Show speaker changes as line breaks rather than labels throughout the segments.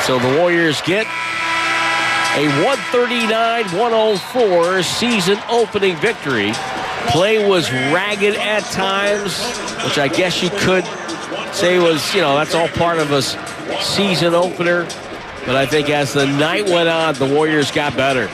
So the Warriors get a 139-104 season opening victory. Play was ragged at times, which I guess you could say was, that's all part of a season opener. But I think as the night went on, the Warriors got better.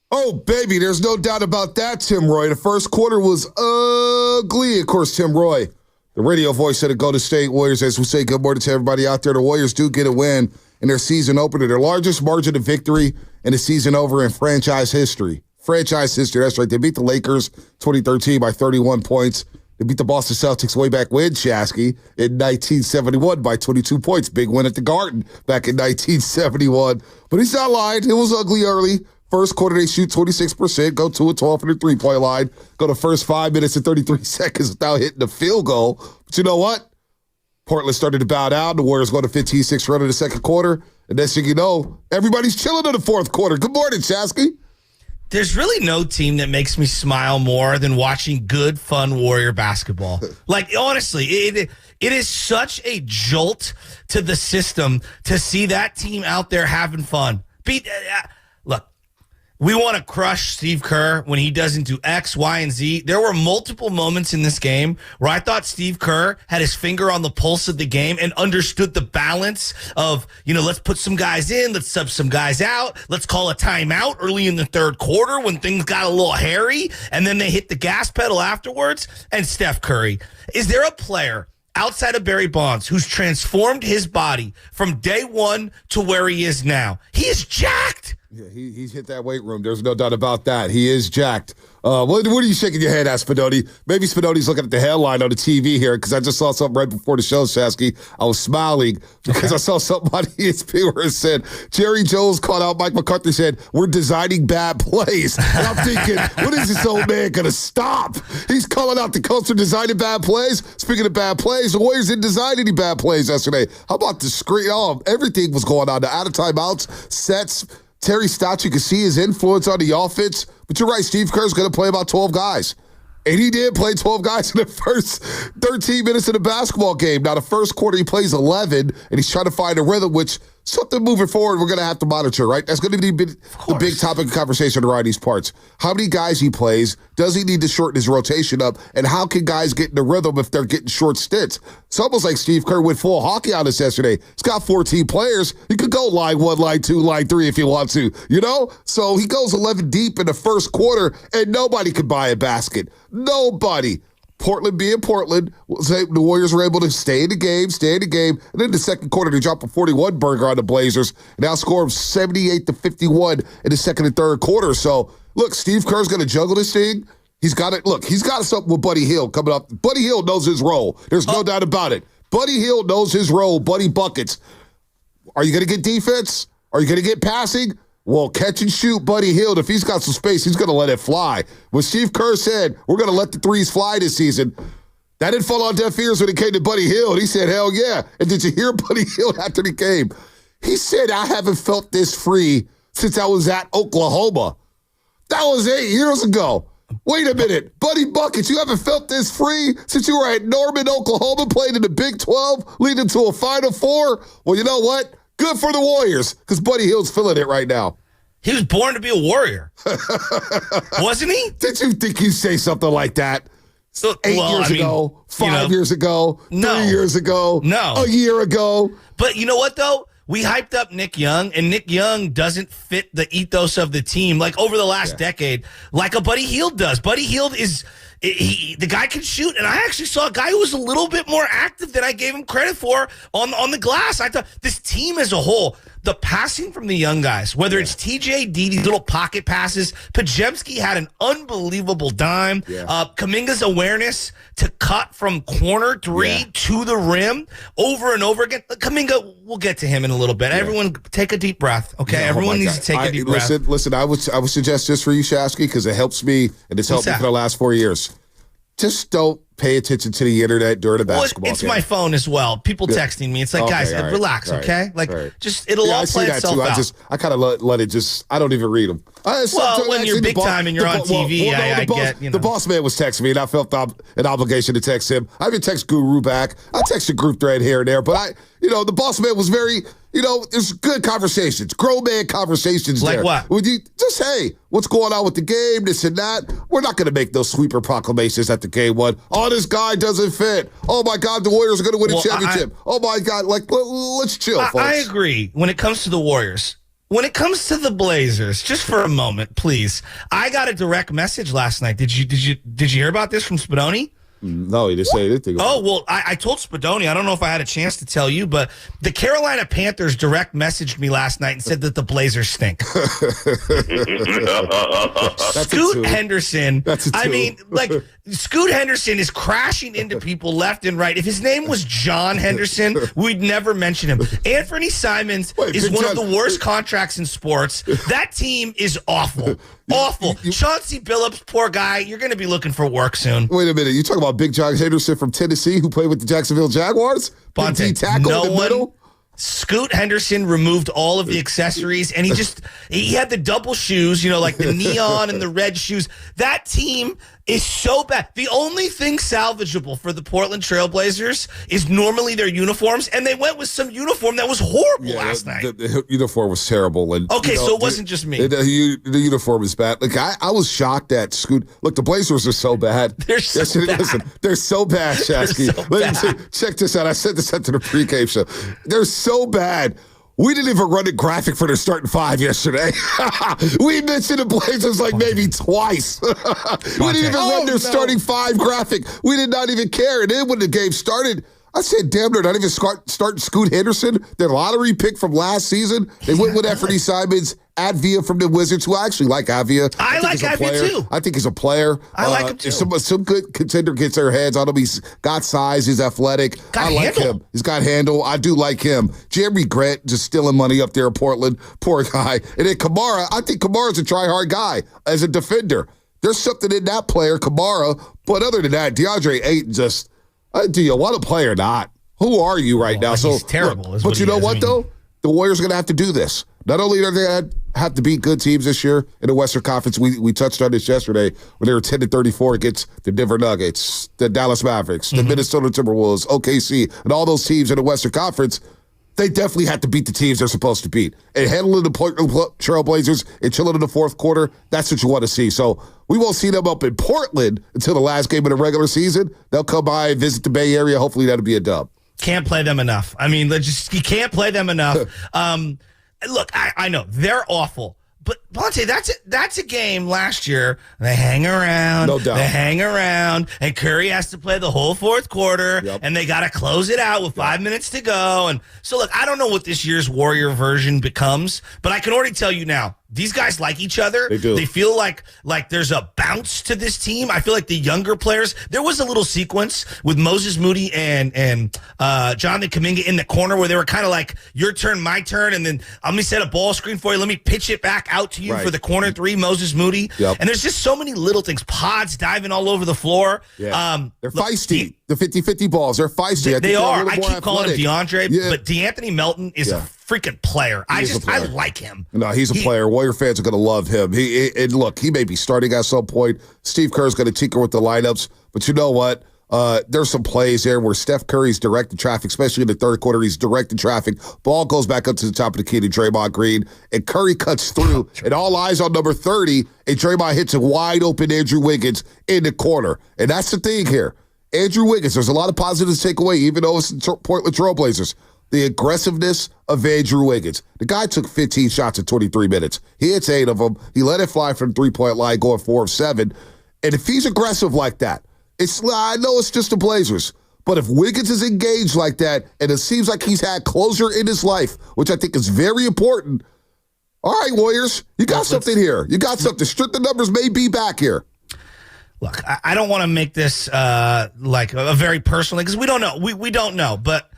Oh, baby, there's no doubt about that, Tim Roy. The first quarter was ugly. Of course, Tim Roy, the radio voice of the Golden State Warriors, as we say good morning to everybody out there. The Warriors do get a win in their season opener, their largest margin of victory in the season over in franchise history. Franchise history, that's right. They beat the Lakers 2013 by 31 points. They beat the Boston Celtics way back when, Shasky, in 1971 by 22 points. Big win at the Garden back in 1971. But he's not lying. It was ugly early. First quarter, they shoot 26%, go 2 of 12 from the three-point line, go the first 5 minutes and 33 seconds without hitting the field goal. But you know what? Portland started to bow down. The Warriors go to 15-6 run in the second quarter. And next thing you know, everybody's chilling in the fourth quarter. Good morning, Shasky.
There's really no team that makes me smile more than watching good, fun Warrior basketball. Like, honestly, it is such a jolt to the system to see that team out there having fun. Look, we want to crush Steve Kerr when he doesn't do X, Y, and Z. There were multiple moments in this game where I thought Steve Kerr had his finger on the pulse of the game and understood the balance of, let's put some guys in, let's sub some guys out, let's call a timeout early in the third quarter when things got a little hairy, and then they hit the gas pedal afterwards. And Steph Curry, is there a player outside of Barry Bonds who's transformed his body from day one to where he is now? He is jacked.
Yeah, he's hit that weight room. There's no doubt about that. He is jacked. What are you shaking your head at, Spinoni? Maybe Spinoni's looking at the headline on the TV here because I just saw something right before the show, Shasky. I was smiling because I saw something on ESPN where it said, Jerry Jones called out Mike McCarthy, said, we're designing bad plays. And I'm thinking, when is this old man going to stop? He's calling out the culture designing bad plays. Speaking of bad plays, the Warriors didn't design any bad plays yesterday. How about the screen? Oh, everything was going on. The out-of-timeouts, sets, Terry Stotts, you can see his influence on the offense. But you're right, Steve Kerr's going to play about 12 guys. And he did play 12 guys in the first 13 minutes of the basketball game. Now, the first quarter, he plays 11, and he's trying to find a rhythm, which something moving forward we're going to have to monitor, right? That's going to be the big topic of conversation around these parts. How many guys he plays? Does he need to shorten his rotation up? And how can guys get in the rhythm if they're getting short stints? It's almost like Steve Kerr went full hockey on us yesterday. He's got 14 players. He could go line 1, line 2, line 3 if he wants to, So he goes 11 deep in the first quarter, and nobody could buy a basket. Nobody. Portland being Portland, the Warriors were able to stay in the game, and then in the second quarter, they dropped a 41 burger on the Blazers, and outscored them 78-51 in the second and third quarter. So, look, Steve Kerr's going to juggle this thing. He's got something with Buddy Hield coming up. Buddy Hield knows his role. There's no doubt about it. Buddy Hield knows his role. Buddy buckets. Are you going to get defense? Are you going to get passing? Well, catch and shoot Buddy Hield. If he's got some space, he's going to let it fly. When Steve Kerr said, we're going to let the threes fly this season, that didn't fall on deaf ears when it came to Buddy Hield. He said, hell yeah. And did you hear Buddy Hield after the game? He said, I haven't felt this free since I was at Oklahoma. That was 8 years ago. Wait a minute. Buddy Buckets, you haven't felt this free since you were at Norman, Oklahoma, playing in the Big 12, leading to a Final Four? Well, you know what? Good for the Warriors, because Buddy Hield's feeling it right now.
He was born to be a Warrior. Wasn't he?
Did you think you'd say something like that? 8 years ago, 5 years ago, 3 years ago, a year ago.
But you know what, though? We hyped up Nick Young, and Nick Young doesn't fit the ethos of the team, like over the last decade, like a Buddy Hield does. Buddy Hield is... the guy can shoot, and I actually saw a guy who was a little bit more active than I gave him credit for on the glass. I thought this team as a whole, the passing from the young guys, whether it's TJD, these little pocket passes, Pajemski had an unbelievable dime. Kaminga's awareness to cut from corner three to the rim over and over again. Kaminga, we'll get to him in a little bit. Everyone take a deep breath, okay? Everyone needs to take a deep breath.
Listen, I would suggest this for you, Shasky, because it helps me, and it's helped me for the last 4 years. just don't pay attention to the internet during a basketball
it's
game.
my phone as well. People texting me. It's like, guys,
all right,
relax,
all right,
okay? Like,
all right.
just it'll all play itself out.
I kind of let it just. I don't even read them.
When you're big time and you're on TV, I get.
The boss man was texting me, and I felt an obligation to text him. I even text Guru back. I text a group thread here and there, but the boss man was very. There's good conversations, grown man conversations.
Like
there.
what?
Would you just hey, what's going on with the game? This and that. We're not going to make those sweeper proclamations at the game one. Oh, this guy doesn't fit. Oh my God, the Warriors are going to win a championship. Oh my God, let's chill, folks.
I agree. When it comes to the Warriors, when it comes to the Blazers, just for a moment, please. I got a direct message last night. Did you hear about this from Spadoni?
No, he didn't say anything.
Oh, well, I told Spadoni. I don't know if I had a chance to tell you, but the Carolina Panthers direct messaged me last night and said that the Blazers stink. Scoot Henderson. I mean, Scoot Henderson is crashing into people left and right. If his name was John Henderson, we'd never mention him. Anthony Simons is one of the worst contracts in sports. That team is awful. Awful. Chauncey Billups, poor guy. You're going to be looking for work soon.
Wait a minute. You talking about Big John Henderson from Tennessee who played with the Jacksonville Jaguars?
Bonte,
tackle in the middle?
Scoot Henderson removed all of the accessories, and he had the double shoes, like the neon and the red shoes. That team is so bad. The only thing salvageable for the Portland Trailblazers is normally their uniforms, and they went with some uniform that was horrible last night.
The uniform was terrible. And
so it wasn't just me.
The uniform is bad. I was shocked at Scoot. Look, the Blazers are so bad.
They're so bad.
Listen, they're so bad, Shasky. Check this out. I said this after the pregame show. They're so bad. We didn't even run a graphic for their starting five yesterday. We mentioned the Blazers maybe twice. We didn't even run their starting five graphic. We did not even care. And then when the game started, I said, damn, they're not even starting Scoot Henderson, their lottery pick from last season. They went with Anthony Simons, Avia from the Wizards, who I actually like Avia.
I like Avia, too.
I think he's a player.
I like him, too.
If some good contender gets their hands on him, he's got size, he's athletic. I like him. He's got handle. I do like him. Jeremy Grant just stealing money up there in Portland. Poor guy. And then Kamara, I think Kamara's a try-hard guy as a defender. There's something in that player, Kamara. But other than that, DeAndre Ayton just... do you want to play or not? Who are you right now?
He's terrible.
Look, but you know what, though? The Warriors are going to have to do this. Not only are they going to have to beat good teams this year in the Western Conference, we touched on this yesterday when they were 10-34 against the Denver Nuggets, the Dallas Mavericks, the Minnesota Timberwolves, OKC, and all those teams in the Western Conference. They definitely have to beat the teams they're supposed to beat. And handling the Trailblazers and chilling in the fourth quarter, that's what you want to see. So we won't see them up in Portland until the last game of the regular season. They'll come by and visit the Bay Area. Hopefully that'll be a dub.
Can't play them enough. I mean, you can't play them enough. Look, I know they're awful. But Bonte, that's a game last year. They hang around.
No doubt.
They hang around, and Curry has to play the whole fourth quarter, and they got to close it out with 5 minutes to go. And so, look, I don't know what this year's Warrior version becomes, but I can already tell you now, these guys like each other.
They do.
They feel like there's a bounce to this team. I feel like the younger players. There was a little sequence with Moses Moody and Jonathan Kaminga in the corner where they were kind of like, your turn, my turn, and then let me set a ball screen for you. Let me pitch it back out to you for the corner three, Moses Moody.
Yep.
And there's just so many little things. Pods diving all over the floor.
Yeah. They're feisty. The 50-50 balls. They're feisty.
They are. I keep calling him DeAndre, but DeAnthony Melton is a freaking player. I like him.
No, he's a player. Warrior fans are going to love him. Look, he may be starting at some point. Steve Kerr's going to tinker with the lineups, but you know what? There's some plays there where Steph Curry's directing traffic, especially in the third quarter. He's directing traffic. Ball goes back up to the top of the key to Draymond Green, and Curry cuts through, and all eyes on number 30, and Draymond hits a wide open Andrew Wiggins in the corner. And that's the thing here. Andrew Wiggins, there's a lot of positives to take away, even though it's the Portland Trailblazers. The aggressiveness of Andrew Wiggins. The guy took 15 shots in 23 minutes. He hits 8 of them. He let it fly from the three-point line, going 4 of 7. And if he's aggressive like that, I know it's just the Blazers, but if Wiggins is engaged like that, and it seems like he's had closure in his life, which I think is very important, all right, Warriors, you got something here. You got something. The numbers may be back here.
Look, I don't want to make this like a very personal, because we don't know. We don't know. But,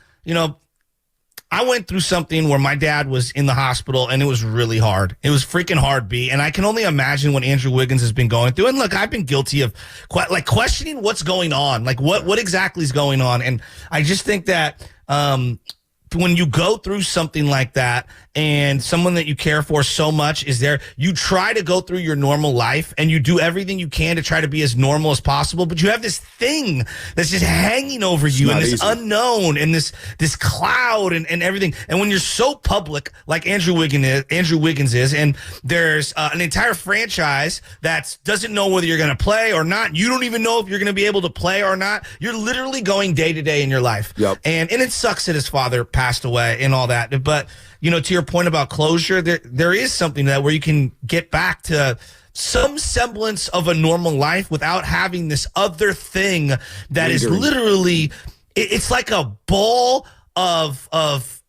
I went through something where my dad was in the hospital, and it was really hard. It was freaking hard, B. And I can only imagine what Andrew Wiggins has been going through. And look, I've been guilty of questioning what's going on, like what exactly is going on. And I just think that when you go through something like that, and someone that you care for so much is there, you try to go through your normal life and you do everything you can to try to be as normal as possible, but you have this thing that's just hanging over you, and this unknown, and this cloud and everything. And when you're so public, like Andrew Wiggins is, and there's an entire franchise that doesn't know whether you're going to play or not, you don't even know if you're going to be able to play or not. You're literally going day to day in your life.
Yep.
And it sucks that his father passed away and all that, but to your point about closure, there is something that where you can get back to some semblance of a normal life without having this other thing that is literally, it's like a ball of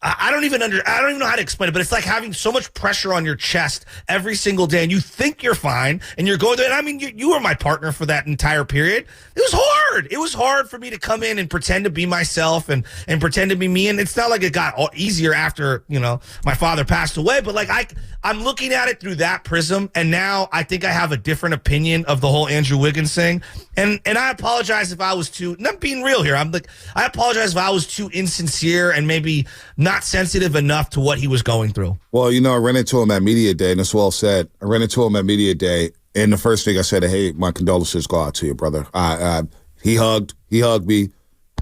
I don't even know how to explain it, but it's like having so much pressure on your chest every single day, and you think you're fine, and you're going there. And I mean, you were my partner for that entire period. It was hard. It was hard for me to come in and pretend to be myself and pretend to be me. And it's not like it got easier after, my father passed away, but like I'm looking at it through that prism. And now I think I have a different opinion of the whole Andrew Wiggins thing. And I apologize if I was too, and I'm being real here. I apologize if I was too insincere and maybe not sensitive enough to what he was going through.
Well, I ran into him at Media Day, and it's well said. I ran into him at Media Day, and the first thing I said, hey, my condolences go out to you, brother. He hugged me,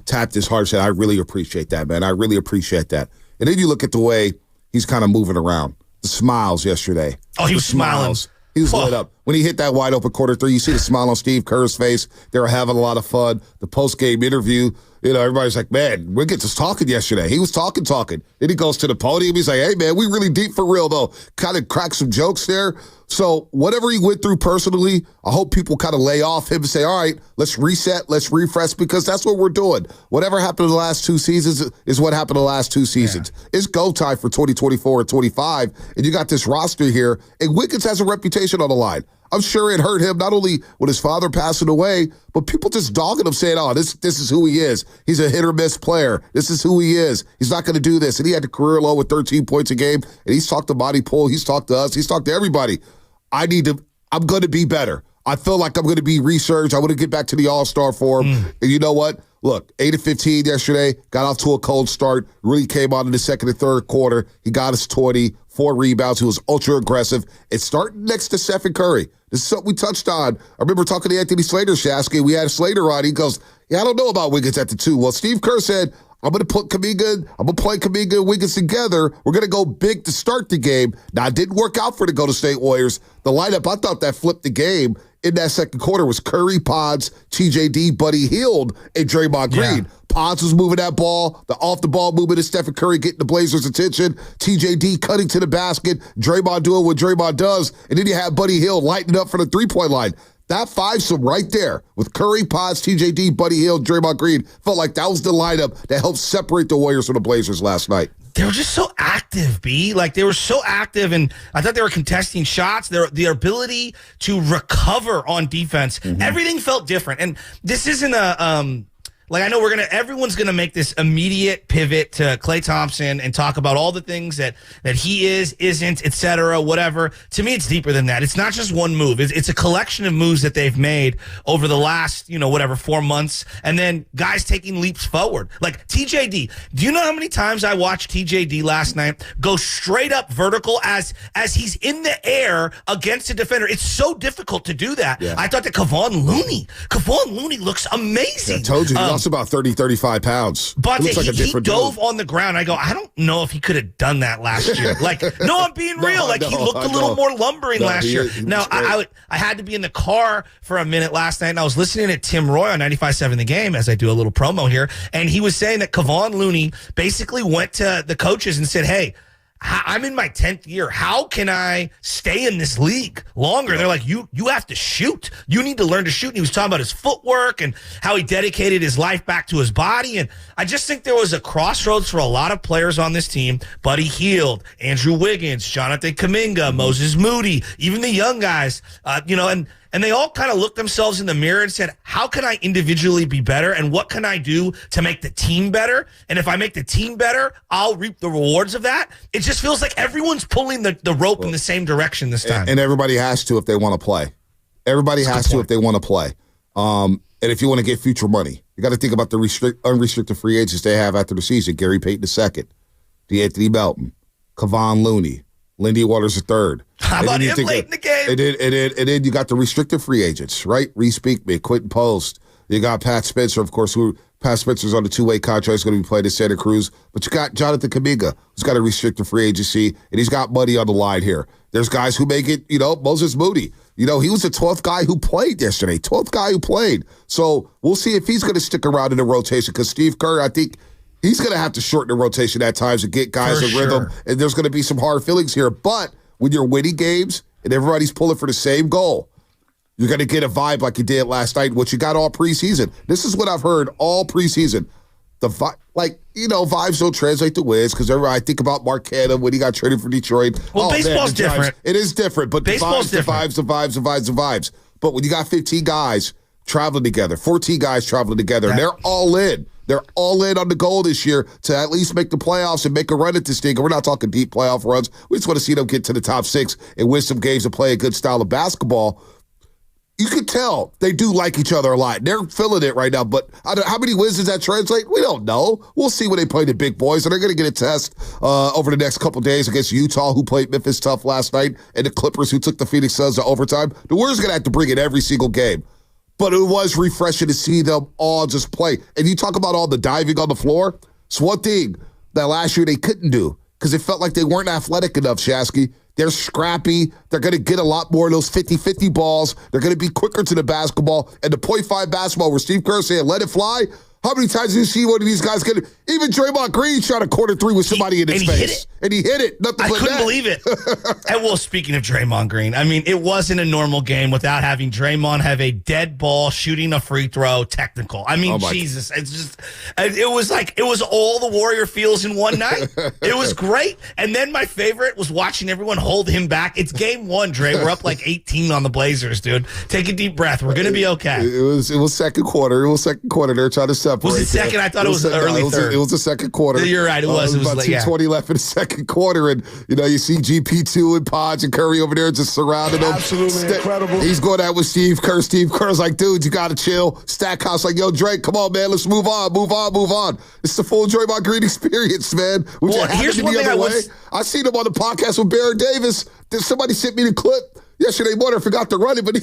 tapped his heart, said, I really appreciate that, man. I really appreciate that. And then you look at the way he's kind of moving around. The smiles yesterday.
Oh, he was smiling.
He was lit up. When he hit that wide open quarter three, you see the smile on Steve Kerr's face. They were having a lot of fun. The post-game interview, everybody's like, man, Wiggins was talking yesterday. He was talking. Then he goes to the podium. He's like, hey, man, we really deep for real, though. Kind of cracked some jokes there. So whatever he went through personally, I hope people kind of lay off him and say, all right, let's reset, let's refresh, because that's what we're doing. Whatever happened in the last 2 seasons is what happened in the last 2 seasons. Yeah. It's go time for 2024 and 25, and you got this roster here, and Wiggins has a reputation on the line. I'm sure it hurt him not only with his father passing away, but people just dogging him saying, oh, this is who he is. He's a hit or miss player. This is who he is. He's not going to do this. And he had the career low with 13 points a game, and he's talked to Body Pull. He's talked to us. He's talked to everybody. I'm going to be better. I feel like I'm going to be researched. I want to get back to the All-Star form. And you know what? Look, 8-15 yesterday, got off to a cold start, really came on in the second and third quarter. He got us 20, 4 rebounds. He was ultra-aggressive. It's starting next to Stephen Curry. This is something we touched on. I remember talking to Anthony Slater, Shasky. We had Slater on. He goes, yeah, I don't know about Wiggins at the 2. Well, Steve Kerr said, I'm going to put Kaminga, I'm going to play Kaminga and Wiggins together. We're going to go big to start the game. Now, it didn't work out for the Golden State Warriors. The lineup, I thought that flipped the game in that second quarter was Curry, Pods, TJD, Buddy Hield, and Draymond Green. Yeah. Pods was moving that ball. The off-the-ball movement of Stephen Curry getting the Blazers' attention. TJD cutting to the basket. Draymond doing what Draymond does. And then you have Buddy Hield lighting up for the three-point line. That fivesome right there with Curry, Pods, TJD, Buddy Hield, Draymond Green felt like that was the lineup that helped separate the Warriors from the Blazers last night.
They were just so active, B. Like, they were so active, and I thought they were contesting shots. Their ability to recover on defense, everything felt different. And this isn't a I know everyone's gonna make this immediate pivot to Klay Thompson and talk about all the things that he isn't, etc., whatever. To me, it's deeper than that. It's not just one move. It's a collection of moves that they've made over the last, 4 months, and then guys taking leaps forward. Like TJD. Do you know how many times I watched TJD last night go straight up vertical as he's in the air against a defender? It's so difficult to do that. Yeah. I thought that Kevon Looney looks amazing.
I told you. Lost about 30, 35 pounds.
But he dove on the ground. I go, I don't know if he could have done that last year. No, I'm being real. He looked a little more lumbering last year. Now, I had to be in the car for a minute last night, and I was listening to Tim Roy on 95.7 The Game as I do a little promo here, and he was saying that Kevon Looney basically went to the coaches and said, hey, I'm in my 10th year. How can I stay in this league longer? And they're like, you have to shoot. You need to learn to shoot. And he was talking about his footwork and how he dedicated his life back to his body. And I just think there was a crossroads for a lot of players on this team. Buddy Hield, Andrew Wiggins, Jonathan Kaminga, Moses Moody, even the young guys, and and they all kind of looked themselves in the mirror and said, how can I individually be better, and what can I do to make the team better? And if I make the team better, I'll reap the rewards of that. It just feels like everyone's pulling the rope in the same direction this time.
And everybody has to if they want to play. Everybody has to if they want to play. And if you want to get future money, you got to think about the unrestricted free agents they have after the season. Gary Payton II, DeAnthony Melton, Kevon Looney, Lindy Waters III.
How about him late in the game?
And then you got the restricted free agents, right? Reese Beekman, Quentin Post. You got Pat Spencer, of course, Pat Spencer's on the two-way contract. He's going to be playing in Santa Cruz. But you got Jonathan Kaminga, who's got a restricted free agency, and he's got money on the line here. There's guys who make it, Moses Moody. He was the 12th guy who played yesterday, 12th guy who played. So we'll see if he's going to stick around in the rotation, because Steve Kerr, I think, he's going to have to shorten the rotation at times and get guys in rhythm. And there's going to be some hard feelings here. But when you're winning games and everybody's pulling for the same goal, you're going to get a vibe like you did last night, which you got all preseason. This is what I've heard all preseason. The vibes don't translate to wins, because I think about Mark Cannon when he got traded for Detroit.
Well, baseball's different.
It is different, but
baseball's
the vibes. But when you got 15 guys traveling together, 14 guys traveling together, and they're all in. They're all in on the goal this year to at least make the playoffs and make a run at this thing. And we're not talking deep playoff runs. We just want to see them get to the top 6 and win some games and play a good style of basketball. You can tell they do like each other a lot. They're feeling it right now, but how many wins does that translate? We don't know. We'll see when they play the big boys, and they're going to get a test over the next couple days against Utah, who played Memphis tough last night, and the Clippers, who took the Phoenix Suns to overtime. The Warriors are going to have to bring it every single game. But it was refreshing to see them all just play. And you talk about all the diving on the floor. It's one thing that last year they couldn't do, because it felt like they weren't athletic enough, Shasky. They're scrappy. They're going to get a lot more of those 50-50 balls. They're going to be quicker to the basketball. And the .5 basketball where Steve Kerr said, let it fly. How many times did you see one of these guys get it? Even Draymond Green shot a corner three with somebody in his face. And he hit it. Nothing
I
but
couldn't
that.
believe it. And well, speaking of Draymond Green, I mean, it wasn't a normal game without having Draymond have a dead ball, shooting a free throw, technical. I mean, Jesus. It's just, it was all the Warrior feels in one night. It was great. And then my favorite was watching everyone hold him back. It's game 1, Dre. We're up like 18 on the Blazers, dude. Take a deep breath. We're going to be okay.
It was second quarter. They're trying to separate.
Was it second? I thought it was the early third.
It was the second quarter.
You're right. It was.
It was about 2:20 left in the second quarter, and you see GP2 and Podge and Curry over there just surrounding him.
Absolutely incredible.
He's going out with Steve Kerr. Steve Kerr's like, dude, you got to chill. Stackhouse like, yo, Drake, come on, man. Let's move on. It's the full Draymond Green experience, man.
Here's one thing
I seen him on the podcast with Baron Davis. Somebody sent me the clip yesterday morning. I forgot to run it, but he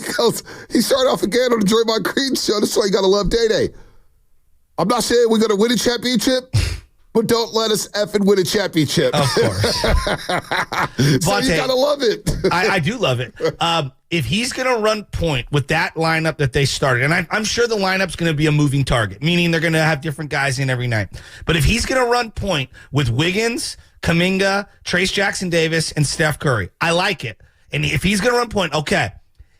started off again on the Draymond Green show. That's why you got to love Day-Day. I'm not saying we're going to win a championship, but don't let us effing win a championship.
Of course.
So you got to love it.
I do love it. If he's going to run point with that lineup that they started, and I'm sure the lineup's going to be a moving target, meaning they're going to have different guys in every night. But if he's going to run point with Wiggins, Kaminga, Trace Jackson-Davis, and Steph Curry, I like it. And if he's going to run point, okay.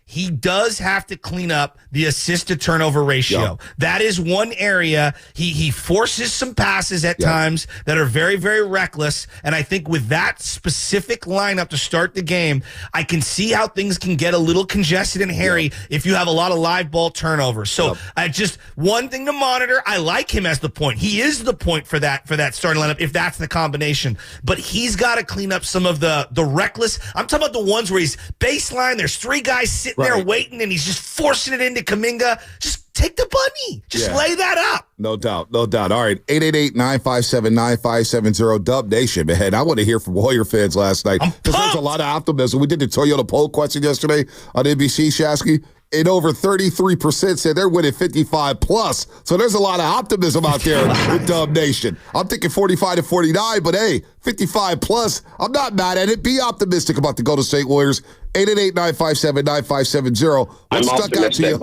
He does have to clean up the assist-to-turnover ratio.
Yep.
That is one area. He forces some passes at times that are very, very reckless. And I think with that specific lineup to start the game, I can see how things can get a little congested and hairy if you have a lot of live ball turnovers. So just one thing to monitor. I like him as the point. He is the point for that starting lineup if that's the combination. But he's got to clean up some of the reckless. I'm talking about the ones where he's baseline. There's 3 guys sitting there waiting, and he's just forcing it into Kaminga. Just take the bunny. Just lay that up.
No doubt. All right, 888-957-9570, Dub Nation, man. I want to hear from Warrior fans last night, because there's a lot of optimism. We did the Toyota poll question yesterday on NBC, Shasky, and over 33% said they're winning 55+. So there's a lot of optimism out there with Dub Nation. I'm thinking 45-49, but hey, 55+. I'm not mad at it. Be optimistic about the Golden State Warriors. 888-957-9570. What stuck out to you?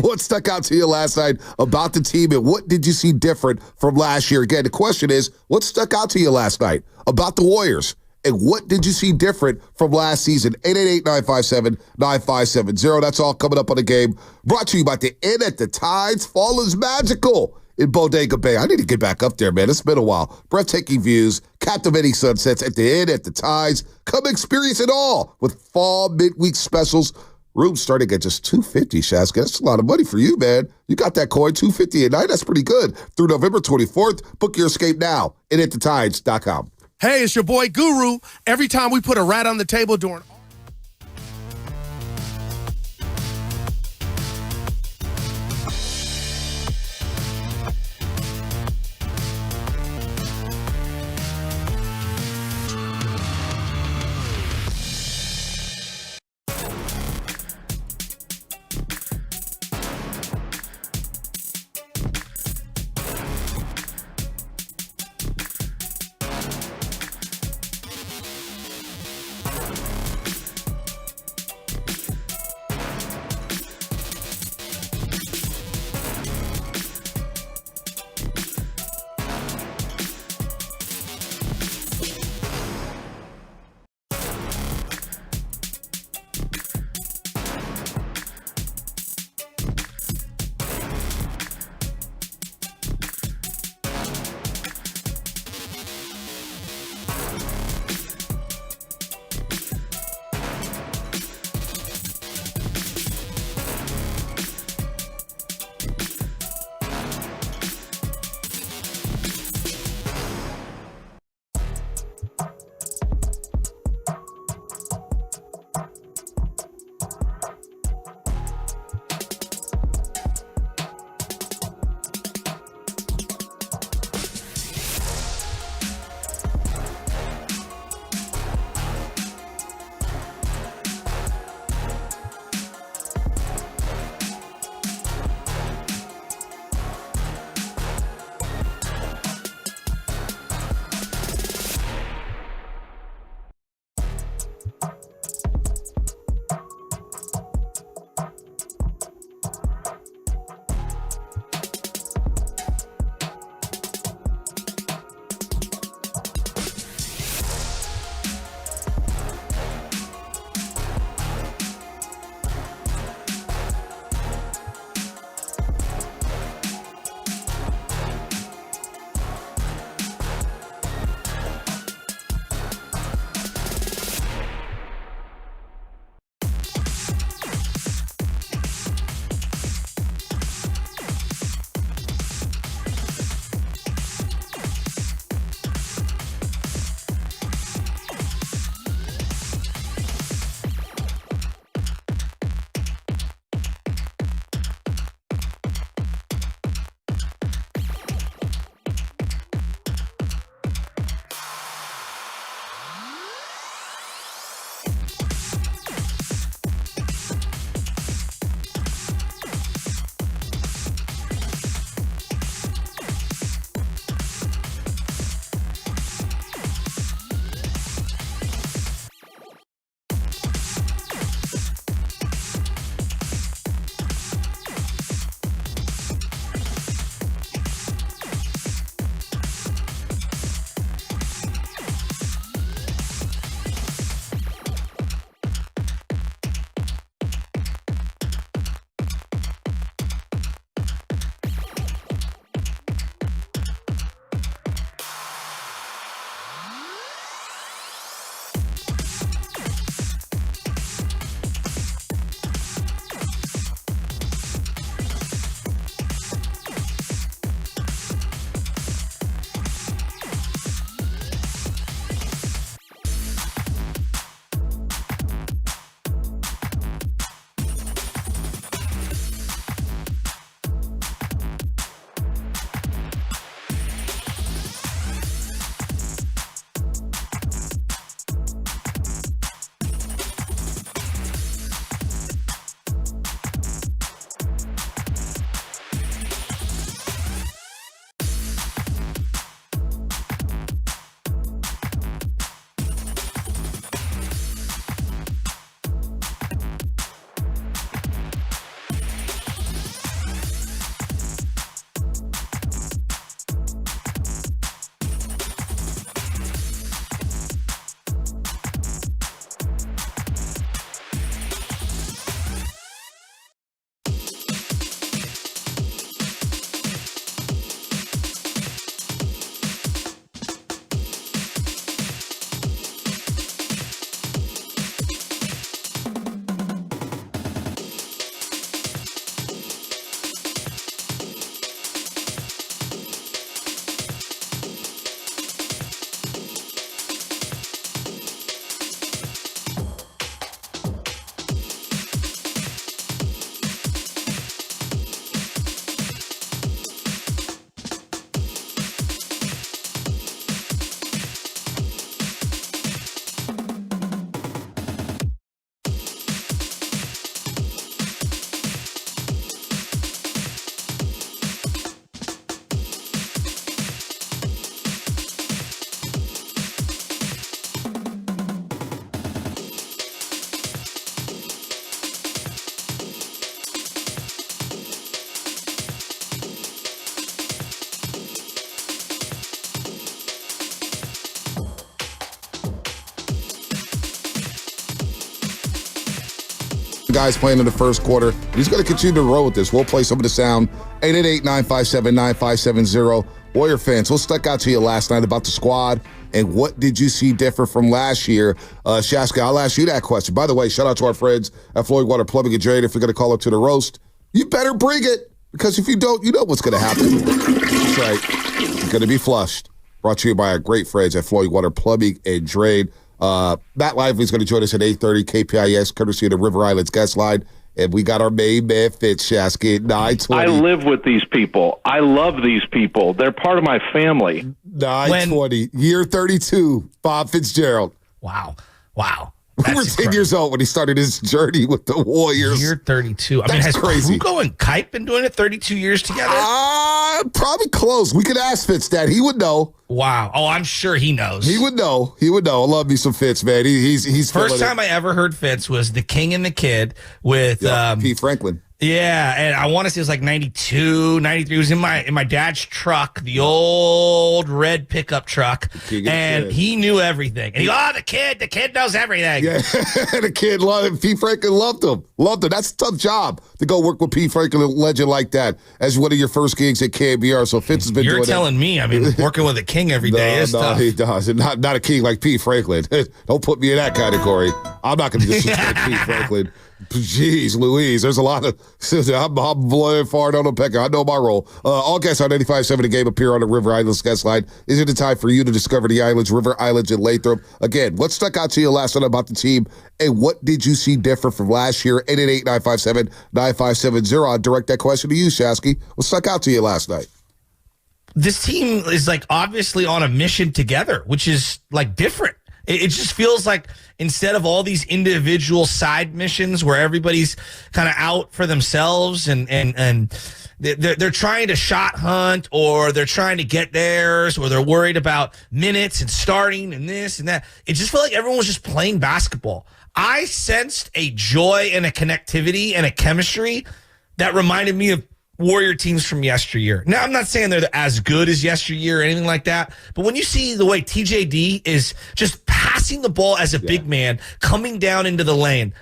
What stuck out to you last night about the team, and what did you see different from last year? Again, the question is, what stuck out to you last night about the Warriors? And what did you see different from last season? 888-957-9570. That's all coming up on the game. Brought to you by the Inn at the Tides. Fall is magical in Bodega Bay. I need to get back up there, man. It's been a while. Breathtaking views, Captivating sunsets at the Inn, at the Tides. Come experience it all with fall midweek specials. Rooms starting at just $250, Shaska. That's a lot of money for you, man. You got that coin, $250 a night. That's pretty good. Through November 24th, book your escape now at InAtTheTides.com.
Hey, it's your boy Guru. Every time we put a rat on the table during
Guys playing in the first quarter. He's going to continue to roll with this. We'll play some of the sound. 888-957-9570. Warrior fans, what stuck out to you last night about the squad, and what did you see different from last year? Shaska, I'll ask you that question. By the way, shout out to our friends at Floyd Water Plumbing and Drain. If you're going to call up to the roast, you better bring it, because if you don't, you know what's going to happen. That's right. You're going to be flushed. Brought to you by our great friends at Floyd Water Plumbing and Drain. Matt Lively is going to join us at 8:30 KPIS, courtesy of the River Islands guest line. And we got our main man, Fitz Shasky, at 9:20.
I live with these people. I love these people. They're part of my family.
9:20, year 32, Bob Fitzgerald.
Wow.
We were 10 years old when he started his journey with the Warriors.
Year 32.
That's
has
crazy.
Kruko and Kite been doing it 32 years together?
Probably close. We could ask Fitz that. He would know.
Wow. Oh, I'm sure he knows.
He would know. I love me some Fitz, man. He's
First time I ever heard Fitz was The King and the Kid with
Pete Franklin.
Yeah, and I want to say it was like 92, 93. It was in my dad's truck, the old red pickup truck, and he knew everything. And the kid knows everything.
Yeah, the kid loved him. Pete Franklin loved him. That's a tough job to go work with Pete Franklin, a legend like that, as one of your first gigs at KBR. So Fitz has been doing that.
You're telling me, working with a king every day is tough.
No, he does. Not a king like Pete Franklin. Don't put me in that category. I'm not going to disrespect Pete Franklin. Jeez Louise, there's a lot of I'm blowing far down the pecker. I know my role. All guests on 95.7 The Game appear on the River Islands guest line. Is it the time for you to discover the islands, River Islands, and Lathrop? Again, what stuck out to you last night about the team, and what did you see different from last year? 888-957-9570. I'll direct that question to you, Shasky. What stuck out to you last night?
This team is obviously on a mission together, which is different. It just feels like instead of all these individual side missions where everybody's kind of out for themselves and they're trying to shot hunt, or they're trying to get theirs, or they're worried about minutes and starting and this and that. It just felt like everyone was just playing basketball. I sensed a joy and a connectivity and a chemistry that reminded me of Warrior teams from yesteryear. Now, I'm not saying they're as good as yesteryear or anything like that, but when you see the way TJD is just passing the ball as a big man, coming down into the lane,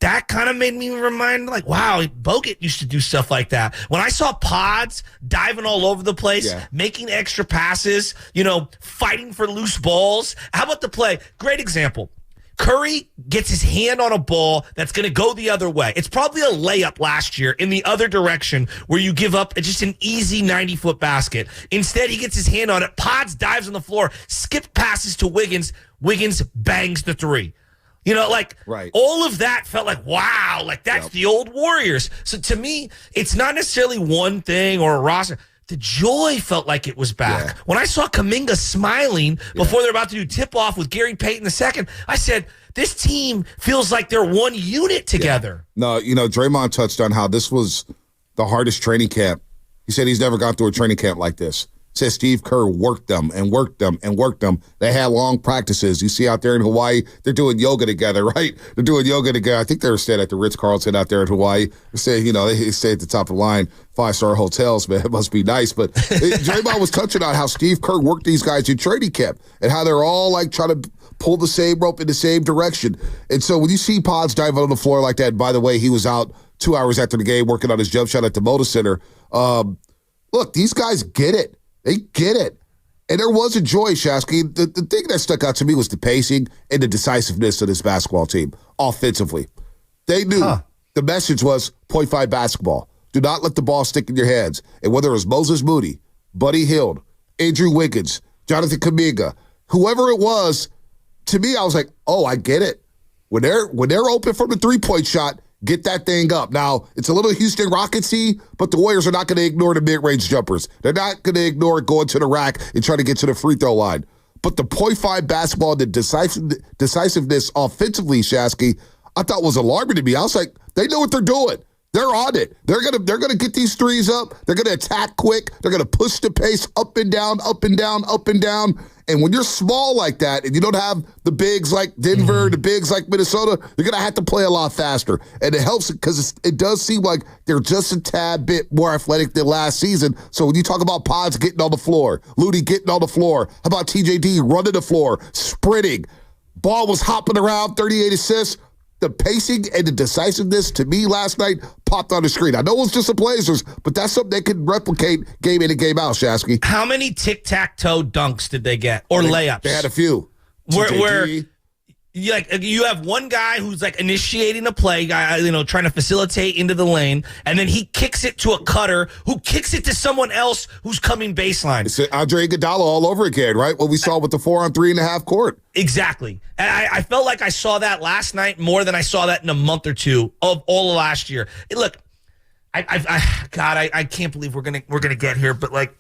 that kind of made me remind, wow, Bogut used to do stuff like that. When I saw Pods diving all over the place, making extra passes, fighting for loose balls. How about the play? Great example. Curry gets his hand on a ball that's going to go the other way. It's probably a layup last year in the other direction where you give up just an easy 90-foot basket. Instead, he gets his hand on it. Pods dives on the floor, skip passes to Wiggins. Wiggins bangs the three.
Right.
All of that felt like, wow, that's the old Warriors. So to me, it's not necessarily one thing or a roster. The joy felt like it was back. Yeah. When I saw Kaminga smiling before they're about to do tip-off with Gary Payton II, I said, this team feels like they're one unit together.
Yeah. No, Draymond touched on how this was the hardest training camp. He said he's never gone through a training camp like this. Says Steve Kerr worked them and worked them and worked them. They had long practices. You see out there in Hawaii, they're doing yoga together, right? They're doing yoga together. I think they were staying at the Ritz-Carlton out there in Hawaii. They say, they stay at the top of the line, 5-star hotels, man. It must be nice. But Draymond was touching on how Steve Kerr worked these guys in training camp and how they're all trying to pull the same rope in the same direction. And so when you see Pods dive on the floor like that, by the way, he was out 2 hours after the game working on his jump shot at the Moda Center. Look, these guys get it. They get it. And there was a joy, Shasky. The thing that stuck out to me was the pacing and the decisiveness of this basketball team offensively. They knew the message was 0.5 basketball. Do not let the ball stick in your hands. And whether it was Moses Moody, Buddy Hield, Andrew Wiggins, Jonathan Kaminga, whoever it was, to me, I was like, oh, I get it. When they're open from the three-point shot, get that thing up. Now, it's a little Houston Rockets-y, but the Warriors are not going to ignore the mid-range jumpers. They're not going to ignore going to the rack and trying to get to the free throw line. But the 0.5 basketball, the decisiveness offensively, Shasky, I thought was alarming to me. I was like, they know what they're doing. They're on it. They're gonna get these threes up. They're gonna attack quick. They're gonna push the pace up and down, up and down, up and down. And when you're small like that, and you don't have the bigs like Denver, the bigs like Minnesota, you're gonna have to play a lot faster. And it helps because it does seem like they're just a tad bit more athletic than last season. So when you talk about Pods getting on the floor, Looney getting on the floor, how about TJD running the floor, sprinting, ball was hopping around, 38 assists. the pacing and the decisiveness to me last night popped on the screen. I know it was just the Blazers, but that's something they could replicate game in and game out, Shasky.
How many tic-tac-toe dunks did they get? Or layups?
They had a few.
Where you have one guy who's like initiating a play, trying to facilitate into the lane, and then he kicks it to a cutter who kicks it to someone else who's coming baseline.
It's Andre Iguodala all over again, right? What we saw with the 4-on-3.5 court.
Exactly. And I felt like I saw that last night more than I saw that in a month or two of all of last year. Look, I can't believe we're gonna get here, but like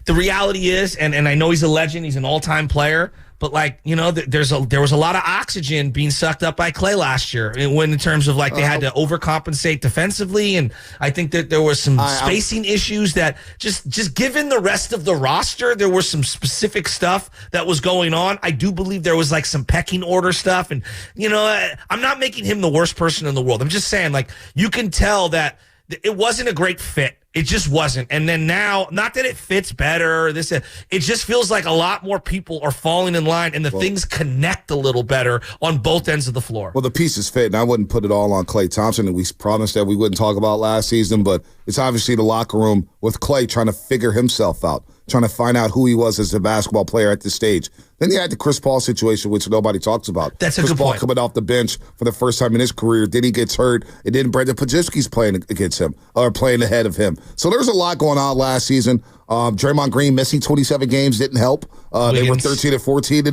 the reality is, and I know he's a legend, he's an all-time player. But there was a lot of oxygen being sucked up by Klay last year in terms of like they had to overcompensate defensively, and I think that there was some spacing issues that just given the rest of the roster, there was some specific stuff that was going on. I do believe there was like some pecking order stuff, and I'm not making him the worst person in the world. I'm just saying like you can tell that it wasn't a great fit. It just wasn't. And then now, not that it fits better, it just feels like a lot more people are falling in line and things connect a little better on both ends of the floor.
Well, the pieces fit, and I wouldn't put it all on Klay Thompson, and we promised that we wouldn't talk about last season, but it's obviously the locker room with Klay trying to figure himself out, trying to find out who he was as a basketball player at this stage. Then you had the Chris Paul situation, which nobody talks about.
That's a
Chris
good
Paul
point.
coming off the bench for the first time in his career. Then he gets hurt, and then Brendan Pajitsky's playing against him or playing ahead of him. So there's a lot going on last season. Draymond Green missing 27 games didn't help. They were 13-14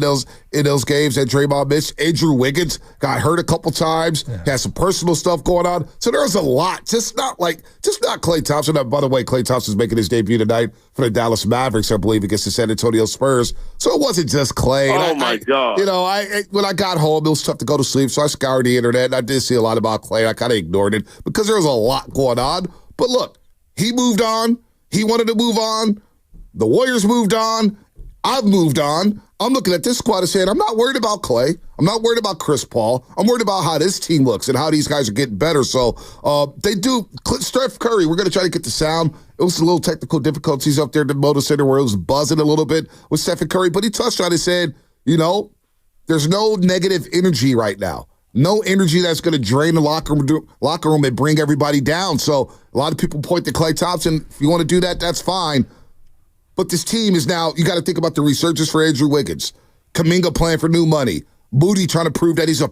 in those games that Draymond missed. Andrew Wiggins got hurt a couple times. Yeah. Had some personal stuff going on. So there's a lot. Just not Klay Thompson. By the way, Klay Thompson's making his debut tonight for the Dallas Mavericks, I believe, against the San Antonio Spurs. So it wasn't just Klay.
Oh, my God.
When I got home, it was tough to go to sleep, so I scoured the internet, and I did see a lot about Klay. I kind of ignored it because there was a lot going on. But look, he moved on. He wanted to move on. The Warriors moved on. I've moved on. I'm looking at this squad and saying, I'm not worried about Klay. I'm not worried about Chris Paul. I'm worried about how this team looks and how these guys are getting better. So they do. Steph Curry, we're going to try to get the sound. It was a little technical difficulties up there at the Motor Center where it was buzzing a little bit with Stephen Curry. But he touched on it and said, there's no negative energy right now. No energy that's going to drain the locker room and bring everybody down. So a lot of people point to Klay Thompson. If you want to do that, that's fine. But this team is now, you got to think about the resurgence for Andrew Wiggins. Kaminga playing for new money. Moody trying to prove that he's a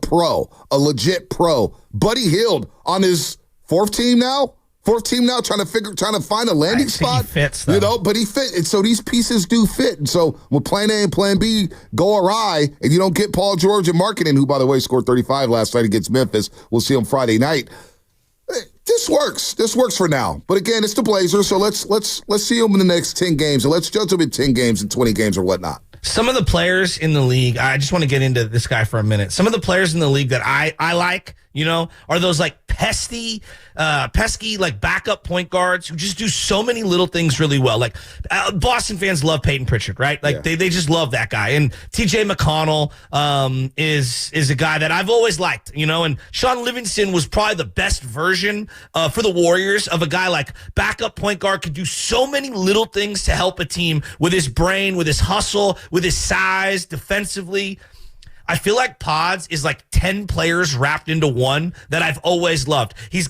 legit pro. Buddy Hield on his fourth team now, trying to find a landing spot.
He fits, though.
But he fit. And so these pieces do fit. And so when plan A and plan B go awry and you don't get Paul George and Markkanen, who, by the way, scored 35 last night against Memphis. We'll see him Friday night. This works. This works for now. But again, it's the Blazers, so let's see them in the next 10 games, and let's judge them in 10 games and 20 games or whatnot.
Some of the players in the league, I just want to get into this guy for a minute. Some of the players in the league that I like, are those like pesky like backup point guards who just do so many little things really well. Like Boston fans love Peyton Pritchard, right? Like they just love that guy. And TJ McConnell is a guy that I've always liked, and Sean Livingston was probably the best version for the Warriors of a guy like backup point guard, could do so many little things to help a team with his brain, with his hustle, with his size, defensively. I feel like Pods is like 10 players wrapped into one that I've always loved. He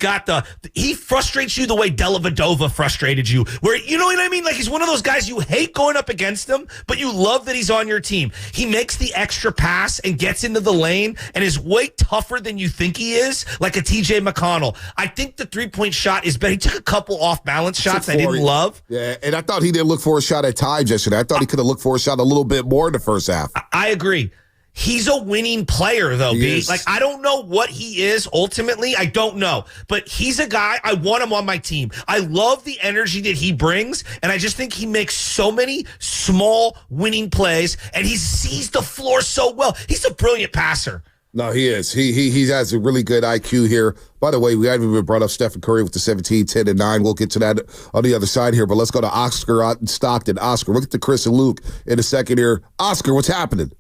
frustrates you the way Dellavedova frustrated you, where, you know what I mean? Like, he's one of those guys you hate going up against him, but you love that he's on your team. He makes the extra pass and gets into the lane and is way tougher than you think he is, like a TJ McConnell. I think the three-point shot is better. He took a couple off-balance shots I didn't love.
Yeah, and I thought he didn't look for a shot at times yesterday. I thought he could have looked for a shot a little bit more in the first half.
I agree. He's a winning player, though, B. Like, I don't know what he is ultimately. I don't know. But he's a guy, I want him on my team. I love the energy that he brings, and I just think he makes so many small winning plays, and he sees the floor so well. He's a brilliant passer.
No, he is. He has a really good IQ here. By the way, we haven't even brought up Stephen Curry with the 17, 10, and 9. We'll get to that on the other side here, but let's go to Oscar out in Stockton. Oscar, look at the Chris and Luke in a second here. Oscar, what's happening?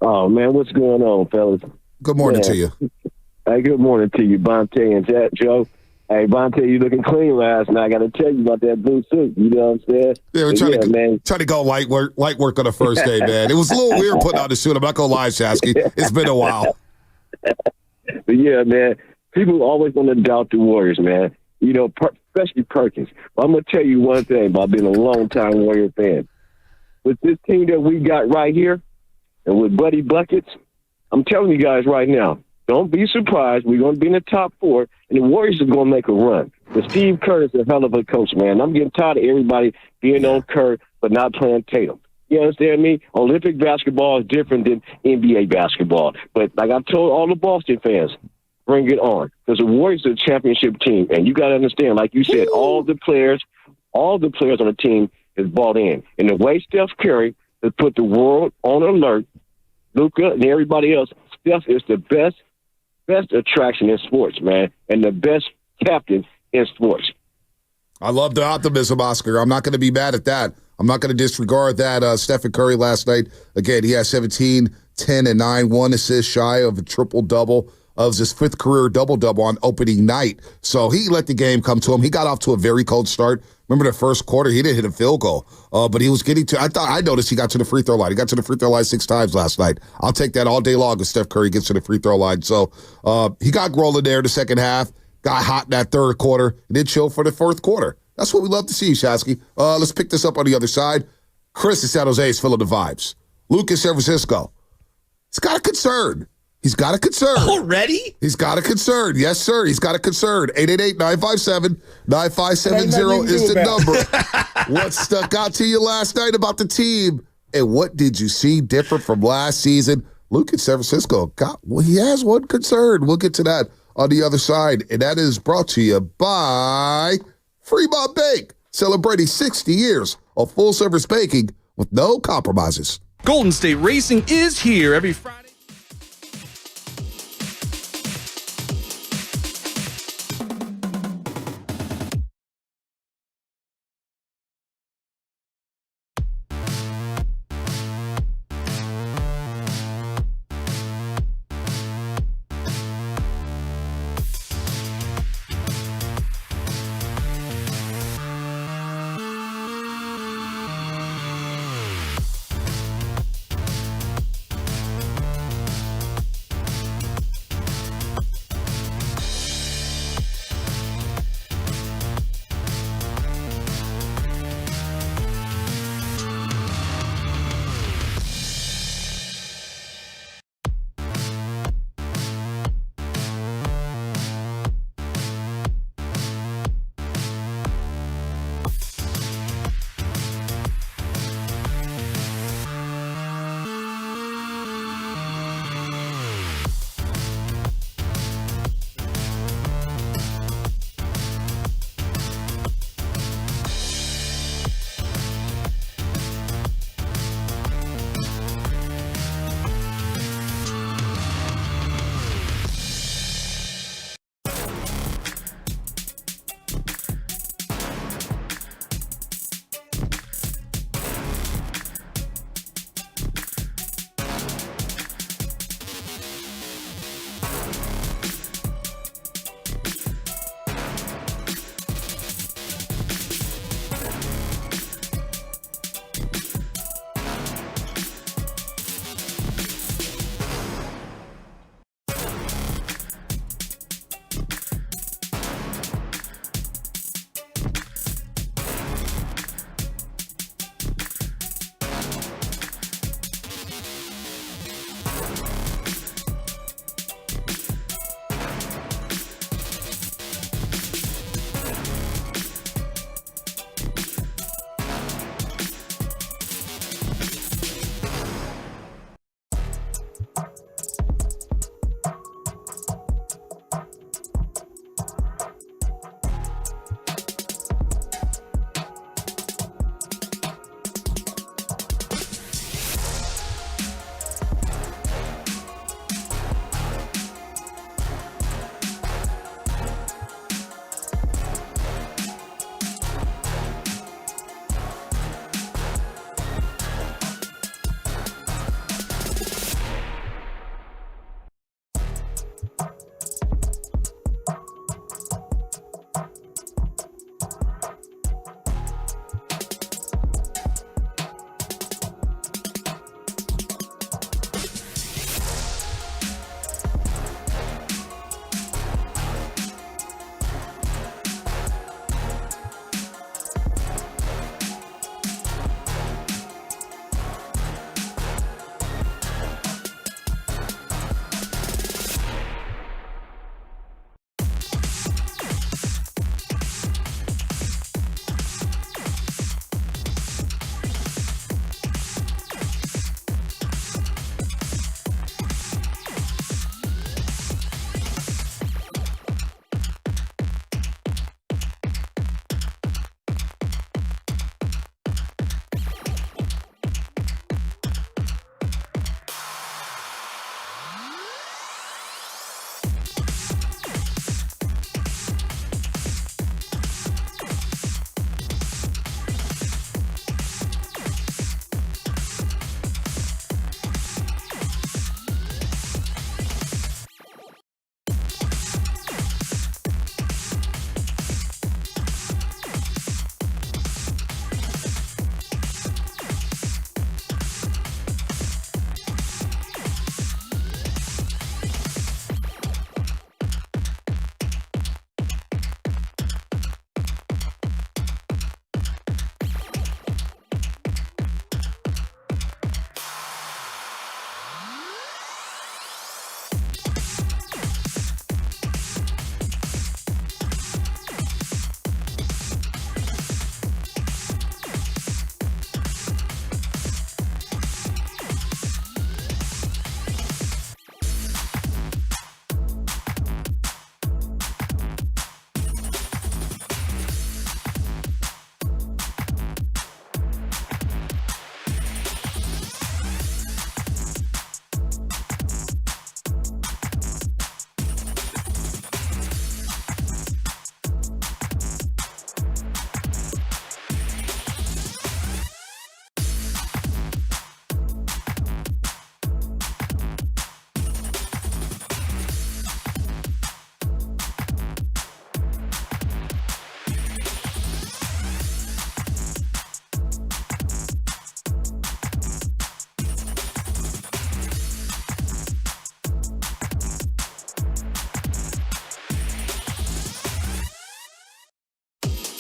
Oh, man, what's going on, fellas?
Good morning to you.
Hey, good morning to you, Bonte and Joe. Hey, Bonte, you looking clean last night. I got to tell you about that blue suit. You know what I'm saying?
Yeah, we're trying to go light work on the first day, man. It was a little weird putting on the suit. I'm not going to lie, Shasky. It's been a while.
But yeah, man, people always want to doubt the Warriors, man. You know, especially Perkins. But I'm going to tell you one thing about being a long-time Warrior fan. With this team that we got right here, and with Buddy Buckets, I'm telling you guys right now, don't be surprised. We're going to be in the top 4, and the Warriors are going to make a run. But Steve Kerr is a hell of a coach, man. I'm getting tired of everybody being on Kerr but not playing Tatum. You understand me? Olympic basketball is different than NBA basketball. But like I told all the Boston fans, bring it on. Because the Warriors are a championship team, and you got to understand, like you said, all the players on the team is bought in. And the way Steph Curry has put the world on alert, Luka and everybody else, Steph is the best attraction in sports, man, and the best captain in sports.
I love the optimism, Oscar. I'm not going to be mad at that. I'm not going to disregard that. Stephen Curry last night, again, he had 17, 10, and 9, 1 assist shy of a triple-double. Of his 5th career double-double on opening night. So he let the game come to him. He got off to a very cold start. Remember the first quarter, he didn't hit a field goal. But he was getting to, I noticed he got to the free throw line. He got to the free throw line 6 times last night. I'll take that all day long if Steph Curry gets to the free throw line. So he got rolling there in the second half, got hot in that third quarter, and then chill for the fourth quarter. That's what we love to see, Shasky. Let's pick this up on the other side. Chris in San Jose is feeling the vibes. Luke in San Francisco. He's got a concern. He's got a concern.
Already?
He's got a concern. Yes, sir. He's got a concern. 888-957-9570 is the number. What stuck out to you last night about the team? And what did you see different from last season? Luke in San Francisco, he has one concern. We'll get to that on the other side. And that is brought to you by Fremont Bank, celebrating 60 years of full-service banking with no compromises.
Golden State Racing is here every Friday.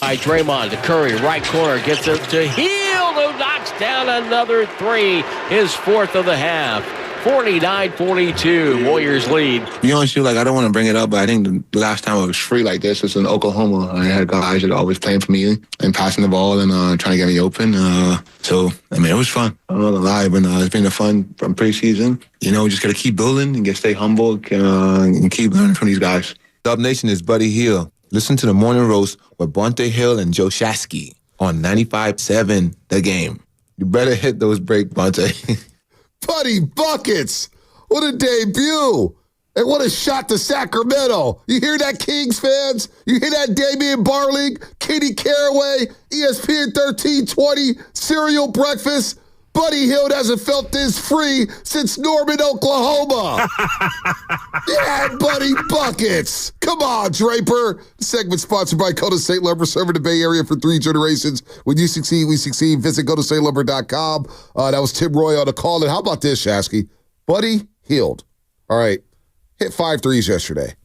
By Draymond to Curry, right corner, gets it to Hield, who knocks down another three, his fourth of the half. 49-42, Warriors lead.
To be honest with you, like, I don't want to bring it up, but I think the last time I was free like this was in Oklahoma. I had guys that are always playing for me and passing the ball and trying to get me open. So, I mean, it was fun. I'm not gonna lie, but it's been a fun from preseason. You know, we just got to keep building and stay humble and keep learning from these guys.
Dub Nation is Buddy Hield. Listen to the Morning Roast with Bonte Hill and Joe Shasky on 95.7 The Game. You better hit those break, Bonte.
Buddy Buckets. What a debut. And what a shot to Sacramento. You hear that, Kings fans? You hear that, Damian Barling, Katie Caraway, ESPN 1320, cereal breakfast? Buddy Hield hasn't felt this free since Norman, Oklahoma. Yeah, Buddy Buckets. Come on, Draper. The segment sponsored by Golden State Lumber, serving the Bay Area for 3 generations. When you succeed, we succeed. Visit GoldenStateLumber.com. That was Tim Roy on the call. And how about this, Shasky? Buddy Hield. All right. Hit 5 threes yesterday.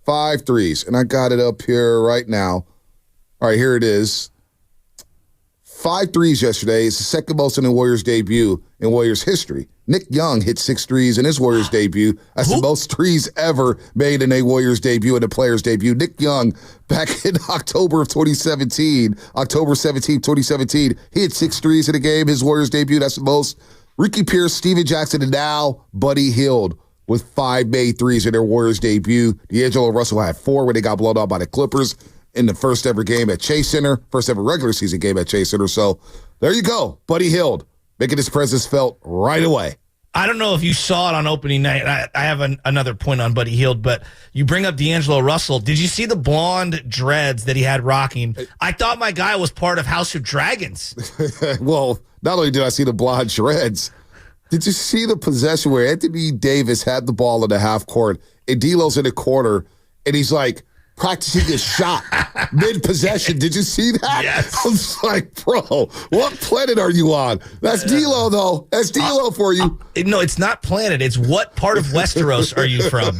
5 threes. And I got it up here right now. All right, here it is. 5 threes yesterday. It's the second most in the Warriors' debut in Warriors history. Nick Young hit 6 threes in his Warriors debut. That's the most threes ever made in a Warriors debut and a player's debut. Nick Young, back in October 17, 2017, he hit 6 threes in a game, his Warriors debut. That's the most. Ricky Pierce, Steven Jackson, and now Buddy Hield with 5 made threes in their Warriors debut. D'Angelo Russell had 4 when they got blown out by the Clippers in the first ever game at Chase Center, first ever regular season game at Chase Center. So there you go, Buddy Hield, making his presence felt right away.
I don't know if you saw it on opening night. I have another point on Buddy Hield, but you bring up D'Angelo Russell. Did you see the blonde dreads that he had rocking? I thought my guy was part of House of Dragons.
Well, not only did I see the blonde dreads, did you see the possession where Anthony Davis had the ball in the half court and D'Lo's in the corner and he's like, practicing his shot mid-possession. Did you see that?
Yes.
I was like, bro, what planet are you on? That's D'Lo, though. That's D'Lo for you.
No, it's not planet. It's what part of Westeros are you from?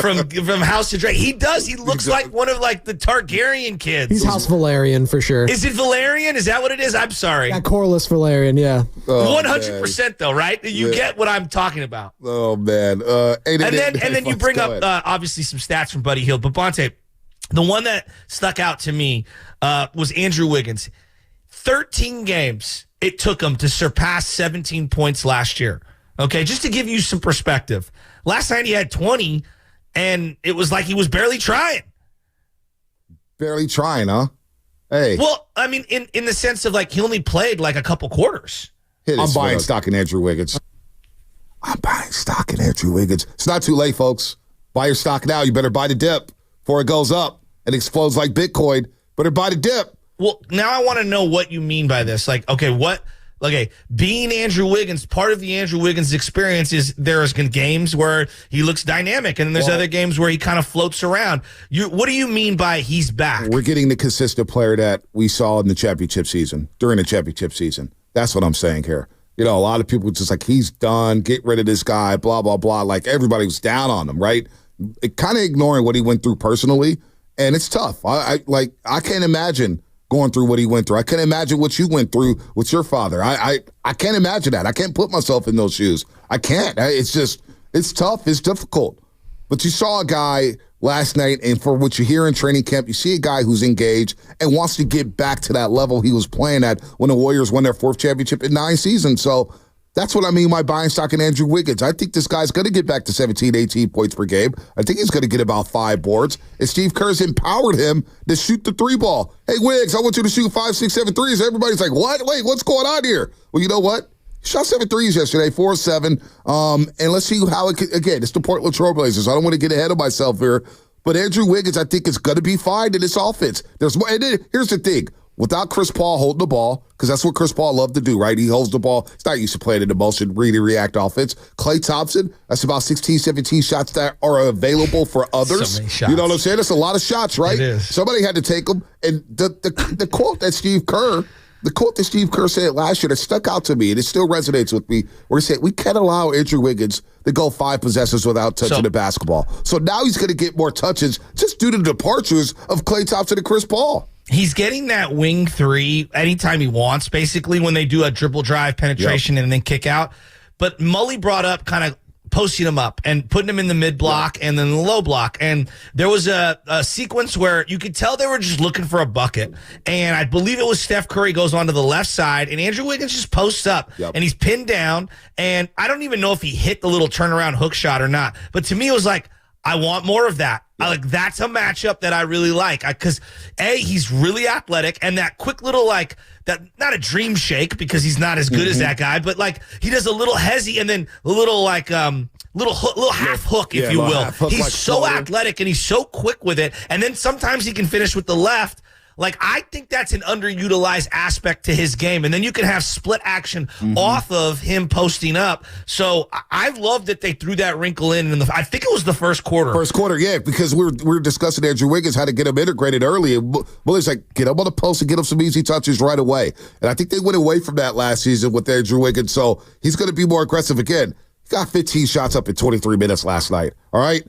From House of Dragon. He does. He looks like one of like the Targaryen kids.
He's House Valerian for sure.
Is it Valerian? Is that what it is? I'm sorry.
Yeah, Corliss Valerian, yeah.
100% though, right? You get what I'm talking about.
Oh, man.
And then you bring up obviously some stats from Buddy Hield, but Bonte, the one that stuck out to me was Andrew Wiggins. 13 games it took him to surpass 17 points last year. Okay, just to give you some perspective. Last night he had 20, and it was like he was barely trying.
Barely trying, huh? Hey.
Well, I mean, in the sense of like he only played like a couple quarters.
I'm buying stock in Andrew Wiggins. I'm buying stock in Andrew Wiggins. It's not too late, folks. Buy your stock now. You better buy the dip before it goes up and explodes like Bitcoin. Better buy the dip.
Well, now I want to know what you mean by this. Like, being Andrew Wiggins, part of the Andrew Wiggins experience is there's games where he looks dynamic, and then there's other games where he kind of floats around. What do you mean by he's back?
We're getting the consistent player that we saw in the championship season, during the championship season. That's what I'm saying here. You know, a lot of people just like, he's done, get rid of this guy, blah, blah, blah. Like, everybody was down on him, right? Kind of ignoring what he went through personally, and it's tough. I can't imagine going through what he went through. I can't imagine what you went through with your father. I can't imagine that. I can't put myself in those shoes. I can't. It's tough. It's difficult. But you saw a guy last night, and for what you hear in training camp, you see a guy who's engaged and wants to get back to that level he was playing at when the Warriors won their 4th championship in 9 seasons. So that's what I mean by buying stock in Andrew Wiggins. I think this guy's going to get back to 17, 18 points per game. I think he's going to get about 5 boards. And Steve Kerr's empowered him to shoot the 3 ball. Hey, Wiggs, I want you to shoot 5, 6, 7 threes. Everybody's like, what? Wait, what's going on here? Well, you know what? He shot 7 threes yesterday, 4 of 7. And let's see how it could, again, it's the Portland Trailblazers. I don't want to get ahead of myself here. But Andrew Wiggins, I think, is going to be fine in this offense. There's more. And then, here's the thing. Without Chris Paul holding the ball, because that's what Chris Paul loved to do, right? He holds the ball. He's not used to playing in the motion, really react offense. Klay Thompson, that's about 16, 17 shots that are available for others.
So many shots.
You know what I'm saying? That's a lot of shots, right?
It is.
Somebody had to take them. And the quote that Steve Kerr said last year that stuck out to me, and it still resonates with me, where he said, we can't allow Andrew Wiggins to go 5 possessions without touching the basketball. So now he's going to get more touches just due to the departures of Klay Thompson and Chris Paul.
He's getting that wing three anytime he wants, basically, when they do a dribble drive penetration and then kick out. But Mully brought up kind of posting him up and putting him in the mid block and then the low block. And there was a sequence where you could tell they were just looking for a bucket. And I believe it was Steph Curry goes onto the left side and Andrew Wiggins just posts up and he's pinned down. And I don't even know if he hit the little turnaround hook shot or not. But to me, it was like, I want more of that. That's a matchup that I really like because he's really athletic and that quick little not a dream shake because he's not as good as that guy, but he does a little hezzy and then a little little half hook, if you will. He's so athletic and he's so quick with it. And then sometimes he can finish with the left. I think that's an underutilized aspect to his game. And then you can have split action off of him posting up. So I love that they threw that wrinkle in I think it was the first quarter.
First quarter, yeah, because we were discussing Andrew Wiggins, how to get him integrated early. And Bully's like, get him on the post and get him some easy touches right away. And I think they went away from that last season with Andrew Wiggins. So he's going to be more aggressive again. He got 15 shots up in 23 minutes last night. All right?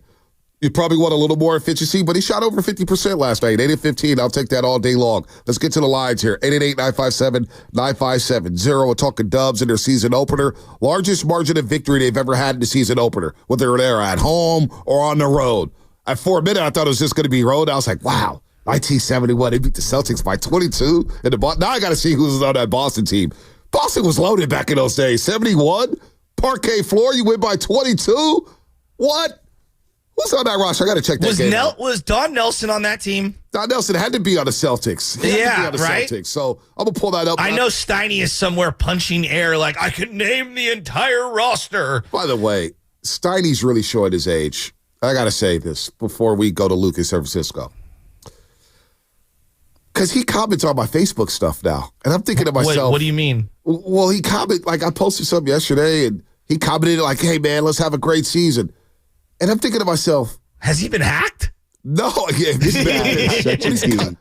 You probably want a little more efficiency, but he shot over 50% last night. 8 of 15. I'll take that all day long. Let's get to the lines here. 888-957-9570. We're talking Dubs in their season opener. Largest margin of victory they've ever had in the season opener, whether they're at home or on the road. For a minute, I thought it was just going to be road. I was like, wow, 1971. They beat the Celtics by 22. Now I got to see who's on that Boston team. Boston was loaded back in those days. 71, parquet floor, you win by 22. What? Who's on that roster? I got to check that game out.
Was Don Nelson on that team?
Don Nelson had to be on the Celtics. Celtics. So I'm going to pull that up.
I know Steiny is somewhere punching air I could name the entire roster.
By the way, Steiny's really showing his age. I got to say this before we go to Luke in San Francisco. Because he comments on my Facebook stuff now. And I'm thinking to myself.
Wait, what do you mean?
Well, he commented, I posted something yesterday, and he commented hey, man, let's have a great season. And I'm thinking to myself,
has he been hacked?
No, yeah, he's bad.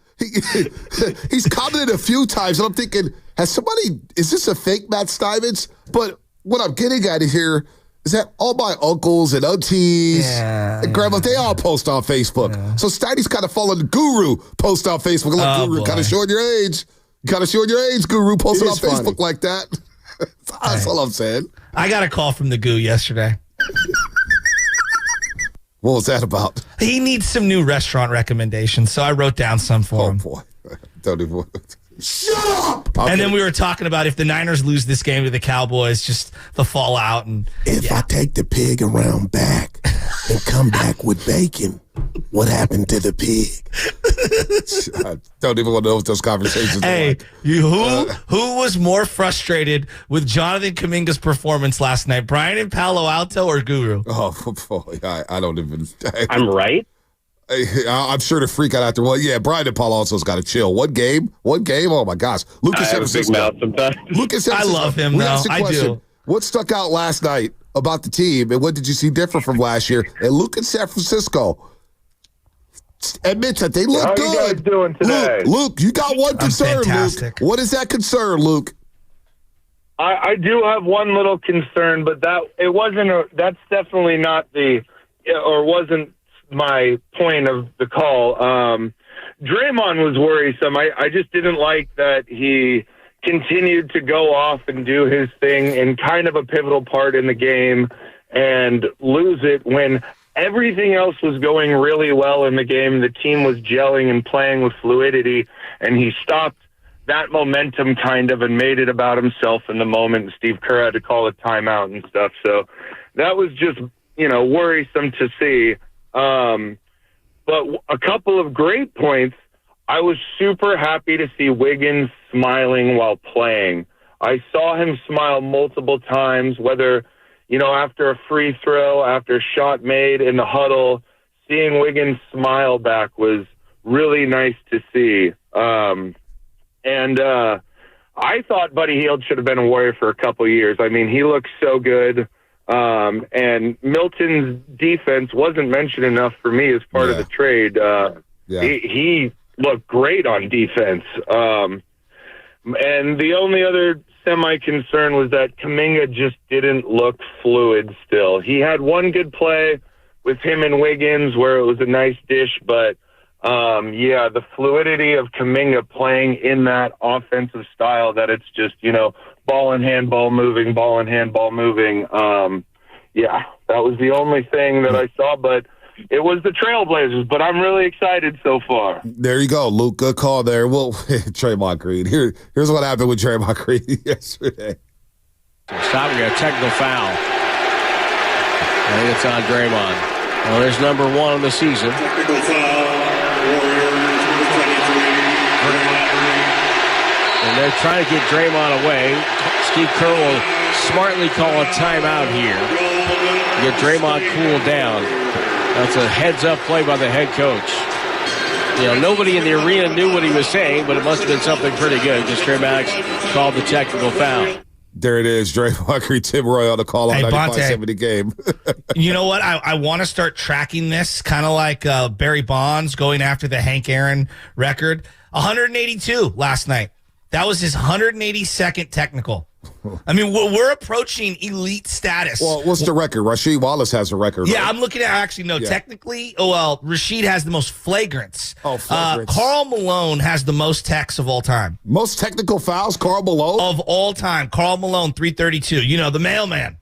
He's commented a few times, and I'm thinking, is this a fake Matt Stuyvesant? But what I'm getting at here is that all my uncles and aunties and grandma, they all post on Facebook. Yeah. So Steiny's kind of following the Guru post on Facebook. Look, Guru, kind of showing your age. Kind of showing your age, Guru, posting on Facebook like that. That's all I'm saying.
I got a call from the Goo yesterday.
What was that about?
He needs some new restaurant recommendations, so I wrote down some for him.
Oh, boy. Don't even... Shut up!
Okay. And then we were talking about if the Niners lose this game to the Cowboys, just the fallout. And
if I take the pig around back and come back with bacon, what happened to the pig?
I don't even want to know what those conversations are like.
Who was more frustrated with Jonathan Kaminga's performance last night, Brian in Palo Alto or Guru?
Oh, boy, I don't even...
I'm right.
I'm sure to freak out after one. Yeah, Brian Paul also's got to chill. One game. Oh my gosh, Lucas.
I have a big mouth sometimes.
Lucas,
I love him though. I do.
What stuck out last night about the team, and what did you see different from last year? And Luke in San Francisco admits that they look good.
How are you guys doing today?
Luke, you got one concern. Luke, what is that concern, Luke?
I do have one little concern, but that's definitely not wasn't my point of the call. Draymond was worrisome. I just didn't like that he continued to go off and do his thing in kind of a pivotal part in the game and lose it when everything else was going really well in the game. The team was gelling and playing with fluidity, and he stopped that momentum kind of and made it about himself in the moment. Steve Kerr had to call a timeout and stuff. So that was just, worrisome to see. But a couple of great points. I was super happy to see Wiggins smiling while playing. I saw him smile multiple times, whether, after a free throw, after a shot made in the huddle, seeing Wiggins smile back was really nice to see. I thought Buddy Hield should have been a Warrior for a couple years. I mean, he looks so good. And Milton's defense wasn't mentioned enough for me as part of the trade. He looked great on defense. And the only other semi-concern was that Kaminga just didn't look fluid still. He had one good play with him and Wiggins where it was a nice dish, but The fluidity of Kaminga playing in that offensive style that it's just, ball in hand, ball moving, ball in hand, ball moving. That was the only thing that I saw, but it was the Trailblazers, but I'm really excited so far.
There you go, Luke. Good call there. Well, Draymond Green. Here's what happened with Draymond Green yesterday.
Stop, we got a technical foul. I think it's on Draymond. Well, there's number 1 of the season.
Technical foul, Warriors, number 23.
And they're trying to get Draymond away. Steve Kerr will smartly call a timeout here. Get Draymond cooled down. That's a heads-up play by the head coach. Nobody in the arena knew what he was saying, but it must have been something pretty good because Trey Maddox called the technical foul.
There it is, Draymond Green, Tim Roy on the call on 95-7 the game.
You know what? I want to start tracking this, kind of like Barry Bonds going after the Hank Aaron record. 182 last night. That was his 182nd technical. I mean, we're approaching elite status.
Well, what's the record? Rasheed Wallace has a record.
Yeah,
right?
I'm looking at technically, Rasheed has the most flagrants.
Flagrants.
Karl Malone has the most techs of all time.
Most technical fouls, Karl Malone?
Of all time. Karl Malone, 332. The mailman.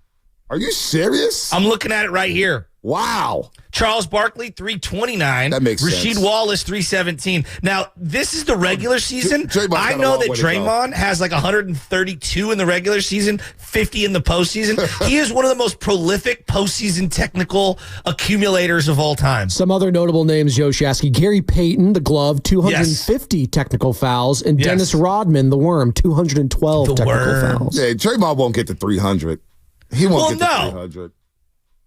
Are you serious?
I'm looking at it right here.
Wow.
Charles Barkley, 329.
That makes
Rasheed
sense.
Wallace, 317. Now, this is the regular season. I
got a
know
long
that
way to
Draymond has like 132 in the regular season, 50 in the postseason. He is one of the most prolific postseason technical accumulators of all time.
Some other notable names, Joe Shasky. Gary Payton, the glove, 250 technical fouls. And Dennis Rodman, the worm, 212 technical fouls.
Yeah, Draymond won't get to 300. He won't get to 300.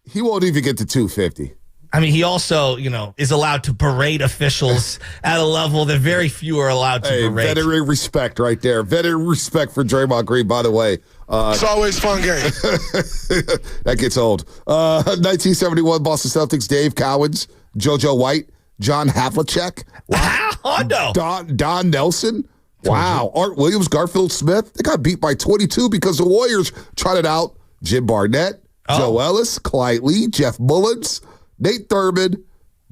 He won't even get to 250.
I mean, he also, is allowed to berate officials at a level that very few are allowed to berate.
Veteran respect right there. Veteran respect for Draymond Green, by the way.
It's always a fun game.
That gets old. 1971 Boston Celtics, Dave Cowens, JoJo White, John Havlicek.
Wow.
Don Nelson. Wow. Art Williams, Garfield Smith. They got beat by 22 because the Warriors trotted out Jim Barnett, Joe Ellis, Clyde Lee, Jeff Mullins, Nate Thurman,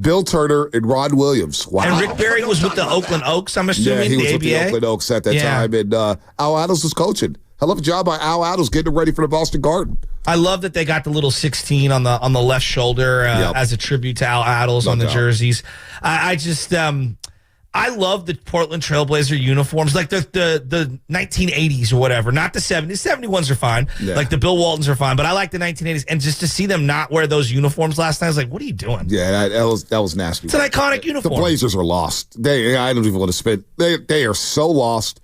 Bill Turner, and Ron Williams. Wow.
And Rick Barry was with the Oakland Oaks, I'm assuming,
he was
the
with the
ABA?
Oakland Oaks at that time, and Al Adams was coaching. Hell of a job by Al Adams getting ready for the Boston Garden.
I love that they got the little 16 on the left shoulder as a tribute to Al Adams on the jerseys. I love the Portland Trailblazer uniforms, like the 1980s or whatever, not the 70s. 71s are fine. Yeah. Like the Bill Waltons are fine, but I like the 1980s. And just to see them not wear those uniforms last night, I was like, what are you doing?
Yeah, that was nasty.
It's an iconic uniform.
The Blazers are lost. I don't even want to spit. They are so lost.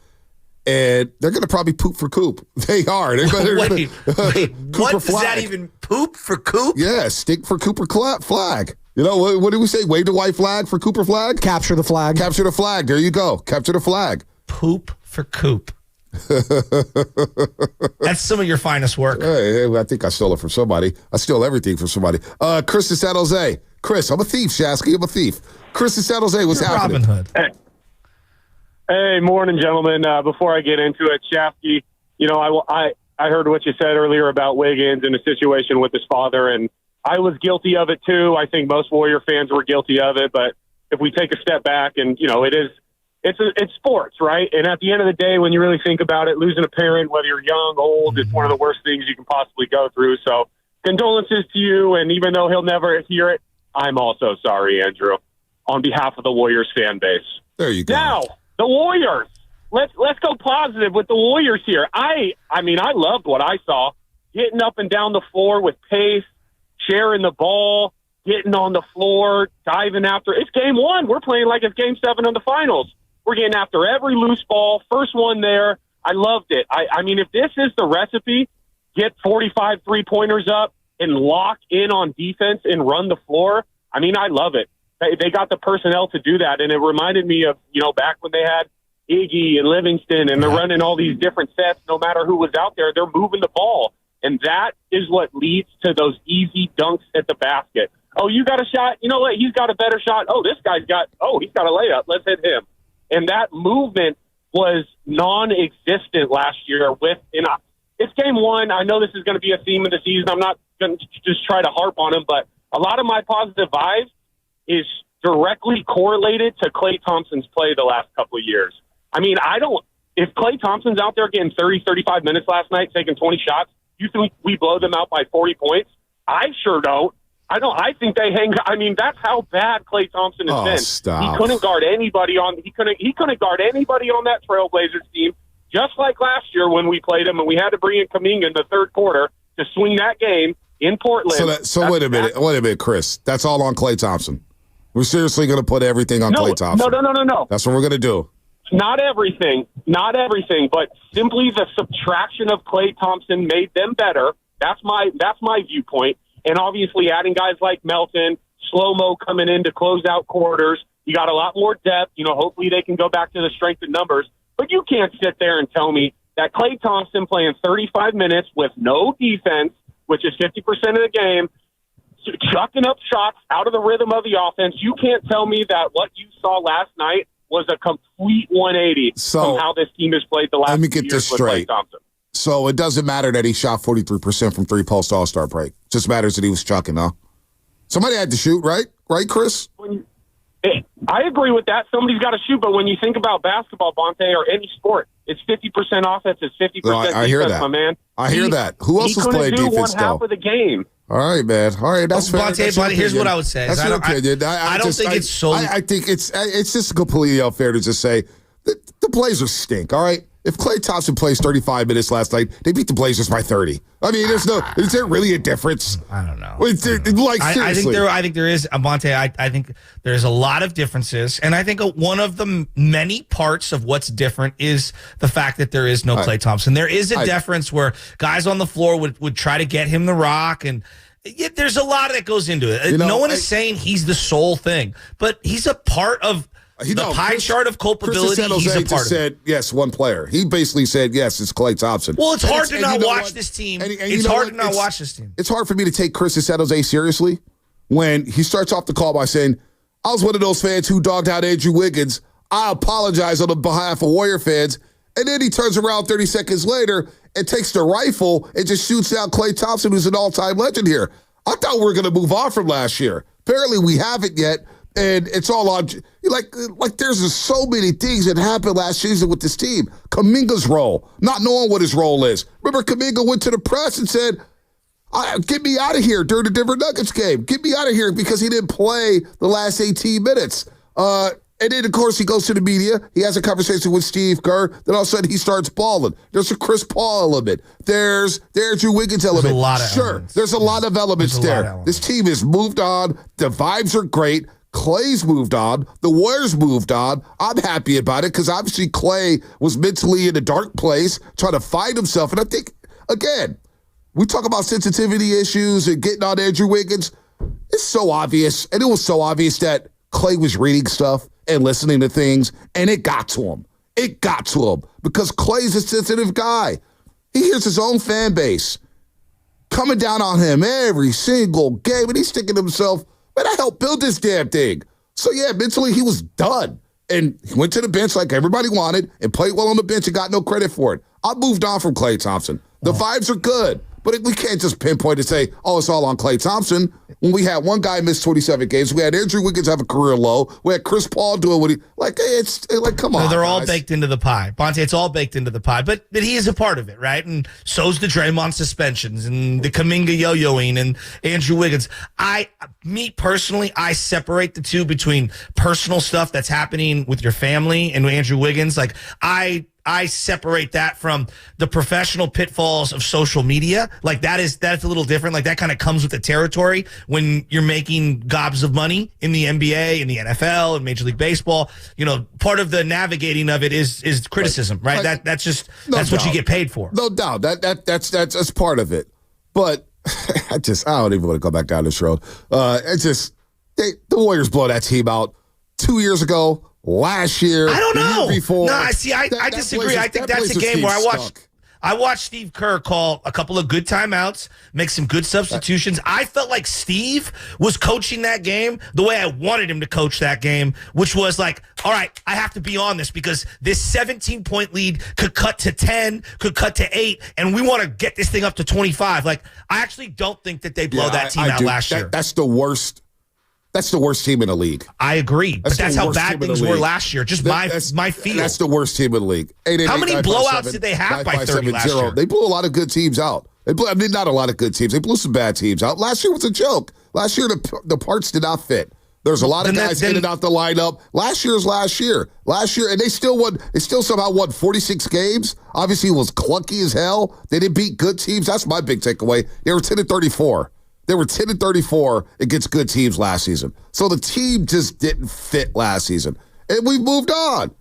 And they're going to probably poop for Coop. They are.
Wait, what does that even poop for Coop?
Yeah, stick for Cooper Flag. What did we say? Wave the white flag for Cooper Flag?
Capture the flag.
Capture the flag. There you go. Capture the flag.
Poop for Coop. That's some of your finest work.
Hey, I think I stole it from somebody. I steal everything from somebody. Chris in San Jose. Chris, I'm a thief, Shasky. I'm a thief. Chris in San Jose, what's happening?
Robin Hood.
Hey, morning, gentlemen. Before I get into it, Shasky, I heard what you said earlier about Wiggins and the situation with his father, and I was guilty of it too. I think most Warrior fans were guilty of it, but if we take a step back and, it's sports, right? And at the end of the day, when you really think about it, losing a parent, whether you're young, old, is one of the worst things you can possibly go through. So condolences to you. And even though he'll never hear it, I'm also sorry, Andrew, on behalf of the Warriors fan base.
There you go.
Now, the Warriors. Let's go positive with the Warriors here. I loved what I saw. Getting up and down the floor with pace, sharing the ball, getting on the floor, diving after. It's game one. We're playing like it's game 7 of the finals. We're getting after every loose ball. First one there. I loved it. I mean, if this is the recipe, get 45 three-pointers up and lock in on defense and run the floor, I mean, I love it. They got the personnel to do that, and it reminded me of, back when they had Iggy and Livingston, and they're running all these different sets. No matter who was out there, they're moving the ball. And that is what leads to those easy dunks at the basket. Oh, you got a shot? You know what? He's got a better shot. Oh, he's got a layup. Let's hit him. And that movement was non-existent last year it's game one. I know this is going to be a theme of the season. I'm not going to just try to harp on him, but a lot of my positive vibes is directly correlated to Klay Thompson's play the last couple of years. I mean, if Klay Thompson's out there getting 30, 35 minutes last night, taking 20 shots, you think we blow them out by 40 points? I sure don't. I think they hang. I mean, that's how bad Klay Thompson has been.
Stop.
He couldn't guard anybody he couldn't guard anybody on that Trailblazers team, just like last year when we played him and we had to bring in Kaminga in the third quarter to swing that game in Portland.
So wait a minute, Chris. That's all on Klay Thompson. We're seriously going to put everything on Klay Thompson.
No.
That's what we're going to do.
Not everything, but simply the subtraction of Klay Thompson made them better. That's my viewpoint. And obviously adding guys like Melton, Slow-Mo coming in to close out quarters. You got a lot more depth. Hopefully they can go back to the strength of numbers. But you can't sit there and tell me that Klay Thompson playing 35 minutes with no defense, which is 50% of the game, chucking up shots out of the rhythm of the offense. You can't tell me that what you saw last night was a complete 180 from how this team has played the last 2 years.
Let me get this straight.
Klay Thompson.
So it doesn't matter that he shot 43% from three post All-Star break. It just matters that he was chucking, huh? Somebody had to shoot, right? Right, Chris?
I agree with that. Somebody's got to shoot, but when you think about basketball, Bonte, or any sport, it's 50% offense, it's 50% defense,
I hear that.
my man.
I hear that. Who else is playing defense,
He couldn't do one half of the game.
All right, man. All right, that's fair.
Bonte, here's what I would say.
That's your opinion. I don't think it's so. I think it's just completely unfair to just say the Blazers stink. All right, if Klay Thompson plays 35 minutes last night, they beat the Blazers by 30. I mean, is there really a difference?
I don't know.
Seriously.
I think there is, Bonte. I think there's a lot of differences, and I think one of the many parts of what's different is the fact that there is no Klay Thompson. There is a difference where guys on the floor would try to get him the rock, and there's a lot that goes into it. No one is saying he's the sole thing, but he's a part of the pie chart of culpability. He's a part of
said, yes, one player. He basically said, yes, it's Klay Thompson.
Well, it's hard to not watch this team. It's hard to not watch this team.
It's hard for me to take Chris San Jose seriously when he starts off the call by saying, I was one of those fans who dogged out Andrew Wiggins. I apologize on the behalf of Warrior fans. And then he turns around 30 seconds later and takes the rifle and just shoots down Klay Thompson, who's an all-time legend here. I thought we were going to move on from last year. Apparently we haven't yet. And it's all on, like there's just so many things that happened last season with this team. Kaminga's role, not knowing what his role is. Remember, Kaminga went to the press and said, get me out of here during the Denver Nuggets game. Get me out of here because he didn't play the last 18 minutes. And then, of course, he goes to the media. He has a conversation with Steve Kerr. Then all of a sudden, he starts balling. There's a Chris Paul element. There's the Andrew Wiggins element.
There's a lot of elements.
There's a lot of elements there. This team has moved on. The vibes are great. Klay's moved on. The Warriors moved on. I'm happy about it because obviously Klay was mentally in a dark place trying to find himself. And I think, again, we talk about sensitivity issues and getting on Andrew Wiggins. It's so obvious. And it was so obvious that Klay was reading stuff and listening to things, and it got to him. It got to him because Klay's a sensitive guy. He hears his own fan base coming down on him every single game, and he's thinking to himself, man, I helped build this damn thing. So, yeah, mentally he was done. And he went to the bench like everybody wanted and played well on the bench and got no credit for it. I moved on from Klay Thompson. The vibes are good. But we can't just pinpoint and say, oh, it's all on Klay Thompson. When we had one guy miss 27 games, we had Andrew Wiggins have a career low. We had Chris Paul doing what he come on.
They're all baked into the pie. Bonte, it's all baked into the pie. But he is a part of it, right? And so's the Draymond suspensions and the Kaminga yo-yoing and Andrew Wiggins. Me personally, I separate the two between personal stuff that's happening with your family and Andrew Wiggins. Like I separate that from the professional pitfalls of social media. Like that's a little different. Like that kind of comes with the territory when you're making gobs of money in the NBA, in the NFL, and Major League Baseball. You know, part of the navigating of it is criticism, right? That's what you get paid for.
No doubt. That's part of it. But I don't even want to go back down this road. The Warriors blow that team out 2 years ago. Last year,
I don't know.
Before,
no, I disagree. I think that's a game where I watched Steve Kerr call a couple of good timeouts, make some good substitutions. I felt like Steve was coaching that game the way I wanted him to coach that game, which was like, all right, I have to be on this because this 17-point lead could cut to 10, could cut to 8, and we want to get this thing up to 25. Like, I actually don't think that they blow that team out last year.
That's the worst. That's the worst team in the league.
I agree, but that's how bad things were last year. Just my feel.
That's the worst team in the league.
How many blowouts did they have by 30 last year?
They blew a lot of good teams out. Not a lot of good teams. They blew some bad teams out. Last year was a joke. Last year, the parts did not fit. There's a lot of guys in and out the lineup. Last year, and they still won. They still somehow won 46 games. Obviously, it was clunky as hell. They didn't beat good teams. That's my big takeaway. They were 10-34. They were 10-34 against good teams last season. So the team just didn't fit last season, and we moved on.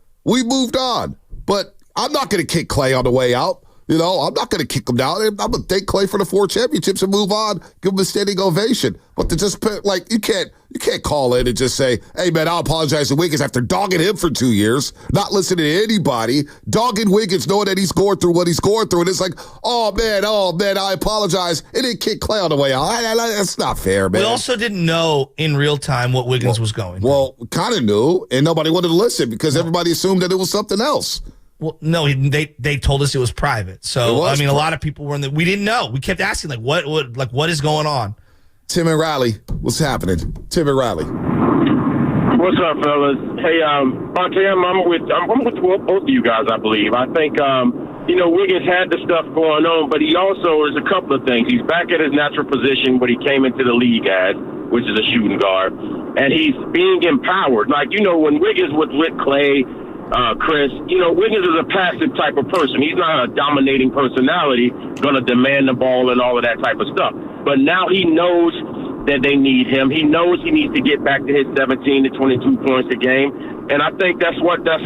But I'm not going to kick Klay on the way out. I'm not going to kick him down. I'm going to thank Klay for the 4 championships and move on. Give him a standing ovation. But to just you can't call in and just say, "Hey man, I apologize to Wiggins," after dogging him for 2 years, not listening to anybody, dogging Wiggins, knowing that he's going through what he's going through, and it's like, oh man, I apologize, and then kick Klay on the way out. That's not fair, man.
We also didn't know in real time what Wiggins was going through.
Well, kind of knew, and nobody wanted to listen because everybody assumed that it was something else.
Well, no, they told us it was private. So a lot of people were we didn't know. We kept asking what is going on?
Tim and Riley, what's happening? Tim and Riley.
What's up, fellas? Hey, Bonte, I'm with both of you guys, I believe. I think Wiggins had the stuff going on, but he also is a couple of things. He's back at his natural position, what he came into the league as, which is a shooting guard, and he's being empowered. When Wiggins was with Klay, Chris, Wiggins is a passive type of person. He's not a dominating personality, going to demand the ball and all of that type of stuff. But now he knows that they need him. He knows he needs to get back to his 17 to 22 points a game. And I think that's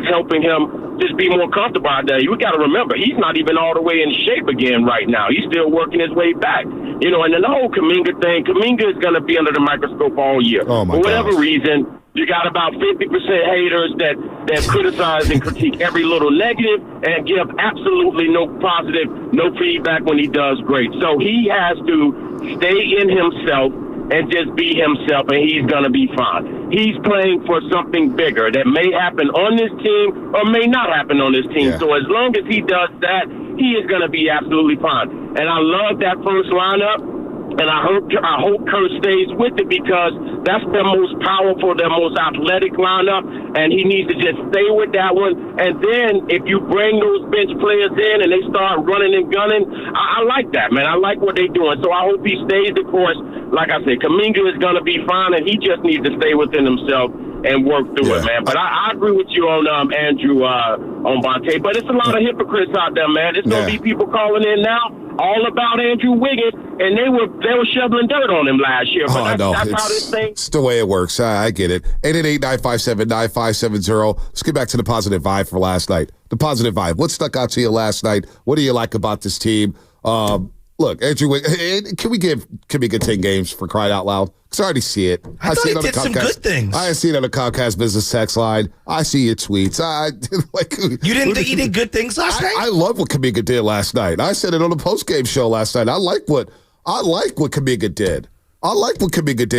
helping him just be more comfortable out there. You got to remember, he's not even all the way in shape again right now. He's still working his way back. And then the whole Kaminga thing, Kaminga is going to be under the microscope all year.
Oh my
For whatever reason, you got about 50% haters that criticize and critique every little negative and give absolutely no positive, no feedback when he does great. So he has to stay in himself and just be himself, and he's going to be fine. He's playing for something bigger that may happen on this team or may not happen on this team. Yeah. So as long as he does that, he is going to be absolutely fine. And I love that first lineup. And I hope Kurt stays with it because that's their most powerful, their most athletic lineup, and he needs to just stay with that one. And then if you bring those bench players in and they start running and gunning, I like that, man. I like what they're doing. So I hope he stays the course. Like I said, Kaminga is going to be fine, and he just needs to stay within himself and work through it, man. But I agree with you on Andrew on Bonte. But it's a lot of hypocrites out there, man. It's going to be people calling in now all about Andrew Wiggins, and they were shoveling dirt on him last year. But that's how this thing.
It's the way it works. I get it. 888-957-9570. Let's get back to the positive vibe for last night. The positive vibe. What stuck out to you last night? What do you like about this team? Look, Andrew Wiggins, can we give Kaminga 10 games for crying out loud? Because I already see it.
I thought he did some good things.
I see it on the Comcast business text line. I see your tweets.
You didn't think he did good things last night?
I love what Kaminga did last night. I said it on the postgame show last night. I like what Kaminga did.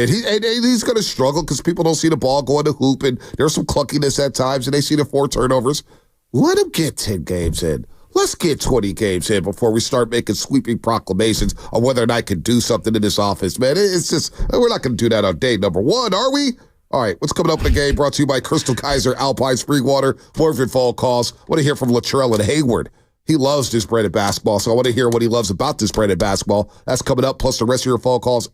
He's going to struggle because people don't see the ball going to hoop, and there's some clunkiness at times, and they see the 4 turnovers. Let him get 10 games in. Let's get 20 games in before we start making sweeping proclamations on whether or not I can do something in this office, man. It's just, we're not going to do that on day number 1, are we? All right, what's coming up in the game? Brought to you by Crystal Kaiser, Alpine Spring Water. More of your phone calls. I want to hear from Latrell and Hayward. He loves this brand of basketball, so I want to hear what he loves about this brand of basketball. That's coming up, plus the rest of your phone calls.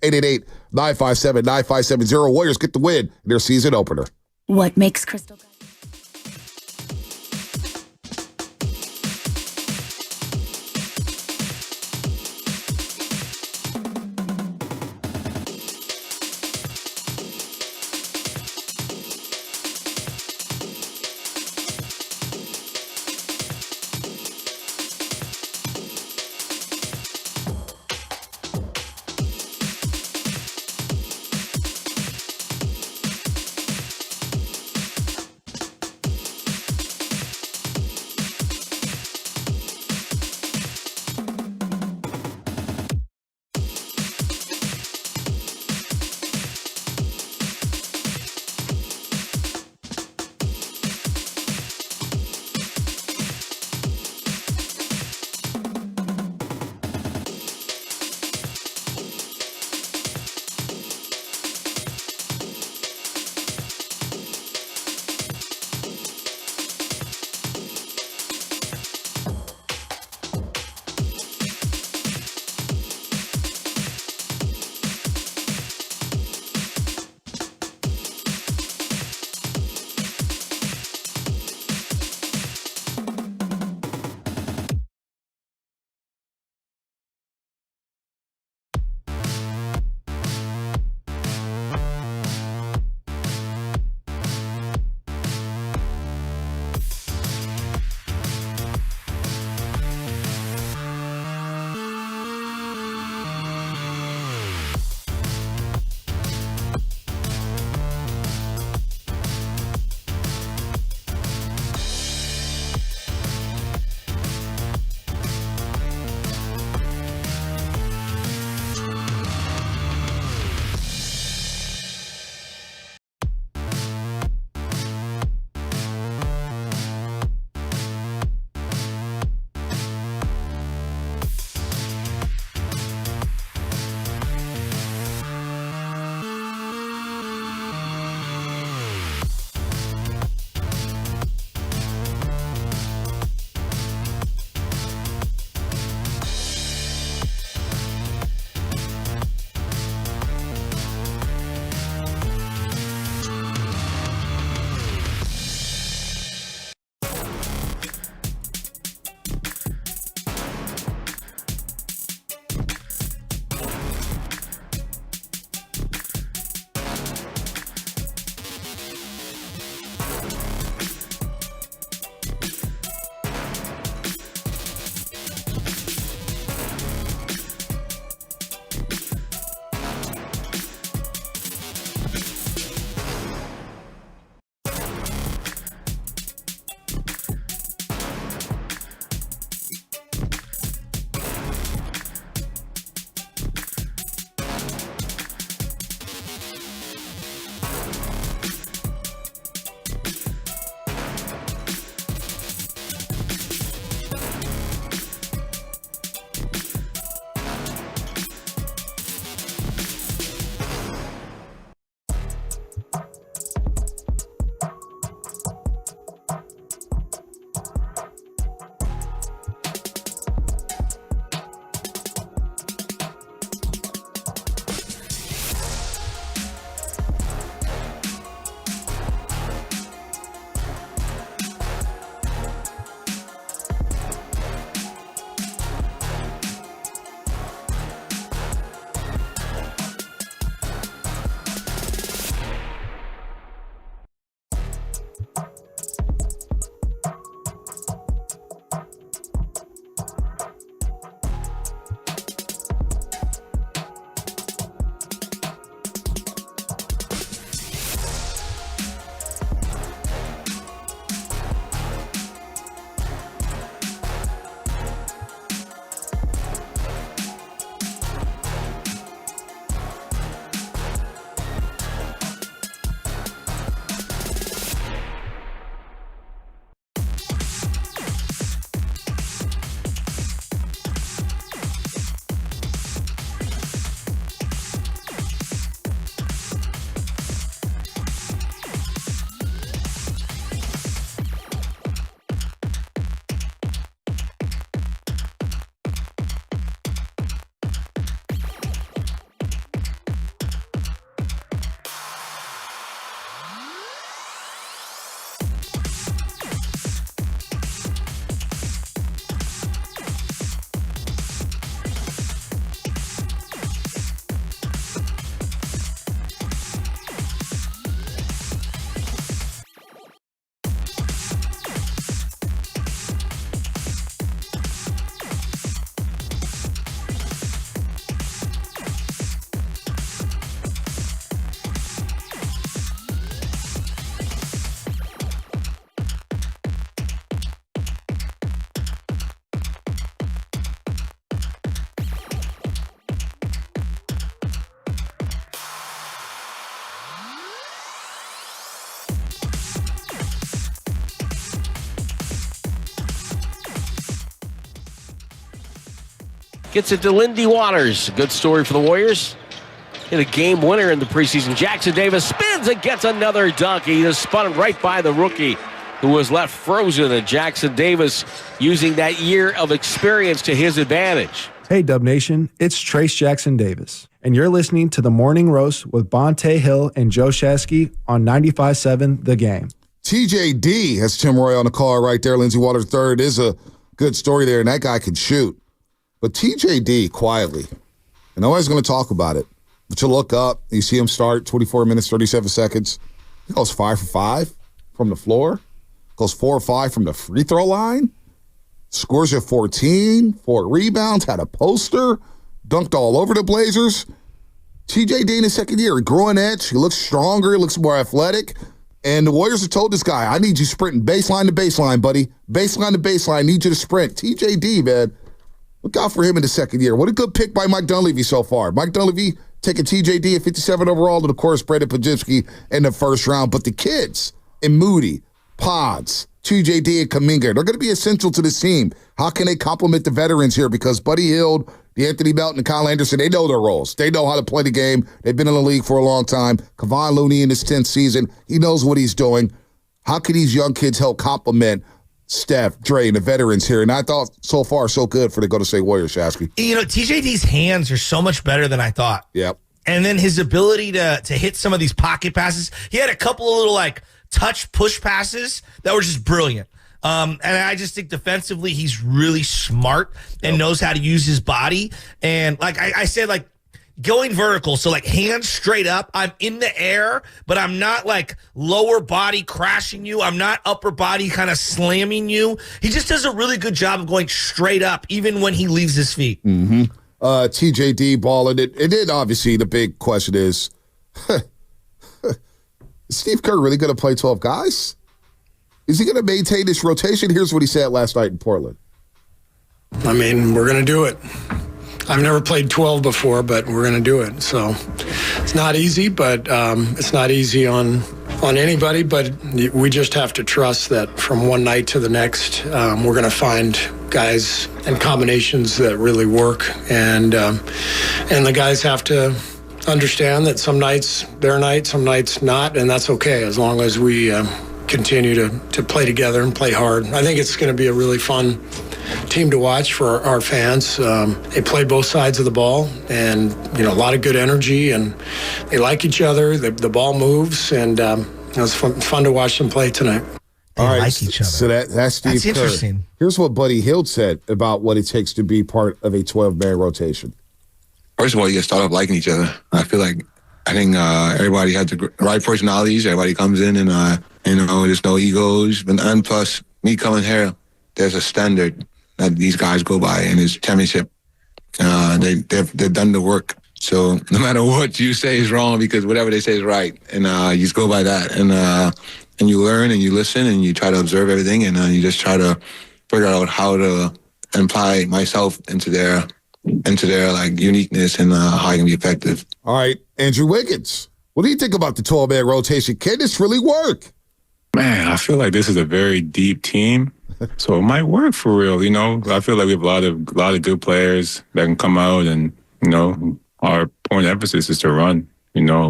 888-957-9570. Warriors get the win in their season opener.
What makes Crystal Kaiser?
Gets it to Lindy Waters. Good story for the Warriors. Hit a game winner in the preseason. Jackson Davis spins and gets another dunk. He just spun right by the rookie who was left frozen. And Jackson Davis using that year of experience to his advantage.
Hey, Dub Nation. It's Trace Jackson Davis, and you're listening to The Morning Roast with Bonte Hill and Joe Shasky on 95.7 The Game.
TJD has Tim Roy on the call right there. Lindsey Waters third is a good story there, and that guy can shoot. But TJD, quietly, and nobody's going to talk about it, but you look up, you see him start 24 minutes, 37 seconds. He goes 5 for 5 from the floor, goes 4 or 5 from the free throw line, scores at 14, 4 rebounds, had a poster, dunked all over the Blazers. TJD in his second year, he grew an edge, he looks stronger, he looks more athletic. And the Warriors have told this guy, I need you sprinting baseline to baseline, buddy. Baseline to baseline, I need you to sprint. TJD, man, look out for him in the second year. What a good pick by Mike Dunleavy so far. Mike Dunleavy taking TJD at 57 overall, and of course, Brandon Podziemski in the first round. But the kids in Moody, Pods, TJD, and Kaminga, they're going to be essential to this team. How can they complement the veterans here? Because Buddy Hield, Anthony Melton, and Kyle Anderson, they know their roles. They know how to play the game. They've been in the league for a long time. Kevon Looney in his 10th season, he knows what he's doing. How can these young kids help complement Steph, Dre, and the veterans here? And I thought so far so good for the Golden State Warriors, Shasky.
You know, TJD's hands are so much better than I thought.
Yep.
And then his ability to hit some of these pocket passes. He had a couple of little touch push passes that were just brilliant. And I just think defensively he's really smart and knows how to use his body. And like I said, going vertical, so hands straight up. I'm in the air, but I'm not lower body crashing you. I'm not upper body kind of slamming you. He just does a really good job of going straight up, even when he leaves his feet.
Mm-hmm. TJD balling it. And then obviously the big question is, is Steve Kerr really going to play 12 guys? Is he going to maintain this rotation? Here's what he said last night in Portland.
I mean, we're going to do it. I've never played 12 before, but we're going to do it. So it's not easy, but it's not easy on anybody. But we just have to trust that from one night to the next, we're going to find guys and combinations that really work. And the guys have to understand that some nights their night, some nights not, and that's okay as long as we continue to play together and play hard. I think it's going to be a really fun team to watch for our fans. They play both sides of the ball, and a lot of good energy, and they like each other. The ball moves, and it's fun to watch them play tonight.
They like each other.
So that's Steve Kerr.
Interesting.
Here's what Buddy Hield said about what it takes to be part of a 12-man rotation.
First of all, you start off liking each other. I think everybody has the right personalities. Everybody comes in and there's no egos. And plus, me coming here, there's a standard that these guys go by, and it's championship. They've done the work. So no matter what you say is wrong, because whatever they say is right, and you just go by that. And you learn and you listen and you try to observe everything, and you just try to figure out how to apply myself into their uniqueness and how I can be effective.
All right, Andrew Wiggins, what do you think about the 12-man rotation? Can this really work?
Man, I feel like this is a very deep team, so it might work for real. I feel like we have a lot of good players that can come out, and our point of emphasis is to run.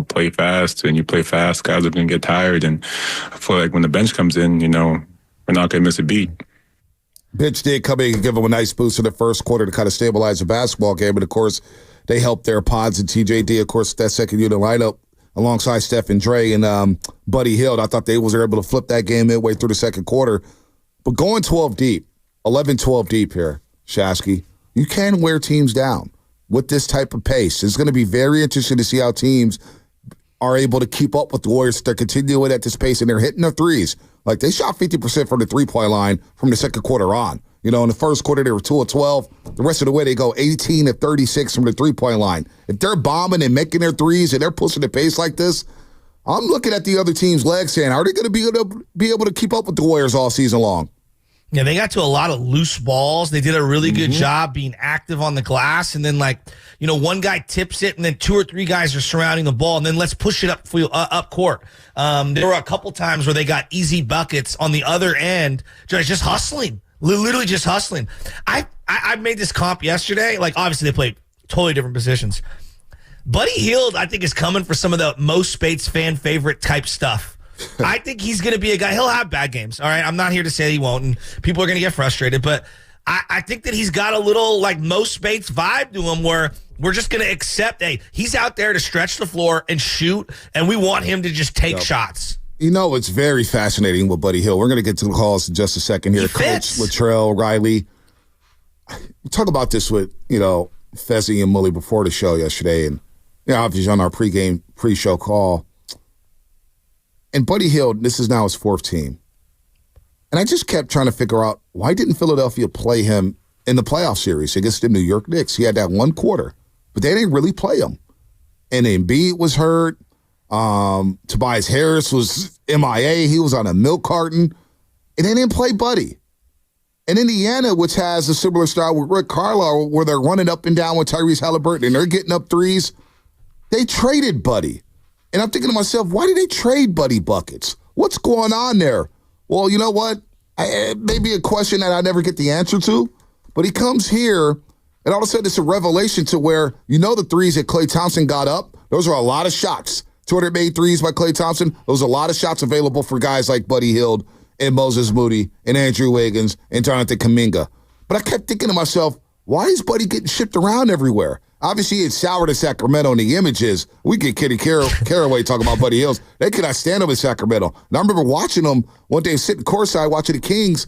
Play fast, and you play fast, guys are gonna get tired, and I feel like when the bench comes in, we're not gonna miss a beat.
Bench did come in and give them a nice boost in the first quarter to kind of stabilize the basketball game, and of course, they helped their Pods and TJD, of course, that second unit lineup alongside Steph and Dre and Buddy Hield. I thought they were able to flip that game midway through the second quarter. But going 12 deep, 11-12 deep here, Shasky, you can wear teams down with this type of pace. It's going to be very interesting to see how teams are able to keep up with the Warriors. They're continuing at this pace, and they're hitting their threes. They shot 50% from the three-point line from the second quarter on. In the first quarter, they were 2 of 12. The rest of the way, they go 18 of 36 from the three-point line. If they're bombing and making their threes and they're pushing the pace like this, I'm looking at the other team's legs saying, are they going to be able to keep up with the Warriors all season long?
Yeah, they got to a lot of loose balls. They did a really good job being active on the glass. And then, one guy tips it, and then 2 or 3 guys are surrounding the ball, and then let's push it up court. There were a couple times where they got easy buckets on the other end, just hustling. Literally just hustling. I made this comp yesterday. Like, obviously, they played totally different positions. Buddy Hield, I think, is coming for some of the most Spates fan favorite type stuff. I think he's going to be a guy. He'll have bad games. All right. I'm not here to say he won't, and people are going to get frustrated, but I think that he's got a little like most Spates vibe to him where we're just going to accept, hey, he's out there to stretch the floor and shoot, and we want him to just take shots.
You know, it's very fascinating with Buddy Hield. We're going to get to the calls in just a second here. Coach Latrell, Riley. We talk about this with, Fezzi and Mully before the show yesterday, and obviously on our pre-show call. And Buddy Hield, this is now his fourth team. And I just kept trying to figure out, why didn't Philadelphia play him in the playoff series against the New York Knicks? He had that one quarter, but they didn't really play him. And Embiid was hurt. Tobias Harris was MIA. He was on a milk carton. And they didn't play Buddy. And Indiana, which has a similar style with Rick Carlisle, where they're running up and down with Tyrese Halliburton and they're getting up threes, they traded Buddy. And I'm thinking to myself, why did they trade Buddy buckets? What's going on there? Well, you know what? Maybe a question that I never get the answer to, but he comes here, and all of a sudden it's a revelation to where, the threes that Klay Thompson got up, those are a lot of shots. 200 made threes by Klay Thompson, those are a lot of shots available for guys like Buddy Hield and Moses Moody and Andrew Wiggins and Jonathan Kaminga. But I kept thinking to myself, why is Buddy getting shipped around everywhere? Obviously, it's soured in Sacramento in the images. We get Kitty Caraway talking about Buddy Hield. They could not stand him in Sacramento. And I remember watching him one day sitting courtside watching the Kings.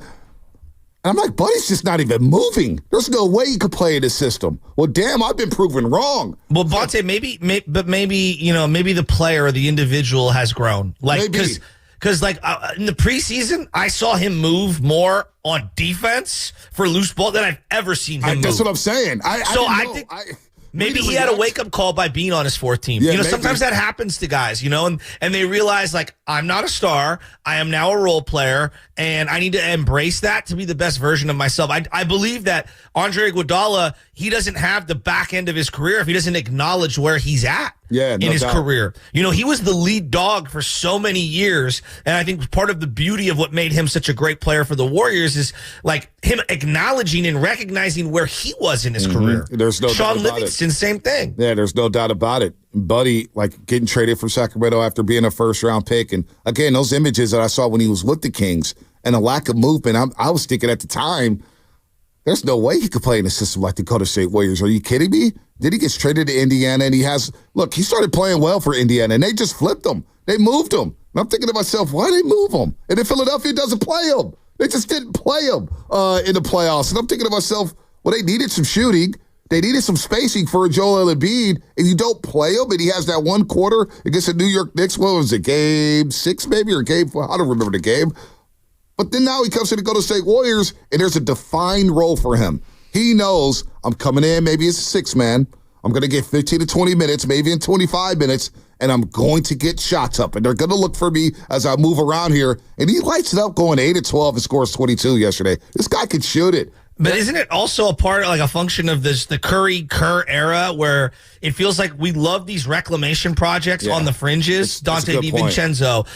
And I'm like, Buddy's just not even moving. There's no way he could play in this system. Well, damn, I've been proven wrong.
Well, Bonte, maybe the player or the individual has grown. Because in the preseason, I saw him move more on defense for loose ball than I've ever seen him move.
That's what I'm saying. I think
maybe he had a wake-up call by being on his fourth team.
Yeah,
sometimes that happens to guys, and they realize, like, I'm not a star. I am now a role player, and I need to embrace that to be the best version of myself. I believe that Andre Iguodala, he doesn't have the back end of his career if he doesn't acknowledge where he's at in his career. He was the lead dog for so many years, and I think part of the beauty of what made him such a great player for the Warriors is, like, him acknowledging and recognizing where he was in his career.
There's no
Sean
doubt about
Livingston, same thing.
Yeah, there's no doubt about it. Buddy, like, getting traded from Sacramento after being a first-round pick. And, again, those images that I saw when he was with the Kings and the lack of movement, I was thinking at the time, there's no way he could play in a system like the Golden State Warriors. Are you kidding me? Then he gets traded to Indiana, and he started playing well for Indiana, and they just flipped him. They moved him. And I'm thinking to myself, why did they move him? And then Philadelphia doesn't play him. They just didn't play him in the playoffs. And I'm thinking to myself, well, they needed some shooting. They needed some spacing for Joel Embiid, and you don't play him, and he has that one quarter against the New York Knicks. What was it, game 6 maybe, or game 4? I don't remember the game. But then now he comes to the Golden State Warriors, and there's a defined role for him. He knows, I'm coming in maybe as a 6-man. I'm going to get 15 to 20 minutes, maybe in 25 minutes, and I'm going to get shots up. And they're going to look for me as I move around here. And he lights it up going 8 of 12 and scores 22 yesterday. This guy can shoot it.
But isn't it also a function of the Curry-Kerr era where it feels like we love these reclamation projects on the fringes? Dante DiVincenzo,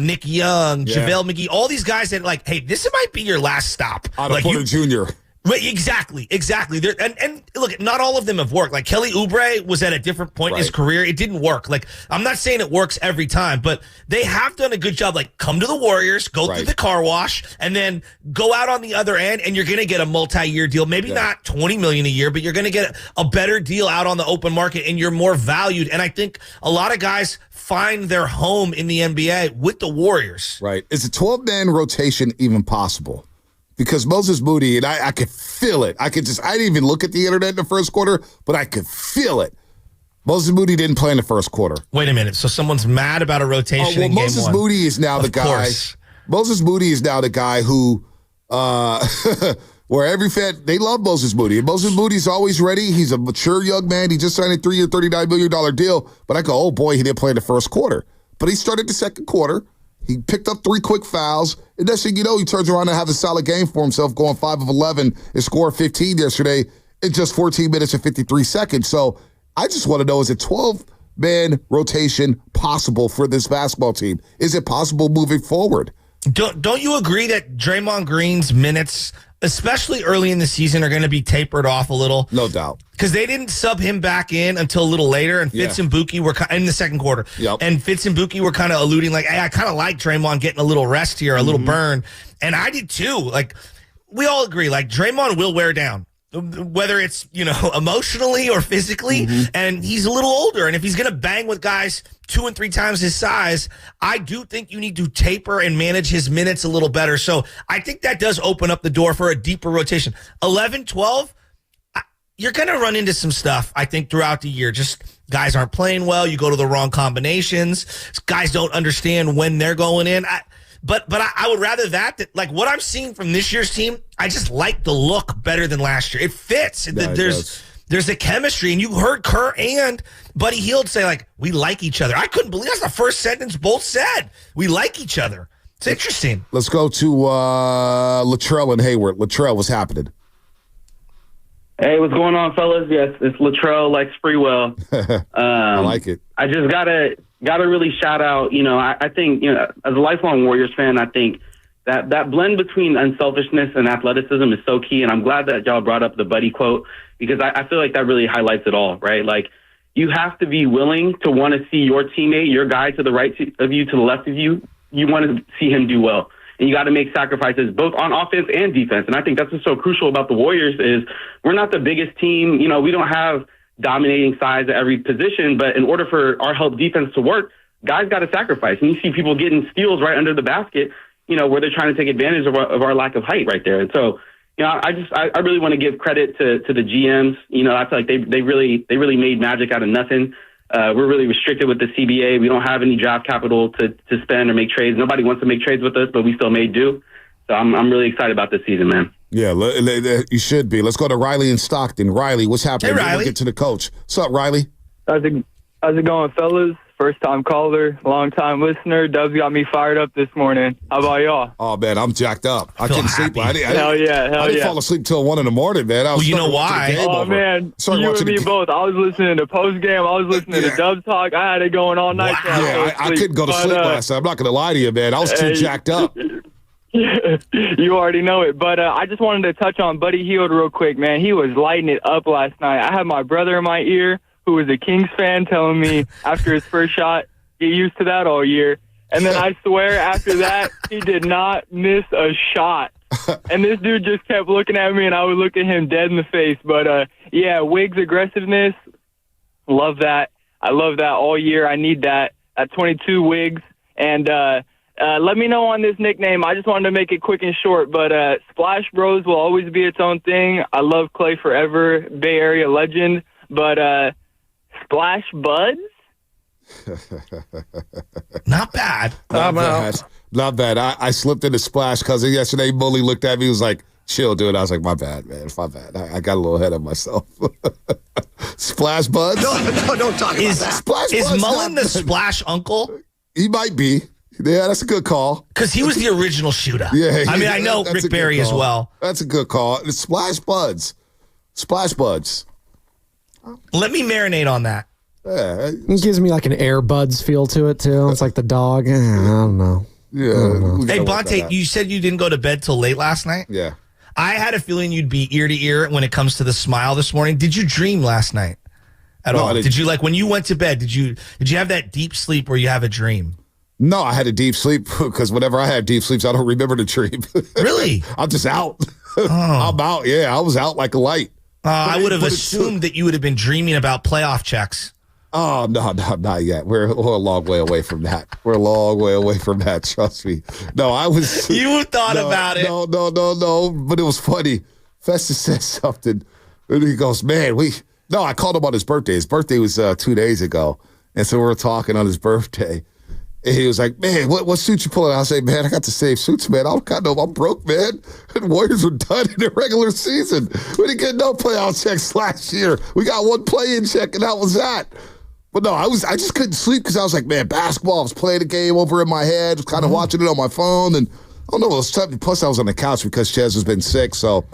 Nick Young, JaVale McGee, all these guys that, like, hey, this might be your last stop.
Otto Porter Jr.
Right, exactly. And look, not all of them have worked. Like, Kelly Oubre was at a different point in his career. It didn't work. Like, I'm not saying it works every time, but they have done a good job. Like, come to the Warriors, go through the car wash, and then go out on the other end, and you're going to get a multi-year deal. Maybe not $20 million a year, but you're going to get a better deal out on the open market, and you're more valued. And I think a lot of guys find their home in the NBA with the Warriors.
Right. Is a 12-man rotation even possible? Because Moses Moody, and I could feel it. I didn't even look at the internet in the first quarter, but I could feel it. Moses Moody didn't play in the first quarter.
Wait a minute. So someone's mad about a rotation in game
Moses
one.
Moody is now the guy.
Course.
Moses Moody is now the guy who, where every fan, they love Moses Moody. And Moses Moody's always ready. He's a mature young man. He just signed a 3-year, $39 million deal. But I go, oh boy, he didn't play in the first quarter. But he started the second quarter. He picked up 3 quick fouls. And next thing you know, he turns around and has a solid game for himself, going 5 of 11 and scored 15 yesterday in just 14 minutes and 53 seconds. So I just want to know, is a 12-man rotation possible for this basketball team? Is it possible moving forward?
Don't you agree that Draymond Green's minutes, especially early in the season, are going to be tapered off a little?
No doubt.
Because they didn't sub him back in until a little later, and Fitz and Buki were in the second quarter.
Yep.
And Fitz and Buki were kind of alluding like, hey, I kind of like Draymond getting a little rest here, a little burn. And I did too. Like, we all agree, like, Draymond will wear down, whether it's, emotionally or physically, and he's a little older. And if he's going to bang with guys 2 and 3 times his size, I do think you need to taper and manage his minutes a little better. So I think that does open up the door for a deeper rotation. 11, 12, you're going to run into some stuff, I think, throughout the year. Just guys aren't playing well. You go to the wrong combinations. Guys don't understand when they're going in. But I would rather that like what I'm seeing from this year's team, I just like the look better than last year. It fits. There's a chemistry, and you heard Kerr and Buddy Hield say, like, we like each other. I couldn't believe that's the first sentence both said. We like each other. It's interesting.
Let's go to Latrell and Hayward. Latrell, what's happening?
Hey, what's going on, fellas? Yes, it's Latrell like Spreewell.
I like it.
I just gotta really shout out. I think as a lifelong Warriors fan, I think that blend between unselfishness and athleticism is so key. And I'm glad that y'all brought up the Buddy quote, because I feel like that really highlights it all. Right? Like, you have to be willing to want to see your teammate, your guy to the right of you, to the left of you. You want to see him do well. And you got to make sacrifices both on offense and defense. And I think that's what's so crucial about the Warriors is we're not the biggest team. We don't have dominating size at every position, but in order for our help defense to work, guys got to sacrifice. And you see people getting steals right under the basket, where they're trying to take advantage of our lack of height right there. And so, I really want to give credit to the GMs. I feel like they really made magic out of nothing. We're really restricted with the CBA. We don't have any draft capital to spend or make trades. Nobody wants to make trades with us, but we still made do. So I'm really excited about this season, man.
Yeah, you should be. Let's go to Riley in Stockton. Riley, what's happening?
Hey, Riley.
We'll get to the coach. What's up, Riley?
How's it going, fellas? First-time caller, long-time listener. Dubs got me fired up this morning. How about y'all?
Oh, man, I'm jacked up. I couldn't sleep. I didn't fall asleep till 1 in the morning, man. I was
you know why?
Oh, man, you and me both. I was listening to Postgame. I was listening to Dubs talk. I had it going all night.
Wow. I couldn't go to sleep last night. I'm not going to lie to you, man. I was too jacked up.
You already know it. But I just wanted to touch on Buddy Hield real quick, man. He was lighting it up last night. I had my brother in my ear, who was a Kings fan, telling me after his first shot, get used to that all year. And then I swear after that, he did not miss a shot. And this dude just kept looking at me, and I would look at him dead in the face. But, Wiggs' aggressiveness, love that. I love that all year. I need that at 22 Wiggs. And let me know on this nickname. I just wanted to make it quick and short. But Splash Bros will always be its own thing. I love Klay forever, Bay Area legend. But Splash Buds?
Not bad.
Not bad. I slipped into Splash because yesterday Bully looked at me. He was like, chill, dude. I was like, my bad, man. My bad. I got a little ahead of myself. Splash Buds?
No, don't talk about that.
Splash
Is
Buds
Mullen the Splash uncle?
He might be. Yeah, that's a good call.
Because he was the original shooter.
Yeah.
I know Rick Barry as well.
That's a good call. It's Splash Buds. Splash Buds.
Let me marinate on that.
Yeah.
It gives me like an Air Buds feel to it, too. It's like the dog. I don't know.
Yeah.
Hey, Bonte, you said you didn't go to bed till late last night?
Yeah.
I had a feeling you'd be ear to ear when it comes to the smile this morning. Did you dream last night at all? Did you, like, when you went to bed, did you have that deep sleep where you have a dream?
No, I had a deep sleep because whenever I have deep sleeps, I don't remember the dream.
Really?
I'm just out. I'm out. Yeah, I was out like a light.
I would have assumed that you would have been dreaming about playoff checks.
Oh, no, not yet. We're a long way away from that. We're a long way away from that. Trust me. No, I was.
You thought about it.
No. But it was funny. Festus said something, and he goes, "Man, I called him on his birthday. His birthday was 2 days ago, and so we were talking on his birthday." And he was like, "Man, what suit you pulling out?" I say, "Man, I got the same suits, man. I'm broke, man. The Warriors were done in the regular season. We didn't get no playoff checks last year. We got one play-in check, and that was that." But no, I just couldn't sleep because I was like, man, basketball. I was playing the game over in my head, was kind of watching it on my phone, and I don't know, it was tough. Plus, I was on the couch because Ches has been sick, so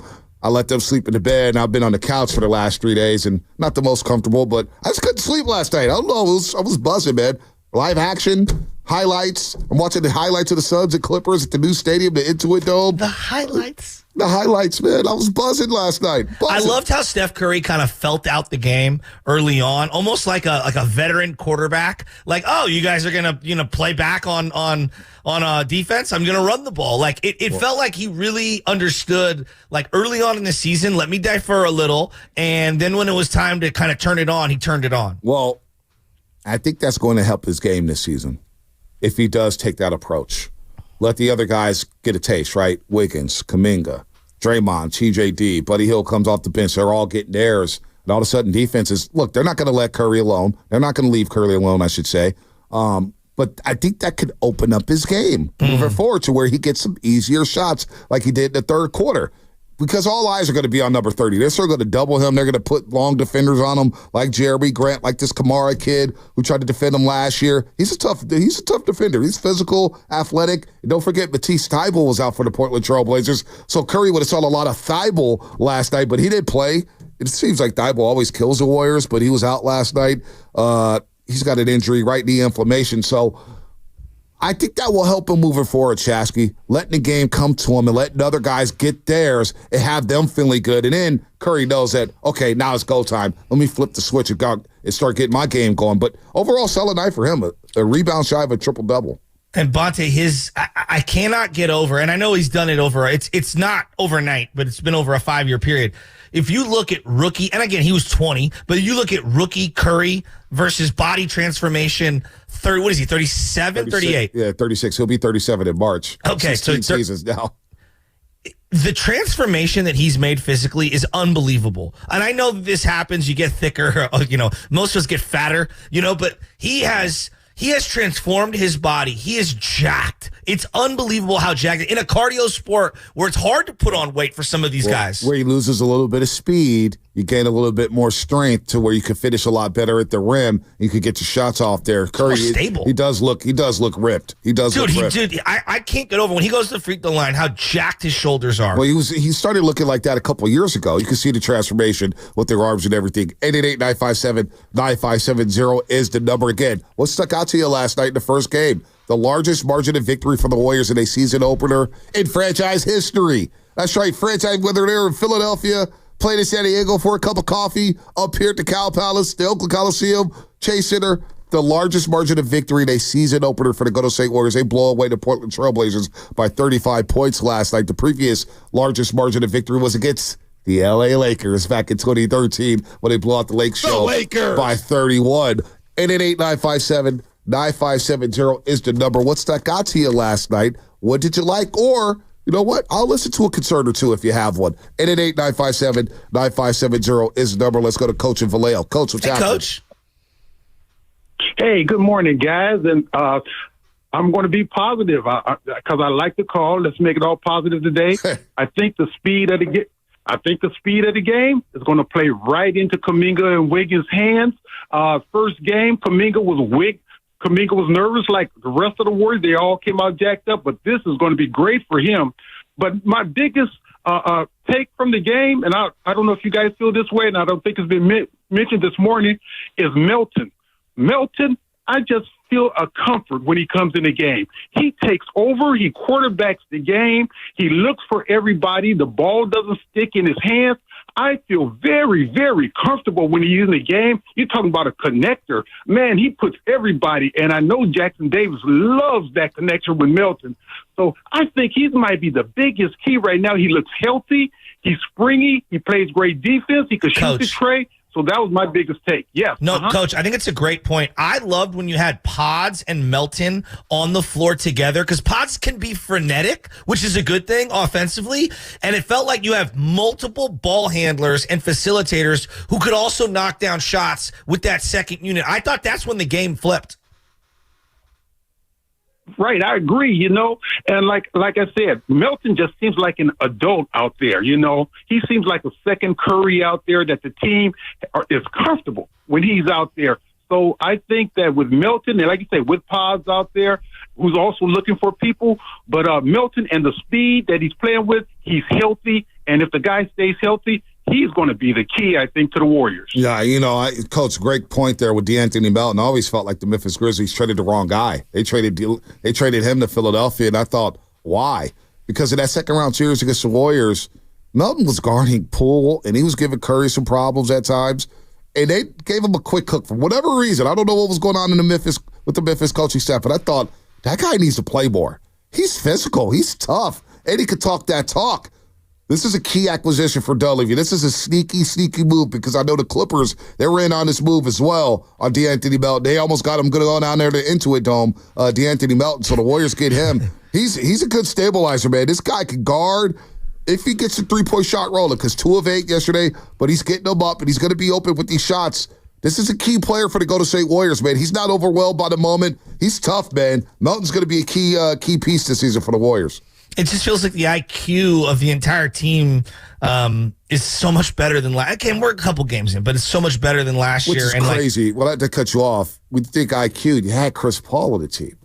I let them sleep in the bed, and I've been on the couch for the last 3 days, and not the most comfortable, but I just couldn't sleep last night. I don't know, I was buzzing, man. Live action, highlights. I'm watching the highlights of the Suns and Clippers at the new stadium, the Intuit Dome.
The highlights.
The highlights, man. I was buzzing last night.
I loved how Steph Curry kind of felt out the game early on, almost like a veteran quarterback. Like, oh, you guys are gonna play back on defense. I'm gonna run the ball. Like it felt like he really understood. Like early on in the season, let me defer a little, and then when it was time to kind of turn it on, he turned it on.
Well, I think that's going to help his game this season if he does take that approach. Let the other guys get a taste, right? Wiggins, Kaminga, Draymond, TJD, Buddy Hield comes off the bench. They're all getting theirs. And all of a sudden, defenses, look, they're not going to let Curry alone. They're not going to leave Curry alone, I should say. But I think that could open up his game moving forward to where he gets some easier shots like he did in the third quarter. Because all eyes are going to be on number 30. They're still going to double him. They're going to put long defenders on him, like Jeremy Grant, like this Kamara kid who tried to defend him last year. He's a tough defender. He's physical, athletic. And don't forget, Matisse Thybulle was out for the Portland Trail Blazers. So Curry would have saw a lot of Thybulle last night, but he didn't play. It seems like Thybulle always kills the Warriors, but he was out last night. He's got an injury, right knee inflammation. So I think that will help him moving forward, Chasky, letting the game come to him and letting other guys get theirs and have them feeling good. And then Curry knows that, okay, now it's go time. Let me flip the switch and start getting my game going. But overall, solid night for him. A rebound shy of a triple-double.
And Bonte, I cannot get over, and I know he's done it over, it's not overnight, but it's been over a 5-year period. If you look at rookie, and again, he was 20, but you look at rookie Curry versus body transformation, 30, what is he, 37, 38?
Yeah, 36. He'll be 37 in March.
Okay, so
seasons now.
The transformation that he's made physically is unbelievable. And I know this happens, you get thicker, most of us get fatter, but he has transformed his body. He is jacked. It's unbelievable how jacked. In a cardio sport where it's hard to put on weight for some of these guys.
Where he loses a little bit of speed, you gain a little bit more strength to where you can finish a lot better at the rim. You could get your shots off there. Curry,
stable.
He does look ripped. He does look ripped.
I can't get over when he goes to the free throw line how jacked his shoulders are.
Well, he started looking like that a couple of years ago. You can see the transformation with their arms and everything. 888-957-9570 is the number again. What stuck out to you last night in the first game? The largest margin of victory for the Warriors in a season opener in franchise history. That's right, franchise, whether they're in Philadelphia, playing in San Diego for a cup of coffee, up here at the Cow Palace, the Oakland Coliseum, Chase Center, the largest margin of victory in a season opener for the Golden State Warriors. They blow away the Portland Trail Blazers by 35 points last night. The previous largest margin of victory was against the LA Lakers back in 2013 when they blew out the Lake Show by 31. 888-957-9570 is the number. What stuck out to you last night? What did you like? Or, you know what? I'll listen to a concern or two if you have one. 888-957-9570 is the number. Let's go to Coach in Vallejo. Coach, what's happening?
Coach.
Hey, good morning, guys. And I'm going to be positive because I like the call. Let's make it all positive today. I think the speed of the game is going to play right into Kaminga and Wiggins' hands. First game, Kaminga was nervous like the rest of the Warriors. They all came out jacked up, but this is going to be great for him. But my biggest take from the game, and I don't know if you guys feel this way, and I don't think it's been mentioned this morning, is Melton. Melton, I just feel a comfort when he comes in the game. He takes over. He quarterbacks the game. He looks for everybody. The ball doesn't stick in his hands. I feel very, very comfortable when he's in the game. You're talking about a connector. Man, he puts everybody, and I know Jackson Davis loves that connection with Melton. So I think he might be the biggest key right now. He looks healthy. He's springy. He plays great defense. He can shoot the tray. So that was my biggest take. Yes.
No, Coach, I think it's a great point. I loved when you had Pods and Melton on the floor together because Pods can be frenetic, which is a good thing offensively. And it felt like you have multiple ball handlers and facilitators who could also knock down shots with that second unit. I thought that's when the game flipped.
Right, I agree, and like I said, Melton just seems like an adult out there, He seems like a second Curry out there that the team is comfortable when he's out there. So I think that with Melton, and like you say, with Pods out there, who's also looking for people, but Melton and the speed that he's playing with, he's healthy, and if the guy stays healthy, he's going to be the key, I think, to the Warriors.
Yeah, Coach, great point there with DeAnthony Melton. I always felt like the Memphis Grizzlies traded the wrong guy. They traded him to Philadelphia, and I thought, why? Because in that second-round series against the Warriors, Melton was guarding Poole, and he was giving Curry some problems at times, and they gave him a quick cook for whatever reason. I don't know what was going on with the Memphis coaching staff, but I thought, that guy needs to play more. He's physical. He's tough. And he could talk that talk. This is a key acquisition for Dunleavy. This is a sneaky, sneaky move because I know the Clippers, they were in on this move as well on DeAnthony Melton. They almost got him going down there to Intuit Dome, DeAnthony Melton, so the Warriors get him. He's a good stabilizer, man. This guy can guard if he gets a three-point shot rolling because 2 of 8 yesterday, but he's getting them up and he's going to be open with these shots. This is a key player for the Golden State Warriors, man. He's not overwhelmed by the moment. He's tough, man. Melton's going to be a key piece this season for the Warriors.
It just feels like the IQ of the entire team is so much better than last. Okay, we're a couple games in, but it's so much better than last year.
Which is crazy. Well, I had to cut you off. We think IQ. You had Chris Paul on the team,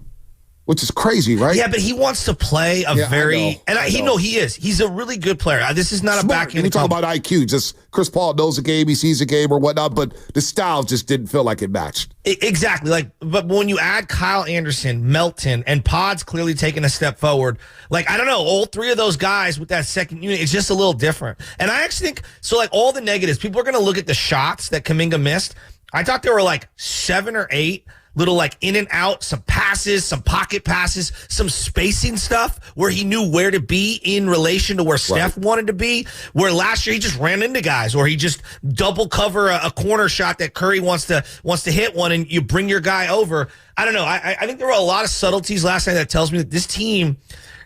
which is crazy, right?
Yeah, but he wants to play a very –
I
know he is. He's a really good player. This is not
Smart.
a backhand.
We talk about IQ. Just Chris Paul knows the game. He sees the game or whatnot, but the style just didn't feel like it matched.
Exactly. But when you add Kyle Anderson, Melton, and Pod's clearly taking a step forward, I don't know, all 3 of those guys with that second unit, it's just a little different. And I actually think – so, all the negatives, people are going to look at the shots that Kaminga missed. I thought there were 7 or 8 little in and out, some passes, some pocket passes, some spacing stuff where he knew where to be in relation to where Steph wanted to be. Where last year he just ran into guys, or he just double cover a corner shot that Curry wants to hit one, and you bring your guy over. I don't know. I think there were a lot of subtleties last night that tells me that this team,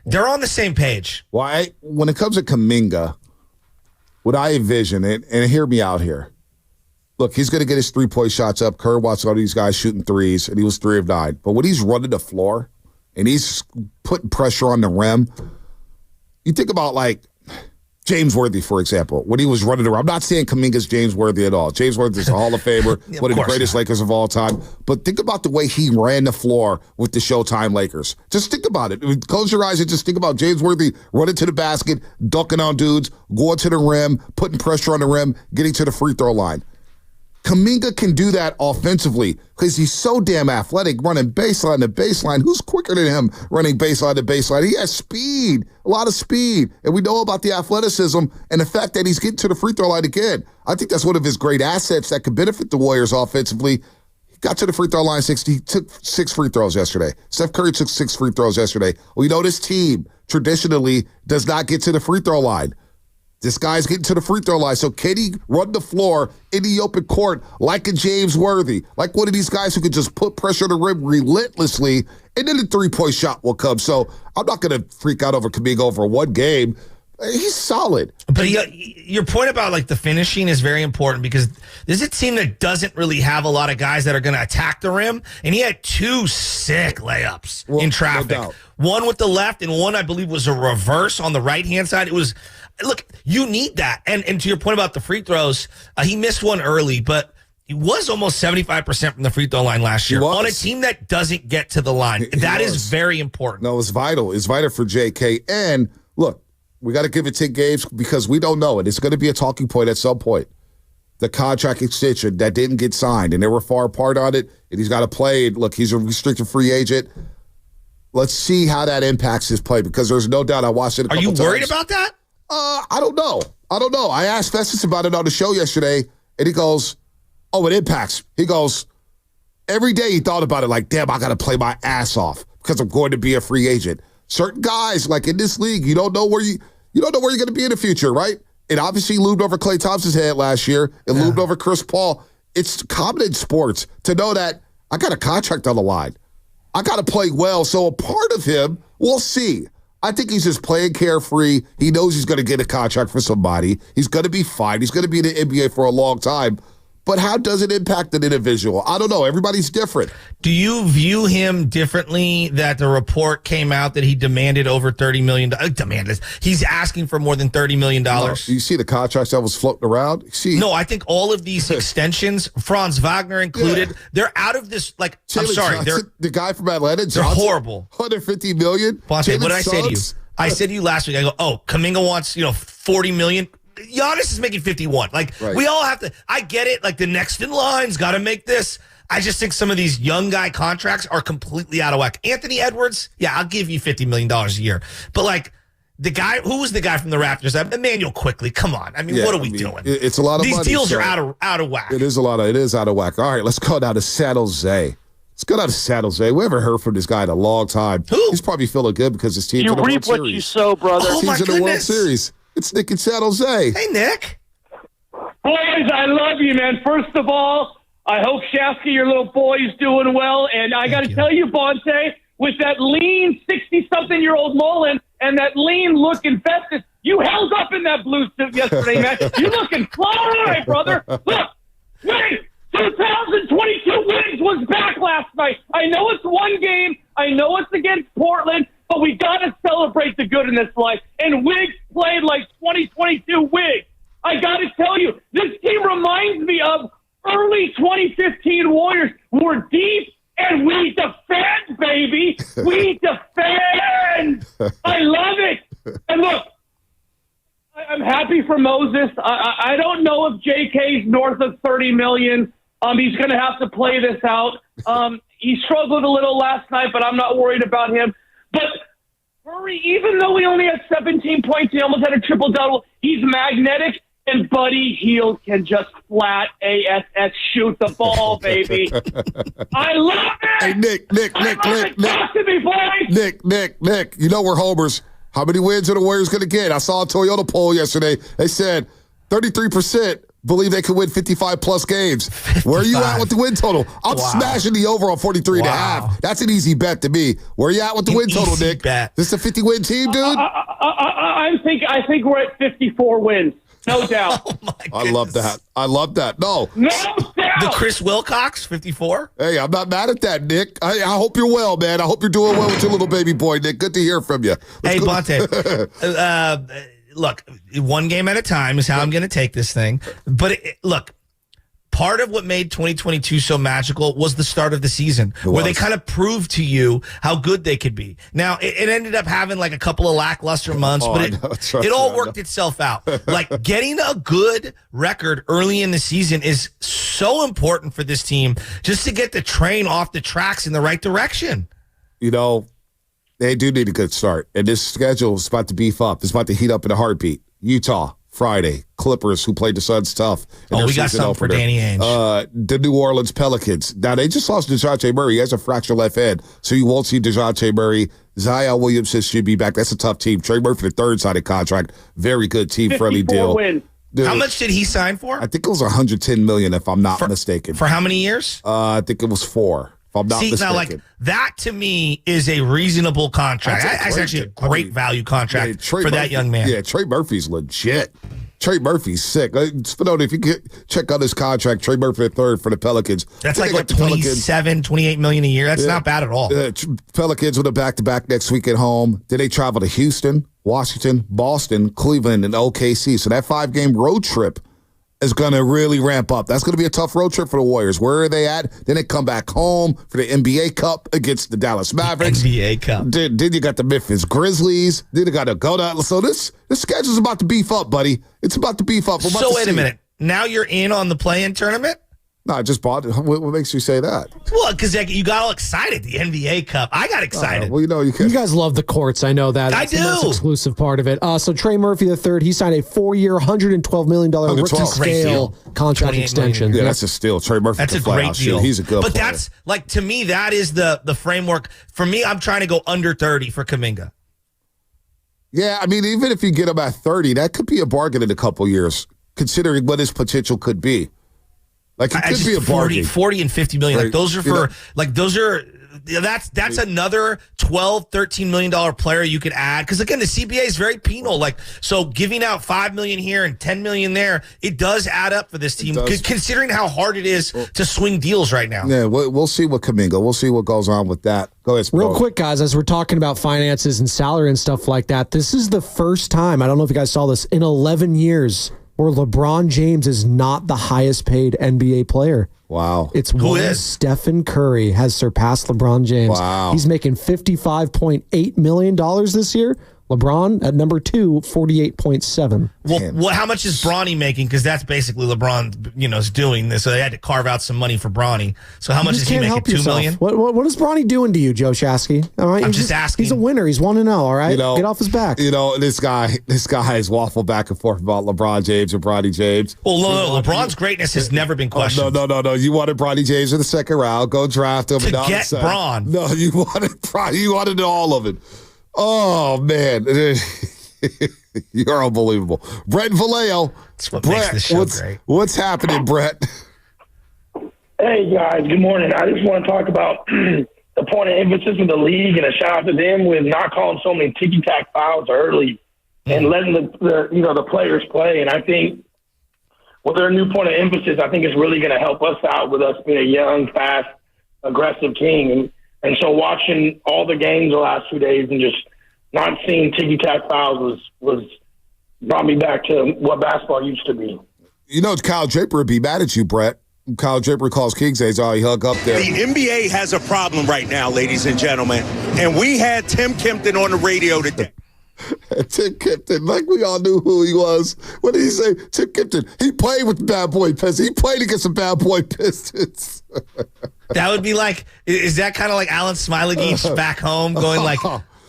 they're on the same page.
Well, when it comes to Kaminga, what I envision, and hear me out here. Look, he's going to get his 3-point shots up. Kerr watched all these guys shooting threes, and he was 3 of 9. But when he's running the floor and he's putting pressure on the rim, you think about James Worthy, for example, when he was running the rim. I'm not saying Kaminga's James Worthy at all. James Worthy's a Hall of Famer, one of the greatest Lakers of all time. But think about the way he ran the floor with the Showtime Lakers. Just think about it. Close your eyes and just think about James Worthy running to the basket, dunking on dudes, going to the rim, putting pressure on the rim, getting to the free throw line. Kaminga can do that offensively because he's so damn athletic, running baseline to baseline. Who's quicker than him running baseline to baseline? He has speed, a lot of speed. And we know about the athleticism and the fact that he's getting to the free throw line again. I think that's one of his great assets that could benefit the Warriors offensively. He got to the free throw line 60. He took 6 free throws yesterday. Steph Curry took 6 free throws yesterday. We know this team traditionally does not get to the free throw line. This guy's getting to the free throw line. So can he run the floor in the open court like a James Worthy, like one of these guys who could just put pressure on the rim relentlessly, and then the 3-point shot will come. So I'm not going to freak out over Kaminga over one game. He's solid.
But your point about the finishing is very important because this is a team that doesn't really have a lot of guys that are going to attack the rim. And he had 2 sick layups in traffic. No, one with the left and one, I believe, was a reverse on the right-hand side. It was... Look, you need that. And to your point about the free throws, he missed one early, but he was almost 75% from the free throw line last year on a team that doesn't get to the line. That is very important.
No, it's vital. It's vital for JK. And look, we got to give it 10 games because we don't know it. It's going to be a talking point at some point. The contract extension that didn't get signed, and they were far apart on it, and he's got to play. Look, he's a restricted free agent. Let's see how that impacts his play because there's no doubt I watched it a couple times.
Are you worried about that?
I don't know. I asked Festus about it on the show yesterday, and he goes, it impacts. He goes, every day he thought about it damn, I got to play my ass off because I'm going to be a free agent. Certain guys, in this league, you don't know where you're going to be in the future, right? It obviously loomed over Klay Thompson's head last year. It loomed over Chris Paul. It's common in sports to know that I got a contract on the line. I got to play well. So a part of him, we'll see. I think he's just playing carefree. He knows he's going to get a contract for somebody. He's going to be fine. He's going to be in the NBA for a long time. But how does it impact an individual? I don't know. Everybody's different.
Do you view him differently that the report came out that he demanded over $30 million? He's asking for more than $30 million.
No, you see the contracts that was floating around?
No, I think all of these extensions, Franz Wagner included, they're out of this. I'm sorry.
Johnson, the guy from Atlanta,
they're horrible.
$150 million.
Bonte, what did I say to you? I said to you last week, I go, Kaminga wants, $40 million. Giannis is making 51. Like, we all have to, I get it. Like, the next in line's got to make this. I just think some of these young guy contracts are completely out of whack. Anthony Edwards, yeah, I'll give you $50 million a year. But, like, the guy, who was the guy from the Raptors? Emmanuel Quickly. Come on. I mean, what are we doing?
It's a lot of
these
money.
These deals are out of whack.
It is out of whack. All right, let's go down to San Jose. Let's go down to San Jose. We haven't heard from this guy in a long time.
Who?
He's probably feeling good because his team's in the World Series.
You reap what you sow, brother.
Oh, my
He's in the World Series. It's Nick in San Jose.
Hey, Nick.
Boys, I love you, man. First of all, I hope Shasky, your little boy, is doing well. And I got to tell you, Bonte, with that lean 60-something-year-old Mullen and that lean looking Festus, you held up in that blue suit yesterday, man. You looking fly, brother. Look, wait. 2022 Wiggins was back last night. I know it's one game. I know it's against Portland, but we got to celebrate the good in this life. And Wiggs played like 2022 Wiggs. I got to tell you, this team reminds me of early 2015 Warriors. We're deep and we defend, baby. We defend. I love it. And look, I'm happy for Moses. I don't know if JK's north of $30 million. He's going to have to play this out. He struggled a little last night, but I'm not worried about him. But Murray, even though he only had 17 points, he almost had a triple-double, he's magnetic, and Buddy Hield can just flat ASS shoot the ball, baby. I love it!
Hey, Nick.
Talk to me, boys!
Nick, you know we're homers. How many wins are the Warriors going to get? I saw a Toyota poll yesterday. They said 33% believe they could win 55-plus games. 55. Where are you at with the win total? I'm smashing the over on 43.5. That's an easy bet to me. Where are you at with the win total, Nick?
Bet.
This is a 50-win team, dude?
I think we're at 54 wins. No doubt.
Oh, my goodness.
I love that. No doubt.
The Chris Wilcox, 54?
Hey, I'm not mad at that, Nick. I hope you're well, man. I hope you're doing well with your little baby boy, Nick. Good to hear from you.
Hey, Bonte. Look, one game at a time is how I'm going to take this thing. But look, part of what made 2022 so magical was the start of the season, where they kind of proved to you how good they could be. Now, it ended up having like a couple of lackluster months, but it all worked itself out. Like, getting a good record early in the season is so important for this team, just to get the train off the tracks in the right direction.
You know, they do need a good start. And this schedule is about to beef up. It's about to heat up in a heartbeat. Utah, Friday. Clippers, who played the Suns tough.
We got something for Danny Ainge.
The New Orleans Pelicans. Now, they just lost DeJounte Murray. He has a fractured left hand, so you won't see DeJounte Murray. Zion Williamson should be back. That's a tough team. Trey Murphy, the third signing contract. Very good team-friendly deal.
Wins.
Dude,
how much did he sign for?
I think it was $110 million, if I'm not mistaken.
For how many years?
I think it was 4. If I'm not mistaken.
Now, like, that to me is a reasonable contract. That's actually a great value contract for that young man.
Yeah, Trey Murphy's legit. Trey Murphy's sick. Spinoni, if you check out his contract, Trey Murphy at third for the Pelicans.
That's like what, 27, 28 million a year. That's not bad at all.
Pelicans with a back-to-back next week at home. Then they travel to Houston, Washington, Boston, Cleveland, and OKC. So that 5-game road trip is going to really ramp up. That's going to be a tough road trip for the Warriors. Where are they at? Then they come back home for the NBA Cup against the Dallas Mavericks.
NBA Cup.
Then you got the Memphis Grizzlies. Then you got to go down. So this schedule's about to beef up, buddy. It's about to beef up.
So wait a minute. Now you're in on the play-in tournament?
No, I just bought it. What makes you say that?
Well, because you got all excited. The NBA Cup. I got excited.
Well, you
guys love the courts. I know that. That's the most exclusive part of it. So Trey Murphy III, he signed a 4-year, $112 million rookie-scale contract extension.
Yeah, that's a steal. Trey Murphy.
That's a great deal.
He's a good player.
But that's, like, to me, that is the framework. For me, I'm trying to go under 30 for Kaminga.
Yeah, I mean, even if you get him at 30, that could be a bargain in a couple years, considering what his potential could be. Like, it could be a bargain.
40 and 50 million. Like, those are for, that's another $12, $13 million player you could add. Because, again, the CBA is very penal. Like, so giving out $5 million here and $10 million there, it does add up for this team, considering how hard it is to swing deals right now.
Yeah, we'll see what Kaminga. We'll see what goes on with that. Go ahead,
real quick, guys, as we're talking about finances and salary and stuff like that, this is the first time, I don't know if you guys saw this, in 11 years where LeBron James is not the highest paid NBA player.
Wow.
It's Stephen Curry has surpassed LeBron James.
Wow.
He's making $55.8 million this year. LeBron at number 2, 48.7.
Well, how much is Bronny making? Because that's basically LeBron, is doing this. So they had to carve out some money for Bronny. So how much is he making? $2 million?
What is Bronny doing to you, Joe Shasky? All right,
I'm just asking.
He's a winner. He's 1-0. All right, get off his back.
This guy has waffled back and forth about LeBron James and Bronny James.
Well, no, LeBron's greatness has never been questioned.
No. You wanted Bronny James in the second round. Go draft him.
To get Bron.
No, you wanted Bron. You wanted all of it. Oh man. You're unbelievable. Brett and Vallejo.
That's what makes this show great.
What's happening, Brett?
Hey, guys. Good morning. I just want to talk about the point of emphasis of the league, and a shout out to them with not calling so many ticky-tack fouls early and letting the players play. And I think with their new point of emphasis, I think it's really going to help us out with us being a young, fast, aggressive team. And so watching all the games the last 2 days and just not seeing ticky-tack fouls was brought me back to what basketball used to be.
Kyle Draper would be mad at you, Brett. Kyle Draper calls Kings days. Oh, he hung up there.
The NBA has a problem right now, ladies and gentlemen. And we had Tim Kempton on the radio today.
Tim Kempton, like we all knew who he was. What did he say? Tim Kempton, he played with the bad boy Pistons. He played against the bad boy Pistons.
That would be like, is that kind of like Alan Smiley-Geach back home going like,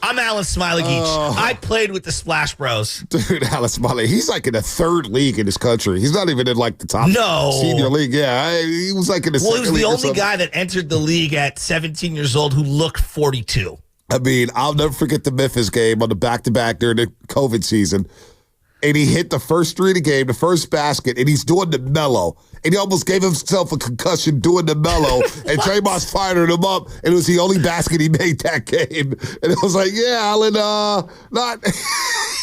I'm Alan Smiley-Geach. I played with the Splash Bros.
Dude, Alan Smiley, he's like in the third league in this country. He's not even in like the top senior league. Yeah, he was like in the second league.
Well, he was the only guy that entered the league at 17 years old who looked 42.
I mean, I'll never forget the Memphis game on the back-to-back during the COVID season. And he hit the first three of the game, the first basket, and he's doing the mellow. And he almost gave himself a concussion doing the mellow. And Draymond's fired him up, and it was the only basket he made that game. And it was like, yeah, Allen,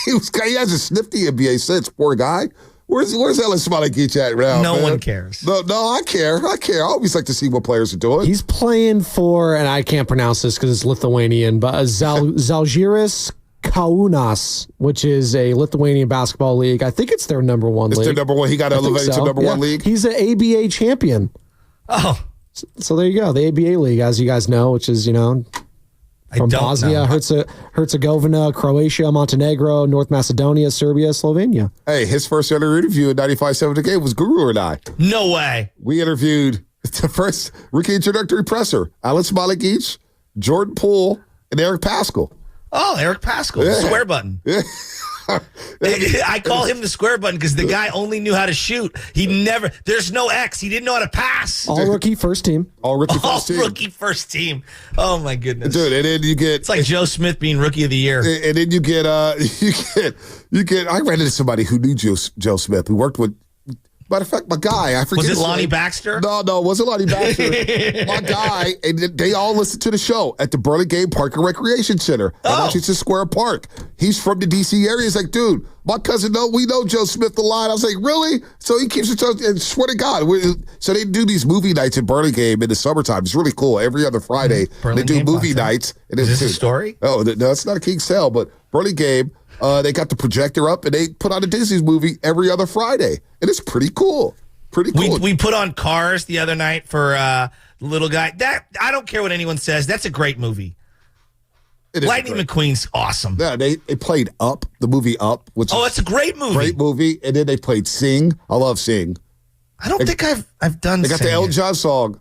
he hasn't sniffed the NBA since, poor guy. Where's Alan Smiley-Geach at now?
No one cares.
No, I care. I always like to see what players are doing.
He's playing for, and I can't pronounce this because it's Lithuanian, but Zalgiris Kaunas, which is a Lithuanian basketball league. I think it's their number one league.
It's their number one. He got elevated to number one league.
He's an ABA champion.
Oh.
So there you go. The ABA league, as you guys know, which is, from Bosnia, Herzegovina, Croatia, Montenegro, North Macedonia, Serbia, Slovenia.
Hey, his first ever interview in 95.7 The Game was Guru and I.
No way.
We interviewed the first rookie introductory presser, Alan Smiley-Geach, Jordan Poole, and Eric Paschal.
Oh, Eric Paschal, square button.
Yeah.
I call him the square button because the guy only knew how to shoot. There's no X. He didn't know how to pass.
All rookie first team.
All rookie
first team. Oh, my goodness.
Dude, and then you get...
It's like Joe Smith being rookie of the year.
And then you get... I ran into somebody who knew Joe Smith, who worked with... Matter of fact, my guy, I forget.
Was it Lonnie Baxter?
No, it wasn't Lonnie Baxter. My guy, and they all listened to the show at the Burlingame Park and Recreation Center at Washington Square Park. He's from the D.C. area. He's like, dude, my cousin, we know Joe Smith a lot. I was like, really? So he keeps it, and swear to God. So they do these movie nights in Burlingame in the summertime. It's really cool. Every other Friday, they do movie nights. And
is this a story?
Oh, no, it's not a King's Tale, but Burlingame. They got the projector up, and they put on a Disney movie every other Friday. And it's pretty cool.
We put on Cars the other night for the little guy. That I don't care what anyone says. That's a great movie. Lightning McQueen's awesome.
Yeah, they played Up, the movie Up.
It's a great movie.
Great movie. And then they played Sing. I love Sing.
I don't think I've done
They got the Elton John song.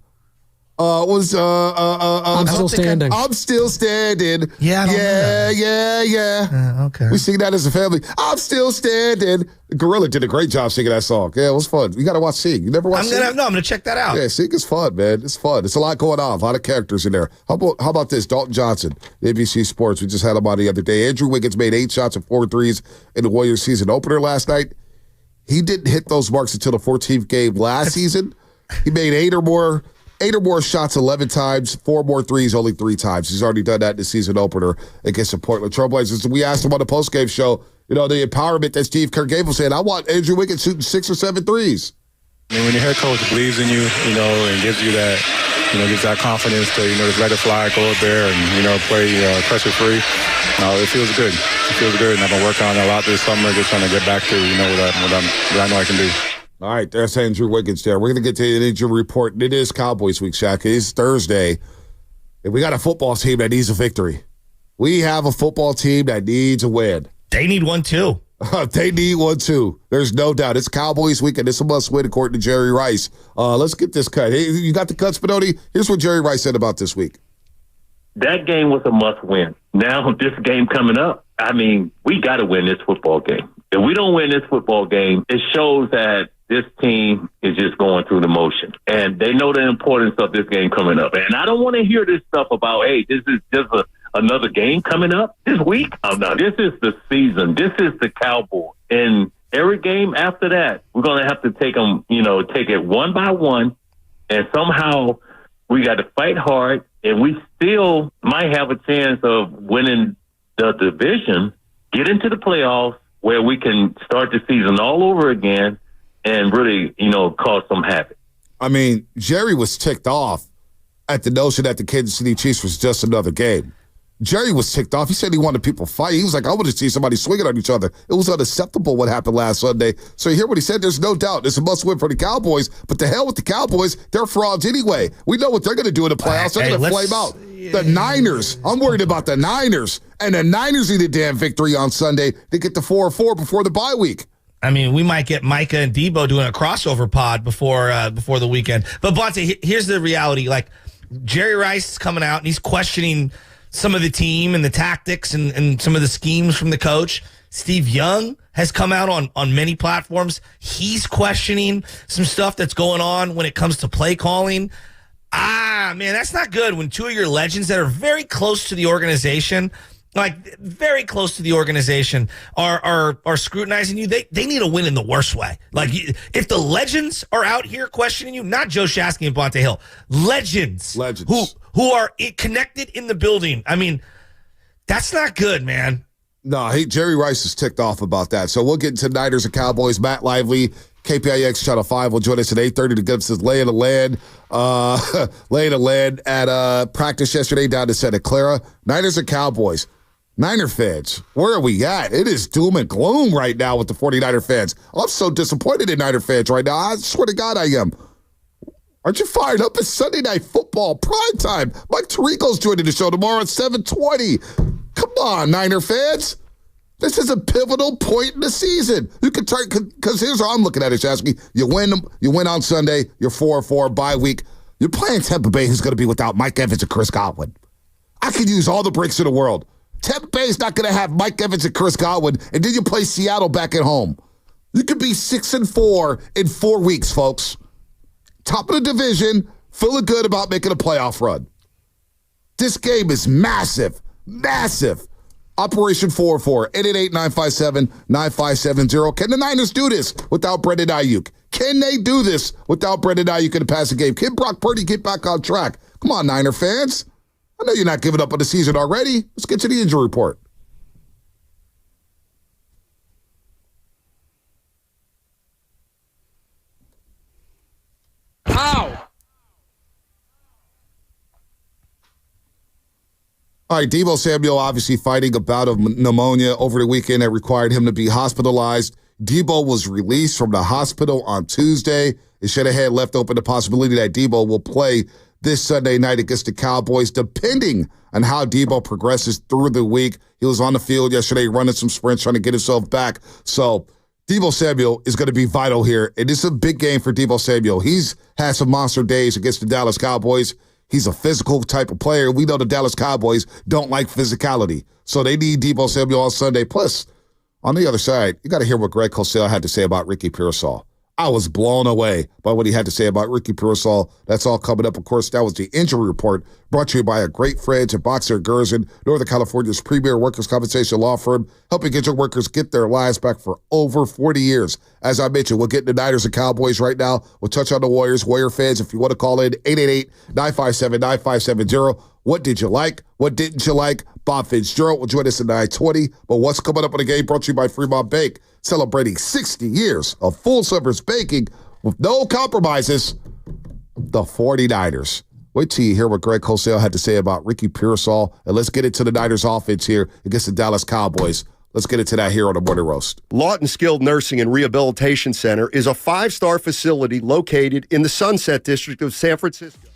I'm
still standing.
I'm still standing.
Yeah.
Yeah.
Okay.
We sing that as a family. I'm still standing. Gorilla did a great job singing that song. Yeah, it was fun. You got to watch Sing. You never watched Sing?
I'm going to check that out.
Yeah, Sing is fun, man. It's fun. It's a lot going on. A lot of characters in there. How about this? Dalton Johnson, ABC Sports. We just had him on the other day. Andrew Wiggins made 8 shots and 4 threes in the Warriors season opener last night. He didn't hit those marks until the 14th game last season. He made 8 or more shots 11 times, 4 more threes only 3 times. He's already done that in the season opener against the Portland Trailblazers. We asked him on the postgame show, the empowerment that Steve Kerr gave us, saying, I want Andrew Wiggins shooting 6 or 7 threes.
I mean, when your head coach believes in you, and gives you that, gives that confidence to, just let it fly, go up there and, play pressure free, it feels good. It feels good, and I've been working on it a lot this summer, just trying to get back to, what I know I can do.
All right, there's Andrew Wiggins there. We're going to get to the injury report. It is Cowboys week, Shaq. It is Thursday. And we got a football team that needs a victory. We have a football team that needs a win.
They need one, too.
They need one, too. There's no doubt. It's Cowboys weekend. It's a must-win, according to Jerry Rice. Let's get this cut. Hey, you got the cut, Spinoni? Here's what Jerry Rice said about this week.
That game was a must-win. Now, this game coming up, I mean, we got to win this football game. If we don't win this football game, it shows that this team is just going through the motion. And they know the importance of this game coming up. And I don't want to hear this stuff about, hey, this is just another game coming up this week. Oh, no, this is the season. This is the Cowboys. And every game after that, we're going to have to take them, take it one by one. And somehow we got to fight hard. And we still might have a chance of winning the division, get into the playoffs where we can start the season all over again and really, cause some havoc.
I mean, Jerry was ticked off at the notion that the Kansas City Chiefs was just another game. Jerry was ticked off. He said he wanted people to fight. He was like, I want to see somebody swinging on each other. It was unacceptable what happened last Sunday. So you hear what he said? There's no doubt. It's a must-win for the Cowboys. But the hell with the Cowboys. They're frauds anyway. We know what they're going to do in the playoffs. They're going to flame out. The Niners. I'm worried about the Niners. And the Niners need a damn victory on Sunday to get to 4-4 before the bye week.
I mean, we might get Micah and Debo doing a crossover pod before the weekend. But, Bonte, here's the reality. Like, Jerry Rice is coming out, and he's questioning some of the team and the tactics and some of the schemes from the coach. Steve Young has come out on many platforms. He's questioning some stuff that's going on when it comes to play calling. Man, that's not good when two of your legends that are very close to the organization, like very close to the organization, are scrutinizing you. They need a win in the worst way. Like, if the legends are out here questioning you, not Joe Shasky and Bonte Hill, legends who are connected in the building. I mean, that's not good, man.
No, Jerry Rice is ticked off about that. So we'll get into Niners and Cowboys. Matt Lively, KPIX Channel 5 will join us at 8:30 to give us his lay of the land. Lay of the land at practice yesterday down to Santa Clara. Niners and Cowboys. Niner fans, where are we at? It is doom and gloom right now with the 49er fans. I'm so disappointed in Niner fans right now. I swear to God I am. Aren't you fired up? It's Sunday Night Football, prime time. Mike Tirico's joining the show tomorrow at 7:20. Come on, Niner fans. This is a pivotal point in the season. You can turn, because here's how I'm looking at it, Shasky. You win on Sunday, you're 4-4, bye week. You're playing Tampa Bay, who's going to be without Mike Evans and Chris Godwin. I could use all the breaks in the world. Tampa Bay's not going to have Mike Evans and Chris Godwin, and then you play Seattle back at home. You could be 6-4 in 4 weeks, folks. Top of the division, feeling good about making a playoff run. This game is massive, massive. Operation 4-4, 888-957-9570. Can the Niners do this without Brandon Ayuk? Can they do this without Brandon Ayuk in the passing game? Can Brock Purdy get back on track? Come on, Niner fans. I know you're not giving up on the season already. Let's get to the injury report.
Ow!
All right, Deebo Samuel obviously fighting a bout of pneumonia over the weekend that required him to be hospitalized. Deebo was released from the hospital on Tuesday. It should have had left open the possibility that Deebo will play this Sunday night against the Cowboys, depending on how Deebo progresses through the week. He was on the field yesterday running some sprints, trying to get himself back. So Deebo Samuel is going to be vital here. It is a big game for Deebo Samuel. He's had some monster days against the Dallas Cowboys. He's a physical type of player. We know the Dallas Cowboys don't like physicality. So they need Deebo Samuel on Sunday. Plus, on the other side, you got to hear what Greg Cosell had to say about Ricky Pearsall. I was blown away by what he had to say about Ricky Pearsall. That's all coming up. Of course, that was the injury report brought to you by our great friends at Boxer Gerson, Northern California's premier workers' compensation law firm, helping injured workers get their lives back for over 40 years. As I mentioned, we'll get into Niners and Cowboys right now. We'll touch on the Warriors. Warrior fans, if you want to call in, 888-957-9570. What did you like? What didn't you like? Bob Fitzgerald will join us at 9:20. But what's coming up on the game brought to you by Fremont Bake, celebrating 60 years of full-service baking with no compromises. The 49ers. Wait till you hear what Greg Cosell had to say about Ricky Pearsall. And let's get into the Niners offense here against the Dallas Cowboys. Let's get into that here on the Morning Roast.
Lawton Skilled Nursing and Rehabilitation Center is a 5-star facility located in the Sunset District of San Francisco.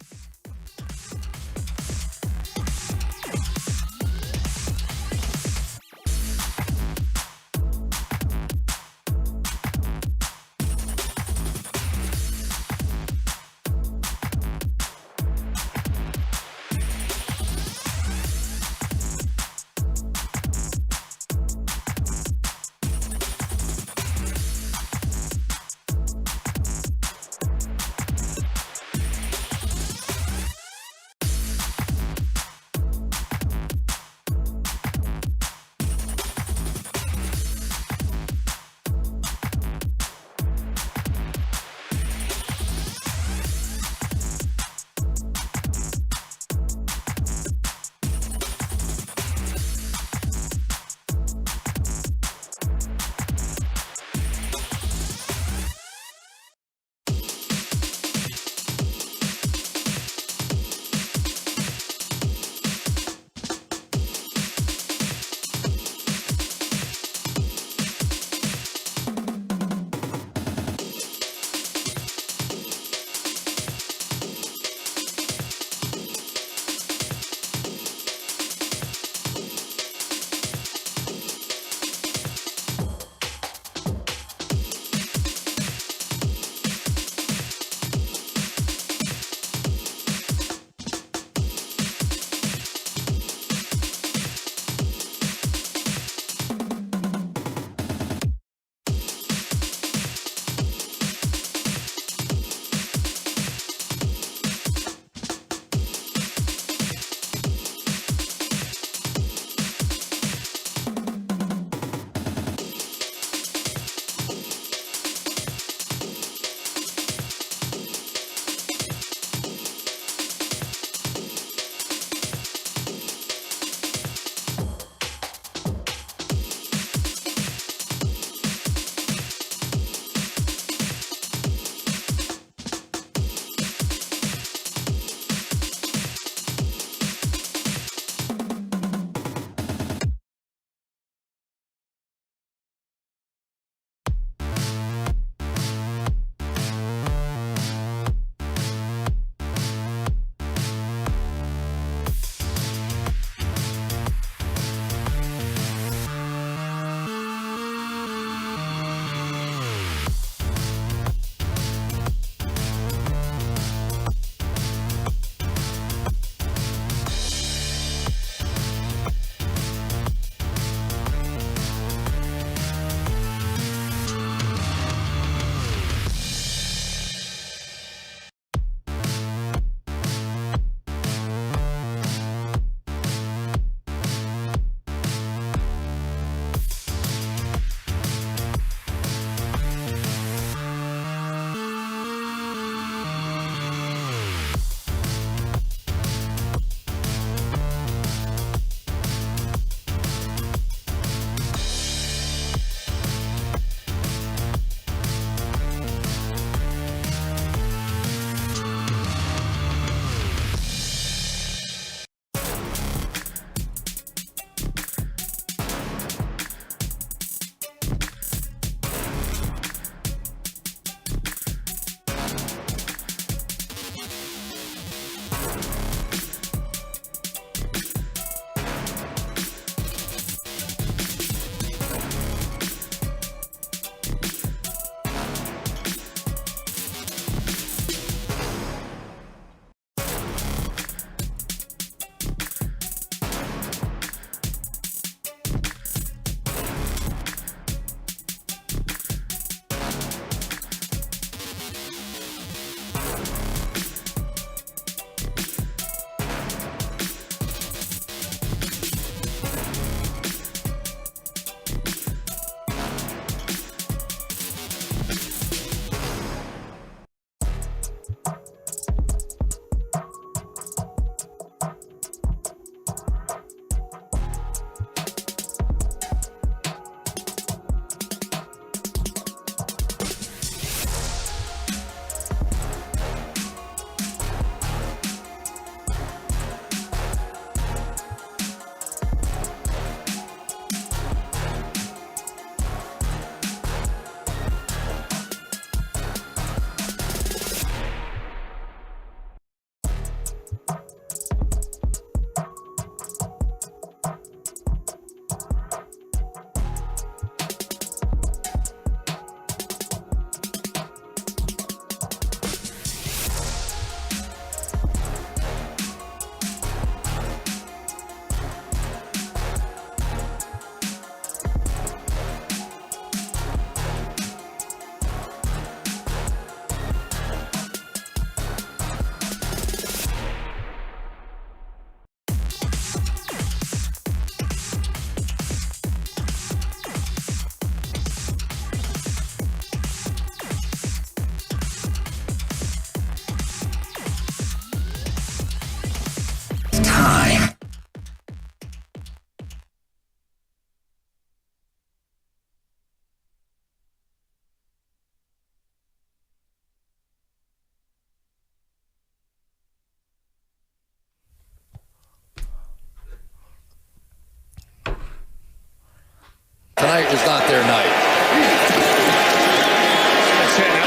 tonight was not their night.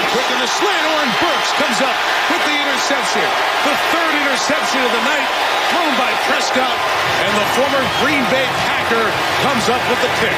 Quick in the slant, Oren Burks comes up with the interception. The third interception of the night thrown by Prescott. And the former Green Bay Packer comes up with the pick.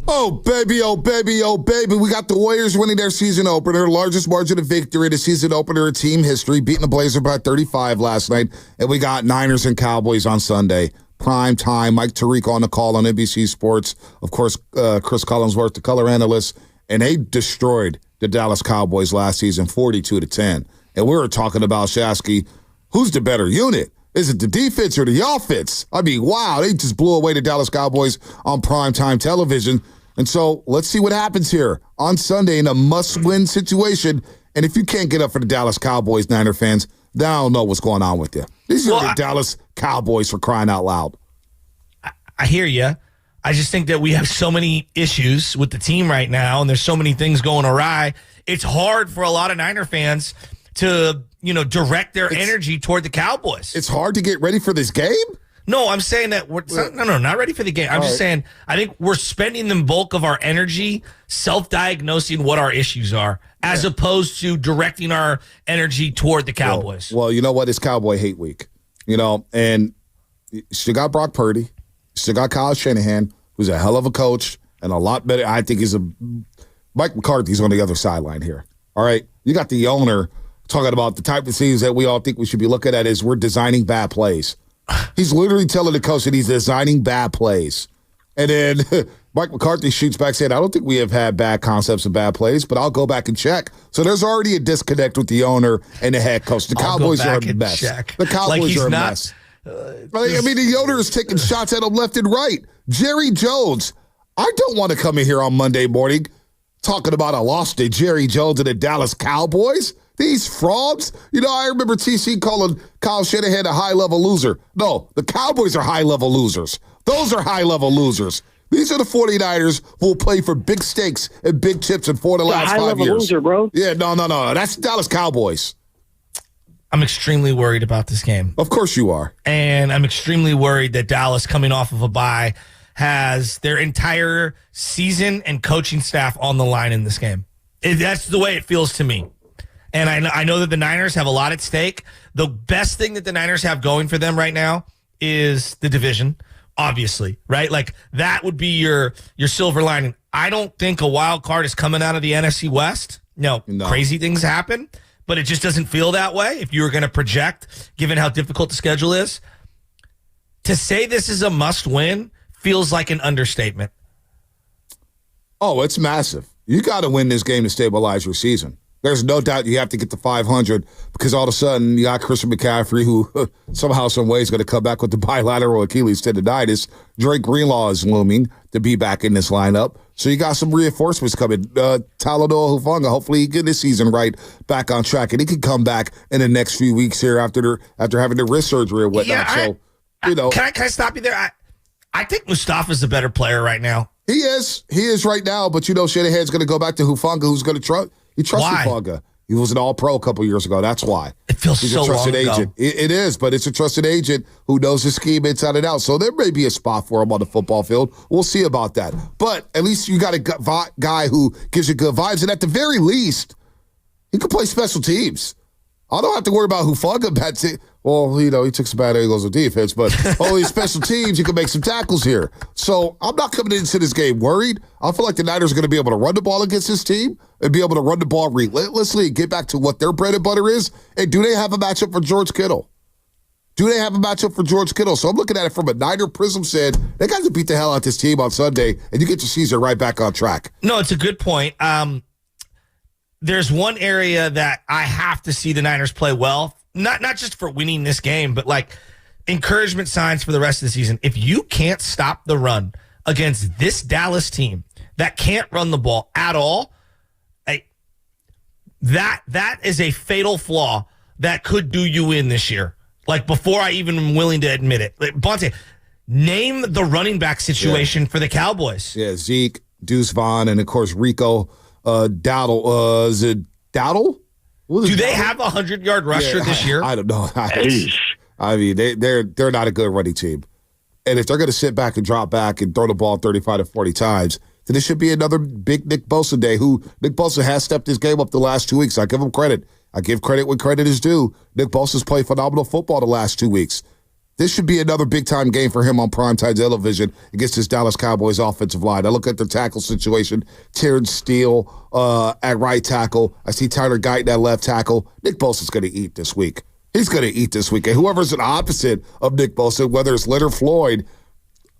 Oh, baby, oh, baby, oh, baby. We got the Warriors winning their season opener, largest margin of victory in the season opener in team history, beating the Blazers by 35 last night. And we got Niners and Cowboys on Sunday. Prime time. Mike Tirico on the call on NBC Sports. Of course, Chris Collinsworth, the color analyst. And they destroyed the Dallas Cowboys last season 42-10. And we were talking about, Shasky, who's the better unit? Is it the defense or the offense? I mean, wow, they just blew away the Dallas Cowboys on primetime television. And so let's see what happens here on Sunday in a must-win situation. And if you can't get up for the Dallas Cowboys, Niner fans, then I don't know what's going on with you. These are the Dallas Cowboys, for crying out loud.
I hear you. I just think that we have so many issues with the team right now, and there's so many things going awry. It's hard for a lot of Niner fans to, direct their energy toward the Cowboys.
It's hard to get ready for this game?
No, I'm saying that not ready for the game. I'm just saying I think we're spending the bulk of our energy self-diagnosing what our issues are, as opposed to directing our energy toward the Cowboys.
Well, you know what? It's Cowboy hate week. And you still got Brock Purdy. Still got Kyle Shanahan, who's a hell of a coach and a lot better. I think Mike McCarthy's on the other sideline here. All right. You got the owner talking about the type of things that we all think we should be looking at is we're designing bad plays. He's literally telling the coach that he's designing bad plays. And then Mike McCarthy shoots back saying, I don't think we have had bad concepts and bad plays, but I'll go back and check. So there's already a disconnect with the owner and the head coach. The Cowboys are a mess. The Cowboys are a mess. The owner is taking shots at him left and right. Jerry Jones. I don't want to come in here on Monday morning talking about a loss to Jerry Jones and the Dallas Cowboys. These frauds. I remember TC calling Kyle Shanahan a high-level loser. No, the Cowboys are high-level losers. Those are high-level losers. These are the 49ers who will play for big stakes and big chips in 4 of the last 5 years.
High-level loser, bro.
Yeah, no. That's Dallas Cowboys.
I'm extremely worried about this game.
Of course you are.
And I'm extremely worried that Dallas, coming off of a bye, has their entire season and coaching staff on the line in this game. That's the way it feels to me. And I know that the Niners have a lot at stake. The best thing that the Niners have going for them right now is the division, obviously, right? Like, that would be your silver lining. I don't think a wild card is coming out of the NFC West. No. Crazy things happen. But it just doesn't feel that way if you were going to project, given how difficult the schedule is. To say this is a must-win feels like an understatement.
Oh, it's massive. You got to win this game to stabilize your season. There's no doubt you have to get to 500 because all of a sudden you got Christian McCaffrey, who somehow, some way is going to come back with the bilateral Achilles tendonitis. Drake Greenlaw is looming to be back in this lineup. So you got some reinforcements coming. Talanoa Hufanga, hopefully he get his season right back on track, and he can come back in the next few weeks here after having the wrist surgery and whatnot.
Can I stop you there? I think Mustafa's a better player right now.
He is right now, but Shanahan's going to go back to Hufanga, who's going to trust. He trusts Hufanga. He was an all-pro a couple years ago. That's why.
It feels
He's
so
a trusted
long
agent.
ago.
It is, but it's a trusted agent who knows the scheme inside and out. So there may be a spot for him on the football field. We'll see about that. But at least you got a guy who gives you good vibes, and at the very least, he can play special teams. I don't have to worry about Hufanga. Well, he took some bad angles of defense, but only special teams, you can make some tackles here. So I'm not coming into this game worried. I feel like the Niners are going to be able to run the ball against this team and be able to run the ball relentlessly and get back to what their bread and butter is. And do they have a matchup for George Kittle? So I'm looking at it from a Niner prism, said they got to beat the hell out of this team on Sunday, and you get your season right back on track.
No, it's a good point. There's one area that I have to see the Niners play well, not just for winning this game, but like encouragement signs for the rest of the season. If you can't stop the run against this Dallas team that can't run the ball at all, that is a fatal flaw that could do you in this year. Like, before I even am willing to admit it. Like, Bonte, name the running back situation for the Cowboys.
Yeah, Zeke, Deuce Vaughn, and of course Rico Dowdle. Is it Dowdle?
Do they have a 100-yard rusher this year?
I don't know. I mean, they're not a good running team. And if they're going to sit back and drop back and throw the ball 35 to 40 times, then it should be another big Nick Bosa day, who Nick Bosa has stepped his game up the last 2 weeks. I give him credit. I give credit when credit is due. Nick Bosa's played phenomenal football the last 2 weeks. This should be another big-time game for him on primetime television against this Dallas Cowboys offensive line. I look at their tackle situation. Terrence Steele at right tackle. I see Tyler Guyton at left tackle. Nick Bosa's going to eat this week. He's going to eat this week. And whoever's an opposite of Nick Bosa, whether it's Leonard Floyd,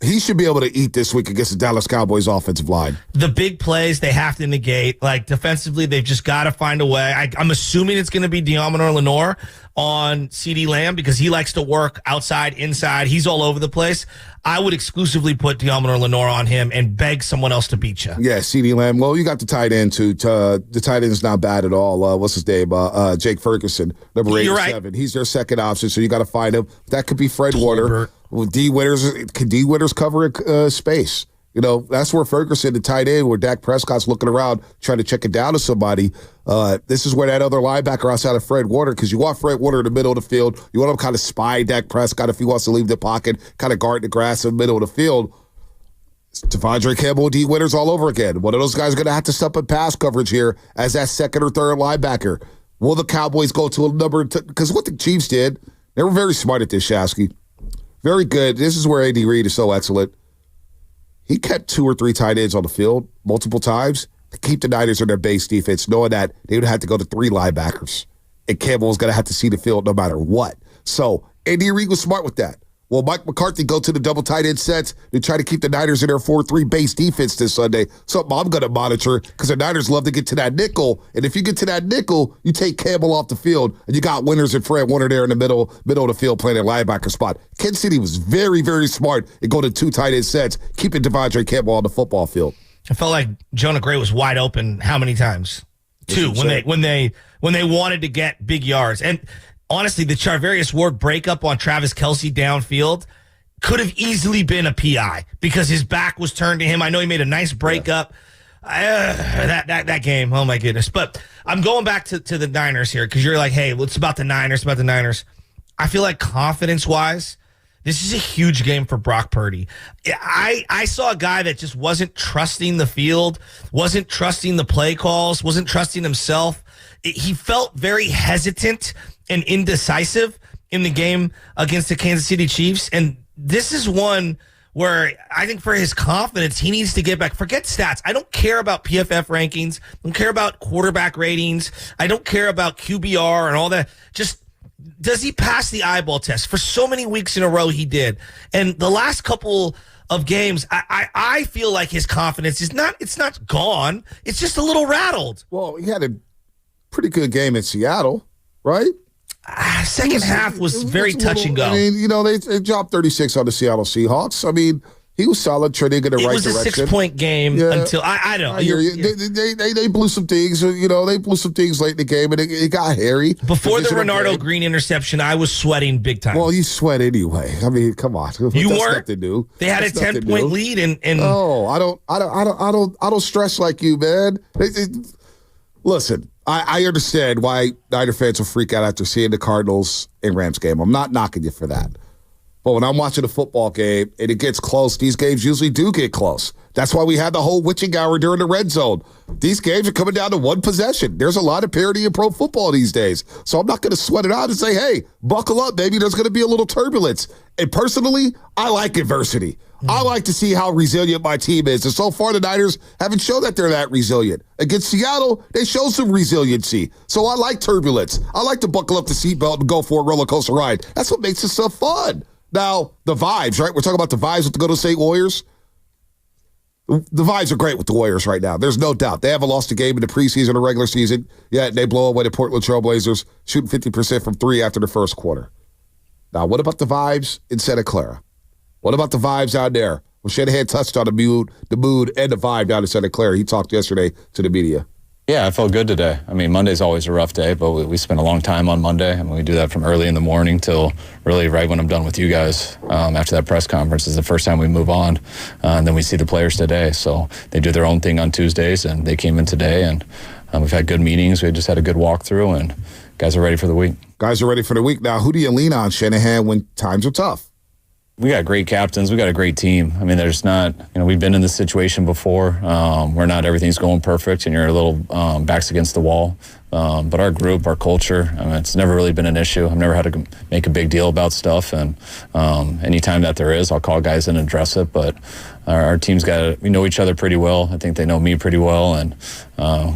he should be able to eat this week against the Dallas Cowboys offensive line.
The big plays they have to negate. Like, defensively, they've just got to find a way. I'm assuming it's going to be Deommodore Lenoir on CeeDee Lamb because he likes to work outside, inside. He's all over the place. I would exclusively put Deommodore Lenoir on him and beg someone else to beat you.
Yeah, CeeDee Lamb. Well, you got the tight end, too. The tight end is not bad at all. What's his name? Jake Ferguson, number 87. Right. He's their second option, so you got to find him. That could be Fred Warner. Well, can D. Winters cover space? You know, that's where Ferguson, the tight end, where Dak Prescott's looking around trying to check it down to somebody. This is where that other linebacker outside of Fred Warner, because you want Fred Warner in the middle of the field. You want him kind of spy Dak Prescott if he wants to leave the pocket, kind of guard the grass in the middle of the field. Devondre Campbell, D. Winters all over again. One of those guys is going to have to step in pass coverage here as that second or third linebacker. Will the Cowboys go to a number? Because what the Chiefs did, they were very smart at this, Shasky. Very good. This is where Andy Reid is so excellent. He kept 2 or 3 tight ends on the field multiple times to keep the Niners in their base defense, knowing that they would have to go to 3 linebackers. And Campbell was going to have to see the field no matter what. So Andy Reid was smart with that. Well, Mike McCarthy go to the double tight end sets to try to keep the Niners in their 4-3 base defense this Sunday. Something I'm going to monitor because the Niners love to get to that nickel. And if you get to that nickel, you take Campbell off the field, and you got Winters and Fred Warner there in the middle of the field playing a linebacker spot. Kansas City was very, very smart in going to 2 tight end sets, keeping Devondre Campbell on the football field.
I felt like Jonah Gray was wide open how many times? 2 when they wanted to get big yards. And honestly, the Charvarius Ward breakup on Travis Kelce downfield could have easily been a PI because his back was turned to him. I know he made a nice breakup. That game, oh my goodness. But I'm going back to the Niners here because you're like, hey, it's about the Niners, I feel like confidence-wise, this is a huge game for Brock Purdy. I saw a guy that just wasn't trusting the field, wasn't trusting the play calls, wasn't trusting himself. He felt very hesitant and indecisive in the game against the Kansas City Chiefs. And this is one where I think for his confidence, he needs to get back. Forget stats. I don't care about PFF rankings. I don't care about quarterback ratings. I don't care about QBR and all that. Just, does he pass the eyeball test? For so many weeks in a row, he did. And the last couple of games, I feel like his confidence it's not gone. It's just a little rattled.
Well, he had a pretty good game in Seattle, right?
Second half was very touch and go.
I mean, you know, they dropped 36 on the Seattle Seahawks. I mean, he was solid, trending in the right direction.
It was a 6-point game until I don't.
I hear you. They blew some things. You know, they blew some things late in the game, and it got hairy.
Before the Renardo Green interception, I was sweating big time.
Well, you sweat anyway. I mean, come on.
You
That's
weren't.
Nothing new.
They had
That's
a 10-point lead, and
no, I don't stress like you, man. Listen, I understand why Niner fans will freak out after seeing the Cardinals and Rams game. I'm not knocking you for that. But when I'm watching a football game and it gets close, these games usually do get close. That's why we had the whole witching hour during the red zone. These games are coming down to one possession. There's a lot of parity in pro football these days. So I'm not going to sweat it out and say, hey, buckle up, baby. There's going to be a little turbulence. And personally, I like adversity. I like to see how resilient my team is. And so far, the Niners haven't shown that they're that resilient. Against Seattle, they showed some resiliency. So I like turbulence. I like to buckle up the seatbelt and go for a roller coaster ride. That's what makes this stuff fun. Now, the vibes, right? We're talking about the vibes with the Golden State Warriors. The vibes are great with the Warriors right now. There's no doubt. They haven't lost a game in the preseason or regular season. Yet they blow away the Portland Trail Blazers, shooting 50% from 3 after the first quarter. Now, what about the vibes in Santa Clara? What about the vibes out there? Well, Shanahan touched on the mood and the vibe down in Santa Clara. He talked yesterday to the media.
Yeah, I felt good today. I mean, Monday's always a rough day, but we spent a long time on Monday, and we do that from early in the morning till really right when I'm done with you guys. After that press conference is the first time we move on, and then we see the players today. So they do their own thing on Tuesdays, and they came in today, and we've had good meetings. We just had a good walkthrough, and guys are ready for the week.
Guys are ready for the week. Now, who do you lean on, Shanahan, when times are tough?
We got great captains. We got a great team. I mean, there's not, we've been in this situation before where not everything's going perfect and you're a little backs against the wall. But our group, our culture, it's never really been an issue. I've never had to make a big deal about stuff. And anytime that there is, I'll call guys in and address it. But our team's we know each other pretty well. I think they know me pretty well. And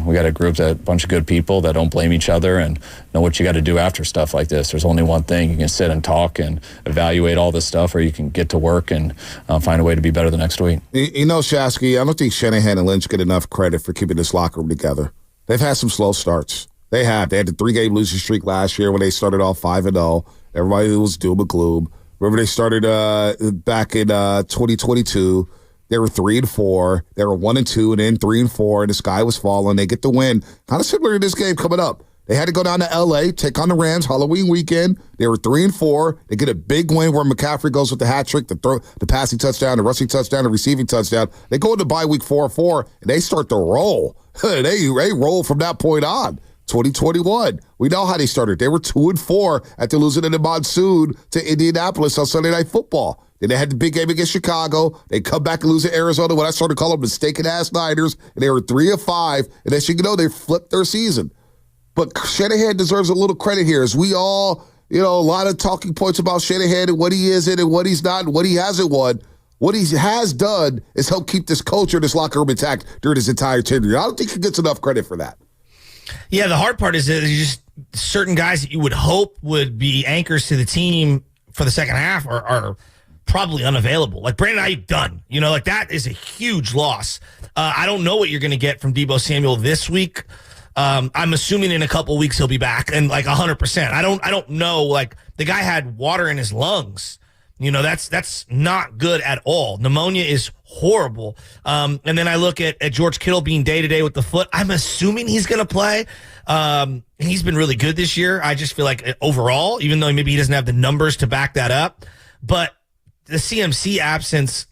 we got a bunch of good people that don't blame each other and know what you got to do after stuff like this. There's only one thing. You can sit and talk and evaluate all this stuff, or you can get to work and find a way to be better the next week.
Shasky, I don't think Shanahan and Lynch get enough credit for keeping this locker room together. They've had some slow starts. They have. They had the 3-game losing streak last year when they started off 5-0. Everybody was doom and gloom. Remember they started back in 2022. They were 3-4. They were 1-2, and then 3-4, and the sky was falling. They get the win. Kind of similar to this game coming up. They had to go down to L.A., take on the Rams Halloween weekend. They were 3-4. They get a big win where McCaffrey goes with the hat trick, the passing touchdown, the rushing touchdown, the receiving touchdown. They go into bye week 4-4, and they start to roll. They roll from that point on. 2021. We know how they started. They were 2-4 after losing in the monsoon to Indianapolis on Sunday Night Football. Then they had the big game against Chicago. They come back and lose to Arizona, what I started calling them mistaken-ass Niners, and they were 3-5. And as you know, they flipped their season. But Shanahan deserves a little credit here, as we all, a lot of talking points about Shanahan and what he is in and what he's not and what he hasn't won. What he has done is help keep this culture, this locker room intact during his entire tenure. I don't think he gets enough credit for that.
Yeah, the hard part is that just certain guys that you would hope would be anchors to the team for the second half are probably unavailable. Like Brandon Ayuk done. That is a huge loss. I don't know what you're going to get from Deebo Samuel this week. I'm assuming in a couple weeks he'll be back and 100%. I don't know. The guy had water in his lungs. That's not good at all. Pneumonia is horrible. And then I look at George Kittle being day-to-day with the foot. I'm assuming he's going to play. He's been really good this year. I just feel like overall, even though maybe he doesn't have the numbers to back that up, but the CMC absence,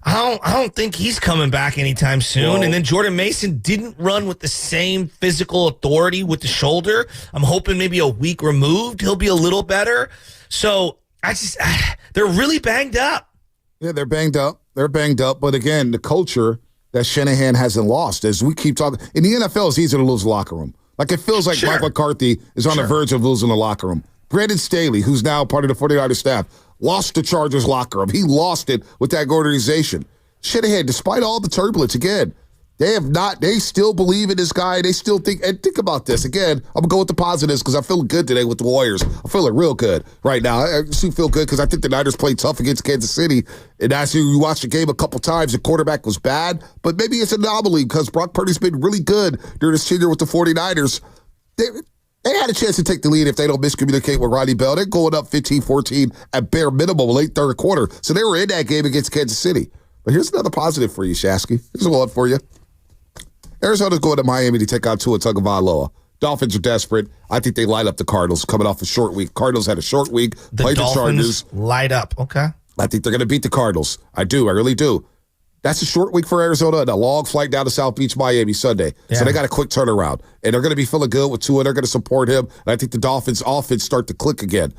I don't think he's coming back anytime soon. Whoa. And then Jordan Mason didn't run with the same physical authority with the shoulder. I'm hoping maybe a week removed, he'll be a little better. So they're really banged up.
Yeah, they're banged up. But again, the culture that Shanahan hasn't lost, as we keep talking. In the NFL, it's easy to lose the locker room. It feels like Mike McCarthy is on the verge of losing the locker room. Brandon Staley, who's now part of the 49ers staff, lost the Chargers locker room. He lost it with that organization. Shanahan, despite all the turbulence, again, they still believe in this guy. They still think about this. Again, I'm going to go with the positives because I'm feeling good today with the Warriors. I'm feeling real good right now. I still feel good because I think the Niners played tough against Kansas City. And actually, you watched the game a couple times. The quarterback was bad, but maybe it's an anomaly because Brock Purdy's been really good during his tenure with the 49ers. They had a chance to take the lead if they don't miscommunicate with Rodney Bell. They're going up 15-14 at bare minimum late third quarter. So they were in that game against Kansas City. But here's another positive for you, Shasky. Here's one for you. Arizona's going to Miami to take out Tua Tagovailoa. Dolphins are desperate. I think they light up the Cardinals coming off a short week. Cardinals had a short week.
The Dolphins light up. Okay.
I think they're going to beat the Cardinals. I do. I really do. That's a short week for Arizona and a long flight down to South Beach, Miami Sunday. Yeah. So they got a quick turnaround. And they're going to be feeling good with Tua. They're going to support him. And I think the Dolphins' offense start to click again.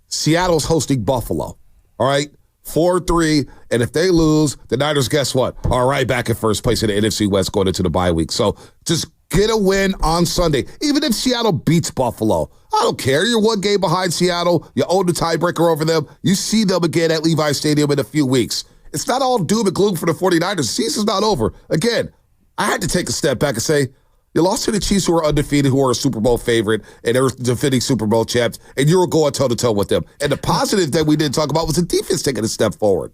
Seattle's hosting Buffalo. All right? 4-3, and if they lose, the Niners, guess what? All right, back in first place in the NFC West going into the bye week. So just get a win on Sunday. Even if Seattle beats Buffalo, I don't care. You're one game behind Seattle. You own the tiebreaker over them. You see them again at Levi Stadium in a few weeks. It's not all doom and gloom for the 49ers. The season's not over. Again, I had to take a step back and say, you lost to the Chiefs, who are undefeated, who are a Super Bowl favorite, and they're defending Super Bowl champs, and you were going toe-to-toe with them. And the positive that we didn't talk about was the defense taking a step forward.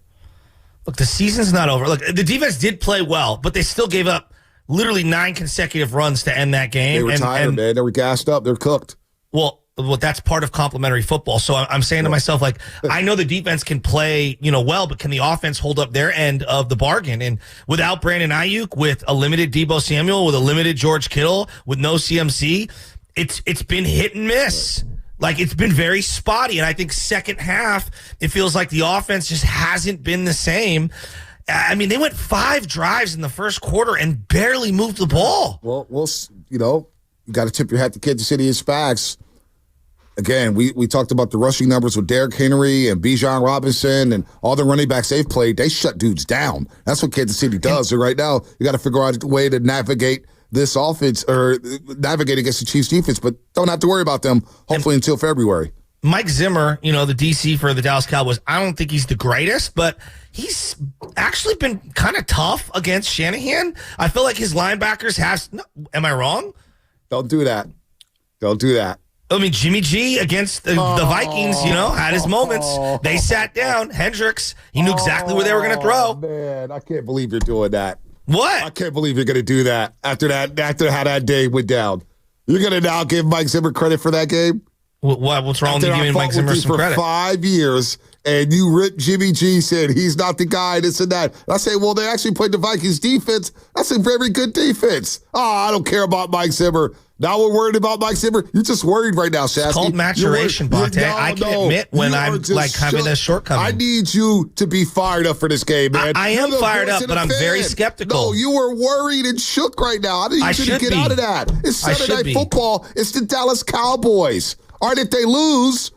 Look, the season's not over. Look, the defense did play well, but they still gave up literally 9 consecutive runs to end that game.
They were tired, man. They were gassed up. They're cooked.
Well, that's part of complimentary football. So I'm saying to myself, I know the defense can play, well, but can the offense hold up their end of the bargain? And without Brandon Ayuk, with a limited Deebo Samuel, with a limited George Kittle, with no CMC, it's been hit and miss. It's been very spotty. And I think second half, it feels like the offense just hasn't been the same. I mean, they went 5 drives in the first quarter and barely moved the ball.
Well, you got to tip your hat to Kansas City and Spags. again, we talked about the rushing numbers with Derrick Henry and Bijan Robinson and all the running backs they've played. They shut dudes down. That's what Kansas City does. And right now, you got to figure out a way to navigate this offense or navigate against the Chiefs defense, but don't have to worry about them, hopefully, until February.
Mike Zimmer, the DC for the Dallas Cowboys, I don't think he's the greatest, but he's actually been kind of tough against Shanahan. I feel like his linebackers have... No, am I wrong?
Don't do that. Don't do that.
I mean, Jimmy G against the Vikings, had his moments. They sat down. Hendricks, he knew exactly where they were going to throw.
Man, I can't believe you're doing that.
What?
I can't believe you're going to do that after how that day went down. You're going to now give Mike Zimmer credit for that game?
What's wrong with giving Mike Zimmer some credit?
For 5 years, and you ripped Jimmy G, said he's not the guy, this and that. And I say, well, they actually played the Vikings defense. That's a very good defense. I don't care about Mike Zimmer. Now we're worried about Mike Zimmer. You're just worried right now, Shasky.
It's called maturation, Bonte. I can admit when I'm having a shortcoming.
I need you to be fired up for this game, man.
I am fired up, but I'm very skeptical.
No, you were worried and shook right now. I need you to get out of that. It's Sunday Night Football. It's the Dallas Cowboys. All right, if they lose,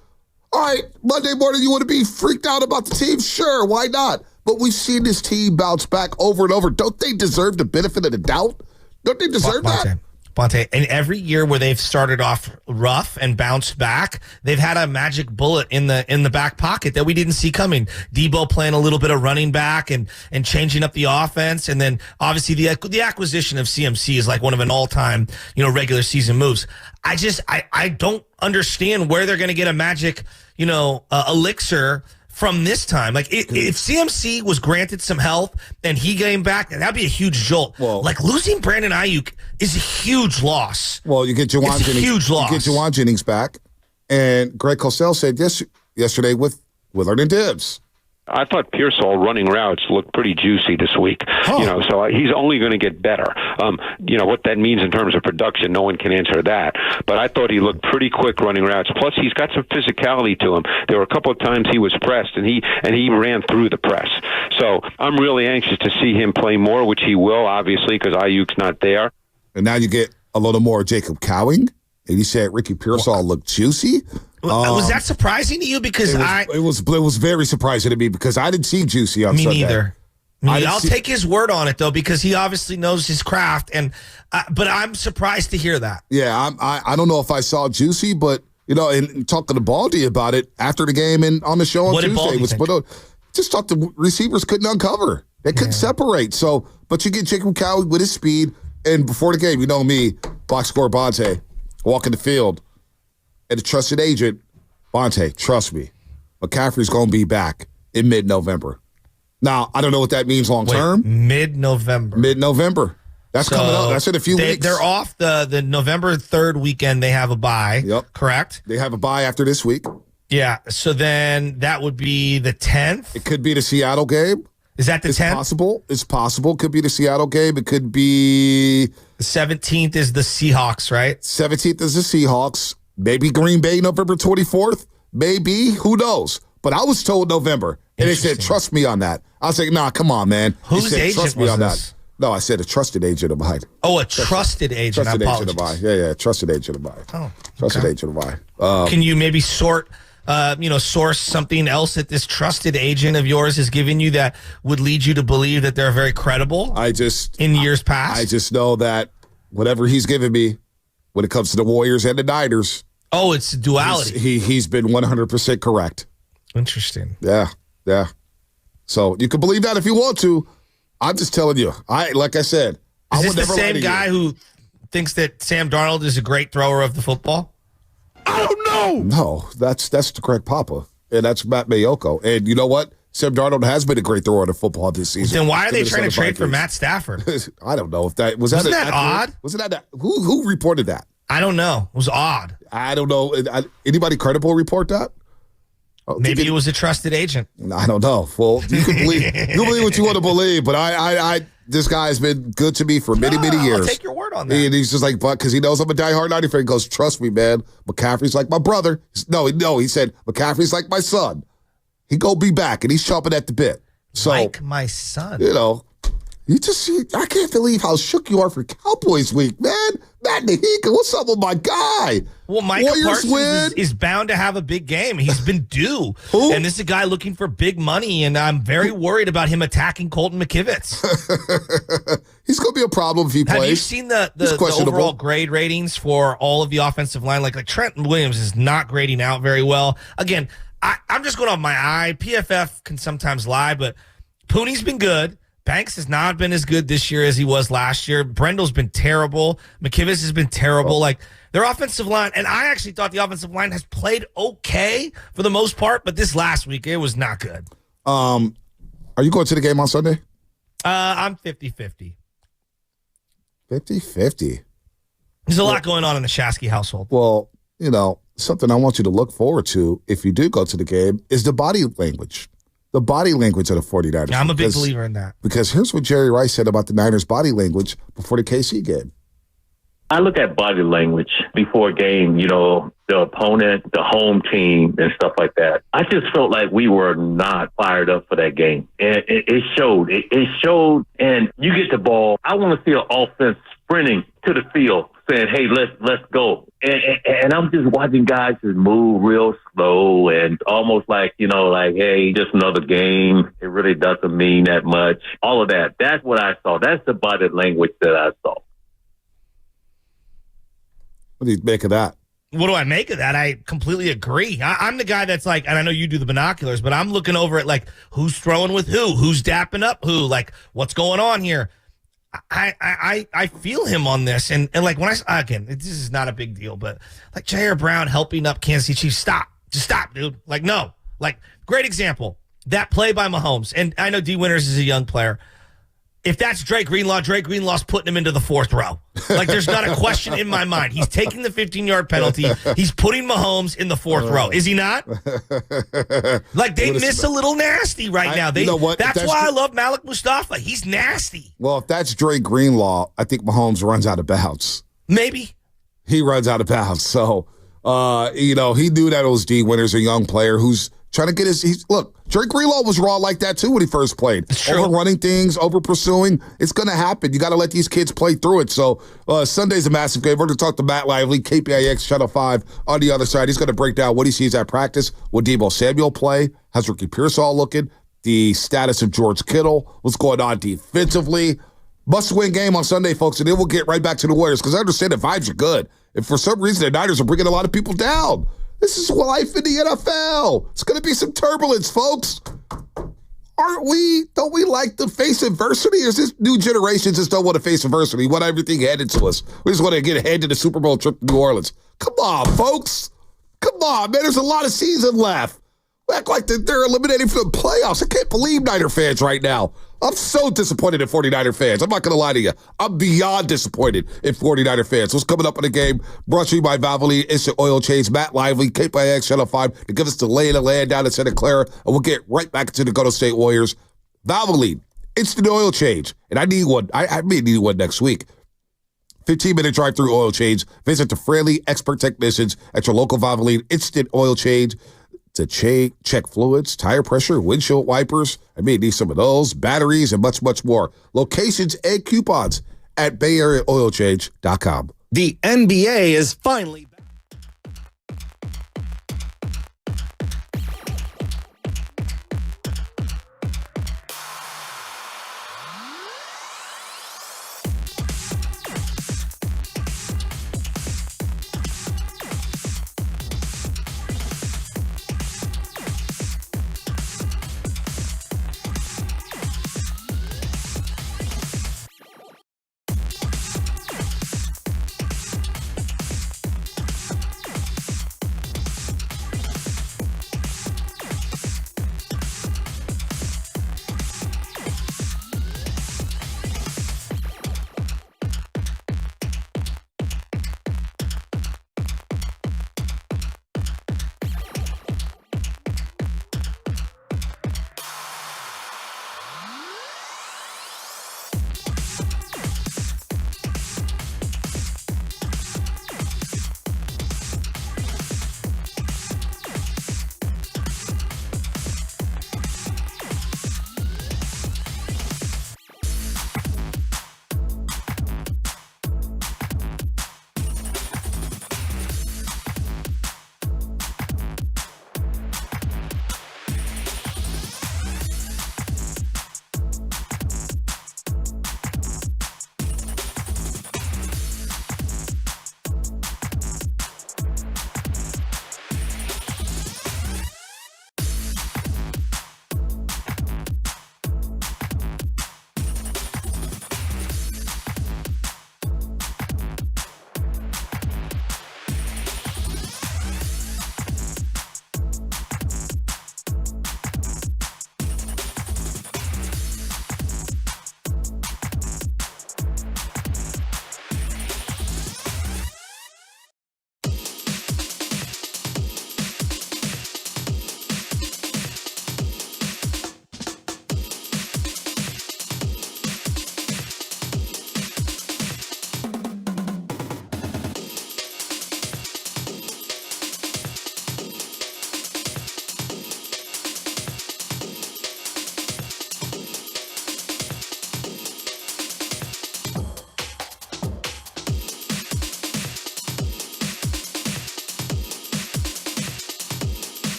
all right, Monday morning you want to be freaked out about the team? Sure, why not? But we've seen this team bounce back over and over. Don't they deserve the benefit of the doubt? Don't they deserve that?
Bonte, and every year where they've started off rough and bounced back, they've had a magic bullet in the back pocket that we didn't see coming. Debo playing a little bit of running back and changing up the offense, and then obviously the acquisition of CMC is like one of an all-time regular season moves. I don't understand where they're going to get a magic elixir from this time. Like, if CMC was granted some health and he came back, that'd be a huge jolt.
Well,
like, losing Brandon Ayuk is a huge loss.
Well, you get Juwan Jennings.
Huge loss.
You get Juwan Jennings back. And Greg Cosell said yesterday with Willard and Dibbs.
I thought Pearsall running routes looked pretty juicy this week. So he's only going to get better. What that means in terms of production, no one can answer that. But I thought he looked pretty quick running routes. Plus, he's got some physicality to him. There were a couple of times he was pressed, and he ran through the press. So I'm really anxious to see him play more, which he will, obviously, because Ayuk's not there.
And now you get a little more Jacob Cowing. And you said Ricky Pearsall looked juicy.
Was that surprising to you? Because
it was very surprising to me because I didn't see juicy on Sunday.
Me neither. I'll take his word on it though because he obviously knows his craft. But I'm surprised to hear that.
Yeah, I don't know if I saw juicy, but and talking to Baldy about it after the game and on the show on Tuesday just thought the receivers couldn't uncover. They couldn't separate. So, but you get Jacob Cowing with his speed, and before the game, me, box score Bonte. Walking the field, and a trusted agent, Bonte, trust me, McCaffrey's going to be back in mid-November. Now, I don't know what that means long-term.
Mid-November.
Mid-November. That's coming up. That's in a few weeks.
They're off the November 3rd weekend. They have a bye.
Yep.
Correct?
They have a bye after this week.
Yeah. So then that would be the 10th.
It could be the Seattle game.
Is that the 10th?
It's possible. Could be the Seattle game. It could be...
The 17th is the Seahawks, right?
17th is the Seahawks. Maybe Green Bay November 24th. Maybe. Who knows? But I was told November. And they said, trust me on that. I was like, nah, come on, man.
Whose agent
trust me
was
on
this?
That. No, I said a trusted agent of mine.
Oh, a trusted agent.
Trusted agent of mine. Yeah, trusted agent of mine.
Oh,
trusted agent of mine.
Can you maybe source something else that this trusted agent of yours is giving you that would lead you to believe that they're very credible? In years past?
I just know that whatever he's given me when it comes to the Warriors and the Niners.
Oh, it's duality.
He's been 100% correct.
Interesting.
Yeah. So you can believe that if you want to. I'm just telling you. Like I said,
I would never lie to you. Is this the same guy who thinks that Sam Darnold is a great thrower of the football?
I don't know. No, that's Greg Papa, and that's Matt Mayoko. And you know what? Sam Darnold has been a great thrower of the football this season.
Then why are they trying to trade for Matt Stafford?
I don't know if that was
Wasn't that odd?
Wasn't that who reported that?
I don't know. It was odd.
I don't know. Anybody credible report that?
Maybe it was a trusted agent.
I don't know. Well, you can believe what you want to believe, but I this guy's been good to me for many years.
I'll take your word on that.
And he's just like, but because he knows I'm a diehard Niner fan, he goes, trust me, man. McCaffrey's like my brother. No, he said McCaffrey's like my son. He go be back, and he's chomping at the bit. So,
like my son.
I can't believe how shook you are for Cowboys week, man. Matt Nahiga, what's up with my guy?
Well, Micah
Warriors
Parsons is bound to have a big game. He's been due. And this is a guy looking for big money, and I'm very worried about him attacking Colton McKivitz.
He's going to be a problem if he plays.
Have you seen the overall grade ratings for all of the offensive line? Like Trent Williams is not grading out very well. Again, I'm just going off my eye. PFF can sometimes lie, but Pooney's been good. Banks has not been as good this year as he was last year. Brendel's been terrible. McKivitz has been terrible. Like, their offensive line, and I actually thought the offensive line has played okay for the most part, but this last week, it was not good.
Are you going to the game on Sunday?
I'm 50-50.
50-50.
There's a lot going on in the Shasky household.
Well, something I want you to look forward to if you do go to the game is the body language. The body language of the 49ers.
Yeah, I'm a big believer in that.
Because here's what Jerry Rice said about the Niners' body language before the KC game.
I look at body language before a game, the opponent, the home team, and stuff like that. I just felt like we were not fired up for that game. And it showed. It showed, and you get the ball. I want to see an offense sprinting to the field, saying, hey, let's go. And I'm just watching guys just move real slow and almost like, hey, just another game. It really doesn't mean that much. All of that. That's what I saw. That's the body language that I saw.
What do you make of that?
What do I make of that? I completely agree. I'm the guy that's like, and I know you do the binoculars, but I'm looking over at like who's throwing with who's dapping up who, like what's going on here. I feel him on this, and like when again, this is not a big deal, but like Jair Brown helping up Kansas City Chiefs, just stop, dude. Like no, like great example that play by Mahomes, and I know D. Winters is a young player. If that's Drake Greenlaw's putting him into the fourth row. Like, there's not a question in my mind. He's taking the 15-yard penalty. He's putting Mahomes in the fourth row. Is he not? Like, they miss a little nasty right now. You know what? That's why I love Malik Mustafa. He's nasty.
Well, if that's Drake Greenlaw, I think Mahomes runs out of bounds.
Maybe.
He runs out of bounds. So, he knew that it was D. Winters, a young player who's trying to get look, Drake Greenlaw was raw like that too when he first played. Overrunning things, over pursuing. It's going to happen. You got to let these kids play through it. So Sunday's a massive game. We're going to talk to Matt Lively, KPIX Channel 5 on the other side. He's going to break down what he sees at practice, what Deebo Samuel play, how's Ricky Pearsall looking, the status of George Kittle, what's going on defensively. Must-win game on Sunday, folks, and then we'll get right back to the Warriors because I understand the vibes are good. If for some reason the Niners are bringing a lot of people down, this is life in the NFL. It's going to be some turbulence, folks. Aren't we? Don't we like to face adversity? Or is this new generation just don't want to face adversity? We want everything handed to us. We just want to get ahead to the Super Bowl trip to New Orleans. Come on, folks. Come on, man. There's a lot of season left. We act like they're eliminated from the playoffs. I can't believe Niner fans right now. I'm so disappointed in 49er fans. I'm not going to lie to you. I'm beyond disappointed in 49er fans. What's coming up in the game? Brought to you by Valvoline Instant Oil Change. Matt Lively, KPIX Channel 5 to give us the lay of the land down in Santa Clara. And we'll get right back into the Golden State Warriors. Valvoline Instant Oil Change. And I need one. I may need one next week. 15-minute drive-through oil change. Visit the friendly expert technicians at your local Valvoline Instant Oil Change to check fluids, tire pressure, windshield wipers. I may need some of those, batteries, and much, much more. Locations and coupons at BayAreaOilChange.com.
The NBA is finally back.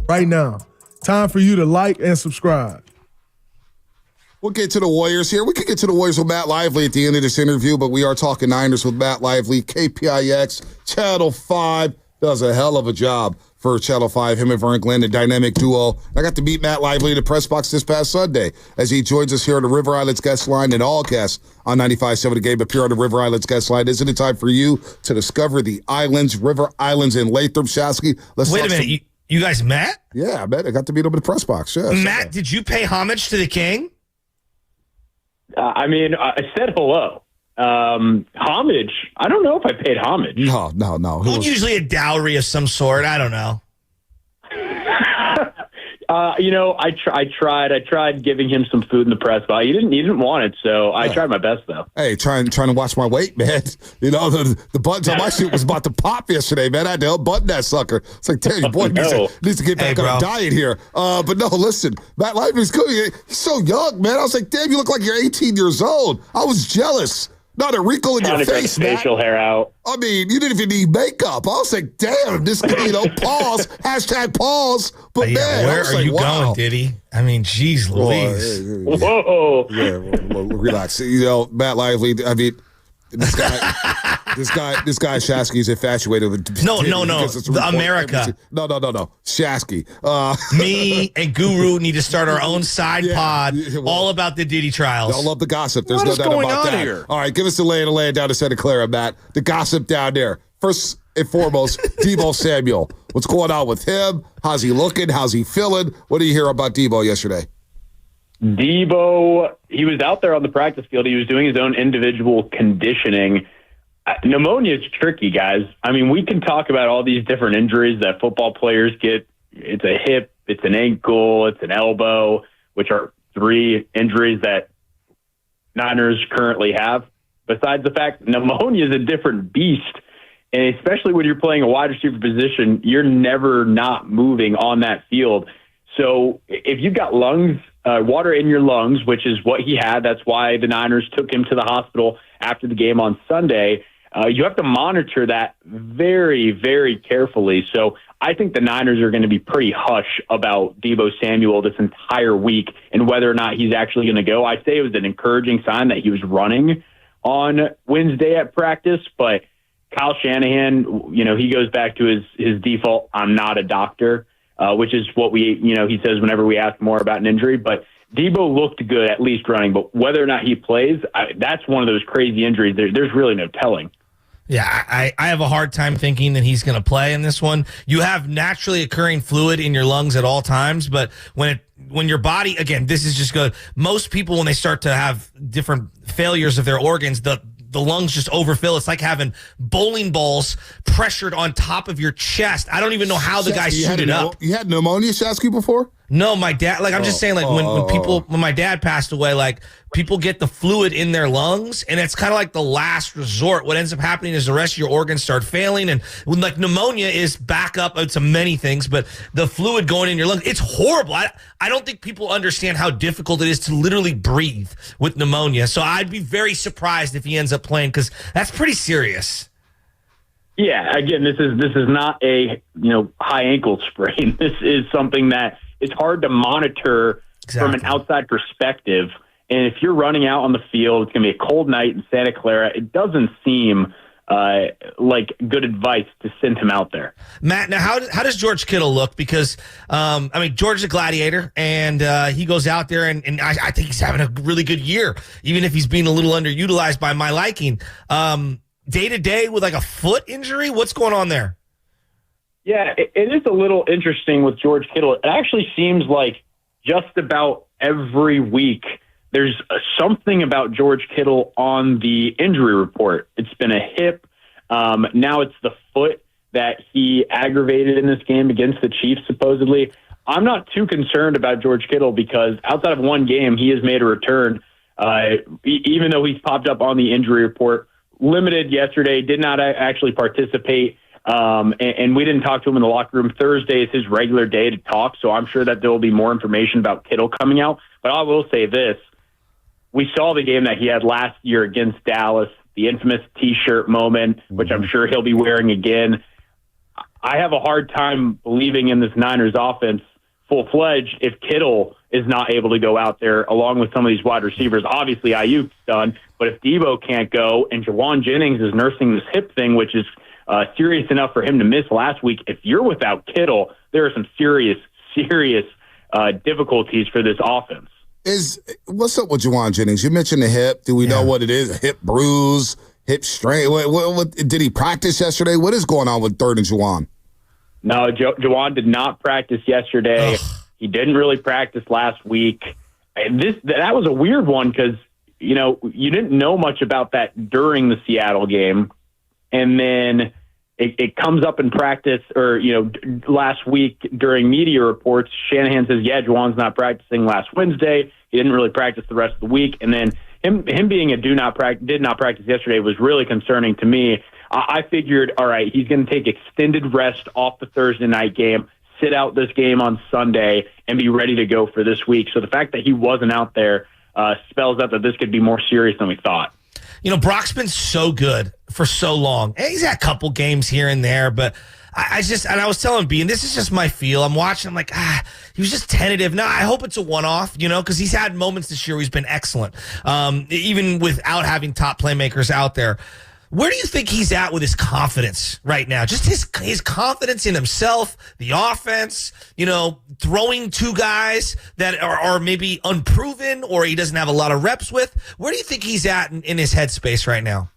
right now. Time for you to like and subscribe.
We'll get to the Warriors here. We could get to the Warriors with Matt Lively at the end of this interview, but we are talking Niners with Matt Lively. KPIX, Channel 5, does a hell of a job for Channel 5. Him and Vern Glenn, the dynamic duo. I got to meet Matt Lively in the press box this past Sunday as he joins us here on the River Islands guest line, and all guests on 95.7 The Game appear on the River Islands guest line. Isn't it time for you to discover the islands, River Islands in Latham, Shasky?
Wait a minute. You guys met?
Yeah, I met. I got to meet him in the press box. Yeah,
Matt, did you pay homage to the king?
I said hello. Homage. I don't know if I paid homage.
No.
Usually a dowry of some sort. I don't know.
I tried giving him some food in the press box. He didn't want it, so I tried my best though.
Hey, trying to watch my weight, man. You know, the buttons on my suit was about to pop yesterday, man. I had to unbutton that sucker. It's like, damn, your boy needs to get back on a diet here. But no, listen, Matt Lively's good. He's so young, man. I was like, damn, you look like you're 18 years old. I was jealous. Not a wrinkle in your face, man.
Facial hair out.
I mean, you didn't even need makeup. I was like, damn, this, pause, #pause. But man,
where are you going, Diddy? I mean, geez Louise.
Whoa.
Yeah, relax. You know, Matt Lively, I mean, this guy Shasky is infatuated with.
No. America.
No. Shasky.
Me and Guru need to start our own side pod all about the Diddy trials.
I love the gossip. There's no doubt about that.
Here?
All right, give us the lay down to Santa Clara, Matt. The gossip down there. First and foremost, Deebo Samuel. What's going on with him? How's he looking? How's he feeling? What did you hear about Deebo yesterday?
Deebo, he was out there on the practice field. He was doing his own individual conditioning. Pneumonia is tricky, guys. I mean, we can talk about all these different injuries that football players get. It's a hip, it's an ankle, it's an elbow, which are 3 injuries that Niners currently have. Besides the fact pneumonia is a different beast, and especially when you're playing a wide receiver position, you're never not moving on that field. So if you've got water in your lungs, which is what he had, that's why the Niners took him to the hospital after the game on Sunday. You have to monitor that very, very carefully. So I think the Niners are going to be pretty hush about Deebo Samuel this entire week and whether or not he's actually going to go. I'd say it was an encouraging sign that he was running on Wednesday at practice, but Kyle Shanahan, he goes back to his default, I'm not a doctor, which is what he says whenever we ask more about an injury. But Deebo looked good, at least running, but whether or not he plays, that's one of those crazy injuries. There's really no telling.
Yeah, I have a hard time thinking that he's going to play in this one. You have naturally occurring fluid in your lungs at all times, but when your body, again, this is just good. Most people, when they start to have different failures of their organs, the lungs just overfill. It's like having bowling balls pressured on top of your chest. I don't even know how the guy suited up.
You had pneumonia, Shasky, before?
No, my dad, I'm just saying, when my dad passed away, people get the fluid in their lungs, and it's kind of like the last resort. What ends up happening is the rest of your organs start failing, and when pneumonia is back up to many things, but the fluid going in your lungs, it's horrible. I don't think people understand how difficult it is to literally breathe with pneumonia. So I'd be very surprised if he ends up playing, because that's pretty serious.
Yeah, again, this is not a high ankle sprain. This is something that it's hard to monitor from an outside perspective. And if you're running out on the field, it's going to be a cold night in Santa Clara. It doesn't seem like good advice to send him out there.
Matt, now how does George Kittle look? Because, George's a gladiator, and he goes out there, and I think he's having a really good year, even if he's being a little underutilized by my liking. Day-to-day with a foot injury, what's going on there?
Yeah, it is a little interesting with George Kittle. It actually seems like just about every week there's something about George Kittle on the injury report. It's been a hip. Now it's the foot that he aggravated in this game against the Chiefs, supposedly. I'm not too concerned about George Kittle because outside of one game, he has made a return, even though he's popped up on the injury report. Limited yesterday, did not actually participate. And we didn't talk to him in the locker room. Thursday is his regular day to talk, so I'm sure that there will be more information about Kittle coming out. But I will say this. We saw the game that he had last year against Dallas, the infamous T-shirt moment, which I'm sure he'll be wearing again. I have a hard time believing in this Niners offense full-fledged if Kittle is not able to go out there along with some of these wide receivers. Obviously, Ayuk's done, but if Debo can't go and Jawan Jennings is nursing this hip thing, which is serious enough for him to miss last week, if you're without Kittle, there are some serious difficulties for this offense.
What's up with Jawan Jennings? You mentioned the hip. Do we know what it is? A hip bruise, hip strain? What did he practice yesterday? What is going on with third and Jawan?
No, Jawan did not practice yesterday. Ugh. He didn't really practice last week. And that was a weird one because, you didn't know much about that during the Seattle game. And then it comes up in practice or, last week during media reports, Shanahan says, Jawan's not practicing last Wednesday. He didn't really practice the rest of the week. And then him being did not practice yesterday was really concerning to me. I figured, all right, he's going to take extended rest off the Thursday night game, sit out this game on Sunday, and be ready to go for this week. So the fact that he wasn't out there spells out that this could be more serious than we thought.
Brock's been so good for so long. He's had a couple games here and there, but I was telling B, and this is just my feel. I'm watching, I'm like, he was just tentative. No, I hope it's a one-off, because he's had moments this year where he's been excellent, even without having top playmakers out there. Where do you think he's at with his confidence right now? Just his confidence in himself, the offense, throwing two guys that are maybe unproven or he doesn't have a lot of reps with. Where do you think he's at in his headspace right now?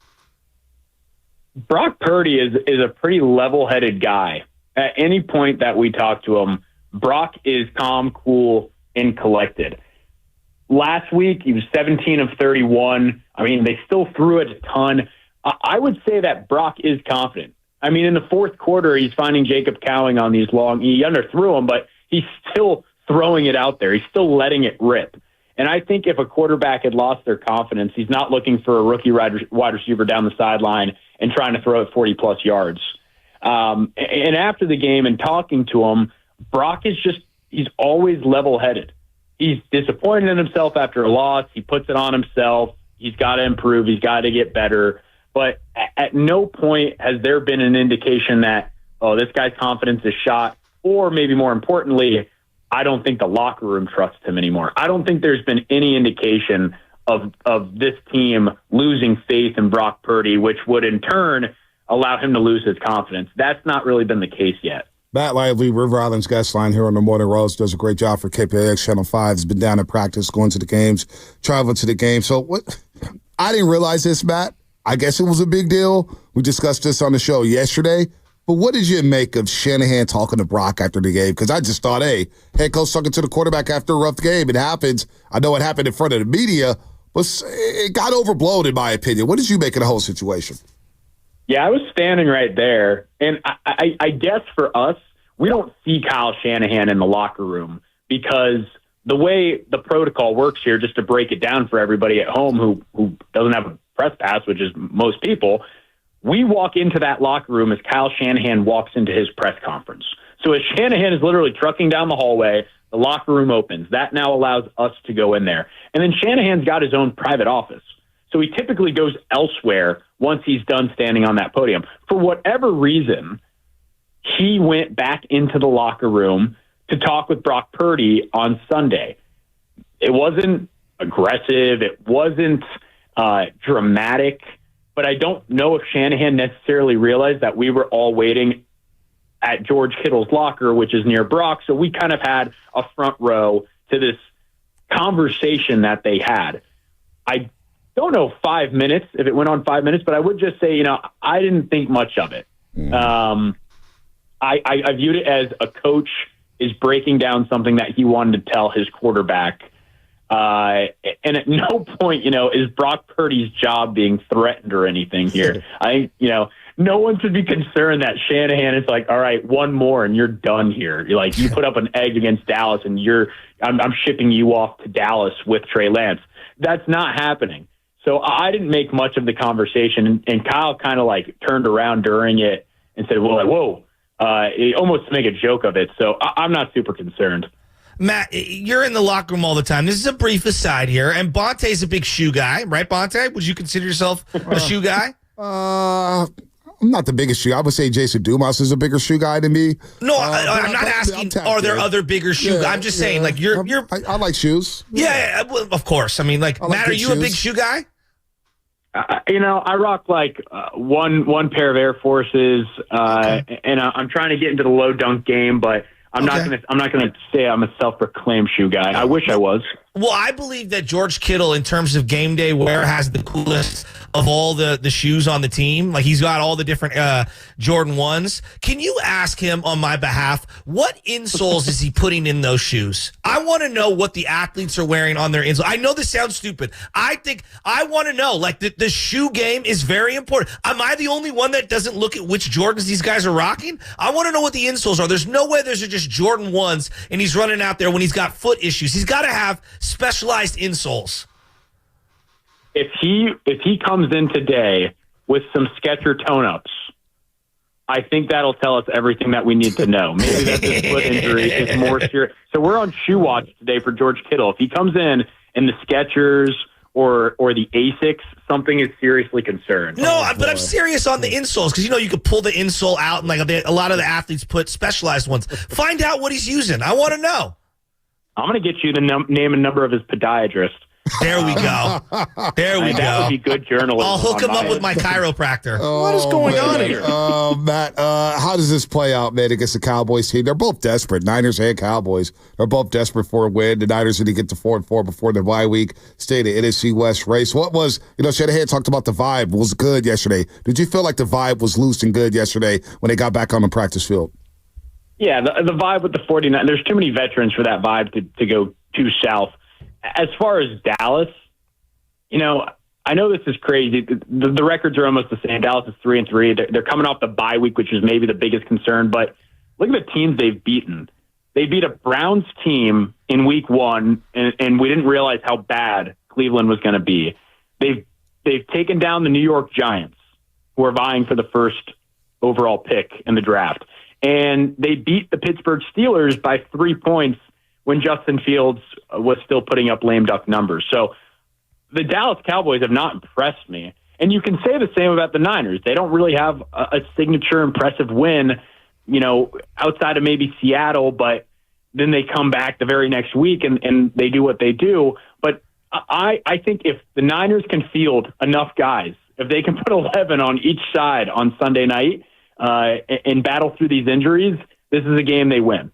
Brock Purdy is a pretty level-headed guy. At any point that we talk to him, Brock is calm, cool, and collected. Last week, he was 17 of 31. I mean, they still threw it a ton. I would say that Brock is confident. I mean, in the fourth quarter, he's finding Jacob Cowing on these long. He underthrew him, but he's still throwing it out there. He's still letting it rip. And I think if a quarterback had lost their confidence, he's not looking for a rookie wide receiver down the sideline and trying to throw it 40-plus yards. And after the game and talking to him, Brock is he's always level-headed. He's disappointed in himself after a loss. He puts it on himself. He's got to improve. He's got to get better. But at no point has there been an indication that, this guy's confidence is shot, or maybe more importantly, I don't think the locker room trusts him anymore. I don't think there's been any indication of this team losing faith in Brock Purdy, which would in turn allow him to lose his confidence. That's not really been the case yet.
Matt Lively, River Island's guest line here on the Morning Rose, does a great job for KPIX Channel 5. Has been down in practice, going to the games, traveling to the games. So what? I didn't realize this, Matt. I guess it was a big deal. We discussed this on the show yesterday. But what did you make of Shanahan talking to Brock after the game? Because I just thought, hey, head coach talking to the quarterback after a rough game. It happens. I know it happened in front of the media, but it got overblown in my opinion. What did you make of the whole situation?
Yeah, I was standing right there. And I guess for us, we don't see Kyle Shanahan in the locker room because the way the protocol works here, just to break it down for everybody at home who doesn't have a press pass, which is most people, we walk into that locker room as Kyle Shanahan walks into his press conference. So as Shanahan is literally trucking down the hallway, the locker room opens. That now allows us to go in there. And then Shanahan's got his own private office. So he typically goes elsewhere once he's done standing on that podium. For whatever reason, he went back into the locker room to talk with Brock Purdy on Sunday. It wasn't aggressive. It wasn't dramatic, but I don't know if Shanahan necessarily realized that we were all waiting at George Kittle's locker, which is near Brock. So we kind of had a front row to this conversation that they had. I don't know 5 minutes, if it went on 5 minutes, but I would just say, I didn't think much of it. I viewed it as a coach is breaking down something that he wanted to tell his quarterback. And at no point, is Brock Purdy's job being threatened or anything here. No one should be concerned that Shanahan is like, all right, one more and you're done here. You're like, you put up an egg against Dallas and I'm shipping you off to Dallas with Trey Lance. That's not happening. So I didn't make much of the conversation, and Kyle kind of turned around during it and said, whoa, almost to make a joke of it. So I'm not super concerned.
Matt, you're in the locker room all the time. This is a brief aside here, and Bonte's a big shoe guy, right, Bonte? Would you consider yourself a shoe guy?
I I'm not the biggest shoe. I would say Jason Dumas is a bigger shoe guy than me.
No, I'm not asking. Are there other bigger shoe guys? I'm just saying, like you're.
I like shoes.
Yeah, well, of course. I mean, like Matt, are you a big shoe guy?
I rock like one pair of Air Forces, and I'm trying to get into the low dunk game, but I'm not gonna say I'm a self-proclaimed shoe guy. I wish I was.
Well, I believe that George Kittle, in terms of game day wear, has the coolest of all the shoes on the team. Like, he's got all the different Jordan 1s. Can you ask him on my behalf, what insoles is he putting in those shoes? I want to know what the athletes are wearing on their insoles. I know this sounds stupid. I want to know. Like, the shoe game is very important. Am I the only one that doesn't look at which Jordans these guys are rocking? I want to know what the insoles are. There's no way those are just Jordan 1s, and he's running out there when he's got foot issues. He's got to have specialized insoles.
If he comes in today with some Skechers tone-ups, I think that'll tell us everything that we need to know. Maybe that his foot injury is more serious. So we're on shoe watch today for George Kittle. If he comes in the Skechers or the Asics, something is seriously concerned.
No, but I'm serious on the insoles, because you could pull the insole out, and like a lot of the athletes put specialized ones. Find out what he's using. I want to know.
I'm going to get you the name and number of his podiatrist.
There we go. There we go.
That would be good journalism.
I'll hook him up with my chiropractor.
What is going on here? Matt, how does this play out, man, against the Cowboys team? They're both desperate. Niners and Cowboys are both desperate for a win. The Niners need to get to 4-4 before the bye week. Stay in the NFC West race. What was, Shanahan talked about the vibe was good yesterday. Did you feel like the vibe was loose and good yesterday when they got back on the practice field?
Yeah, the vibe with the 49ers, there's too many veterans for that vibe to go too south. As far as Dallas, I know this is crazy. The records are almost the same. Dallas is 3-3. They're coming off the bye week, which is maybe the biggest concern. But look at the teams they've beaten. They beat a Browns team in week 1, and we didn't realize how bad Cleveland was going to be. They've taken down the New York Giants, who are vying for the first overall pick in the draft. And they beat the Pittsburgh Steelers by 3 points when Justin Fields was still putting up lame duck numbers. So the Dallas Cowboys have not impressed me. And you can say the same about the Niners. They don't really have a signature impressive win, outside of maybe Seattle, but then they come back the very next week and they do what they do. But I think if the Niners can field enough guys, if they can put 11 on each side on Sunday night, and battle through these injuries, this is a game they win.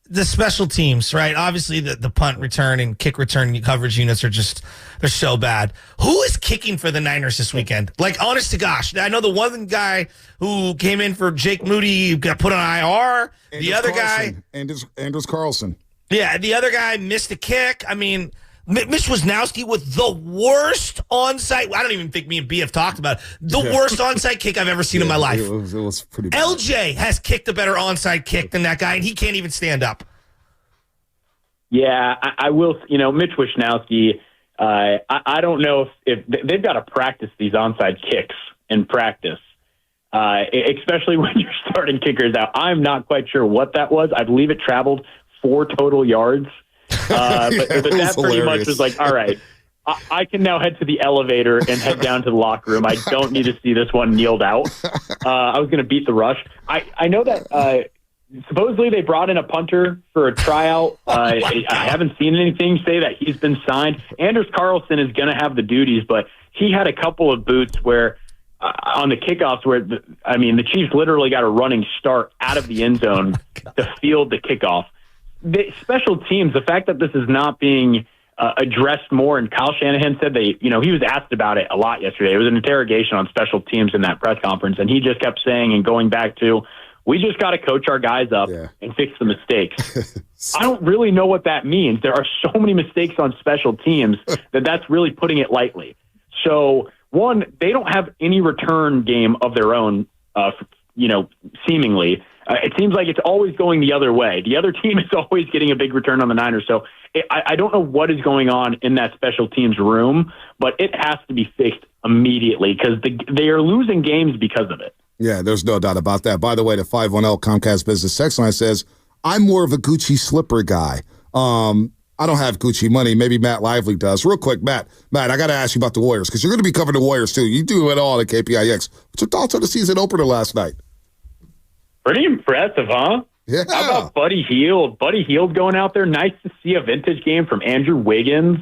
The special teams, right? Obviously, the punt return and kick return coverage units they're so bad. Who is kicking for the Niners this weekend? Like, honest to gosh, I know the one guy who came in for Jake Moody got put on IR. The other guy,
Andrews Carlson.
Yeah, the other guy missed a kick. I mean, Mitch Wisnowski with the worst onside. I don't even think me and B have talked about it. The worst onside kick I've ever seen in my life.
It was pretty bad.
LJ has kicked a better onside kick than that guy, and he can't even stand up.
Yeah, I will. Mitch Wisnowski, I don't know if they've got to practice these onside kicks in practice, especially when you're starting kickers out. I'm not quite sure what that was. I believe it traveled 4 total yards. But that pretty much was like, all right, I can now head to the elevator and head down to the locker room. I don't need to see this one kneeled out. I was going to beat the rush. I know that supposedly they brought in a punter for a tryout. I haven't seen anything say that he's been signed. Anders Carlson is going to have the duties, but he had a couple of boots where on the kickoffs where, the Chiefs literally got a running start out of the end zone to field the kickoff. The special teams, the fact that this is not being addressed more, and Kyle Shanahan said he was asked about it a lot yesterday. It was an interrogation on special teams in that press conference, and he just kept saying and going back to, we just got to coach our guys up and fix the mistakes. I don't really know what that means. There are so many mistakes on special teams that's really putting it lightly. So, one, they don't have any return game of their own, seemingly. It seems like it's always going the other way. The other team is always getting a big return on the Niners. So I don't know what is going on in that special teams room, but it has to be fixed immediately because they are losing games because of it.
Yeah, there's no doubt about that. By the way, the 510 Comcast Business Text Line says, I'm more of a Gucci slipper guy. I don't have Gucci money. Maybe Matt Lively does. Real quick, Matt, I got to ask you about the Warriors because you're going to be covering the Warriors too. You do it all at KPIX. What's your thoughts on the season opener last night?
Pretty impressive, huh?
Yeah.
How about Buddy Hield? Buddy Hield going out there. Nice to see a vintage game from Andrew Wiggins.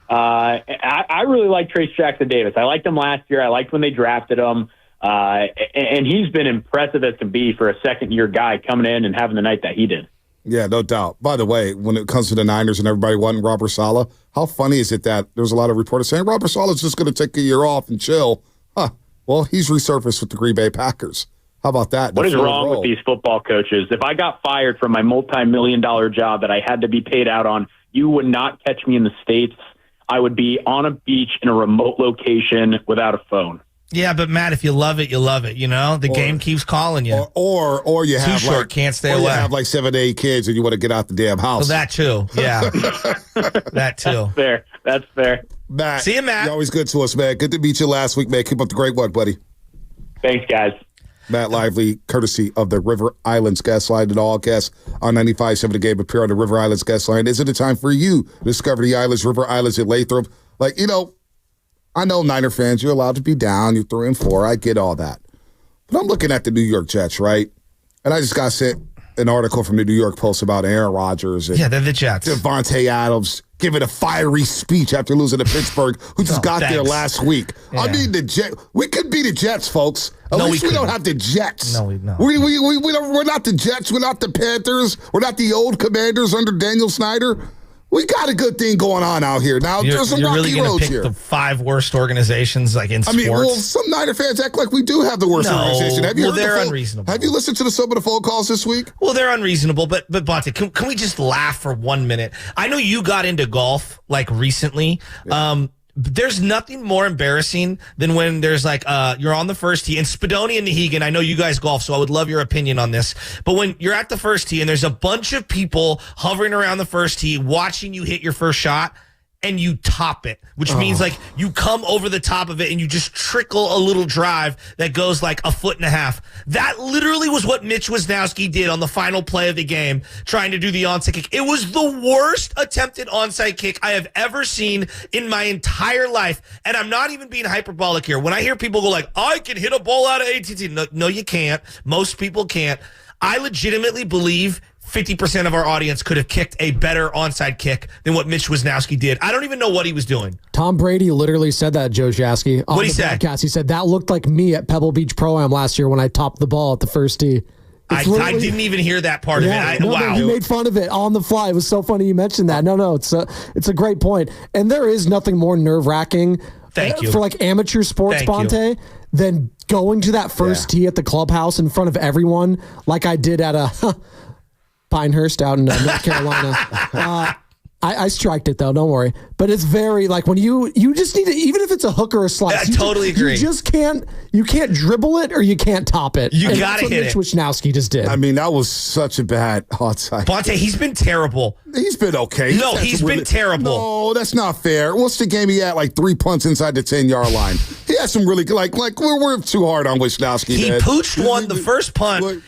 I really like Trace Jackson Davis. I liked him last year. I liked when they drafted him. And he's been impressive as can be for a second-year guy coming in and having the night that he did.
Yeah, no doubt. By the way, when it comes to the Niners and everybody wanting Robert Saleh, how funny is it that there's a lot of reporters saying Robert Saleh's just going to take a year off and chill? Huh. Well, he's resurfaced with the Green Bay Packers. How about that?
What is wrong with these football coaches? If I got fired from my multi-million-dollar job that I had to be paid out on, you would not catch me in the States. I would be on a beach in a remote location without a phone.
Yeah, but Matt, if you love it, you love it. You know, the game keeps calling you.
Or you have
too short, can't stay away.
You have like 7 to 8 kids and you want to get out the damn house.
Well, that too. Yeah, that too.
That's fair.
Matt,
see you, Matt.
You're always good to us, man. Good to meet you last week, man. Keep up the great work, buddy.
Thanks, guys.
Matt Lively, courtesy of the River Islands Guest Line, and all guests on 95.7 The Game appear on the River Islands Guest Line. Is it a time for you to discover the islands, River Islands in Lathrop? Like, you know, I know Niner fans, you're allowed to be down. You're 3-4. I get all that. But I'm looking at the New York Jets, right? And I just got sent an article from the New York Post about Aaron Rodgers. And
yeah, they're the Jets.
Devontae Adams giving a fiery speech after losing to Pittsburgh, who just got there last week. Yeah. I mean, we could be the Jets, folks. At least we don't have the Jets.
No.
We're not the Jets. We're not the Panthers. We're not the old Commanders under Daniel Snyder. We got a good thing going on out here. Now, there's some rocky
really
roads
pick
here.
The 5 worst organizations like in sports?
I mean, well, some Niner fans act like we do have the worst organization.
They're unreasonable.
Have you listened to some of the phone calls this week?
Well, they're unreasonable, but Bonte, can we just laugh for 1 minute? I know you got into golf like recently. Yeah. There's nothing more embarrassing than when there's like you're on the first tee, and Spadoni and Nahegan, I know you guys golf, so I would love your opinion on this. But when you're at the first tee and there's a bunch of people hovering around the first tee watching you hit your first shot, and you top it, which means like you come over the top of it and you just trickle a little drive that goes like 1.5 feet. That literally was what Mitch Wisnowski did on the final play of the game, trying to do the onside kick. It was the worst attempted onside kick I have ever seen in my entire life. And I'm not even being hyperbolic here. When I hear people go like, I can hit a ball out of AT&T. No, you can't. Most people can't. I legitimately believe 50% of our audience could have kicked a better onside kick than what Mitch Wisnowski did. I don't even know what he was doing.
Tom Brady literally said that, Joe Jasky, on the broadcast. He said, that looked like me at Pebble Beach Pro-Am last year when I topped the ball at the first tee.
I didn't even hear that part of it. Wow.
He made fun of it on the fly. It was so funny you mentioned that. No, it's a great point. And there is nothing more nerve-wracking for like amateur sports, Bonte, than going to that first tee at the clubhouse in front of everyone like I did at a Pinehurst out in North Carolina. I striked it though, don't worry. But it's very like when you just need to, even if it's a hook or a slice.
I totally agree.
You can't dribble it or you can't top it.
You got to hit
Mitch Wisnowski just did.
I mean, that was such a bad onside.
Bonte, he's been terrible.
He's been okay.
He's been terrible.
No, that's not fair. What's the game he had? Like 3 punts inside the 10-yard line. He had some really good, like we're too hard on Wisnowski.
He pooched one, the first punt.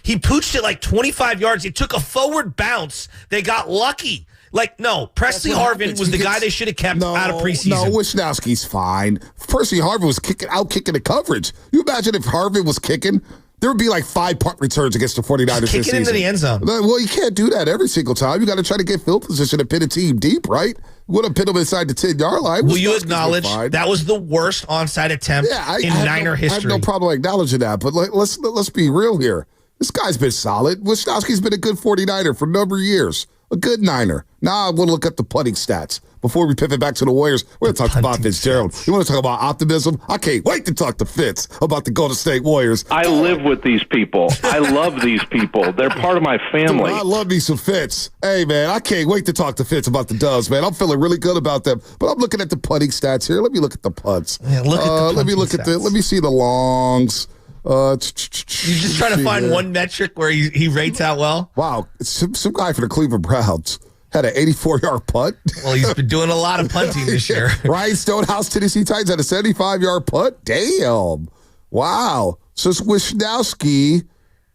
He pooched it like 25 yards. It took a forward bounce. They got lucky. Like, no, Presley Harvin was the guy they should have kept out of preseason.
No, Wisnowski's fine. Presley Harvin was kicking the coverage. You imagine if Harvin was kicking, there would be like 5 punt returns against the 49ers this season.
Kicking into the end zone.
Well, you can't do that every single time. You got to try to get field position and pin a team deep, right? You want to pin them inside the 10-yard line.
Will you acknowledge that was the worst onside attempt in Niner history?
I have no problem acknowledging that, but let's be real here. This guy's been solid. Wisnowski's been a good 49er for a number of years. A good Niner. Now I want to look at the punting stats. Before we pivot back to the Warriors, we're going to talk about Fitzgerald. You want to talk about optimism? I can't wait to talk to Fitz about the Golden State Warriors.
I live with these people. I love these people. They're part of my family.
Dude, I love me some Fitz. Hey, man, I can't wait to talk to Fitz about the Dubs, man. I'm feeling really good about them. But I'm looking at the punting stats here. Let me look at the punts.
Yeah, let
me see the longs.
You're just trying to find one metric where he rates out well?
Wow. Some guy for the Cleveland Browns had an 84-yard punt.
Well, he's been doing a lot of punting this year.
Ryan Stonehouse, Tennessee Titans, had a 75-yard punt. Damn. Wow. So it's Wisnowski.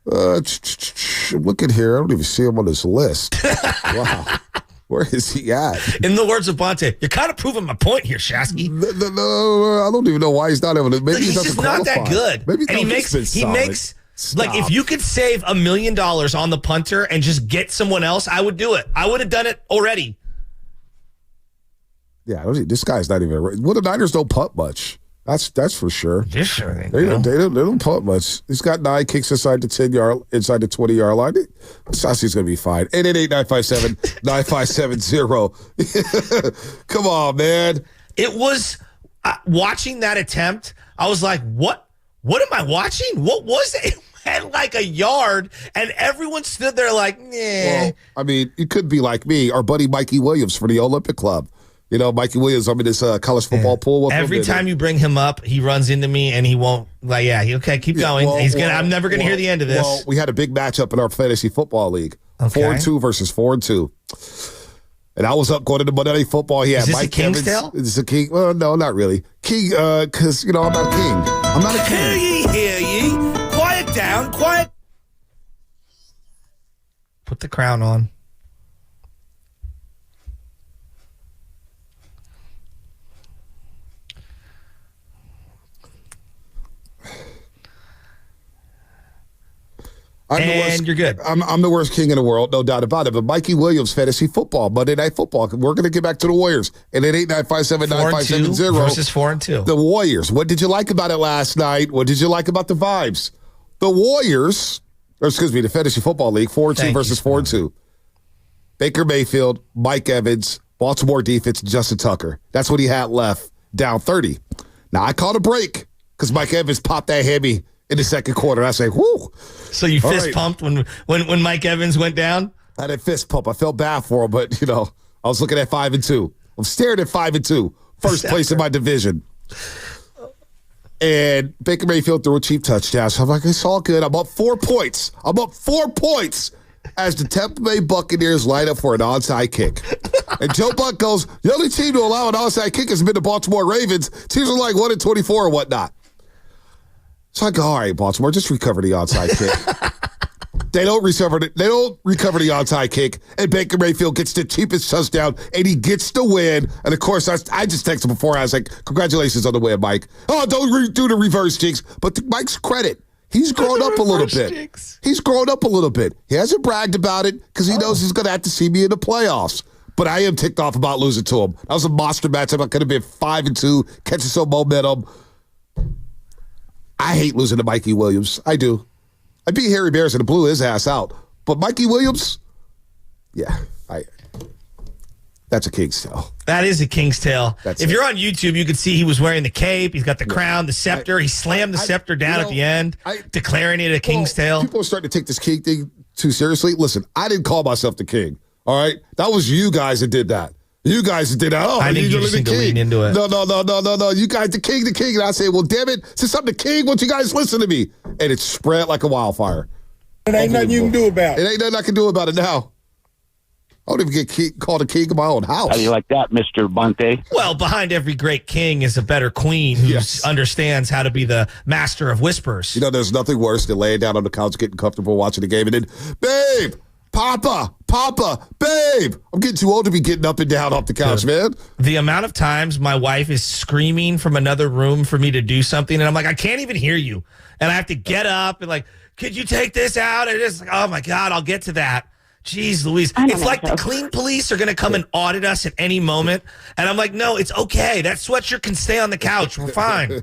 Look at here. I don't even see him on this list. Wow. Where is he at?
In the words of Bonte, you're kind of proving my point here, Shasky.
No, I don't even know why he's not able to. Maybe
he's just not that good.
Maybe
and he makes like if you could save $1 million on the punter and just get someone else, I would do it. I would have done it already.
Yeah, this guy's not even. Well, the Niners don't punt much. That's for sure.
They
don't punt much. He's got 9 kicks inside the 20-yard line. Saucy's going to be fine. 888-957-9570. Come on, man.
It was watching that attempt. I was like, what? What am I watching? What was it? It had like a yard, and everyone stood there like, nah.
Well, I mean, you could be like me, our buddy Mikey Williams for the Olympic Club. You know, Mikey Williams, I'm in this college football pool.
Every time you bring him up, he runs into me and he won't. Like, okay, keep going. I'm never going to hear the end of this.
Well, we had a big matchup in our fantasy football league. Okay. 4-2 versus 4-2. And I was up going into Monday Night Football. He had Mike Evans. Is this a king? Well, no, not really. King, because, I'm not a king. I'm not a king.
Hear ye. Quiet down, quiet. Put the crown on. You're good.
I'm the worst king in the world, no doubt about it. But Mikey Williams, fantasy football, Monday Night Football. We're going to get back to the Warriors. And at 889579570
versus 4-2.
The Warriors. What did you like about it last night? What did you like about the vibes? The Warriors, the fantasy football league, 4-2 versus 4-2. Baker Mayfield, Mike Evans, Baltimore defense, Justin Tucker. That's what he had left, down 30. Now, I called a break because Mike Evans popped that hammy in the second quarter. I say, whoo.
So you fist pumped when Mike Evans went down?
I had a fist pump. I felt bad for him, but, I was looking at 5-2. I'm staring at 5-2. First place in my division. And Baker Mayfield threw a cheap touchdown. So I'm like, it's all good. I'm up 4 points. As the Tampa Bay Buccaneers line up for an onside kick. And Joe Buck goes, the only team to allow an onside kick has been the Baltimore Ravens. Teams are like 1-24 or whatnot. So I go, all right, Baltimore, just recover the onside kick. They don't recover the onside kick, and Baker Mayfield gets the cheapest touchdown, and he gets the win. And, of course, I just texted him before. I was like, congratulations on the win, Mike. Oh, don't do the reverse jinx. But to Mike's credit, he's grown up a little bit. He's grown up a little bit. He hasn't bragged about it because he knows he's going to have to see me in the playoffs. But I am ticked off about losing to him. That was a monster matchup. I could have been 5-2, catching some momentum. I hate losing to Mikey Williams. I do. I beat Harry Bears and blew his ass out. But Mikey Williams, that's a king's tale.
That is a king's tale. If you're on YouTube, you can see he was wearing the cape. He's got the crown, the scepter. He slammed the scepter down at the end, declaring it a king's tale.
People are starting to take this king thing too seriously. Listen, I didn't call myself the king. All right? That was you guys that did that. You guys did that. Oh,
I think you just need to lean into it.
No. You guys, the king. And I say, well, damn it. Since I'm the king, won't you guys listen to me? And it spread like a wildfire.
It ain't nothing you can do about it.
It ain't nothing I can do about it now. I don't even get called a king of my own house.
How do you like that, Mr. Bonte?
Well, behind every great king is a better queen who understands how to be the master of whispers.
There's nothing worse than laying down on the couch, getting comfortable, watching the game, and then, babe, Papa, babe. I'm getting too old to be getting up and down off the couch, man.
The amount of times my wife is screaming from another room for me to do something, and I'm like, I can't even hear you. And I have to get up and like, could you take this out? And it's like, oh, my God, I'll get to that. Jeez Louise. It's like the clean police are going to come and audit us at any moment. And I'm like, no, it's okay. That sweatshirt can stay on the couch. We're fine.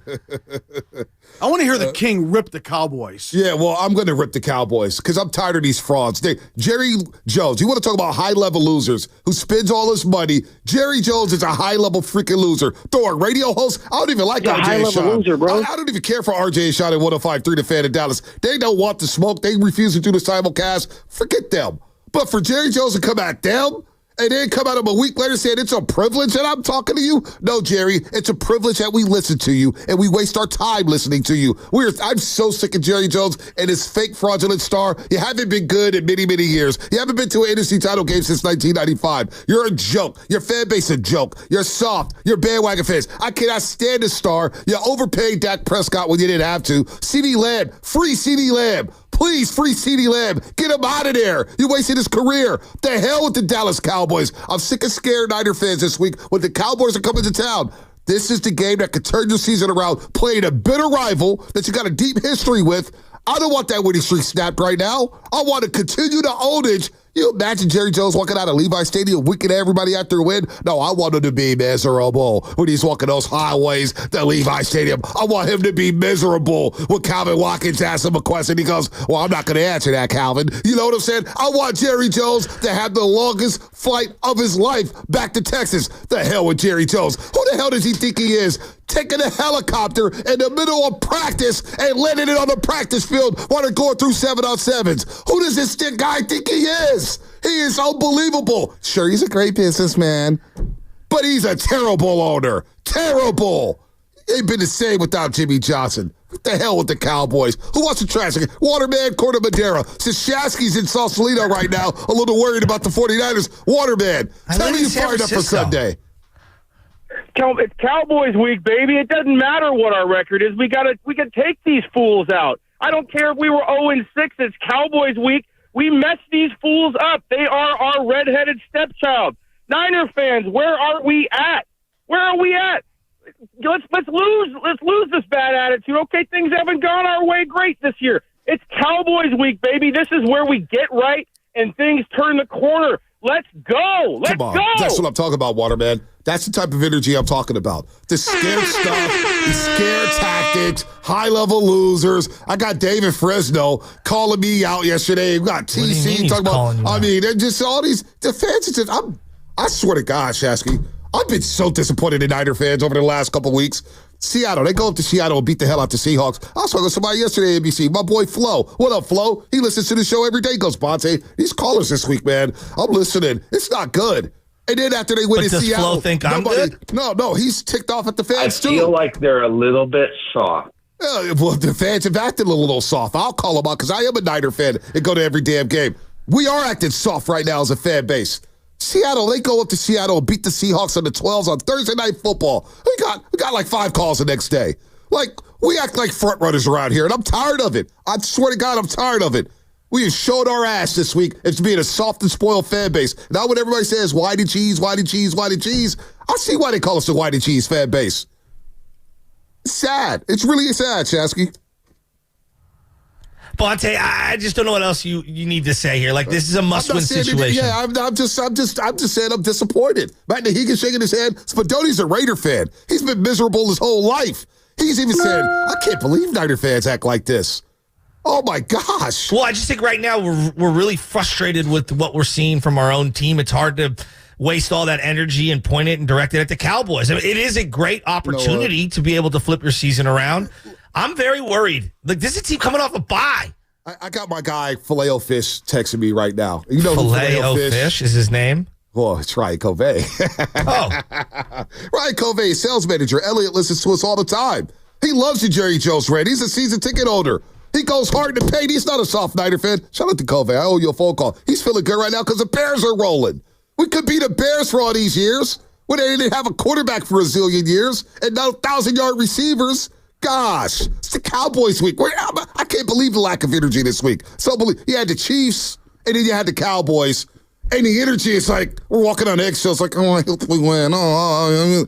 I want to hear the king rip the Cowboys.
Yeah, well, I'm going to rip the Cowboys because I'm tired of these frauds. Jerry Jones, you want to talk about high-level losers who spends all this money? Jerry Jones is a high-level freaking loser. Throw a radio host. I don't even like RJ and Sean.
Loser, bro.
I don't even care for RJ and Sean at 105.3 The Fan in Dallas. They don't want the smoke. They refuse to do the simulcast. Forget them. But for Jerry Jones to come at them and then come at him a week later saying it's a privilege that I'm talking to you? No, Jerry, it's a privilege that we listen to you and we waste our time listening to you. I'm so sick of Jerry Jones and his fake fraudulent star. You haven't been good in many, many years. You haven't been to an NFC title game since 1995. You're a joke. Your fan base is a joke. You're soft. You're bandwagon fans. I cannot stand this star. You overpaid Dak Prescott when you didn't have to. CeeDee Lamb, free CeeDee Lamb. Please, free CeeDee Lamb. Get him out of there. You wasted his career. The hell with the Dallas Cowboys. I'm sick and scared Niner fans this week when the Cowboys are coming to town. This is the game that could turn your season around, playing a bitter rival that you got a deep history with. I don't want that winning streak snapped right now. I want to continue to own it. You imagine Jerry Jones walking out of Levi Stadium, winking at everybody after a win? No, I want him to be miserable when he's walking those highways to Levi Stadium. I want him to be miserable when Calvin Watkins asks him a question. He goes, well, I'm not going to answer that, Calvin. You know what I'm saying? I want Jerry Jones to have the longest flight of his life back to Texas. The hell with Jerry Jones. Who the hell does he think he is? Taking a helicopter in the middle of practice and landing it on the practice field while they're going through 7-on-7s. Who does this guy think he is? He is unbelievable. Sure, he's a great businessman, but he's a terrible owner. Terrible. He ain't been the same without Jimmy Johnson. What the hell with the Cowboys? Who wants to trash it? Waterman, Corda Madera. Shashki's in Sausalito right now, a little worried about the 49ers. Waterman, tell me you fired up for Sunday.
It's Cowboys week, baby. It doesn't matter what our record is. We can take these fools out. I don't care if we were 0-6. It's Cowboys week. We mess these fools up. They are our redheaded stepchild. Niner fans, where are we at? Where are we at? Let's lose this bad attitude. Okay, things haven't gone our way great this year. It's Cowboys week, baby. This is where we get right and things turn the corner. Let's go. Let's go.
That's what I'm talking about, Waterman. That's the type of energy I'm talking about. The scared stuff, the scared tactics, high-level losers. I got David Fresno calling me out yesterday. We got TC talking about, I mean, they're just all these defenses. I swear to God, Shasky, I've been so disappointed in Niner fans over the last couple of weeks. Seattle, they go up to Seattle and beat the hell out the Seahawks. I was talking to somebody yesterday at NBC, my boy Flo. What up, Flo? He listens to the show every day. He goes, Bonte, these callers this week, man, I'm listening. It's not good. And then after they win in Seattle,
Flo think I'm good?
No, he's ticked off at the fans, too.
I feel like they're a little bit soft.
Well, the fans have acted a little soft. I'll call them out because I am a Niner fan and go to every damn game. We are acting soft right now as a fan base. Seattle, they go up to Seattle and beat the Seahawks on the 12s on Thursday Night Football. We got like 5 calls the next day. Like, we act like front runners around here, and I'm tired of it. I swear to God, I'm tired of it. We have showed our ass this week as being a soft and spoiled fan base. Now what everybody says, why the cheese, why the cheese, why the cheese? I see why they call us the why the cheese fan base. It's sad. It's really sad, Shasky.
Bonte, I just don't know what else you need to say here. Like, this is a must-win situation.
I'm just saying I'm disappointed. Matt Nahiga shaking his head. Spadone's a Raider fan. He's been miserable his whole life. He's even said, I can't believe Niner fans act like this. Oh, my gosh.
Well, I just think right now we're really frustrated with what we're seeing from our own team. It's hard to waste all that energy and point it and direct it at the Cowboys. I mean, it is a great opportunity to be able to flip your season around. I'm very worried. Like, this is a team coming off a bye.
I got my guy, Filet-O-Fish, texting me right now. You know who
Filet-O-Fish is his name?
Well, it's Ryan Covey. Ryan Covey, sales manager. Elliot listens to us all the time. He loves you, Jerry Jones, Red. He's a season ticket holder. He goes hard in the paint. He's not a soft Niner fan. Shout out to Covey. I owe you a phone call. He's feeling good right now because the Bears are rolling. We could beat the Bears for all these years when they didn't have a quarterback for a zillion years and now 1,000-yard receivers. Gosh, it's the Cowboys week. I can't believe the lack of energy this week. You had the Chiefs, and then you had the Cowboys, and the energy is like, we're walking on eggshells, like, oh, I hope we win. Oh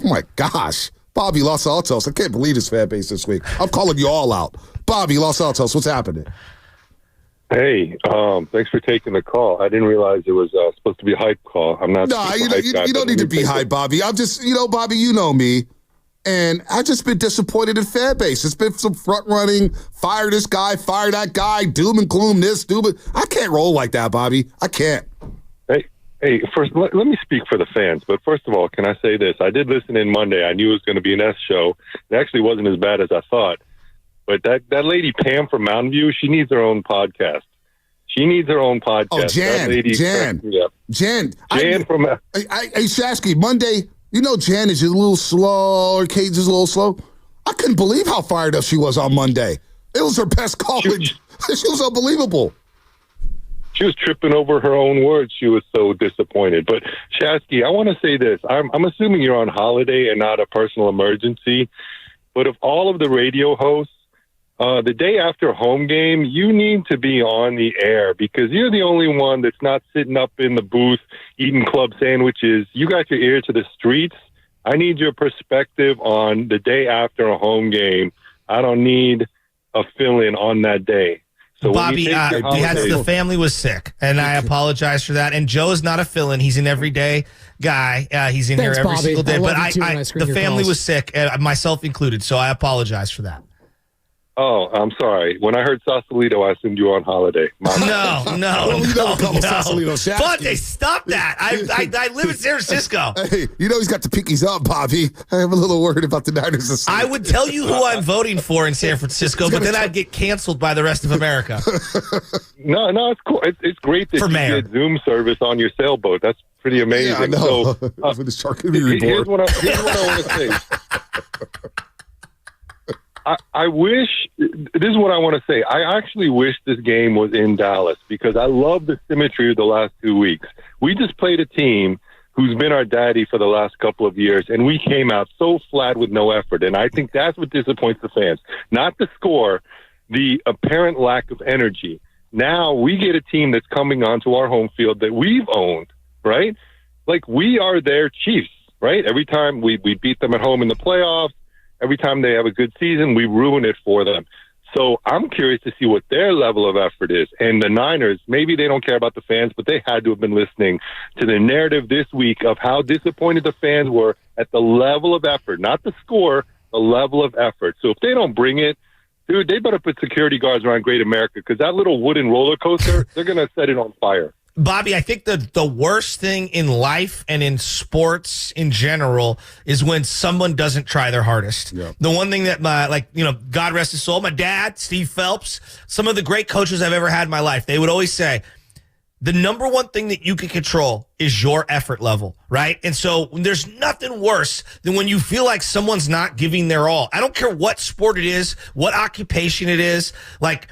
my gosh. Bobby Los Altos, I can't believe this fan base this week. I'm calling you all out. Bobby Los Altos, what's happening?
Hey, thanks for taking the call. I didn't realize it was supposed to be a hype call. I'm not.
No, you don't need to be hype, Bobby. I'm just, Bobby, you know me. And I've just been disappointed in fan base. It's been some front running, fire this guy, fire that guy, doom and gloom this, doom and... I can't roll like that, Bobby. I can't.
Hey, first, let me speak for the fans. But first of all, can I say this? I did listen in Monday. I knew it was going to be an S show. It actually wasn't as bad as I thought. But that lady, Pam from Mountain View, she needs her own podcast. She needs her own podcast.
Oh, Jan.
Jan from...
Hey, Shasky, Monday... You know Jan is just a little slow, or Kate's just a little slow. I couldn't believe how fired up she was on Monday. It was her best call. She was unbelievable.
She was tripping over her own words. She was so disappointed. But, Shasky, I want to say this. I'm assuming you're on holiday and not a personal emergency. But of all of the radio hosts, The day after a home game, you need to be on the air because you're the only one that's not sitting up in the booth eating club sandwiches. You got your ear to the streets. I need your perspective on the day after a home game. I don't need a fill-in on that day. So
Bobby, the family was sick, and I apologize for that. And Joe is not a fill-in; he's an everyday guy. He's in here every single day. But the family was sick, myself included. So I apologize for that.
Oh, I'm sorry. When I heard Sausalito, I assumed you were on holiday.
No. Fonte, stop that. I live in San Francisco.
Hey, he's got the pinkies up, Bobby. I am a little worried about the Niners.
I would tell you who I'm voting for in San Francisco, but then I'd get canceled by the rest of America.
No, it's cool. It's great that you get Zoom service on your sailboat. That's pretty amazing.
Yeah, I know.
So,
here's
what I want to say. I wish, this is what I want to say. I actually wish this game was in Dallas because I love the symmetry of the last 2 weeks. We just played a team who's been our daddy for the last couple of years, and we came out so flat with no effort. And I think that's what disappoints the fans. Not the score, the apparent lack of energy. Now we get a team that's coming onto our home field that we've owned, right? Like we are their Chiefs, right? Every time we beat them at home in the playoffs, every time they have a good season, we ruin it for them. So I'm curious to see what their level of effort is. And the Niners, maybe they don't care about the fans, but they had to have been listening to the narrative this week of how disappointed the fans were at the level of effort, not the score, the level of effort. So if they don't bring it, dude, they better put security guards around Great America because that little wooden roller coaster, they're going to set it on fire.
Bobby, I think the worst thing in life and in sports in general is when someone doesn't try their hardest. Yeah. The one thing that God rest his soul, my dad, Steve Phelps, some of the great coaches I've ever had in my life, they would always say, the number one thing that you can control is your effort level, right? And so there's nothing worse than when you feel like someone's not giving their all. I don't care what sport it is, what occupation it is, like,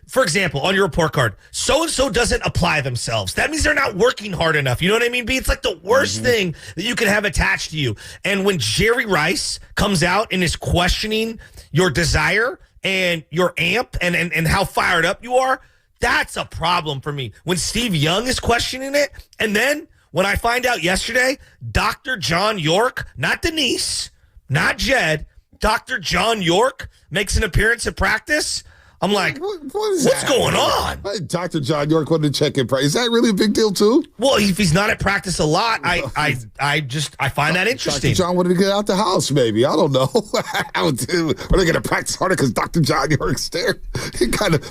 for example, on your report card, so-and-so doesn't apply themselves. That means they're not working hard enough. You know what I mean, B? It's like the worst thing that you can have attached to you. And when Jerry Rice comes out and is questioning your desire and your amp and how fired up you are, that's a problem for me. When Steve Young is questioning it, and then when I find out yesterday, Dr. John York, not Denise, not Jed, Dr. John York makes an appearance at practice, I'm like, what's going on?
Dr. John York wanted to check in practice. Is that really a big deal too?
Well, if he's not at practice a lot, I find that interesting.
Dr. John wanted to get out the house, maybe. I don't know. Are they going to practice harder because Dr. John York's there?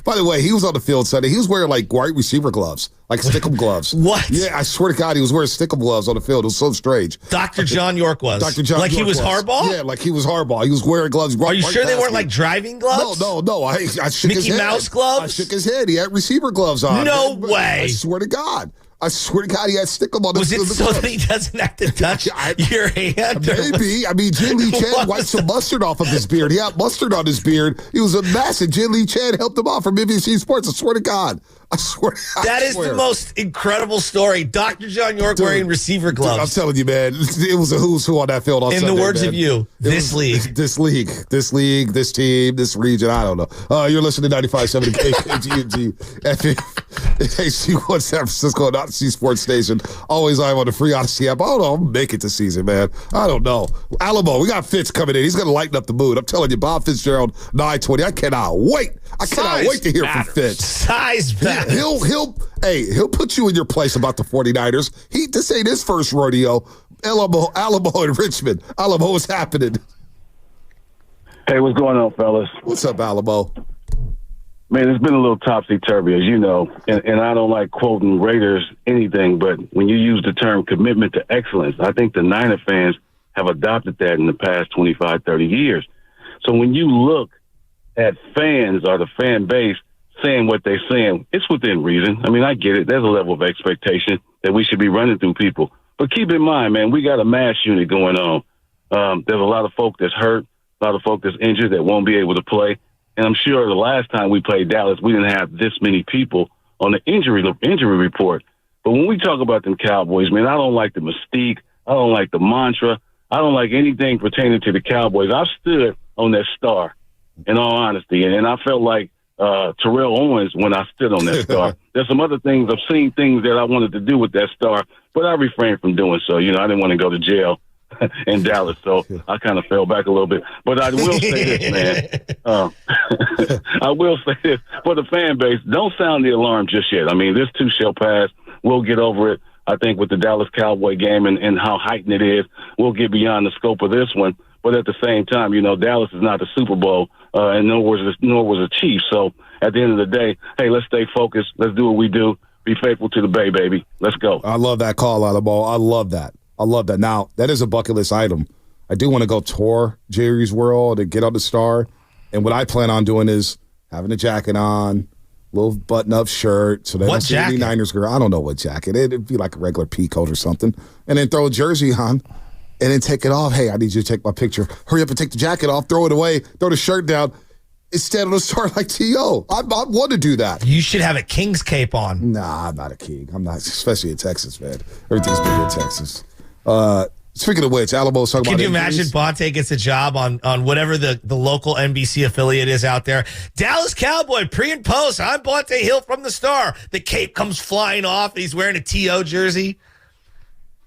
By the way, he was on the field Sunday. He was wearing like wide receiver gloves. Like Stickum gloves.
What?
Yeah, I swear to God, he was wearing Stickum gloves on the field. It was so strange.
Dr. John York was.
Dr. John
like
York
he was Harbaugh?
Yeah, like he was Harbaugh. He was wearing gloves.
Are you sure they weren't like driving gloves?
No. I shook his head.
Mickey Mouse gloves?
I shook his head. He had receiver gloves on.
No way.
I swear to God. He had Stickum on.
Was it so that he doesn't have to touch your hand?
Maybe. I mean, Jin Lee Chan wiped some mustard off of his beard. He had mustard on his beard. He was a mess, and Jin Lee Chan helped him off from NBC Sports. I swear to God. That
is the most incredible story. Dr. John York wearing receiver gloves.
Dude, I'm telling you, man, it was a who's who on that field on Sunday.
In the words of you, this league,
this team, this region, I don't know. You're listening to 95.7 KKGG AC1 San Francisco, not C Sports Station. Always live on the free Odyssey app. I don't know. I'll make it this season, man. I don't know. Alamo, we got Fitz coming in. He's going to lighten up the mood. I'm telling you, Bob Fitzgerald, 920. I cannot wait. Wait to hear from Fitz.
Size matters.
He'll put you in your place about the 49ers. This ain't his first rodeo. Alamo and Richmond. Alamo, what's happening?
Hey, what's going on, fellas?
What's up, Alamo?
Man, it's been a little topsy-turvy, as you know, and I don't like quoting Raiders anything, but when you use the term commitment to excellence, I think the Niner fans have adopted that in the past 25, 30 years. So when you look at fans or the fan base saying what they're saying, it's within reason. I mean, I get it. There's a level of expectation that we should be running through people. But keep in mind, man, we got a mass unit going on. There's a lot of folk that's hurt, a lot of folk that's injured that won't be able to play. And I'm sure the last time we played Dallas, we didn't have this many people on the injury report. But when we talk about them Cowboys, man, I don't like the mystique. I don't like the mantra. I don't like anything pertaining to the Cowboys. I've stood on that star in all honesty. And I felt like Terrell Owens when I stood on that star. There's some other things. I've seen things that I wanted to do with that star, but I refrained from doing so. You know, I didn't want to go to jail in Dallas, so I kind of fell back a little bit. But I will say this, man. I will say this for the fan base: don't sound the alarm just yet. I mean, this too shall pass. We'll get over it. I think with the Dallas Cowboy game and how heightened it is, we'll get beyond the scope of this one. But at the same time, you know, Dallas is not the Super Bowl, and nor was the Chiefs. So at the end of the day, hey, let's stay focused. Let's do what we do. Be faithful to the Bay, baby. Let's go.
I love that call out of the ball. I love that. Now, that is a bucket list item. I do want to go tour Jerry's World and get on the star. And what I plan on doing is having a jacket on, little button-up shirt. So they don't see any Niners girl. I don't know what jacket. It'd be like a regular pea coat or something. And then throw a jersey on and then take it off. Hey, I need you to take my picture. Hurry up and take the jacket off, throw it away, throw the shirt down. Instead of the star like T.O. I want to do that.
You should have a King's cape on.
Nah, I'm not a king. I'm not, especially in Texas, man. Everything's big in Texas. Speaking of which, Alamo's talking about
Can you imagine Bonte gets a job on whatever the local NBC affiliate is out there? Dallas Cowboy, pre and post. I'm Bonte Hill from the Star. The cape comes flying off. He's wearing a T.O. jersey.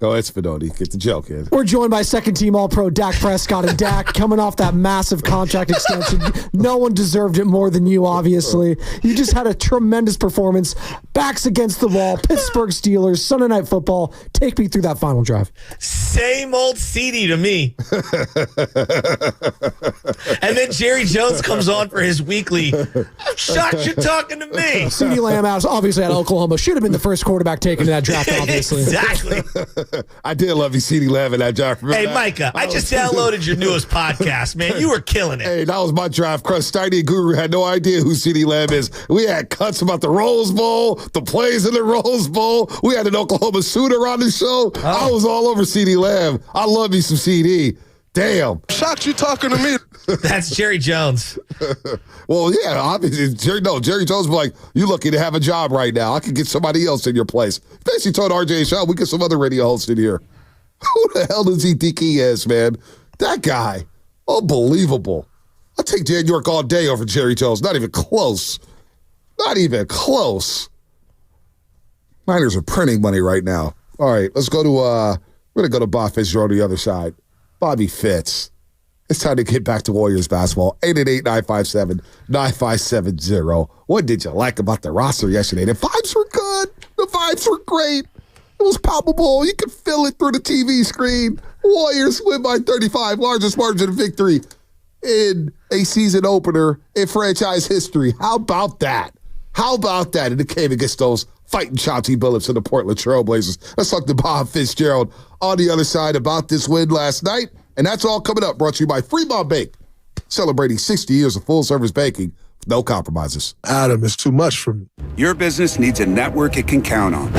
Go ahead, Spinoni. Get the joke, kid.
We're joined by second-team All-Pro Dak Prescott. And Dak, coming off that massive contract extension, no one deserved it more than you, obviously. You just had a tremendous performance. Backs against the wall. Pittsburgh Steelers, Sunday Night Football. Take me through that final drive.
Same old CD to me. And then Jerry Jones comes on for his weekly. I'm shocked you're talking to me.
CeeDee Lamb, obviously out of Oklahoma, should have been the first quarterback taken in that draft, obviously.
Exactly.
I did love you, CeeDee Lamb, in that draft.
Hey, Micah, I just downloaded your newest podcast, man. You were killing it.
Hey, that was my draft crush. Steiny Guru had no idea who CeeDee Lamb is. We had cuts about the Rose Bowl, the plays in the Rose Bowl. We had an Oklahoma Sooner on the show. Oh. I was all over CeeDee Lamb. I love me some CD. Damn.
Shocked you talking to me.
That's Jerry Jones.
Well, yeah, obviously. Jerry Jones was like, you lucky to have a job right now. I could get somebody else in your place. Basically told RJ Shaw, we get some other radio hosts in here. Who the hell does he think he is, man? That guy. Unbelievable. I'll take Dan York all day over Jerry Jones. Not even close. Not even close. Niners are printing money right now. All right, let's go to, we're going to go to Bob Fitzgerald on the other side. Bobby Fitz. It's time to get back to Warriors basketball. 888-957-9570. What did you like about the roster yesterday? The vibes were good. The vibes were great. It was palpable. You could feel it through the TV screen. Warriors win by 35, largest margin of victory in a season opener in franchise history. How about that? How about that? And it came against those fighting Chauncey Billups and the Portland Trail Blazers. Let's talk to Bob Fitzgerald on the other side about this win last night. And that's all coming up, brought to you by Fremont Bake, celebrating 60 years of full-service baking with no compromises.
Adam, it's too much for me.
Your business needs a network it can count on.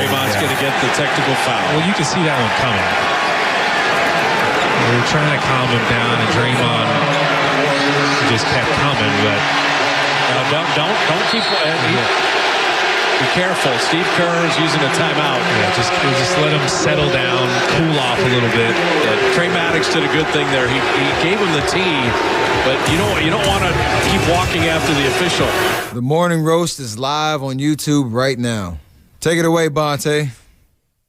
Draymond's going to get the technical foul.
Well, you can see that one coming. They were trying to calm him down, and Draymond just kept coming. But
don't keep. Be careful. Steve Kerr is using a timeout.
Yeah, just let him settle down, cool off a little bit.
Trey Maddox did a good thing there. He gave him the tee, but you don't want to keep walking after the official.
The Morning Roast is live on YouTube right now. Take it away, Bonte.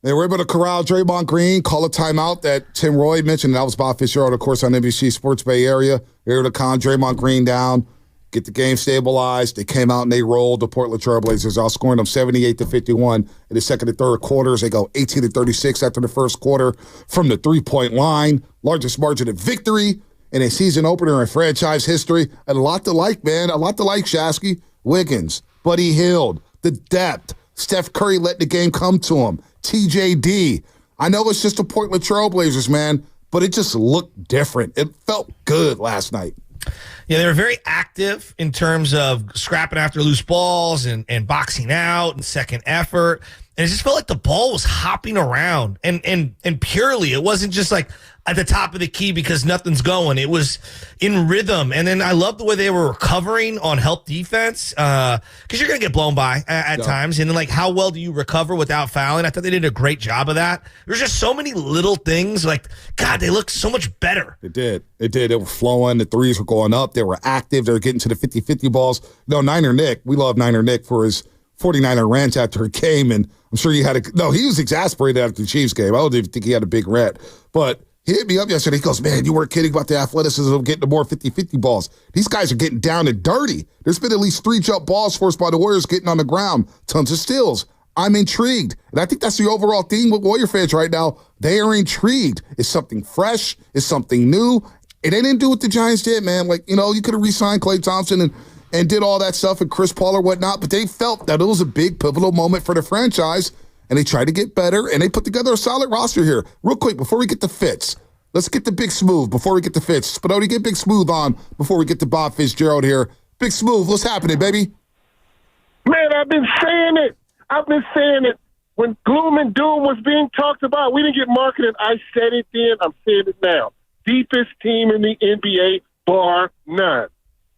They were able to corral Draymond Green, call a timeout that Tim Roy mentioned. That was Bob Fitzgerald, of course, on NBC Sports Bay Area. They were able to calm Draymond Green down, get the game stabilized. They came out and they rolled the Portland Trailblazers, outscoring them 78-51 in the second and third quarters. They go 18-36 after the first quarter from the three-point line. Largest margin of victory in a season opener in franchise history. And a lot to like, man. A lot to like, Shasky. Wiggins, Buddy Hield, the depth. Steph Curry let the game come to him. TJD. I know it's just the Portland Trailblazers, man, but it just looked different. It felt good last night.
Yeah, they were very active in terms of scrapping after loose balls and boxing out and second effort. And it just felt like the ball was hopping around and purely. It wasn't just like at the top of the key because nothing's going. It was in rhythm. And then I love the way they were recovering on help defense because you're going to get blown by at times. And then, like, how well do you recover without fouling? I thought they did a great job of that. There's just so many little things. Like, God, they look so much better.
It did. They were flowing. The threes were going up. They were active. They were getting to the 50-50 balls. No, Niner Nick. We love Niner Nick for his 49er rant after a game. And I'm sure he was exasperated after the Chiefs game. I don't even think he had a big rant. But he hit me up yesterday. He goes, man, you weren't kidding about the athleticism of getting the more 50-50 balls. These guys are getting down and dirty. There's been at least 3 jump balls forced by the Warriors getting on the ground. Tons of steals. I'm intrigued. And I think that's the overall theme with Warrior fans right now. They are intrigued. It's something fresh. It's something new. And they didn't do what the Giants did, man. Like, you could have re-signed Klay Thompson and did all that stuff and Chris Paul or whatnot, but they felt that it was a big pivotal moment for the franchise, and they tried to get better, and they put together a solid roster here. Real quick, before we get to Fitz, let's get to Big Smooth before we get to Fitz. Spinodi, get Big Smooth on before we get to Bob Fitzgerald here. Big Smooth, what's happening, baby?
Man, I've been saying it. When gloom and doom was being talked about, we didn't get marketed. I said it then. I'm saying it now. Deepest team in the NBA, bar none.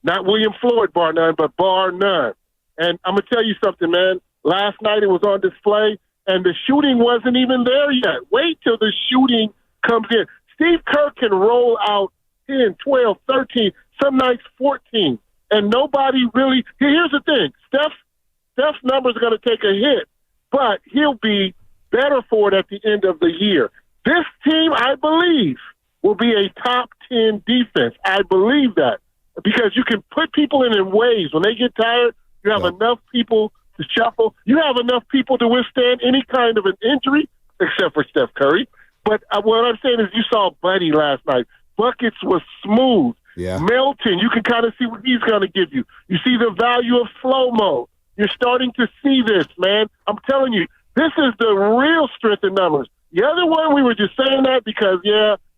Not William Floyd, bar none, but bar none. And I'm going to tell you something, man. Last night it was on display, and the shooting wasn't even there yet. Wait till the shooting comes in. Steve Kerr can roll out 10, 12, 13, some nights 14, and nobody really – here's the thing. Steph's numbers are going to take a hit, but he'll be better for it at the end of the year. This team, I believe, will be a top 10 defense. I believe that. Because you can put people in waves. When they get tired, you have enough people to shuffle. You have enough people to withstand any kind of an injury, except for Steph Curry. But what I'm saying is you saw Buddy last night. Buckets was smooth.
Yeah.
Melton, you can kind of see what he's going to give you. You see the value of slow-mo. You're starting to see this, man. I'm telling you, this is the real strength in numbers. The other one, we were just saying that because,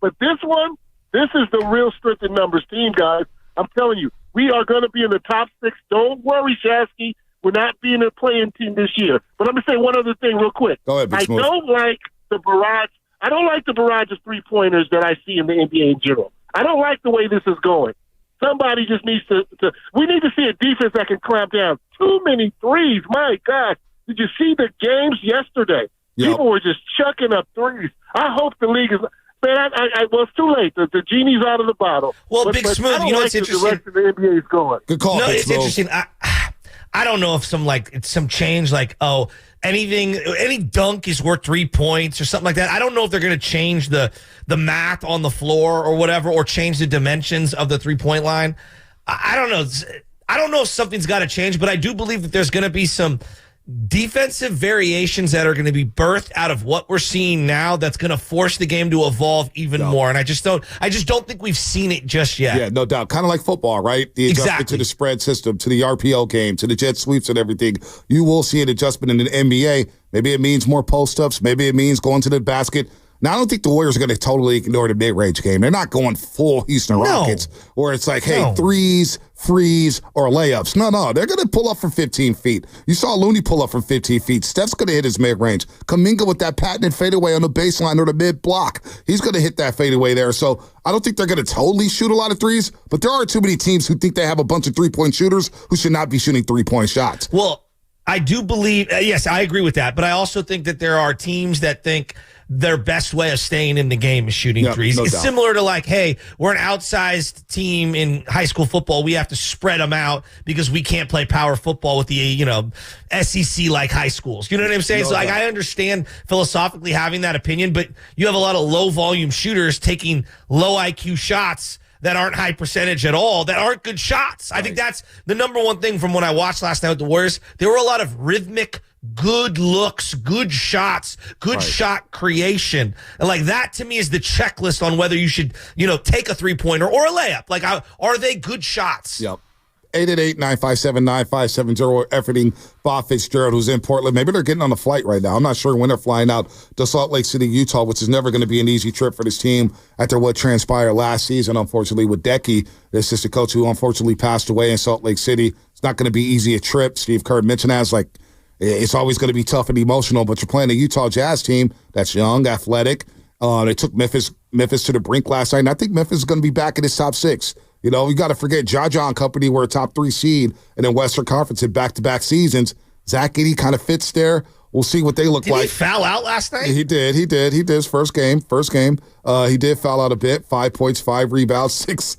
but this one, this is the real strength in numbers team, guys. I'm telling you, we are going to be in the top 6. Don't worry, Shasky. We're not being a playing team this year. But let me say one other thing real quick.
Go ahead,
I don't like the barrage. I don't like the barrage of three-pointers that I see in the NBA in general. I don't like the way this is going. Somebody just needs to we need to see a defense that can clamp down. Too many threes. My God. Did you see the games yesterday? Yep. People were just chucking up threes. I hope the league is – man, well, it's too late. The genie's out of the bottle.
Well, Big Smooth, you know what's interesting?
The rest of the NBA is going.
Good call.
No,
Big
it's
Smooth.
interesting. I don't know if some change like any dunk is worth 3 points or something like that. I don't know if they're going to change the math on the floor or whatever, or change the dimensions of the 3-point line. I don't know. I don't know if something's got to change, but I do believe that there's going to be some defensive variations that are going to be birthed out of what we're seeing now that's going to force the game to evolve even more. And I just don't think we've seen it just yet.
Yeah, no doubt. Kind of like football, right? The adjustment to the spread system, to the RPO game, to the jet sweeps and everything. You will see an adjustment in the NBA. Maybe it means more post-ups. Maybe it means going to the basket Now, I don't think the Warriors are going to totally ignore the mid-range game. They're not going full Houston Rockets where it's like, hey, threes, freeze, or layups. No. They're going to pull up from 15 feet. You saw Looney pull up from 15 feet. Steph's going to hit his mid-range. Kaminga with that patented fadeaway on the baseline or the mid-block. He's going to hit that fadeaway there. So I don't think they're going to totally shoot a lot of threes, but there are too many teams who think they have a bunch of three-point shooters who should not be shooting three-point shots.
Well, I do believe, yes, I agree with that, but I also think that there are teams that think their best way of staying in the game is shooting threes.
No
It's
doubt.
similar to like, hey, we're an outsized team in high school football. We have to spread them out because we can't play power football with the, SEC like high schools. You know what I'm saying?
No
So like,
doubt.
I understand philosophically having that opinion, but you have a lot of low volume shooters taking low IQ shots that aren't high percentage at all, that aren't good shots. I think that's the number one thing from what I watched last night with the Warriors. There were a lot of rhythmic, good looks, good shots, good shot creation. And like that to me is the checklist on whether you should, take a three-pointer or a layup. Like, are they good shots?
Yep. 888-957-9570, efforting Bob Fitzgerald, who's in Portland. Maybe they're getting on a flight right now. I'm not sure when they're flying out to Salt Lake City, Utah, which is never going to be an easy trip for this team after what transpired last season, unfortunately, with Decky, the assistant coach who unfortunately passed away in Salt Lake City. It's not going to be easy a trip. Steve Kerr mentioned that. It's always going to be tough and emotional, but you're playing a Utah Jazz team that's young, athletic. They took Memphis to the brink last night, and I think Memphis is going to be back in his top six. You got to forget, Jaja and company were a top 3 seed in the Western Conference in back-to-back seasons. Zach Edey kind of fits there. We'll see what they look like.
Did he foul out last night?
He did his first game. He did foul out a bit, 5 points, 5 rebounds, six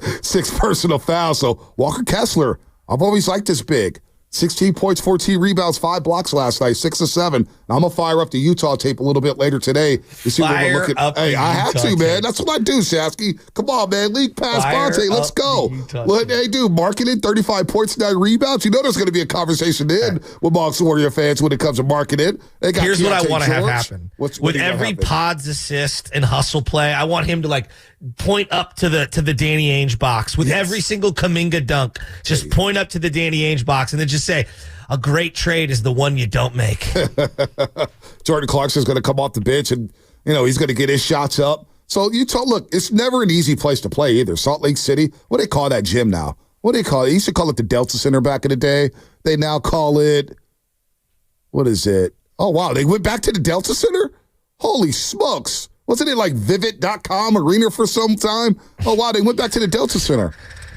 personal fouls. So Walker Kessler, I've always liked this big. 16 points, 14 rebounds, 5 blocks last night, 6 of 7. Now, I'm going to fire up the Utah tape a little bit later today to see what we're looking at. Hey, I have to, man. That's what I do, Shasky. Come on, man. League pass, Bonte. Let's go. What they do, marketing, 35 points, 9 rebounds. There's going to be a conversation with Monks Warrior fans when it comes to marketing.
Here's what I want to have happen. With every Pods assist and hustle play, I want him to point up to the Danny Ainge box. With every single Kaminga dunk, just point up to the Danny Ainge box and then just say, a great trade is the one you don't make.
Jordan Clarkson's going to come off the bench and, he's going to get his shots up. So Utah, look, it's never an easy place to play either. Salt Lake City, what do they call that gym now? What do they call it? They used to call it the Delta Center back in the day. They now call it, what is it? Oh, wow, they went back to the Delta Center? Holy smokes. Wasn't it like Vivid.com arena for some time? Oh, wow, they went back to the Delta Center.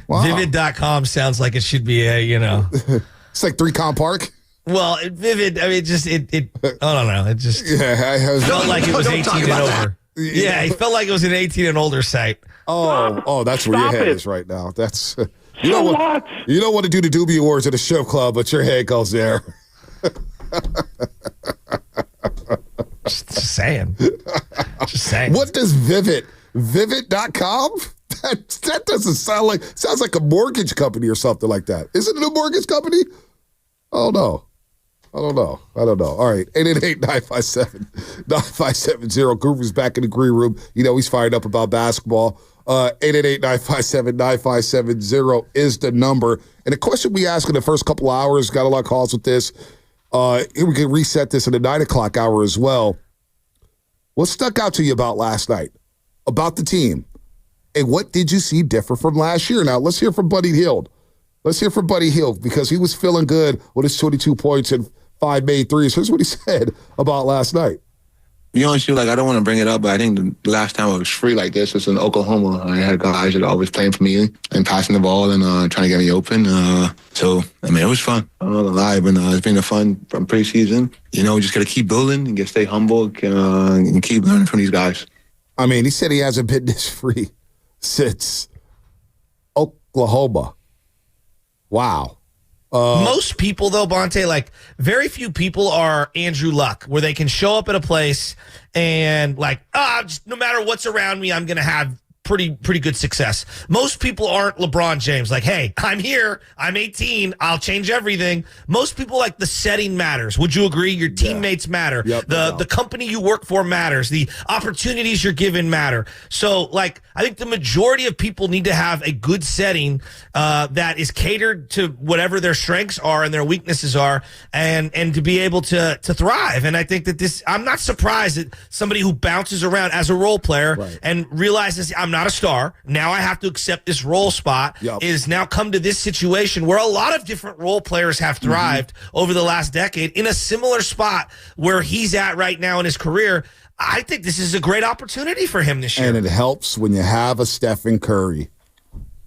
Wow.
Vivid.com sounds like it should be a,
It's like 3Com Park.
Well, Vivid, I mean, I don't know. It just felt like it was 18 and over. Yeah, it felt like it was an 18 and older site.
Oh, that's where your head is right now. That's you don't want to do the Doobie Awards at a strip club, but your head goes there.
Just saying.
What does Vivid.com? That doesn't sounds like a mortgage company or something like that. Isn't it a mortgage company? Oh, no. I don't know. All right. 888-957-9570. Guru's back in the green room. He's fired up about basketball. 888-957-9570 is the number. And the question we asked in the first couple of hours, got a lot of calls with this. We can reset this in the 9 o'clock hour as well. What stuck out to you about last night? About the team? And what did you see different from last year? Now, let's hear from Buddy Hield. Because he was feeling good with his 22 points and 5 made threes. Here's what he said about last night.
Be honest with you, I don't want to bring it up, but I think the last time I was free like this was in Oklahoma. I had guys that always playing for me and passing the ball and trying to get me open. It was fun. I'm not gonna lie, but it's been a fun from preseason. We just got to keep building and stay humble and keep learning from these guys.
I mean, he said he hasn't been this free since Oklahoma. Wow.
Most people, though, Bonte, very few people are Andrew Luck, where they can show up at a place and, just no matter what's around me, I'm going to have pretty good success. Most people aren't LeBron James. Like, hey, I'm here. I'm 18. I'll change everything. Most people like the setting matters. Would you agree? Your teammates matter.
Yep,
the company you work for matters. The opportunities you're given matter. So, like, I think the majority of people need to have a good setting that is catered to whatever their strengths are and their weaknesses are, and to be able to thrive. And I think that I'm not surprised that somebody who bounces around as a role player and realizes I'm not a star, now I have to accept this role spot, is now come to this situation where a lot of different role players have thrived over the last decade in a similar spot where he's at right now in his career. I think this is a great opportunity for him this year.
And it helps when you have a Stephen Curry.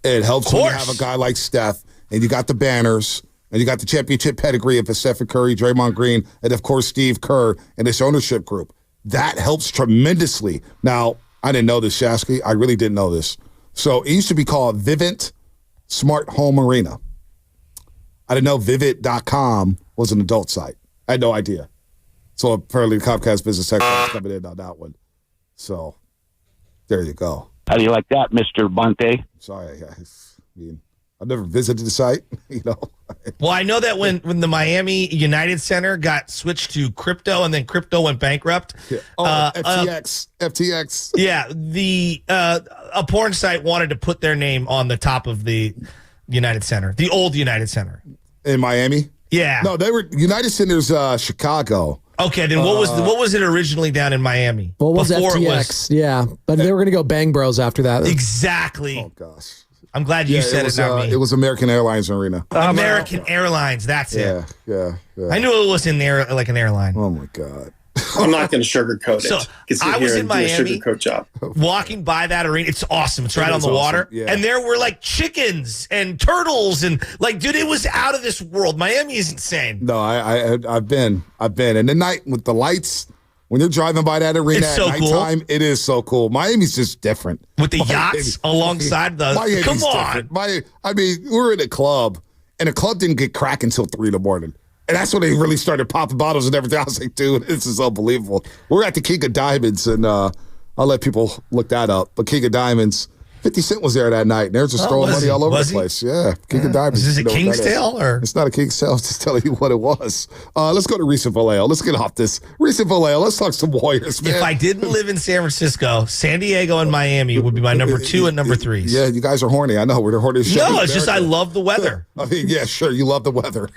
It helps when you have a guy like Steph, and you got the banners, and you got the championship pedigree of Stephen Curry, Draymond Green, and, of course, Steve Kerr and this ownership group. That helps tremendously. Now, I didn't know this, Shasky. I really didn't know this. So it used to be called Vivint Smart Home Arena. I didn't know Vivint.com was an adult site. I had no idea. So apparently the Comcast Business Tech is coming in on that one. So there you go.
How do you like that, Mr. Bonte?
Sorry, guys. I mean, I've never visited the site, you know.
Well, I know that when the Miami United Center got switched to crypto and then crypto went bankrupt.
Yeah. FTX.
Yeah, a porn site wanted to put their name on the top of the United Center, the old United Center.
In Miami?
Yeah.
No, they were United Center's Chicago.
Okay, then what was it originally down in Miami?
Well, it was FTX, yeah. But they were going to go Bang Bros after that.
Exactly.
Oh, gosh.
I'm glad you said it, not me.
It was American Airlines Arena.
American Airlines, that's it.
Yeah.
I knew it was in there like an airline.
Oh, my God.
I'm not going to sugarcoat it.
So I was in Miami,
sugarcoat job.
walking by that arena. It's awesome. It's right on the water.
Yeah.
And there were like chickens and turtles and like, dude, it was out of this world. Miami is insane.
No, I've been. And the night with the lights, when you're driving by that arena at nighttime, it is so cool. Miami's just different.
With the yachts alongside the, come on.
I mean, we were in a club, and the club didn't get cracked until 3 a.m. And that's when they really started popping bottles and everything. I was like, dude, this is unbelievable. We're at the King of Diamonds, and I'll let people look that up. But King of Diamonds, 50 Cent was there that night, and they're just throwing money all over the place. Yeah, King of Diamonds.
Is it Kingsdale? Or?
It's not a Kingsdale. Just telling you what it was. Let's go to Reese and Vallejo. Let's get off this. Reese and Vallejo, let's talk some Warriors, man.
If I didn't live in San Francisco, San Diego and Miami would be my number 2 and number 3s.
Yeah, you guys are horny. I know. We're the horniest show.
No, it's just I love the weather.
I mean, yeah, sure. You love the weather.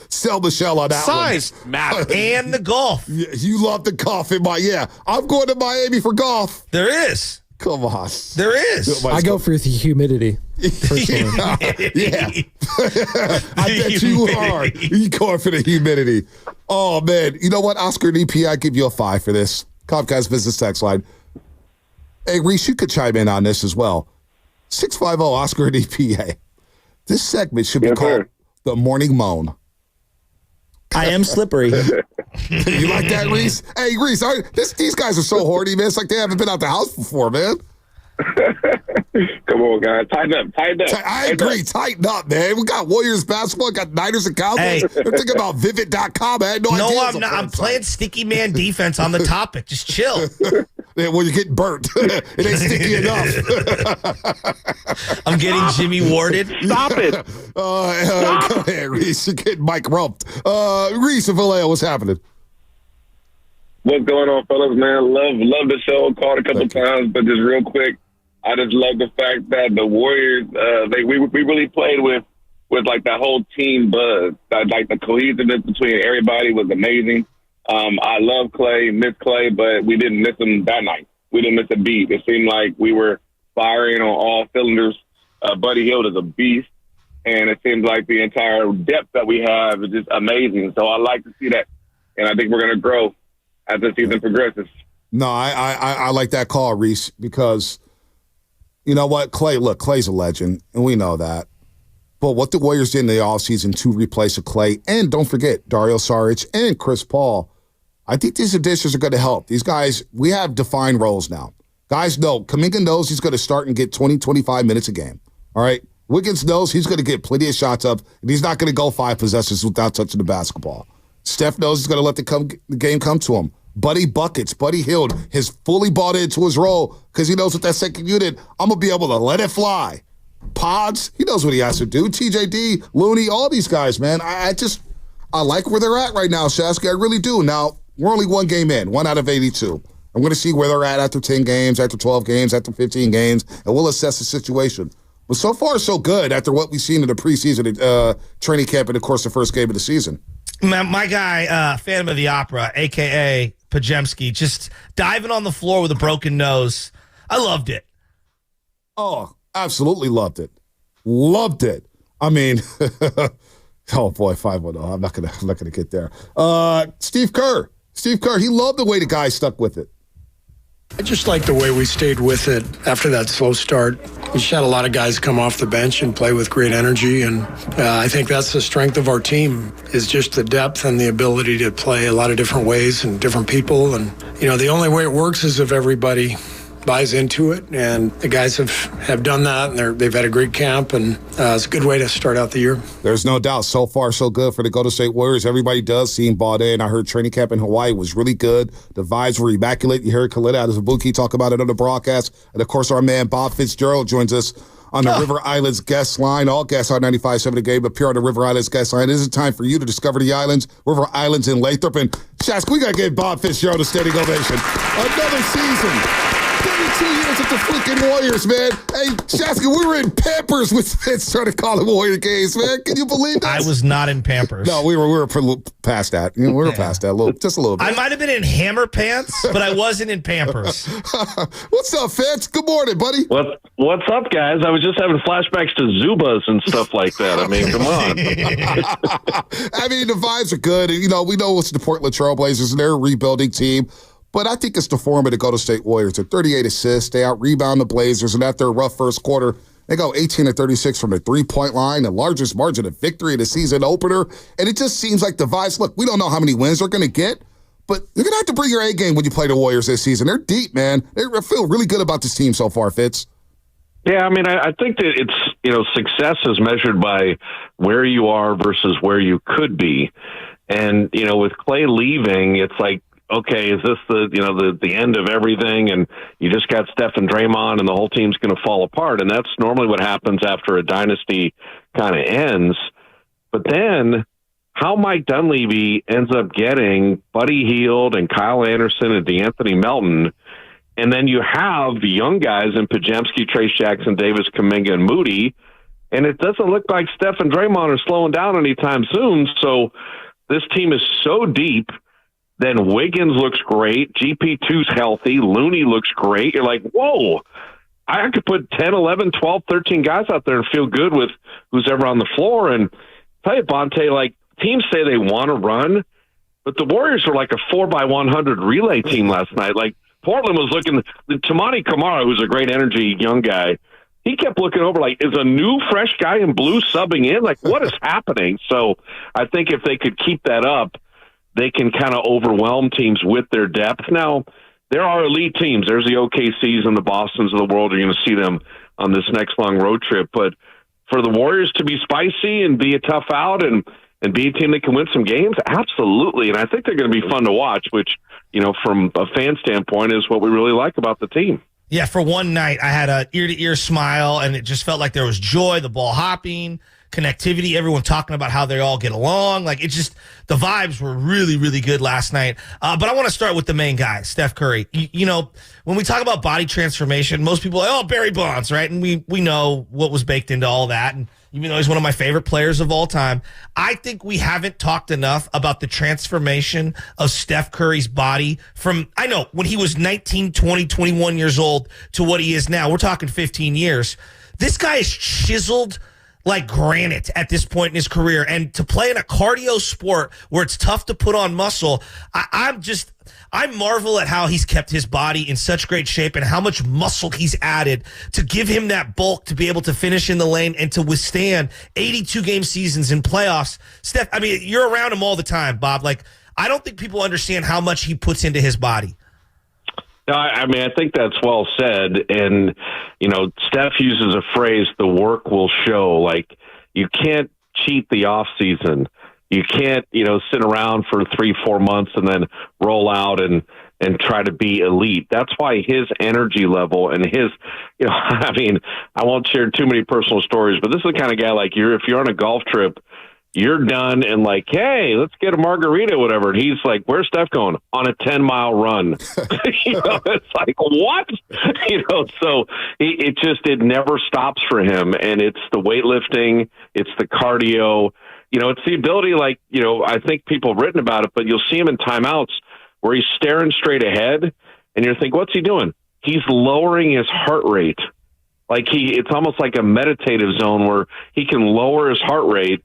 Sell the shell on that
Size matters. And the golf.
You love the golf in I'm going to Miami for golf.
There is.
Come on.
There is.
I go for the humidity.
Yeah. I bet you are. You going for the humidity. Oh, man. You know what, Oscar and EP, I give you a 5 for this. Comcast Business Text Line. Hey, Reese, you could chime in on this as well. 650 Oscar and EPA. This segment should be called The Morning Moan.
I am slippery.
You like that, Reese? Hey, Reese, these guys are so horny, man. It's like they haven't been out the house before, man.
Come on, guys. Tighten up.
I agree. Tighten up, man. We got Warriors basketball, got Niners and Cowboys.
Hey.
They're thinking about Vivint.com. I had no idea.
No, I'm not. I'm playing sticky man defense on the topic. Just chill.
Yeah, well, you're getting burnt. It ain't sticky enough.
I'm getting Jimmy Warded.
Stop it.
Go ahead, Reese. You're getting Mike rumped. Reese and Vallejo, what's happening?
What's going on, fellas, man? Love the show. Called a couple times, but just real quick, I just love the fact that the Warriors, we really played with like that whole team buzz. Like the cohesiveness between everybody was amazing. I love Klay, miss Klay, but we didn't miss him that night. We didn't miss a beat. It seemed like we were firing on all cylinders. Buddy Hield is a beast, and it seems like the entire depth that we have is just amazing. So I like to see that, and I think we're going to grow as the season progresses.
No, I like that call, Reese, because you know what? Klay's a legend, and we know that. But what the Warriors did in the offseason to replace a Klay, and don't forget Dario Saric and Chris Paul, I think these additions are going to help. These guys, we have defined roles now. Guys know, Kaminga knows he's going to start and get 20, 25 minutes a game. All right? Wiggins knows he's going to get plenty of shots up, and he's not going to go 5 possessions without touching the basketball. Steph knows he's going to let the game come to him. Buddy buckets. Buddy Hield has fully bought into his role because he knows with that second unit, I'm going to be able to let it fly. Pods, he knows what he has to do. TJD, Looney, all these guys, man. I like where they're at right now, Shasky. I really do. Now, we're only one game in, 1 out of 82. I'm going to see where they're at after 10 games, after 12 games, after 15 games, and we'll assess the situation. But so far, so good after what we've seen in the preseason training camp and, of course, the first game of the season.
My guy, Phantom of the Opera, a.k.a. Pajemski, just diving on the floor with a broken nose. I loved it.
Oh, absolutely loved it. Loved it. I mean, oh, boy, 5-1-0. I'm not gonna get there. Steve Kerr, he loved the way the guys stuck with it.
I just like the way we stayed with it after that slow start. We just had a lot of guys come off the bench and play with great energy, and I think that's the strength of our team, is just the depth and the ability to play a lot of different ways and different people. And, the only way it works is if everybody buys into it, and the guys have done that, and they've had a great camp, and it's a good way to start out the year.
There's no doubt. So far, so good for the Golden State Warriors. Everybody does seem bought in. I heard training camp in Hawaii was really good. The vibes were immaculate. You heard Khalid Adesabuki talk about it on the broadcast. And, of course, our man Bob Fitzgerald joins us on the River Islands guest line. All guests on 95.7 The Game appear on the River Islands guest line. This is time for you to discover the islands, River Islands in Lathrop. And, Shask, we got to give Bob Fitzgerald a standing ovation. Another season. 32 years at the freaking Warriors, man. Hey, Shaska, we were in Pampers with Fitz started calling Warrior games, man. Can you believe that?
I was not in Pampers.
No, we were past that. We were past that, just a little bit.
I might have been in Hammer Pants, but I wasn't in Pampers.
What's up, Fitz? Good morning, buddy.
What's up, guys? I was just having flashbacks to Zubas and stuff like that. I mean, come on.
I mean, the vibes are good. And, we know it's the Portland Trailblazers, and they're a rebuilding team. But I think it's the form of the Golden State Warriors. They're 38 assists. They out-rebound the Blazers. And after a rough first quarter, they go 18 of 36 from the three-point line, the largest margin of victory in the season opener. And it just seems like the vibes, look, we don't know how many wins they're going to get, but you're going to have to bring your A game when you play the Warriors this season. They're deep, man. I feel really good about this team so far, Fitz.
Yeah, I mean, I think that it's, success is measured by where you are versus where you could be. And, with Klay leaving, it's like, okay, is this the end of everything? And you just got Steph and Draymond and the whole team's going to fall apart. And that's normally what happens after a dynasty kind of ends. But then how Mike Dunleavy ends up getting Buddy Hield and Kyle Anderson and DeAnthony Melton, and then you have the young guys in Pajemski, Trace Jackson, Davis, Kaminga, and Moody, and it doesn't look like Steph and Draymond are slowing down anytime soon. So this team is so deep. Then Wiggins looks great. GP2's healthy. Looney looks great. You're like, whoa, I could put 10, 11, 12, 13 guys out there and feel good with who's ever on the floor. And tell you, Bonte, like, teams say they want to run, but the Warriors are like a 4x100 relay team last night. Like, Portland was looking, Tamani Kamara, who's a great energy young guy, he kept looking over like, is a new fresh guy in blue subbing in? Like, what is happening? So I think if they could keep that up, they can kind of overwhelm teams with their depth. Now, there are elite teams. There's the OKCs and the Bostons of the world. You're going to see them on this next long road trip. But for the Warriors to be spicy and be a tough out and be a team that can win some games, absolutely. And I think they're going to be fun to watch, which, from a fan standpoint, is what we really like about the team.
Yeah, for one night, I had a ear-to-ear smile, and it just felt like there was joy, the ball hopping, connectivity, everyone talking about how they all get along. Like, it's just, the vibes were really, really good last night. But I want to start with the main guy, Steph Curry. When we talk about body transformation, most people are like, oh, Barry Bonds, right? And we know what was baked into all that. And even though he's one of my favorite players of all time, I think we haven't talked enough about the transformation of Steph Curry's body from, I know, when he was 19, 20, 21 years old to what he is now. We're talking 15 years. This guy is chiseled like granite at this point in his career. And to play in a cardio sport where it's tough to put on muscle, I marvel at how he's kept his body in such great shape and how much muscle he's added to give him that bulk to be able to finish in the lane and to withstand 82-game seasons in playoffs. Steph, I mean, you're around him all the time, Bob. Like, I don't think people understand how much he puts into his body.
No, I mean, I think that's well said. And, Steph uses a phrase, the work will show. Like, you can't cheat the off season.
You can't, sit around for 3-4 months and then roll out and try to be elite. That's why his energy level and his, I won't share too many personal stories, but this is the kind of guy like if you're on a golf trip, you're done and like, hey, let's get a margarita, whatever. And he's like, where's Steph going? On a 10-mile run. It's like, what? So it never stops for him. And it's the weightlifting, it's the cardio, it's the ability, I think people have written about it, but you'll see him in timeouts where he's staring straight ahead and you're thinking, what's he doing? He's lowering his heart rate. It's almost like a meditative zone where he can lower his heart rate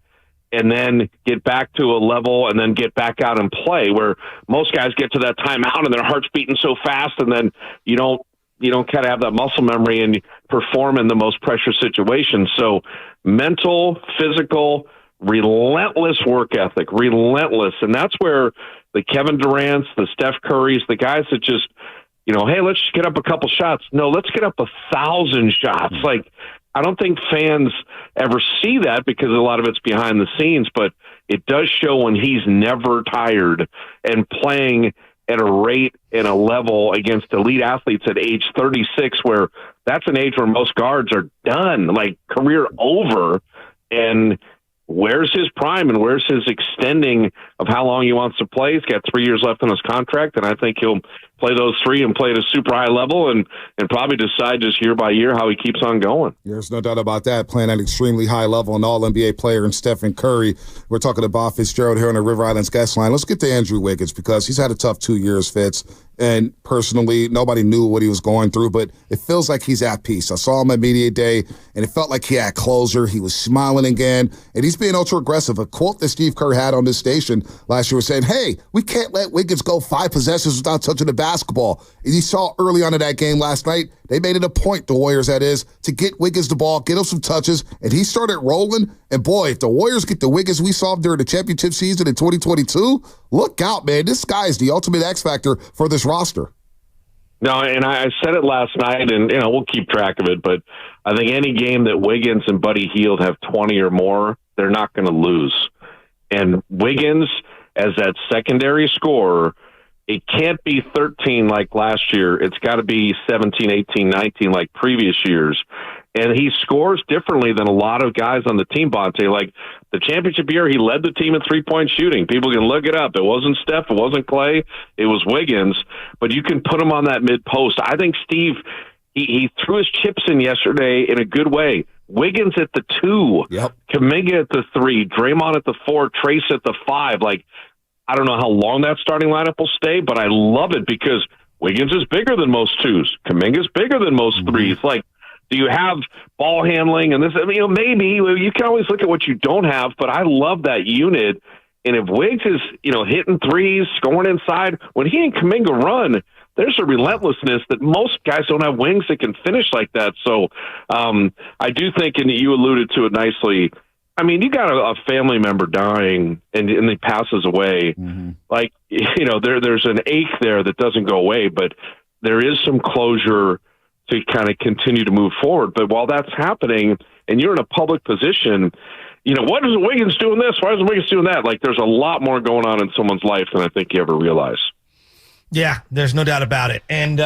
and then get back to a level and then get back out and play, where most guys get to that timeout and their heart's beating so fast and then you don't kind of have that muscle memory and perform in the most pressure situations. So mental, physical, relentless work ethic, relentless. And that's where the Kevin Durant's, the Steph Curry's, the guys that just, hey, let's just get up a couple shots. No, let's get up 1,000 shots. I don't think fans ever see that because a lot of it's behind the scenes, but it does show when he's never tired and playing at a rate and a level against elite athletes at age 36, where that's an age where most guards are done, career over. And where's his prime and where's his extending of how long he wants to play? He's got 3 years left on his contract, and I think he'll play those 3 and play at a super high level and probably decide just year by year how he keeps on going.
There's no doubt about that. Playing at an extremely high level, an all-NBA player in Stephen Curry. We're talking about Fitzgerald here on the River Islands guest line. Let's get to Andrew Wiggins because he's had a tough 2 years, Fitz. And personally, nobody knew what he was going through, but it feels like he's at peace. I saw him at Media Day, and it felt like he had closure. He was smiling again, and he's being ultra-aggressive. A quote that Steve Kerr had on this station last year was saying, hey, we can't let Wiggins go 5 possessions without touching the basketball. And you saw early on in that game last night, they made it a point, the Warriors that is, to get Wiggins the ball, get him some touches, and he started rolling. And boy, if the Warriors get the Wiggins we saw during the championship season in 2022, look out, man. This guy is the ultimate X factor for this roster.
No, and I said it last night, and we'll keep track of it, but I think any game that Wiggins and Buddy Hield have 20 or more, they're not going to lose. And Wiggins, as that secondary scorer, it can't be 13 like last year. It's got to be 17, 18, 19 like previous years. And he scores differently than a lot of guys on the team, Bonte. Like the championship year, he led the team in three-point shooting. People can look it up. It wasn't Steph. It wasn't Klay. It was Wiggins. But you can put him on that mid-post. I think Steve, he threw his chips in yesterday in a good way. Wiggins at the 2, Kaminga at the 3, Draymond at the 4, Trace at the 5. I don't know how long that starting lineup will stay, but I love it because Wiggins is bigger than most 2s. Kaminga's bigger than most 3s. Do you have ball handling? And this, maybe you can always look at what you don't have, but I love that unit. And if Wiggs is, hitting threes, scoring inside, when he and Kaminga run, there's a relentlessness that most guys don't have wings that can finish like that. So I do think, and you alluded to it nicely, you got a family member dying and he passes away. There's an ache there that doesn't go away, but there is some closure to kind of continue to move forward. But while that's happening and you're in a public position, what is Wiggins doing this? Why isn't Wiggins doing that? There's a lot more going on in someone's life than I think you ever realize.
Yeah, there's no doubt about it. And,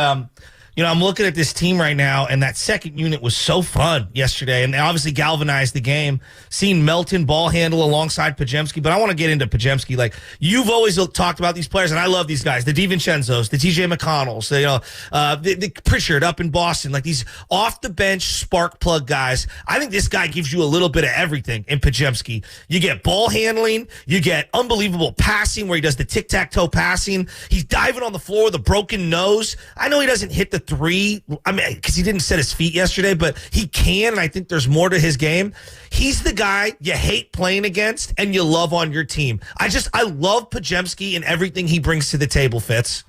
I'm looking at this team right now, and that second unit was so fun yesterday, and they obviously galvanized the game. Seeing Melton ball handle alongside Podziemski, but I want to get into Podziemski. You've always talked about these players, and I love these guys, the DiVincenzo's, the TJ McConnells, the Pritchard up in Boston, these off-the-bench spark plug guys. I think this guy gives you a little bit of everything in Podziemski. You get ball handling, you get unbelievable passing where he does the tic-tac-toe passing. He's diving on the floor with a broken nose. I know he doesn't hit the 3, because he didn't set his feet yesterday, but he can, and I think there's more to his game. He's the guy you hate playing against and you love on your team. I love Podziemski and everything he brings to the table, Fitz.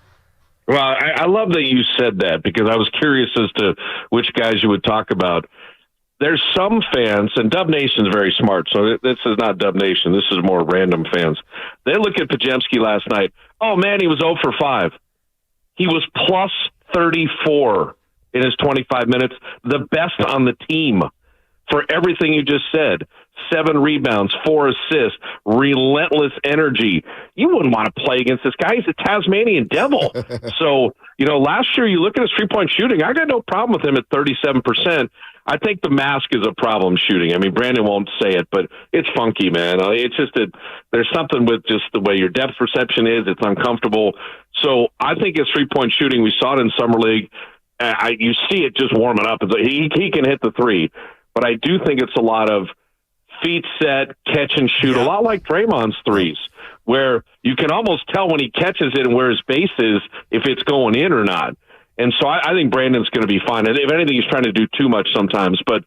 Well, I love that you said that because I was curious as to which guys you would talk about. There's some fans, and Dub Nation's very smart, so this is not Dub Nation. This is more random fans. They look at Podziemski last night. Oh, man, he was 0 for 5. He was plus 34 in his 25 minutes, the best on the team for everything you just said.
7 rebounds, 4 assists, relentless energy. You wouldn't want to play against this guy. He's a Tasmanian devil. So, last year you look at his three-point shooting, I got no problem with him at 37%. I think the mask is a problem shooting. I mean, Brandon won't say it, but it's funky, man. It's just that there's something with just the way your depth perception is. It's uncomfortable. So I think his three-point shooting, we saw it in Summer League. You see it just warming up. He can hit the three, but I do think it's a lot of feet set, catch and shoot, a lot like Draymond's threes, where you can almost tell when he catches it and where his base is if it's going in or not. And so I think Brandon's going to be fine. If anything, he's trying to do too much sometimes. But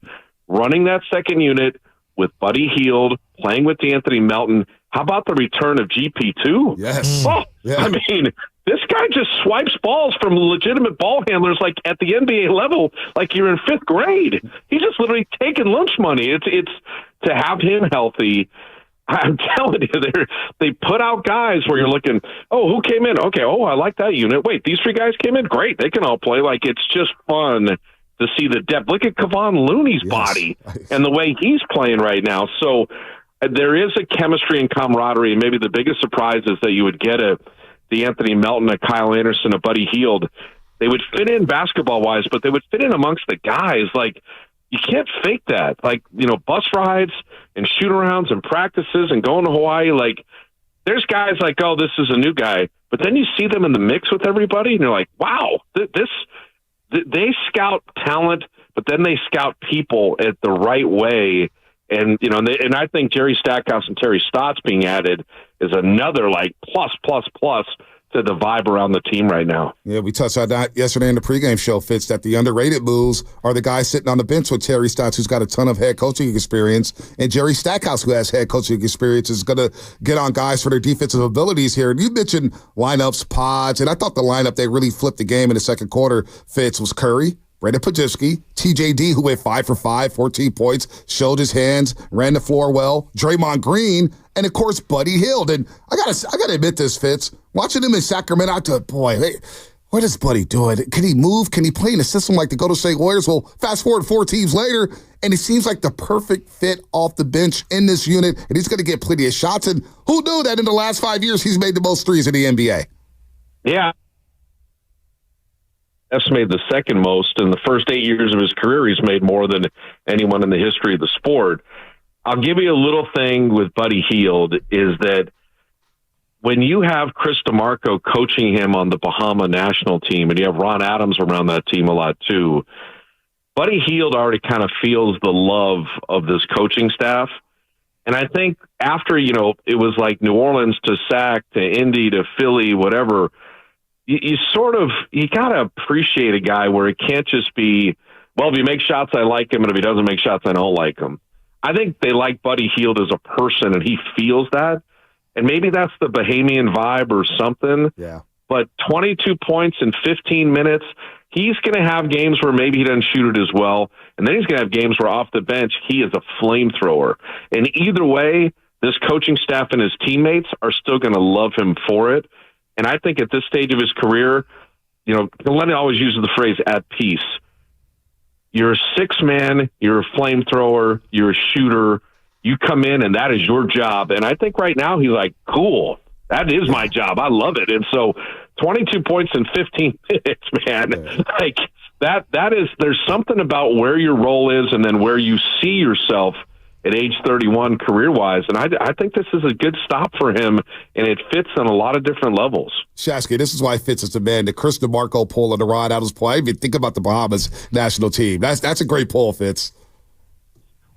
running that second unit with Buddy Hield, playing with Anthony Melton, how about the return of GP2?
Yes.
Oh, yeah. I mean, this guy just swipes balls from legitimate ball handlers like at the NBA level, like you're in 5th grade. He's just literally taking lunch money. It's to have him healthy. I'm telling you, they put out guys where you're looking, who came in? Okay, I like that unit. Wait, these 3 guys came in? Great, they can all play. Like, it's just fun to see the depth. Look at Kevon Looney's body and the way he's playing right now. So there is a chemistry and camaraderie, and maybe the biggest surprise is that you would get a Anthony Melton, a Kyle Anderson, a Buddy Hield. They would fit in basketball-wise, but they would fit in amongst the guys. Like, you can't fake that. Like, bus rides and shoot-arounds and practices and going to Hawaii. Like, there's guys like, this is a new guy. But then you see them in the mix with everybody, and you're like, wow, they scout talent, but then they scout people at the right way. And, and I think Jerry Stackhouse and Terry Stotts being added is another, plus to the vibe around the team right now.
Yeah, we touched on that yesterday in the pregame show, Fitz, that the underrated moves are the guys sitting on the bench with Terry Stotts, who's got a ton of head coaching experience, and Jerry Stackhouse, who has head coaching experience, is going to get on guys for their defensive abilities here. And you mentioned lineups, pods, and I thought the lineup they really flipped the game in the second quarter, Fitz, was Curry, Brandon Podjemski, TJD, who went 5 for 5, 14 points, showed his hands, ran the floor well, Draymond Green, and of course Buddy Hield. And I gotta admit this, Fitz. Watching him in Sacramento, I thought, boy, what is Buddy doing? Can he move? Can he play in a system like the Golden State Warriors? Well, fast forward 4 teams later, and he seems like the perfect fit off the bench in this unit, and he's going to get plenty of shots. And who knew that in the last 5 years he's made the most threes in the NBA?
Yeah. F's made the second most. In the first 8 years of his career, he's made more than anyone in the history of the sport. I'll give you a little thing with Buddy Hield is that when you have Chris DeMarco coaching him on the Bahama national team, and you have Ron Adams around that team a lot too, Buddy Hield already kind of feels the love of this coaching staff. And I think after, it was like New Orleans to Sac to Indy to Philly, whatever, you got to appreciate a guy where it can't just be, well, if he makes shots, I like him, and if he doesn't make shots, I don't like him. I think they like Buddy Hield as a person, and he feels that. And maybe that's the Bahamian vibe or something.
Yeah.
But 22 points in 15 minutes, he's going to have games where maybe he doesn't shoot it as well. And then he's going to have games where off the bench, he is a flamethrower. And either way, this coaching staff and his teammates are still going to love him for it. And I think at this stage of his career, Lenny always uses the phrase at peace. You're a 6-man, you're a flamethrower, you're a shooter. You come in and that is your job. And I think right now he's like, cool, that is my job. I love it. And so 22 points in 15 minutes, man, like that is, there's something about where your role is and then where you see yourself at age 31 career-wise. And I think this is a good stop for him, and it fits on a lot of different levels.
Shasky, this is why Fitz is the man. The Chris DeMarco pull and the Ron Adams pull. I didn't even think about the Bahamas national team. That's a great pull, Fitz.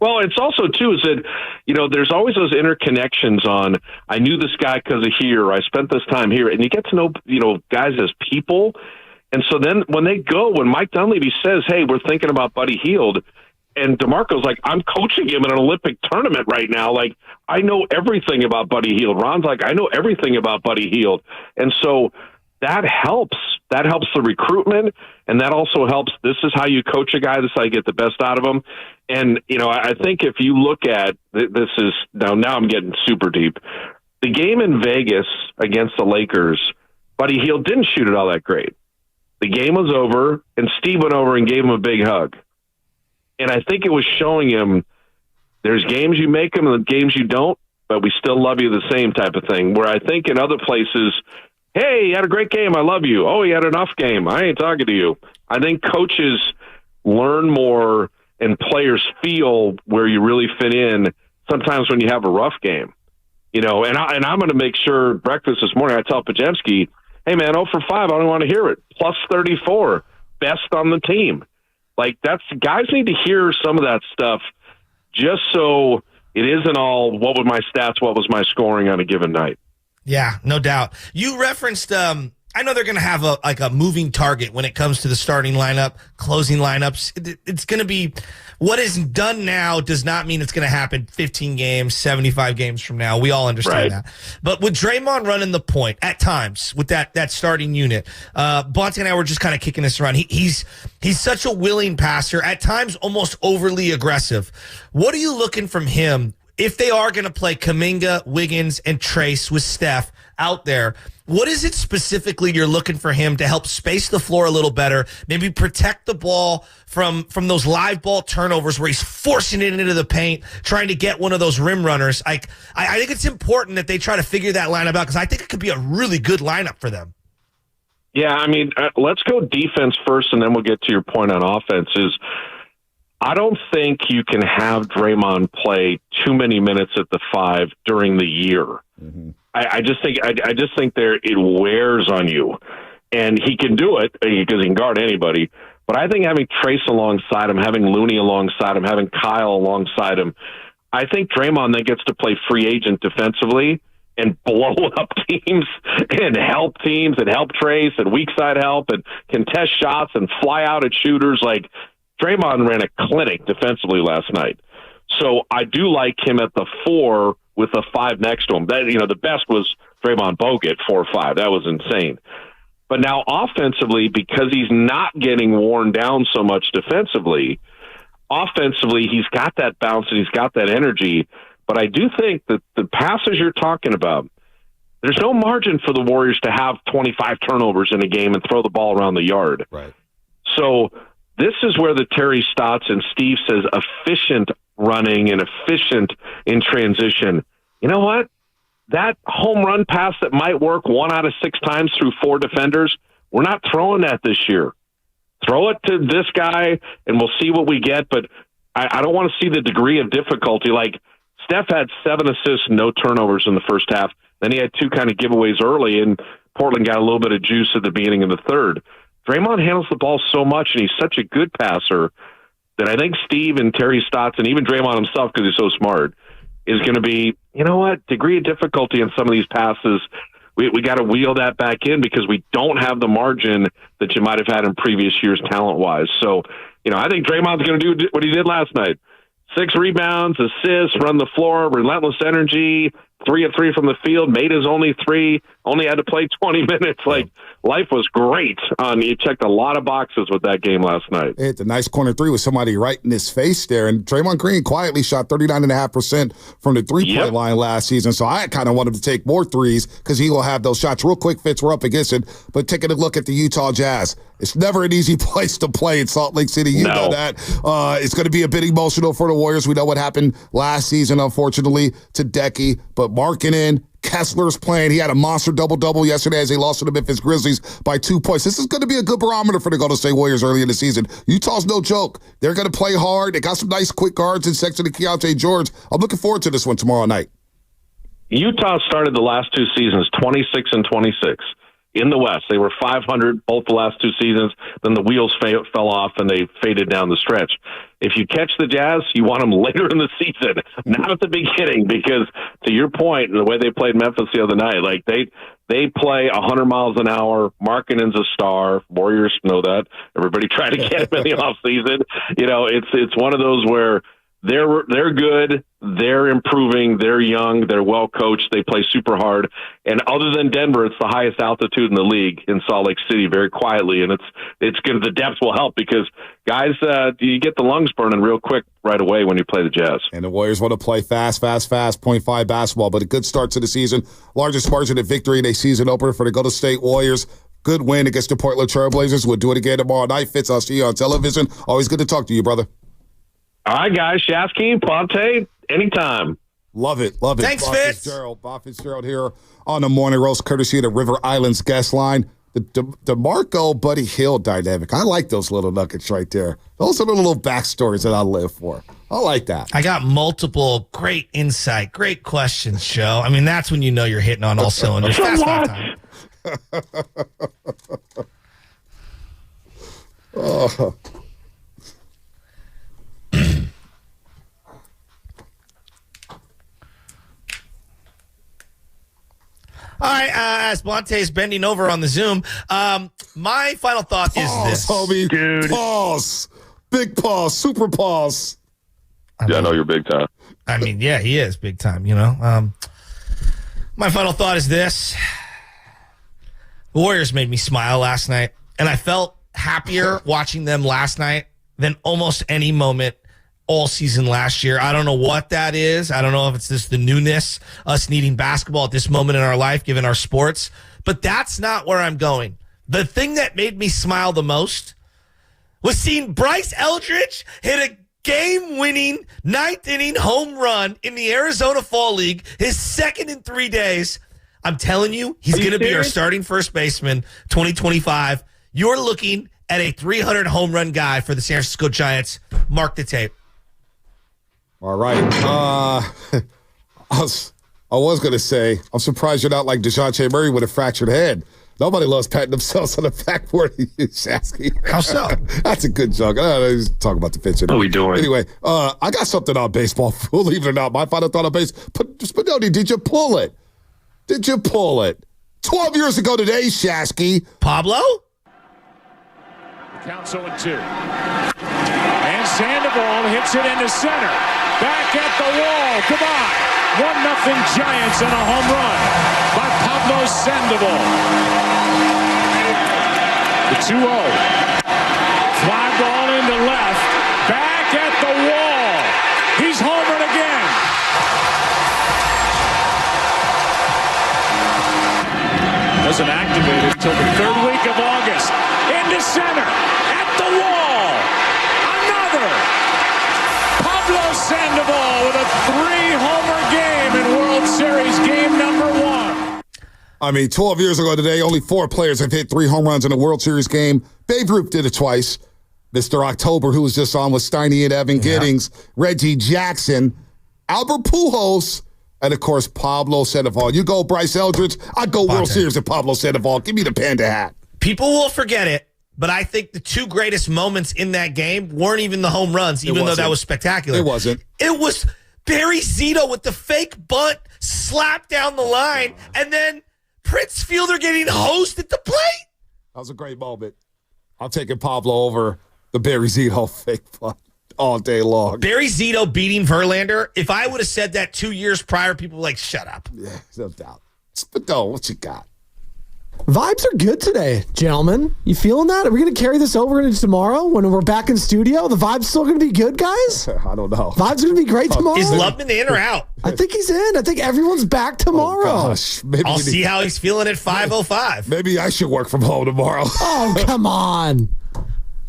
Well, it's also, too, is that, there's always those interconnections on, I knew this guy because of here, I spent this time here, and you get to know, guys as people. And so then when Mike Dunleavy says, hey, we're thinking about Buddy Hield, and DeMarco's like, I'm coaching him in an Olympic tournament right now. Like, I know everything about Buddy Hield. Ron's like, I know everything about Buddy Hield. And so that helps. That helps the recruitment, and that also helps. This is how you coach a guy. This is how you get the best out of him. And, I think if you look at this is now I'm getting super deep. The game in Vegas against the Lakers, Buddy Hield didn't shoot it all that great. The game was over, and Steve went over and gave him a big hug. And I think it was showing him
there's games you make them and games you don't, but we still love you the same type of thing. Where I think in other places, hey, you had a great game, I love you. Oh, you had an off game, I ain't talking to you. I think coaches learn more and players feel where you really fit in sometimes when you have a rough game. And I'm going to make sure breakfast this morning, I tell Pajemski, hey, man, 0 for 5, I don't want to hear it. Plus 34, best on the team. Like, guys need to hear some of that stuff just so it isn't all, what were my stats, what was my scoring on a given night.
Yeah, no doubt. You referenced, I know they're going to have a moving target when it comes to the starting lineup, closing lineups. It's going to be what is done now does not mean it's going to happen 15 games, 75 games from now. We all understand that. But with Draymond running the point at times with that starting unit, Bonte and I were just kind of kicking this around. He's such a willing passer, at times almost overly aggressive. What are you looking from him if they are going to play Kaminga, Wiggins, and Trace with Steph out there? What is it specifically you're looking for him to help space the floor a little better, maybe protect the ball from those live ball turnovers where he's forcing it into the paint, trying to get one of those rim runners? I think it's important that they try to figure that lineup out because I think it could be a really good lineup for them.
Yeah, I mean, let's go defense first, and then we'll get to your point on offense. I don't think you can have Draymond play too many minutes at the 5 during the year. Mm-hmm. I just think it wears on you, and he can do it because he can guard anybody. But I think having Trace alongside him, having Looney alongside him, having Kyle alongside him, I think Draymond then gets to play free agent defensively and blow up teams and help Trace and weak side help and contest shots and fly out at shooters. Like, Draymond ran a clinic defensively last night. So I do like him at the 4 with the 5 next to him. That, the best was Draymond Bogut, 4 or 5. That was insane. But now offensively, because he's not getting worn down so much defensively, offensively he's got that bounce and he's got that energy. But I do think that the passes you're talking about, there's no margin for the Warriors to have 25 turnovers in a game and throw the ball around the yard.
Right.
So this is where the Terry Stotts and Steve says efficient running and efficient in transition. You know what? That home run pass that might work 1 out of 6 times through 4 defenders, we're not throwing that this year. Throw it to this guy, and we'll see what we get. But I don't want to see the degree of difficulty. Like, Steph had 7 assists, no turnovers in the first half. Then he had 2 kind of giveaways early, and Portland got a little bit of juice at the beginning of the third. Draymond handles the ball so much, and he's such a good passer that I think Steve and Terry Stotts, and even Draymond himself, because he's so smart, is going to be, you know what, degree of difficulty in some of these passes. We got to wheel that back in because we don't have the margin that you might have had in previous years talent-wise. So, I think Draymond's going to do what he did last night. 6 rebounds, assists, run the floor, relentless energy, 3 of 3 from the field, made his only 3, only had to play 20 minutes. Like, life was great. He checked a lot of boxes with that game last night.
It's a nice corner 3 with somebody right in his face there. And Draymond Green quietly shot 39.5% from the three-point line last season. So I kind of want him to take more threes because he will have those shots. Real quick, Fitz, we're up against it. But taking a look at the Utah Jazz, it's never an easy place to play in Salt Lake City. You know that. It's going to be a bit emotional for the Warriors. We know what happened last season, unfortunately, to Decky. But Markkanen, Kessler's playing. He had a monster double-double yesterday as they lost to the Memphis Grizzlies by 2 points. This is going to be a good barometer for the Golden State Warriors early in the season. Utah's no joke. They're going to play hard. They got some nice quick guards in Sexton and Keontae George. I'm looking forward to this one tomorrow night.
Utah started the last 2 seasons 26-26. In the West, they were 500 both the last 2 seasons. Then the wheels fell off and they faded down the stretch. If you catch the Jazz, you want them later in the season, not at the beginning, because to your point, the way they played Memphis the other night, like they play 100 miles an hour. Markkanen's a star. Warriors know that. Everybody tried to get him in the offseason. It's one of those where they're good. They're improving. They're young. They're well coached. They play super hard. And other than Denver, it's the highest altitude in the league in Salt Lake City, very quietly. And it's good. The depth will help because guys, you get the lungs burning real quick right away when you play the Jazz.
And the Warriors want to play fast, 0.5 basketball, but a good start to the season. Largest margin of victory in a season opener for the Golden State Warriors. Good win against the Portland Trailblazers. We'll do it again tomorrow night. Fitz, I'll see you on television. Always good to talk to you, brother.
All right, guys. Shasky, Ponte, Anytime.
Love it. Love it.
Thanks, Fitz.
Bob Fitzgerald here on the Morning Roast, courtesy of the River Islands guest line. The DeMarco Buddy Hield dynamic. I like those little nuggets right there. Those are the little backstories that I live for. I like that.
I got multiple great insight, great questions, Joe. I mean, that's when you know you're hitting on all cylinders. Fast five time.
Oh.
All right, as Monte's bending over on the Zoom, my final thought is this.
Homie.
Dude.
Pause. Big pause. Super pause.
I know you're big time.
I mean, yeah, he is big time, you know. My final thought is this. The Warriors made me smile last night, and I felt happier watching them last night than almost any moment all season last year. I don't know what that is. I don't know if it's just the newness, us needing basketball at this moment in our life, given our sports, but that's not where I'm going. The thing that made me smile the most was seeing Bryce Eldridge hit a game-winning ninth-inning home run in the Arizona Fall League, his second in 3 days. I'm telling you, he's going to be our starting first baseman 2025. You're looking at a 300 home run guy for the San Francisco Giants. Mark the tape.
All right. I was going to say, I'm surprised you're not like DeJounte Murray with a fractured head. Nobody loves patting themselves on the backboard. Shasky.
How so?
That's a good joke. He's talking about the pitcher.
What are we doing?
Anyway, I got something on baseball. Believe it or not, my final thought on baseball. Spinelli, did you pull it? Did you pull it? 12 years ago today, Shasky.
Pablo?
Count 0-2. And Sandoval hits it into center. Back at the wall. Goodbye. 1-0 Giants and a home run by Pablo Sandoval. The 2-0. Fly ball into left. Back at the wall. He's homered again. Doesn't activate it until the third week of August. Into center. At the wall. Another. Pablo Sandoval with a 3-homer game in World Series game number 1.
I mean, 12 years ago today, only 4 players have hit 3 home runs in a World Series game. Babe Ruth did it twice. Mr. October, who was just on with Steiny and Evan Giddings, Reggie Jackson, Albert Pujols, and, of course, Pablo Sandoval. You go Bryce Eldridge, I'd go World Series with Pablo Sandoval. Give me the panda hat.
People will forget it, but I think the 2 greatest moments in that game weren't even the home runs, even though that was spectacular.
It wasn't.
It was Barry Zito with the fake bunt slap down the line, and then Prince Fielder getting hosed at the plate.
That was a great moment. I'm taking Pablo over the Barry Zito fake bunt all day long.
Barry Zito beating Verlander, if I would have said that 2 years prior, people were like, shut up.
Yeah, no doubt. Spino, what you got?
Vibes are good today, gentlemen. You feeling that? Are we going to carry this over into tomorrow when we're back in studio? The vibe's still going to be good, guys?
I don't know.
Vibes going to be great tomorrow?
Is Lubman in or out?
I think he's in. I think everyone's back tomorrow.
Oh, gosh.
I'll see how he's feeling at 5:05.
Maybe I should work from home tomorrow.
Oh, come on.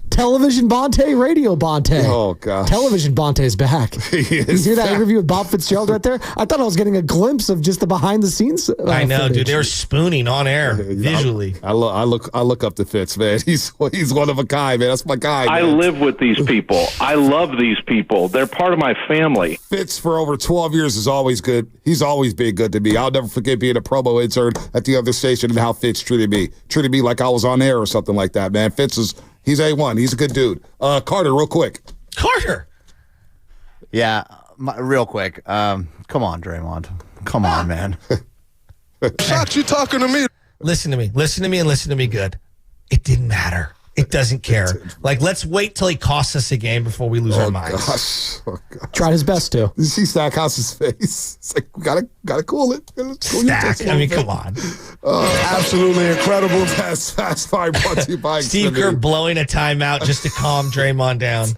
Television Bonte, radio Bonte.
Oh, gosh.
Television Bonte's back.
He is
you hear that
back.
interview with Bob Fitzgerald right there? I thought I was getting a glimpse of just the behind the scenes.
I know,
footage.
dude. They were spooning on air visually.
I look up to Fitz, man. He's one of a kind, man. That's my guy.
I
man.
live with these people. I love these people. They're part of my family.
Fitz for over 12 years is always good. He's always been good to me. I'll never forget being a promo intern at the other station and how Fitz treated me. Treated me like I was on air or something like that, man. He's A1. He's a good dude. Carter, real quick.
Carter.
Yeah, real quick. Come on, Draymond. Come on, man.
Shocked you talking to me.
Listen to me. Listen to me and listen to me good. It didn't matter. It doesn't care. Like, let's wait till he costs us a game before we lose our minds.
Gosh. Oh, gosh.
Tried his best to.
You see Stackhouse's face? It's like, we gotta cool it.
Stack. I mean, come on.
Absolutely incredible.
Fast Fire brought to you by
Steve Kerr blowing a timeout just to calm Draymond down.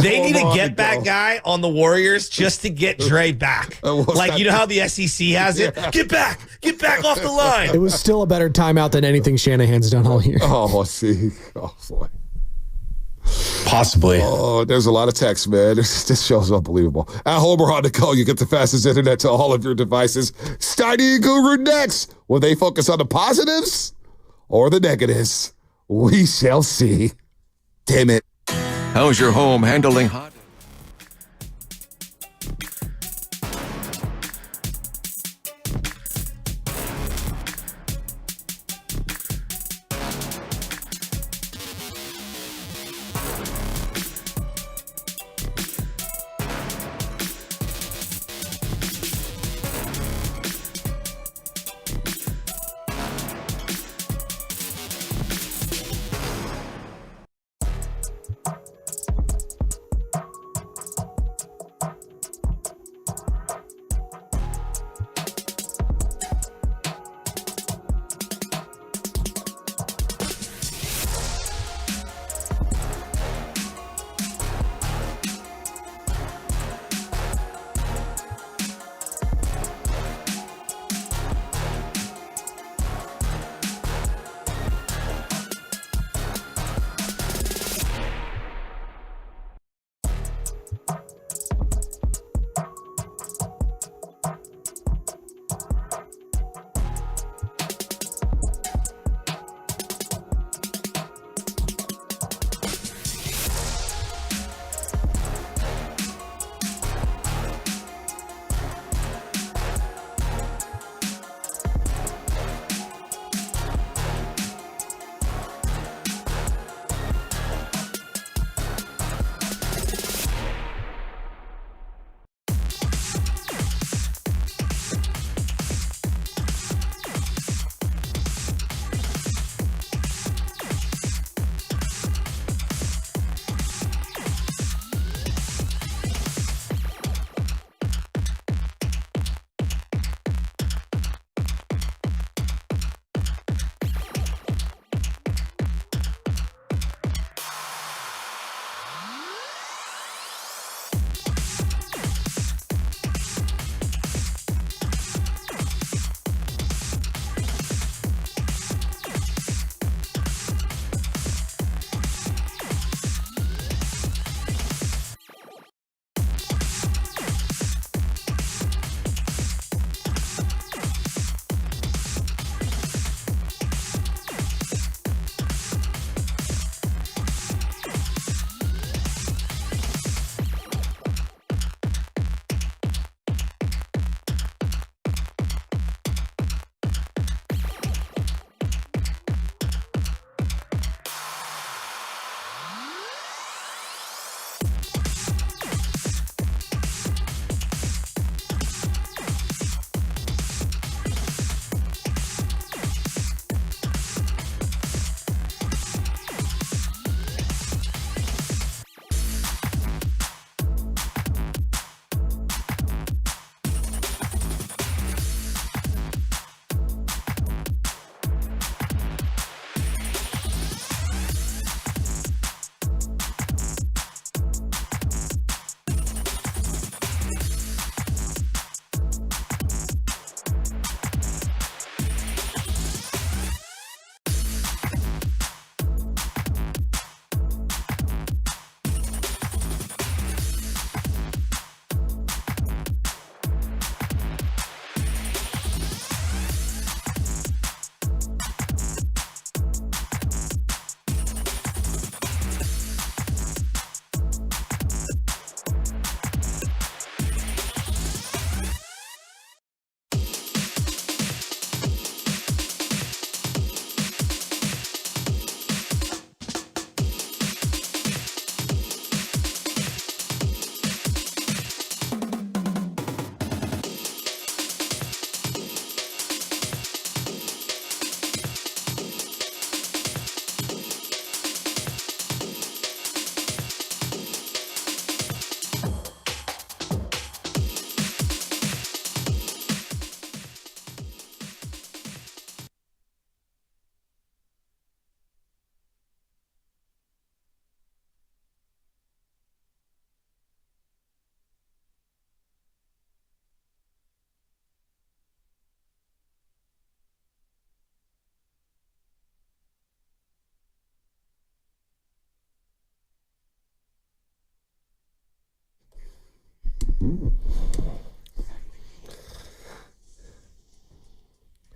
They need a get-back guy on the Warriors just to get Dre back. Like, you know how the SEC has it?
Yeah.
Get back off the line.
It was still a better timeout than anything Shanahan's done all year.
Oh, see. Oh, boy.
Possibly.
Oh, there's a lot of text, man. This show's unbelievable. At Homer on the go, you get the fastest internet to all of your devices. Steiny and Guru next. Will they focus on the positives or the negatives? We shall see. Damn it.
How's your home handling hot?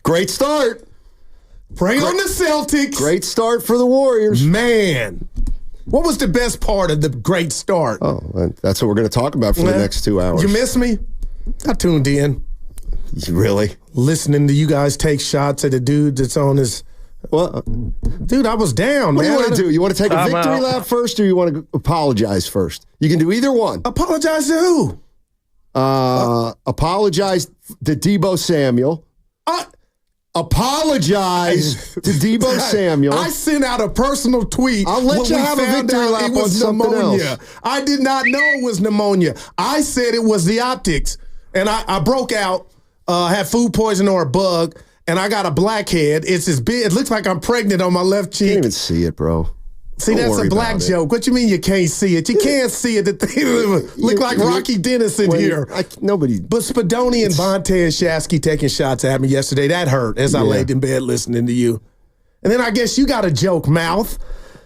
Great start.
Bring on the Celtics.
Great start for the Warriors.
Man. What was the best part of the great start?
Oh, that's what we're going to talk about for the next 2 hours.
You miss me? I tuned in.
Really?
Listening to you guys take shots at the dude that's on his...
Well,
dude, I was down,
what
man.
What do you want to do? You want to take a victory lap first, or you want to apologize first? You can do either one.
Apologize to who?
Apologize to Deebo Samuel. Apologize to Deebo Samuel.
I sent out a personal tweet.
I'll let you have a victory lap on something else.
I did not know it was pneumonia. I said it was the optics, and I broke out, had food poisoning or a bug, and I got a blackhead. It's as big. It looks like I'm pregnant on my left cheek.
You can't even see it, bro.
See, that's a black joke. What you mean you can't see it? You can't see it. The thing look like Rocky Dennis in here.
Nobody.
But Spadoni and Vontae and Shasky taking shots at me yesterday. That hurt as I laid in bed listening to you. And then I guess you got a joke mouth.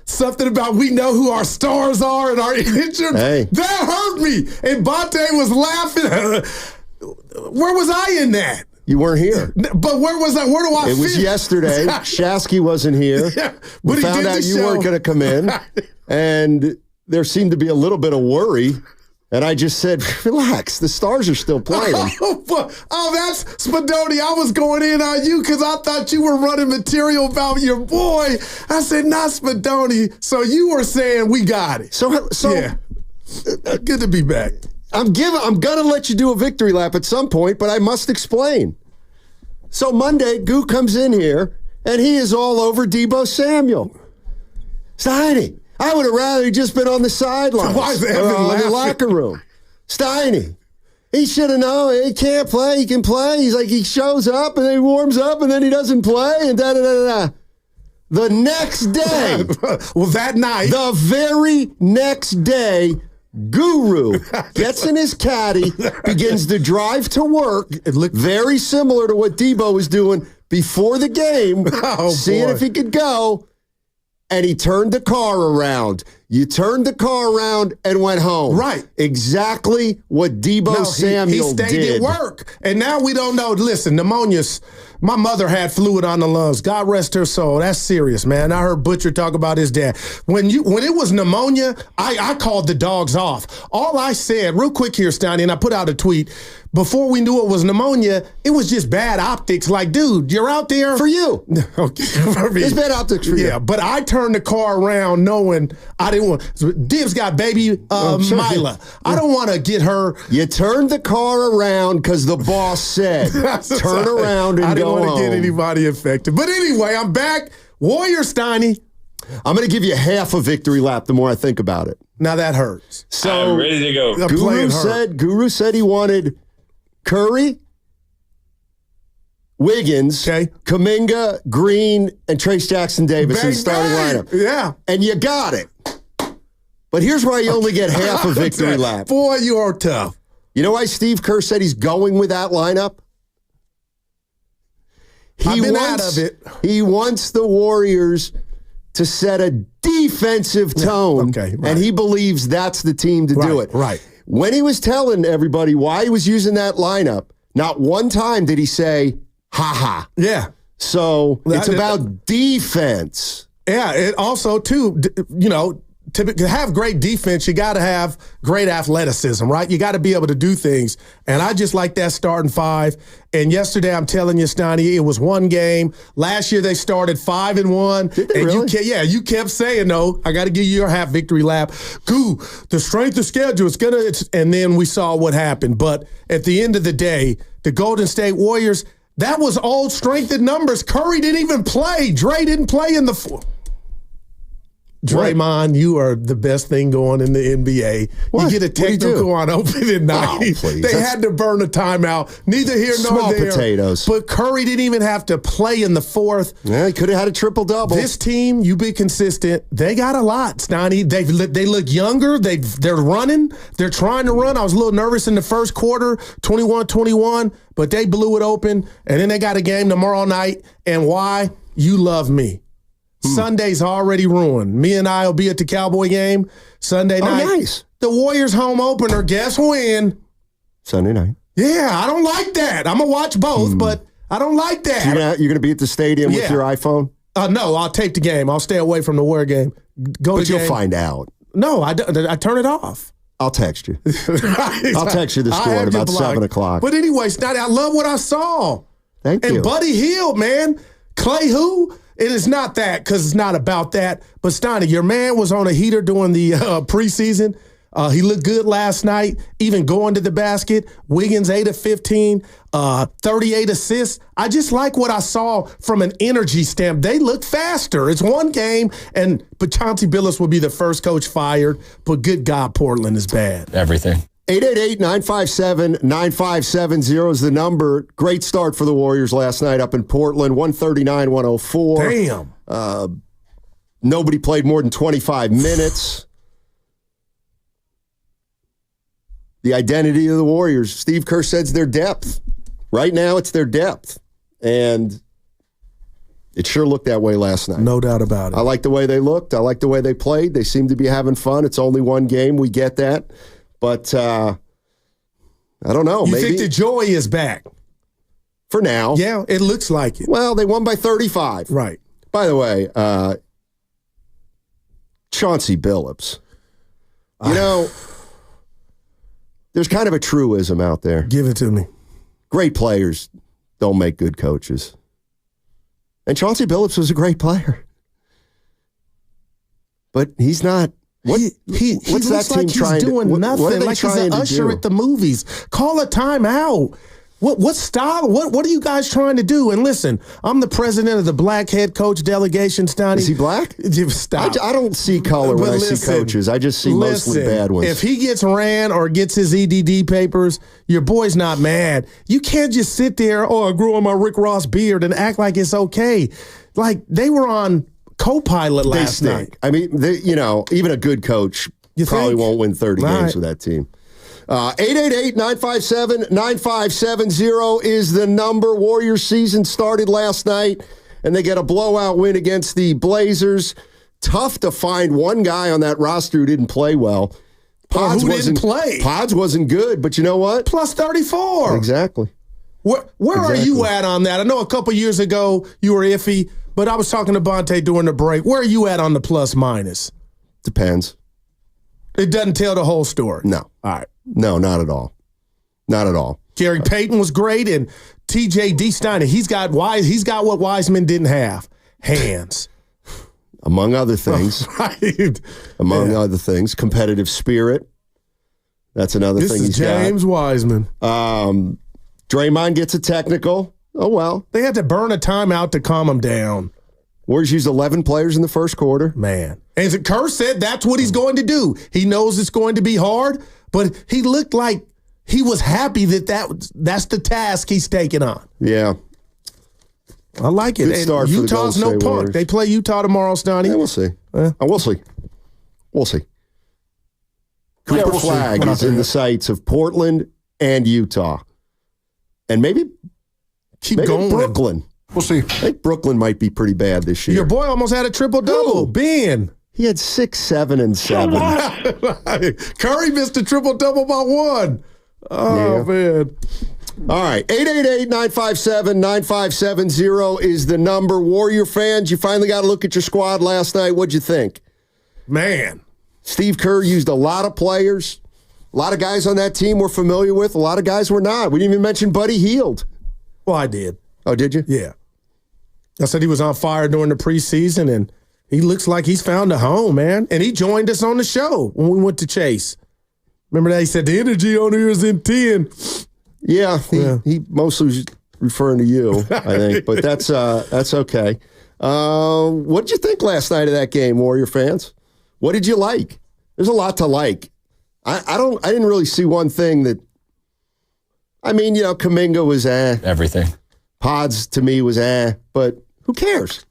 Something about we know who our stars are and our injured.
Hey.
That hurt me. And Vontae was laughing. Where was I in that?
You weren't here.
But where was I? Where do I
It was yesterday. Shasky wasn't here.
Yeah,
we found out you weren't going to come in. And there seemed to be a little bit of worry. And I just said, relax. The Stars are still playing.
That's Spadoni. I was going in on you because I thought you were running material about your boy. I said, not Spadoni. So you were saying we got it.
So
yeah. Good to be back.
I'm going to let you do a victory lap at some point, but I must explain. So Monday, Goo comes in here, and he is all over Deebo Samuel. Steiny, I would have rather just been on the sidelines
Why is
or
Evan
in the
laughing?
locker room. Steiny, he should have known. He can't play. He can play. He's like, he shows up, and then he warms up, and then he doesn't play, and da-da-da-da-da. The next day.
Well, that night.
The very next day, Guru gets in his caddy, begins to drive to work. It looked very similar to what Deebo was doing before the game, seeing if he could go, and he turned the car around. You turned the car around and went home.
Right.
Exactly what Deebo Samuel
he stayed
did.
at work. And now we don't know. Listen, pneumonia's, my mother had fluid on the lungs. God rest her soul. That's serious, man. I heard Butcher talk about his dad. When it was pneumonia, I called the dogs off. All I said, real quick here, Steiny, and I put out a tweet, before we knew it was pneumonia, it was just bad optics. Like, dude, you're out there.
For you.
Okay, for me.
It's bad optics for you.
Yeah, but I turned the car around knowing I didn't want. Dib's got baby Mila. I don't want to get her.
You turned the car around because the boss said, turn around and go home.
I didn't want to get anybody infected. But anyway, I'm back. Warrior Steiny.
I'm going to give you half a victory lap the more I think about it.
Now that hurts.
So
I'm ready to go.
Guru said he wanted Curry, Wiggins, Kaminga, Green, and Trace Jackson-Davis in the starting lineup.
Yeah.
And you got it. But here's why you only get half a victory lap.
Boy, you are tough.
You know why Steve Kerr said he's going with that lineup?
I've been out of it.
He wants the Warriors to set a defensive tone, and he believes that's the team to do it.
Right.
When he was telling everybody why he was using that lineup, not one time did he say, ha-ha.
Yeah.
So it's about defense.
Yeah, it also, too, to have great defense, you got to have great athleticism, right? You got to be able to do things. And I just like that starting five. And yesterday, I'm telling you, Steiny, it was one game. Last year, they started 5-1.
Did they
and
really?
You kept saying, no, I got to give you your half victory lap. Goo, the strength of schedule, and then we saw what happened. But at the end of the day, the Golden State Warriors, that was old strength in numbers. Curry didn't even play. Dre didn't play in the fourth. Draymond, you are the best thing going in the NBA.
What?
You get a technical on opening night. They had to burn a timeout. Neither here nor
Small
there.
potatoes.
But Curry didn't even have to play in the fourth.
Yeah, he could have had a triple-double.
This team, you be consistent. They got a lot, Steiny. They look younger. They're running. They're trying to run. I was a little nervous in the first quarter, 21-21, but they blew it open. And then they got a game tomorrow night. And why? You love me. Sunday's already ruined. Me and I will be at the Cowboy game Sunday night.
Nice.
The Warriors home opener, guess when?
Sunday night.
Yeah, I don't like that. I'm going to watch both, but I don't like that.
So you're going to be at the stadium with your iPhone?
No, I'll tape the game. I'll stay away from the Warrior game.
But you'll find out.
No, I turn it off.
I'll text you. I'll text you the score at about 7 o'clock.
But anyway, Snotty, I love what I saw.
Thank you.
And Buddy Hield, man. Klay who? It is not that, because it's not about that. But, Stoney, your man was on a heater during the preseason. He looked good last night, even going to the basket. Wiggins, 8 of 15, 38 assists. I just like what I saw from an energy stamp. They look faster. It's one game, but Chauncey Billups will be the first coach fired. But good God, Portland is bad.
Everything.
888-957-9570 is the number. Great start for the Warriors last night up in Portland, 139-104.
Damn.
Nobody played more than 25 minutes. The identity of the Warriors, Steve Kerr says their depth. Right now, it's their depth. And it sure looked that way last night.
No doubt about it.
I like the way they looked. I like the way they played. They seem to be having fun. It's only one game. We get that. But I don't know.
You think the joy is back?
For now.
Yeah, it looks like it.
Well, they won by 35.
Right.
By the way, Chauncey Billups. You know, there's kind of a truism out there.
Give it to me.
Great players don't make good coaches. And Chauncey Billups was a great player. But he's not.
He
what's
looks
that team
like he's
trying
doing
to,
nothing.
What are they
like he's
trying
an
to
usher
do?
at the movies. Call a timeout. What style? What are you guys trying to do? And listen, I'm the president of the Black Head Coach Delegation, Stoney.
Is he black?
Stop.
I don't see color when I see coaches. I just see mostly bad ones.
If he gets ran or gets his EDD papers, your boy's not mad. You can't just sit there, I grew on my Rick Ross beard and act like it's okay. Like they were on co-pilot last night.
I mean, even a good coach probably won't win 30 games with that team. 888-957-9570 is the number. Warriors season started last night, and they get a blowout win against the Blazers. Tough to find one guy on that roster who didn't play well.
Pods didn't play?
Pods wasn't good, but you know what?
Plus 34.
Exactly.
Where are you at on that? I know a couple years ago you were iffy, but I was talking to Bonte during the break. Where are you at on the plus minus?
Depends.
It doesn't tell the whole story.
No.
All right.
No, not at all. Not at all.
Gary Payton was great, and T.J. Steiner, he's got what Wiseman didn't have. Hands.
Among other things.
Right.
Among other things. Competitive spirit. That's another thing he's got.
This is James Wiseman.
Draymond gets a technical. Oh, well.
They had to burn a timeout to calm him down.
Warriors used 11 players in the first quarter.
Man. And Kerr said that's what he's going to do. He knows it's going to be hard, but he looked like he was happy that's the task he's taking on.
Yeah.
I like it.
Good start for the
Utah's no
Golden State
punk.
Warriors.
They play Utah tomorrow, Stoney.
Yeah, we'll see. We'll see. We'll see. Cooper Flag is in the sights of Portland and Utah. And maybe
going.
Brooklyn.
We'll see.
I think Brooklyn might be pretty bad this year.
Your boy almost had a triple-double. Ben.
He had 6, 7, and 7.
Curry missed a triple-double by 1. Oh, man.
All right. 888-957-9570 is the number. Warrior fans, you finally got to look at your squad last night. What'd you think?
Man.
Steve Kerr used a lot of players. A lot of guys on that team we're familiar with. A lot of guys we're not. We didn't even mention Buddy Hield.
Well, I did.
Oh, did you?
Yeah. I said he was on fire during the preseason, and he looks like he's found a home, man. And he joined us on the show when we went to Chase. Remember that? He said the energy on here is in 10.
Yeah, he mostly was referring to you, I think. But that's okay. What did you think last night of that game, Warrior fans? What did you like? There's a lot to like. I didn't really see one thing that. I mean, Kaminga was
everything.
Pods to me was but who cares?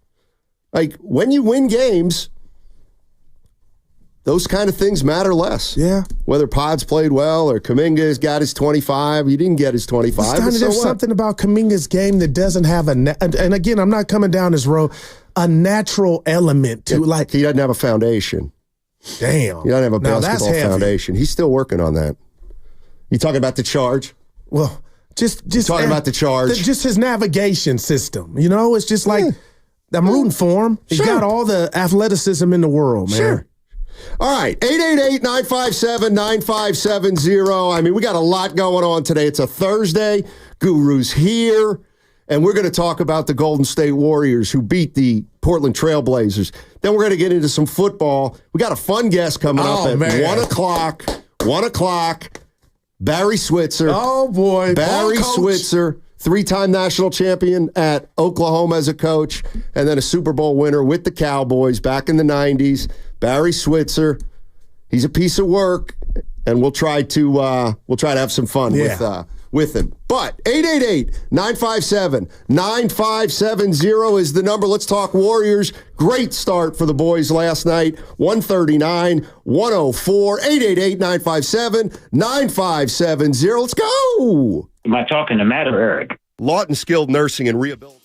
Like when you win games, those kind of things matter less.
Yeah.
Whether Pods played well or Kaminga's got his 25, he didn't get his 25.
There's something about Kaminga's game that doesn't have and again, I'm not coming down this road, a natural element to
he doesn't have a foundation.
Damn.
He doesn't have a basketball foundation. He's still working on that. You talking about the charge?
Well, just
talking about the charge.
Just his navigation system. You know, it's just like I'm rooting for him. He's got all the athleticism in the world, man.
Sure. All right, 888-957-9570. I mean, we got a lot going on today. It's a Thursday. Guru's here, and we're going to talk about the Golden State Warriors who beat the Portland Trailblazers. Then we're going to get into some football. We got a fun guest coming up at 1 o'clock. 1 o'clock. Barry Switzer.
Oh, boy.
Barry Switzer, 3-time national champion at Oklahoma as a coach, and then a Super Bowl winner with the Cowboys back in the 90s. Barry Switzer. He's a piece of work, and we'll try to have some fun with him. But 888-957-9570 is the number. Let's talk Warriors. Great start for the boys last night. 139-104. 888-957-9570. Let's go.
Am I talking to Matt or Eric?
Lawton Skilled Nursing and Rehabilitation.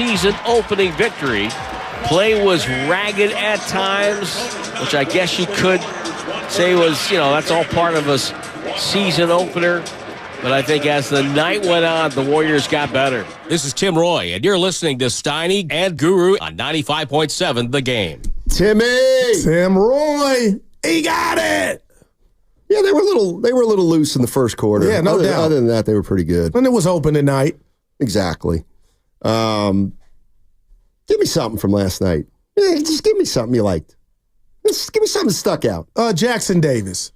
season-opening victory. Play was ragged at times, which I guess you could say was, that's all part of a season opener. But I think as the night went on, the Warriors got better.
This is Tim Roy, and you're listening to Steiny and Guru on 95.7 The Game.
Tim Roy, he got it.
Yeah, they were a little loose in the first quarter.
Yeah, no doubt.
Other than that, they were pretty good.
And it was open tonight.
Exactly. Give me something from last night. Yeah, just give me something you liked. Just give me something that stuck out.
Jackson Davis.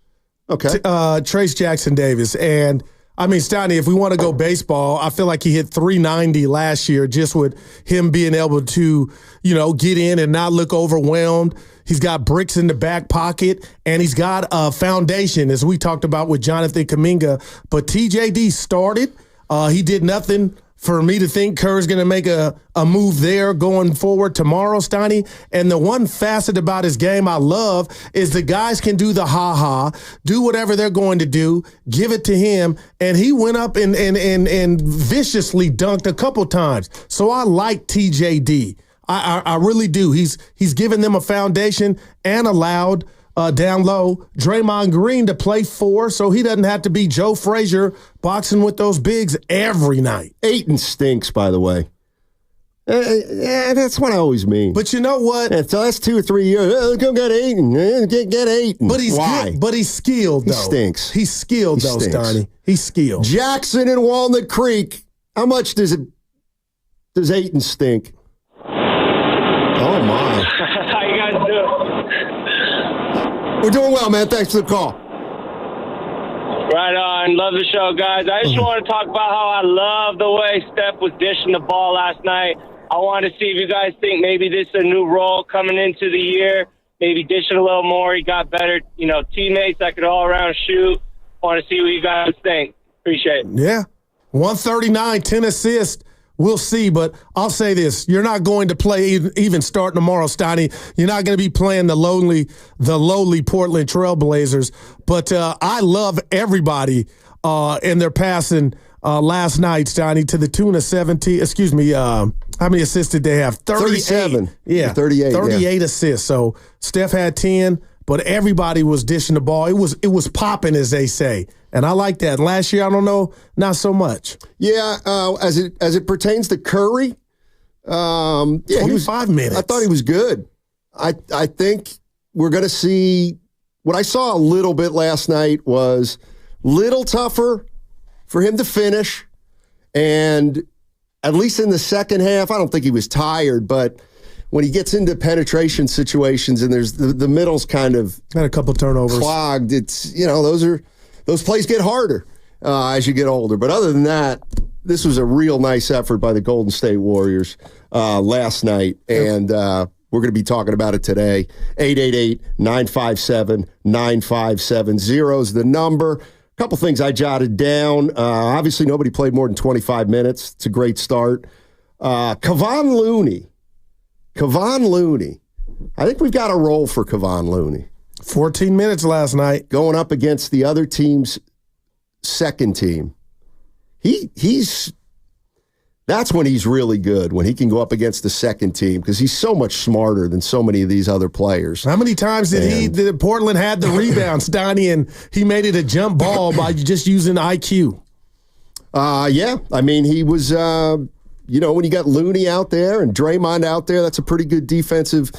Okay.
Trace Jackson Davis. And, I mean, Steiny, if we want to go baseball, I feel like he hit 390 last year just with him being able to, get in and not look overwhelmed. He's got bricks in the back pocket, and he's got a foundation, as we talked about with Jonathan Kaminga. But TJD started. He did nothing for me to think Kerr's going to make a move there going forward tomorrow, Steiny. And the one facet about his game I love is the guys can do the ha-ha, do whatever they're going to do, give it to him, and he went up and viciously dunked a couple times. So I like TJD. I really do. He's given them a foundation and allowed down low Draymond Green to play 4, so he doesn't have to be Joe Frazier boxing with those bigs every night.
Ayton stinks, by the way. Yeah, that's what I always mean.
But you know what?
Yeah, so that's 2 or 3 years. Go get Ayton. Get Ayton.
But he's
Why?
But he's skilled, though.
He stinks.
He's skilled, though, Steiny. He's skilled.
Jackson and Walnut Creek. How much does Ayton stink? Oh, my.
How you guys doing?
We're doing well, man. Thanks for the call.
Right on. Love the show, guys. I just want to talk about how I love the way Steph was dishing the ball last night. I want to see if you guys think maybe this is a new role coming into the year. Maybe dishing a little more. He got better, teammates that could all-around shoot. Want to see what you guys think. Appreciate it.
Yeah. 139, 10 assists. We'll see, but I'll say this. You're not going to play even start tomorrow, Steiny. You're not going to be playing the lowly Portland Trailblazers. But I love everybody in their passing last night, Steiny, to the tune of 17. Excuse me, how many assists did they have?
37.
Yeah,
38.
38 assists. So Steph had 10, but everybody was dishing the ball. It was popping, as they say. And I like that. Last year, I don't know, not so much.
Yeah, as it pertains to Curry,
25 minutes.
I thought he was good. I think we're going to see what I saw a little bit last night was little tougher for him to finish. And at least in the second half, I don't think he was tired, but when he gets into penetration situations and there's the middle's kind of
had a couple turnovers
clogged, it's those plays get harder as you get older. But other than that, this was a real nice effort by the Golden State Warriors last night. And we're going to be talking about it today. 888-957-9570 is the number. A couple things I jotted down. Obviously, nobody played more than 25 minutes. It's a great start. Kevon Looney. I think we've got a role for Kevon Looney.
14 minutes last night.
Going up against the other team's second team. That's when he's really good, when he can go up against the second team, because he's so much smarter than so many of these other players.
How many times did Portland had the rebound, Steiny, and he made it a jump ball by just using IQ?
Yeah. I mean, he was, when you got Looney out there and Draymond out there, that's a pretty good defensive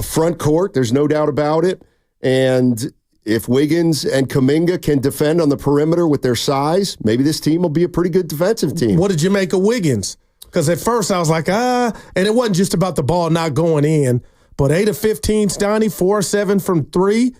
front court. There's no doubt about it. And if Wiggins and Kaminga can defend on the perimeter with their size, maybe this team will be a pretty good defensive team.
What did you make of Wiggins? Because at first I was like, and it wasn't just about the ball not going in, but 8 of 15, Steiny, 4 of 7 from 3.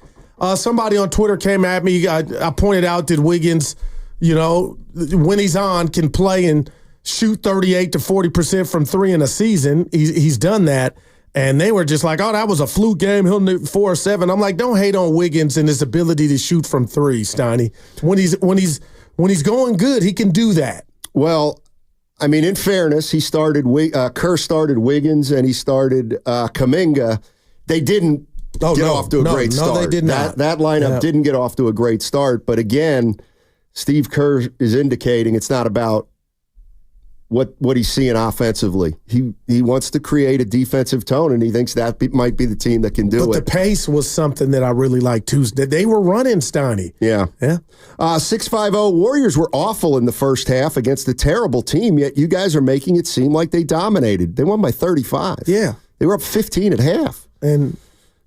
Somebody on Twitter came at me. I pointed out that Wiggins, when he's on, can play and shoot 38 to 40% from 3 in a season. He's done that. And they were just like, that was a fluke game. He'll need 4 or 7. I'm like, don't hate on Wiggins and his ability to shoot from 3, Steiny. When he's going good, he can do that.
Well, I mean, in fairness, he started Kerr started Wiggins and he started Kaminga. They didn't get off to a great start.
No, they did not.
That lineup didn't get off to a great start. But again, Steve Kerr is indicating it's not about what he's seeing offensively. He wants to create a defensive tone, and he thinks that might be the team that can do it.
But the pace was something that I really liked too. They were running, Steiny.
Yeah. 650 Warriors were awful in the first half against a terrible team, yet you guys are making it seem like they dominated. They won by 35.
Yeah.
They were up 15 at half.
And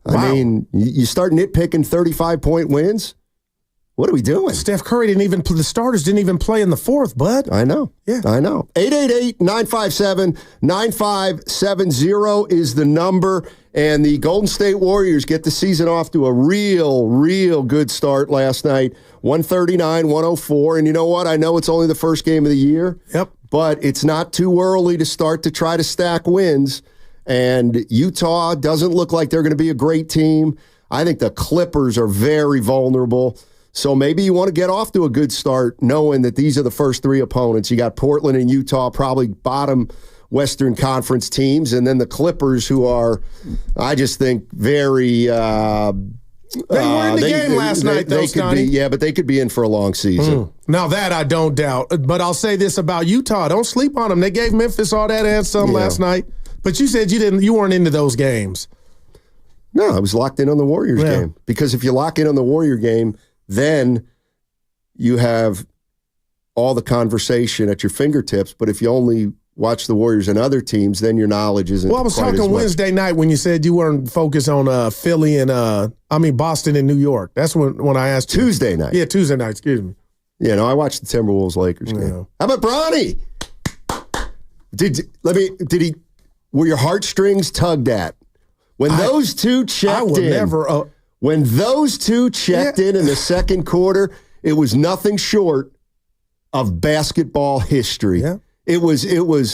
I mean, you start nitpicking 35-point wins. What are we doing?
Steph Curry the starters didn't even play in the fourth, bud.
I know.
Yeah.
I know. 888-957-9570 is the number. And the Golden State Warriors get the season off to a real good start last night. 139-104. And you know what? I know it's only the first game of the year.
Yep.
But it's not too early to start to try to stack wins. And Utah doesn't look like they're going to be a great team. I think the Clippers are very vulnerable. So maybe you want to get off to a good start knowing that these are the first three opponents. You got Portland and Utah, probably bottom Western Conference teams, and then the Clippers, who are, I just think, very...
they were in the game last night, though, Scotty.
Yeah, but they could be in for a long season.
Now that I don't doubt. But I'll say this about Utah. Don't sleep on them. They gave Memphis all that and some last night. But you said you weren't into those games.
No, I was locked in on the Warriors game. Because if you lock in on the Warrior game, then you have all the conversation at your fingertips. But if you only watch the Warriors and other teams, then your knowledge isn't.
Well, I was
quite
talking Wednesday night when you said you weren't focused on Philly and Boston and New York. That's when I asked you.
Tuesday night.
Yeah, Tuesday night. Excuse me.
Yeah, no, I watched the Timberwolves-Lakers game. Yeah. How about Bronny? Were your heartstrings tugged at when those two checked in? When those two checked in the second quarter, it was nothing short of basketball history.
Yeah.
It was.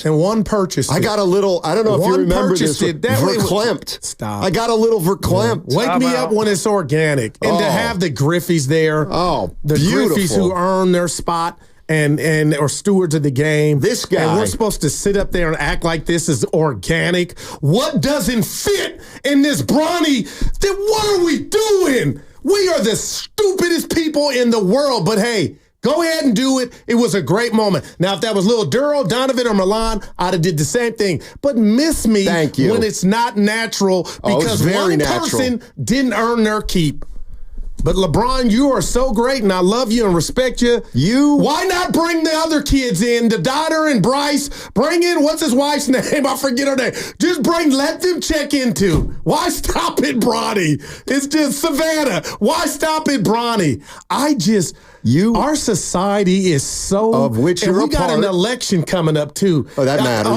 And one purchased
I got a little, I don't know if you remember this,
verklempt. Stop.
I got a little verklempt.
Wake me up when it's organic. And to have the Griffies there.
Oh,
the
beautiful.
Griffies who earn their spot and are stewards of the game.
This guy.
And we're supposed to sit up there and act like this is organic. What doesn't fit in this Bronny? Then what are we doing? We are the stupidest people in the world. But hey, go ahead and do it. It was a great moment. Now, if that was Lil Duro, Donovan, or Milan, I'd have did the same thing. But miss me when it's not natural because one person didn't earn their keep. But LeBron, you are so great, and I love you and respect you. Why not bring the other kids in, the daughter and Bryce? Bring in, what's his wife's name? I forget her name. Just let them check in too. Why stop at Bronny? It's just Savannah. Why stop at Bronny? Our society is so...
Of which you're
we got an election coming up too.
Oh, that matters.
I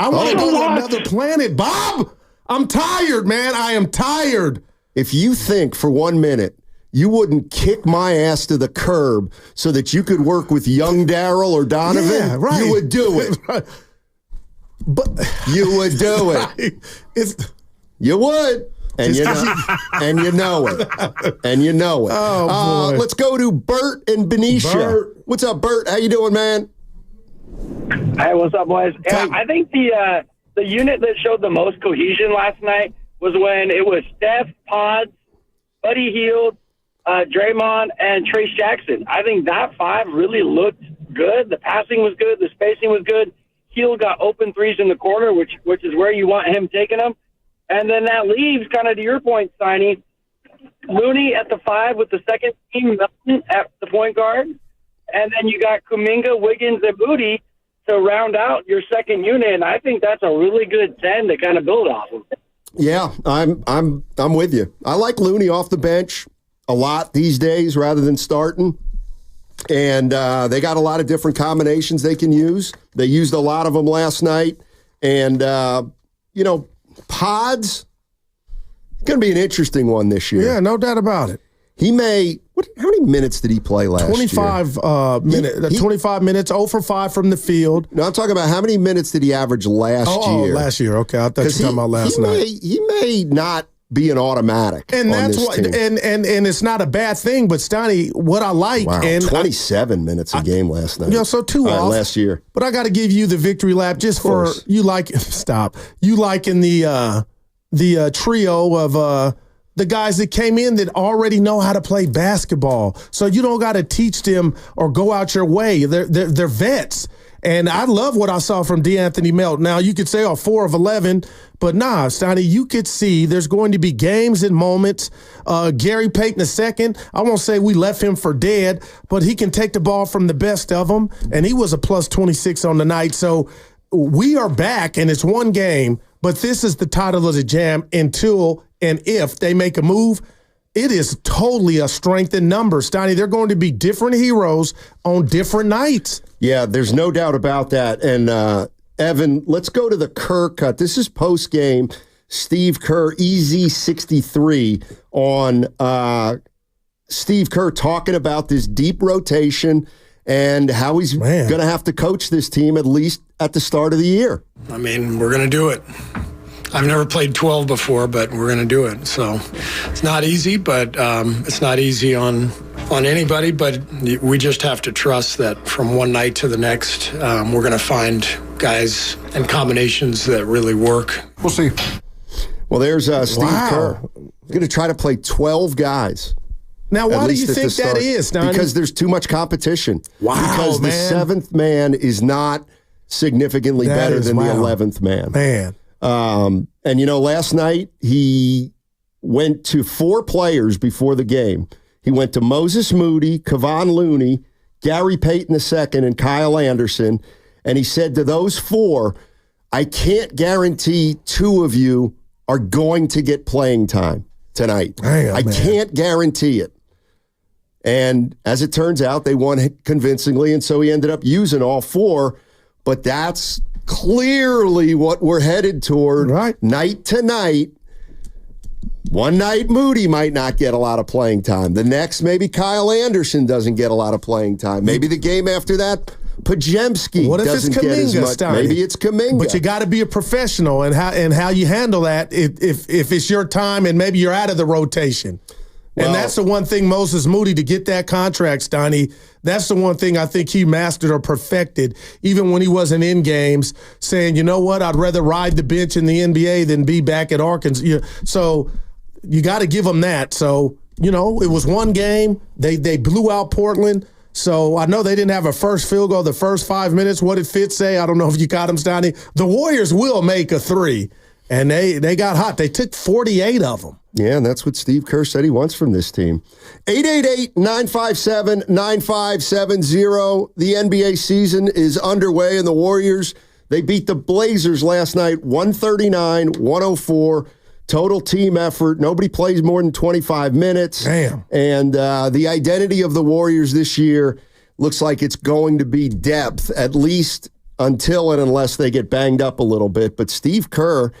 want to go to another planet, Bob. I'm tired, man. I am tired.
If you think for 1 minute you wouldn't kick my ass to the curb so that you could work with young Darryl or Donovan, you would do it.
But
you would do it. You would. And you know it. And you know it.
Oh, boy.
Let's go to Bert and Benicia.
Bert.
What's up, Bert? How you doing, man?
Hey, what's up, boys? I think the unit that showed the most cohesion last night was when it was Steph, Pods, Buddy Hield, Draymond, and Trace Jackson. I think that five really looked good. The passing was good. The spacing was good. Hield got open threes in the corner, which is where you want him taking them. And then that leaves, kind of to your point, Steiny, Looney at the five with the second team at the point guard. And then you got Kaminga, Wiggins, and Booty to round out your second unit. And I think that's a really good 10 to kind of build off of.
Yeah, I'm with you. I like Looney off the bench a lot these days rather than starting. And they got a lot of different combinations they can use. They used a lot of them last night. And, Pods, going to be an interesting one this year.
Yeah, no doubt about it.
He may... How many minutes did he play last
25
year?
25 minutes, 0 for 5 from the field.
No, I'm talking about how many minutes did he average last year?
Oh, last year. Okay, I thought you were talking about last night.
He may not be an automatic.
And that's what,
team.
and it's not a bad thing, but Stoney, what I like, and
27 minutes a game last night.
So 2 off
last year.
But I got to give you the victory lap just for you liking the trio of the guys that came in that already know how to play basketball. So you don't got to teach them or go out your way. They're vets. And I love what I saw from DeAnthony Melton. Now, you could say, 4 of 11, but nah, Stoney, you could see there's going to be games and moments. Gary Payton II, I won't say we left him for dead, but he can take the ball from the best of them, and he was a plus 26 on the night. So we are back, and it's one game, but this is the title of the jam until and if they make a move. It is totally a strength in numbers, Stoney. They're going to be different heroes on different nights.
Yeah, there's no doubt about that. And Evan, let's go to the Kerr cut. This is post game. Steve Kerr, EZ63 on Steve Kerr talking about this deep rotation and how he's going to have to coach this team at least at the start of the year.
I mean, we're going to do it. I've never played 12 before, but we're going to do it. So it's not easy, but it's not easy on anybody. But we just have to trust that from one night to the next, we're going to find guys and combinations that really work.
We'll see. Well, there's Steve Kerr. He's going to try to play 12 guys.
Now, why do you think that is, Donnie?
Because there's too much competition.
Wow,
because the 7th man is not significantly better than the 11th man. And, last night he went to 4 players before the game. He went to Moses Moody, Kevon Looney, Gary Payton II, and Kyle Anderson. And he said to those 4, I can't guarantee 2 of you are going to get playing time tonight. I can't guarantee it. And as it turns out, they won convincingly, and so he ended up using all 4. But that's clearly what we're headed toward night to night. One night, Moody might not get a lot of playing time. The next, maybe Kyle Anderson doesn't get a lot of playing time. Maybe the game after that, Pajemski doesn't get as much. Maybe it's Kaminga.
But you got to be a professional and how you handle that if it's your time and maybe you're out of the rotation. And that's the one thing Moses Moody, to get that contract, Stoney, that's the one thing I think he mastered or perfected, even when he wasn't in games, saying, you know what, I'd rather ride the bench in the NBA than be back at Arkansas. So you got to give him that. So, it was one game. They blew out Portland. So I know they didn't have a first field goal the first 5 minutes. What did Fitz say? I don't know if you caught him, Stoney. The Warriors will make a 3. And they got hot. They took 48 of them.
Yeah, and that's what Steve Kerr said he wants from this team. 888-957-9570. The NBA season is underway, and the Warriors, they beat the Blazers last night, 139-104. Total team effort. Nobody plays more than 25 minutes.
Damn.
And the identity of the Warriors this year looks like it's going to be depth, at least until and unless they get banged up a little bit. But Steve Kerr,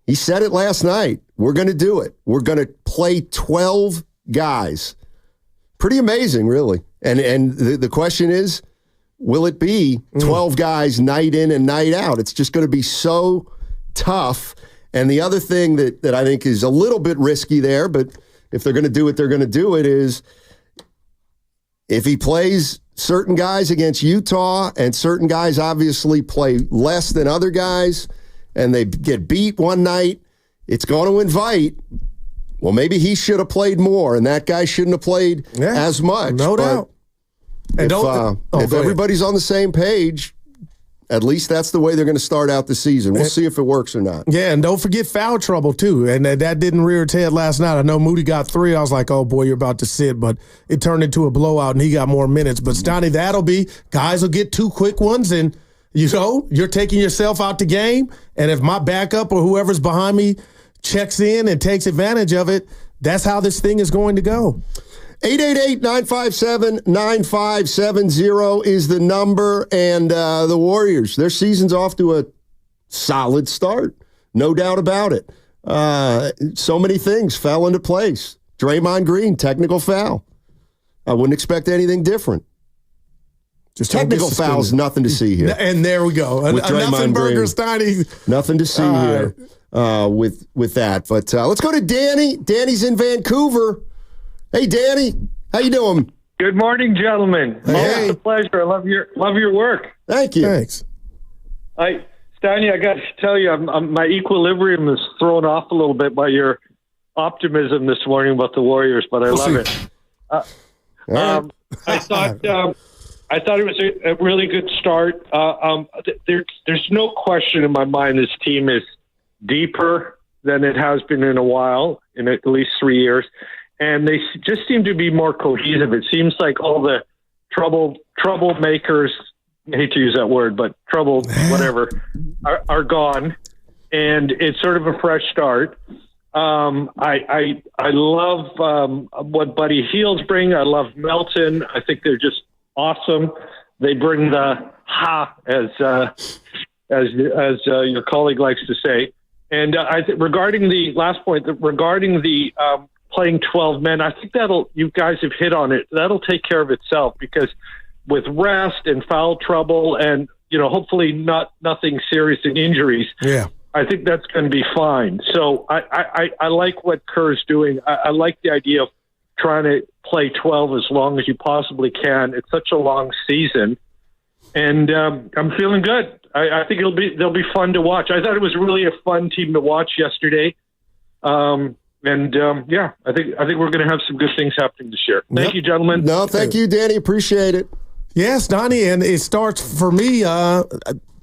he said it last night. We're going to do it. We're going to play 12 guys. Pretty amazing, really. And the question is, will it be 12 guys night in and night out? It's just going to be so tough. And the other thing that I think is a little bit risky there, but if they're going to do it, they're going to do it, is if he plays certain guys against Utah and certain guys obviously play less than other guys and they get beat one night, it's going to invite, well, maybe he should have played more and that guy shouldn't have played as much.
No doubt.
And if everybody's on the same page, at least that's the way they're going to start out the season. We'll see if it works or not.
Yeah, and don't forget foul trouble, too. And that didn't rear its head last night. I know Moody got 3. I was like, oh, boy, you're about to sit. But it turned into a blowout, and he got more minutes. But, Stoney, that'll be – guys will get 2 quick ones, and, you're taking yourself out the game. And if my backup or whoever's behind me checks in and takes advantage of it, that's how this thing is going to go.
888-957-9570 is the number, and the Warriors, their season's off to a solid start. No doubt about it. So many things fell into place. Draymond Green, technical foul. I wouldn't expect anything different. Just technical fouls, nothing to see here.
And there we go. Nothing burger, Steiny.
Nothing to see here with that. But let's go to Danny. Danny's in Vancouver. Hey, Danny, how you doing?
Good morning, gentlemen.
Hey.
It's a pleasure. I love your work.
Thank you.
Thanks.
Stanley, I got to tell you, my equilibrium is thrown off a little bit by your optimism this morning about the Warriors, but I love it. I thought I thought it was a really good start. There's no question in my mind this team is deeper than it has been in a while, in at least 3 years. And they just seem to be more cohesive. It seems like all the troublemakers, I hate to use that word, but trouble, whatever, are gone. And it's sort of a fresh start. I love what Buddy Hields bring. I love Melton. I think they're just awesome. They bring the ha, as your colleague likes to say. And I think regarding the last point, regarding the playing 12 men, I think you guys have hit on it. That'll take care of itself, because with rest and foul trouble and, hopefully nothing serious in injuries.
Yeah.
I think that's going to be fine. So I like what Kerr's doing. I like the idea of trying to play 12 as long as you possibly can. It's such a long season. And I'm feeling good. I think they'll be fun to watch. I thought it was really a fun team to watch yesterday. I think we're going to have some good things happening this year. Thank you, gentlemen.
No, thank you, Danny. Appreciate it.
Yes, Donnie, and it starts for me.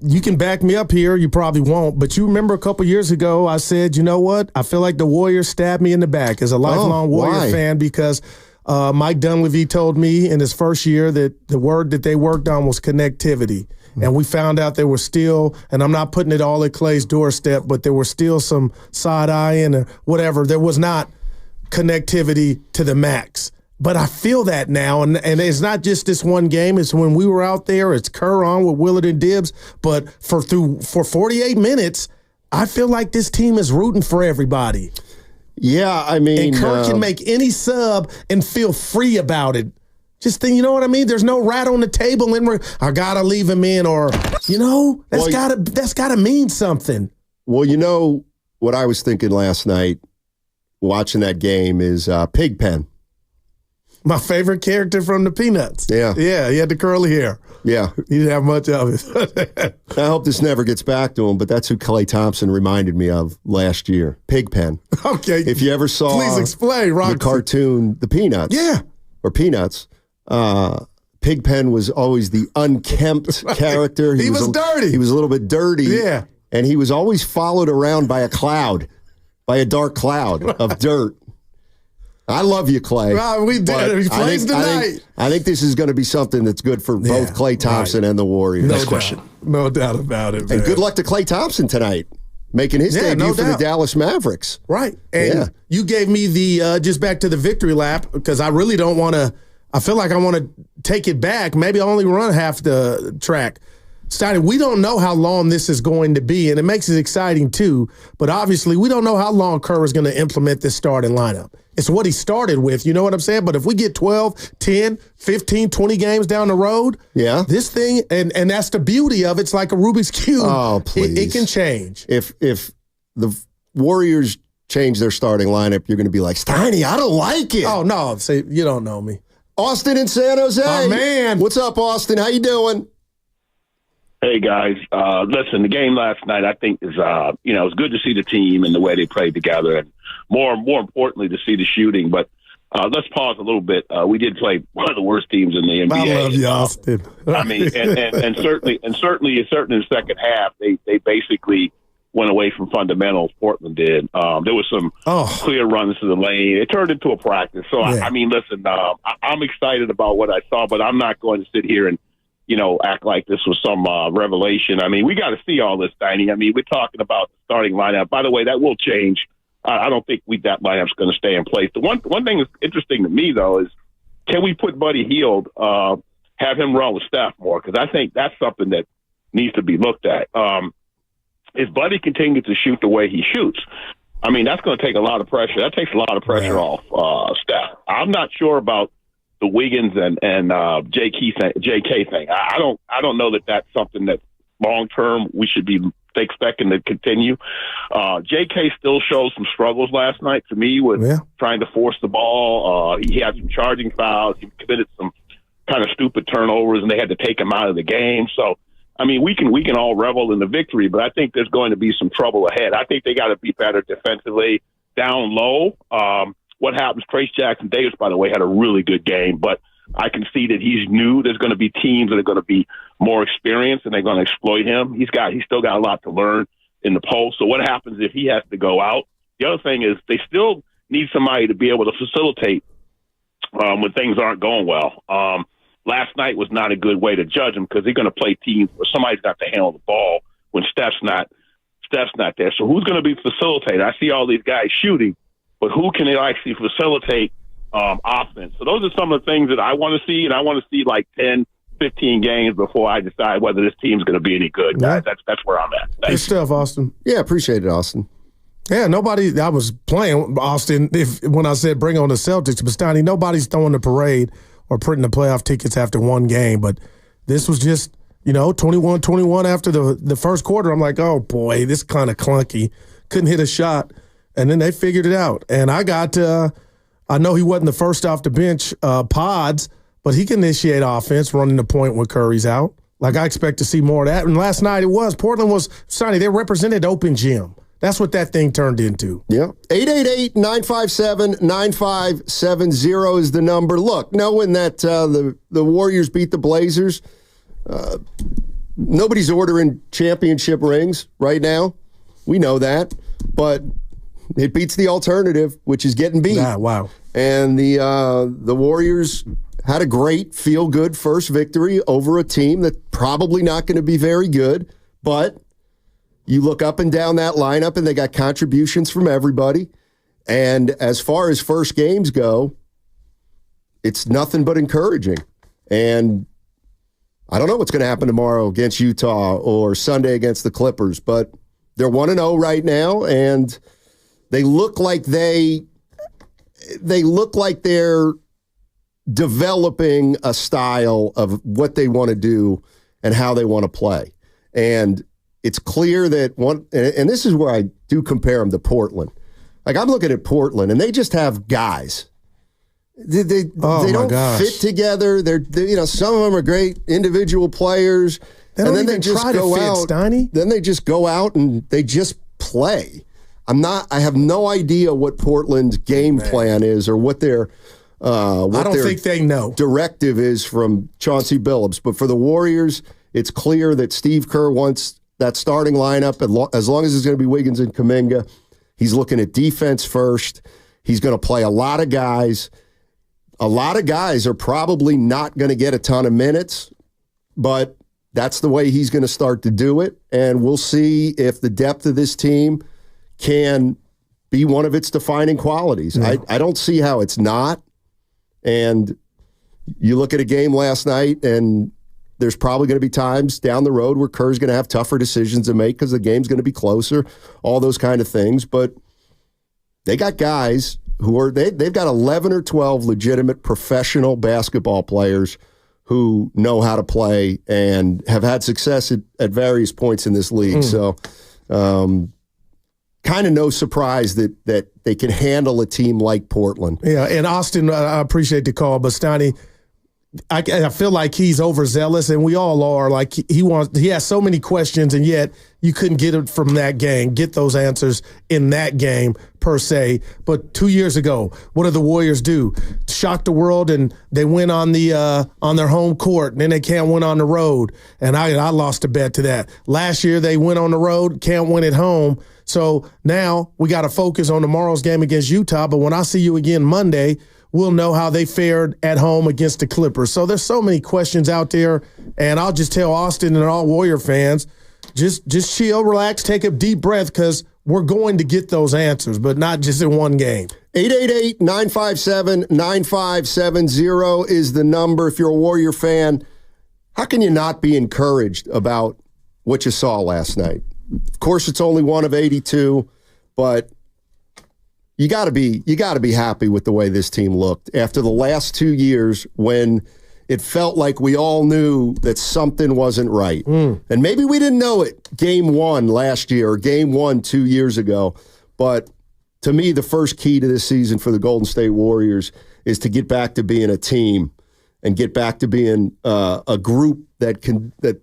You can back me up here. You probably won't, but you remember a couple years ago, I said, you know what? I feel like the Warriors stabbed me in the back as a lifelong Warrior fan, because Mike Dunleavy told me in his first year that the word that they worked on was connectivity. And we found out there was still, and I'm not putting it all at Klay's doorstep, but there was still some side eye and whatever. There was not connectivity to the max. But I feel that now, and it's not just this one game. It's when we were out there. It's Kerr on with Willard and Dibbs. But for 48 minutes, I feel like this team is rooting for everybody.
Yeah, I mean,
and Kerr can make any sub and feel free about it. Just think, you know what I mean? There's no rat on the table, and I gotta leave him in, or that's gotta mean something.
Well, what I was thinking last night, watching that game, is Pigpen.
My favorite character from the Peanuts.
Yeah.
Yeah, he had the curly hair.
Yeah.
He didn't have much of it.
I hope this never gets back to him, but that's who Klay Thompson reminded me of last year. Pigpen.
Okay.
If you ever saw
Please explain,
the cartoon, The Peanuts.
Yeah.
Or Peanuts, Pigpen was always the unkempt character.
He was dirty.
He was a little bit dirty.
Yeah.
And he was always followed around by a dark cloud of dirt. I love you, Klay.
Well, we did. He plays tonight.
I think this is going to be something that's good for both Klay Thompson and the Warriors.
No question. No doubt about it, man.
And good luck to Klay Thompson tonight, making his debut for the Dallas Mavericks.
Right. And you gave me the, just back to the victory lap, because I really don't want to, I feel like I want to take it back. Maybe I'll only run half the track. Steiny, we don't know how long this is going to be, and it makes it exciting too. But obviously, we don't know how long Kerr is going to implement this starting lineup. It's what he started with, you know what I'm saying? But if we get 12, 10, 15, 20 games down the road, this thing, and that's the beauty of it. It's like a Rubik's Cube.
Oh, please.
It can change.
If the Warriors change their starting lineup, you're going to be like, Steiny, I don't like it.
Oh, no. See, you don't know me.
Austin in San Jose.
Oh, man.
What's up, Austin? How you doing?
Hey, guys. Listen, the game last night, I think, is, it's good to see the team and the way they played together, and more importantly, to see the shooting. But let's pause a little bit. We did play one of the worst teams in the NBA.
I love you, Austin.
I mean, and certainly in the second half, they basically went away from fundamentals. Portland did. There was some clear runs to the lane. It turned into a practice. So, I mean, listen, I'm excited about what I saw, but I'm not going to sit here and act like this was some revelation. I mean, we got to see all this, Steiny. I mean, we're talking about the starting lineup. By the way, that will change. I don't think that lineup's going to stay in place. The one thing that's interesting to me, though, is can we put Buddy Hield, have him run with Steph more? Because I think that's something that needs to be looked at. If Buddy continues to shoot the way he shoots, I mean, that's going to take a lot of pressure. That takes a lot of pressure off Steph. I'm not sure about the Wiggins and JK thing. I don't know that that's something that long term we should be expecting to continue. JK still showed some struggles last night to me with trying to force the ball. He had some charging fouls. He committed some kind of stupid turnovers, and they had to take him out of the game. So, I mean, we can all revel in the victory, but I think there's going to be some trouble ahead. I think they got to be better defensively down low. What happens? Trace Jackson Davis, by the way, had a really good game, but I can see that he's new. There's going to be teams that are going to be more experienced, and they're going to exploit him. He's still got a lot to learn in the post. So what happens if he has to go out? The other thing is they still need somebody to be able to facilitate when things aren't going well. Last night was not a good way to judge him because they're going to play teams where somebody's got to handle the ball when Steph's not there. So who's going to be facilitated? I see all these guys shooting, but who can they actually facilitate offense? So those are some of the things that I want to see, and I want to see like 10, 15 games before I decide whether this team's going to be any good, guys. That's where I'm at.
Good stuff, Austin.
Yeah, appreciate it, Austin.
Yeah, I was playing Austin when I said bring on the Celtics, but Steiny, nobody's throwing the parade or putting the playoff tickets after one game, but this was just, 21-21 after the first quarter. I'm like, oh boy, this kind of clunky. Couldn't hit a shot, and then they figured it out. And I know he wasn't the first off the bench, Pods, but he can initiate offense running the point when Curry's out. Like, I expect to see more of that. And last night Portland was, Sonny, they represented open gym. That's what that thing turned into.
Yeah. 888-957-9570 is the number. Look, knowing that the Warriors beat the Blazers, nobody's ordering championship rings right now. We know that. But it beats the alternative, which is getting beat.
Ah, wow.
And the Warriors had a great feel-good first victory over a team that's probably not going to be very good, but you look up and down that lineup, and they got contributions from everybody. And as far as first games go, it's nothing but encouraging. And I don't know what's going to happen tomorrow against Utah or Sunday against the Clippers, but they're 1-0 right now, and they look like they're developing a style of what they want to do and how they want to play. And it's clear that and this is where I do compare them to Portland. Like, I'm looking at Portland, and they just have guys. They don't fit together. They're some of them are great individual players, and then they just go out. Then they just go out and they just play. I have no idea what Portland's game plan is or what their I don't think they know directive is from Chauncey Billups. But for the Warriors, it's clear that Steve Kerr wants that starting lineup, as long as it's going to be Wiggins and Kaminga. He's looking at defense first. He's going to play a lot of guys. A lot of guys are probably not going to get a ton of minutes, but that's the way he's going to start to do it. And we'll see if the depth of this team can be one of its defining qualities. No. I don't see how it's not. And you look at a game last night, and there's probably going to be times down the road where Kerr's going to have tougher decisions to make because the game's going to be closer, all those kind of things. But they got guys who are they've got 11 or 12 legitimate professional basketball players who know how to play and have had success at various points in this league. So kind of no surprise that they can handle a team like Portland.
Yeah, and Austin, I appreciate the call, but Steiny, I feel like he's overzealous, and we all are. Like, he has so many questions, and yet you couldn't get it from that game, get those answers in that game per se. But 2 years ago, what did the Warriors do? Shock the world, and they win on their home court, and then they can't win on the road. And I lost a bet to that. Last year they went on the road, can't win at home. So now we got to focus on tomorrow's game against Utah. But when I see you again Monday, we'll know how they fared at home against the Clippers. So there's so many questions out there, and I'll just tell Austin and all Warrior fans, just chill, relax, take a deep breath, because we're going to get those answers, but not just in one game.
888-957-9570 is the number. If you're a Warrior fan, how can you not be encouraged about what you saw last night? Of course, it's only one of 82, but you got to be happy with the way this team looked after the last 2 years when it felt like we all knew that something wasn't right. And maybe we didn't know it game one last year or game one 2 years ago. But to me, the first key to this season for the Golden State Warriors is to get back to being a team and get back to being a group that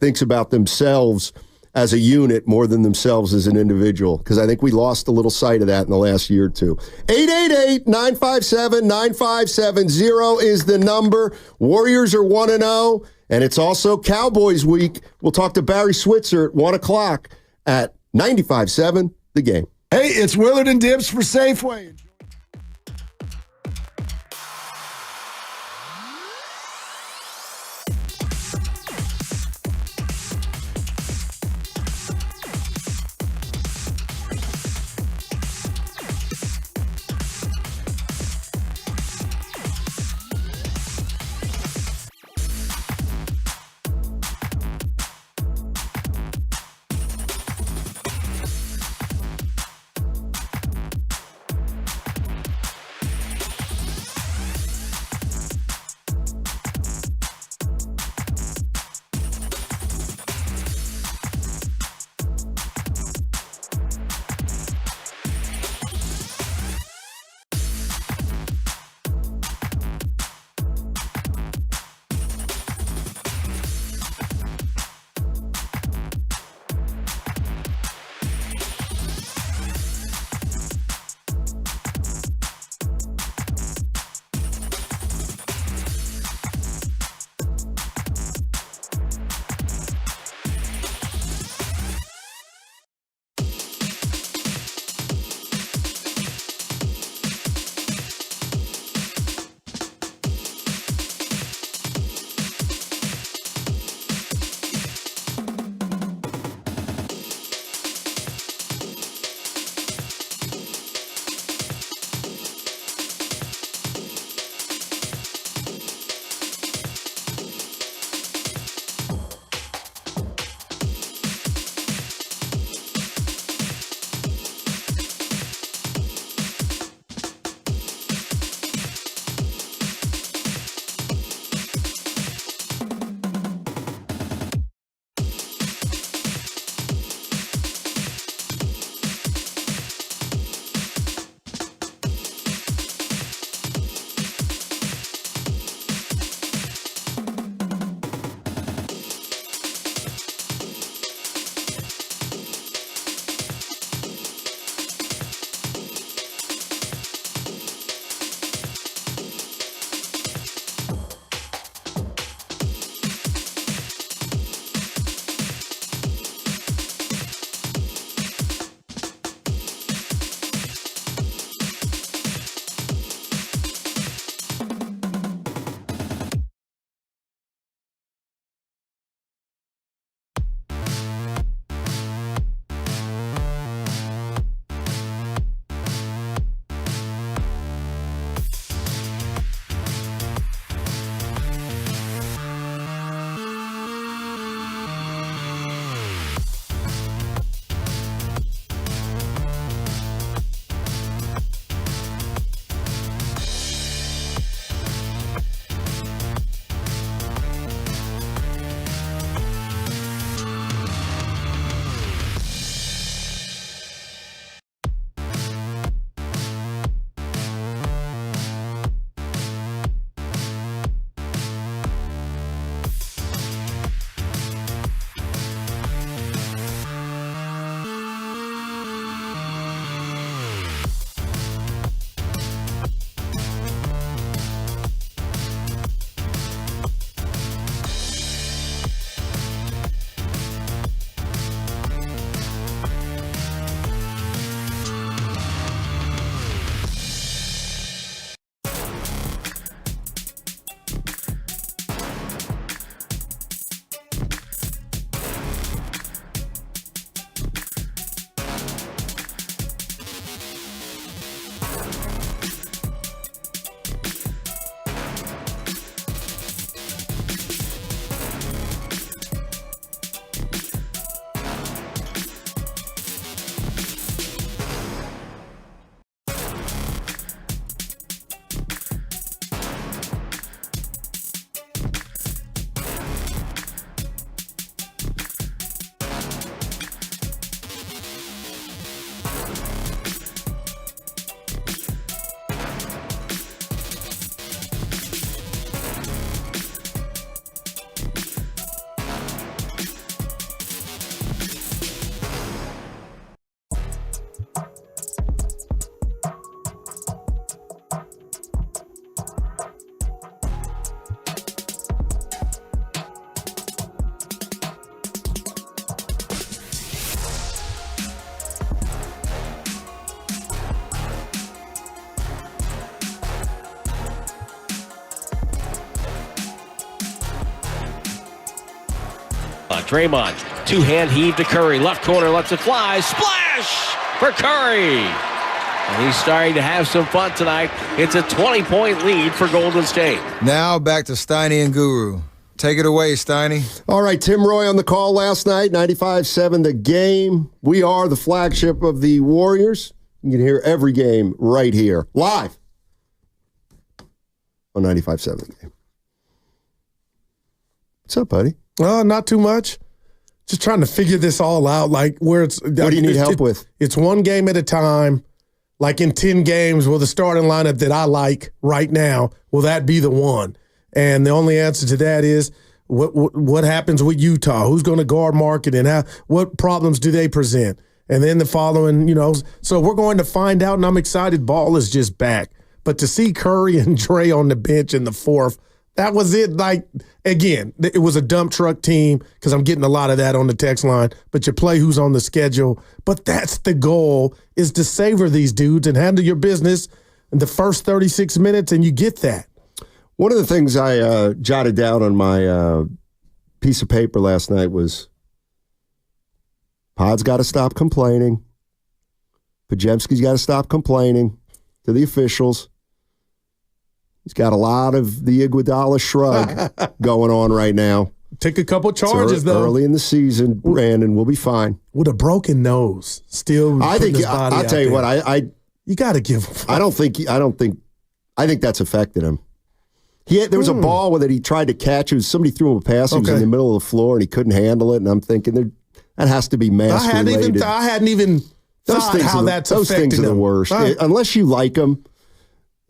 thinks about themselves as a unit more than themselves as an individual, because I think we lost a little sight of that in the last year or two. 888-957-9570 is the number. Warriors are 1-0, and it's also Cowboys week. We'll talk to Barry Switzer at 1 o'clock at 95.7 The Game.
Hey, it's Willard and Dibbs for Safeway.
Draymond, two-hand heave to Curry. Left corner, lets it fly. Splash for Curry. And he's starting to have some fun tonight. It's a 20-point lead for Golden State.
Now back to Steiny and Guru. Take it away, Steiny.
All right, Tim Roy on the call last night, 95.7 The Game. We are the flagship of the Warriors. You can hear every game right here, live on 95.7 The Game. What's up, buddy?
Not too much. Just trying to figure this all out, like where it's.
What do you need help with?
It's one game at a time. Like in 10 games, will the starting lineup that I like right now, will that be the one? And the only answer to that is what happens with Utah? Who's going to guard Market and what problems do they present? And then the following, so we're going to find out, and I'm excited. Ball is just back. But to see Curry and Dre on the bench in the fourth, that was it. Like, again, it was a dump truck team because I'm getting a lot of that on the text line. But you play who's on the schedule. But that's the goal, is to savor these dudes and handle your business in the first 36 minutes, and you get that.
One of the things I jotted down on my piece of paper last night was Pod's got to stop complaining. Pajemski's got to stop complaining to the officials. He's got a lot of the Iguodala shrug going on right now.
Take a couple charges, though.
Early in the season, Brandon, we'll be fine.
With a broken nose, still.
I think. I'll tell you what.
You got to give him.
I think that's affected him. There was a ball that he tried to catch. Somebody threw him a pass. He was in the middle of the floor and he couldn't handle it. And I'm thinking that has to be mass related.
I hadn't even thought how that's affected him.
Those things are the worst. Unless you like them.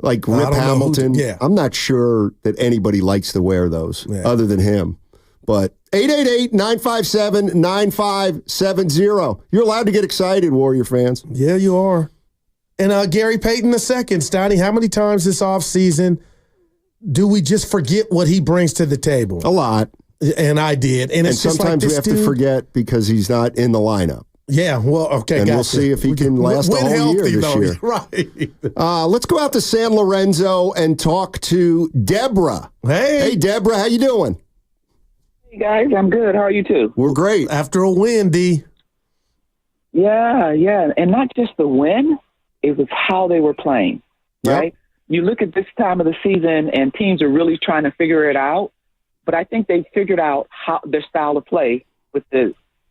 Like Rip Hamilton, I'm not sure that anybody likes to wear those other than him. But 888-957-9570. You're allowed to get excited, Warrior fans.
Yeah, you are. And Gary Payton II, Stoney, how many times this offseason do we just forget what he brings to the table?
A lot.
And I did. And it's
sometimes we have to forget because he's not in the lineup.
Yeah, well, okay,
and we'll see if he can last the whole year this year.
Right.
Let's go out to San Lorenzo and talk to Deborah. Hey, Deborah, how you doing?
Hey, guys, I'm good. How are you two?
We're great.
After a win, D.
Yeah, and not just the win, it was how they were playing, right? You look at this time of the season, and teams are really trying to figure it out, but I think they figured out how their style of play with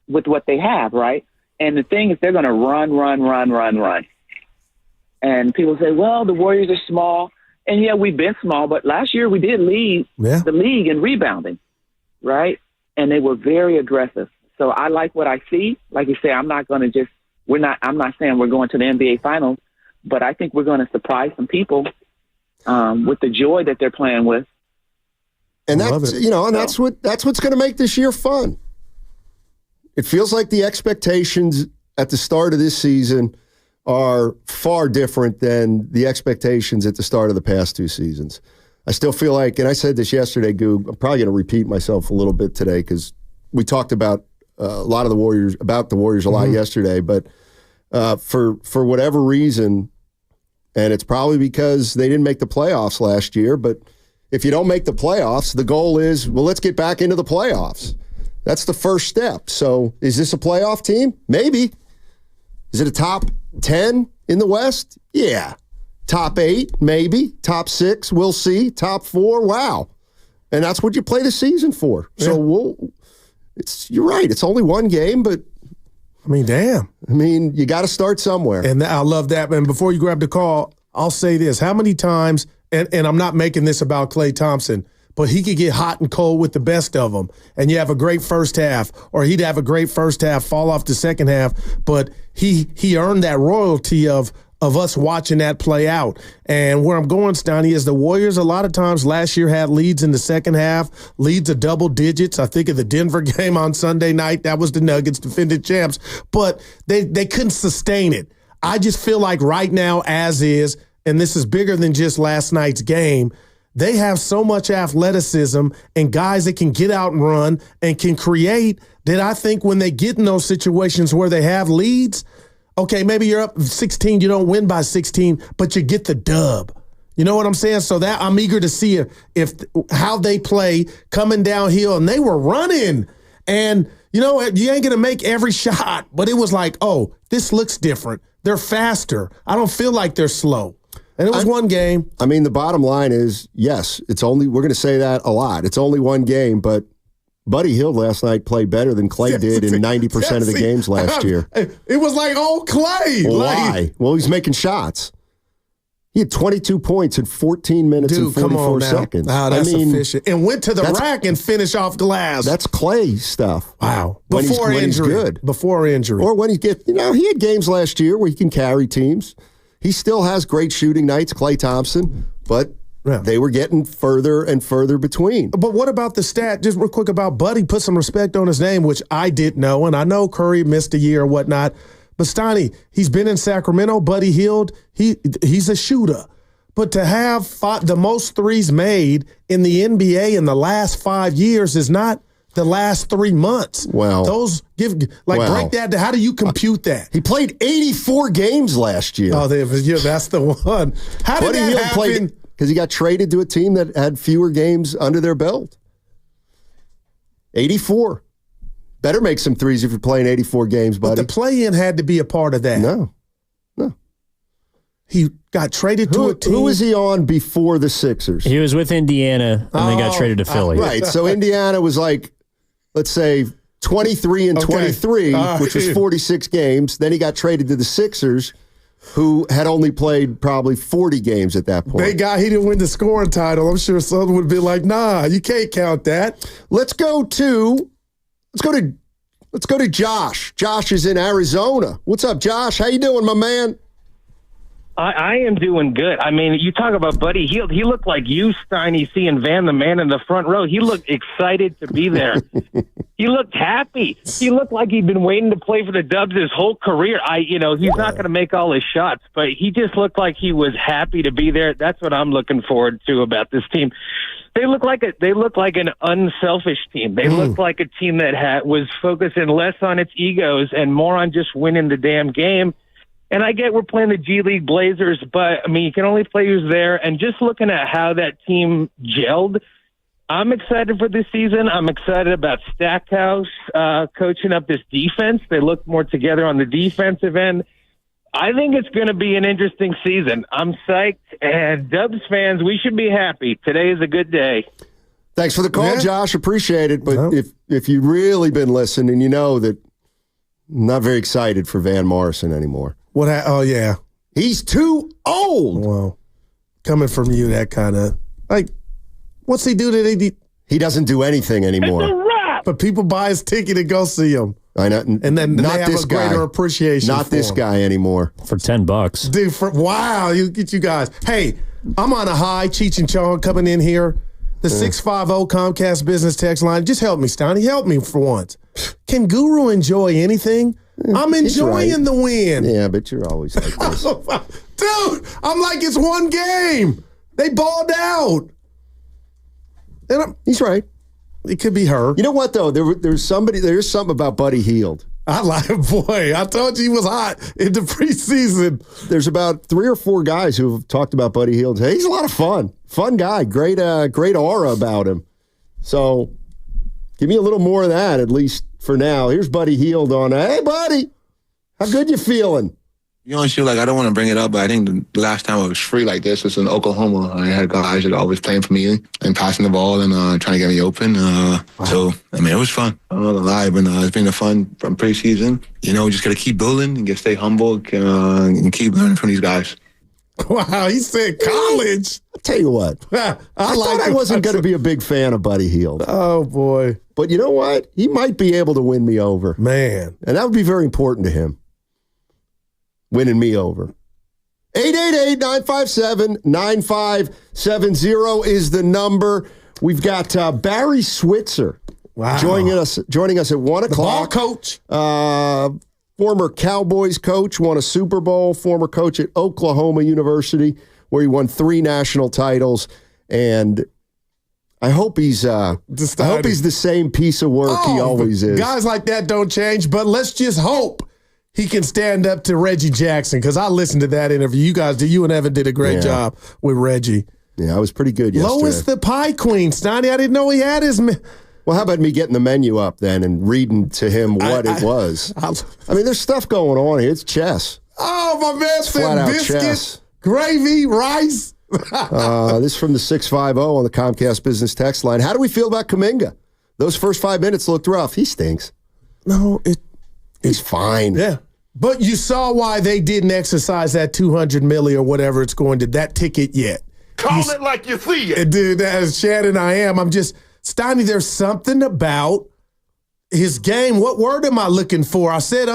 what they have, right? And the thing is, they're going to run. And people say, well, the Warriors are small. And, yeah, we've been small, but last year we did lead the league in rebounding, right? And they were very aggressive. So I like what I see. Like you say, I'm not saying we're going to the NBA Finals, but I think we're going to surprise some people with the joy that they're playing with.
And that's, that's what's going to make this year fun. It feels like the expectations at the start of this season are far different than the expectations at the start of the past two seasons. I still feel like, and I said this yesterday, Goog, I'm probably going to repeat myself a little bit today because we talked about a lot of the Warriors a lot yesterday, but for whatever reason, and it's probably because they didn't make the playoffs last year, but if you don't make the playoffs, the goal is, well, let's get back into the playoffs. That's the first step. So is this a playoff team? Maybe. Is it a top 10 in the West? Yeah. Top 8, maybe. Top 6, we'll see. Top 4, wow. And that's what you play the season for. Yeah. So you're right. It's only one game, but
I mean, damn.
I mean, you got to start somewhere.
And I love that. And before you grab the call, I'll say this. How many times, and I'm not making this about Klay Thompson, but he could get hot and cold with the best of them, and you have a great first half, or he'd have a great first half, fall off the second half, but he earned that royalty of us watching that play out. And where I'm going, Stoney, is the Warriors a lot of times last year had leads in the second half, leads of double digits. I think of the Denver game on Sunday night. That was the Nuggets, defending champs, but they couldn't sustain it. I just feel like right now, as is, and this is bigger than just last night's game, they have so much athleticism and guys that can get out and run and can create that I think when they get in those situations where they have leads, okay, maybe you're up 16, you don't win by 16, but you get the dub. You know what I'm saying? So that I'm eager to see if how they play coming downhill, and they were running. And You know what? You ain't going to make every shot, but it was like, oh, this looks different. They're faster. I don't feel like they're slow. And it was one game.
I mean, the bottom line is, yes, we're going to say that a lot. It's only one game, but Buddy Hield last night played better than Klay did in 90% of the games last year.
It was like, oh, Klay.
Well, why? Well, he's making shots. He had 22 points in 14 minutes and 44 seconds.
Wow, that's efficient. And went to the rack and finished off glass.
That's Klay stuff.
Wow.
When
Before
he's
injury.
good.
Before injury.
Or when he he had games last year where he can carry teams. He still has great shooting nights, Klay Thompson, but they were getting further and further between.
But what about the stat, just real quick about Buddy, put some respect on his name, which I didn't know, and I know Curry missed a year or whatnot, but Steiny, he's been in Sacramento, Buddy Hield, he's a shooter. But to have the most threes made in the NBA in the last 5 years is not the last 3 months.
Well,
break that. How do you compute that?
He played 84 games last year.
Oh, that's the one. How did that happen?
Because he got traded to a team that had fewer games under their belt. 84. Better make some threes if you're playing 84 games, buddy.
But the play-in had to be a part of that.
No.
He got traded to a team.
Who was he on before the Sixers?
He was with Indiana and then got traded to Philly.
Right. So Indiana was like, let's say, 23 and 23, which was 46 games. Then he got traded to the Sixers, who had only played probably 40 games at that point.
He didn't win the scoring title. I'm sure someone would be like, nah, you can't count that.
Let's go to Josh. Josh is in Arizona. What's up, Josh? How you doing, my man?
I am doing good. I mean, you talk about Buddy Hield. He looked like you, Steiny, seeing Van the man in the front row. He looked excited to be there. He looked happy. He looked like he'd been waiting to play for the Dubs his whole career. He's not going to make all his shots, but he just looked like he was happy to be there. That's what I'm looking forward to about this team. They look like an unselfish team. They look like a team that was focusing less on its egos and more on just winning the damn game. And I get we're playing the G League Blazers, but, I mean, you can only play who's there. And just looking at how that team gelled, I'm excited for this season. I'm excited about Stackhouse coaching up this defense. They look more together on the defensive end. I think it's going to be an interesting season. I'm psyched. And Dubs fans, we should be happy. Today is a good day.
Thanks for the call, Josh. Appreciate it. But if you've really been listening, you know that I'm not very excited for Van Morrison anymore.
Oh, yeah.
He's too old.
Well, coming from you, that kind of, what's he do that
he doesn't do anything anymore.
It's a wrap. But people buy his ticket and go see him.
I know.
And then
not
they have
this
a greater
guy.
appreciation
Not
for
this
him.
guy anymore.
For $10.
Dude, wow, you get you guys. Hey, I'm on a high. Cheech and Chong coming in here. The 650 Comcast business text line. Just help me, Steiny. Help me for once. Can Guru enjoy anything? I'm enjoying the win.
Yeah, but you're always like this.
Dude, I'm like, it's one game. They balled out.
He's right.
It could be her.
You know what, though? There's something about Buddy Hield.
I told you he was hot in the preseason.
There's about 3 or 4 guys who have talked about Buddy Hield. Hey, he's a lot of fun. Fun guy. Great aura about him. So give me a little more of that, at least for now. Here's Buddy Hield on, hey, buddy, how good you feeling?
You know, I don't want to bring it up, but I think the last time I was free like this was in Oklahoma. I had guys that always playing for me and passing the ball and trying to get me open. So, I mean, it was fun. I'm not gonna lie, but it's been a fun from preseason. You know, just got to keep building and stay humble and keep learning from these guys.
Wow, he said college.
I'll tell you what. I thought I wasn't going to be a big fan of Buddy Hield.
Oh, boy.
But you know what? He might be able to win me over.
Man.
And that would be very important to him. Winning me over. 888-957-9570 is the number. We've got Barry Switzer joining us at 1 o'clock.
The ball coach.
Former Cowboys coach, won a Super Bowl, former coach at Oklahoma University, where he won 3 national titles. And I hope he's the same piece of work he always is.
Guys like that don't change, but let's just hope he can stand up to Reggie Jackson, because I listened to that interview. You and Evan did a great job with Reggie.
Yeah, I was pretty good yesterday.
Lois the Pie Queen, Steiny. I didn't know he had his
Well, how about me getting the menu up then and reading to him what it was? I mean, there's stuff going on here. It's chess.
Oh, my man said biscuits,
chess.
gravy, rice.
This is from the 650 on the Comcast Business text line. How do we feel about Kaminga? Those first 5 minutes looked rough. He stinks.
No,
he's fine.
Yeah. But you saw why they didn't exercise that $200 million or whatever it's going to, that ticket yet.
Call it like you see it.
Dude, as Shannon I am, I'm just, Steiny, there's something about his game. What word am I looking for? I said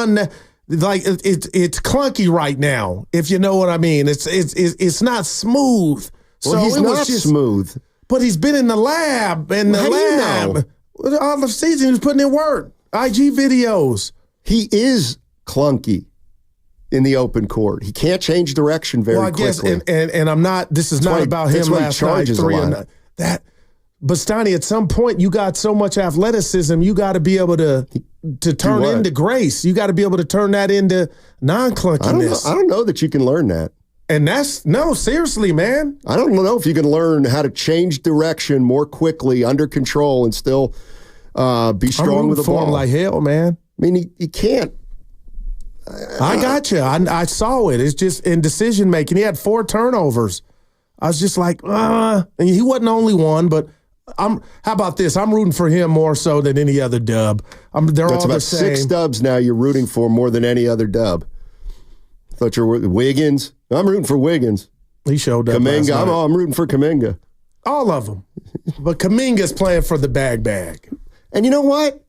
it's clunky right now, if you know what I mean. It's not smooth.
Well,
so
he's not smooth.
But he's been in the lab.
You know?
All the season, he was putting in work. IG videos.
He is clunky in the open court. He can't change direction very quickly.
And I'm not, this is not about him last night. But Steiny, at some point, you got so much athleticism, you got to be able to turn into grace. You got to be able to turn that into non-clunkiness.
I don't know that you can learn that.
And seriously, man.
I don't know if you can learn how to change direction more quickly, under control, and still be strong with the ball.
I'm like hell, man.
I mean, he can't.
I got you. I saw it. It's just in decision making. He had 4 turnovers. I was just like, and he wasn't the only one, but how about this? I'm rooting for him more so than any other dub. They're all the same.
6 dubs now you're rooting for more than any other dub. I thought you were Wiggins. I'm rooting for Wiggins.
He showed up.
Kaminga. I'm rooting for Kaminga.
All of them. But Kaminga's playing for the bag.
And you know what?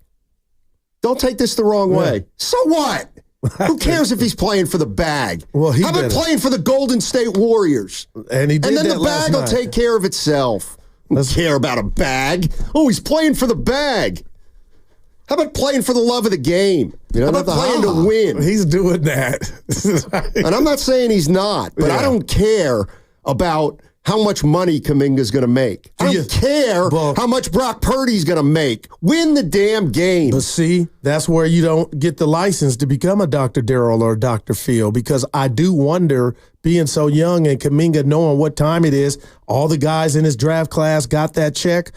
Don't take this the wrong way. So what? Who cares if he's playing for the bag?
Well,
how about playing for the Golden State Warriors?
And he did
and then
that
the bag will take care of itself. Doesn't care about a bag. Oh, he's playing for the bag. How about playing for the love of the game? How about playing to win?
He's doing that.
And I'm not saying he's not, but I don't care about how much money Kaminga's going to make. I don't care how much Brock Purdy's going to make. Win the damn game.
But see, that's where you don't get the license to become a Dr. Darrell or a Dr. Phil, because I do wonder, being so young and Kaminga knowing what time it is, all the guys in his draft class got that check.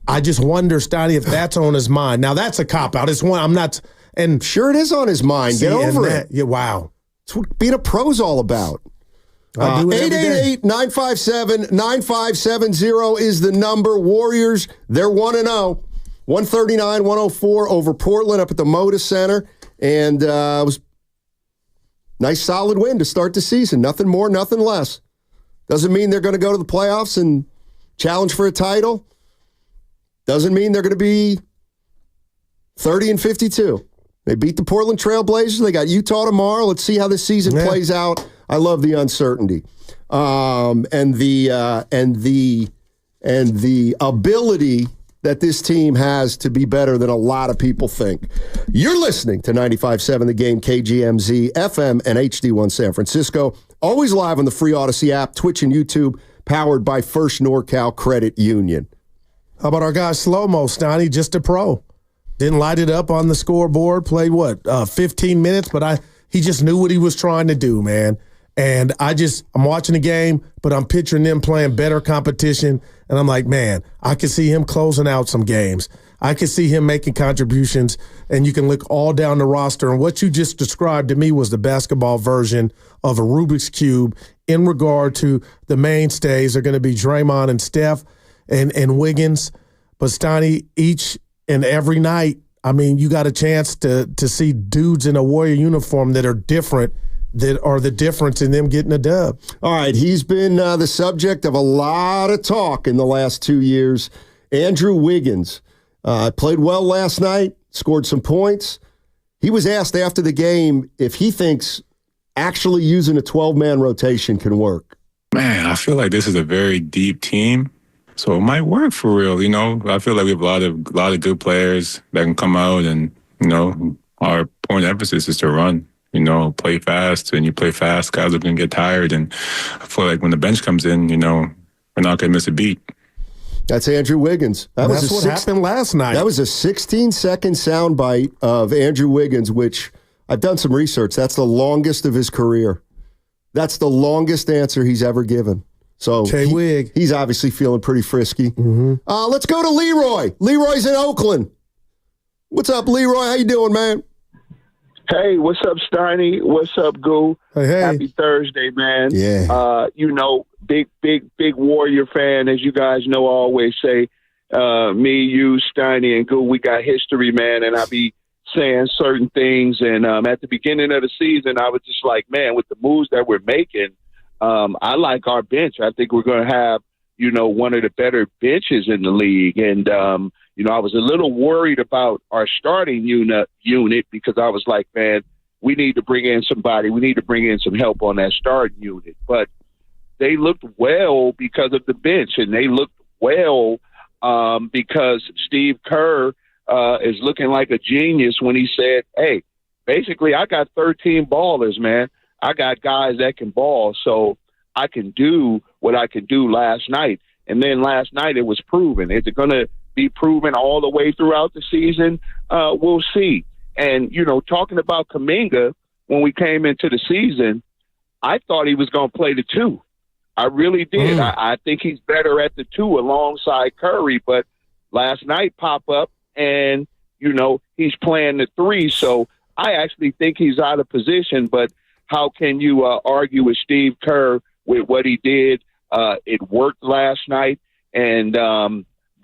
I just wonder, Steiny, if that's on his mind. Now, that's a cop-out. It's one I'm not – and
sure it is on his mind. Get over it.
Yeah, wow.
It's what being a pro's all about. 888-957-9570 is the number. Warriors, they're 1-0. 139-104 over Portland up at the Moda Center. And it was nice, solid win to start the season. Nothing more, nothing less. Doesn't mean they're going to go to the playoffs and challenge for a title. Doesn't mean they're going to be 30-52. They beat the Portland Trailblazers. They got Utah tomorrow. Let's see how this season plays out. I love the uncertainty, and the ability that this team has to be better than a lot of people think. You're listening to 95.7 The Game, KGMZ, FM, and HD1 San Francisco. Always live on the free Odyssey app, Twitch, and YouTube. Powered by First NorCal Credit Union.
How about our guy Slow-Mo, Steiny? Just a pro. Didn't light it up on the scoreboard. Played 15 minutes, but he just knew what he was trying to do, man. And I'm watching the game, but I'm picturing them playing better competition. And I'm like, man, I can see him closing out some games. I can see him making contributions. And you can look all down the roster. And what you just described to me was the basketball version of a Rubik's Cube in regard to the mainstays are going to be Draymond and Steph and Wiggins. But Steiny, each and every night, I mean, you got a chance to see dudes in a Warrior uniform that are different, that are the difference in them getting a dub.
All right, he's been the subject of a lot of talk in the last 2 years. Andrew Wiggins played well last night, scored some points. He was asked after the game if he thinks actually using a 12-man rotation can work.
Man, I feel like this is a very deep team. So it might work for real, you know. I feel like we have a lot of good players that can come out, and you know, our point of emphasis is to run. You know, play fast. When you play fast, guys are going to get tired, and I feel like when the bench comes in, you know, we're not going to miss a beat.
That's Andrew Wiggins.
That's what happened last night.
That was a 16-second soundbite of Andrew Wiggins, which I've done some research. That's the longest of his career. That's the longest answer he's ever given. So he's obviously feeling pretty frisky. Let's go to Leroy. Leroy's in Oakland. What's up, Leroy? How you doing, man?
Hey, what's up, Steiny? What's up, Goo?
Hey.
Happy Thursday, man.
Yeah.
Big Warrior fan, as you guys know, I always say, me, you, Steiny, and Goo, we got history, man, and I be saying certain things. And at the beginning of the season, I was just like, man, with the moves that we're making, I like our bench. I think we're going to have, one of the better benches in the league. And, I was a little worried about our starting unit because I was like, man, we need to bring in somebody. We need to bring in some help on that starting unit. But they looked well because of the bench, and they looked well because Steve Kerr is looking like a genius when he said, hey, basically I got 13 ballers, man. I got guys that can ball, so I can do what I could do last night. And then last night it was proven. Is it going to be proven all the way throughout the season? We'll see. And, talking about Kaminga, when we came into the season, I thought he was going to play the 2. I really did. I think he's better at the 2 alongside Curry, but last night pop up and, he's playing the 3. So I actually think he's out of position, but how can you argue with Steve Kerr with what he did? It worked last night, and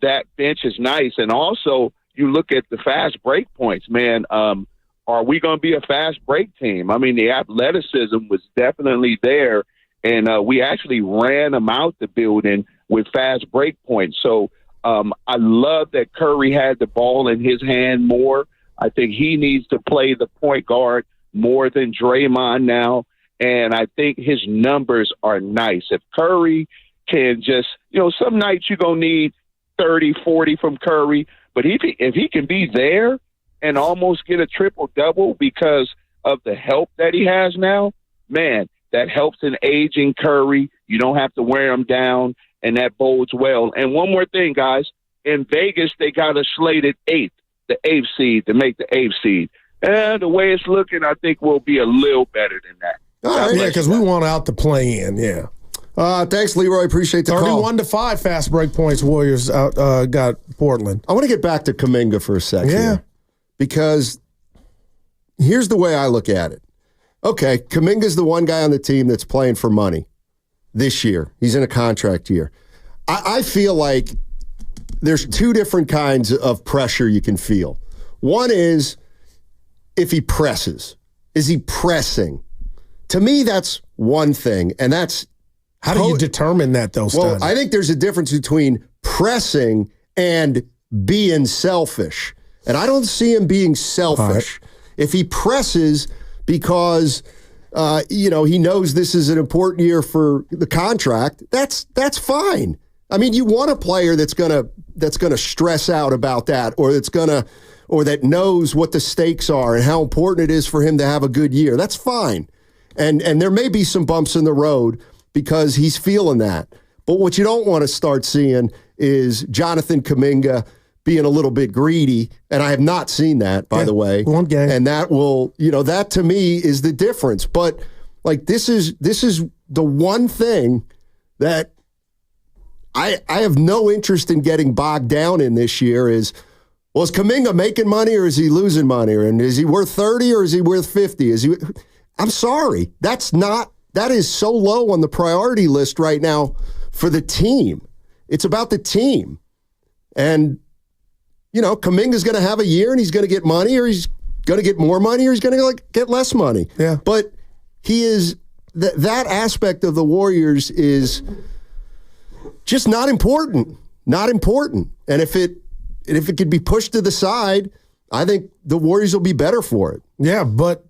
that bench is nice. And also, you look at the fast break points, man. Are we going to be a fast break team? I mean, the athleticism was definitely there, and we actually ran them out the building with fast break points. So I love that Curry had the ball in his hand more. I think he needs to play the point guard more than Draymond now, and I think his numbers are nice. If Curry can just, some nights you're going to need 30, 40 from Curry, but if he can be there and almost get a triple-double because of the help that he has now, man, that helps in aging Curry. You don't have to wear him down, and that bodes well. And one more thing, guys. In Vegas, they got us slated the 8th seed to make the 8th seed. And the way it's looking, I think we'll be a little better than that.
Yeah, because we want out the play-in, yeah.
Thanks, Leroy. Appreciate the call.
31-5 fast break points. Warriors got Portland.
I want to get back to Kaminga for a second.
Yeah.
Because here's the way I look at it. Okay, Kaminga's the one guy on the team that's playing for money this year. He's in a contract year. I feel like there's 2 different kinds of pressure you can feel. One is if he presses. Is he pressing? To me, that's one thing, and that's
how do you determine that, though, Stein?
Well, I think there's a difference between pressing and being selfish, and I don't see him being selfish. Right. If he presses because he knows this is an important year for the contract, that's fine. I mean, you want a player that's gonna stress out about that, or that knows what the stakes are and how important it is for him to have a good year. That's fine. And there may be some bumps in the road because he's feeling that. But what you don't want to start seeing is Jonathan Kaminga being a little bit greedy, and I have not seen that, by the way.
One game.
And that will, that to me is the difference. But like this is the one thing that I have no interest in getting bogged down in this year is, well, is Kaminga making money or is he losing money? And is he worth 30 or is he worth 50? I'm sorry. That is so low on the priority list right now for the team. It's about the team. And, Kaminga's going to have a year and he's going to get money, or he's going to get more money, or he's going to get less money.
Yeah.
But he is, that aspect of the Warriors is just not important. Not important. And if it could be pushed to the side, I think the Warriors will be better for it.
Yeah, but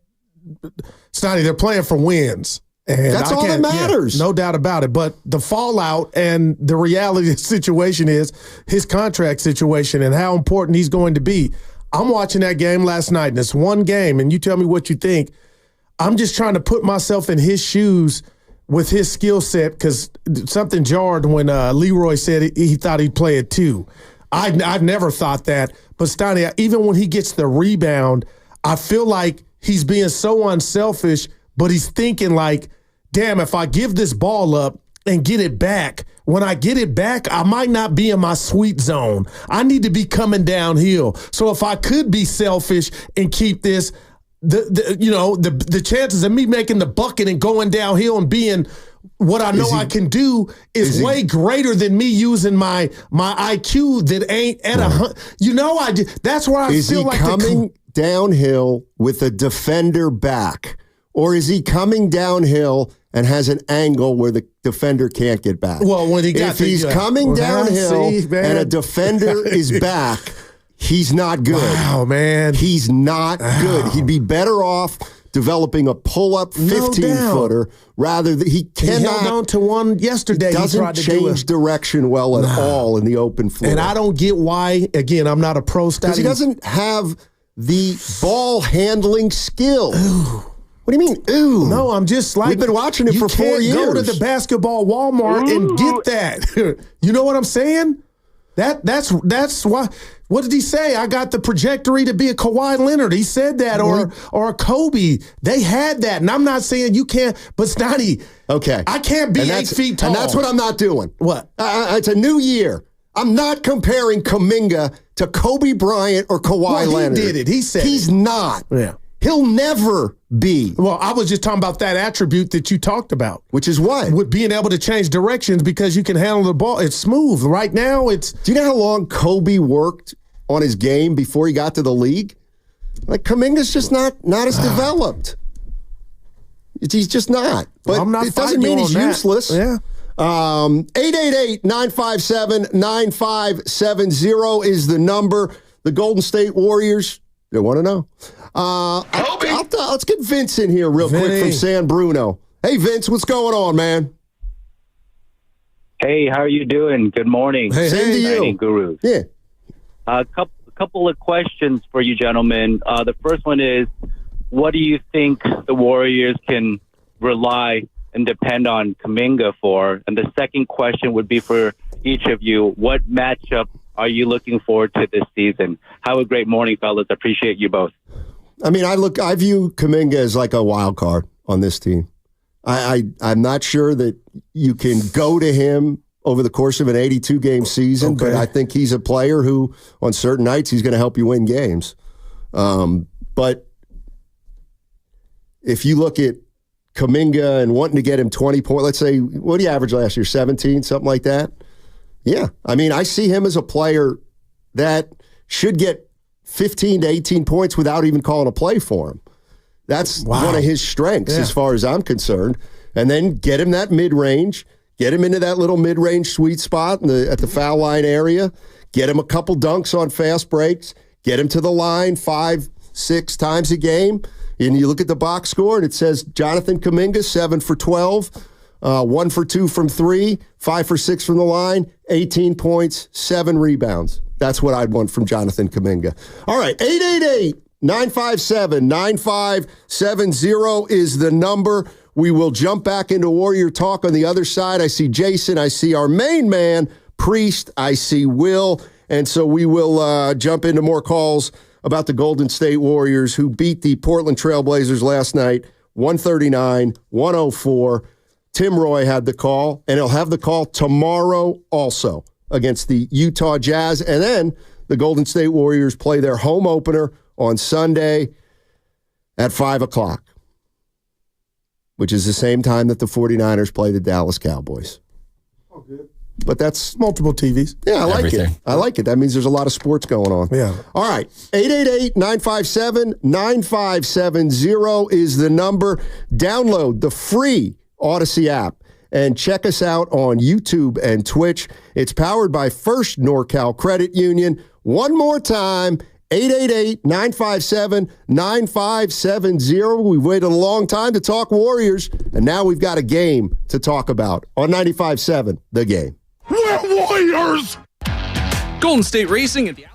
Stoney, they're playing for wins. And
that's all that matters.
Yeah, no doubt about it. But the fallout and the reality of the situation is his contract situation and how important he's going to be. I'm watching that game last night, and it's one game, and you tell me what you think. I'm just trying to put myself in his shoes with his skill set, because something jarred when Leroy said he thought he'd play it too. I've never thought that. But Stoney, even when he gets the rebound, I feel like he's being so unselfish, but he's thinking like, damn, if I give this ball up, and get it back, when I get it back, I might not be in my sweet zone. I need to be coming downhill. So if I could be selfish and keep this, the chances of me making the bucket and going downhill and being what I know I can do is way greater than me using my IQ that ain't at 100. That's where I feel like
coming downhill with a defender back, or is he coming downhill and has an angle where the defender can't get back?
Well, when if
he's coming downhill and a defender is back, he's not good.
Wow, man.
He's not good. He'd be better off developing a pull-up 15-footer rather than he cannot.
He held on to one yesterday.
He doesn't change direction well at all in the open floor.
And I don't get why. Again, I'm not a pro stat.
Because he doesn't have the ball handling skill. What do you mean, ooh?
No, I'm just like,
we've been watching it for 4 years.
You can't go to the basketball Walmart and get that. You know what I'm saying? That's why. What did he say? I got the trajectory to be a Kawhi Leonard. He said that, or a Kobe. They had that, and I'm not saying you can't. But Snotty,
okay,
I can't be 8 feet tall,
and that's what I'm not doing.
What?
It's a new year. I'm not comparing Kaminga to Kobe Bryant or Kawhi Leonard.
He did it. He said
he's not.
Yeah.
He'll never be.
Well, I was just talking about that attribute that you talked about.
Which is what?
With being able to change directions because you can handle the ball. It's smooth. Right now, it's...
Do you know how long Kobe worked on his game before he got to the league? Like, Kaminga's just not as developed. He's just not. But it doesn't mean he's useless.
Yeah.
888-957-9570 is the number. The Golden State Warriors, they want to know. Let's get Vince in here real quick from San Bruno. Hey, Vince, what's going on, man?
Hey, how are you doing? Good morning.
Hey, same to you.
Gurus.
Yeah.
A couple of questions for you, gentlemen. The first one is, what do you think the Warriors can rely and depend on Kaminga for? And the second question would be for each of you. What matchup are you looking forward to this season? Have a great morning, fellas. I appreciate you both.
I mean, I view Kaminga as like a wild card on this team. I'm not sure that you can go to him over the course of an 82-game season, but I think he's a player who, on certain nights, he's going to help you win games. But if you look at Kaminga and wanting to get him 20 points, let's say, what did he average last year, 17, something like that? Yeah. I mean, I see him as a player that should get 15 to 18 points without even calling a play for him. That's one of his strengths as far as I'm concerned. And then get him that mid-range, get him into that little mid-range sweet spot at the foul line area, get him a couple dunks on fast breaks, get him to the line 5-6 times a game, and you look at the box score and it says Jonathan Kaminga, 7 for 12, 1 for 2 from 3, 5 for 6 from the line, 18 points, 7 rebounds. That's what I'd want from Jonathan Kaminga. All right, 888-957-9570 is the number. We will jump back into Warrior Talk on the other side. I see Jason. I see our main man, Priest. I see Will. And so we will jump into more calls about the Golden State Warriors, who beat the Portland Trailblazers last night, 139-104. Tim Roy had the call, and he'll have the call tomorrow also against the Utah Jazz. And then the Golden State Warriors play their home opener on Sunday at 5 o'clock, which is the same time that the 49ers play the Dallas Cowboys.
Oh, good.
But that's
multiple TVs.
Yeah, I like it. I like it. That means there's a lot of sports going on.
Yeah.
All right. 888-957-9570 is the number. Download the free Odyssey app and check us out on YouTube and Twitch. It's powered by First NorCal Credit Union. One more time, 888-957-9570. We've waited a long time to talk Warriors, and now we've got a game to talk about on 95.7 The Game.
We're Warriors!
Golden State Racing at the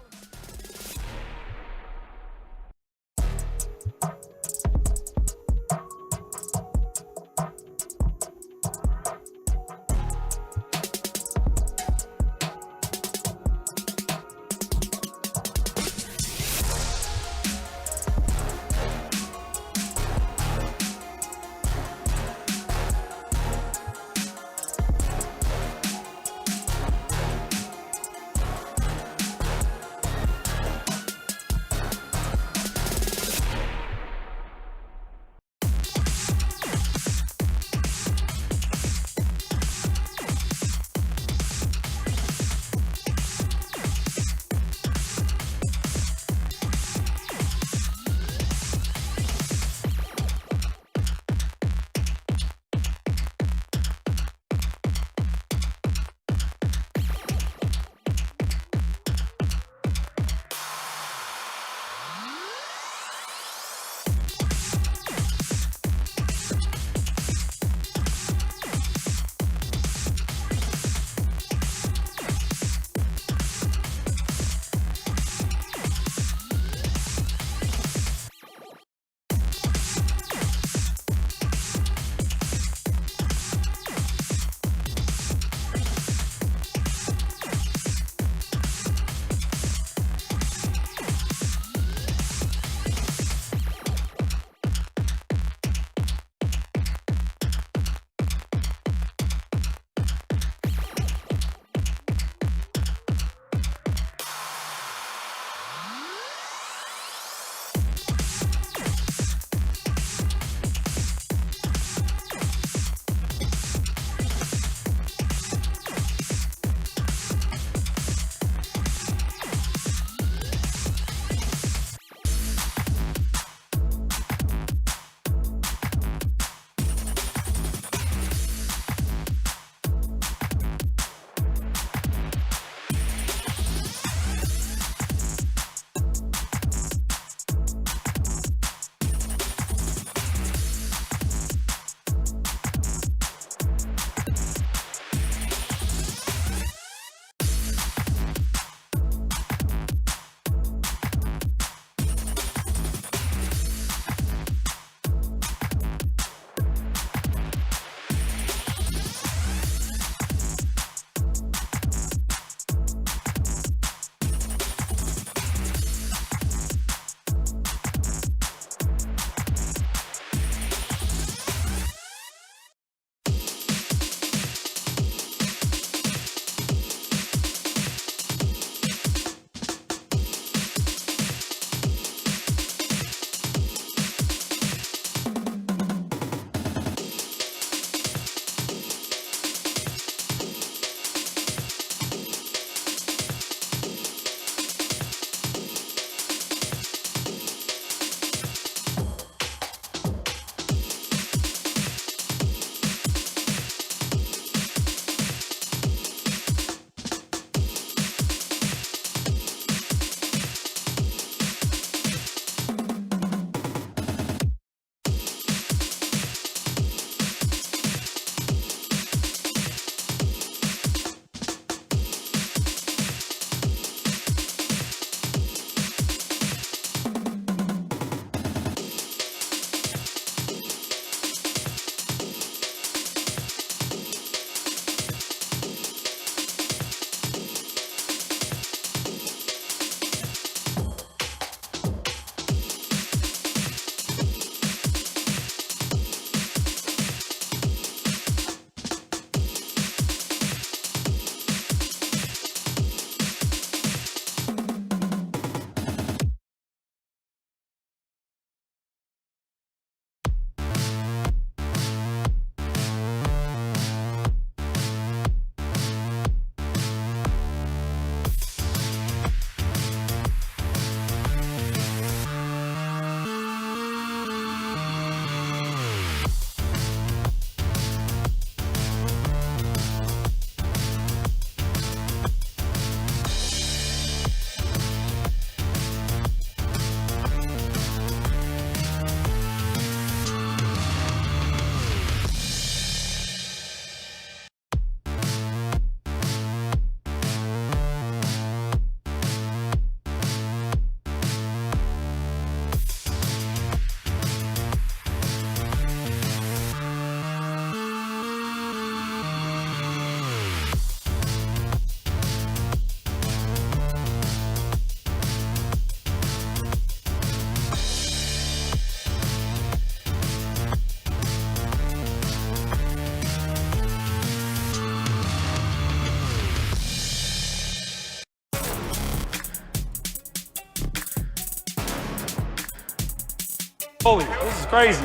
Holy, this is crazy.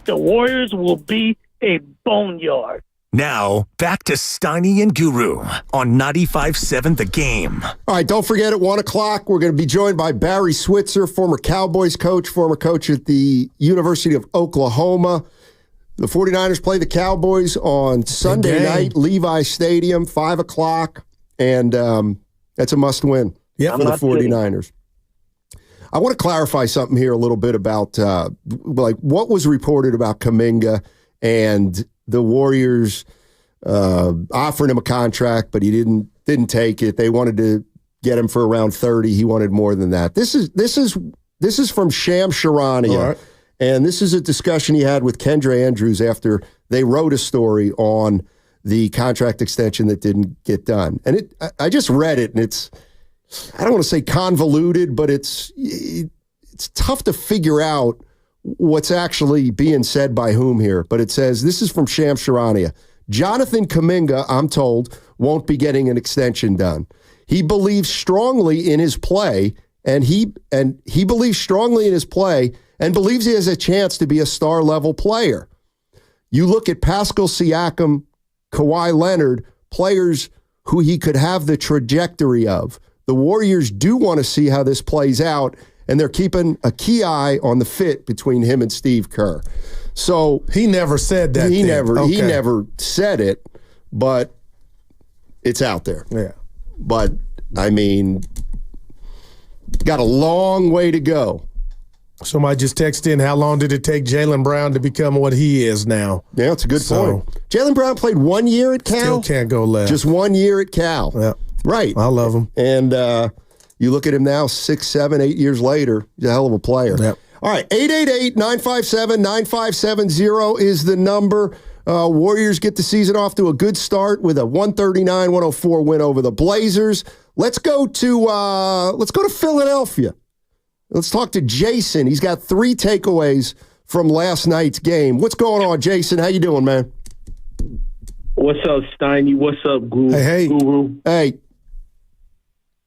The Warriors will be a boneyard.
Now, back to Steiny and Guru on 95.7 The Game.
All right, don't forget at 1 o'clock, we're going to be joined by Barry Switzer, former Cowboys coach, former coach at the University of Oklahoma. The 49ers play the Cowboys on Sunday night, Levi Stadium, 5 o'clock, and that's a must-win for the 49ers. I want to clarify something here a little bit about what was reported about Kaminga and the Warriors offering him a contract, but he didn't take it. They wanted to get him for around 30. He wanted more than that. This is from Sham Charania, right. And this is a discussion he had with Kendre Andrews after they wrote a story on the contract extension that didn't get done. And I just read it, and it's, I don't want to say convoluted, but it's tough to figure out what's actually being said by whom here. But it says, this is from Sham Charania. Jonathan Kaminga, I'm told, won't be getting an extension done. He believes strongly in his play, and he believes strongly in his play and believes he has a chance to be a star-level player. You look at Pascal Siakam, Kawhi Leonard, players who he could have the trajectory of. The Warriors do want to see how this plays out, and they're keeping a key eye on the fit between him and Steve Kerr. So
he never said that.
He never said it, but it's out there.
Yeah.
But I mean, got a long way to go.
Somebody just texted in, how long did it take Jaylen Brown to become what he is now?
Yeah, that's a good point. Jaylen Brown played 1 year at Cal.
Still can't go left.
Just 1 year at Cal.
Yeah.
Right.
I love him.
And you look at him now, 6, 7, 8 years later, he's a hell of a player.
Yep.
All right, 888-957-9570 is the number. Warriors get the season off to a good start with a 139-104 win over the Blazers. Let's go to Philadelphia. Let's talk to Jason. He's got 3 takeaways from last night's game. What's going on, Jason? How you doing, man?
What's up, Steiny? What's up, Guru?
Hey.
Guru?
Hey.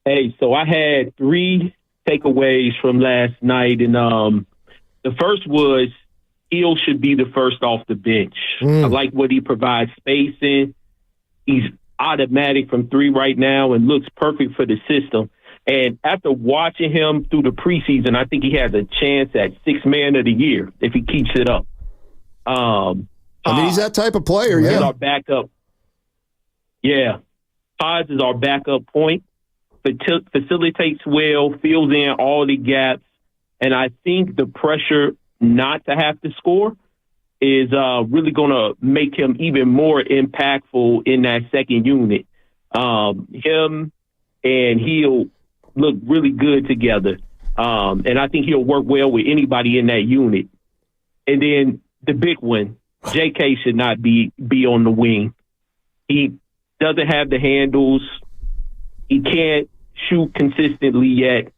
Hey, so I had 3 takeaways from last night, and the first was Hill should be the first off the bench. I like what he provides spacing. He's automatic from 3 right now and looks perfect for the system. And after watching him through the preseason, I think he has a chance at 6th man of the year if he keeps it up.
I mean, he's that type of player,
Is
yeah.
our backup. Yeah. Pods is our backup point. Facilitates well, fills in all the gaps. And I think the pressure not to have to score is really going to make him even more impactful in that second unit. Him and he'll look really good together. And I think he'll work well with anybody in that unit. And then the big one, JK should not be on the wing. He doesn't have the handles. He can't shoot consistently yet.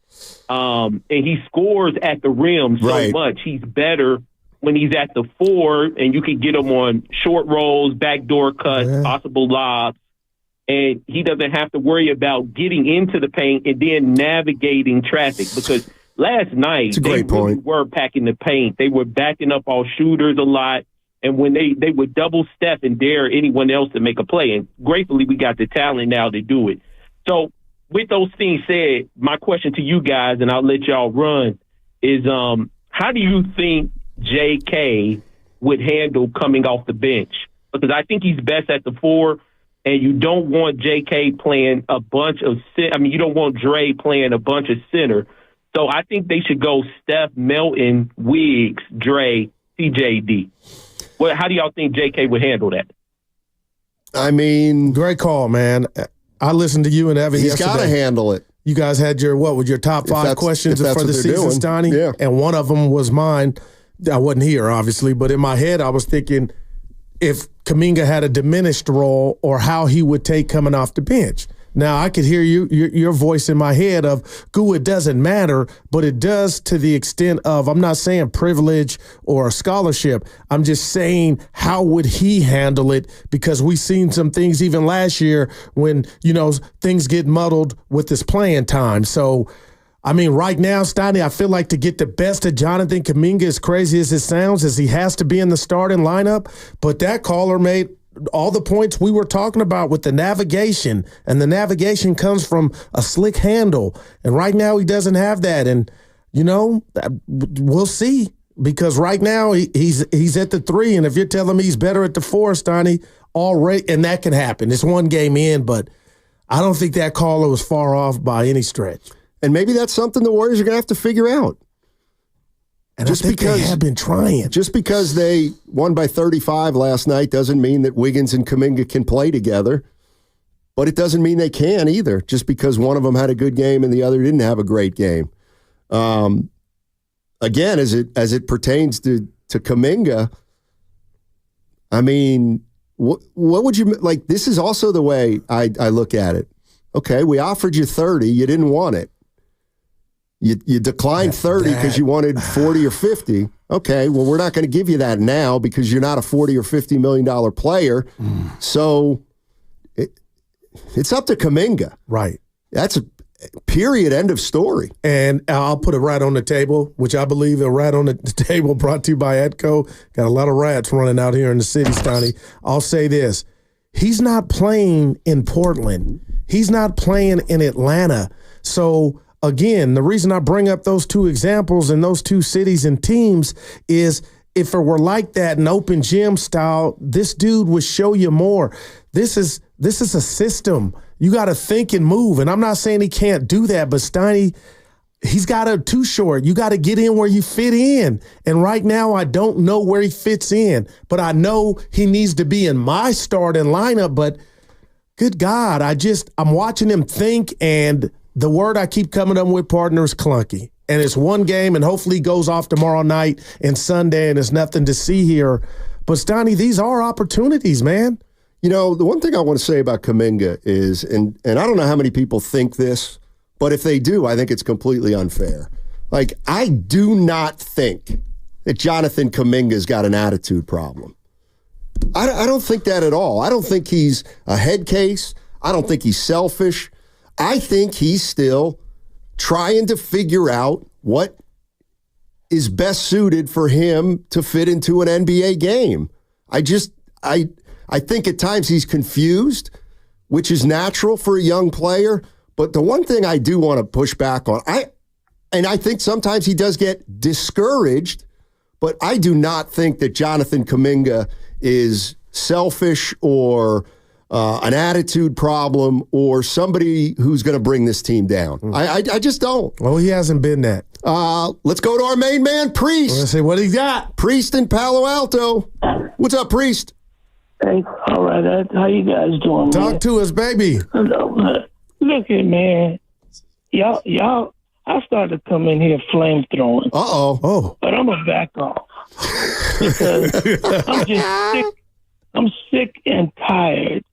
And he scores at the rim so much. He's better when he's at the 4, and you can get him on short rolls, backdoor cuts, possible lobs. And he doesn't have to worry about getting into the paint and then navigating traffic, because last night they really were packing the paint. They were backing up all shooters a lot. And when they would double step and dare anyone else to make a play. And gratefully, we got the talent now to do it. So with those things said, my question to you guys, and I'll let y'all run, is how do you think JK would handle coming off the bench? Because I think he's best at the 4. And you don't want JK playing a bunch of you don't want Dre playing a bunch of center. So I think they should go Steph, Melton, Wiggs, Dre, CJD. How do y'all think JK would handle that?
I mean,
great call, man. I listened to you and Evan yesterday.
He's got to handle it.
You guys had your top 5 questions for the season, Stoney?
Yeah.
And one of them was mine. I wasn't here, obviously, but in my head I was thinking if Kaminga had a diminished role or how he would take coming off the bench. Now, I could hear your voice in my head of, "Goo, it doesn't matter," but it does to the extent of, I'm not saying privilege or scholarship. I'm just saying, how would he handle it? Because we've seen some things even last year when, things get muddled with his playing time. So I mean, right now, Steiny, I feel like to get the best of Jonathan Kaminga, as crazy as it sounds, is he has to be in the starting lineup. But that caller made all the points we were talking about with the navigation, and the navigation comes from a slick handle. And right now he doesn't have that. And, we'll see, because right now he's at the 3. And if you're telling me he's better at the 4, Steiny, already, and that can happen. It's one game in, but I don't think that caller was far off by any stretch.
And maybe that's something the Warriors are going to have to figure out.
And just because they have been trying.
Just because they won by 35 last night doesn't mean that Wiggins and Kaminga can play together. But it doesn't mean they can either, just because one of them had a good game and the other didn't have a great game. Again, as it pertains to Kaminga, I mean, what would you like? This is also the way I look at it. Okay, we offered you 30, you didn't want it. You declined 30 because you wanted 40 or 50. Okay, well, we're not going to give you that now because you're not a $40 or $50 million player. So it's up to Kaminga.
Right.
That's a period, end of story.
And I'll put it right on the table, which I believe a rat on the table brought to you by Etco. Got a lot of rats running out here in the city, Stoney. I'll say this. He's not playing in Portland. He's not playing in Atlanta. So, again, the reason I bring up those two examples and those two cities and teams is if it were like that in open gym style, this dude would show you more. This is a system. You got to think and move. And I'm not saying he can't do that, but Steiny, he's got a too short. You got to get in where you fit in. And right now, I don't know where he fits in, but I know he needs to be in my starting lineup. But good God, I'm watching him think, and the word I keep coming up with, partner, is clunky. And it's one game, and hopefully he goes off tomorrow night and Sunday, and there's nothing to see here. But, Steiny, these are opportunities, man.
You know, the one thing I want to say about Kaminga is, and I don't know how many people think this, but if they do, I think it's completely unfair. Like, I do not think that Jonathan Kaminga's got an attitude problem. I don't think that at all. I don't think he's a head case. I don't think he's selfish. I think he's still trying to figure out what is best suited for him to fit into an NBA game. I think at times he's confused, which is natural for a young player. But the one thing I do want to push back on, I think sometimes he does get discouraged, but I do not think that Jonathan Kaminga is selfish or an attitude problem or somebody who's going to bring this team down. I just don't.
Well, he hasn't been that.
Let's go to our main man, Priest.
Let's see what he got.
Priest in Palo Alto. What's up, Priest?
Hey, all right. How you guys doing, man?
Talk to us, baby.
Look at, man. Y'all, I started to come in here flame throwing.
Oh.
But I'm going to back off. Because I'm just sick. I'm sick and tired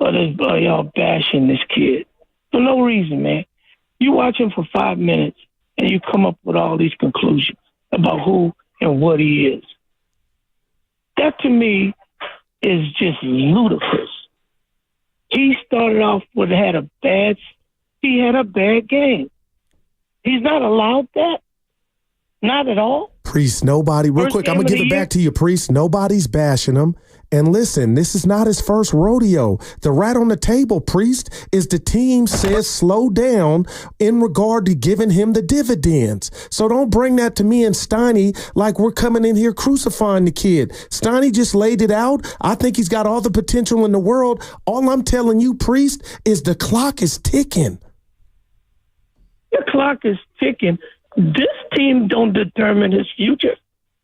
of y'all bashing this kid. For no reason, man. You watch him for 5 minutes and you come up with all these conclusions about who and what he is. That to me is just ludicrous. He started off with he had a bad game. He's not allowed that. Not at all.
Priest, nobody. Real quick, I'm going to give it back to you, Priest. Nobody's bashing him. And listen, this is not his first rodeo. The rat on the table, Priest, is the team says slow down in regard to giving him the dividends. So don't bring that to me and Steiny like we're coming in here crucifying the kid. Steiny just laid it out. I think he's got all the potential in the world. All I'm telling you, Priest, is the clock is ticking.
The clock is ticking. This team don't determine his future.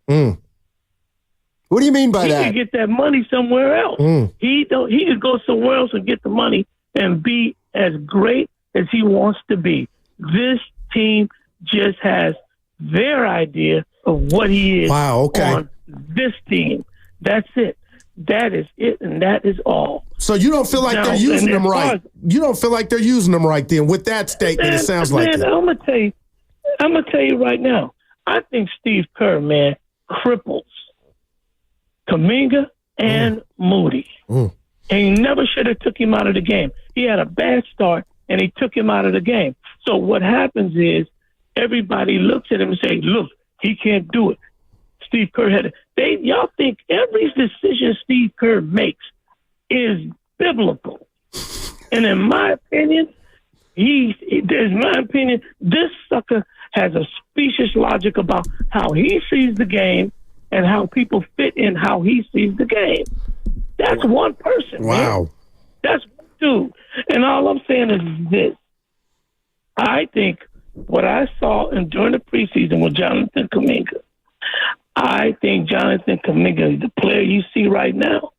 What do you mean by that?
He can get that money somewhere else. He could go somewhere else and get the money and be as great as he wants to be. This team just has their idea of what he is on this team. That's it. That is it, and that is all.
So you don't feel like they're using them right? You don't feel like they're using them right then? With that statement, it sounds like it.
I'm gonna tell you right now. I think Steve Kerr, man, cripples Kaminga and Moody. And he never should have took him out of the game. He had a bad start, and he took him out of the game. So what happens is everybody looks at him and say, look, he can't do it. Steve Kerr had it. Y'all think every decision Steve Kerr makes is biblical. And in my opinion, this sucker has a specious logic about how he sees the game and how people fit in how he sees the game. That's one person.
Wow.
Man. That's one dude. And all I'm saying is this. I think what I saw during the preseason with Jonathan Kaminga, I think Jonathan Kaminga, the player you see right now,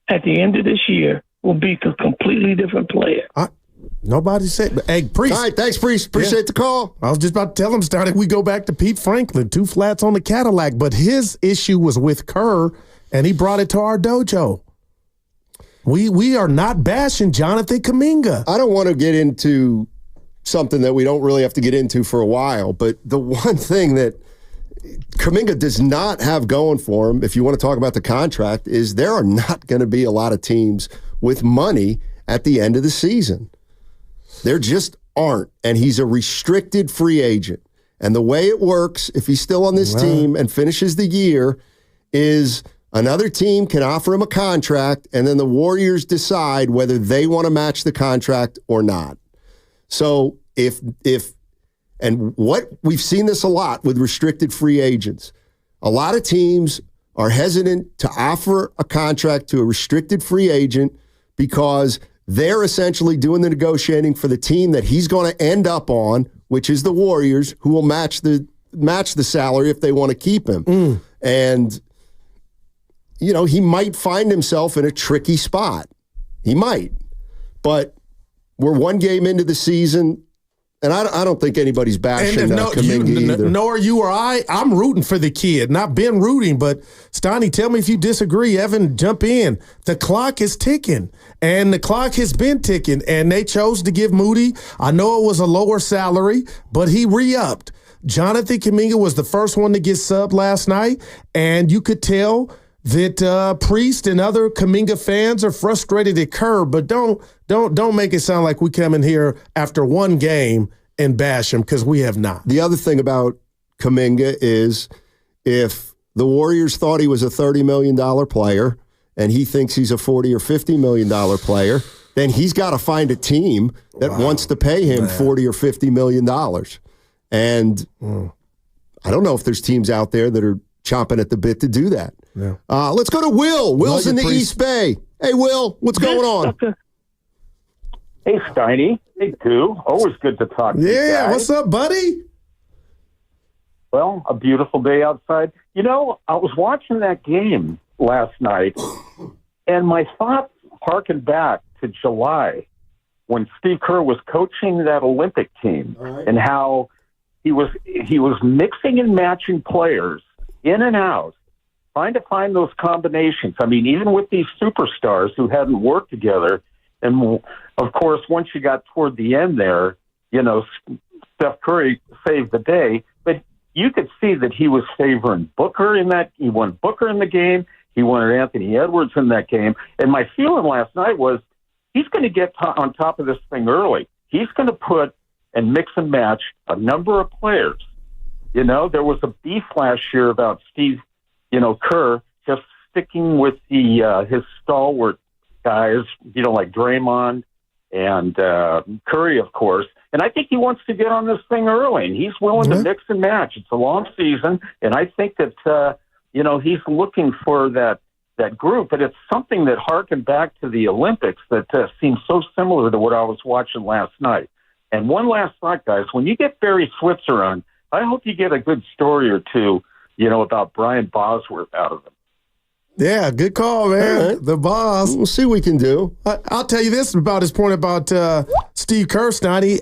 at the end of this year, will be a completely different player.
Nobody said, but hey, Priest.
All right, thanks, Priest. Appreciate the call.
I was just about to tell him, started. We go back to Pete Franklin, 2 flats on the Cadillac, but his issue was with Kerr, and he brought it to our dojo. We are not bashing Jonathan Kaminga.
I don't want to get into something that we don't really have to get into for a while, but the one thing that Kaminga does not have going for him, if you want to talk about the contract, is there are not going to be a lot of teams with money at the end of the season. There just aren't, and he's a restricted free agent. And the way it works, if he's still on this team and finishes the year, is another team can offer him a contract, and then the Warriors decide whether they want to match the contract or not. So and what we've seen this a lot with restricted free agents. A lot of teams are hesitant to offer a contract to a restricted free agent because they're essentially doing the negotiating for the team that he's going to end up on, which is the Warriors, who will match the salary if they want to keep him. And, you know, he might find himself in a tricky spot. He might. But we're one game into the season, and I don't think anybody's bashing Kaminga either.
Nor you or I. I'm rooting for the kid. Not been rooting, but Stoney, tell me if you disagree. Evan, jump in. The clock is ticking, and the clock has been ticking, and they chose to give Moody, I know it was a lower salary, but he re-upped. Jonathan Kaminga was the first one to get subbed last night, and you could tell that Priest and other Kaminga fans are frustrated at Kerr, but don't make it sound like we come in here after one game and bash him, because we have not.
The other thing about Kaminga is if the Warriors thought he was a $30 million player and he thinks he's a $40 or $50 million player, then he's got to find a team that wants to pay him $40 or $50 million. And I don't know if there's teams out there that are chomping at the bit to do that.
Yeah.
Let's go to Will. Will's in the East Bay. Hey, Will, what's going on?
Hey, Steiny. Hey, Goo. Always good to talk to you guys.
What's up, buddy?
Well, a beautiful day outside. You know, I was watching that game last night, and my thoughts harkened back to July when Steve Kerr was coaching that Olympic team and how he was mixing and matching players in and out, trying to find those combinations. I mean, even with these superstars who hadn't worked together, and of course, once you got toward the end there, you know, Steph Curry saved the day, but you could see that he was favoring Booker in that. He wanted Booker in the game. He wanted Anthony Edwards in that game. And my feeling last night was he's going to get on top of this thing early. He's going to put and mix and match a number of players. You know, there was a beef last year about Steve, Kerr just sticking with his stalwart guys, like Draymond and Curry, of course. And I think he wants to get on this thing early, and he's willing to mix and match. It's a long season, and I think that, he's looking for that group. But it's something that harkened back to the Olympics that seems so similar to what I was watching last night. And one last thought, guys. When you get Barry Switzer on, I hope you get a good story or two, about Brian Bosworth out of him.
Yeah, good call, man. Right. The boss.
We'll see what we can do.
I'll tell you this about his point about Steve Kerr, Snotty.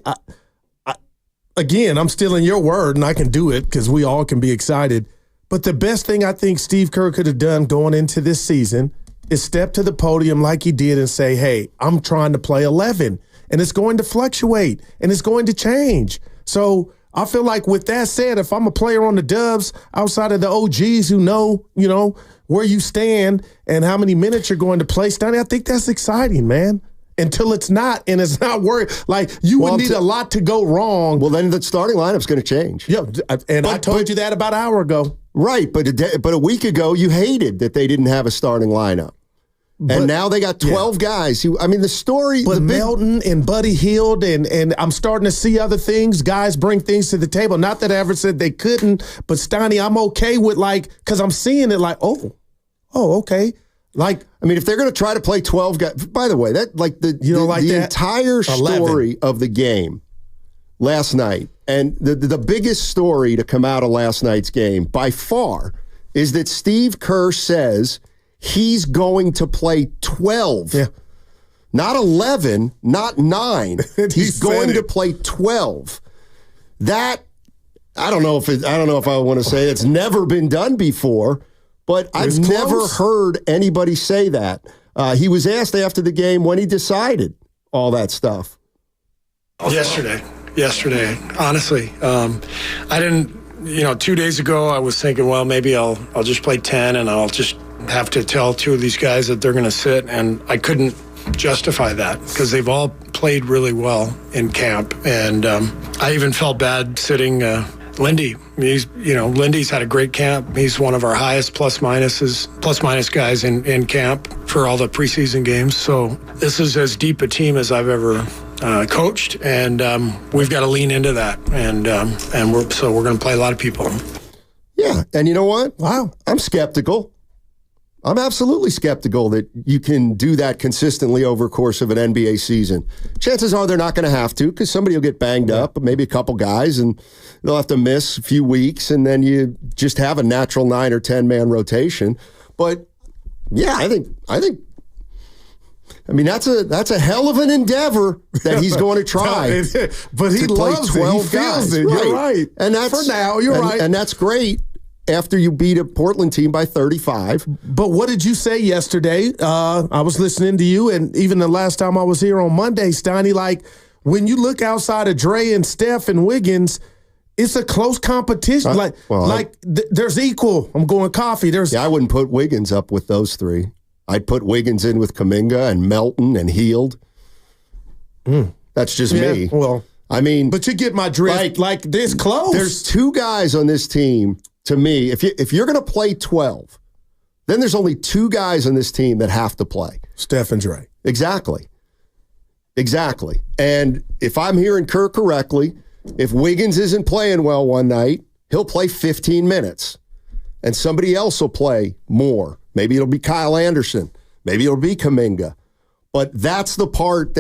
Again, I'm stealing your word, and I can do it because we all can be excited. But the best thing I think Steve Kerr could have done going into this season is step to the podium like he did and say, hey, I'm trying to play 11, and it's going to fluctuate, and it's going to change. So I feel like with that said, if I'm a player on the Dubs outside of the OGs who know, where you stand and how many minutes you're going to play, Stoney, I think that's exciting, man. until it's not, and it's not working. Like, you would need a lot to go wrong.
Well, then the starting lineup's going to change.
Yeah, and I told you that about an hour ago.
Right, but a week ago, you hated that they didn't have a starting lineup. And now they got 12 guys. The story...
But Melton and Buddy Hield, and I'm starting to see other things. Guys bring things to the table. Not that I ever said they couldn't, but Steiny, I'm okay with, because I'm seeing it oh, okay.
If they're going to try to play 12 guys... By the way, the entire story of the game last night, and the biggest story to come out of last night's game, by far, is that Steve Kerr says... he's going to play 12. Yeah. Not 11, not 9. He's going to play 12. That I don't know if I want to say it's never been done before, but I've never heard anybody say that. He was asked after the game when he decided all that stuff.
Yesterday, honestly. I didn't, 2 days ago I was thinking, well, maybe I'll just play 10 and I'll just have to tell two of these guys that they're going to sit, and I couldn't justify that because they've all played really well in camp, and I even felt bad sitting Lindy. Lindy's had a great camp. He's one of our highest plus minus guys in camp for all the preseason games. So this is as deep a team as I've ever coached, and we've got to lean into that, and we're going to play a lot of people.
Yeah, and you know what? Wow, I'm skeptical. I'm absolutely skeptical that you can do that consistently over the course of an NBA season. Chances are they're not going to have to because somebody will get banged up, maybe a couple guys, and they'll have to miss a few weeks, and then you just have a natural 9 or 10-man rotation. But, yeah, I think that's a hell of an endeavor that he's going to try.
But he loves 12 it. He feels it. You're right.
And that's,
for now, you're right.
And that's great. After you beat a Portland team by 35.
But what did you say yesterday? I was listening to you, and even the last time I was here on Monday, Steiny, when you look outside of Dre and Steph and Wiggins, it's a close competition. There's equal. I'm going coffee.
I wouldn't put Wiggins up with those three. I'd put Wiggins in with Kaminga and Melton and Hield. That's just me.
Well, but you get my drift. This close.
There's two guys on this team. To me, if you're going to play 12, then there's only two guys on this team that have to play.
Steph and Dre.
Exactly. And if I'm hearing Kerr correctly, if Wiggins isn't playing well one night, he'll play 15 minutes. And somebody else will play more. Maybe it'll be Kyle Anderson. Maybe it'll be Kaminga. But that's the part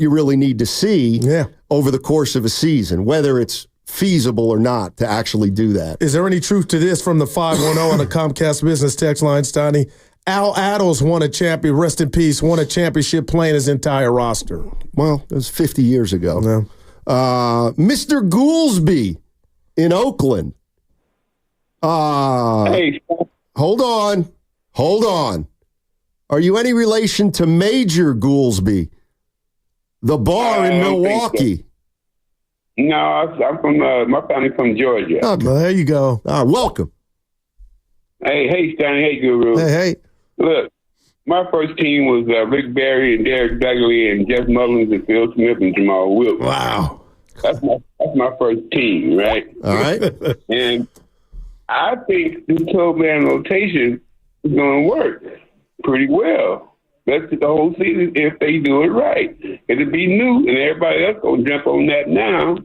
you really need to see over the course of a season, whether it's feasible or not to actually do that.
Is there any truth to this from the 510 on the Comcast Business text line, Steiny? Al Addles won a championship playing his entire roster.
Well, that was 50 years ago. Yeah. Mr. Goolsby in Oakland.
Hey.
Hold on. Are you any relation to Major Goolsby? The bar in Milwaukee.
No, I'm from my family's from Georgia.
Okay.
Well, there you go.
Welcome.
Hey, Stanley. Hey, Guru.
Hey.
Look, my first team was Rick Barry and Derek Begley and Jeff Mullins and Phil Smith and Jamal Wilkes.
Wow.
That's my first team, right?
All right.
And I think the 12-man rotation is going to work pretty well. That's the whole season if they do it right. It'll be new, and everybody else going to jump on that now.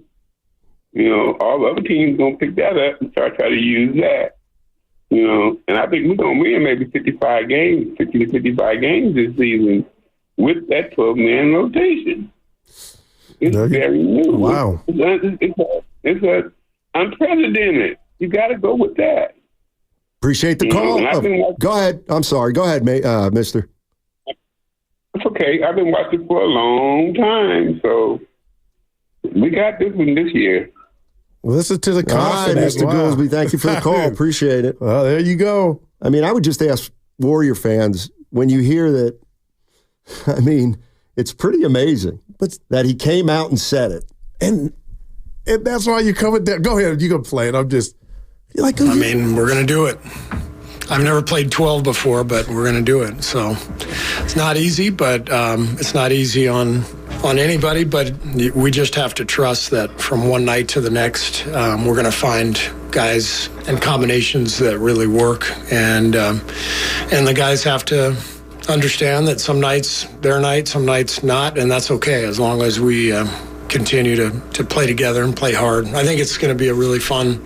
All the other teams going to pick that up and try to use that. And I think we're going to win maybe 50 to 55 games this season with that 12-man rotation. It's very new.
Wow.
It's unprecedented. You got to go with that.
Appreciate the call. Go ahead. I'm sorry. Go ahead, mister.
It's okay. I've been watching for a long time, so we got this one this year.
Listen to the confidence.
All right, Mr. Goolsby, thank you for the call. Appreciate it.
Well, there you go.
I would just ask Warrior fans, when you hear that, it's pretty amazing that he came out and said it.
And that's why you're coming down. Go ahead. You can play it. I'm just...
we're going to do it. I've never played 12 before, but we're going to do it. So it's not easy, but it's not easy on anybody. But we just have to trust that from one night to the next, we're going to find guys and combinations that really work, and the guys have to understand that some nights their night, some nights not, and that's okay as long as we continue to play together and play hard. I think it's going to be a really fun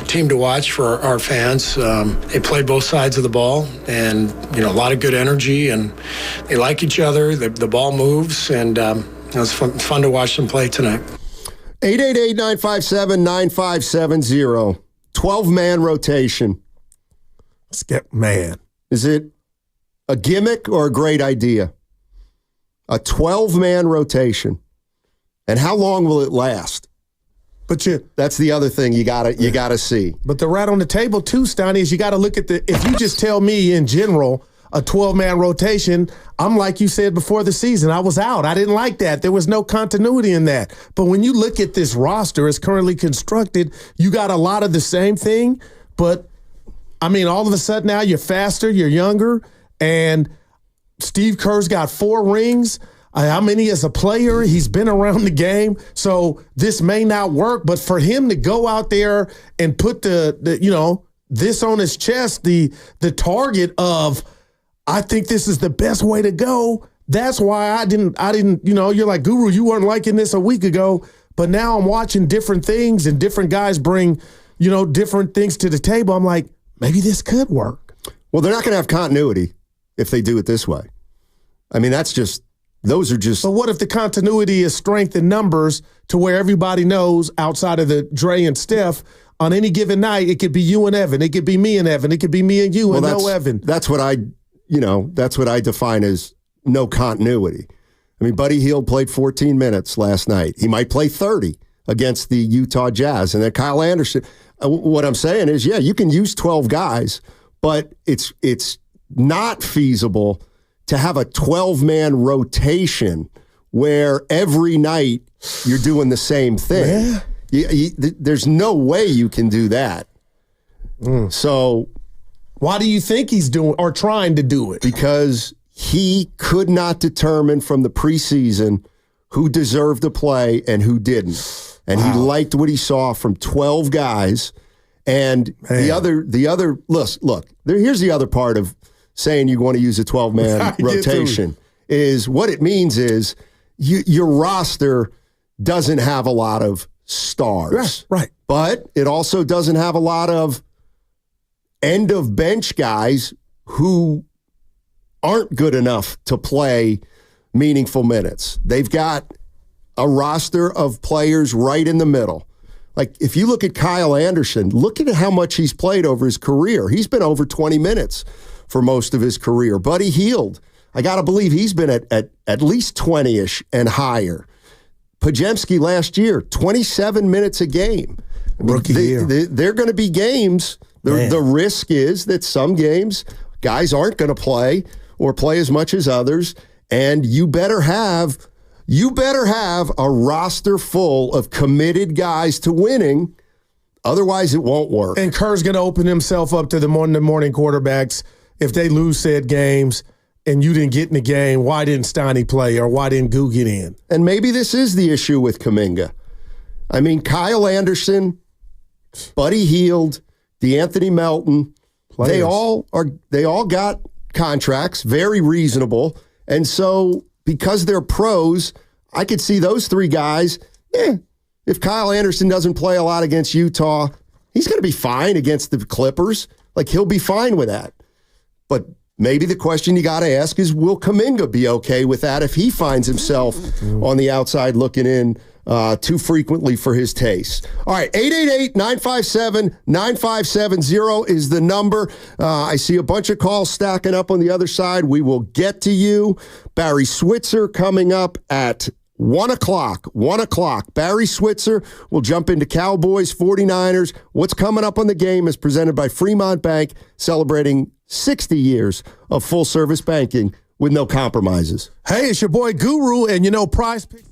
team to watch for our fans. They play both sides of the ball, and a lot of good energy, and they like each other. The ball moves, and it's fun to watch them play tonight.
888-957-9570. 12-man rotation.
Man.
Is it a gimmick or a great idea? A 12-man rotation. And how long will it last? That's the other thing you gotta see.
But the rat on the table too, Steiny, is you got to look at if you just tell me in general a 12-man rotation, I'm like you said before the season, I was out. I didn't like that. There was no continuity in that. But when you look at this roster as currently constructed, you got a lot of the same thing. But, all of a sudden now you're faster, you're younger, and Steve Kerr's got 4 rings. How many as a player? He's been around the game. So this may not work, but for him to go out there and put this on his chest, the target of, I think this is the best way to go. That's why I didn't, you're like, Guru, you weren't liking this a week ago, but now I'm watching different things and different guys bring, different things to the table. I'm like, maybe this could work.
Well, they're not going to have continuity if they do it this way. Those are just.
But what if the continuity is strength in numbers to where everybody knows outside of the Dre and Steph, on any given night, it could be you and Evan. It could be me and Evan. It could be me and you and no Evan.
That's what I define as no continuity. Buddy Hield played 14 minutes last night. He might play 30 against the Utah Jazz. And then Kyle Anderson. What I'm saying is, you can use 12 guys, but it's not feasible to have a 12-man rotation where every night you're doing the same thing. Yeah. There's no way you can do that. So
why do you think he's doing or trying to do it?
Because he could not determine from the preseason who deserved to play and who didn't. And he liked what he saw from 12 guys. And the other look, here's the other part of saying you want to use a 12-man rotation is what it means is your roster doesn't have a lot of stars.
Right.
But it also doesn't have a lot of end-of-bench guys who aren't good enough to play meaningful minutes. They've got a roster of players right in the middle. Like, if you look at Kyle Anderson, look at how much he's played over his career. He's been over 20 minutes for most of his career. Buddy Hield, I got to believe he's been at least 20-ish and higher. Pajemski last year, 27 minutes a game.
Rookie year.
They're going to be games. The risk is that some games guys aren't going to play or play as much as others, and you better have a roster full of committed guys to winning. Otherwise, it won't work.
And Kerr's going to open himself up to the morning quarterbacks. If they lose said games and you didn't get in the game, why didn't Steiny play or why didn't Goo get in?
And maybe this is the issue with Kaminga. Kyle Anderson, Buddy Hield, DeAnthony Melton, they all got contracts, very reasonable. And so because they're pros, I could see those 3 guys, if Kyle Anderson doesn't play a lot against Utah, he's going to be fine against the Clippers. He'll be fine with that. But maybe the question you got to ask is, will Kaminga be okay with that if he finds himself on the outside looking in too frequently for his taste? All right, 888-957-9570 is the number. I see a bunch of calls stacking up on the other side. We will get to you. Barry Switzer coming up at 1 o'clock. 1 o'clock. Barry Switzer will jump into Cowboys, 49ers. What's coming up on the game is presented by Fremont Bank, celebrating 60 years of full-service banking with no compromises.
Hey, it's your boy Guru, and Prize Picks.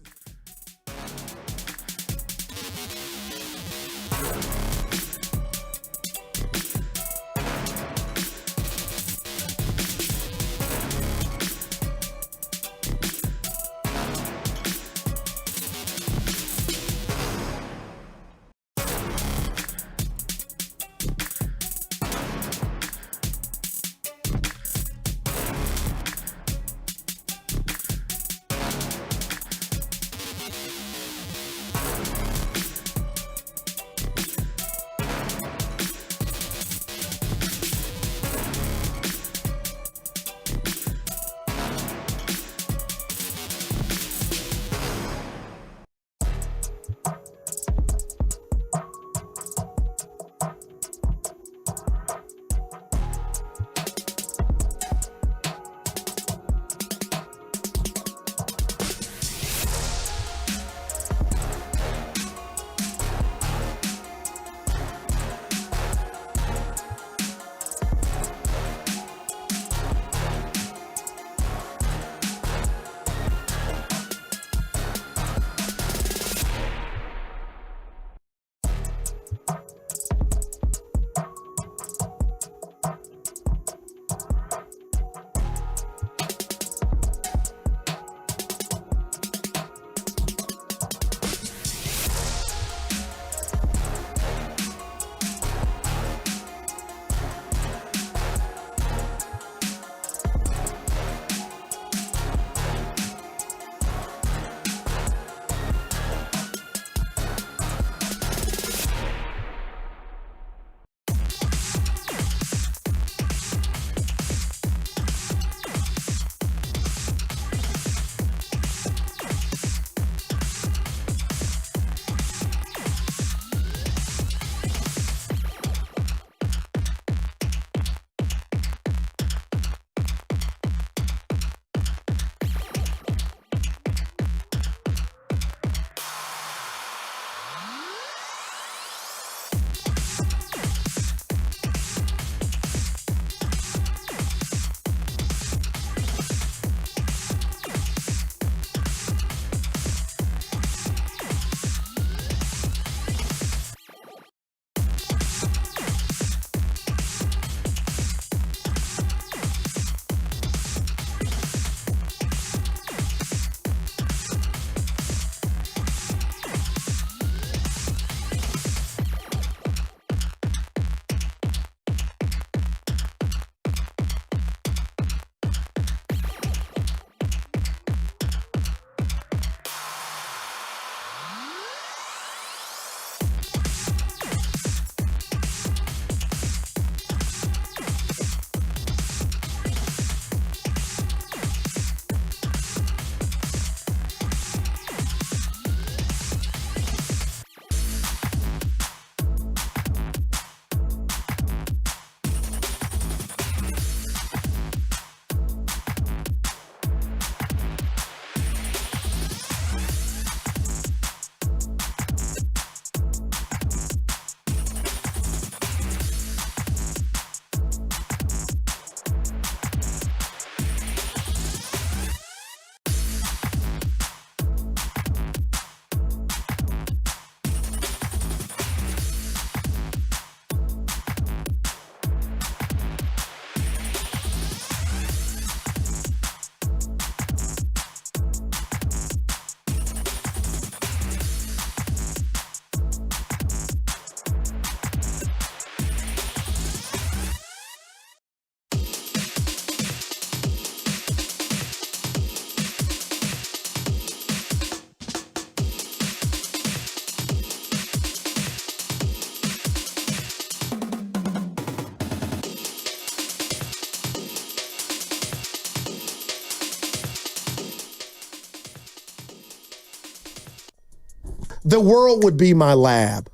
the world would be my lab.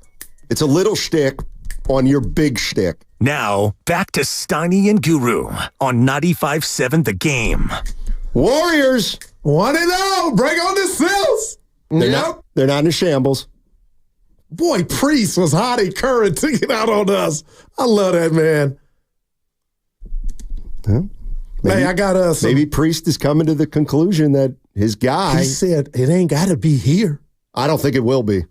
It's a little shtick on your big shtick.
Now, back to Steiny and Guru on 95.7 The Game.
Warriors
1-0. Break on the Sills.
They're not in a shambles.
Boy, Priest was hot and current to get out on us. I love that, man.
Maybe,
hey, I got us.
Maybe Priest is coming to the conclusion that his guy.
He said it ain't got to be here.
I don't think it will be.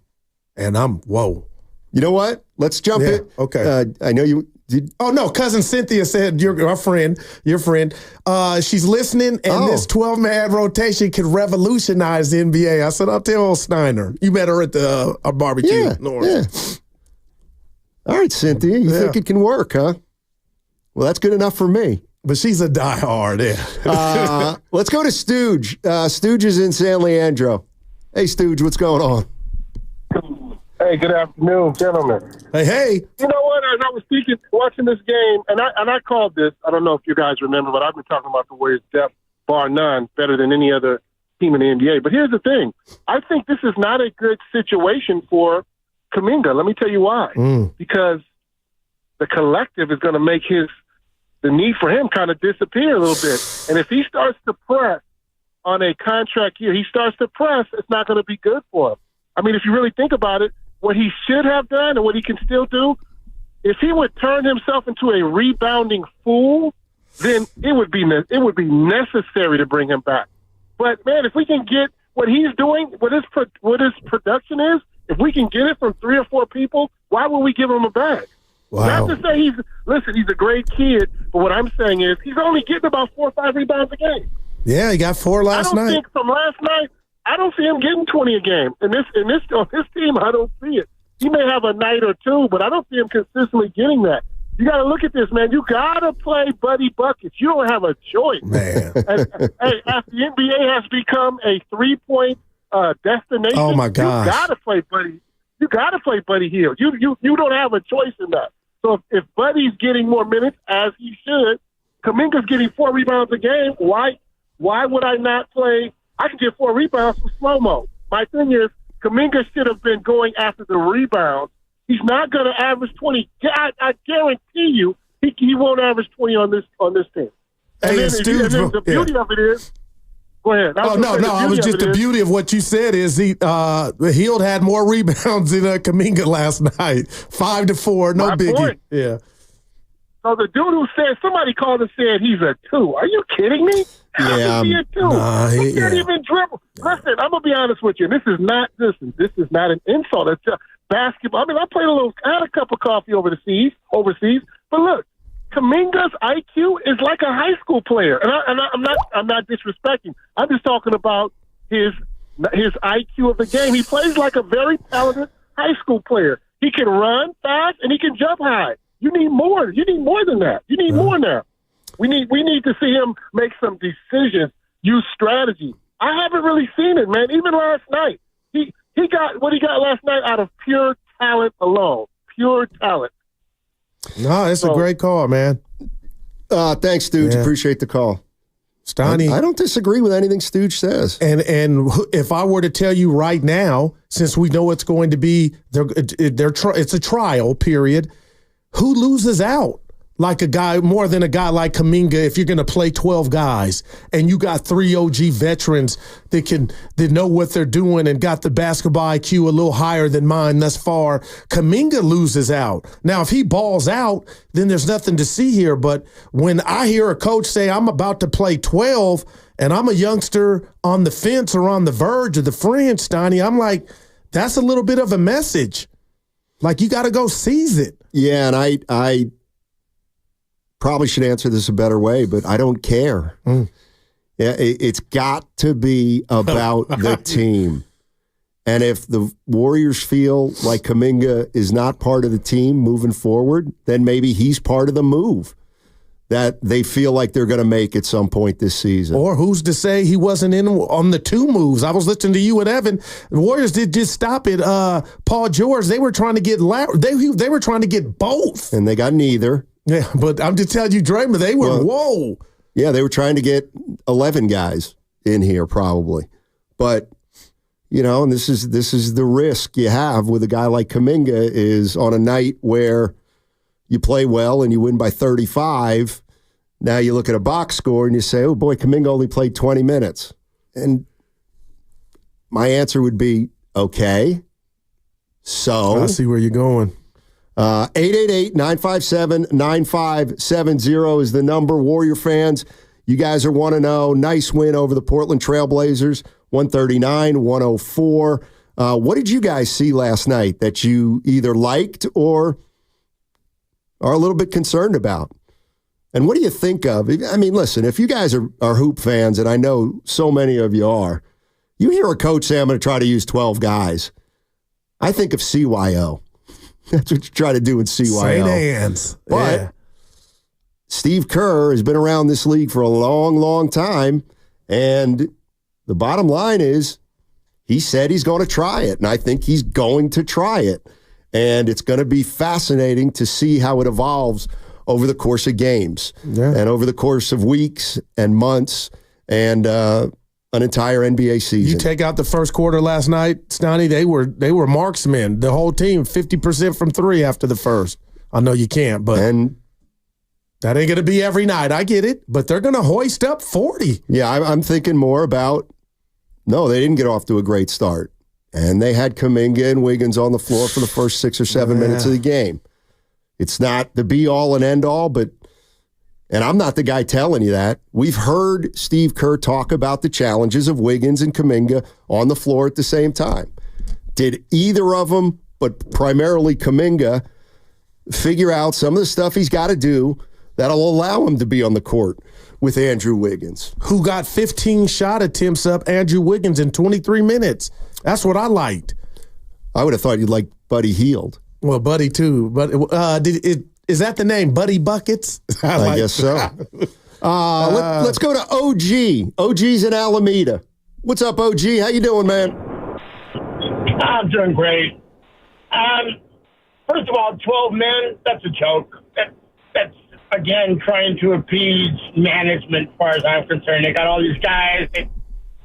And whoa.
You know what? Let's jump in.
Okay.
I know you did.
Oh, no. Cousin Cynthia said, your friend, she's listening, and this 12-man rotation can revolutionize the NBA. I said, I'll tell old Steiner. You met her at the barbecue.
Yeah. All right, Cynthia. You think it can work, huh? Well, that's good enough for me.
But she's a diehard. Yeah.
Let's go to Stooge. Stooge is in San Leandro. Hey, Stooge, what's going on?
Hey, good afternoon, gentlemen.
Hey.
You know what? As I was watching this game, and I called this. I don't know if you guys remember, but I've been talking about the Warriors' depth, bar none, better than any other team in the NBA. But here's the thing. I think this is not a good situation for Kaminga. Let me tell you why. Because the collective is going to make the need for him kind of disappear a little bit. And if he starts to press on a contract year, it's not going to be good for him. I mean, if you really think about it, what he should have done and what he can still do, if he would turn himself into a rebounding fool, then it would be necessary to bring him back. But man, if we can get what he's doing, what his production is, if we can get it from 3 or 4 people, why would we give him a bag?
Wow.
Not to say he's a great kid, but what I'm saying is he's only getting about 4 or 5 rebounds a game.
Yeah, he got 4 last night.
I don't think from last night, I don't see him getting 20 a game. On this team, I don't see it. He may have a night or two, but I don't see him consistently getting that. You got to look at this, man. You got to play Buddy buckets. You don't have a choice.
Man.
As the NBA has become a 3-point destination,
oh my gosh,
you got to play Buddy. You got to play Buddy Hield. You don't have a choice in that. So if Buddy's getting more minutes, as he should, Kaminga's getting 4 rebounds a game, why would I not play? I can get 4 rebounds from slow-mo. My thing is, Kaminga should have been going after the rebounds. He's not going to average 20. I guarantee you, he won't average 20 on this team.
Hey,
and then the beauty of it is, go ahead.
The beauty of what you said is Hield had more rebounds than Kaminga last night. 5 to 4, no biggie.
Point.
Yeah.
So the dude who said, somebody called and said he's a 2. Are you kidding me? How is he a 2? He can't even dribble. Listen, I'm gonna be honest with you. This is not an insult. It's just basketball. I mean, I had a cup of coffee overseas, but look, Kaminga's IQ is like a high school player, and I'm not disrespecting. I'm just talking about his IQ of the game. He plays like a very talented high school player. He can run fast and he can jump high. You need more. You need more than that. You need more now. We need to see him make some decisions, use strategy. I haven't really seen it, man. Even last night, he got what he got last night out of pure talent alone. Pure talent.
No, it's a great call, man.
Thanks, Stooge.
Yeah.
Appreciate the call.
Steiny.
I don't disagree with anything Stooge says.
And if I were to tell you right now, since we know it's going to be it's a trial period, who loses out? Like more than a guy like Kaminga, if you're going to play 12 guys and you got 3 OG veterans that know what they're doing and got the basketball IQ a little higher than mine thus far, Kaminga loses out. Now, if he balls out, then there's nothing to see here. But when I hear a coach say, I'm about to play 12 and I'm a youngster on the fence or on the verge of the fringe, Steiny, I'm like, that's a little bit of a message. Like, you got to go seize it.
Yeah, and I probably should answer this a better way, but I don't care. Yeah, it's got to be about the team. And if the Warriors feel like Kaminga is not part of the team moving forward, then maybe he's part of the move that they feel like they're going to make at some point this season.
Or who's to say he wasn't in on the 2 moves? I was listening to you and Evan. The Warriors did just stop it. Paul George, they were trying to get they were trying to get both.
And they got neither.
Yeah, but I'm just telling you, Draymond, they were, whoa.
Yeah, they were trying to get 11 guys in here probably. But and this is the risk you have with a guy like Kaminga is on a night where you play well and you win by 35. Now you look at a box score and you say, oh boy, Kaminga only played 20 minutes. And my answer would be, okay. So
I see where you're going.
888-957-9570 is the number. Warrior fans, you guys are 1-0. Nice win over the Portland Trailblazers, 139-104. What did you guys see last night that you either liked or are a little bit concerned about? And what do you think of? I mean, listen, if you guys are hoop fans, and I know so many of you are, you hear a coach say, I'm going to try to use 12 guys. I think of CYO. That's what you try to do in CYO.
St. Anne's.
But Steve Kerr has been around this league for a long, long time, and the bottom line is he said he's going to try it, and I think he's going to try it. And it's going to be fascinating to see how it evolves over the course of games and over the course of weeks and months and an entire NBA season.
You take out the first quarter last night, Stoney, they were marksmen. The whole team, 50% from three after the first. I know you can't, but that ain't going to be every night. I get it, but they're going to hoist up 40.
Yeah, I'm thinking more about, no, they didn't get off to a great start. And they had Kaminga and Wiggins on the floor for the first 6 or 7 minutes of the game. It's not the be-all and end-all, but, and I'm not the guy telling you that. We've heard Steve Kerr talk about the challenges of Wiggins and Kaminga on the floor at the same time. Did either of them, but primarily Kaminga, figure out some of the stuff he's got to do that'll allow him to be on the court with Andrew Wiggins?
Who got 15 shot attempts up Andrew Wiggins in 23 minutes. That's what I liked.
I would have thought you'd like Buddy Hield.
Well, Buddy too. But is that the name, Buddy Buckets?
I guess so. Let's go to OG. OG's in Alameda. What's up, OG? How you doing, man?
I'm doing great. First of all, 12 men, that's a joke. That's, again, trying to appease management as far as I'm concerned. They got all these guys.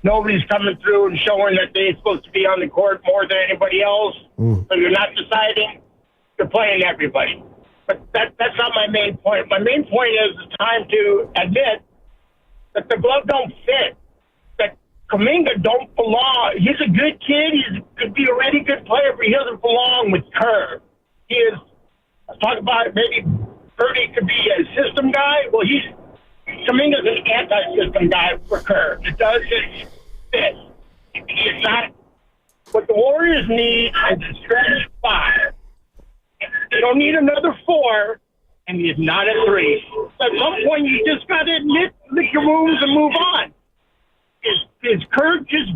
Nobody's coming through and showing that they're supposed to be on the court more than anybody else. So you're not deciding. You're playing everybody. But that's not my main point. My main point is it's time to admit that the glove don't fit. That Kaminga don't belong. He's a good kid. He could be a really good player, but he doesn't belong with Kerr. He is, let's talk about it, maybe Purdy could be a system guy. Well, Kaminga's an anti-system guy for Kerr. It doesn't fit. It's not what the Warriors need is a stretch 5. They don't need another 4, and he's not a 3. At some point, you just got to admit, lick your wounds and move on. Is Kerr just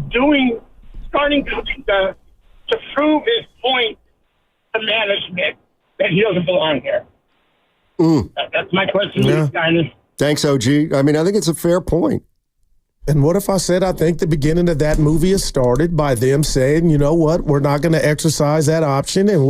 starting to prove his point to management that he doesn't belong here? That's my question to you, Steiner.
Thanks, OG. I mean, I think it's a fair point.
And what if I said I think the beginning of that movie is started by them saying, you know what, we're not going to exercise that option and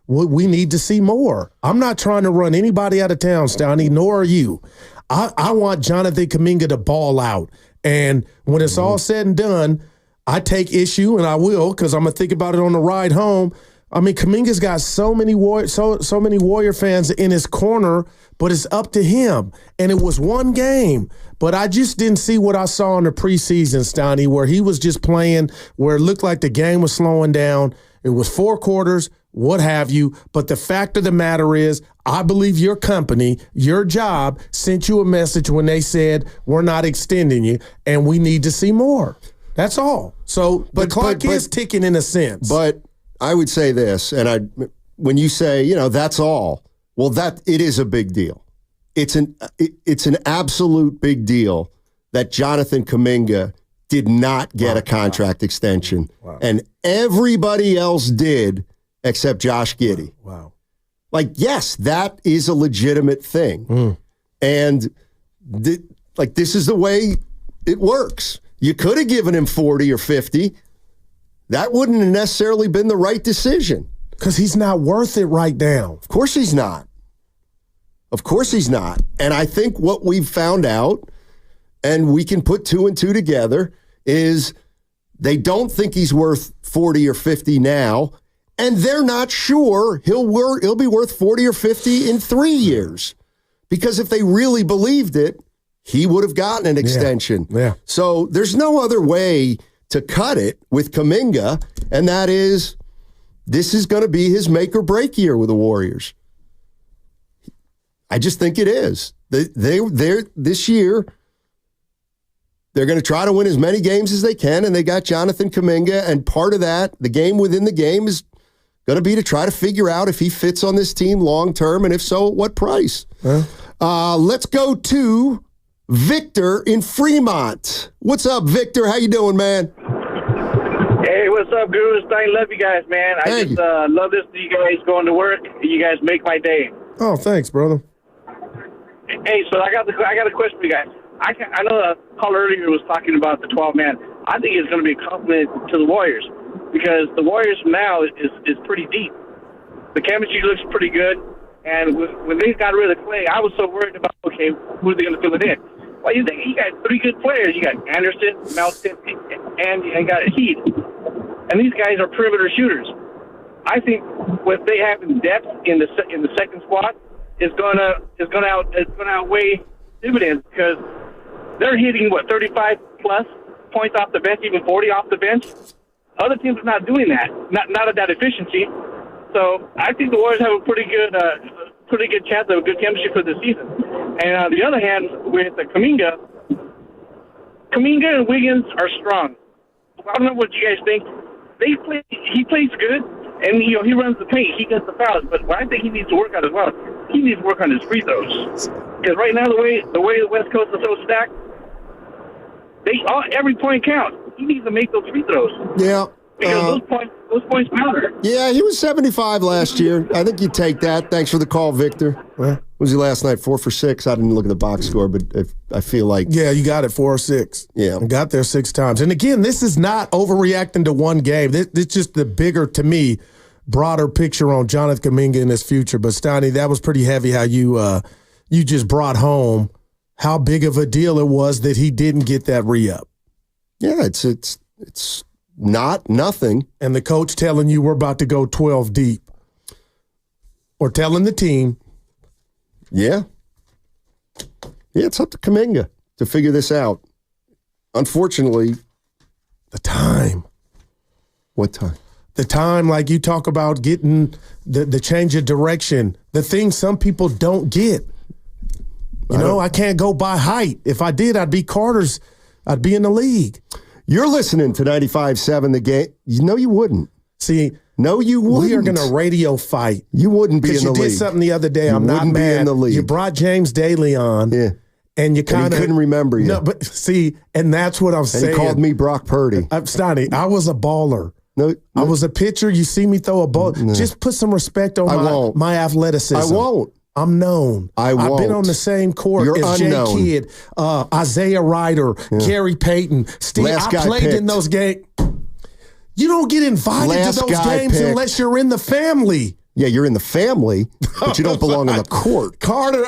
we need to see more. I'm not trying to run anybody out of town, Stoney, nor are you. I want Jonathan Kaminga to ball out. And when it's all said and done, I take issue, and I will, because I'm going to think about it on the ride home. I mean, Kaminga's got so many Warrior fans in his corner, but it's up to him. And it was one game, but I just didn't see what I saw in the preseason, Stoney, where he was just playing, where it looked like the game was slowing down. It was 4 quarters, what have you. But the fact of the matter is, I believe your company, your job, sent you a message when they said, we're not extending you, and we need to see more. That's all. So the clock is ticking in a sense.
But I would say this, and when you say, that's all, well, it is a big deal. It's an absolute big deal that Jonathan Kaminga did not get a contract extension, and everybody else did except Josh Giddey.
Wow.
Yes, that is a legitimate thing. And this is the way it works. You could have given him 40 or 50. That wouldn't have necessarily been the right decision.
Because he's not worth it right now.
Of course he's not. Of course he's not. And I think what we've found out, and we can put 2 and 2 together, is They don't think he's worth 40 or 50 now, and they're not sure he'll be worth 40 or 50 in 3 years. Because if they really believed it, he would have gotten an extension.
Yeah.
So there's no other way to cut it with Kaminga, and that is this is going to be his make or break year with the Warriors. I just think it is. They're this year, they're going to try to win as many games as they can, and they got Jonathan Kaminga, and part of that, the game within the game, is going to be to try to figure out if he fits on this team long term, and if so, at what price. Let's go to Victor in Fremont. What's up, Victor? How you doing, man?
Hey, what's up, Gurus? I love you guys, man. I just love this. You guys going to work. You guys make my day.
Oh, thanks, brother.
Hey, so I got a question for you guys. I know the caller earlier was talking about the 12-man. I think it's going to be a compliment to the Warriors because the Warriors now is pretty deep. The chemistry looks pretty good, and when they got rid of Klay, I was so worried about, okay, who are they going to fill it in? Well, you think you got 3 good players. You got Anderson, Melton, and you got Heat, and these guys are perimeter shooters. I think what they have in depth in the second squad is going to outweigh dividends because they're hitting 35 plus points off the bench, even 40 off the bench. Other teams are not doing that, not at that efficiency. So I think the Warriors have a pretty good chance of a good chemistry for the season. And on the other hand, with Kaminga and Wiggins are strong. I don't know what you guys think. He plays good, and he runs the paint, he gets the fouls. But what I think he needs to work on as well, he needs to work on his free throws. Because right now, the way the West Coast is so stacked, every point counts. He needs to make those free throws.
Yeah.
Because those points matter.
Yeah, he was 75 last year. I think you take that. Thanks for the call, Victor. What was he last night? 4 for 6. I didn't look at the box score, but I feel like...
Yeah, you got it, 4 or 6.
Yeah.
And got there 6 times. And again, this is not overreacting to one game. This is just the bigger, to me, broader picture on Jonathan Kaminga in his future. But, Steiny, that was pretty heavy how you just brought home how big of a deal it was that he didn't get that re-up.
Yeah, it's not nothing.
And the coach telling you we're about to go 12 deep. Or telling the team.
Yeah. Yeah, it's up to Kaminga to figure this out. Unfortunately.
The time.
What time?
The time, like you talk about getting the change of direction. The thing some people don't get. I can't go by height. If I did, I'd be Carter's. I'd be in the league.
You're listening to 95.7 The Game. No, you wouldn't.
See,
no, you wouldn't.
We are going to radio fight.
You wouldn't be in the league.
Because you did something the other day. I'm not mad.
In the league.
You brought James Daly on.
Yeah.
And you kind of
couldn't remember you.
No, but see, and that's what I'm saying.
And he called me Brock Purdy.
Steiny, I was a baller.
No,
I was a pitcher. You see me throw a ball. No. Just put some respect on my athleticism.
I won't.
I'm known.
I won't.
I've been on the same court as
unknown.
Jay Kidd, Isaiah Ryder, Gary Payton, Steve. I played in those games. You don't get invited to those games unless you're in the family.
Yeah, you're in the family, but you don't belong on the court.
Carter,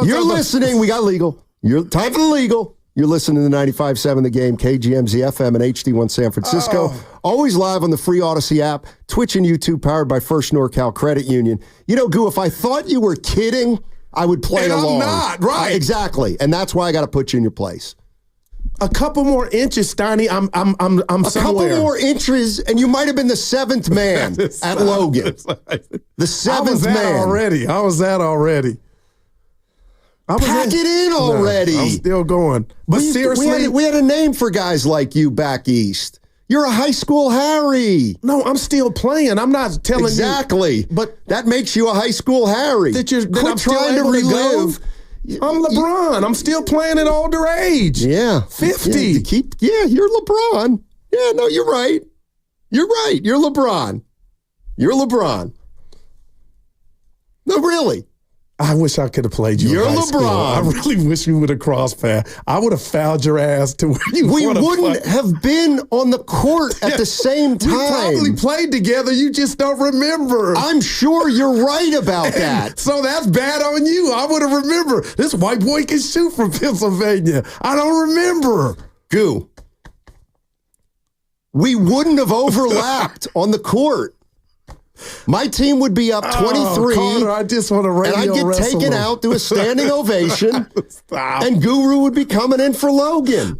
you're listening. We got legal. Time for the legal. You're listening to 95.7 The Game, KGMZ FM and HD1 San Francisco. Always live on the free Odyssey app, Twitch and YouTube, powered by First NorCal Credit Union. Goo, if I thought you were kidding, I would play along.
I'm not, right?
Exactly, and that's why I got to put you in your place.
A couple more inches, Steiny. I'm somewhere.
A couple more inches, and you might have been the 7th man at Logan. The 7th man
already. I was that already.
Pack it in already.
No, I'm still going. But seriously.
We had a name for guys like you back east. You're a high school Harry.
No, I'm still playing. I'm not telling you.
Exactly. But that makes you a high school Harry.
That I'm
trying to relive.
I'm LeBron. I'm still playing at older age.
Yeah.
50.
You're LeBron. Yeah, no, you're right. You're right. You're LeBron. You're LeBron. No, really.
I wish I could have played you.
You're
in high
LeBron.
School. I really wish we would have crossed paths. I would have fouled your ass to where you.
We wouldn't have been on the court at the same time.
We probably played together. You just don't remember.
I'm sure you're right about that.
So that's bad on you. I would have remembered. This white boy can shoot from Pennsylvania. I don't remember.
Goo. we wouldn't have overlapped on the court. My team would be up 23.
Carter, I just want to radio
and I'd get taken out to a standing ovation. And Guru would be coming in for Logan.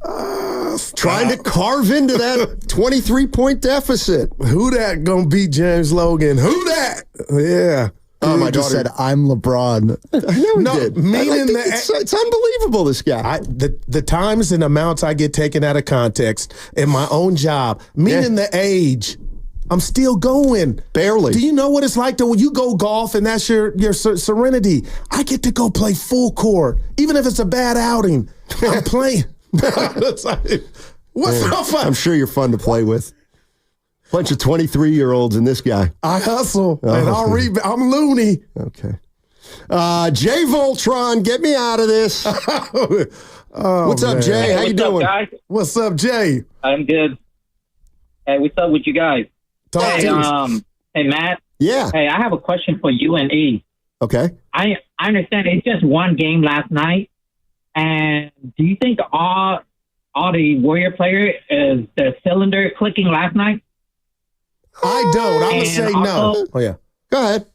Trying to carve into that 23-point deficit.
Who that gonna beat James Logan? Who that? Yeah.
Oh, my daughter said, "I'm LeBron."
I know he did.
Meaning
it's unbelievable, this guy.
The times and amounts I get taken out of context in my own job, meaning the age, I'm still going.
Barely.
Do you know what it's like when you go golf and that's your serenity? I get to go play full court, even if it's a bad outing. I'm playing. What's so fun?
I'm sure you're fun to play with. Bunch of 23-year-olds and this guy.
I hustle and I'll rebound. I'm loony.
Okay. Jay Voltron, get me out of this. What's up, Jay?
Hey,
how you doing?
Guys?
What's up, Jay?
I'm good. Hey, what's up with you guys? Hey, Matt.
Yeah.
Hey, I have a question for you and E.
Okay.
I understand it's just one game last night, and do you think all the Warrior players is the cylinder clicking last night?
I don't. I'm going to say no. Oh, yeah.
Go ahead.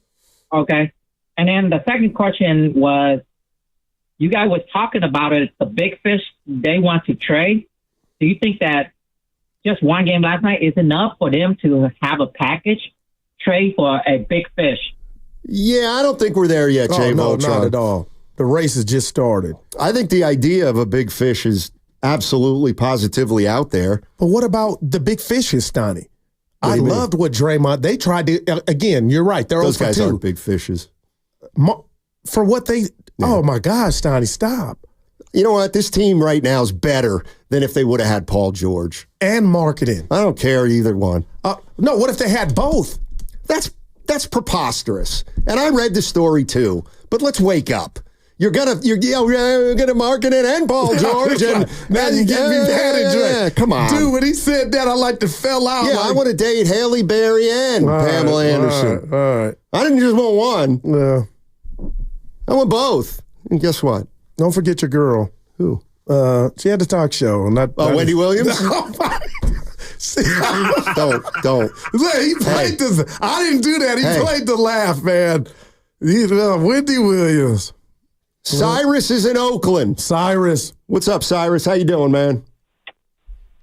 Okay. And then the second question was, you guys was talking about it, the big fish they want to trade. Do you think that just one game last night is enough for them to have a package trade for a big fish?
Yeah, I don't think we're there yet, Jay Voltron.
Not at all. The race has just started.
I think the idea of a big fish is absolutely, positively out there.
But what about the big fishes, Stoney? I loved what Draymond, they tried to, again, you're right. They're
Those guys
2.
aren't big fishes.
For what they, oh my gosh, Stoney, stop.
You know what? This team right now is better than if they would have had Paul George.
And marketing.
I don't care either one.
No, what if they had both?
That's preposterous. And I read the story too. But let's wake up. You're gonna market it and Paul George, and
now you get me mad at Dre.
Yeah, come on,
dude. When he said that, I like to fell out.
Yeah, I want to date Haley Berry and Pamela Anderson.
All right.
I didn't just want one.
Yeah,
I want both. And guess what?
Don't forget your girl.
Who?
She had the talk show.
Wendy Williams. Don't.
He played this. I didn't do that. He played the laugh, man. Wendy Williams.
Cyrus is in Oakland.
Cyrus.
What's up, Cyrus? How you doing, man?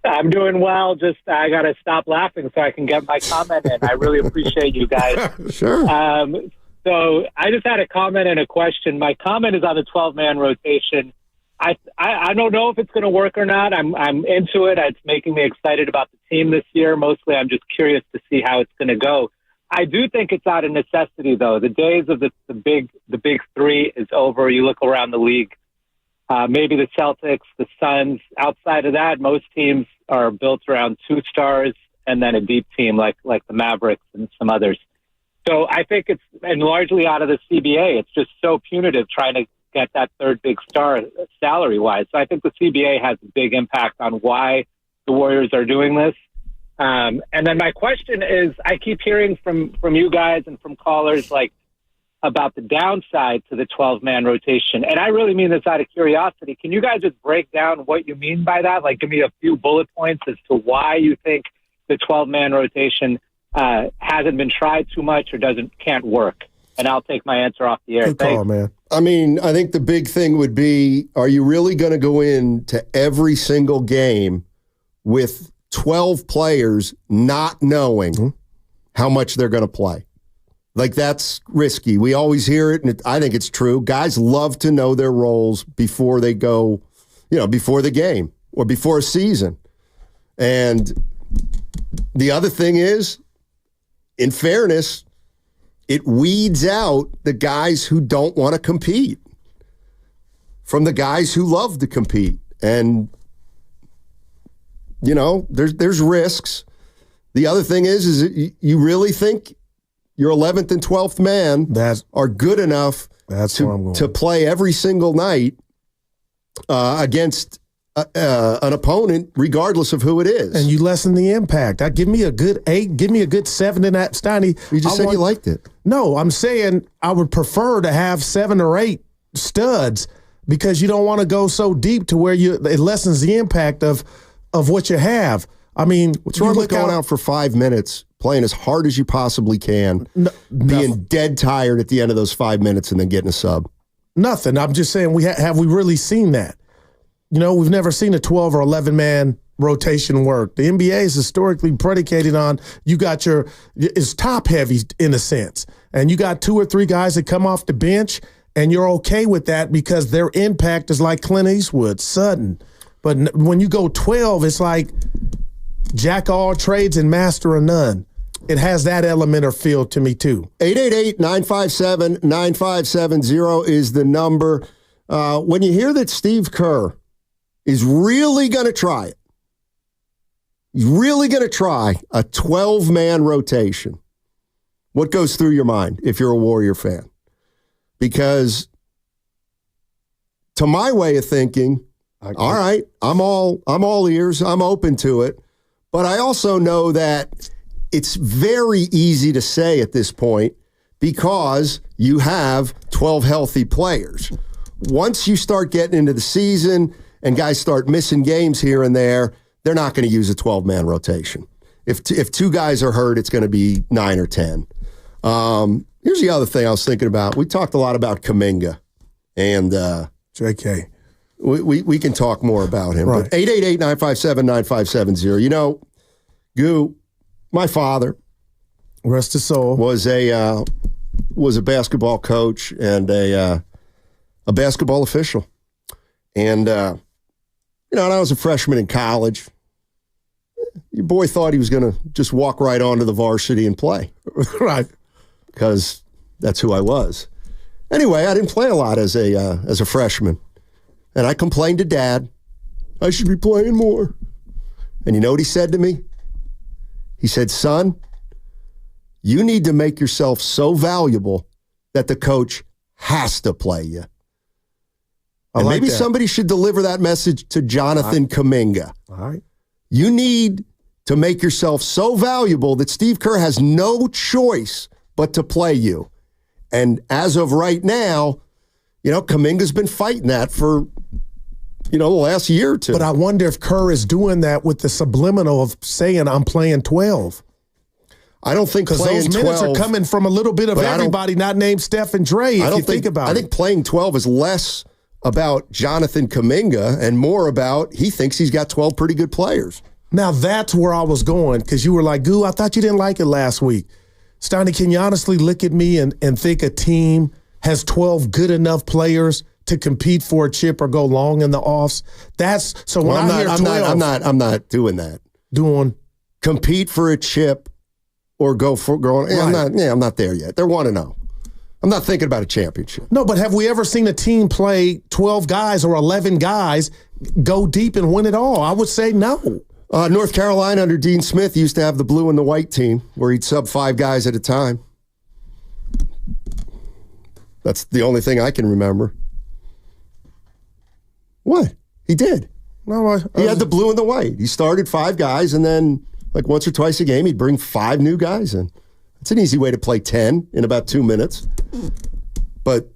I'm doing well. Just I got to stop laughing so I can get my comment in. I really appreciate you guys.
Sure.
So I just had a comment and a question. My comment is on the 12-man rotation. I don't know if it's going to work or not. I'm into it. It's making me excited about the team this year. Mostly I'm just curious to see how it's going to go. I do think it's out of necessity, though. The days of the big three is over. You look around the league, maybe the Celtics, the Suns. Outside of that, most teams are built around 2 stars and then a deep team like the Mavericks and some others. So I think it's largely out of the CBA. It's just so punitive trying to get that third big star salary-wise. So I think the CBA has a big impact on why the Warriors are doing this. And then my question is, I keep hearing from you guys and from callers about the downside to the 12-man rotation. And I really mean this out of curiosity. Can you guys just break down what you mean by that? Give me a few bullet points as to why you think the 12-man rotation hasn't been tried too much or can't work. And I'll take my answer off the air.
Good call, man.
I mean, I think the big thing would be, are you really going to go into every single game with 12 players not knowing how much they're going to play? That's risky. We always hear it, and I think it's true. Guys love to know their roles before they go, before the game or before a season. And the other thing is, in fairness, it weeds out the guys who don't want to compete from the guys who love to compete. And, there's risks. The other thing is you really think your 11th and 12th man are good enough to play every single night against an opponent, regardless of who it is.
And you lessen the impact. Give me a good 8, give me a good 7 in that, Steiny.
You just said you liked it.
No, I'm saying I would prefer to have 7 or 8 studs because you don't want to go so deep to where it lessens the impact of what you have. I mean,
what's wrong with going out for 5 minutes, playing as hard as you possibly can, being dead tired at the end of those 5 minutes, and then getting a sub?
Nothing. I'm just saying, have we really seen that? You know, we've never seen a 12 or 11 man rotation work. The NBA is historically predicated on it's top heavy in a sense, and you got 2 or 3 guys that come off the bench, and you're okay with that because their impact is like Clint Eastwood, sudden. But when you go 12, it's like jack of all trades and master of none. It has that element or feel to me, too.
888-957-9570 is the number. When you hear that Steve Kerr is really going to try it, he's really going to try a 12-man rotation, what goes through your mind if you're a Warrior fan? Because to my way of thinking, all right, I'm all ears, I'm open to it, but I also know that it's very easy to say at this point because you have 12 healthy players. Once you start getting into the season and guys start missing games here and there, they're not going to use a 12-man rotation. If 2 guys are hurt, it's going to be 9 or 10. Here's the other thing I was thinking about. We talked a lot about Kaminga, and
JK.
We can talk more about him.
Right.
But 888-957-9570. You know, Goo, my father,
rest his soul,
was a basketball coach and a basketball official, and and I was a freshman in college. Your boy thought he was going to just walk right onto the varsity and play,
right?
Because that's who I was. Anyway, I didn't play a lot as a freshman, and I complained to Dad, I should be playing more. And you know what he said to me? He said, son, you need to make yourself so valuable that the coach has to play you. And maybe somebody should deliver that message to Jonathan Kaminga.
All right.
You need to make yourself so valuable that Steve Kerr has no choice but to play you. And as of right now, Kaminga's been fighting that for, the last year or two.
But I wonder if Kerr is doing that with the subliminal of saying, I'm playing 12.
I don't think playing 12.
Because those minutes are coming from a little bit of everybody not named Steph and Dre, if you think about it.
I think playing 12 is less about Jonathan Kaminga and more about he thinks he's got 12 pretty good players.
Now, that's where I was going, because you were like, Goo, I thought you didn't like it last week. Steiny, can you honestly look at me and think a team has 12 good enough players to compete for a chip or go long in the offs? That's so when I hear 12,
I'm not doing that. Compete for a chip or go for going. Right. I'm not there yet. They're 1-0. I'm not thinking about a championship.
No, but have we ever seen a team play 12 guys or 11 guys go deep and win it all? I would say no.
North Carolina under Dean Smith used to have the blue and the white team where he'd sub 5 guys at a time. That's the only thing I can remember. What? He did.
No,
he had the blue and the white. He started 5 guys, and then like once or twice a game, he'd bring 5 new guys in. It's an easy way to play 10 in about 2 minutes. But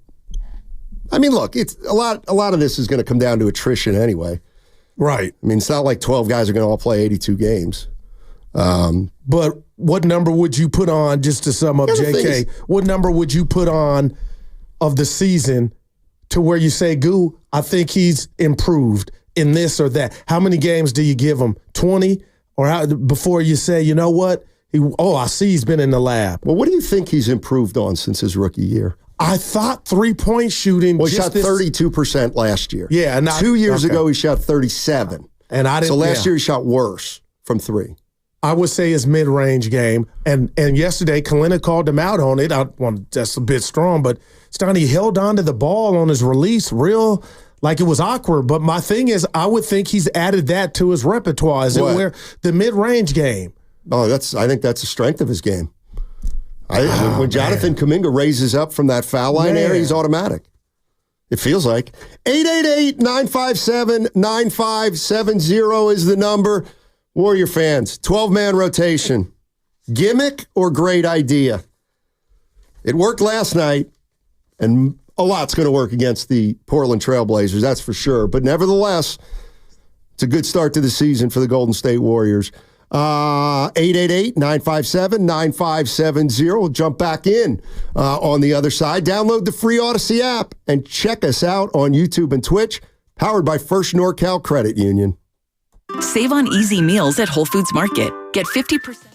I mean, look, it's a lot of this is going to come down to attrition anyway.
Right.
I mean, it's not like 12 guys are going to all play 82 games.
But what number would you put on, just to sum up, JK, what number would you put on of the season to where you say, Goo, I think he's improved in this or that? How many games do you give him? 20? Or before you say, you know what? I see he's been in the lab.
Well, what do you think he's improved on since his rookie year?
I thought 3-point shooting.
Well, he shot 32% last year.
Yeah. And
2 years ago, he shot 37.
And I didn't.
So last year, he shot worse from 3.
I would say his mid-range game. And yesterday, Kalina called him out on it. That's a bit strong, but Steiny held on to the ball on his release real like it was awkward. But my thing is, I would think he's added that to his repertoire. Is it where the mid-range game?
Oh, I think that's the strength of his game. When Jonathan Kaminga raises up from that foul line area, he's automatic. It feels like. 888-957-9570 is the number. Warrior fans, 12-man rotation. Gimmick or great idea? It worked last night, and a lot's going to work against the Portland Trailblazers, that's for sure. But nevertheless, it's a good start to the season for the Golden State Warriors. 888-957-9570. We'll jump back in on the other side. Download the free Odyssey app and check us out on YouTube and Twitch. Powered by First NorCal Credit Union.
Save on easy meals at Whole Foods Market. Get 50%.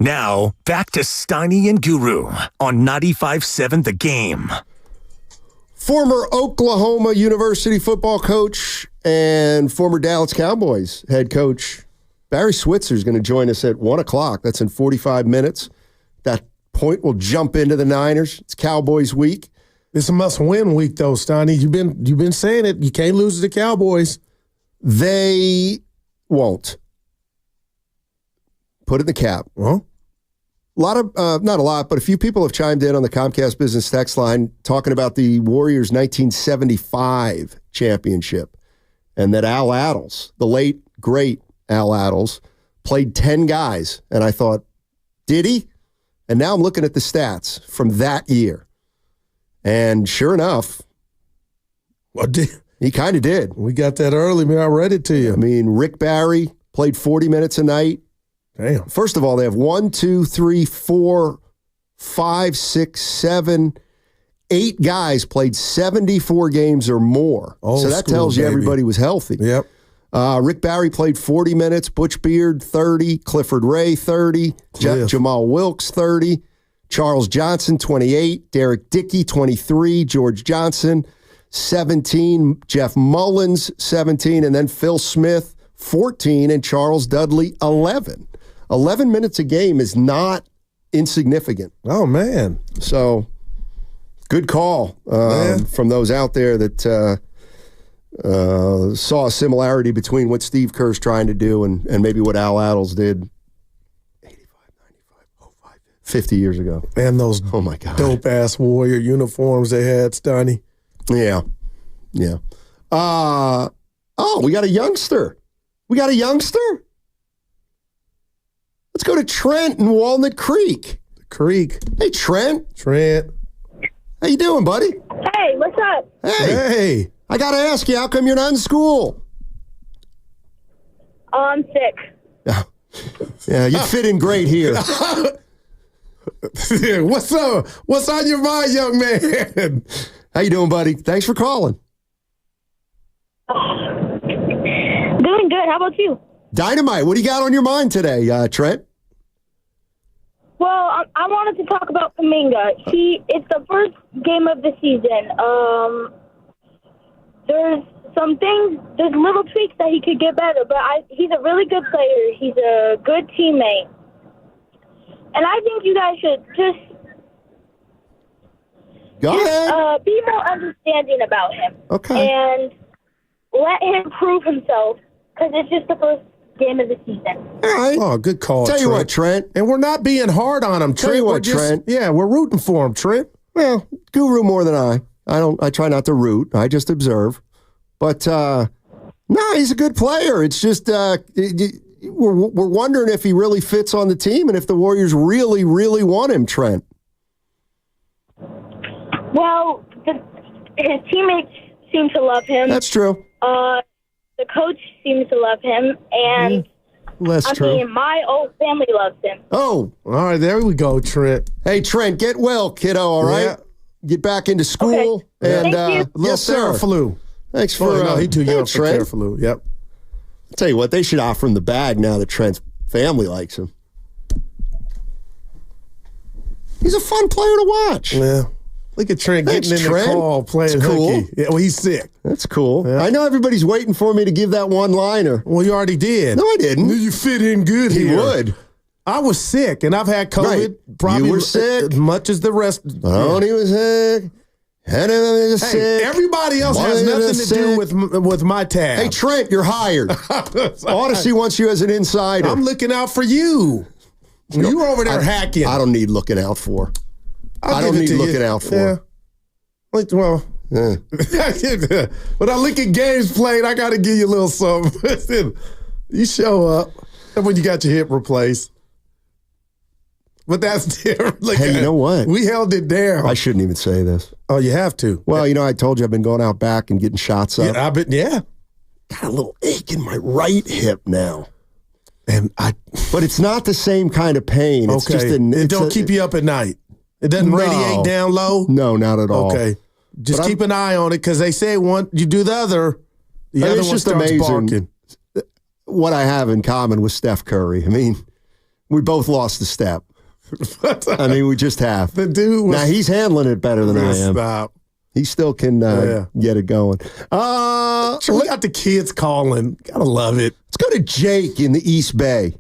Now, back to Steiny and Guru on 95.7 The Game.
Former Oklahoma University football coach and former Dallas Cowboys head coach Barry Switzer is going to join us at 1 o'clock. That's in 45 minutes. That point will jump into the Niners. It's Cowboys week.
It's a must-win week, though, Steiny. You've been saying it. You can't lose to the Cowboys.
They won't. Put it in the cap.
Well,
a lot of, not a lot, but a few people have chimed in on the Comcast Business text line talking about the Warriors' 1975 championship and that Al Attles, the late, great Al Attles, played 10 guys. And I thought, did he? And now I'm looking at the stats from that year. And sure enough, he kind of did.
We got that early, man. I read it to you.
I mean, Rick Barry played 40 minutes a night.
Damn.
First of all, they have 1, 2, 3, 4, 5, 6, 7, 8 guys played 74 games or more. So that tells you everybody was healthy.
Yep.
Rick Barry played 40 minutes, Butch Beard 30, Clifford Ray 30, Jamal Wilkes 30, Charles Johnson 28, Derek Dickey 23, George Johnson 17, Jeff Mullins 17, and then Phil Smith 14, and Charles Dudley 11. 11 minutes a game is not insignificant.
Oh, man.
So, good call from those out there that saw a similarity between what Steve Kerr's trying to do and maybe what Al Attles did 50 years ago.
And those
oh my God,
dope-ass Warrior uniforms they had, Stoney.
Yeah. Yeah. We got a youngster. Let's go to Trent in Walnut Creek. Hey, Trent. How you doing, buddy?
Hey, what's up?
Hey. I got to ask you, how come you're not in school?
Oh, I'm sick.
Yeah, you fit in great here.
What's up? What's on your mind, young man?
How you doing, buddy? Thanks for calling.
Doing good. How about you?
Dynamite. What do you got on your mind today, Trent?
Well, I wanted to talk about Kaminga. It's the first game of the season. There's some things, there's little tweaks that he could get better, but he's a really good player. He's a good teammate. And I think you guys should just be more understanding about him.
Okay.
And let him prove himself, because it's just the first game of the season.
All right.
Oh, good call,
Tell you what, Trent.
And we're not being hard on him, Trent.
Tell you what, Trent.
Yeah, we're rooting for him, Trent.
Well, Guru more than I. I try not to root. I just observe. But, no, he's a good player. It's just we're wondering if he really fits on the team and if the Warriors really, really want him, Trent.
Well, his teammates seem to love him.
That's true.
The coach seems to love him, and
That's true.
I mean, my whole family loves him.
Oh,
all right, there we go, Trent.
Hey, Trent, get well, kiddo. All right,
Yeah.
Get back into school.
Okay.
And
Thank you.
yes, sir.
Theraflu.
Thanks for.
No, he too young for
Trent.
Theraflu. Yep.
I'll tell you what, they should offer him the bag now that Trent's family likes him. He's a fun player to watch.
Yeah. Look at Trent
Thanks,
getting in
Trent.
the call playing
That's cool.
hooky. Yeah, well, he's sick.
That's cool.
Yeah.
I know everybody's waiting for me to give that one-liner.
Well, you already did.
No, I didn't.
You fit in good
He
here.
would.
I was sick, and I've had COVID.
Right.
Probably
You were sick.
as much as the rest.
Tony was sick. Henry was sick.
Hey, everybody else has
Marlon
nothing
was
to do
sick.
with my tab.
Hey, Trent, you're hired. Odyssey wants you as an insider.
I'm looking out for you. You over there hacking.
I don't need looking out for. I don't need looking out for.
Yeah. Well, when I look at games played, I got to give you a little something. You show up. That's when you got your hip replaced. But that's different. Look,
Hey, you know what?
We held it down.
I shouldn't even say this.
Oh, you have to.
Well, you know, I told you I've been going out back and getting shots up.
Yeah,
Got a little ache in my right hip now. But it's not the same kind of pain. It's
Okay.
just
It don't keep you up at night. It doesn't radiate down low?
No, not at all.
Okay. Just
But
keep an eye on it because they say one you do the other, the other
it's
one
just
starts
amazing
barking.
what I have in common with Steph Curry. I mean, We both lost a step. I mean, we just have.
The dude was,
now, he's handling it better than I am.
Stop.
He still can get it going.
We got the kids calling. Gotta love it.
Let's go to Jake in the East Bay.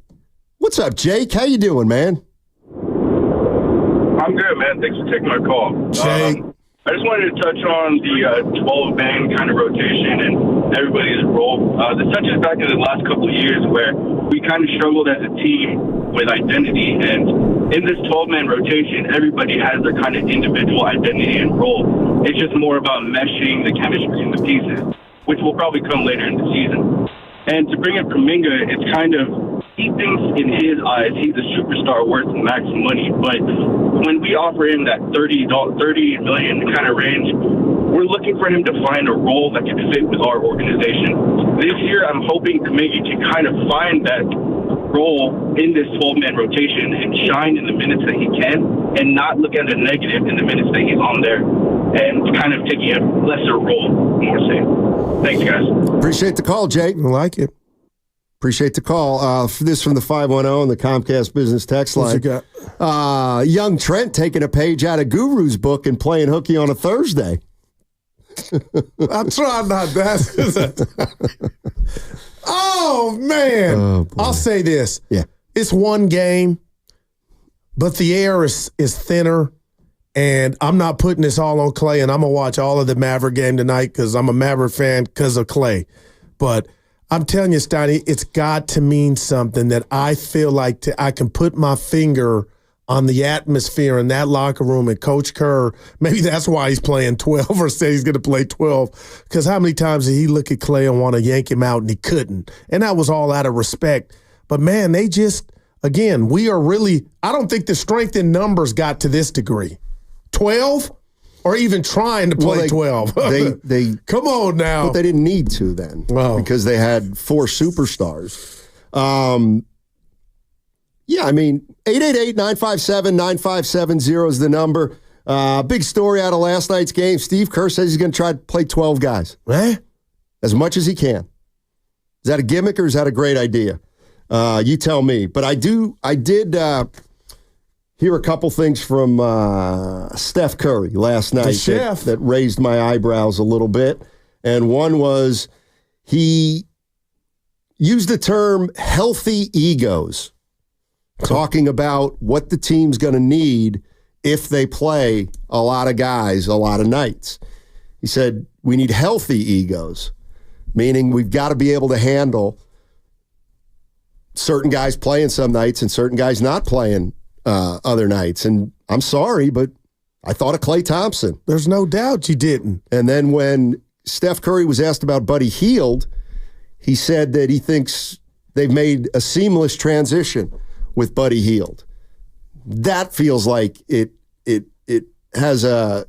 What's up, Jake? How you doing, man?
I'm good, man. Thanks for taking my call.
Jake.
I just wanted to touch on the 12-man kind of rotation and everybody's role. This touches back to the last couple of years where we kind of struggled as a team with identity. And in this 12-man rotation, everybody has their kind of individual identity and role. It's just more about meshing the chemistry in the pieces, which will probably come later in the season. And to bring up Kaminga, it's kind of, he thinks in his eyes he's a superstar worth max money, but when we offer him that $30 million kind of range, we're looking for him to find a role that can fit with our organization. This year, I'm hoping Kaminga can kind of find that role in this 12-man rotation and shine in the minutes that he can and not look at the negative in the minutes that he's on there and kind of taking a lesser role, more say. Thanks, guys.
Appreciate the call, Jake.
I like it.
Appreciate the call. This from the 510 on the Comcast Business Text line.
What you got?
Young Trent taking a page out of Guru's book and playing hooky on a Thursday.
I'm trying not that. Oh, man.
Oh,
I'll say this.
Yeah.
It's one game, but the air is thinner. And I'm not putting this all on Klay, and I'm going to watch all of the Maverick game tonight because I'm a Maverick fan because of Klay. But I'm telling you, Steiny, it's got to mean something that I feel like I can put my finger on the atmosphere in that locker room. And Coach Kerr, maybe that's why he's playing 12 or said he's going to play 12. Because how many times did he look at Klay and want to yank him out, and he couldn't? And that was all out of respect. But, man, they just, again, we are really – I don't think the strength in numbers got to this degree. 12 or even trying to play 12.
They
come on now.
But they didn't need to then because they had 4 superstars. Yeah, I mean, 888-957-9570 is the number. Big story out of last night's game. Steve Kerr says he's going to try to play 12 guys. As much as he can. Is that a gimmick or is that a great idea? You tell me. But I did hear a couple things from Steph Curry last night that raised my eyebrows a little bit. And one was he used the term healthy egos, talking about what the team's going to need if they play a lot of guys a lot of nights. He said, we need healthy egos, meaning we've got to be able to handle certain guys playing some nights and certain guys not playing other nights. And I'm sorry, but I thought of Klay Thompson.
There's no doubt you didn't.
And then when Steph Curry was asked about Buddy Hield, he said that he thinks they've made a seamless transition with Buddy Hield. That feels like it has a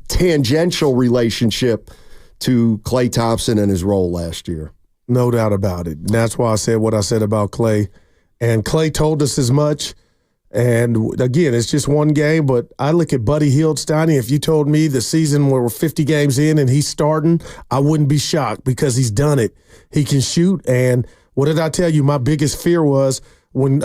tangential relationship to Klay Thompson and his role last year.
No doubt about it. And that's why I said what I said about Klay. And Klay told us as much. And again, it's just one game, but I look at Buddy Hield, Steiny. If you told me the season where we're 50 games in and he's starting, I wouldn't be shocked because he's done it. He can shoot. And what did I tell you? My biggest fear was when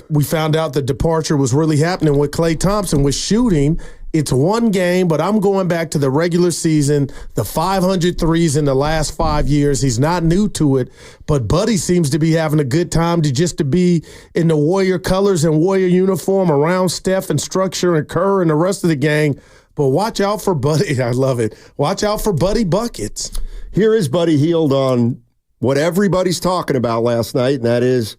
we found out the departure was really happening with Klay Thompson with shooting. It's one game, but I'm going back to the regular season, the 500 threes in the last 5 years. He's not new to it, but Buddy seems to be having a good time to be in the Warrior colors and Warrior uniform around Steph and Structure and Kerr and the rest of the gang. But watch out for Buddy. I love it. Watch out for Buddy Buckets.
Here is Buddy Hield on what everybody's talking about last night, and that is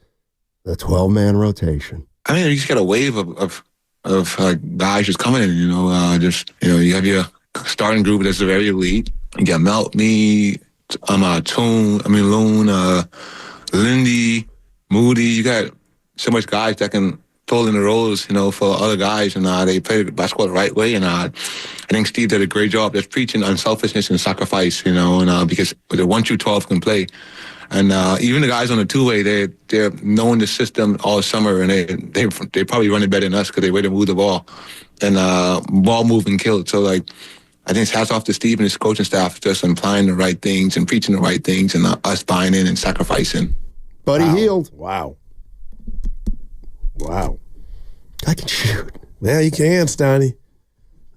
the 12-man rotation.
I mean, you just got a wave of guys just coming in, you have your starting group that's very elite. You got Melt, me, Loon, Lindy, Moody. You got so much guys that can fill in the roles, for other guys, and they play the basketball the right way. And I think Steve did a great job just preaching unselfishness and sacrifice, because the 1-2-12 can play. And even the guys on the two-way, they're knowing the system all summer, and they probably run it better than us because they way to move the ball and ball move and kill it. So I think it's hats off to Steve and his coaching staff just implying the right things and preaching the right things and us buying in and sacrificing.
Buddy Hield.
Wow. Wow.
I can shoot.
Yeah, he can, Steiny.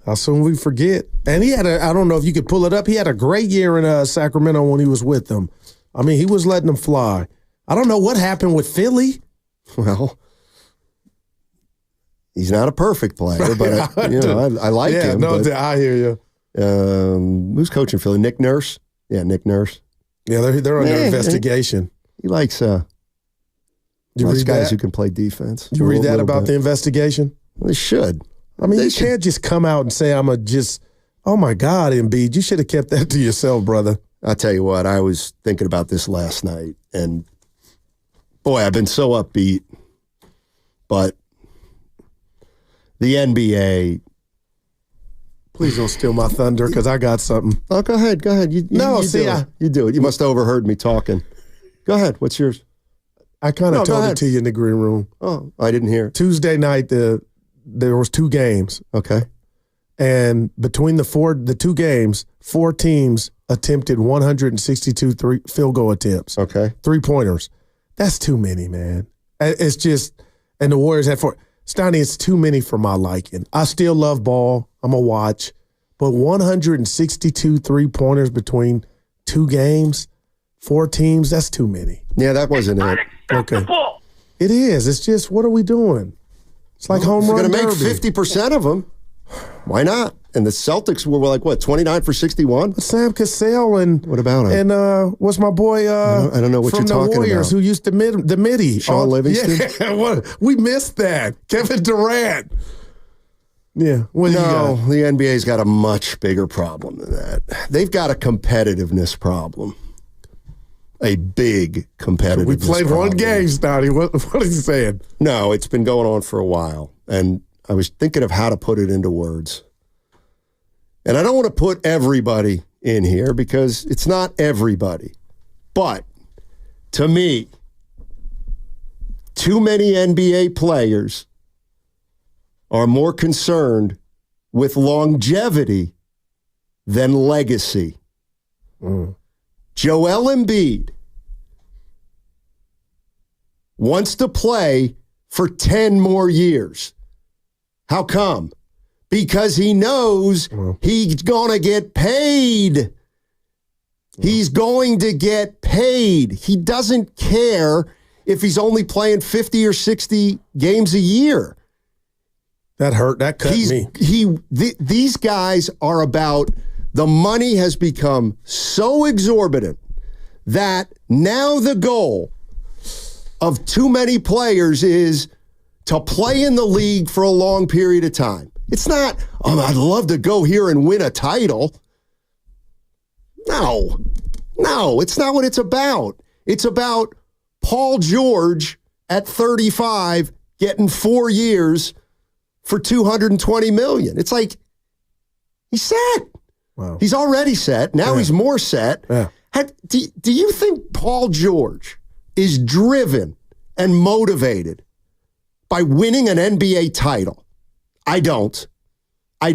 How soon we forget? And he had I don't know if you could pull it up. He had a great year in Sacramento when he was with them. I mean, he was letting them fly. I don't know what happened with Philly.
Well, he's not a perfect player, but I like him.
No, I hear you.
Who's coaching Philly? Nick Nurse? Yeah, Nick Nurse.
Yeah, they're under investigation.
He likes guys who can play defense.
You read that about the investigation?
Well, they should.
I mean, you can't just come out and say, oh my God, Embiid, you should have kept that to yourself, brother.
I'll tell you what, I was thinking about this last night, and boy, I've been so upbeat, but the NBA.
Please don't steal my thunder because I got something.
Oh, go ahead. You do it. You must have overheard me talking. Go ahead. What's yours?
I kind of told it to you in the green room.
Oh, I didn't hear it.
Tuesday night, there was 2 games.
Okay.
And between the 2 games, 4 teams attempted 162 field goal attempts.
Okay.
3-pointers. That's too many, man. It's just, and the Warriors had 4. Steiny, it's too many for my liking. I still love ball. I'm going to watch. But 162 3-pointers between 2 games, 4 teams, that's too many.
Yeah, that wasn't it.
Okay. It is. It's just, what are we doing? It's like home run derby.
You're going to make 50% of them. Why not? And the Celtics were like, what, 29 for 61?
Sam Cassell and
what about him?
And what's my boy?
I don't know what you're talking about.
From the Warriors, who used the midi.
Sean Livingston.
Yeah, we missed that. Kevin Durant. Yeah.
No, the NBA's got a much bigger problem than that. They've got a competitiveness problem. A big competitiveness
We played
problem.
1 game, Stouty. What is he saying?
No, it's been going on for a while. And I was thinking of how to put it into words. And I don't want to put everybody in here because it's not everybody. But to me, too many NBA players are more concerned with longevity than legacy. Joel Embiid wants to play for 10 more years. How come? Because he knows he's going to get paid. He's going to get paid. He doesn't care if he's only playing 50 or 60 games a year.
That hurt. That cut me.
These guys are about, the money has become so exorbitant that now the goal of too many players is to play in the league for a long period of time. It's not, I'd love to go here and win a title. No, it's not what it's about. It's about Paul George at 35 getting 4 years for $220 million. It's like, he's set.
Wow.
He's already set. Now he's more set.
Yeah.
Do you think Paul George is driven and motivated by winning an NBA title? I don't. I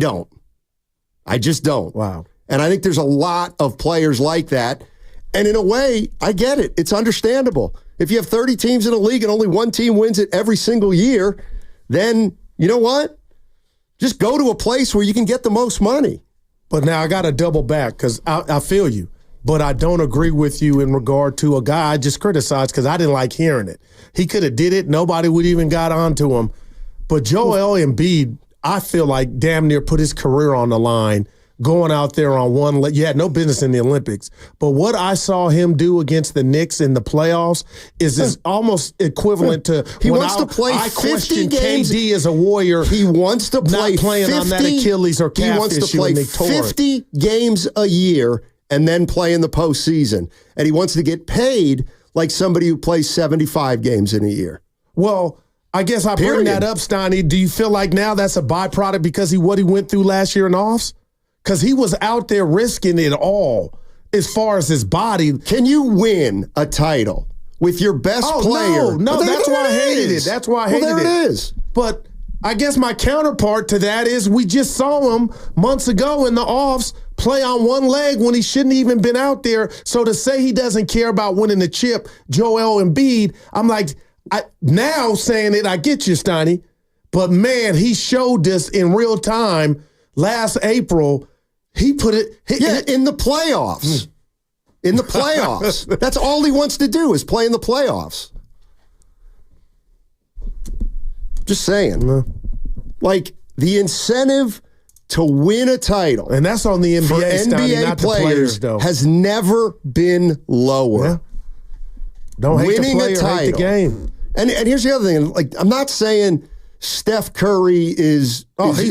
just don't.
Wow.
And I think there's a lot of players like that. And in a way, I get it. It's understandable. If you have 30 teams in a league and only 1 team wins it every single year, then you know what? Just go to a place where you can get the most money.
But now I got to double back because I feel you. But I don't agree with you in regard to a guy I just criticized because I didn't like hearing it. He could have did it. Nobody would even got onto him. But Joel Embiid, I feel like damn near put his career on the line going out there on one leg. You had no business in the Olympics. But what I saw him do against the Knicks in the playoffs is almost equivalent to
he wants to play
I
50 games.
KD as a Warrior.
He wants to play
not playing
50,
on that Achilles or calf
he wants to
issue
play
and they tore
50 games a year and then play in the postseason. And he wants to get paid like somebody who plays 75 games in a year.
Well, I guess I bring that up, Steiny. Do you feel like now that's a byproduct because what he went through last year in offs? Because he was out there risking it all as far as his body.
Can you win a title with your best player?
No, that's why I hated it. That's why I hated it.
There it is.
But I guess my counterpart to that is we just saw him months ago in the offs play on one leg when he shouldn't even been out there. So to say he doesn't care about winning the chip, Joel Embiid, I'm like, now saying it, I get you, Steiny. But, man, he showed this in real time last April. He put it
in the playoffs. In the playoffs. That's all he wants to do is play in the playoffs. Just saying. Like, the incentive to win a title.
And that's on the NBA,
for NBA
not
players,
the players, though.
Has never been lower.
Yeah. Don't hate
winning
the player,
a title.
hate the game.
And here's the other thing. Like, I'm not saying Steph Curry is...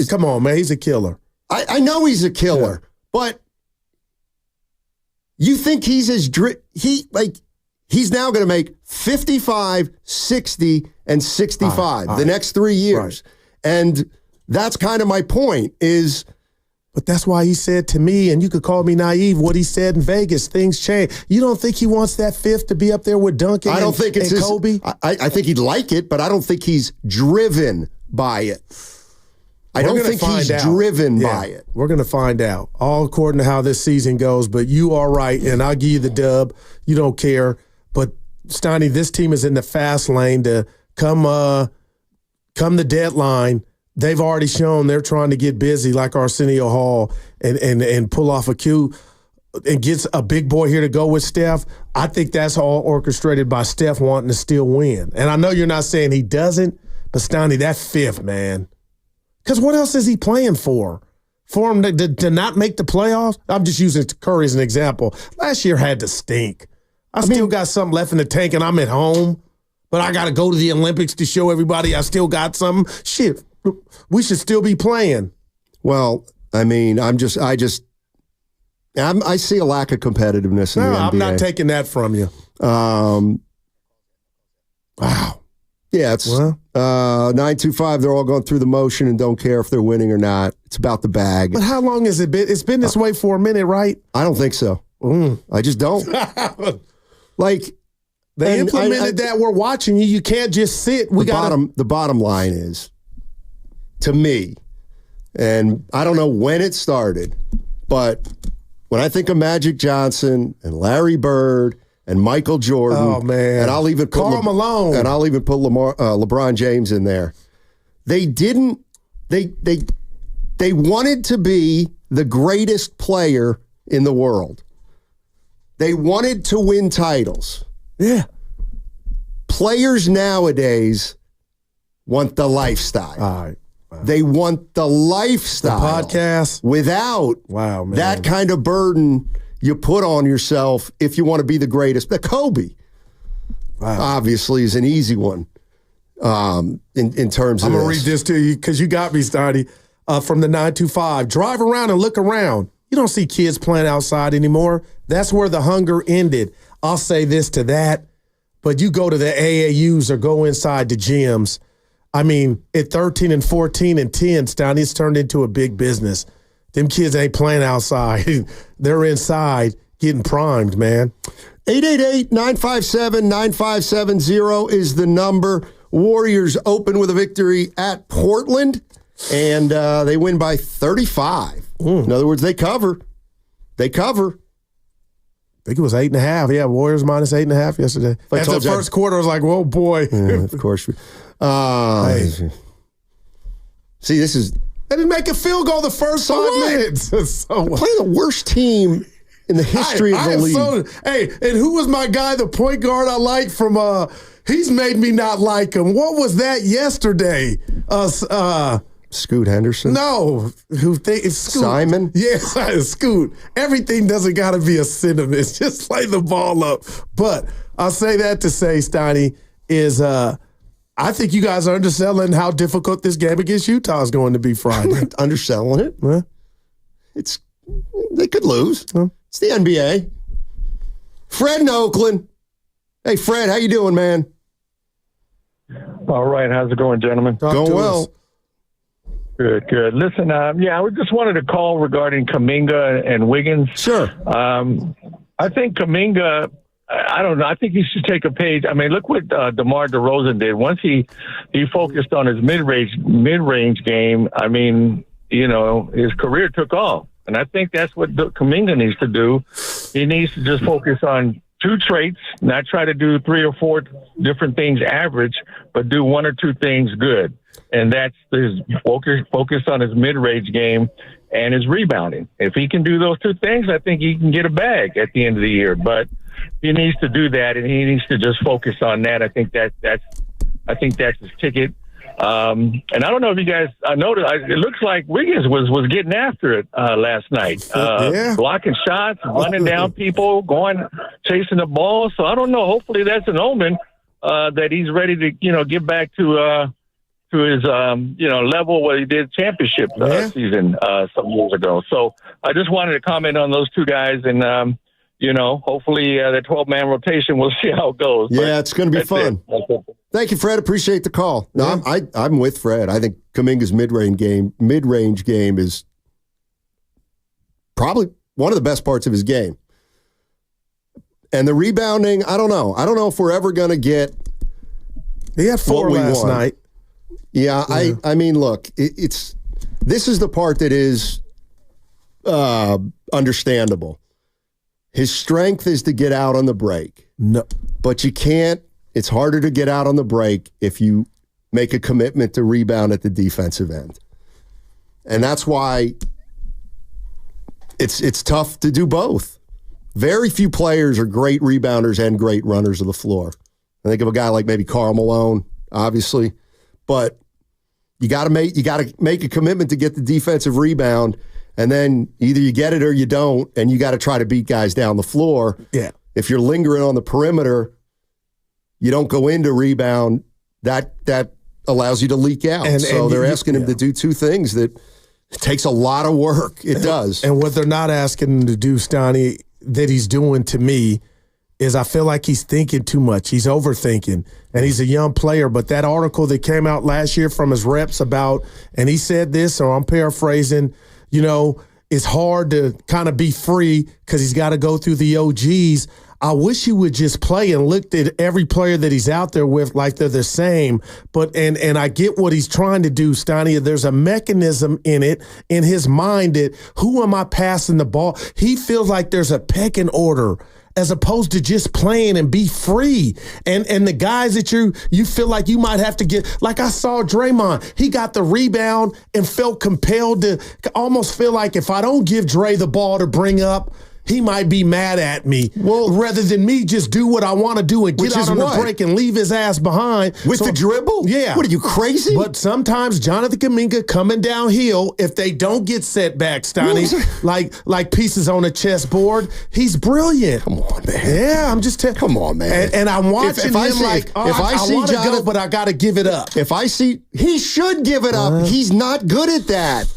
come on, man. He's a killer.
I know he's a killer, but you think he's as... He's now going to make 55, 60, and 65 the next 3 years.
Right.
And that's kind of my point is...
But that's why he said to me, and you could call me naive, what he said in Vegas, things change. You don't think he wants that fifth to be up there with Duncan
I don't think it's
Kobe?
I think he'd like it, but I don't think he's driven by it. I don't think he's driven by it.
We're going to find out, all according to how this season goes. But you are right, and I'll give you the dub. You don't care. But, Steiny, this team is in the fast lane to come the deadline. They've already shown they're trying to get busy like Arsenio Hall and pull off a cue and gets a big boy here to go with Steph. I think that's all orchestrated by Steph wanting to still win. And I know you're not saying he doesn't, but Steiny, that fifth, man. Because what else is he playing for? For him to not make the playoffs? I'm just using Curry as an example. Last year had to stink. I still got something left in the tank and I'm at home, but I got to go to the Olympics to show everybody I still got something. Shit. We should still be playing.
Well, I mean, I see a lack of competitiveness in the NBA.
I'm not taking that from you.
Wow. Yeah, it's 925. They're all going through the motion and don't care if they're winning or not. It's about the bag.
But how long has it been? It's been this way for a minute, right?
I don't think so. I just don't. Like,
they implemented that. We're watching you. You can't just sit.
The bottom line is, to me, and I don't know when it started, but when I think of Magic Johnson and Larry Bird and Michael Jordan,
oh man,
and I'll even put
Karl Malone,
and I'll even put LeBron James in there. They didn't. They wanted to be the greatest player in the world. They wanted to win titles.
Yeah.
Players nowadays want the lifestyle.
All right. Wow.
They want the lifestyle.
The podcast.
Without that kind of burden you put on yourself if you want to be the greatest. But Kobe, obviously, is an easy one in terms of
I'm going to read this to you because you got me, Steiny, from the 925. Drive around and look around. You don't see kids playing outside anymore. That's where the hunger ended. I'll say this to that, but you go to the AAUs or go inside the gyms. I mean, at 13 and 14 and 10, Steiny, it's turned into a big business. Them kids ain't playing outside. They're inside getting primed, man.
888-957-9570 is the number. Warriors open with a victory at Portland, and they win by 35. In other words, they cover. They cover.
I think it was 8.5. Yeah, Warriors minus 8.5 yesterday. After the first quarter, I was like, whoa, boy.
Yeah, of course. See, this is...
They didn't make a field goal the first 5 minutes.
Play the worst team in the history of the league.
And who was my guy, the point guard I like from... he's made me not like him. What was that yesterday?
Scoot Henderson?
No. Scoot.
Simon?
Yes, Scoot. Everything doesn't got to be a sentiment. Just play the ball up. But I'll say that to say, Steiny, is I think you guys are underselling how difficult this game against Utah is going to be Friday.
I'm not underselling it.
Huh?
They could lose. Huh? It's the NBA. Fred in Oakland. Hey, Fred, how you doing, man?
All right. How's it going, gentlemen?
Going well.
Good. Listen, I just wanted to call regarding Kaminga and Wiggins.
Sure.
I think Kaminga, I don't know. I think he should take a page. I mean, look what DeMar DeRozan did. Once he focused on his mid-range game, I mean, his career took off. And I think that's what Kaminga needs to do. He needs to just focus on 2 traits, not try to do 3 or 4 different things average, but do 1 or 2 things good. And that's his focus on his mid-range game and his rebounding. If he can do those 2 things, I think he can get a bag at the end of the year. But he needs to do that, and he needs to just focus on that. I think that's his ticket. And I don't know if you guys noticed, it looks like Wiggins was getting after it last night. Blocking shots, running down people, chasing the ball. So I don't know. Hopefully that's an omen that he's ready to, get back to his, level where he did championship season some years ago. So I just wanted to comment on those 2 guys, and hopefully the 12-man rotation, we'll see how it goes.
Yeah, it's going to be fun. Thank you, Fred. Appreciate the call. No, I'm with Fred. I think Kaminga's mid-range game is probably one of the best parts of his game. And the rebounding, I don't know. I don't know if we're ever going to get.
He had 4 last night.
Yeah, I mean, look, this is the part that is understandable. His strength is to get out on the break.
No.
But you can't. It's harder to get out on the break if you make a commitment to rebound at the defensive end. And that's why it's tough to do both. Very few players are great rebounders and great runners of the floor. I think of a guy like maybe Karl Malone, obviously. But you got to make a commitment to get the defensive rebound, and then either you get it or you don't, and you got to try to beat guys down the floor.
Yeah.
If you're lingering on the perimeter, you don't go into rebound, that allows you to leak out. And they're asking him to do 2 things that takes a lot of work. It does.
And what they're not asking him to do, Steiny, that he's doing to me is I feel like he's thinking too much. He's overthinking. And he's a young player. But that article that came out last year from his reps about, and he said this, or I'm paraphrasing, it's hard to kind of be free because he's got to go through the OGs. I wish he would just play and looked at every player that he's out there with like they're the same. But and I get what he's trying to do, Steiny. There's a mechanism in his mind that who am I passing the ball? He feels like there's a pecking order as opposed to just playing and be free. And the guys that you feel like you might have to get, like I saw Draymond, he got the rebound and felt compelled to almost feel like if I don't give Dre the ball to bring up, he might be mad at me. Well, rather than me just do what I want to do and get out on the break and leave his ass behind.
With the dribble?
Yeah.
What, are you crazy?
But sometimes Jonathan Kaminga coming downhill, if they don't get set back, Steiny, like pieces on a chessboard, he's brilliant.
Come on, man.
Yeah, I'm just telling.
Come on, man.
And I'm watching him like, I want to go, but I got to give it up.
If I see, he should give it up. He's not good at that.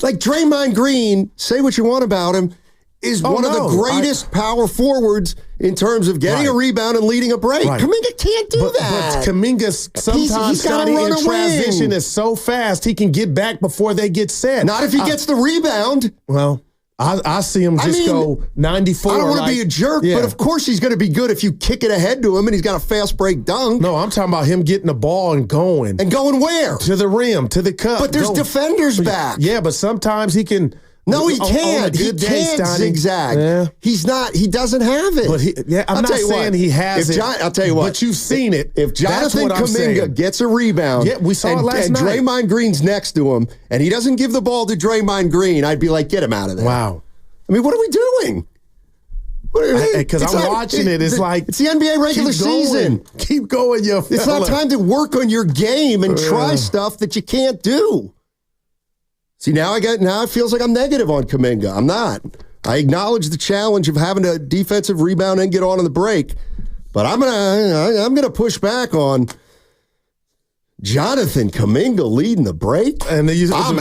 Like Draymond Green, say what you want about him, is one of the greatest power forwards in terms of getting a rebound and leading a break.
Right.
Kaminga can't do that.
But Kaminga sometimes in transition is so fast he can get back before they get set.
Not if he gets the rebound.
Well, I see him go 94.
I don't want to be a jerk, but of course he's going to be good if you kick it ahead to him and he's got a fast break dunk.
No, I'm talking about him getting the ball and going.
And going where?
To the rim, to the cup.
But there's defenders back.
Yeah, but sometimes he can...
No, he can't. He can't zigzag. Yeah. He's not. He doesn't have it.
But I'm not saying he has it.
I'll tell you what.
But you've seen it.
If Jonathan Kaminga gets a rebound,
we saw it last night.
And Draymond Green's next to him, and he doesn't give the ball to Draymond Green, I'd be like, get him out of there.
Wow.
I mean, what are we doing?
Because I'm watching it. It's like
it's the NBA regular season.
Keep going, yo.
It's not time to work on your game and try stuff that you can't do. See, now it feels like I'm negative on Kaminga. I'm not. I acknowledge the challenge of having a defensive rebound and get on the break, but I'm gonna push back on Jonathan Kaminga leading the break.
And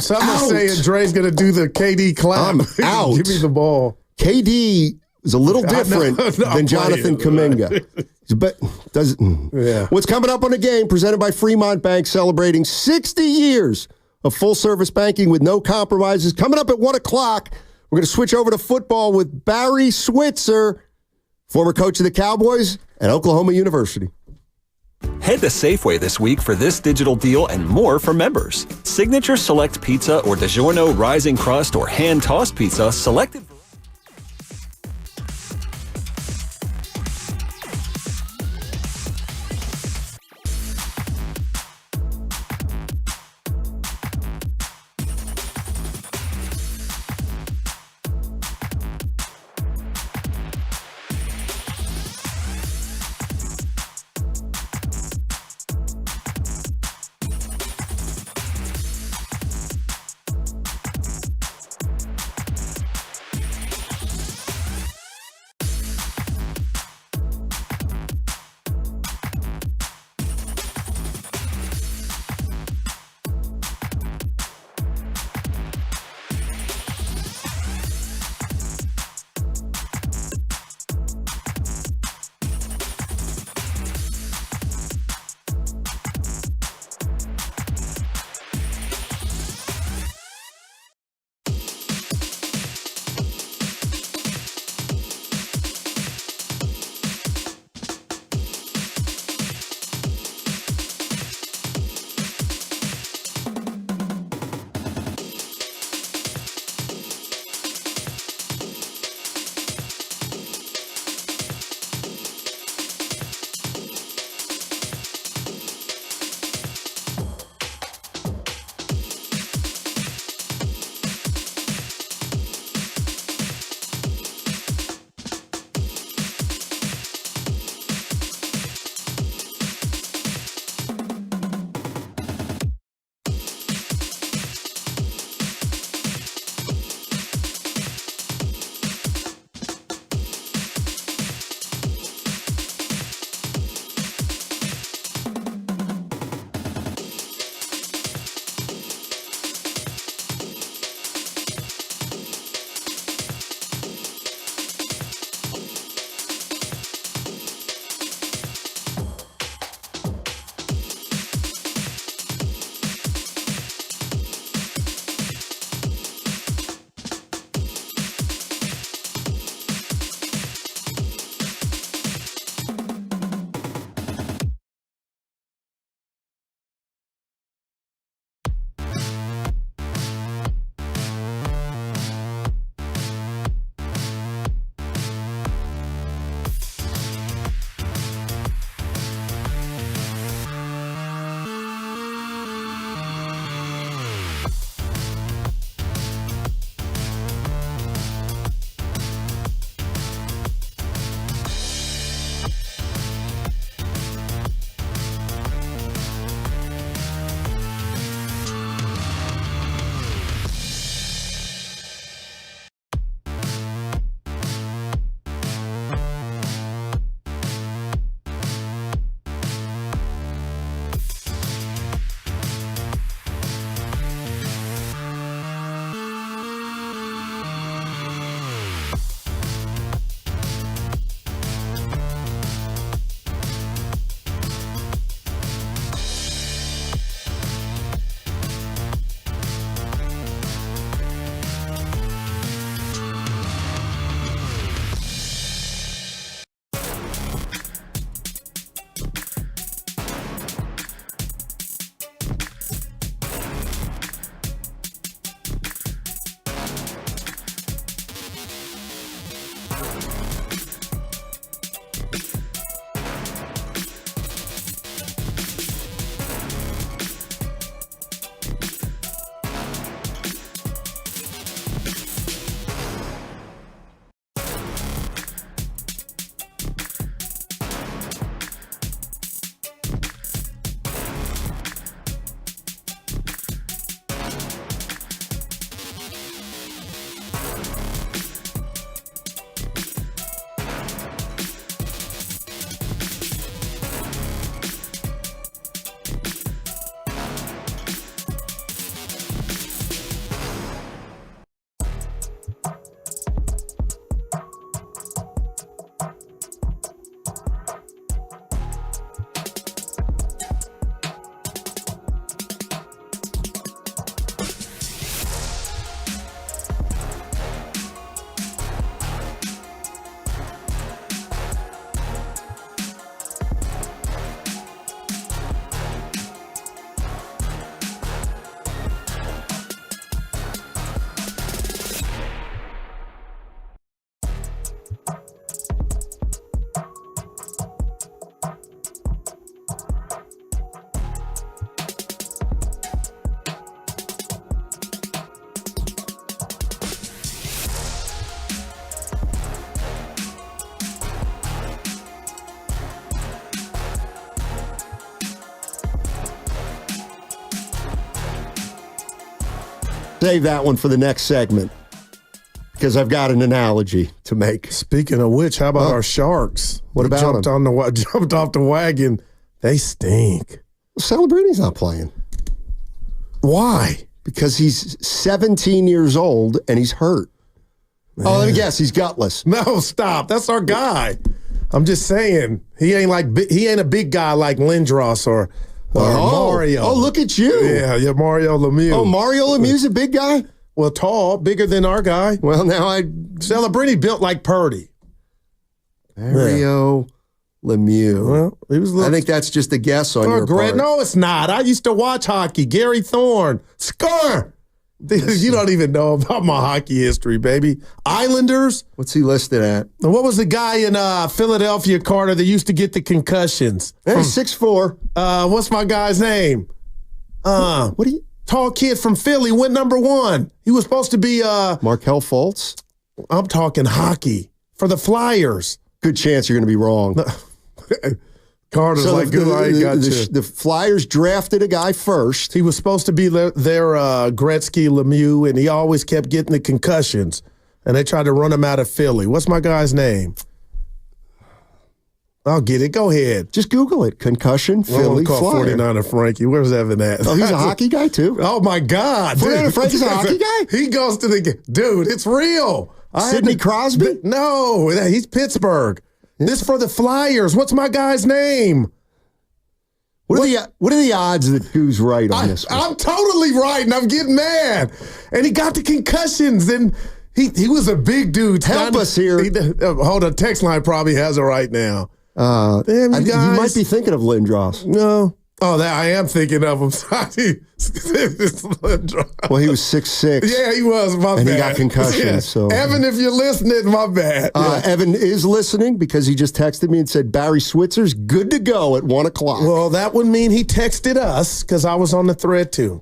someone's saying Dre's gonna do the KD clap.
I'm out.
Give me the ball.
KD is a little different than Jonathan Kaminga. But what's coming up on the game presented by Fremont Bank, celebrating 60 years of full-service banking with no compromises. Coming up at 1 o'clock, we're going to switch over to football with Barry Switzer, former coach of the Cowboys at Oklahoma University.
Head to Safeway this week for this digital deal and more for members. Signature Select Pizza or DiGiorno Rising Crust or Hand-Tossed Pizza selected.
Save that one for the next segment because I've got an analogy to make.
Speaking of which, how about our Sharks?
What about
jumped jumped off the wagon. They stink.
Celebrini's not playing.
Why?
Because he's 17 years old and he's hurt. Man. Oh, let me guess. He's gutless.
No, stop. That's our guy. I'm just saying he ain't a big guy like Lindros or Mario.
Oh, look at you.
Yeah, Mario Lemieux.
Oh, Mario Lemieux's a big guy?
Well, tall, bigger than our guy.
Well, now
Celebrini built like Purdy.
Mario Lemieux.
Well, he was.
I think that's just a guess on your part.
No, it's not. I used to watch hockey. Gary Thorne. Score. You don't even know about my hockey history, baby. Islanders.
What's he listed at?
What was the guy in Philadelphia, Carter, that used to get the concussions?
Hey, 6'4".
What's my guy's name?
What are you?
Tall kid from Philly, went #1. He was supposed to be
Markelle Fultz.
I'm talking hockey for the Flyers.
Good chance you're going to be wrong.
Carter's
so
like, good, I ain't got you.
The Flyers drafted a guy first.
He was supposed to be their Gretzky Lemieux, and he always kept getting the concussions. And they tried to run him out of Philly. What's my guy's name? I'll get it. Go ahead.
Just Google it. Concussion, Philly,
call
Flyer.
49er Frankie. Where's Evan at?
Oh, he's a hockey guy, too?
Oh, my God.
49er Frankie's a hockey guy?
He goes to the game. Dude, it's real.
Sidney Crosby?
No, he's Pittsburgh. This for the Flyers. What's my guy's name?
What are the odds that Goo's right on this one?
I'm totally right, and I'm getting mad. And he got the concussions, and he was a big dude.
Help us here.
Hold on, text line probably has it right now.
Damn, you guys. You might be thinking of Lindros.
No. Oh, I am thinking of him.
Well, he was 6'6".
Yeah, he was. My bad.
And he got concussions. Yeah. So
Evan, if you're listening, my bad.
Evan is listening because he just texted me and said Barry Switzer's good to go at 1 o'clock.
Well, that would mean he texted us because I was on the thread too.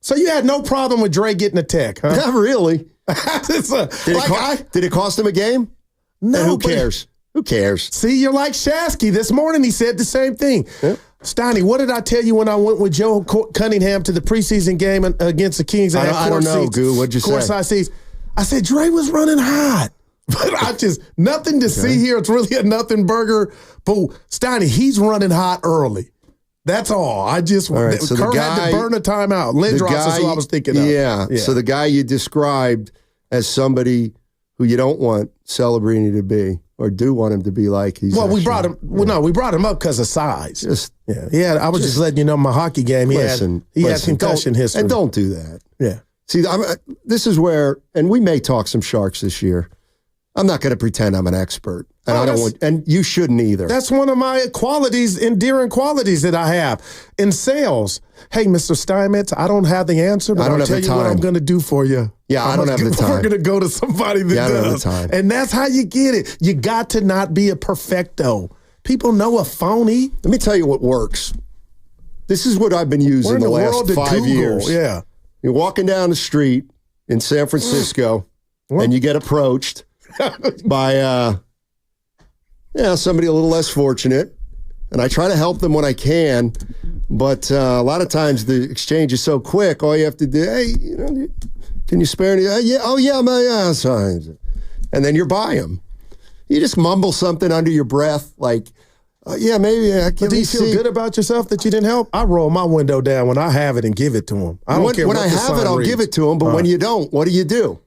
So you had no problem with Dre getting a tech, huh?
Not really.
Did
it cost him a game?
No.
And who cares? Who cares?
See, you're like Shasky. This morning he said the same thing.
Yep.
Steiny, what did I tell you when I went with Joe Cunningham to the preseason game against the Kings?
I don't know, Goo. What'd you say?
I said Dre was running hot. But nothing to see here. It's really a nothing burger. But Steiny, he's running hot early. That's all. Right, so Kerr had to burn a timeout. Lindros is who I was thinking of.
Yeah. So the guy you described as somebody who you don't want Celebrini to be, or do want him to be like he's.
Well, we brought him. Yeah. Well, no, we brought him up because of size. I was just letting you know my hockey game. He had concussion history,
and don't do that.
Yeah.
See, this is where, and we may talk some Sharks this year. I'm not going to pretend I'm an expert. And I don't want, and you shouldn't either.
That's one of my qualities, endearing qualities that I have in sales. Hey, Mr. Steinmetz, I don't have the answer, but I'll tell you what I'm going to do for you.
Yeah, I don't have the time.
We're going to go to somebody that does. I don't have the time. And that's how you get it. You got to not be a perfecto. People know a phony.
Let me tell you what works. This is what I've been using the last 5 years.
Yeah.
You're walking down the street in San Francisco, and you get approached by somebody a little less fortunate, and I try to help them when I can, but a lot of times the exchange is so quick, all you have to do, hey, can you spare any? And then you're by them. You just mumble something under your breath, like, maybe I can.
But do you feel good about yourself that you didn't help? I roll my window down when I have it and give it to them. I don't care
when
what
I
the
have it,
sign
I'll
reads.
give it to them, but when you don't, what do?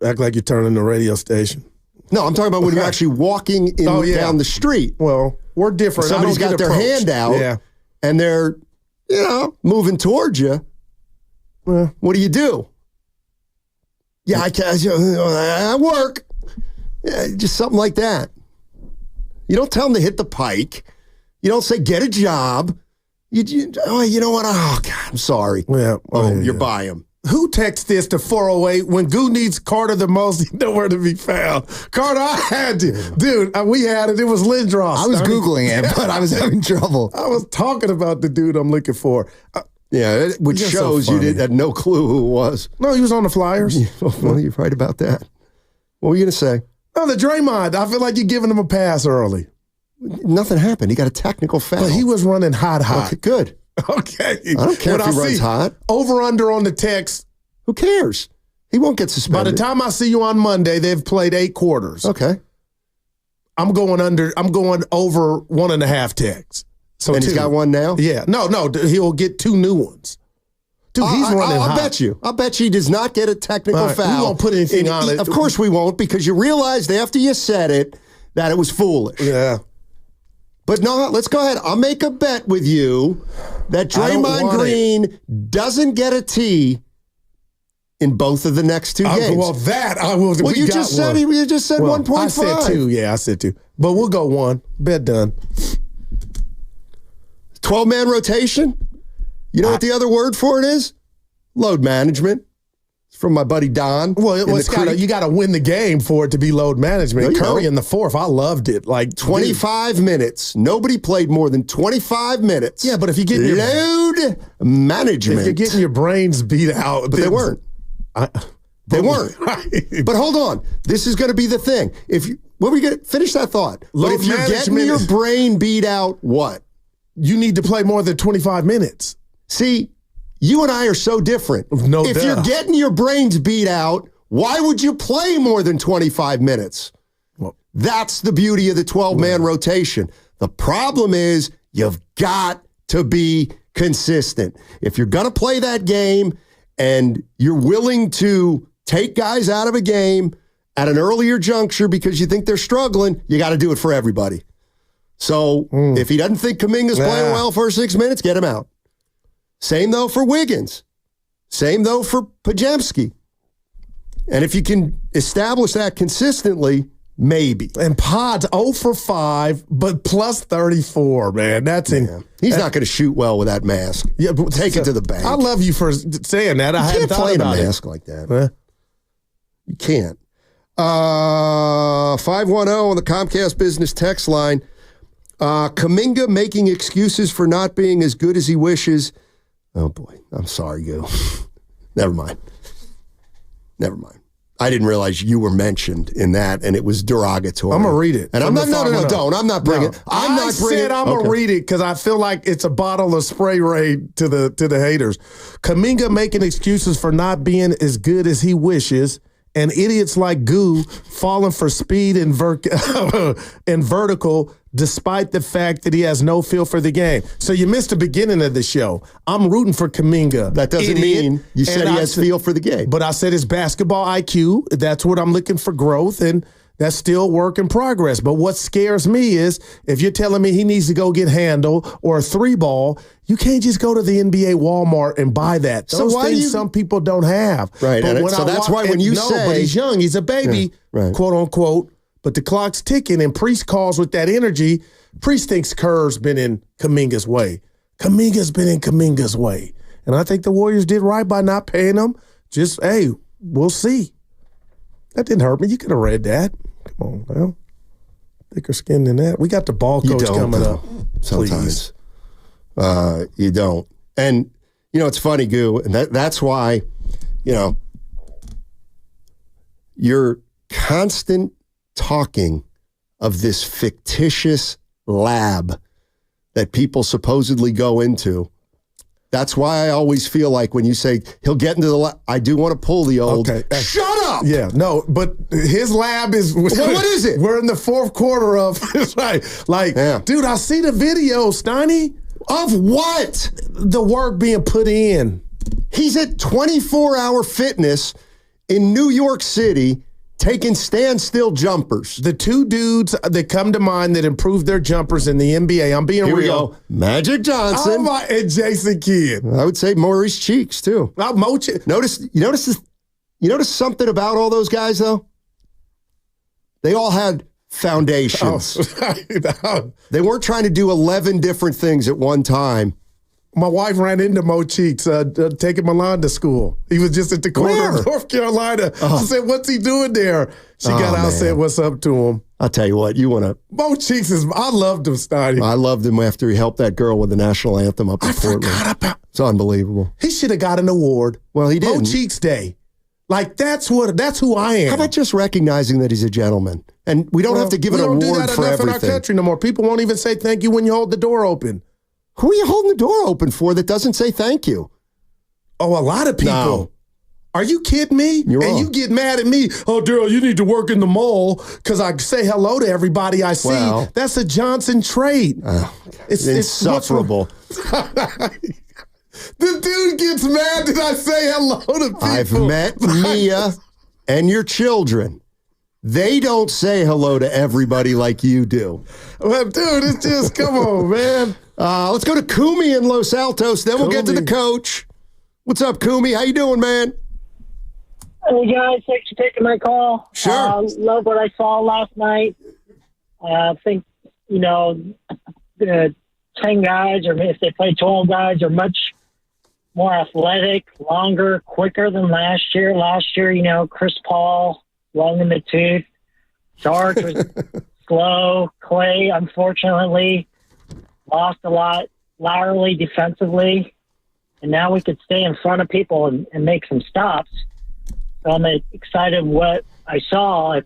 Act like you're turning the radio station.
No, I'm talking about when you're actually walking down the street.
Well, we're different.
Somebody's got their hand out, and they're, moving towards you.
Well,
what do? Yeah, I work. Yeah, just something like that. You don't tell them to hit the pike. You don't say, get a job. You know what? Oh, God, I'm sorry.
Yeah.
You're by them.
Who texts this to 408 when Goo needs Carter the most? He's nowhere to be found. Carter, I had you. Dude, we had it. It was Lindros.
I was Googling it, but I was having trouble.
I was talking about the dude I'm looking for.
Which shows you had no clue who it was.
No, he was on the Flyers.
Well, you're right about that. What were you going to say?
No, the Draymond. I feel like you're giving him a pass early.
Nothing happened. He got a technical foul.
But he was running hot.
Okay, good.
Okay.
I don't care if he runs hot.
Over under on the text.
Who cares? He won't get suspended.
By the time I see you on Monday, they've played 8 quarters.
Okay.
I'm going over 1.5 texts. So
and
2.
He's got one now?
Yeah. No, he'll get 2 new ones. Dude, he's running hot.
I'll bet you. I'll bet you he does not get a technical foul.
We won't put anything on it.
Of course we won't, because you realized after you said it that it was foolish.
Yeah.
But no, let's go ahead. I'll make a bet with you that Draymond Green doesn't get a T in both of the next 2 games.
Well, that I will.
Well, you just said 1.5.
I said 2. Yeah, I said 2. But we'll go 1. Bet done.
12-man rotation. You know what the other word for it is? Load management. It's from my buddy Don.
Well, you got to win the game for it to be load management.
No,
Curry in the 4th, I loved it. Like
25 minutes. Nobody played more than 25 minutes.
Yeah, but if you get
load management,
if you're getting your brains beat out,
but they weren't. They weren't.
Right.
But hold on. This is going to be the thing. What were you going to finish that thought? But if you're getting your brain beat out, what?
You need to play more than 25 minutes.
See, you and I are so different. If you're getting your brains beat out, why would you play more than 25 minutes?
Well,
that's the beauty of the 12-man rotation. The problem is you've got to be consistent. If you're going to play that game and you're willing to take guys out of a game at an earlier juncture because you think they're struggling, you got to do it for everybody. So if he doesn't think Kaminga's playing well for 6 minutes, get him out. Same, though, for Wiggins. Same, though, for Pajemski. And if you can establish that consistently, maybe.
And Pod's 0 for 5, but plus 34, man.
He's not going to shoot well with that mask.
Yeah, but
take it to the bank.
I love you for saying that. I hadn't thought about it.
You can't play in a mask like that. You can't. 510 on the Comcast Business text line. Kaminga making excuses for not being as good as he wishes. Oh, boy. I'm sorry, Gil. Never mind. I didn't realize you were mentioned in that, and it was derogatory.
I'm going to read it.
And I'm not, don't. I'm not bringing it. I'm
going to read it because I feel like it's a bottle of spray raid to the haters. Kaminga making excuses for not being as good as he wishes, and idiots like Goo falling for speed and vertical despite the fact that he has no feel for the game. So you missed the beginning of the show. I'm rooting for Kaminga.
That doesn't mean you said he has feel for the game.
But I said his basketball IQ, that's what I'm looking for growth, and that's still work in progress. But what scares me is if you're telling me he needs to go get handle or a 3-ball, you can't just go to the NBA Walmart and buy that. Those things some people don't have.
Right.
But
so that's why when you say...
but he's young. He's a baby, quote unquote. but the clock's ticking, and Priest calls with that energy. Priest thinks Kerr's been in Kaminga's way. Kaminga's been in Kaminga's way. And I think the Warriors did right by not paying him. Just, hey, we'll see. That didn't hurt me. You could have read that. Come on, now. Thicker skin than that. We got the ball coach coming up.
Sometimes. You don't. And, it's funny, Goo, and that's why, your constant talking of this fictitious lab that people supposedly go into. That's why I always feel like when you say he'll get into the lab, I do want to pull the old, shut up!
Yeah, no, but his lab is...
What is it?
We're in the fourth quarter of... It's right. Dude, I see the video, Steiny.
Of what?
The work being put in.
He's at 24-hour fitness in New York City taking standstill jumpers.
The two dudes that come to mind that improved their jumpers in the NBA, I'm being
Here
real.
We go. Magic Johnson.
And Jason Kidd.
I would say Maurice Cheeks, too. You notice something about all those guys, though? They all had foundations. They weren't trying to do 11 different things at one time.
My wife ran into Mo Cheeks taking Milan to school. He was just at the corner of North Carolina. She said, what's he doing there? She got out and said, what's up to him?
I'll tell you what,
Mo Cheeks I loved him, Steiny.
I loved him after he helped that girl with the national anthem up in Portland. It's unbelievable.
He should have got an award.
Well, he didn't.
Mo Cheeks Day. Like, that's who I am.
How about just recognizing that he's a gentleman? And we don't have to give an award for everything. We don't do that enough in our country no more. People won't even say thank you when you hold the door open. Who are you holding the door open for that doesn't say thank you?
Oh, a lot of people.
No.
Are you kidding me?
You're wrong.
You get mad at me. Oh, Daryl, you need to work in the mall because I say hello to everybody I see.
Well,
that's a Johnson trait.
It's insufferable.
The dude gets mad that I say hello to people.
I've met Mia and your children. They don't say hello to everybody like you do.
Well, dude, it's just, come on, man.
Let's go to Kumi in Los Altos. Then we'll get to the coach. What's up, Kumi? How you doing, man?
Hey, guys. Thanks for taking my call.
Sure.
Love what I saw last night. I think, the 10 guys, or if they play 12 guys, are much more athletic, longer, quicker than last year. Last year, Chris Paul, long in the tooth. Sarge was slow. Klay, unfortunately, lost a lot laterally defensively. And now we could stay in front of people and make some stops. So I'm excited what I saw. If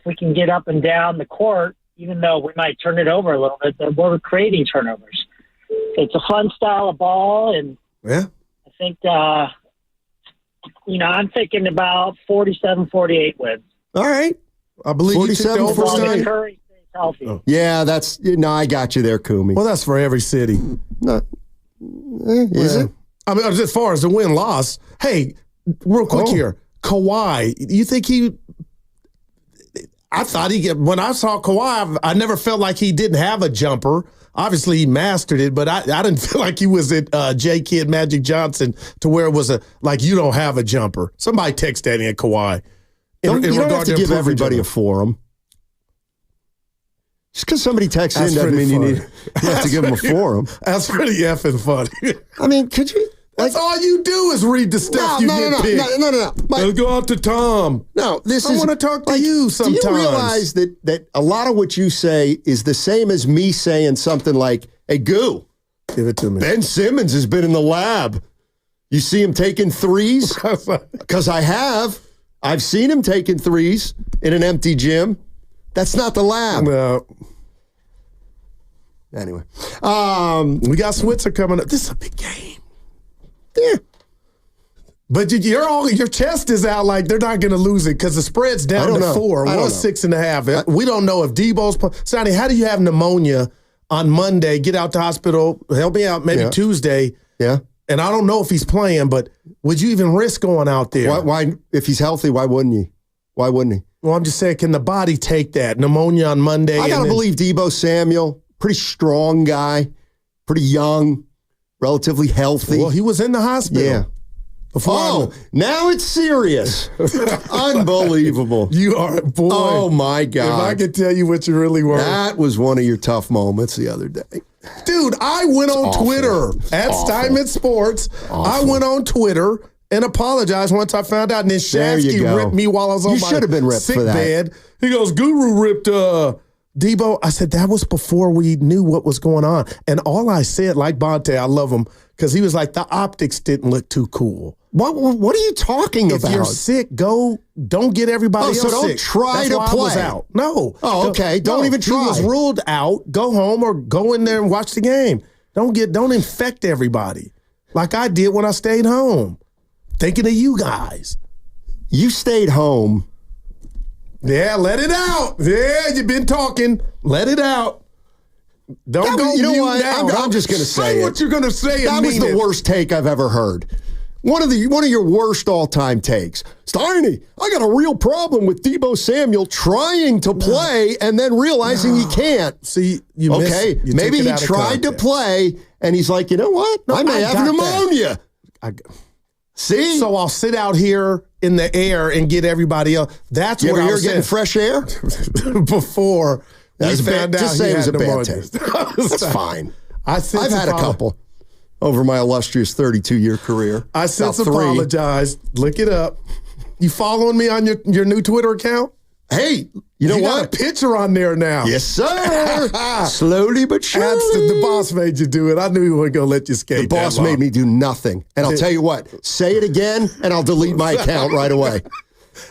we can get up and down the court, even though we might turn it over a little bit, but we're creating turnovers. It's a fun style of ball, and
I
think, I'm thinking about 47-48 wins.
All right.
I believe you took the over tonight.
Curry stays healthy.
Oh. Yeah, I got you there, Kumi.
Well, that's for every city.
Is it?
I mean, as far as the win-loss, hey, real quick here, Kawhi, you think I thought when I saw Kawhi, I never felt like he didn't have a jumper. Obviously, he mastered it, but I didn't feel like he was at J. Kidd, Magic Johnson, to where it was like, you don't have a jumper. Somebody text that in Kawhi.
You don't have to give everybody a forum. Just because somebody texts in doesn't mean you have to give them a forum.
That's pretty effing funny.
I mean, could you?
That's all you do is read the stuff get picked.
No.
Let's go out to Tom.
No,
I want to talk to you sometimes.
Do you realize that a lot of what you say is the same as me saying something like, hey, Goo,
give it to me.
Ben Simmons has been in the lab. You see him taking threes? Because I have. I've seen him taking threes in an empty gym. That's not the lab.
No.
Anyway.
We got Switzer coming up. This is a big game.
Yeah.
But your chest is out like they're not going to lose it because the spread's down to 4. It was 6.5. We don't know if Debo's... Sonny, how do you have pneumonia on Monday, get out to hospital, help me out, maybe Tuesday?
Yeah.
And I don't know if he's playing, but would you even risk going out there?
Why? If he's healthy, why wouldn't he? Why wouldn't he?
Well, I'm just saying, can the body take that? Pneumonia on Monday?
I got to believe Debo Samuel, pretty strong guy, pretty young, relatively healthy.
Well, he was in the hospital.
Yeah. Now it's serious. Unbelievable.
You are, boy.
Oh, my God.
If I could tell you what you really were.
That was one of your tough moments the other day.
Dude, I went on Twitter at Steinmetz Sports. I went on Twitter and apologized once I found out. And then Shasky ripped me while I was on my sick bed. He goes, Guru ripped Debo. I said, that was before we knew what was going on. And all I said, like Bonte, I love him, because he was like, the optics didn't look too cool.
What are you talking about?
If you're sick, don't get everybody else sick.
So don't try to play. I was out.
No.
Oh, okay. Don't even try.
He was ruled out. Go home or go in there and watch the game. Don't infect everybody like I did when I stayed home. Thinking of you guys.
You stayed home.
Yeah, let it out. Yeah, you've been talking. Let it out. Don't go.
You know what? I'm just going to say
what you're going to say.
That was the worst take I've ever heard. One of your worst all-time takes. Steiny, I got a real problem with Debo Samuel trying to play and then realizing he can't.
See,
maybe he tried to play and he's like, you know what? I may have pneumonia. See?
So I'll sit out here in the air and get everybody else. That's what I was
getting fresh air
before.
Just say it was a bad taste. That's fine. I've had a couple over my illustrious 32-year career.
I since apologized. Look it up. You following me on your new Twitter account?
Hey, you know what?
Got a picture on there now.
Yes, sir. Slowly but surely.
The boss made you do it. I knew he wasn't going to let you skate.
The boss made me do nothing. And I'll tell you what, say it again, and I'll delete my account right away.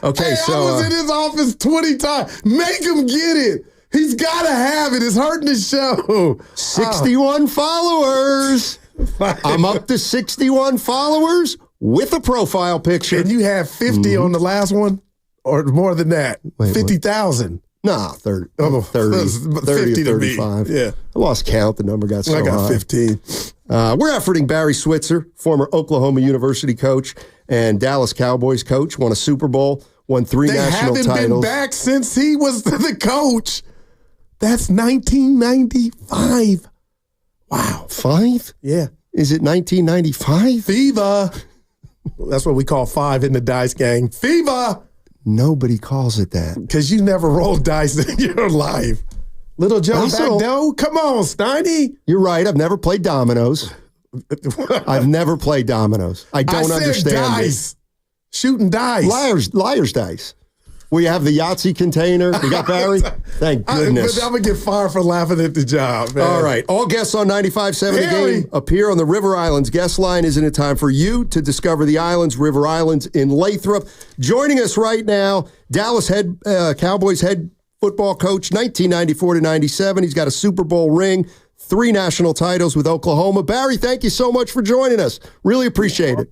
Okay,
I was in his office 20 times. Make him get it. He's got to have it. It's hurting the show.
61 followers. I'm up to 61 followers with a profile picture.
And you have 50 on the last one? Or more than that? 50,000.
Nah, 30 or 35.
Yeah.
I lost count. The number got so high.
I got 15.
We're efforting Barry Switzer, former Oklahoma University coach and Dallas Cowboys coach, won a Super Bowl, won 3 national titles.
They haven't been back since he was the coach. That's 1995. Wow.
5?
Yeah.
Is it 1995?
Fever. That's what we call 5 in the dice gang. Fever.
Nobody calls it that.
Because you never rolled dice in your life. Little Joe Bagdo, come on, Steiny.
You're right. I've never played dominoes. I've never played dominoes. I don't understand
dice. Shooting dice.
Liar's dice. Where you have the Yahtzee container. You got Barry? Thank goodness.
I'm going to get fired for laughing at the job, man.
All right. All guests on 95.7 The Game appear on the River Islands guest line. Isn't it time for you to discover the islands, River Islands in Lathrop? Joining us right now, Dallas Cowboys head football coach, 1994 to 97. He's got a Super Bowl ring, 3 national titles with Oklahoma. Barry, thank you so much for joining us. Really appreciate it.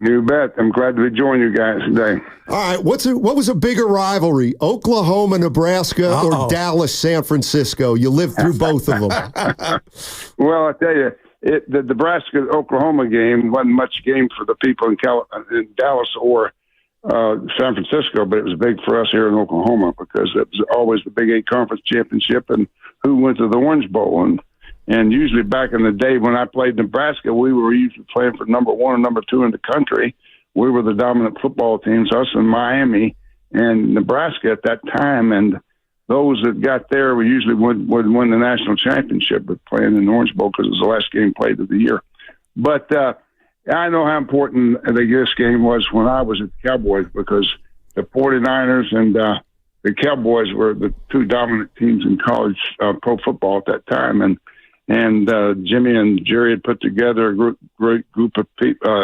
You bet. I'm glad to join you guys today.
All right. What was a bigger rivalry, Oklahoma, Nebraska, or Dallas, San Francisco? You lived through both of them.
Well, I tell you, the Nebraska-Oklahoma game wasn't much game for the people in Dallas or San Francisco, but it was big for us here in Oklahoma because it was always the Big 8 Conference Championship and who went to the Orange Bowl. And usually back in the day when I played Nebraska, we were usually playing for number 1 or number 2 in the country. We were the dominant football teams, us and Miami and Nebraska at that time. And those that got there would usually would win the national championship with playing in the Orange Bowl because it was the last game played of the year. But I know how important this game was when I was at the Cowboys because the 49ers and the Cowboys were the 2 dominant teams in college pro football at that time. And Jimmy and Jerry had put together a great group of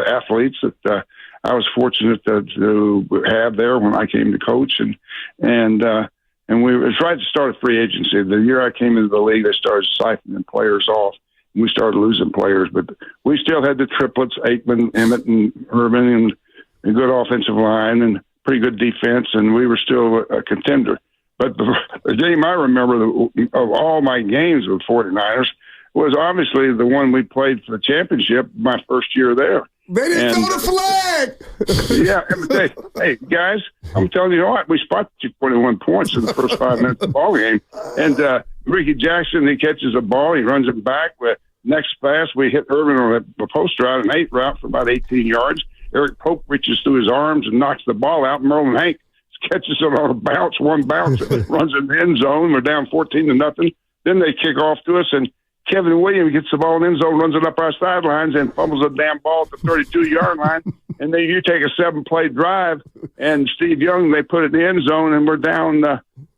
athletes that I was fortunate to have there when I came to coach, and we tried to start a free agency. The year I came into the league, they started siphoning players off, and we started losing players. But we still had the triplets: Aikman, Emmett, and Urban, and a good offensive line and pretty good defense, and we were still a contender. But the game I remember of all my games with 49ers was obviously the one we played for the championship my first year there.
They didn't throw the flag!
Yeah, hey, guys, I'm telling you what, we spotted you 21 points in the first 5 minutes of the ball game. And Ricky Jackson, he catches a ball, he runs it back. Next pass, we hit Urban on a post route, an 8 route for about 18 yards. Eric Pope reaches through his arms and knocks the ball out. Merlin Hank catches it on a bounce, one bounce, runs in the end zone. We're down 14-0. Then they kick off to us, and Kevin Williams gets the ball in the end zone, runs it up our sidelines, and fumbles the damn ball at the 32-yard line. And then you take a 7-play drive, and Steve Young, they put it in the end zone, and we're down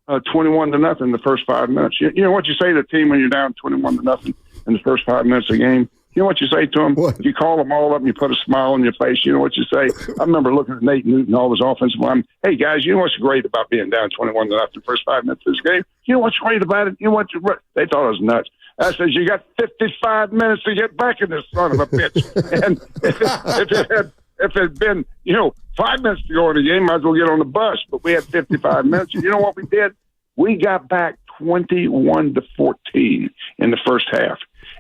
21-0 in the first 5 minutes. You know what you say to the team when you're down 21-0 in the first 5 minutes of the game? You know what you say to them? What? You call them all up and you put a smile on your face. You know what you say? I remember looking at Nate Newton, all his offensive linemen. Hey, guys, you know what's great about being down 21-0 the first 5 minutes of this game? You know what's great about it? You know what? They thought it was nuts. I said, you got 55 minutes to get back in this son of a bitch. And if it had been, 5 minutes to go in the game, might as well get on the bus. But we had 55 minutes. You know what we did? We got back 21-14 in the first half.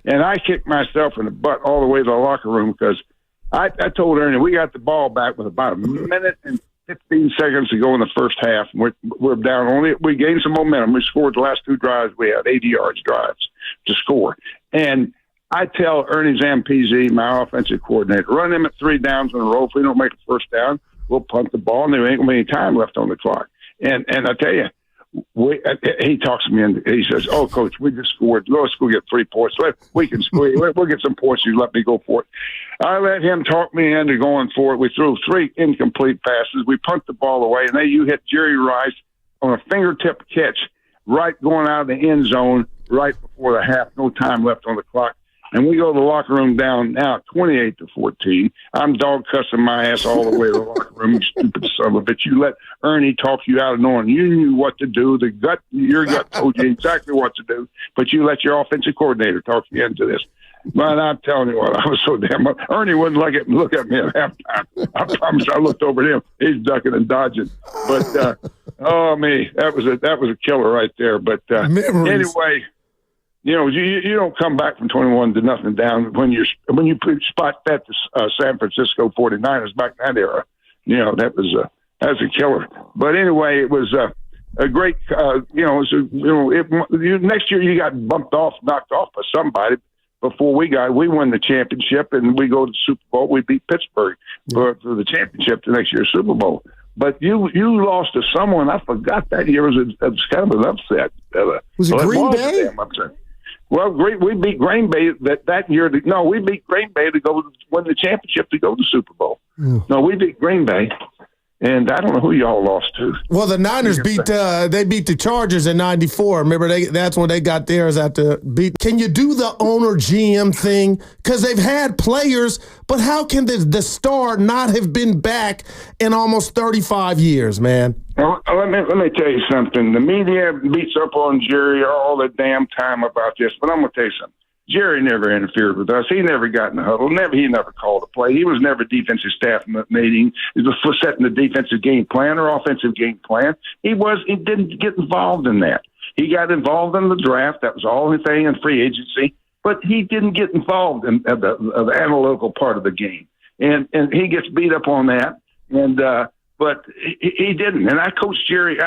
And I kicked myself in the butt all the way to the locker room because I told Ernie, we got the ball back with about a minute and 15 seconds to go in the first half. We're down only. We gained some momentum. We scored the last 2 drives. We had 80 yards drives to score. And I tell Ernie Zampese, my offensive coordinator, run him at 3 downs in a row. If we don't make a first down, we'll punt the ball, and there ain't going to be any time left on the clock. And I tell you, he talks to me and he says, "Oh, Coach, we just scored. Let's go get 3 points. We can score. We'll get some points. You let me go for it." I let him talk me into going for it. We threw 3 incomplete passes. We punt the ball away, and then you hit Jerry Rice on a fingertip catch, right going out of the end zone, right before the half. No time left on the clock. And we go to the locker room down now 28-14. I'm dog cussing my ass all the way to the locker room, you stupid son of a bitch. You let Ernie talk you out of knowing you knew what to do. Your gut told you exactly what to do, but you let your offensive coordinator talk you into this. But I'm telling you what, I was so damn. Ernie wouldn't look at me at halftime. I promise. I looked over at him. He's ducking and dodging. But that was a killer right there. But anyway. You don't come back from 21-0 down when you spot that to San Francisco 49ers back in that era. That was a killer. But anyway, it was a great. Next year you got knocked off by somebody. Before we won the championship and we go to the Super Bowl. We beat Pittsburgh for the championship the next year's Super Bowl. But you lost to someone. I forgot that year was kind of an upset.
Was it Green Bay?
Well, we beat Green Bay that year. No, we beat Green Bay to go win the championship to go to the Super Bowl. No, we beat Green Bay, and I don't know who y'all lost to.
Well, the Niners beat the Chargers in '94. Remember, that's when they got theirs after beat. Can you do the owner GM thing? Because they've had players, but how can the star not have been back in almost 35 years, man?
Well, let me tell you something. The media beats up on Jerry all the damn time about this, but I'm going to tell you something. Jerry never interfered with us. He never got in the huddle. He never called a play. He was never defensive staff meeting. He was setting the defensive game plan or offensive game plan. He didn't get involved in that. He got involved in the draft. That was all his thing in free agency. But he didn't get involved in the analytical part of the game. And he gets beat up on that. But he didn't. And I coached Jerry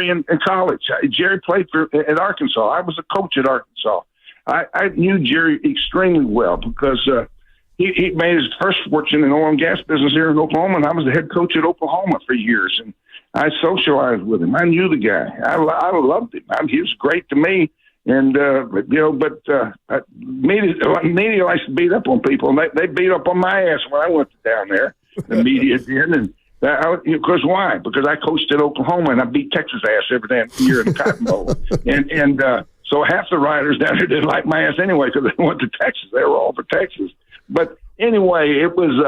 in college. Jerry played at Arkansas. I was a coach at Arkansas. I knew Jerry extremely well because he made his first fortune in the oil and gas business here in Oklahoma, and I was the head coach at Oklahoma for years. And I socialized with him. I knew the guy. I loved him. He was great to me. And media likes to beat up on people. And they beat up on my ass when I went down there. The media did, and because why? Because I coached at Oklahoma and I beat Texas ass every damn year in the Cotton Bowl. So half the writers down there didn't like my ass anyway because they went to Texas. They were all for Texas. But anyway, it was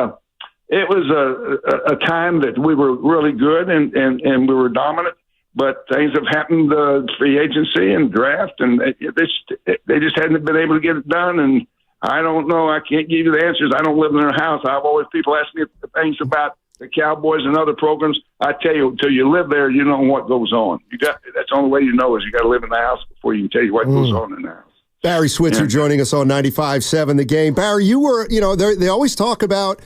a time that we were really good and we were dominant. But things have happened, free agency and draft, and they just hadn't been able to get it done. And I don't know. I can't give you the answers. I don't live in their house. People ask me things about the Cowboys and other programs. I tell you, until you live there, you know what goes on. That's the only way you know is you got to live in the house before you can tell you what goes on in the house.
Barry Switzer joining us on 95.7 The Game. Barry, you were, they always talk about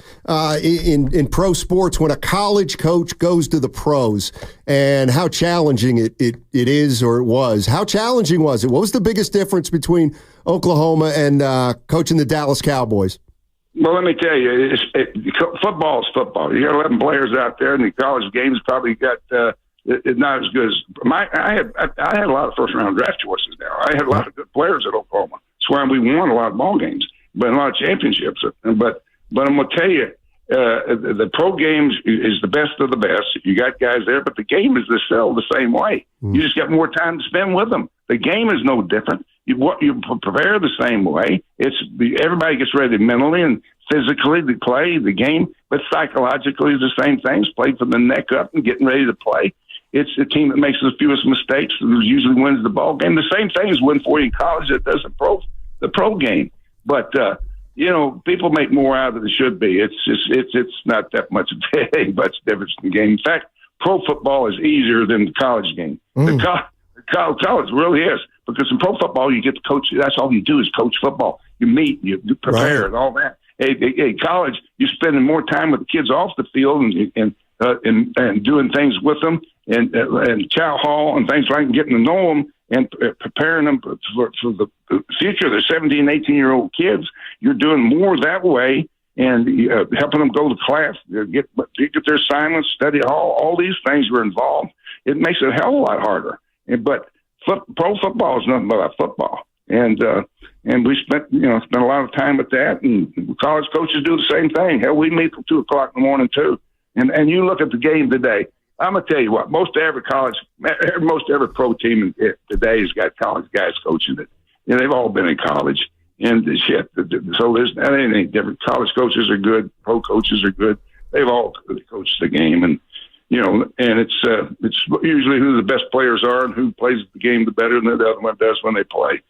in pro sports when a college coach goes to the pros and how challenging it is or it was. How challenging was it? What was the biggest difference between Oklahoma and coaching the Dallas Cowboys?
Well, let me tell you, football is football. You got 11 players out there, and the college games probably got it's not as good as I had a lot of first round draft choices. Now I had a lot of good players at Oklahoma. That's why we won a lot of ball games, but a lot of championships. But I'm going to tell you, the pro games is the best of the best. You got guys there, but the game is still the same way. You just got more time to spend with them. The game is no different. You prepare the same way. Everybody gets ready mentally and physically to play the game, but psychologically the same things. Play from the neck up and getting ready to play. It's the team that makes the fewest mistakes who usually wins the ball game. The same things win for you in college that does the pro game. But people make more out of it should be. It's not that much difference in the game. In fact, pro football is easier than the college game. The college really is, because in pro football you get to coach. That's all you do is coach football. You meet, you prepare, and all that. Hey, college, you're spending more time with the kids off the field and doing things with them and chow hall and things like that, getting to know them and preparing them for the future. They're 17, 18-year-old kids. You're doing more that way and helping them go to class, get their assignments, study hall, all these things are involved. It makes it a hell of a lot harder. But pro football is nothing but football. And we spent a lot of time with that, and college coaches do the same thing. Hell, we meet till 2:00 in the morning too. And you look at the game today. I'm gonna tell you what, most every pro team today has got college guys coaching it. They've all been in college, and shit. So that ain't any different. College coaches are good. Pro coaches are good. They've all coached the game, and it's usually who the best players are and who plays the game the better than the other one does when they play.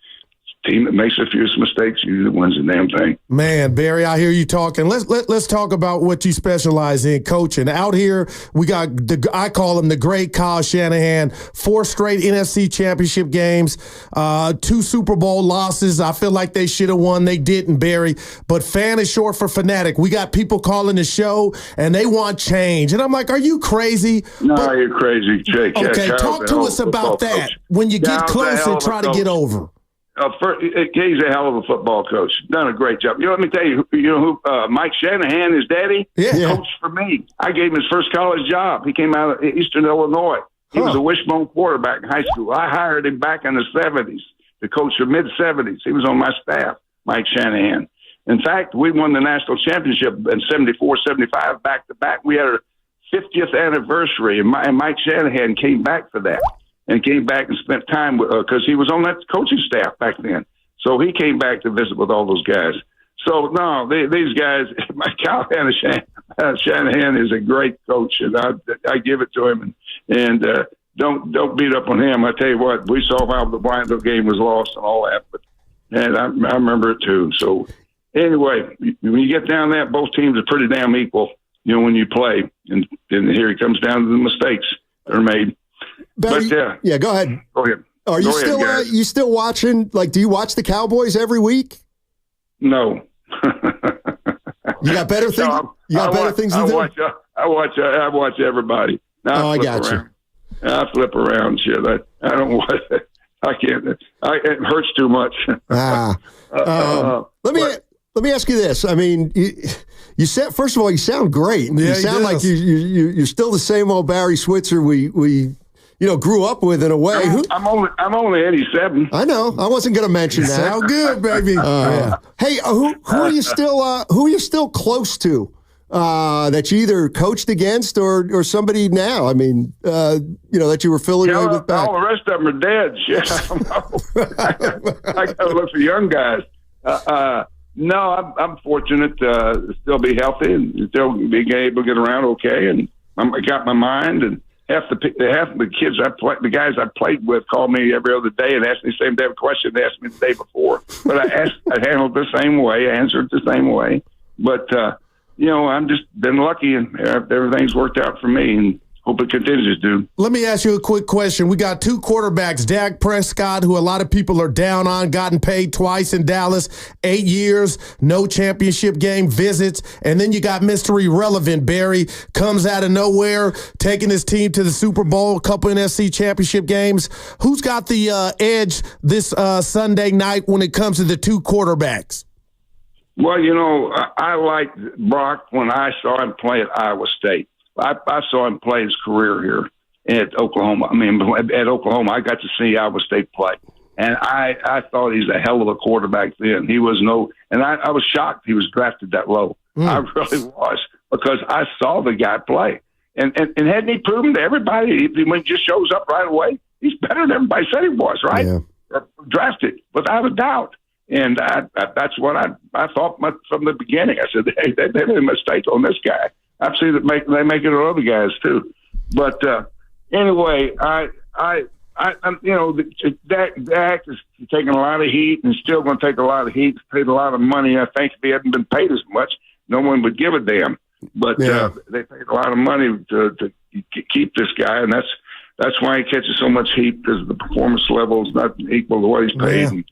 Team that makes a few mistakes usually wins the damn thing.
Man, Barry, I hear you talking. Let's talk about what you specialize in, coaching. Out here, we got I call him the great Kyle Shanahan. 4 straight NFC Championship games, 2 Super Bowl losses. I feel like they should have won. They didn't, Barry. But fan is short for fanatic. We got people calling the show and they want change, and I'm like, are you crazy?
No, you're crazy, Jake.
Okay, talk to us about that. When you get close and try to get over.
He's a hell of a football coach. Done a great job. Let me tell you, who Mike Shanahan, his daddy, coached for me. I gave him his first college job. He came out of Eastern Illinois. He was a wishbone quarterback in high school. I hired him back in the 70s to coach the mid-70s. He was on my staff, Mike Shanahan. In fact, we won the national championship in 74, 75, back-to-back. We had our 50th anniversary, and Mike Shanahan came back for that. And came back and spent time with because he was on that coaching staff back then. So he came back to visit with all those guys. So no, these guys, Kyle Shanahan is a great coach, and I give it to him. And don't beat up on him. I tell you what, we saw how the Bryantville game was lost and all that, and I remember it too. So anyway, when you get down that, both teams are pretty damn equal. When you play, and here it comes down to the mistakes that are made.
Barry,
but,
go ahead.
Go ahead.
Are you still watching? Like, do you watch the Cowboys every week?
No.
You got better things. Better things to do.
I watch everybody. Now
I got you.
I flip around shit. I don't watch it. I can't. It hurts too much.
Let me ask you this. I mean, you said, first of all, you sound great.
Yeah,
you sound like you're still the same old Barry Switzer we grew up with in a way.
I'm only 87.
I know. I wasn't going to mention that.
Sound good, baby.
Hey, who are you still close to that you either coached against or somebody now? I mean, that you were affiliated with back.
All the rest of them are dead. Shit, I got to look for young guys. No, I'm fortunate to still be healthy and still being able to get around okay. And I got my mind, and half the kids the guys I played with call me every other day and ask me the same damn question they asked me the day before. But I handled it the same way, I answered it the same way. But I'm just been lucky, and everything's worked out for me, and hope it continues to.
Let me ask you a quick question. We got 2 quarterbacks, Dak Prescott, who a lot of people are down on, gotten paid twice in Dallas, 8 years, no championship game visits. And then you got Mr. Irrelevant, Barry, comes out of nowhere, taking his team to the Super Bowl, a couple NFC championship games. Who's got the edge this Sunday night when it comes to the 2 quarterbacks?
Well, you know, I liked Brock when I saw him play at Iowa State. I saw him play his career here at Oklahoma. I mean, at Oklahoma, I got to see Iowa State play. And I thought he's a hell of a quarterback then. He was and I was shocked he was drafted that low. I really was, because I saw the guy play. And hadn't he proven to everybody, when he just shows up right away, he's better than everybody said he was, right?
Yeah.
Drafted, without a doubt. And that's what I thought from the beginning. I said, hey, they made a mistake on this guy. I've seen that they make it on other guys too. But anyway, Dak is taking a lot of heat and still going to take a lot of heat. Paid a lot of money. I think if he hadn't been paid as much, no one would give a damn. But they paid a lot of money to keep this guy, and that's why he catches so much heat, because the performance level is not equal to what he's paid. Yeah. And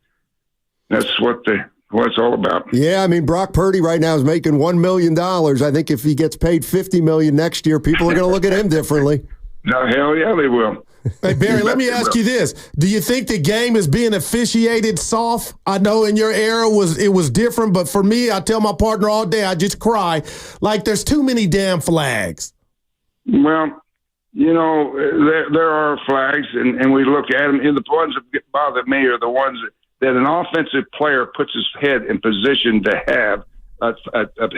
that's what it's all about.
Yeah, I mean, Brock Purdy right now is making $1 million. I think if he gets paid $50 million next year, people are going to look at him differently.
No, hell yeah, they will.
Hey, Barry, let me ask you this. Do you think the game is being officiated soft? I know in your era it was different, but for me, I tell my partner all day, I just cry. Like, there's too many damn flags.
Well, you know, there are flags, and we look at them, and the ones that bother me are the ones that an offensive player puts his head in position to have a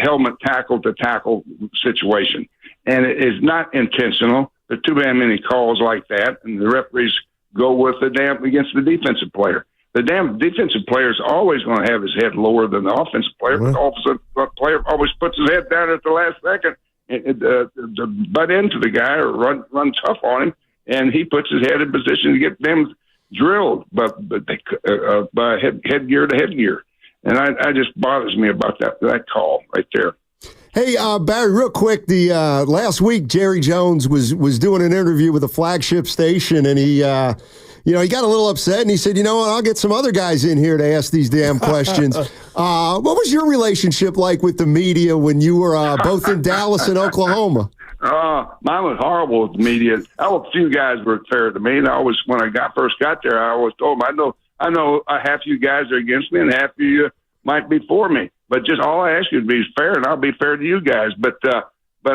helmet tackle-to-tackle situation. And it is not intentional. There are too many calls like that, and the referees go with against the defensive player. The damn defensive player is always going to have his head lower than the offensive player. The offensive player always puts his head down at the last second to butt into the guy or run tough on him, and he puts his head in position to get them drilled by headgear to headgear. And I just bothers me about that call right there.
Hey, Barry, real quick, the last week Jerry Jones was doing an interview with a flagship station, and he got a little upset, and he said, you know what, I'll get some other guys in here to ask these damn questions. What was your relationship like with the media when you were both in Dallas and Oklahoma?
Mine was horrible with the media. A few guys were fair to me, and when I first got there, I always told them, I know half you guys are against me, and half of you might be for me. But just all I ask you to be fair, and I'll be fair to you guys. But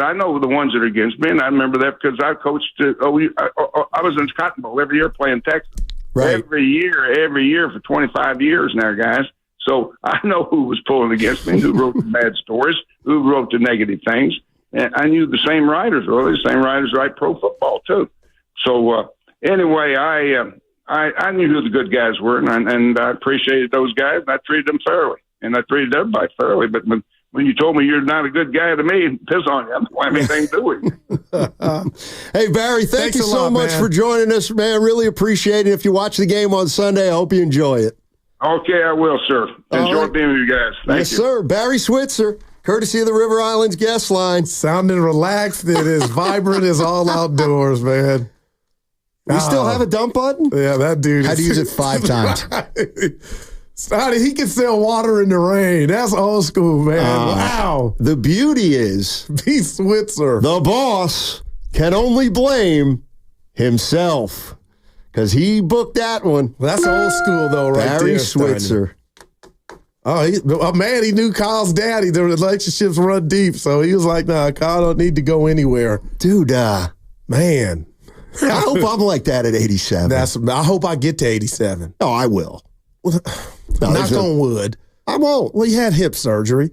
I know the ones that are against me, and I remember that because I coached. I was in Cotton Bowl every year playing Texas. Right. Every year for 25 years now, guys. So I know who was pulling against me, who wrote the bad stories, who wrote the negative things. And I knew the same writers. Well, the same writers write pro football too. So anyway, I knew who the good guys were, and I appreciated those guys, and I treated them fairly. And I treated everybody fairly, but when you told me you're not a good guy to me, piss on you. I don't have anything to do with you.
Hey, Barry, thanks you so much for joining us, man. Really appreciate it. If you watch the game on Sunday, I hope you enjoy it.
Okay, I will, sir. Enjoy being with you guys. Thank you.
Sir. Barry Switzer, courtesy of the River Islands guest line.
Sounding relaxed and as vibrant as all outdoors, man.
We still have a dump button?
Yeah, that dude.
Had to use it 5 times.
He can sell water in the rain. That's old school, man. Wow.
The beauty is,
B. Switzer,
the boss, can only blame himself because he booked that one.
That's old school, though, right there.
Barry Switzer.
Man, he knew Kyle's daddy. The relationships run deep, so he was like, nah, Kyle don't need to go anywhere.
Dude,
man.
I hope I'm like that at 87.
I hope I get to 87.
Oh, I will.
Knock on wood.
I won't.
Well, you had hip surgery.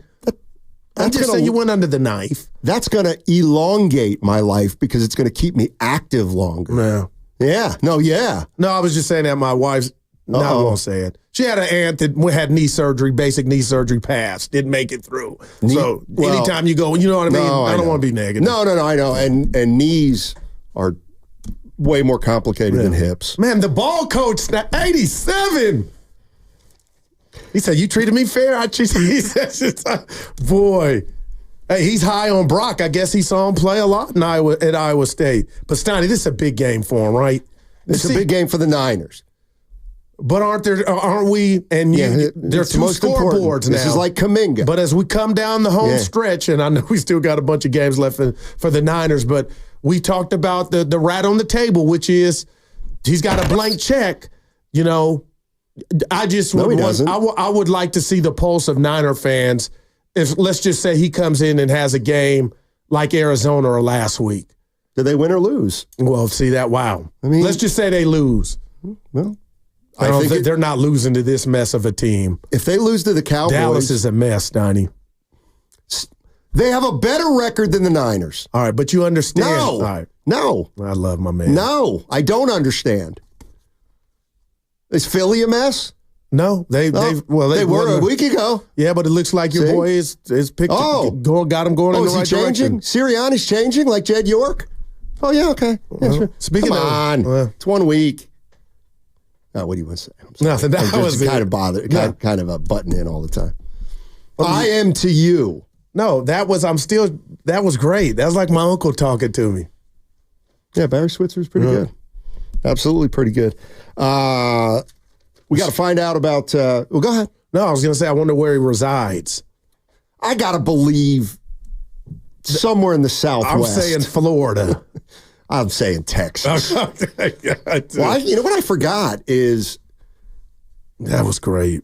I'm just saying you went under the knife.
That's going to elongate my life because it's going to keep me active longer.
No.
Yeah. No, yeah.
No, I was just saying that my wife's, no, I won't say it. She had an aunt that had knee surgery, basic knee surgery passed, didn't make it through. So anytime you go, you know what I mean?
No,
I don't want to be negative.
No, I know. And knees are way more complicated than hips.
Man, the ball coach, 87. He said, you treated me fair. I treated you. Boy. Hey, he's high on Brock. I guess he saw him play a lot at Iowa State. But, Steiny, this is a big game for him, right?
It's a big game for the Niners.
But aren't we? And there are 2 scoreboards now.
This is like Kaminga.
But as we come down the home stretch, and I know we still got a bunch of games left for the Niners, but we talked about the rat on the table, which is he's got a blank check, I just
No,
would
he
want,
doesn't.
I would like to see the pulse of Niner fans. If let's just say he comes in and has a game like Arizona or last week.
Do they win or lose?
Well, see that. Wow.
I mean,
let's just say they lose.
Well,
I don't think they're not losing to this mess of a team.
If they lose to the Cowboys,
Dallas is a mess, Donnie.
They have a better record than the Niners.
All right, but you understand.
No.
All right.
No.
I love my man.
No, I don't understand. Is Philly a mess?
No, they
were a week ago.
Yeah, but it looks like your boy is picked. Got him going in the right
changing?
direction.
Sirianni's changing like Jed York. Oh yeah, okay. Yeah, sure.
Speaking
Come on, it's 1 week. What do you want to say?
Nothing. That was
kind of bothered. Yeah. Kind of a button in all the time. I am to you.
No, that was great. That was like my uncle talking to me.
Yeah, Barry Switzer's pretty good. Absolutely pretty good. We got to find out about. Well, go ahead.
No, I was going to say I wonder where he resides.
I got to believe somewhere in the Southwest.
I'm saying Florida.
I'm saying Texas. Well, you know what I forgot is
that was great.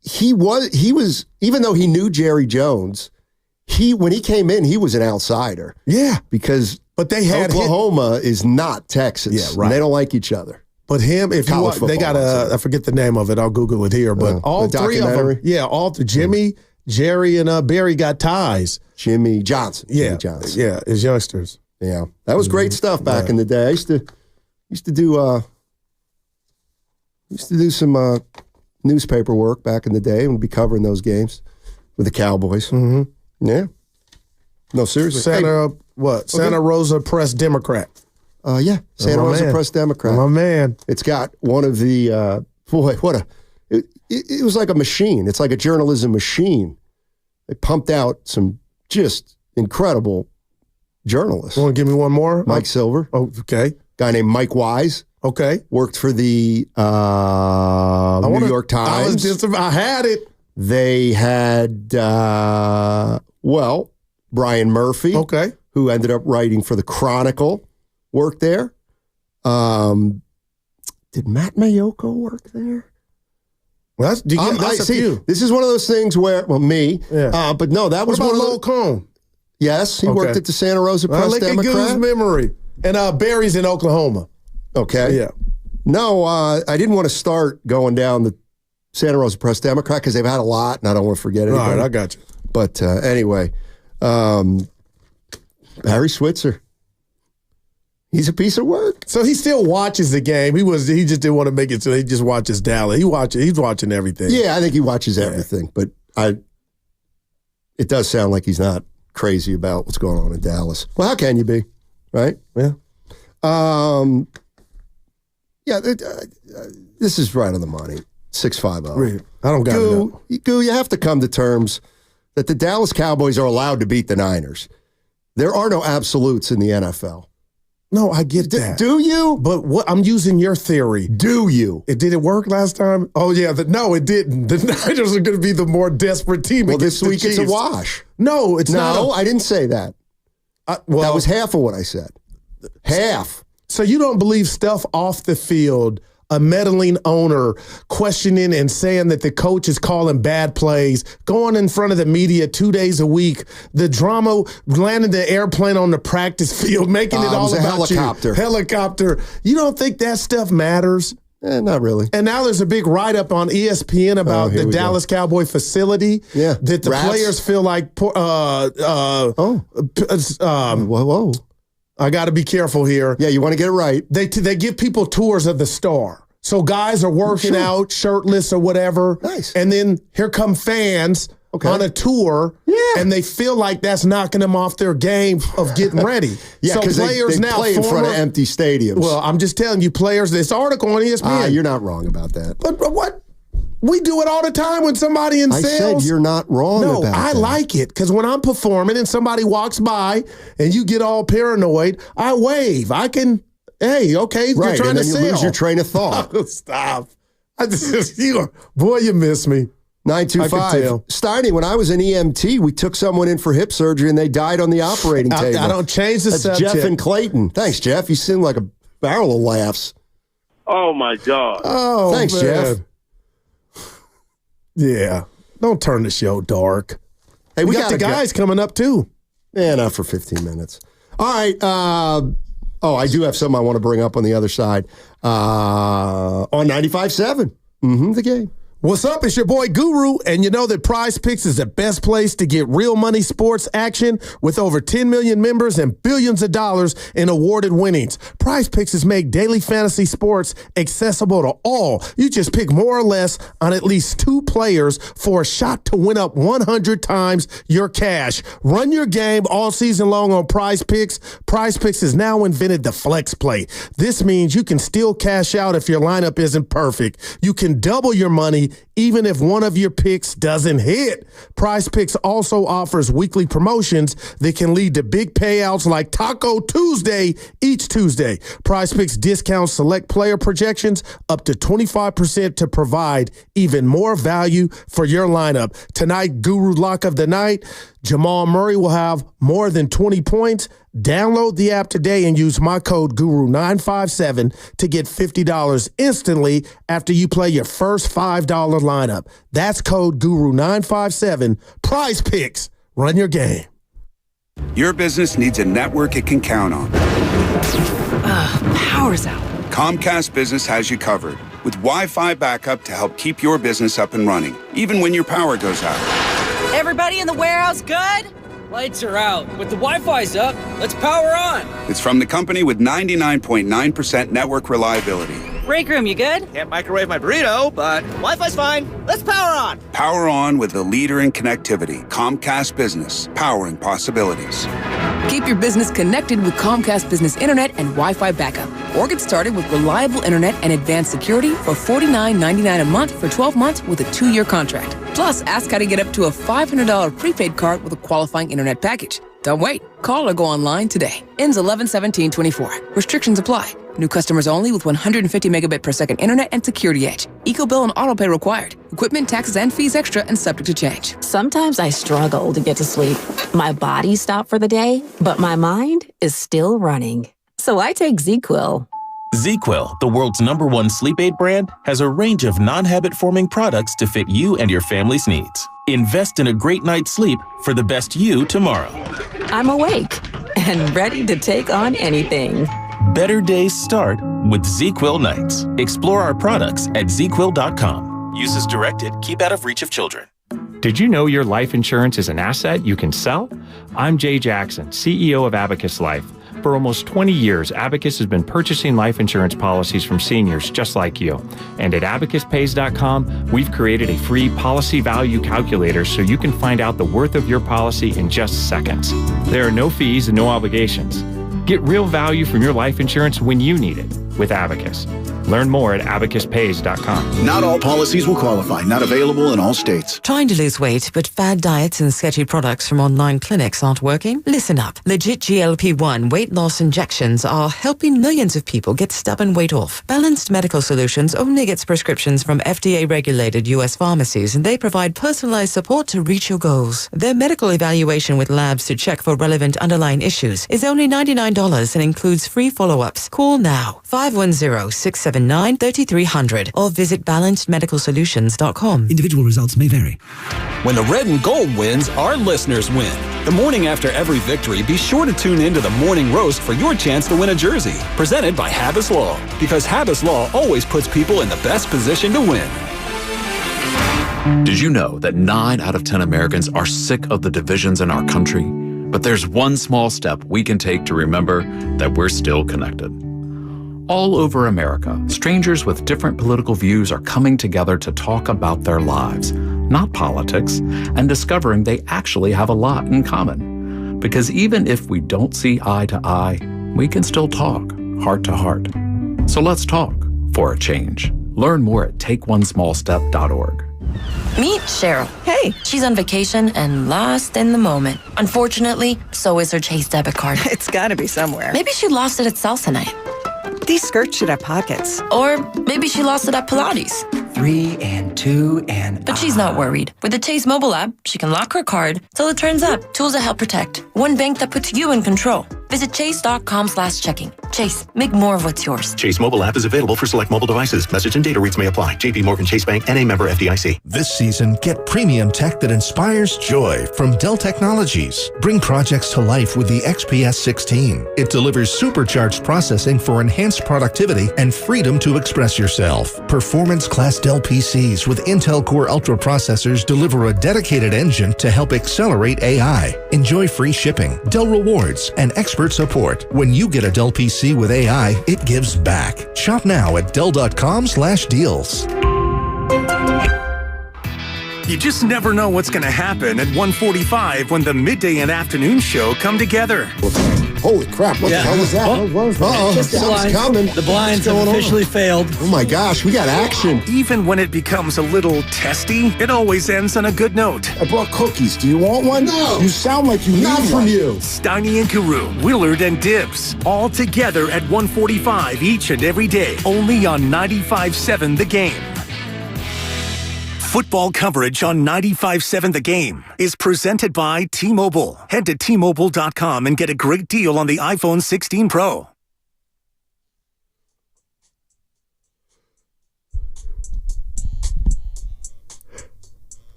He was even though he knew Jerry Jones, when he came in, he was an outsider.
Yeah,
because
they had
Oklahoma is not Texas.
Yeah, right.
And they don't like each other.
But him, if you they got I forget the name of it. I'll Google it here. But all three of them, Jimmy, Jerry, and Barry got ties.
Jimmy Johnson.
Yeah,
Jimmy Johnson.
Yeah, as youngsters.
Yeah, that was great stuff back in the day. I used to do some newspaper work back in the day and be covering those games with the Cowboys.
Mm-hmm.
Yeah. No, seriously.
Santa Rosa Press Democrat.
Yeah, Santa Rosa Press Democrat.
My man.
It's got one of the it was like a machine. It's like a journalism machine. They pumped out some just incredible journalists.
Want to give me one more?
Mike Silver.
Oh, okay.
Guy named Mike Wise.
Okay.
Worked for the New York Times.
I had it.
They had Brian Murphy.
Okay.
Who ended up writing for the Chronicle. Worked there. Did Matt Mayoko work there?
Well, that's a few.
This is one of those things where, me. Yeah. But no, that was
what
one
about
of
Lowell Cone?
Yes, he worked at the Santa Rosa Press Democrat.
Memory. And Barry's in Oklahoma.
Okay.
Yeah.
No, I didn't want to start going down the Santa Rosa Press Democrat because they've had a lot, and I don't want to forget anybody.
All right, I got you.
But anyway, Barry Switzer. He's a piece of work.
So he still watches the game. He just didn't want to make it so he just watches Dallas. He's watching everything.
Yeah, I think he watches everything. But it does sound like he's not crazy about what's going on in Dallas. Well, how can you be? Right?
Yeah.
This is right on the money. 650.
Really? I don't got it.
Goo, you have to come to terms that the Dallas Cowboys are allowed to beat the Niners. There are no absolutes in the NFL.
No, I get that.
Do you?
But what I'm using your theory.
Do you?
Did it work last time? Oh, yeah. No, it didn't. The Niners are going to be the more desperate team.
Well, this week it's a wash.
No, it's not.
No, I didn't say that. That was half of what I said. Half.
So you don't believe stuff off the field, a meddling owner questioning and saying that the coach is calling bad plays, going in front of the media 2 days a week, the drama, landing the airplane on the practice field, making it all about helicopter. You don't think that stuff matters?
Not really.
And now there's a big write-up on ESPN about the Dallas Cowboy facility.
Yeah.
That the players feel like,
whoa.
I got to be careful here.
Yeah, you want to get it right.
They give people tours of the Star. So guys are working out shirtless or whatever.
Nice.
And then here come fans on a tour. Yeah. And they feel like that's knocking them off their game of getting ready.
Yeah, because
so
they play in front of empty stadiums.
Well, I'm just telling you, players, this article on ESPN.
You're not wrong about that.
But what? We do it all the time when somebody in sales.
I said you're not wrong about that.
No, I like it because when I'm performing and somebody walks by and you get all paranoid, I wave. I can, hey, okay,
right,
you're trying to sell.
You lose your train of thought.
Stop. Boy, you miss me.
925. Steiny, when I was an EMT, we took someone in for hip surgery and they died on the operating table.
I don't change the
That's
subject.
Jeff and Clayton. Thanks, Jeff. You seem like a barrel of laughs.
Oh, my God.
Oh,
thanks,
man.
Jeff.
Yeah. Don't turn the show dark.
Hey,
we got the guys coming up, too.
Yeah, not for 15 minutes. All right. I do have something I want to bring up on the other side. On 95.7, the game.
What's up? It's your boy Guru, and you know that Prize Picks is the best place to get real money sports action with over 10 million members and billions of dollars in awarded winnings. Prize Picks has made daily fantasy sports accessible to all. You just pick more or less on at least 2 players for a shot to win up 100 times your cash. Run your game all season long on Prize Picks. Prize Picks has now invented the flex play. This means you can still cash out if your lineup isn't perfect. You can double your money even if one of your picks doesn't hit. Prize Picks also offers weekly promotions that can lead to big payouts like Taco Tuesday each Tuesday. Prize Picks discounts select player projections up to 25% to provide even more value for your lineup. Tonight, Guru Lock of the Night, Jamal Murray will have more than 20 points. Download the app today and use my code GURU957 to get $50 instantly after you play your first $5 lineup. That's code GURU957. Prize Picks. Run your game.
Your business needs a network it can count on.
Power's out.
Comcast Business has you covered with Wi-Fi backup to help keep your business up and running, even when your power goes out.
Everybody in the warehouse good?
Lights are out, but the Wi-Fi's up. Let's power on.
It's from the company with 99.9% network reliability.
Break room, you good?
Can't microwave my burrito, but Wi-Fi's fine. Let's power on.
Power on with the leader in connectivity, Comcast Business, powering possibilities.
Keep your business connected with Comcast Business Internet and Wi-Fi backup. Or get started with reliable internet and advanced security for $49.99 a month for 12 months with a 2-year contract. Plus, ask how to get up to a $500 prepaid card with a qualifying internet package. Don't wait. Call or go online today. Ends 11/17/24. Restrictions apply. New customers only with 150 megabit per second internet and security edge. EcoBill and autopay required. Equipment, taxes, and fees extra and subject to change.
Sometimes I struggle to get to sleep. My body stopped for the day, but my mind is still running. So I take ZQuil.
ZQuil, the world's #1 sleep aid brand, has a range of non-habit-forming products to fit you and your family's needs. Invest in a great night's sleep for the best you tomorrow.
I'm awake and ready to take on anything.
Better days start with ZQuil nights. Explore our products at ZQuil.com. Use as directed. Keep out of reach of children.
Did you know your life insurance is an asset you can sell? I'm Jay Jackson, CEO of Abacus Life. For almost 20 years, Abacus has been purchasing life insurance policies from seniors just like you. And at abacuspays.com, we've created a free policy value calculator so you can find out the worth of your policy in just seconds. There are no fees and no obligations. Get real value from your life insurance when you need it with Abacus. Learn more at abacuspays.com.
Not all policies will qualify. Not available in all states.
Trying to lose weight, but fad diets and sketchy products from online clinics aren't working? Listen up. Legit GLP-1 weight loss injections are helping millions of people get stubborn weight off. Balanced Medical Solutions only gets prescriptions from FDA-regulated U.S. pharmacies, and they provide personalized support to reach your goals. Their medical evaluation with labs to check for relevant underlying issues is only $99 and includes free follow-ups. Call now, 510-679-3300, or visit balancedmedicalsolutions.com.
Individual results may vary.
When the red and gold wins, our listeners win. The morning after every victory, be sure to tune in to the Morning Roast for your chance to win a jersey. Presented by Habas Law, because Habas Law always puts people in the best position to win.
Did you know that 9 out of 10 Americans are sick of the divisions in our country? But there's one small step we can take to remember that we're still connected. All over America, strangers with different political views are coming together to talk about their lives, not politics, and discovering they actually have a lot in common. Because even if we don't see eye to eye, we can still talk heart to heart. So let's talk for a change. Learn more at takeonesmallstep.org.
Meet Cheryl. Hey. She's on vacation and lost in the moment. Unfortunately, so is her Chase debit card.
It's gotta be somewhere.
Maybe she lost it at salsa night.
These skirts should have pockets.
Or maybe she lost it at Pilates.
3 and 2 and...
But she's not worried. With the Chase mobile app, she can lock her card till it turns up. Tools that help protect. One bank that puts you in control. Visit chase.com/checking. Chase, make more of what's yours.
Chase mobile app is available for select mobile devices. Message and data rates may apply. JP Morgan Chase Bank, N.A. member FDIC.
This season, get premium tech that inspires joy from Dell Technologies. Bring projects to life with the XPS 16. It delivers supercharged processing for enhanced productivity and freedom to express yourself. Performance-class Dell PCs with Intel Core Ultra processors deliver a dedicated engine to help accelerate AI. Enjoy free shipping, Dell rewards, and expert support. When you get a Dell PC with AI, it gives back. Shop now at Dell.com/deals.
You just never know what's going to happen at 1:45 when the midday and afternoon show come together.
Holy crap, what the hell was that?
The blinds have officially failed.
Oh my gosh, we got action.
Even when it becomes a little testy, it always ends on a good note.
I brought cookies. Do you want one? No. You sound like you need one. Not from you.
Steiny and Guru, Willard and Dibbs, all together at 1:45 each and every day, only on 95.7 The Game. Football coverage on 95.7 The Game is presented by T-Mobile. Head to T-Mobile.com and get a great deal on the iPhone 16 Pro.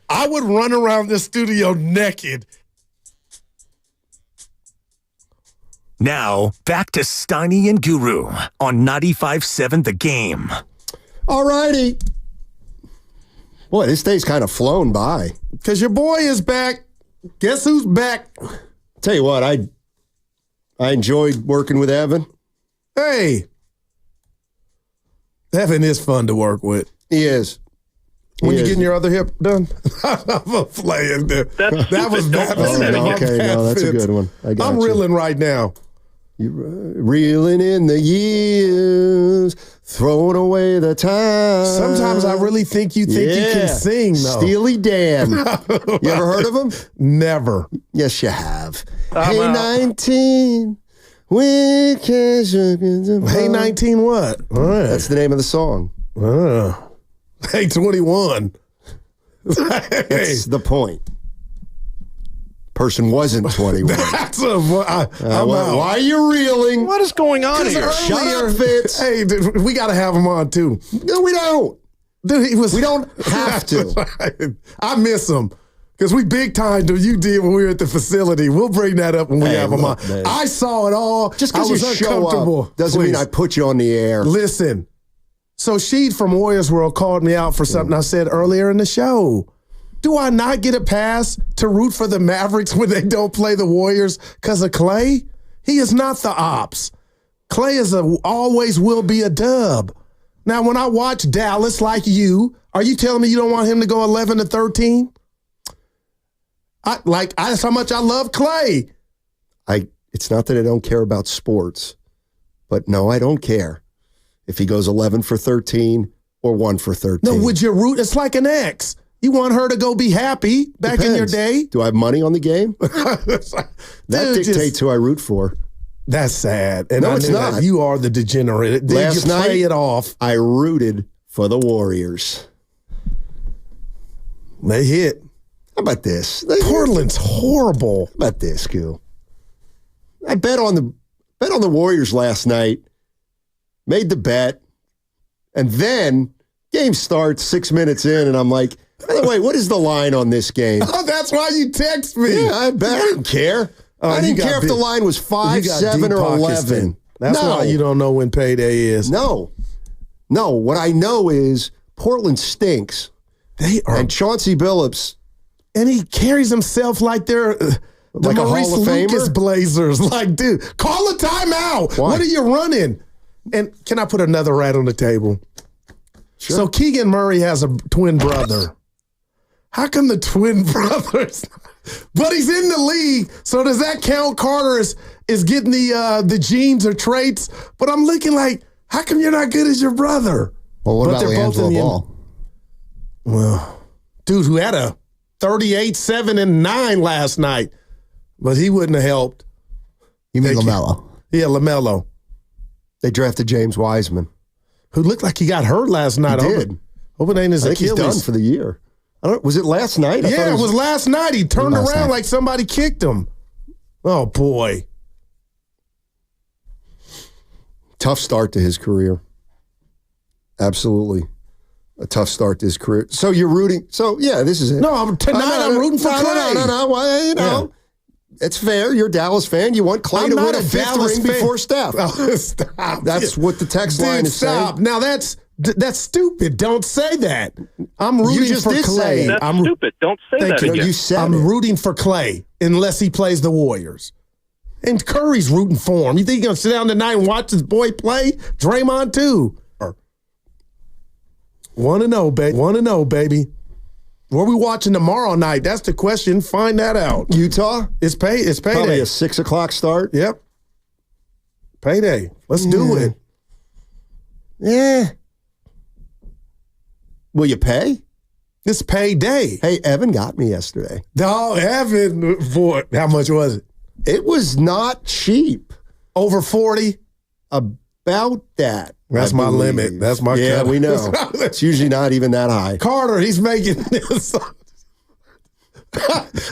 I would run around the studio naked.
Now, back to Steiny and Guru on 95.7 The Game.
All righty. Boy, this day's kind of flown by.
Because your boy is back. Guess who's back?
Tell you what, I enjoyed working with Evan.
Hey. Evan is fun to work with.
He is.
When you getting your other hip done? I'm playing. That was bad.
Okay, no, that's a good one.
I'm reeling right now.
You're reeling in the years, throwing away the time.
Sometimes I really think you can sing, though.
Steely Dan. You ever heard of him?
Never.
Yes, you have. Hey, 19. We can
Hey, 19 what? All right.
That's the name of the song.
Hey, 21.
That's the point. Person wasn't 21.
That's why
are you reeling?
What is going on here?
Shut up, Fitz.
Hey, dude, we got to have him on, too.
No, we don't.
Dude,
we don't have to.
I miss him. Because we big timed what you did when we were at the facility. We'll bring that up when we have him on.
Man.
I saw it all.
Just because you show up doesn't mean I put you on the air.
Listen. So Sheed from Warriors World called me out for something I said earlier in the show. Do I not get a pass to root for the Mavericks when they don't play the Warriors because of Klay? He is not the ops. Klay is always will be a dub. Now, when I watch Dallas like you, are you telling me you don't want him to go 11-13? That's how much I love Klay.
It's not that I don't care about sports, but no, I don't care if he goes 11 for 13 or 1 for 13.
No, would you root? It's like an ex. You want her to go be happy back in your day?
Do I have money on the game? That dictates who I root for.
That's sad. And
no, it's not.
You are the degenerate.
Last night,
play it off.
I rooted for the Warriors.
They hit.
How about this?
Portland's horrible.
How about this, Q? I bet on the Warriors last night. Made the bet. And then game starts 6 minutes in, and I'm like, by the way, what is the line on this game?
Oh, that's why you text me.
Yeah, I didn't care. I didn't care if the line was 5, 7, or 11.
That's why you don't know when payday is.
No. What I know is Portland stinks.
They are.
And Chauncey Billups.
And he carries himself like they're
like a
Maurice
Hall of
Lucas
Famer?
Blazers. Like, dude, call a timeout.
Why?
What are you running? And can I put another rat on the table?
Sure.
So Keegan Murray has a twin brother. How come the twin brothers? But he's in the league, so does that count? Carter is getting the genes or traits. But I'm looking like, how come you're not good as your brother?
Well, what about LiAngelo Ball?
Well, dude, who had a 38, 7, and 9 last night, but he wouldn't have helped.
You mean LaMelo?
Yeah, LaMelo.
They drafted James Wiseman,
who looked like he got hurt last night.
He did.
Hope it ain't his
I think
Achilles.
he's done for the year. Was it last night?
Yeah, it was last night. He turned around like somebody kicked him. Oh, boy.
Tough start to his career. Absolutely. A tough start to his career. So you're rooting. So, yeah, this is it.
No, I'm rooting for Klay.
No. Well, you know, it's fair. You're a Dallas fan. You want Klay to win a fifth ring before Steph.
Oh, stop.
That's what the text line is saying.
Now, that's stupid. Don't say that. I'm rooting for Klay.
That's stupid. Don't say that again.
You said
I'm rooting for Klay unless he plays the Warriors. And Curry's rooting for him. You think he's going to sit down tonight and watch his boy play? Draymond, too. Want to know, baby. What are we watching tomorrow night? That's the question. Find that out.
Utah?
It's payday.
Probably a 6 o'clock start.
Yep. Payday. Let's do it.
Yeah. Will you pay?
It's payday.
Hey, Evan got me yesterday.
Oh, Evan, boy, how much was it?
It was not cheap.
Over 40?
About that.
That's my limit. That's my
Yeah,
cut.
we know. It's usually not even that high.
Carter, he's making this.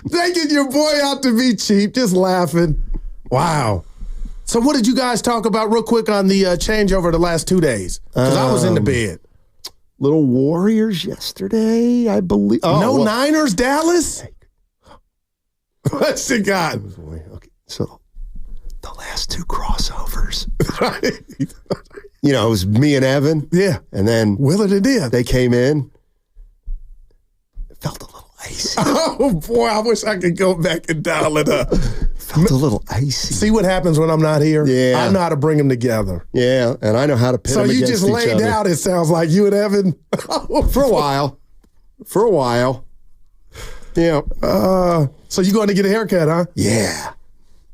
Taking your boy out to be cheap, just laughing. Wow. So what did you guys talk about real quick on the changeover the last 2 days? Because I was in the bed.
Little Warriors yesterday, I believe.
Oh, Niners, Dallas? What you got?
Okay, so the last two crossovers. You know, it was me and Evan.
Yeah.
And then
Willard and Dib.
They came in. It felt a little icy.
Oh, boy, I wish I could go back and dial it up.
Felt a little icy.
See what happens when I'm not here?
Yeah.
I know how to bring them together.
Yeah, and I know how to pit them against each other.
So you just laid out, it sounds like, you and Evan?
For a while. Yeah.
So you going to get a haircut, huh?
Yeah.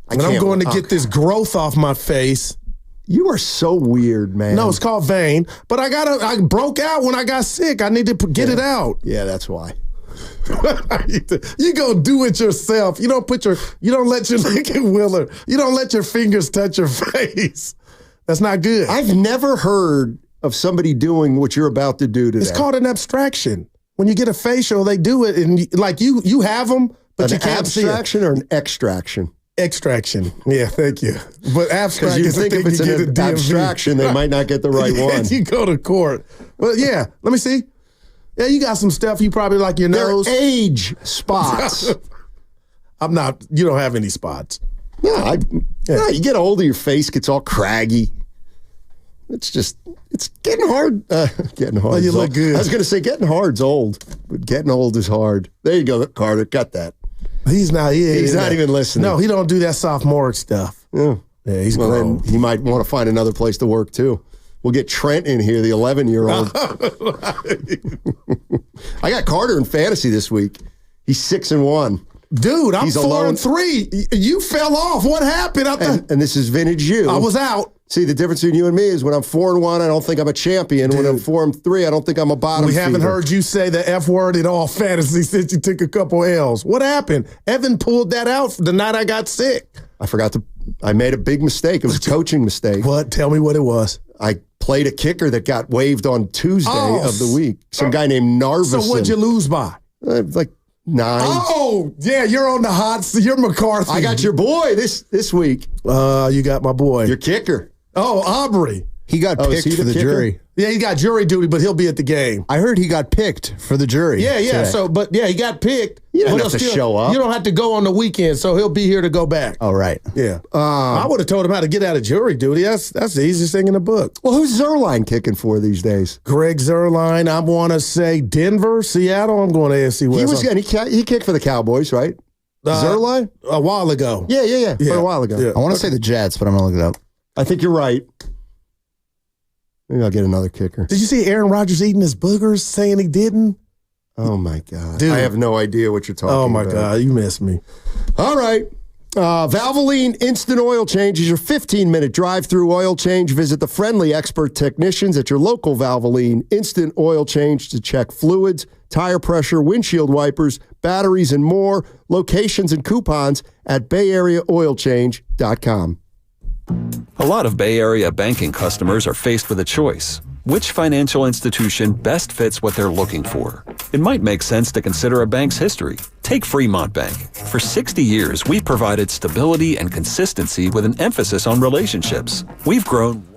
And I'm going to get this growth off my face.
You are so weird, man.
No, it's called vein. But I broke out when I got sick. I need to get it out.
Yeah, that's why.
You go do it yourself. You don't let your look at Willard. You don't let your fingers touch your face. That's not good.
I've never heard of somebody doing what you're about to do today.
It's called an abstraction. When you get a facial, they do it, and you have them, but you can't see it.
An abstraction or an extraction?
Extraction. Yeah, thank you. But abstract is the thing
if it's
you get
an abstraction, they might not get the right one.
You go to court. Well, yeah, let me see. Yeah, you got some stuff you probably like your nose.
They're age spots.
You don't have any spots.
No, you get older, your face gets all craggy. It's getting hard. Getting hard.
Oh, you look good.
I was going to say getting hard's old, but getting old is hard. There you go, Carter. Got that.
He's not
even listening.
No, he don't do that sophomoric stuff.
Yeah,
he's grown.
Then he might want to find another place to work too. We'll get Trent in here, the 11-year-old. I got Carter in fantasy this week. He's 6-1.
Dude, I'm 4-3. You fell off. What happened?
And this is vintage you.
I was out.
See, the difference between you and me is when I'm 4-1, I don't think I'm a champion. Dude. When I'm 4-3, I don't think I'm a bottom
We haven't heard you say the F word in all fantasy since you took a couple L's. What happened? Evan pulled that out the night I got sick.
I made a big mistake. It was a coaching mistake.
What? Tell me what it was.
I played a kicker that got waived on Tuesday of the week. Some guy named Narvison.
So what'd you lose by?
Like 9.
Oh, yeah, you're on the hot seat. You're McCarthy.
I got your boy this week.
You got my boy.
Your kicker.
Oh, Aubrey.
He got picked for the jury.
Yeah, he got jury duty, but he'll be at the game.
I heard he got picked for the jury.
Yeah. Today. He got picked.
You don't have to show up.
You don't have to go on the weekend, so he'll be here to go back.
Oh, right.
Yeah. I would have told him how to get out of jury duty. That's the easiest thing in the book.
Well, who's Zerline kicking for these days?
Greg Zerline. I want to say Denver, Seattle. I'm going to AFC West.
He kicked for the Cowboys, right? Zerline?
A while ago.
Yeah. For a while ago.
Yeah.
I want to say the Jets, but I'm going to look it up.
I think you're right. Maybe I'll get another kicker.
Did you see Aaron Rodgers eating his boogers, saying he didn't?
Oh, my God.
Dude.
I have no idea what you're talking about.
Oh, my God. You missed me.
All right. Valvoline Instant Oil Change is your 15-minute drive-through oil change. Visit the friendly expert technicians at your local Valvoline Instant Oil Change to check fluids, tire pressure, windshield wipers, batteries, and more. Locations and coupons at BayAreaOilChange.com.
A lot of Bay Area banking customers are faced with a choice. Which financial institution best fits what they're looking for? it might make sense to consider a bank's history. Take Fremont Bank. For 60 years, we've provided stability and consistency with an emphasis on relationships. We've grown.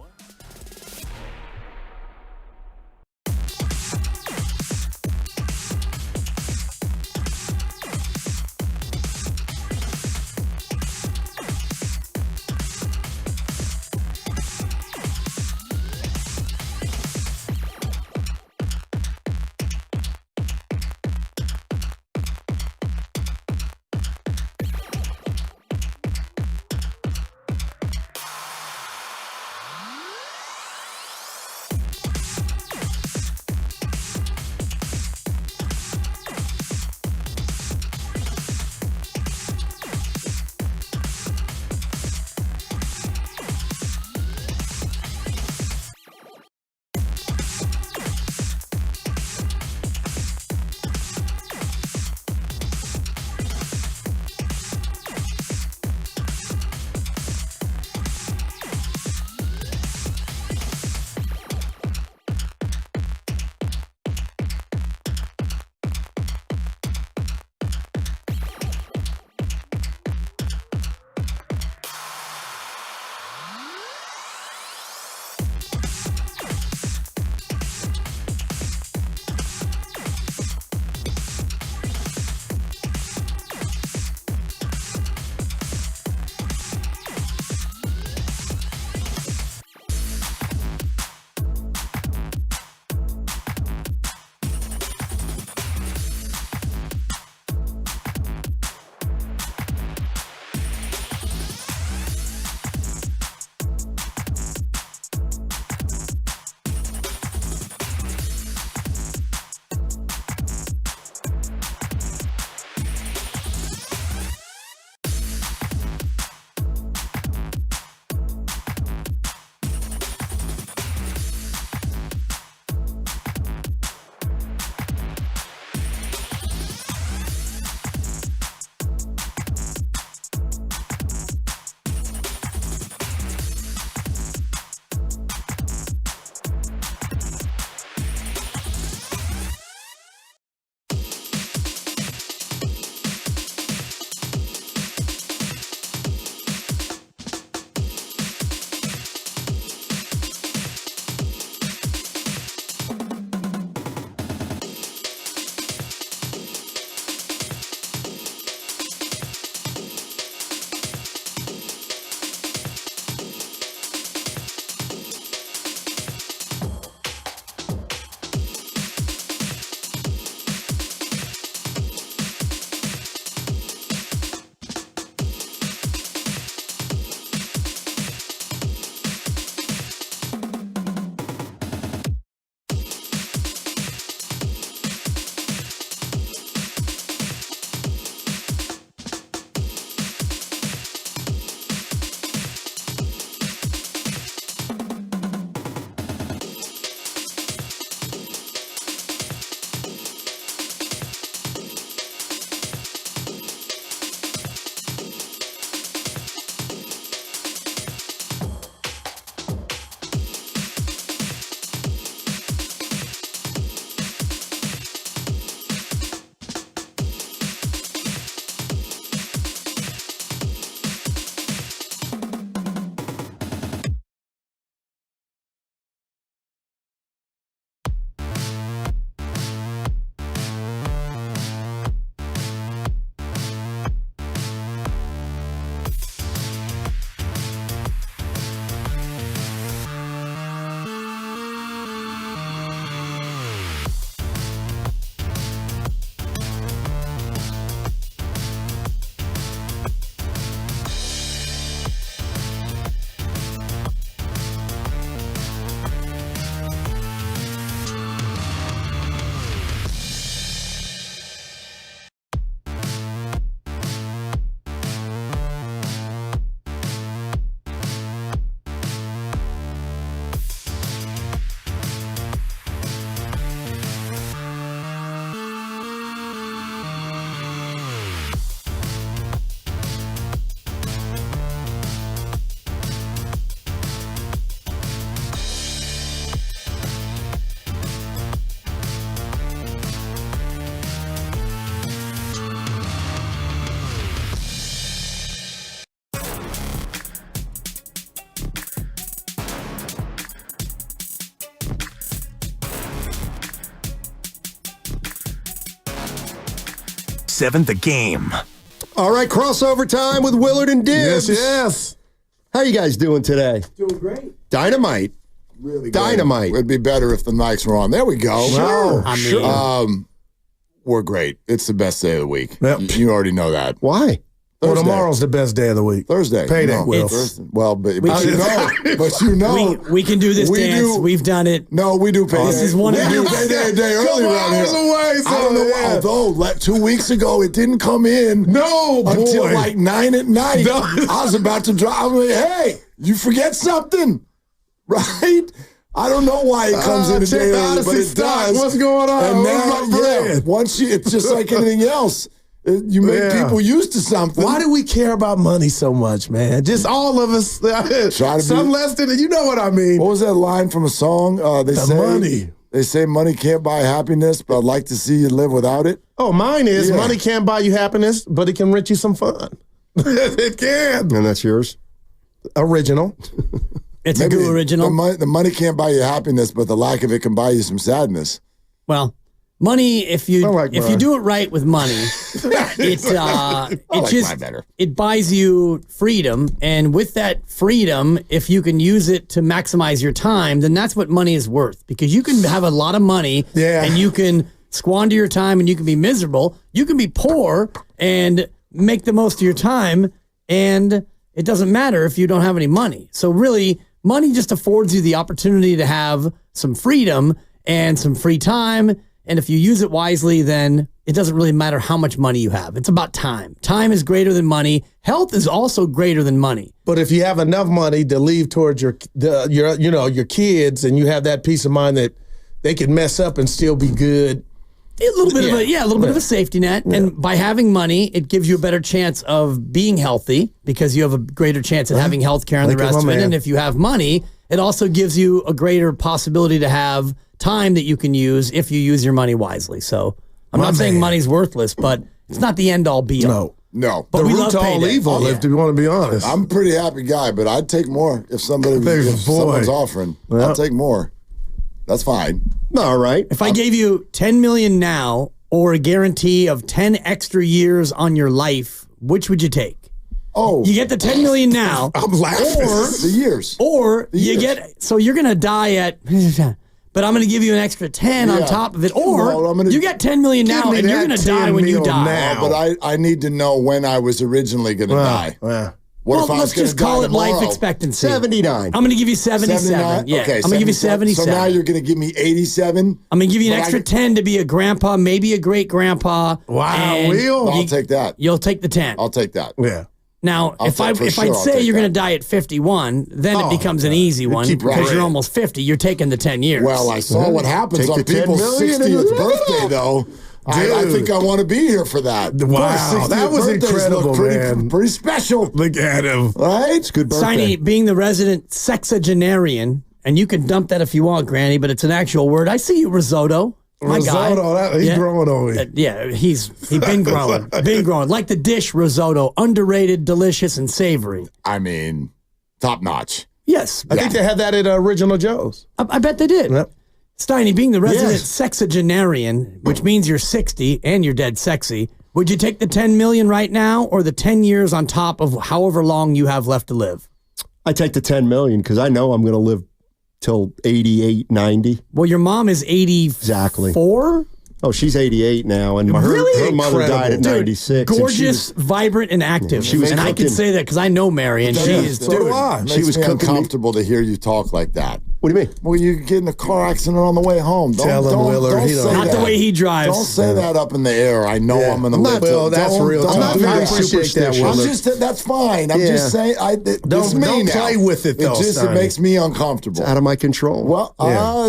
95.7 The Game.
All right, crossover time with Willard and Dibbs.
Yes.
How you guys doing today?
Doing great.
Dynamite.
Really good.
Dynamite.
It'd be better if the Knights were on. There we go.
Sure.
We're great. It's the best day of the week.
Yep.
You already know that.
Why?
Well, tomorrow's the best day of the week.
Thursday.
Payday,
No,
Will.
Thursday. Well, but you know.
We can do this dance. We've done it.
No, we do payday.
This is one of
we do
these.
payday a day early around here.
Away, so
I don't know why. Although 2 weeks ago it didn't come in.
No, boy.
Until like 9 at night. No. I was about to drive. I'm like, hey, you forget something, right? I don't know why it comes in a day early, but it does.
What's going on?
And now, once it's just like anything else. You make people used to something.
Why do we care about money so much, man? Just all of us. Some less than, you know what I mean.
What was that line from a song?
Money.
They say money can't buy happiness, but I'd like to see you live without it.
Oh, mine is money can't buy you happiness, but it can rent you some fun. It can.
And that's yours?
Original.
It's a good original.
The money can't buy you happiness, but the lack of it can buy you some sadness.
Well, money, if you do it right with money, it buys you freedom, and with that freedom, if you can use it to maximize your time, then that's what money is worth. Because you can have a lot of money, and you can squander your time, and you can be miserable. You can be poor and make the most of your time, and it doesn't matter if you don't have any money. So really, money just affords you the opportunity to have some freedom and some free time. And if you use it wisely, then it doesn't really matter how much money you have. It's about time. Time is greater than money. Health is also greater than money.
But if you have enough money to leave towards your kids, and you have that peace of mind that they can mess up and still be good.
A little bit of a safety net. Yeah. And by having money, it gives you a better chance of being healthy because you have a greater chance of having health care and the rest of it. And if you have money, it also gives you a greater possibility to have time that you can use if you use your money wisely. So I'm not saying money's worthless, but it's not the end all be all.
No.
But
the
we
root
love
to all
payday.
evil, if you want to be honest.
I'm a pretty happy guy, but I'd take more if someone's offering.
Well,
I'll take more. That's fine.
All right.
If I gave you $10 million now or a guarantee of 10 extra years on your life, which would you take?
Oh,
you get the $10 million now.
I'm laughing.
Or
the years.
Or you get, so you're going to die at, but I'm going to give you an extra 10 on top of it. Or you get $10 million now and you're going to die when you die.
But I need to know when I was originally going to die. What if I was
let's just call it life expectancy.
79.
I'm going to give you 77. Yeah.
Okay,
I'm going to give you 77.
So now you're going to give me 87?
I'm going to give you an extra 10 to be a grandpa, maybe a great grandpa.
Wow,
Will. I'll take that.
You'll take the 10.
I'll take that.
Yeah.
Now, if I'd say you're going to die at 51, then it becomes an easy one because you're almost 50. You're taking the 10 years.
Well, I saw what happens on people's 60th birthday, though. I think I want to be here for that.
Wow, that was incredible, man.
Pretty special.
Look at him.
Right? It's
a good birthday.
Steiny, being the resident sexagenarian, and you can dump that if you want, Granny, but it's an actual word. I see you, risotto. My
risotto, he's growing on me.
He's been growing. Been growing. Like the dish risotto, underrated, delicious, and savory.
I mean, top notch.
Yes.
I think they had that at Original Joe's.
I bet they did. Yep. Steiny, being the resident sexagenarian, which means you're 60 and you're dead sexy, would you take the 10 million right now or the 10 years on top of however long you have left to live?
I take the 10 million because I know I'm going to live till 88, 90.
Well, your mom is 84?
Exactly.
Oh,
she's 88 now, and her mother died at 96.
Gorgeous, vibrant, and active.
Yeah,
I can say that because I know Mary, and she is.
She was uncomfortable to hear you talk like that.
What do you mean?
Well, you get in a car accident on the way home.
Tell him, Willard.
Don't say
not
that.
the way he drives.
Don't say that up in the air. I know I'm going to live.
Well, that's real.
I'm not
very
superstitious. That's fine. I'm just saying.
Don't play with it, though.
It makes me uncomfortable.
It's out of my control.
Well,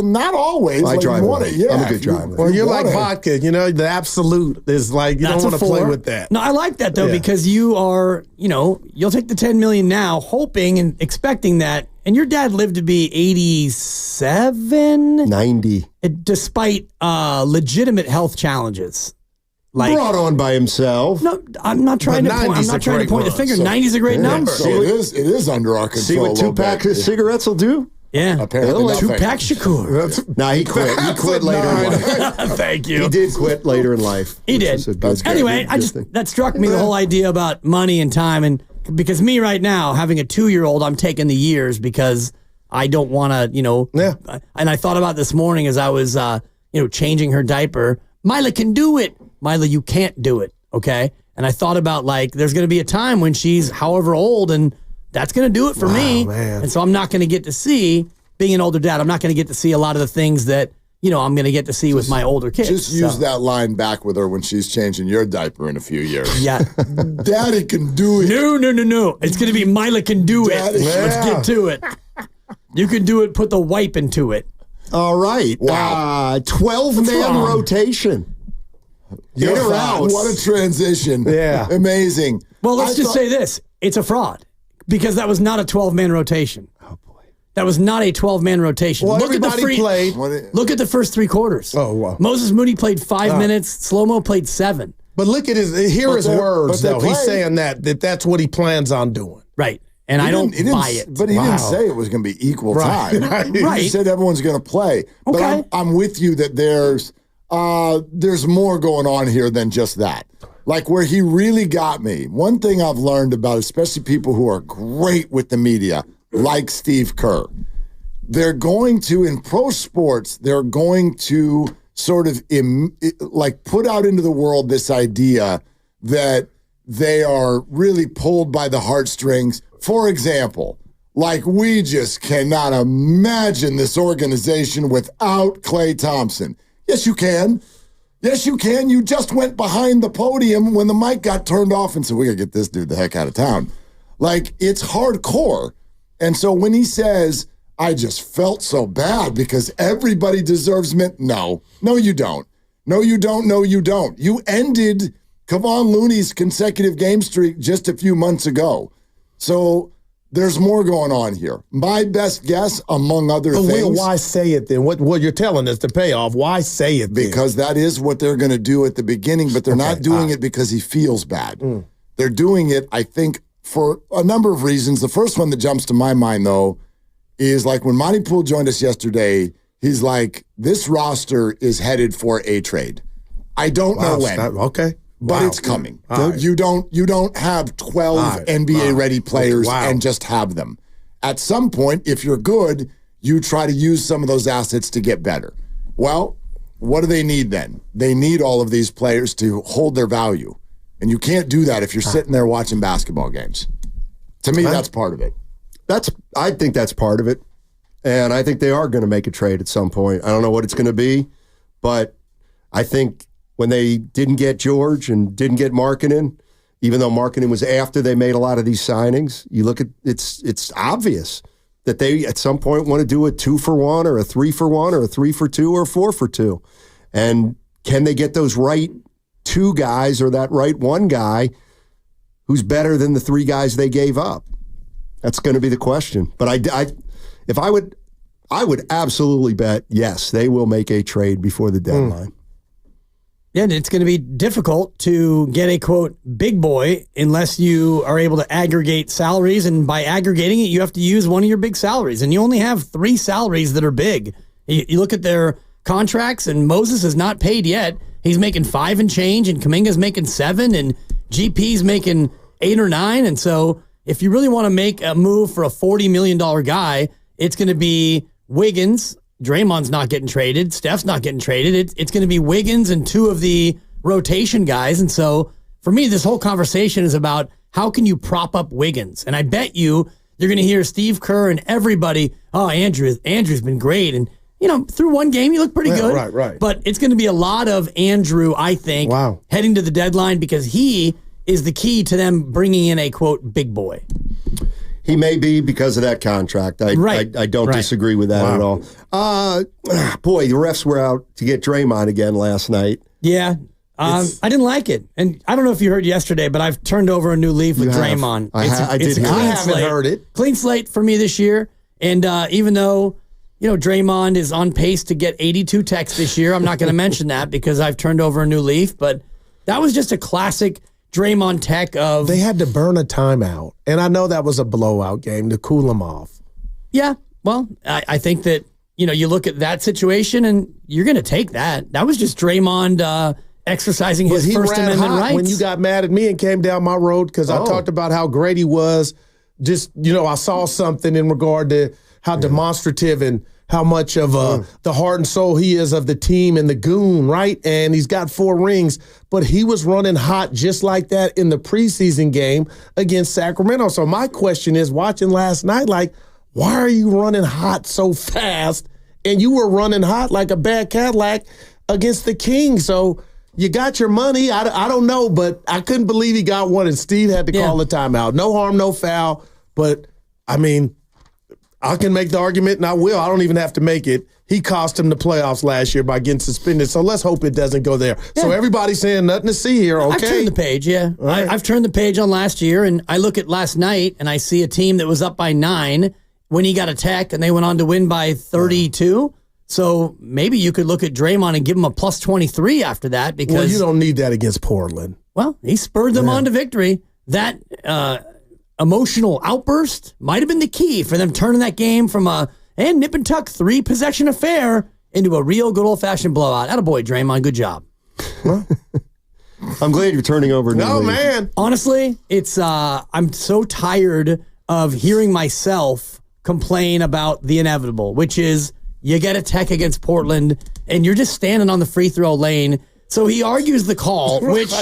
not always.
I drive well. I'm a good driver.
Well, you're like vodka. You know, the absolute is like, you don't want to play with that.
No, I like that, though, because you are, you'll take the 10 million now, hoping and expecting that. And your dad lived to be 87?
90.
Despite legitimate health challenges.
Brought on by himself.
No, I'm not trying to point the finger. 90's a great number.
So it is under our control.
See what 2 packs of cigarettes will do?
Yeah.
Apparently
Tupac Shakur.
No, he quit. He quit later in life.
Thank you.
He did quit later in life.
He did. Anyway, that struck me, the whole idea about money and time. And because me right now, having a 2-year-old, I'm taking the years because I don't want to, and I thought about this morning as I was, changing her diaper. Mila can do it. Mila, you can't do it. Okay. And I thought about there's going to be a time when she's however old and that's going to do it for me. Man. And so I'm not going to get to see, being an older dad, I'm not going to get to see a lot of the things that, I'm going to get to see with my older kids.
Just use that line back with her when she's changing your diaper in a few years.
Yeah.
Daddy can do it.
No. It's going to be Mila can do it. Let's get to it. You can do it, put the wipe into it.
All right. Wow. 12-man rotation.
Get her out. What a transition.
Yeah.
Amazing.
Well, let's just say this. It's a fraud because that was not a 12-man rotation. Oh, boy. That was not a 12-man rotation.
Well, everybody played.
Look at the first 3 quarters.
Oh, wow.
Moses Moody played 5 minutes. Slow-mo played 7.
But look at his words, though. He's saying that's what he plans on doing.
Right. And I don't buy it.
But he didn't say it was going to be equal time.
Right.
He said everyone's going to play.
Okay.
But I'm with you that there's more going on here than just that. Like where he really got me. One thing I've learned about, especially people who are great with the media, like Steve Kerr, they're going to, in pro sports, they're going to sort of put out into the world this idea that they are really pulled by the heartstrings. For example, we just cannot imagine this organization without Klay Thompson. Yes, you can. Yes, you can. You just went behind the podium when the mic got turned off and said, we got to get this dude the heck out of town. It's hardcore. And so when he says, I just felt so bad because everybody deserves no, you don't. No, you don't. No, you don't. You ended Kevon Looney's consecutive game streak just a few months ago. So there's more going on here. My best guess, among other things.
Why say it then? What you're telling us, the payoff, why say it then?
Because that is what they're going to do at the beginning, but they're not doing it because he feels bad. They're doing it, I think, for a number of reasons. The first one that jumps to my mind, though, is when Monty Poole joined us yesterday, he's like, this roster is headed for a trade. I don't know when.
Okay.
But it's coming. Right. You don't have 12 NBA-ready players and just have them. At some point, if you're good, you try to use some of those assets to get better. Well, what do they need then? They need all of these players to hold their value. And you can't do that if you're sitting there watching basketball games. To me, that's part of it.
I think that's part of it. And I think they are going to make a trade at some point. I don't know what it's going to be, but I think when they didn't get George and didn't get Markkanen, even though Markkanen was after they made a lot of these signings, you look at it's obvious that they at some point want to do a 2-for-1 or a 3-for-1 or a 3-for-2 or a 4-for-2. And can they get those right 2 guys or that right 1 guy who's better than the 3 guys they gave up? That's going to be the question. But I would absolutely bet, yes, they will make a trade before the deadline.
Yeah, and it's going to be difficult to get a, quote, big boy unless you are able to aggregate salaries. And by aggregating it, you have to use one of your big salaries. And you only have 3 salaries that are big. You look at their contracts, and Moses is not paid yet. He's making 5 and change, and Kaminga's making 7, and GP's making 8 or 9. And so if you really want to make a move for a $40 million guy, it's going to be Wiggins. Draymond's not getting traded. Steph's not getting traded. It's going to be Wiggins and 2 of the rotation guys. And so for me, this whole conversation is about how can you prop up Wiggins? And I bet you're going to hear Steve Kerr and everybody, Andrew's been great. And, through one game, you look pretty good.
Right.
But it's going to be a lot of Andrew, I think, heading to the deadline because he is the key to them bringing in a, quote, big boy.
He may be because of that contract. I don't disagree with that at all. Boy, the refs were out to get Draymond again last night.
Yeah. I didn't like it. And I don't know if you heard yesterday, but I've turned over a new leaf with Draymond.
I haven't
heard it. Clean slate for me this year. And even though, Draymond is on pace to get 82 texts this year, I'm not going to mention that because I've turned over a new leaf. But that was just a classic Draymond tech of...
They had to burn a timeout. And I know that was a blowout game to cool them off.
Yeah. Well, I think that, you look at that situation and you're going to take that. That was just Draymond exercising his First Amendment rights.
When you got mad at me and came down my road because I talked about how great he was, just, I saw something in regard to how demonstrative and how much of the heart and soul he is of the team and the goon, right? And he's got 4 rings, but he was running hot just like that in the preseason game against Sacramento. So my question is, watching last night, why are you running hot so fast? And you were running hot like a bad Cadillac against the Kings. So you got your money. I don't know, but I couldn't believe he got one, and Steve had to call the timeout. No harm, no foul. But, I mean, I can make the argument, and I will. I don't even have to make it. He cost him the playoffs last year by getting suspended, so let's hope it doesn't go there. Yeah. So everybody's saying nothing to see here, okay?
I've turned the page, right. I've turned the page on last year, and I look at last night, and I see a team that was up by 9 when he got a tech, and they went on to win by 32. So maybe you could look at Draymond and give him a plus 23 after that. Because
well, you don't need that against Portland.
Well, he spurred them on to victory. That emotional outburst might have been the key for them turning that game from a nip and tuck 3-possession affair into a real good old-fashioned blowout. Attaboy, Draymond. Good job.
I'm glad you're turning over.
No, man.
Honestly, it's I'm so tired of hearing myself complain about the inevitable, which is you get a tech against Portland and you're just standing on the free throw lane. So he argues the call, which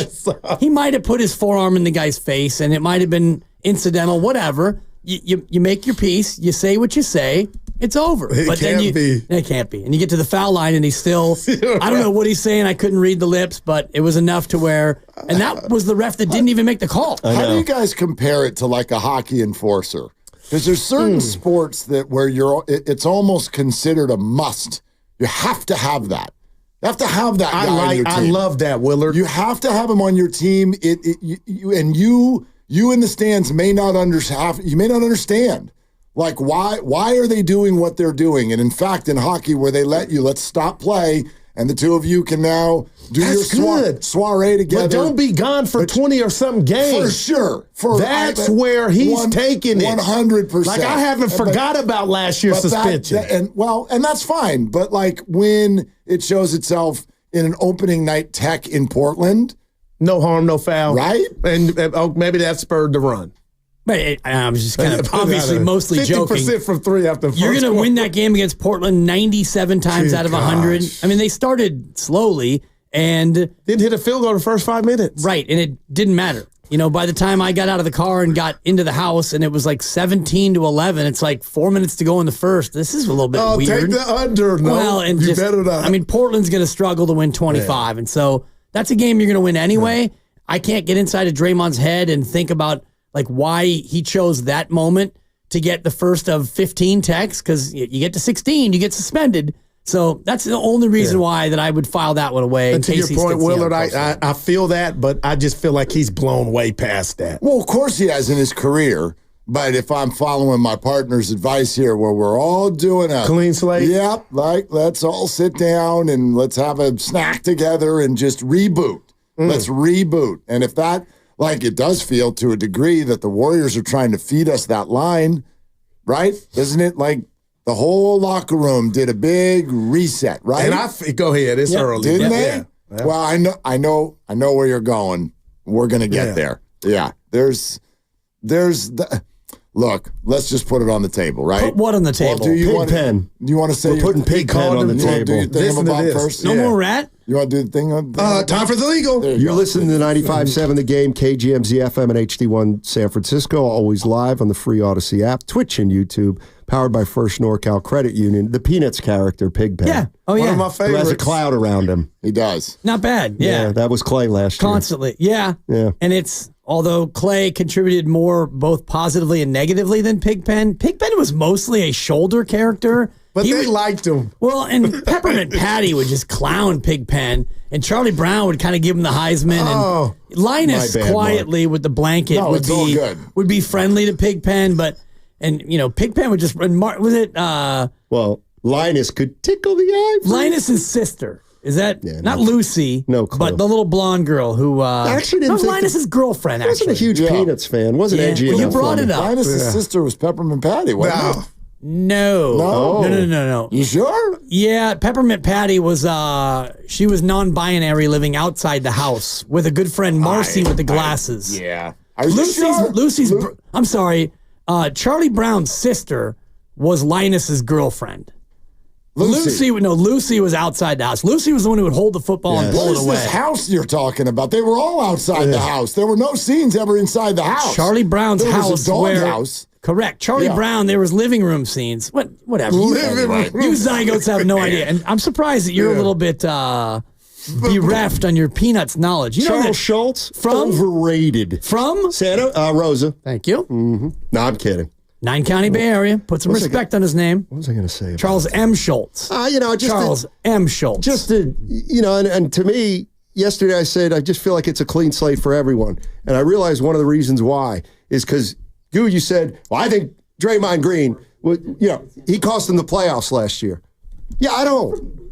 he might have put his forearm in the guy's face and it might have been incidental, whatever. You make your piece, you say what you say, it's over. It can't be. And you get to the foul line and he's still, I don't know what he's saying. I couldn't read the lips, but it was enough to where, and that was the ref that didn't even make the call.
How do you guys compare it to like a hockey enforcer? Because there's certain sports that where it's almost considered a must. You have to have that. You have to have that guy on your team.
I love that, Willard.
You have to have him on your team. You in the stands may not understand. Like, why are they doing what they're doing? And in fact, in hockey, where they let's stop play, and the two of you can now do your soiree together.
But don't be gone for 20 or something games.
For sure.
That's where he's taking it.
100%.
Like, I haven't forgot about last year's suspension.
And that's fine. But like when it shows itself in an opening night tech in Portland.
No harm, no foul.
Right?
And maybe that spurred the run.
But I was just kind of obviously mostly
50%
joking.
50% from 3 after the first
You're going to
quarter.
win that game against Portland 97 times out of 100. I mean, they started slowly and
didn't hit a field goal the first 5 minutes.
Right, and it didn't matter. By the time I got out of the car and got into the house and it was like 17-11, it's like 4 minutes to go in the first. This is a little bit weird.
Take the under. No,
well, and
you better not.
I mean, Portland's going to struggle to win 25, and so that's a game you're going to win anyway. Yeah. I can't get inside of Draymond's head and think about like why he chose that moment to get the first of 15 techs, because you get to 16, you get suspended. So that's the only reason why that I would file that one away.
And to your point, Willard, I feel that, but I just feel like he's blown way past that.
Well, of course he has in his career, but if I'm following my partner's advice here where we're all doing a
clean slate.
Yep, let's all sit down and let's have a snack together and just reboot. Let's reboot. And if that... Like, it does feel to a degree that the Warriors are trying to feed us that line, right? Isn't it like the whole locker room did a big reset, right?
And go ahead, it's early.
Didn't they? Yeah. Well, I know where you're going. We're going to get there. Yeah. There's look, let's just put it on the table, right?
Put what on the table?
Do you want to say
we're putting pig pen on the table?
Do your thing about first?
No more rat?
You want to do the thing on
time for the legal.
You're listening to 95.7 The Game, KGMZ FM and HD1 San Francisco, always live on the free Odyssey app, Twitch and YouTube, powered by First NorCal Credit Union. The Peanuts character, Pigpen.
Yeah. Oh, yeah.
One of my favorites.
Who has a cloud around him.
He does.
Not bad. Yeah.
That was Klay last year.
Constantly. Yeah. And although Klay contributed more both positively and negatively than Pigpen was mostly a shoulder character.
But they liked him.
Well, and Peppermint Patty would just clown Pigpen, and Charlie Brown would kind of give him the Heisman, and Linus quietly with the blanket would be friendly to Pigpen, Pigpen would just was it?
Well, Linus could tickle the eye.
Linus's sister. Is that not Lucy?
No clue.
But the little blonde girl who
actually
was Linus's girlfriend.
Wasn't a huge Peanuts fan. Wasn't edgy enough.
You brought it up.
Linus's sister was Peppermint Patty, wasn't it?
No.
You sure?
Yeah, Peppermint Patty was she was non-binary, living outside the house with a good friend Marcy with the glasses.
Yeah. Are you sure?
Lucy's I'm sorry. Charlie Brown's sister was Linus's girlfriend. Lucy was outside the house. Lucy was the one who would hold the football and pull it away.
What is this house you're talking about? They were all outside the house. There were no scenes ever inside the house.
Charlie Brown's
there
house.
Was a dog house.
Correct. Charlie Brown, there was living room scenes. Whatever. You zygotes have no idea. And I'm surprised that you're a little bit bereft on your Peanuts knowledge. You know
Charles Schultz? Overrated.
From?
Santa Rosa.
Thank you.
Mm-hmm. No, I'm kidding.
9-County Bay Area. Put some respect on his name.
What was I going to say?
Charles M. Schultz.
Charles
M. Schultz.
Just to, and to me, yesterday I said, I just feel like it's a clean slate for everyone. And I realized one of the reasons why is because, you said, well, I think Draymond Green, he cost them the playoffs last year. Yeah, I don't.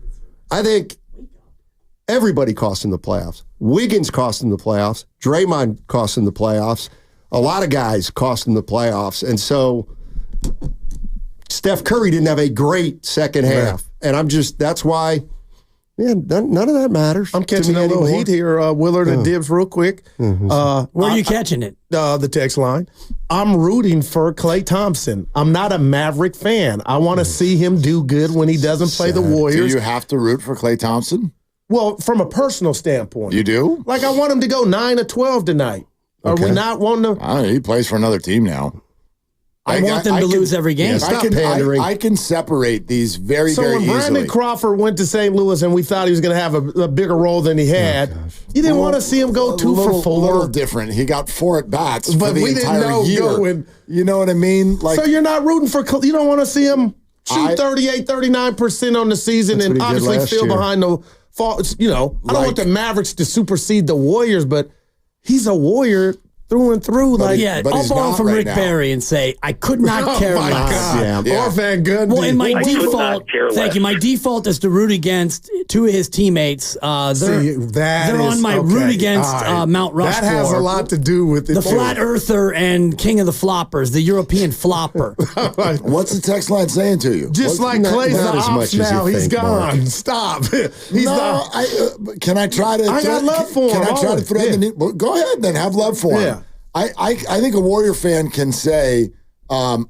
I think everybody cost him the playoffs. Wiggins cost him the playoffs. Draymond cost him the playoffs. A lot of guys cost him the playoffs. And so Steph Curry didn't have a great second half. And that's why, man, none of that matters.
I'm catching a little heat here, Willard and Dibs, real quick.
Where are you catching it?
The text line. I'm rooting for Klay Thompson. I'm not a Maverick fan. I want to see him do good when he doesn't play the Warriors.
Do you have to root for Klay Thompson?
Well, from a personal standpoint.
You do?
Like, I want him to go 9-12 tonight. Are we not wanting to?
He plays for another team now.
I want them to lose every game.
Stop pandering. I can separate these very, very easily.
So when Brandon Crawford went to St. Louis and we thought he was going to have a bigger role than he had, you didn't want to see him go 2 for 4.
A little different. He got 4 at-bats for the
we
entire
didn't know
year.
Going,
you know what I mean?
So you're not rooting for, you don't want to see him shoot 38, 39% on the season and obviously feel behind the fall. I don't want the Mavericks to supersede the Warriors, but he's a Warrior through and through.
I'll borrow from Rick Barry and say, I could not care less.
Or Van Gundy.
Well, and my default is to root against 2 of his teammates. They're on my root against Mount Rushmore.
That has a lot to do with it.
The flat earther and king of the floppers, the European flopper.
What's the text line saying to you?
Just like Clay's the ops now. He's gone.
Mark.
Stop.
Can I try to?
I got love for him.
Can I try to thread the needle? Go ahead, then. Have love for him.
Yeah.
I think a Warrior fan can say, I'll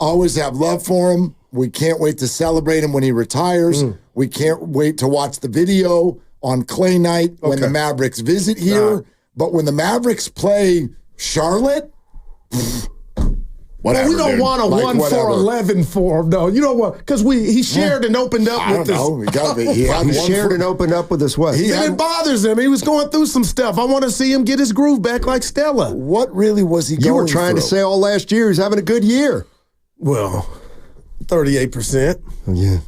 always have love for him. We can't wait to celebrate him when he retires. We can't wait to watch the video on Klay night when the Mavericks visit here. But when the Mavericks play Charlotte, whatever.
Well, we don't want a 1 for 11 for him, though. You know what? Because he shared and opened up with this.
He shared and opened up with us what?
It bothers him. He was going through some stuff. I want to see him get his groove back like Stella.
What really was he going
You were trying to say all last year he's having a good year.
Well, 38%.
Yeah.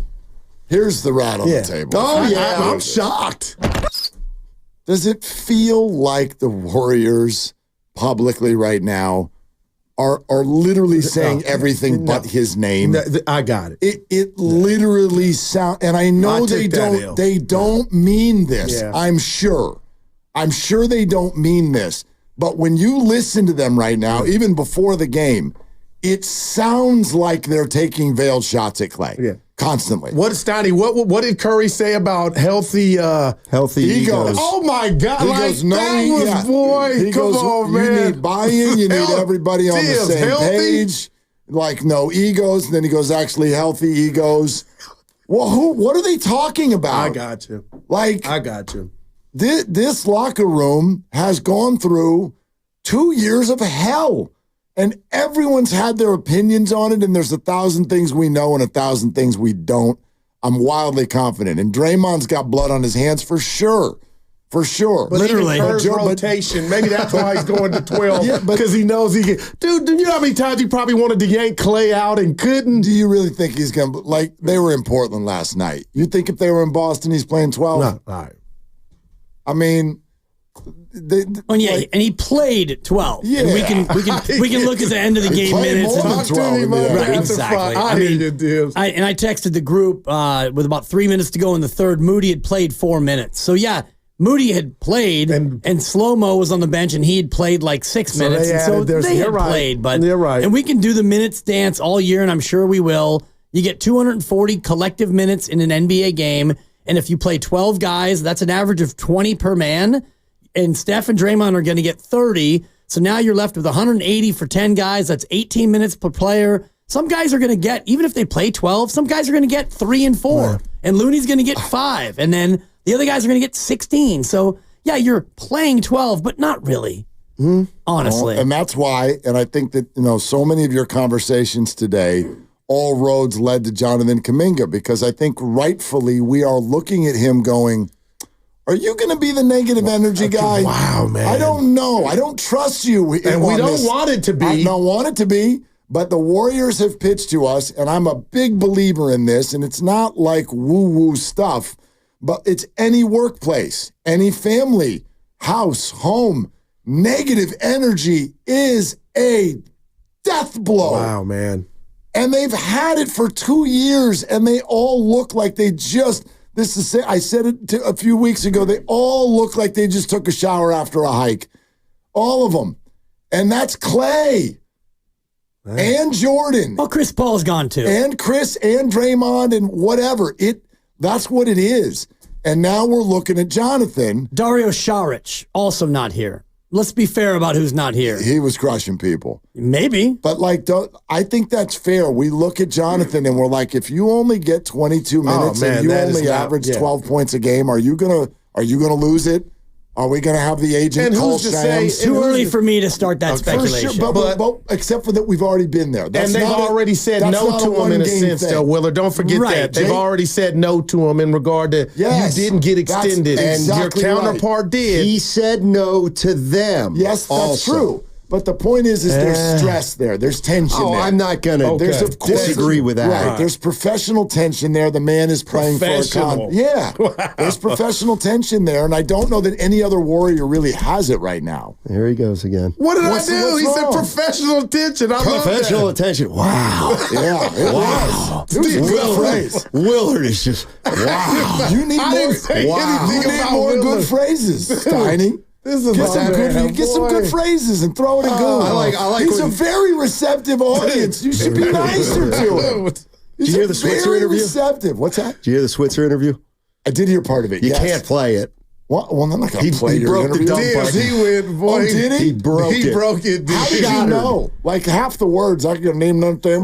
Here's the rat on the table.
Oh, yeah. I'm shocked.
Does it feel like the Warriors publicly right now are literally saying everything but his name?
I got it.
It literally sounds, and I know they don't mean this.
Yeah.
I'm sure they don't mean this. But when you listen to them right now, even before the game, it sounds like they're taking veiled shots at Klay.
Yeah.
Constantly.
What did Curry say about healthy
egos?
Oh my God!
He goes,
come on, man.
You need buy-in. You need everybody on the same page. Like no egos. And then he goes, actually healthy egos. Well, what are they talking about?
I got you. I got you.
This locker room has gone through 2 years of hell. And everyone's had their opinions on it, and there's 1,000 things we know and 1,000 things we don't. I'm wildly confident. And Draymond's got blood on his hands for sure. For sure.
But literally. Rotation. Maybe that's why he's going to 12. Because he knows he can. Dude, you know how many times he probably wanted to yank Klay out and couldn't?
Do you really think he's going to, they were in Portland last night. You think if they were in Boston, he's playing 12?
No, all right.
I mean...
and he played 12.
Yeah,
and we can look at the end of the game minutes.
Right,
exactly. I texted the group with about 3 minutes to go in the third. Moody had played 4 minutes. So yeah, Moody had played, and Slow-Mo was on the bench, and he had played like 6 minutes. They had played, but
you're right.
And we can do the minutes dance all year, and I'm sure we will. You get 240 collective minutes in an NBA game, and if you play 12 guys, that's an average of 20 per man. And Steph and Draymond are going to get 30. So now you're left with 180 for 10 guys. That's 18 minutes per player. Some guys are going to get, even if they play 12, some guys are going to get 3 and 4. Yeah. And Looney's going to get 5. And then the other guys are going to get 16. So, yeah, you're playing 12, but not really, honestly.
Well, and that's why, and I think that, so many of your conversations today, all roads led to Jonathan Kaminga, because I think rightfully we are looking at him going, are you going to be the negative energy guy?
Wow, man.
I don't know. I don't trust you.
And we don't want it to be.
I don't want it to be. But the Warriors have pitched to us, and I'm a big believer in this, and it's not like woo-woo stuff, but it's any workplace, any family, house, home. Negative energy is a death blow.
Wow, man.
And they've had it for 2 years, and they all look like they just... I said it a few weeks ago. They all look like they just took a shower after a hike. All of them. And that's Klay. And Jordan.
Well, Chris Paul's gone too.
And Chris and Draymond and whatever. That's what it is. And now we're looking at Jonathan.
Dario Saric, also not here. Let's be fair about who's not here.
He was crushing people.
Maybe.
But I think that's fair. We look at Jonathan and we're like, if you only get 22 minutes and you only average 12 points a game, are you gonna lose it? Are we going to have the agent call Shams?
Too early for me to start that speculation.
Sure, but except for that, we've already been there.
And they've already said no to him in a sense, though, Willard. Don't forget that. They've already said no to him in regard to you didn't get extended. And your counterpart did.
He said no to them.
Yes, that's true. But the point is there's stress there. There's tension there.
I'm not going to disagree with that.
Right. There's professional tension there. The man is playing for a con. Yeah. Wow. There's professional tension there, and I don't know that any other Warrior really has it right now.
There he goes again.
What did I do? He said professional tension.
Professional attention. Wow.
Yeah. It was a good phrase.
Willard is just, wow.
You need more good phrases, Steiny. Get some good phrases and throw it in Google.
I like
He's a very receptive audience. You should be nicer to him.
Did you hear the Switzer interview?
Receptive. What's that?
Did you hear the Switzer interview?
I did hear part of it.
You can't play it.
What? Well, I'm not going to play your interview.
He broke the dump.
He went, boy.
Oh, did he?
He broke it.
How did you know? Like half the words, I can name nothing.
He got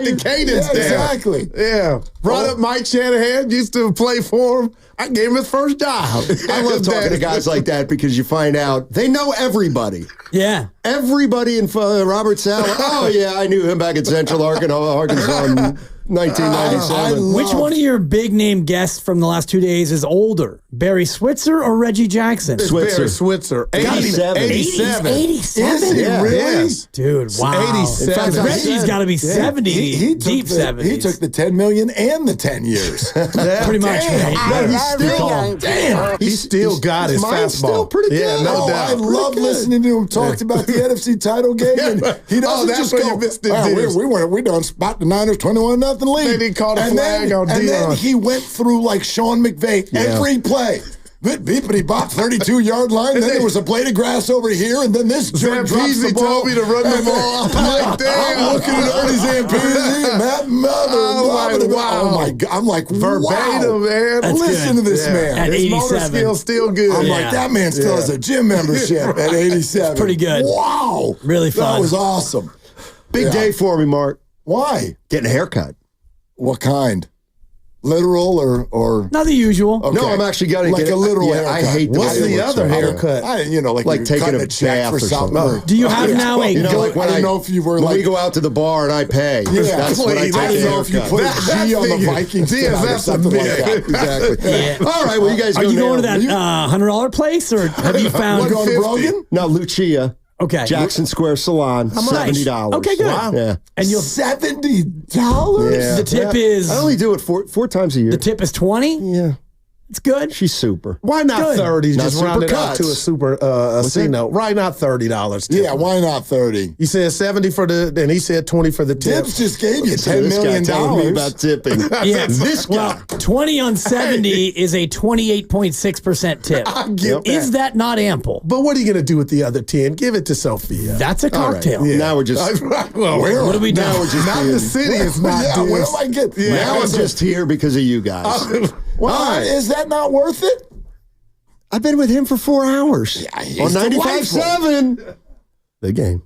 the cadence there.
Exactly.
Yeah. Brought up Mike Shanahan, used to play for him. I gave him his first job.
I love talking to guys like that because you find out they know everybody.
Yeah.
Everybody in Robert Sala. Oh, yeah, I knew him back at Central Arkansas in 1997.
Which one of your big name guests from the last 2 days is older? Barry Switzer or Reggie Jackson?
Barry Switzer.
87.
87.
Is he really?
Yes.
Dude, wow.
87.
In fact, Reggie's got to be 70. Deep 70s.
He took the $10 million and the 10 years.
Pretty much, right?
He's still got his fastball.
Still pretty good.
Yeah, no doubt.
I love listening to him talk about the NFC title game. And he doesn't just go, we done spot the Niners 21-0 lead.
They didn't call the flag on Dion.
And then he went through like Sean McVay every play. Beepity bop, 32-yard line. Then there was a blade of grass over here, and then this jerk drops the ball.
told me to run the ball. I'm like, damn.
I'm looking at Ernie Zampese and that mother. Oh my God. I'm like,
verbatim, man.
Listen to this man.
At
His
87.
motor skill's still good.
I'm like, that man still has a gym membership at 87.
It's pretty good.
Wow.
Really fun.
That was awesome.
Big day for me, Mark.
Why?
Getting a haircut.
What kind? Literal or
not the usual?
Okay.
No, I'm actually getting
like a literal haircut.
I hate
What's the other haircut?
Like
taking a
check
bath
for
or
something.
Do you have now a?
Like
I don't know if you were
when
like
we go out to the bar and I pay.
Yeah,
that's when I take
I don't know if you put a G on the Vikings or something like that.
Exactly.
Yeah.
All right, well, you guys
are you going to that $100 place or have you found?
You going to Brogan?
No, Lucia.
Okay.
Jackson Square Salon, $70.
Okay, good.
Wow. Yeah.
And you'll
$70?
The tip is.
I only do it four times a year.
The tip is 20.
Yeah.
It's good.
She's super.
Why not
Good.
30?
Not
Just round it up
supercuts.
to a super a C note. Why not $30?
Yeah, why not 30?
He said 70 for the, and he said 20 for the tip.
Tips just gave you $10
This guy
million.
telling me about tipping.
Yeah.
This guy.
20 on 70 is a 28.6% tip.
I get
Is that not ample?
But what are you going to do with the other 10? Give it to Sophia.
That's a
All right,
cocktail.
yeah.
Now we're just.
Well,
What do we do?
Now we're just
not
being-
the city is not
Yeah,
this.
where am I getting?
Now I'm just here because of you guys.
Well,
All right.
is that not worth it?
I've been with him for 4 hours.
Yeah, he's
on 95.7. The game.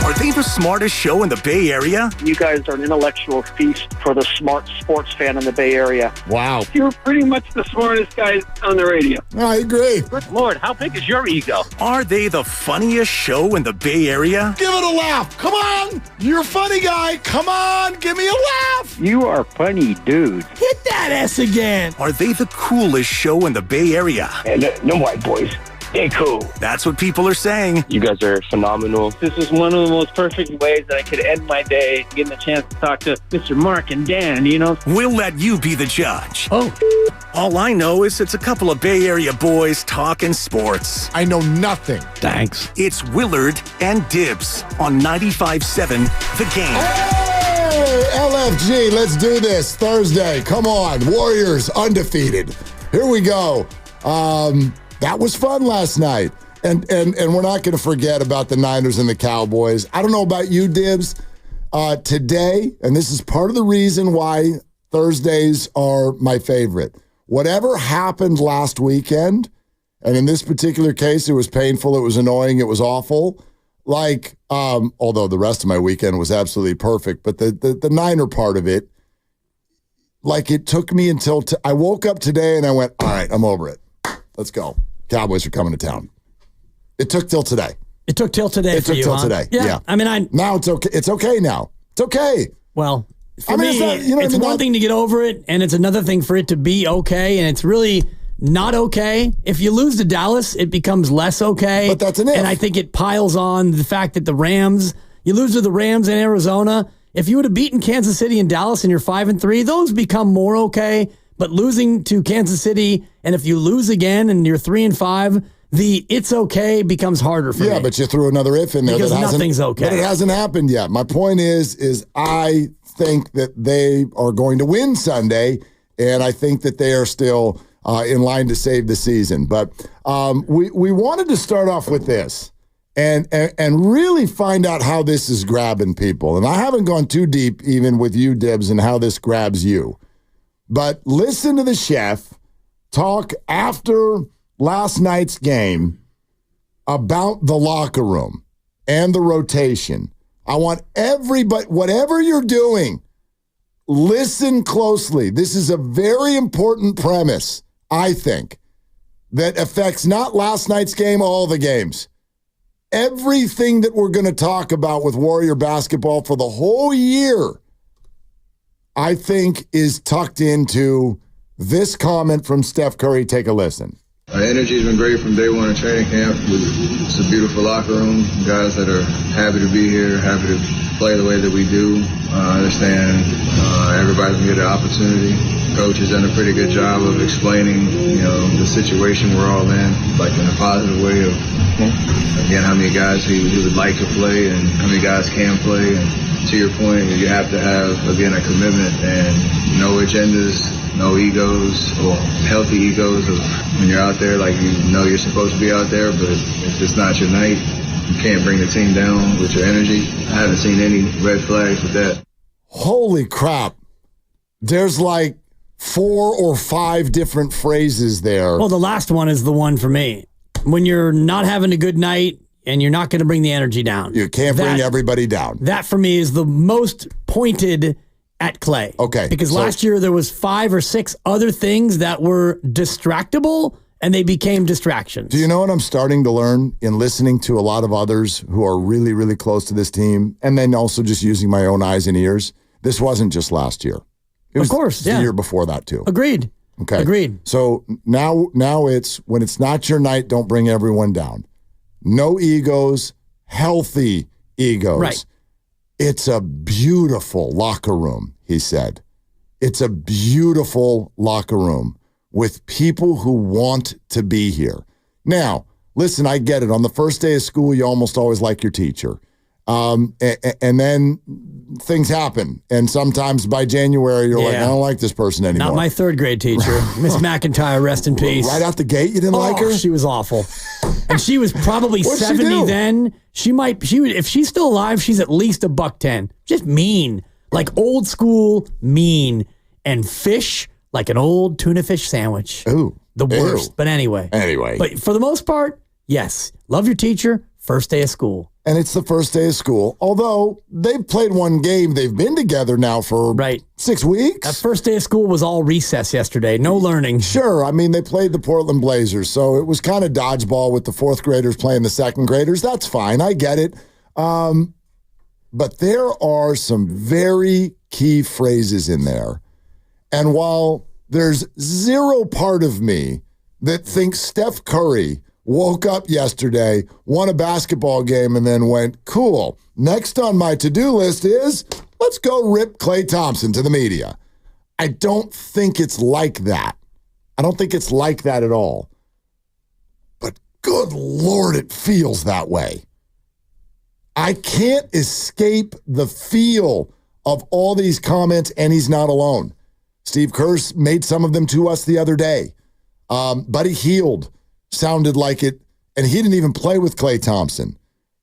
Are they the smartest show in the Bay Area?
You guys are an intellectual feast for the smart sports fan in the Bay Area.
Wow.
You're pretty much the smartest guys on the radio.
I agree.
Good Lord, how big is your ego?
Are they the funniest show in the Bay Area?
Give it a laugh. Come on. You're a funny guy. Come on. Give me a laugh.
You are funny, dude.
Hit that S again.
Are they the coolest show in the Bay Area?
And no white boys. They cool.
That's what people are saying.
You guys are phenomenal. This is one of the most perfect ways that I could end my day, getting a chance to talk to Mr. Mark and Dan, you know?
We'll let you be the judge.
Oh.
All I know is it's a couple of Bay Area boys talking sports.
I know nothing.
Thanks.
It's Willard and Dibs on 95.7 The Game.
Hey, LFG, let's do this Thursday. Come on. Warriors undefeated. Here we go. That was fun last night. And we're not going to forget about the Niners and the Cowboys. I don't know about you, Dibs. Today, and this is part of the reason why Thursdays are my favorite. Whatever happened last weekend, and in this particular case, it was painful, it was annoying, it was awful. Like, although the rest of my weekend was absolutely perfect, but the Niner part of it, like it took me until I woke up today and I went, all right, I'm over it. Let's go. Cowboys are coming to town. It took till today.
It took till today
It
for
took
you,
till
huh?
today.
Yeah.
Yeah.
I mean,
Now it's okay. It's okay now. It's okay.
well, for
I mean,
me,
it's not- you know what I
it's
mean?
one thing to get over it, and it's another thing for it to be okay, and it's really not okay. If you lose to Dallas, it becomes less okay.
But that's an if.
And I think it piles on the fact that you lose to the Rams in Arizona. If you would have beaten Kansas City and Dallas and you're 5-3, those become more okay. But losing to Kansas City, and if you lose again and you're 3-5, the it's okay becomes harder for me.
Yeah, but you threw another if in there.
Because
that hasn't-
nothing's okay.
But it hasn't happened yet. My point is I think that they are going to win Sunday, and I think that they are still in line to save the season. But we wanted to start off with this and really find out how this is grabbing people. And I haven't gone too deep even with you, Dibs, and how this grabs you. But listen to the chef talk after last night's game about the locker room and the rotation. I want everybody, whatever you're doing, listen closely. This is a very important premise, I think, that affects not last night's game, all the games. Everything that we're going to talk about with Warrior basketball for the whole year, I think, is tucked into this comment from Steph Curry. Take a listen.
Our energy's been great from day one of training camp. It's a beautiful locker room. Guys that are happy to be here, happy to play the way that we do. I understand everybody's gonna get an opportunity. Coach has done a pretty good job of explaining, the situation we're all in, like in a positive way of, again, how many guys he would like to play and how many guys can play. And to your point, you have to have, again, a commitment and no agendas, no egos, or healthy egos of when you're out there, like you're supposed to be out there, but if it's not your night, you can't bring the team down with your energy. I haven't seen any red flags with that.
Holy crap. There's like 4 or 5 different phrases there.
Well, the last one is the one for me. When you're not having a good night and you're not going to bring the energy down.
You can't bring everybody down.
That for me is the most pointed at Klay.
Okay.
Because last year there was 5 or 6 other things that were distractible and they became distractions.
Do you know what I'm starting to learn in listening to a lot of others who are really, really close to this team, and then also just using my own eyes and ears? This wasn't just last year. It was
of course,
the year before that too.
Agreed.
Okay.
Agreed.
So now it's when it's not your night, don't bring everyone down. No egos, healthy egos.
Right.
It's a beautiful locker room, he said. It's a beautiful locker room with people who want to be here. Now, listen, I get it. On the first day of school, you almost always like your teacher. And then things happen. And sometimes by January, you're like, I don't like this person anymore.
Not my third grade teacher, Miss McIntyre, rest in peace.
Right out the gate, you didn't like her?
She was awful. And she was probably
What'd she
70
do?
then. She would, if she's still alive, she's at least $110. Just mean. Like old school mean. And fish like an old tuna fish sandwich.
Ooh.
The worst. But anyway. But for the most part, yes. Love your teacher. First day of school.
And it's the first day of school. Although they've played one game, they've been together now for 6 weeks.
That first day of school was all recess yesterday. No learning.
Sure. I mean, they played the Portland Blazers, so it was kind of dodgeball with the fourth graders playing the second graders. That's fine. I get it. But there are some very key phrases in there. And while there's zero part of me that thinks Steph Curry woke up yesterday, won a basketball game, and then went, cool. Next on my to-do list is, let's go rip Klay Thompson to the media. I don't think it's like that. I don't think it's like that at all. But good Lord, it feels that way. I can't escape the feel of all these comments, and he's not alone. Steve Kerr made some of them to us the other day. Buddy Hield sounded like it, and he didn't even play with Klay Thompson.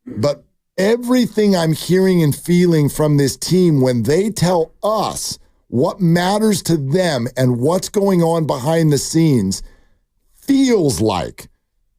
But everything I'm hearing and feeling from this team when they tell us what matters to them and what's going on behind the scenes feels like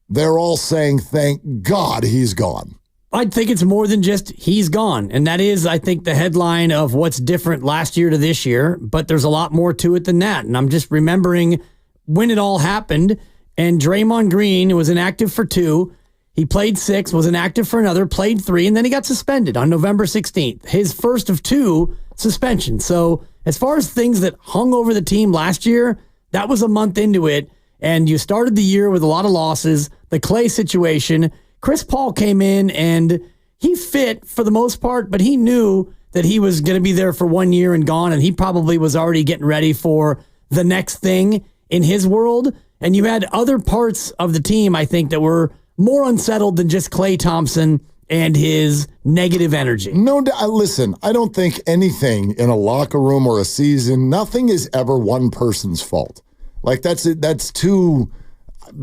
they're all saying, thank God he's gone.
I think it's more than just he's gone. And that is, I think, the headline of what's different last year to this year. But there's a lot more to it than that. And I'm just remembering when it all happened. And Draymond Green was inactive for 2. He played 6, was inactive for another, played 3, and then he got suspended on November 16th. His first of 2 suspensions. So as far as things that hung over the team last year, that was a month into it. And you started the year with a lot of losses. The Klay situation. Chris Paul came in and he fit for the most part, but he knew that he was going to be there for 1 year and gone, and he probably was already getting ready for the next thing in his world. And you had other parts of the team, I think, that were more unsettled than just Klay Thompson and his negative energy.
No, listen, I don't think anything in a locker room or a season, nothing is ever one person's fault. Like that's too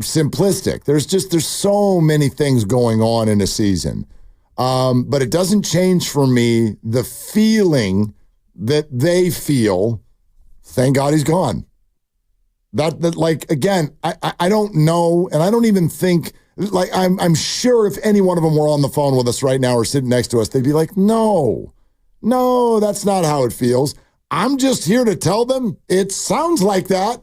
simplistic. There's so many things going on in a season. But it doesn't change for me the feeling that they feel, thank God he's gone. That like, again, I don't know, and I don't even think, like, I'm sure if any one of them were on the phone with us right now or sitting next to us, they'd be like, no, that's not how it feels. I'm just here to tell them it sounds like that.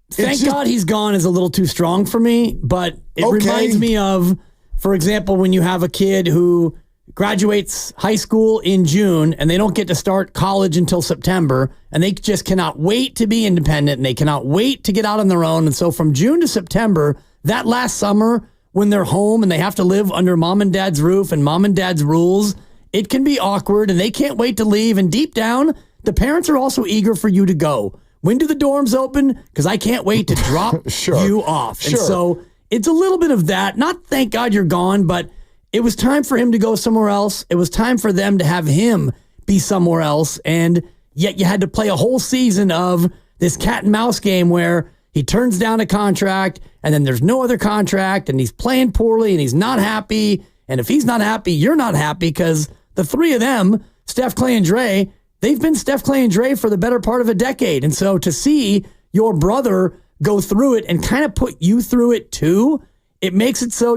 Thank God he's gone is a little too strong for me, but it reminds me of, for example, when you have a kid who graduates high school in June and they don't get to start college until September, and they just cannot wait to be independent and they cannot wait to get out on their own. And so from June to September, that last summer when they're home and they have to live under mom and dad's roof and mom and dad's rules, it can be awkward and they can't wait to leave. And deep down, the parents are also eager for you to go. When do the dorms open? Because I can't wait to drop you off. And so it's a little bit of that. Not thank God you're gone, but it was time for him to go somewhere else. It was time for them to have him be somewhere else. And yet you had to play a whole season of this cat and mouse game where he turns down a contract and then there's no other contract and he's playing poorly and he's not happy. And if he's not happy, you're not happy, because the three of them, Steph, Klay, and Dre, they've been Steph, Klay, and Dre for the better part of a decade. And so to see your brother go through it and kind of put you through it too, it makes it so,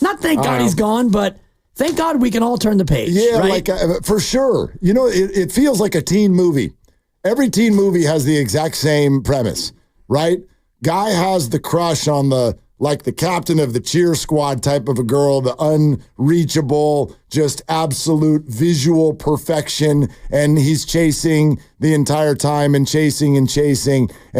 not thank God he's gone, but thank God we can all turn the page.
Yeah,
right?
like for sure. You know, it feels like a teen movie. Every teen movie has the exact same premise, right? Guy has the crush on the captain of the cheer squad type of a girl, the unreachable, just absolute visual perfection. And he's chasing the entire time and chasing. And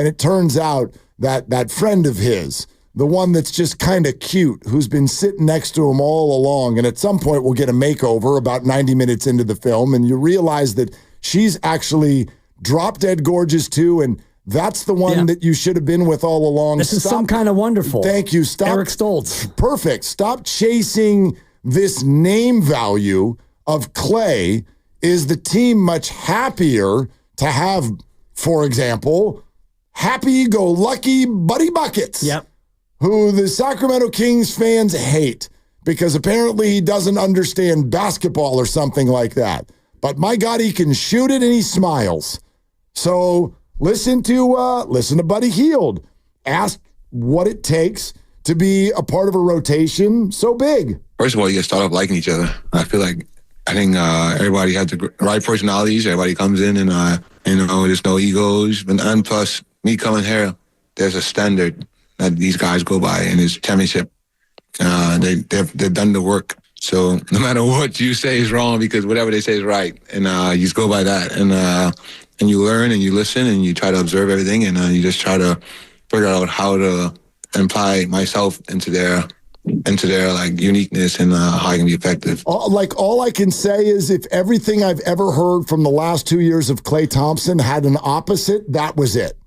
it turns out that friend of his, the one that's just kind of cute, who's been sitting next to him all along, and at some point will get a makeover about 90 minutes into the film, and you realize that she's actually drop dead gorgeous too, and that's the one that you should have been with all along.
This is some kind of wonderful.
Thank you. Stop.
Eric Stoltz.
Perfect. Stop chasing this name value of Klay. Is the team much happier to have, for example, happy-go-lucky Buddy Buckets, who the Sacramento Kings fans hate because apparently he doesn't understand basketball or something like that. But my God, he can shoot it and he smiles. So listen to Buddy Hield. Ask what it takes to be a part of a rotation so big.
First of all, you get start off liking each other. I think everybody has the right personalities. Everybody comes in and there's no egos. And plus, me coming here, there's a standard that these guys go by, and it's championship. They've done the work. So no matter what you say is wrong, because whatever they say is right, and you just go by that, and you learn and you listen and you try to observe everything, and you just try to figure out how to apply myself into their like uniqueness and how I can be effective.
All I can say is if everything I've ever heard from the last 2 years of Klay Thompson had an opposite, that was it.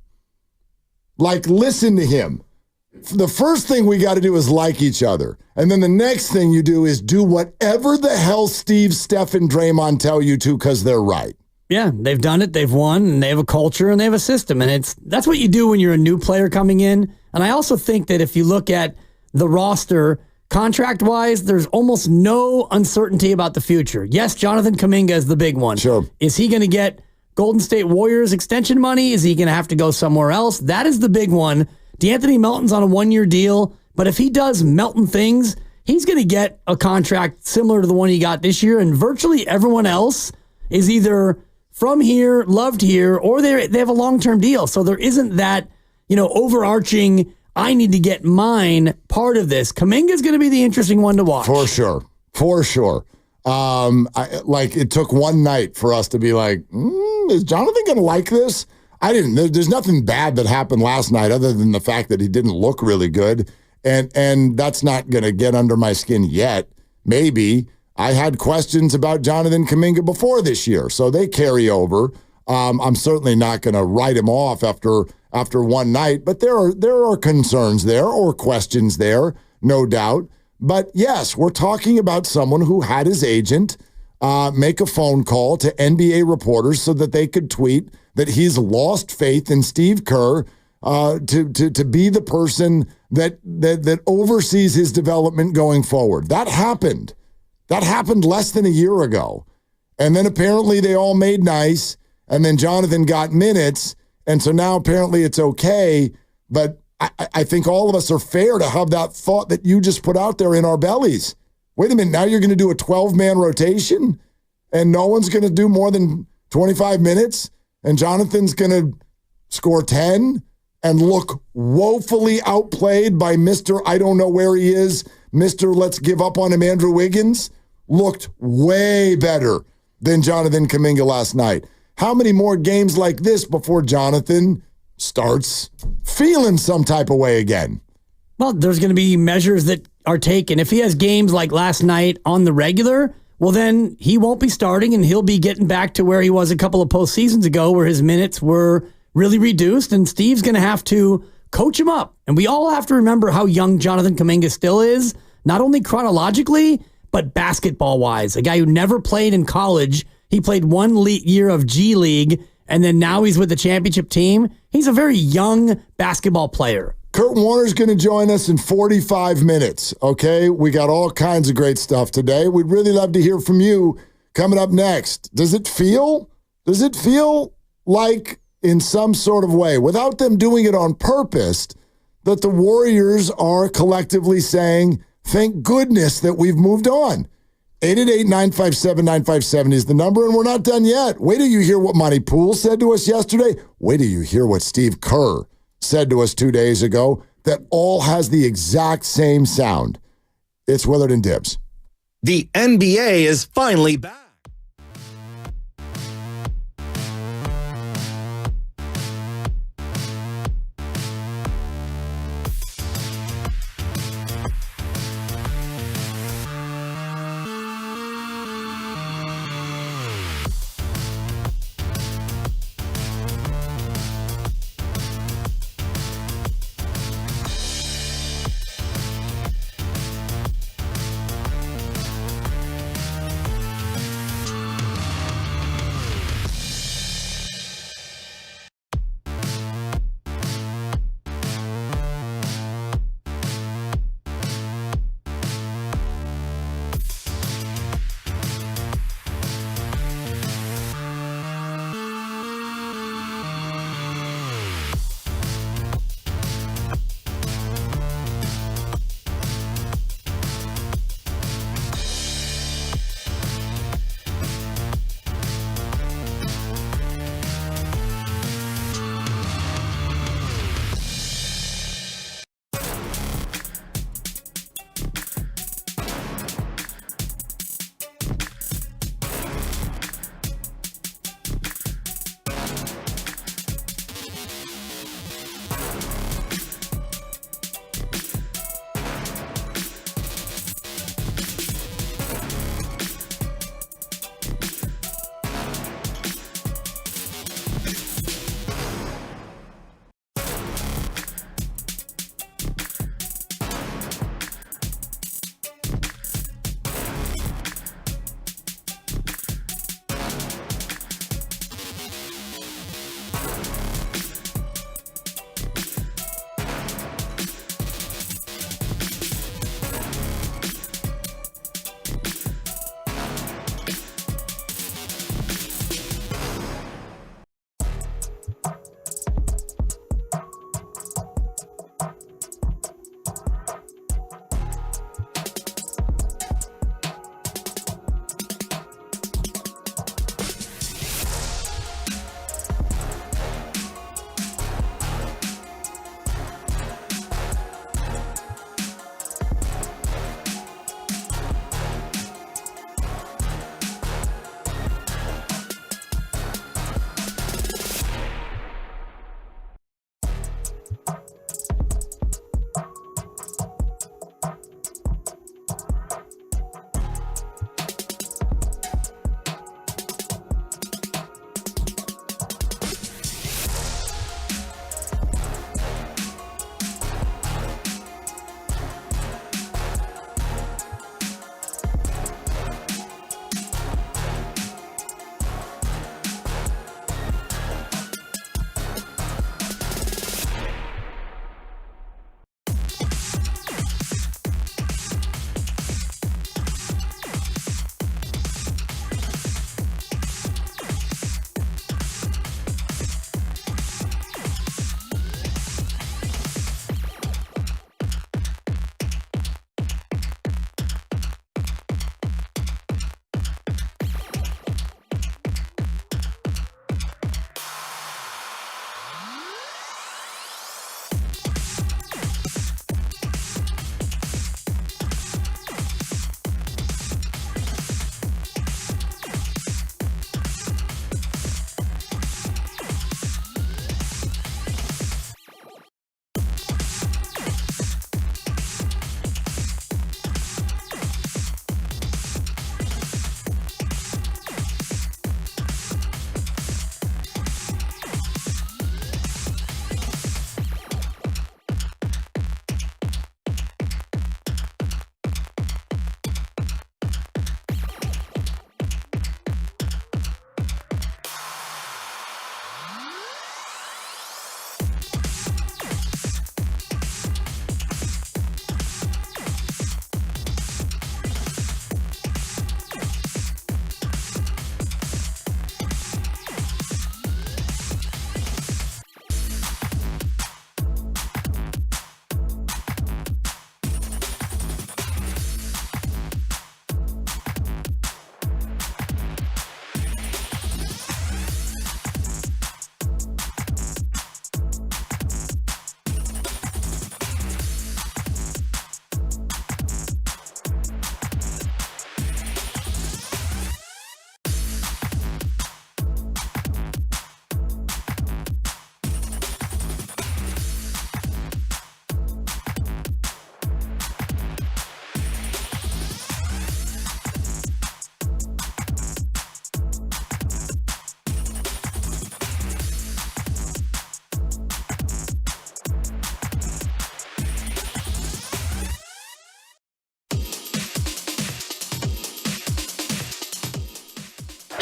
Like, listen to him. The first thing we got to do is like each other. And then the next thing you do is do whatever the hell Steve, Steph, and Draymond tell you to because they're right.
Yeah, they've done it, they've won, and they have a culture, and they have a system. And that's what you do when you're a new player coming in. And I also think that if you look at the roster, contract-wise, there's almost no uncertainty about the future. Yes, Jonathan Kaminga is the big one.
Sure.
Is he going to get Golden State Warriors extension money? Is he going to have to go somewhere else? That is the big one. DeAnthony Melton's on a one-year deal, but if he does Melton things, he's going to get a contract similar to the one he got this year, and virtually everyone else is either from here, loved here, or they have a long-term deal. So there isn't that, overarching, I need to get mine part of this. Kaminga's going to be the interesting one to watch.
For sure. It took one night for us to be like, is Jonathan going to like this? There's nothing bad that happened last night other than the fact that he didn't look really good. And that's not going to get under my skin yet. Maybe. I had questions about Jonathan Kaminga before this year, so they carry over. I'm certainly not going to write him off after one night, but there are concerns there or questions there, no doubt. But yes, we're talking about someone who had his agent make a phone call to NBA reporters so that they could tweet that he's lost faith in Steve Kerr to be the person that oversees his development going forward. That happened. That happened less than a year ago. And then apparently they all made nice, and then Jonathan got minutes, and so now apparently it's okay. But I think all of us are fair to have that thought that you just put out there in our bellies. Wait a minute, now you're going to do a 12-man rotation, and no one's going to do more than 25 minutes, and Jonathan's going to score 10 and look woefully outplayed by Mr. I don't know where he is, Mr. Let's give up on him, Andrew Wiggins, looked way better than Jonathan Kaminga last night. How many more games like this before Jonathan starts feeling some type of way again?
Well, there's going to be measures that are taken. If he has games like last night on the regular, well, then he won't be starting, and he'll be getting back to where he was a couple of postseasons ago where his minutes were really reduced, and Steve's going to have to coach him up. And we all have to remember how young Jonathan Kaminga still is, not only chronologically, but basketball-wise. A guy who never played in college. He played one year of G League, and then now he's with the championship team. He's a very young basketball player.
Kurt Warner's going to join us in 45 minutes, okay? We got all kinds of great stuff today. We'd really love to hear from you coming up next. Does it feel like in some sort of way, without them doing it on purpose, that the Warriors are collectively saying, thank goodness that we've moved on? 888-957-9570 is the number, and we're not done yet. Wait till you hear what Monty Poole said to us yesterday. Wait till you hear what Steve Kerr said to us 2 days ago. That all has the exact same sound. It's Willard and Dibs.
The NBA is finally back.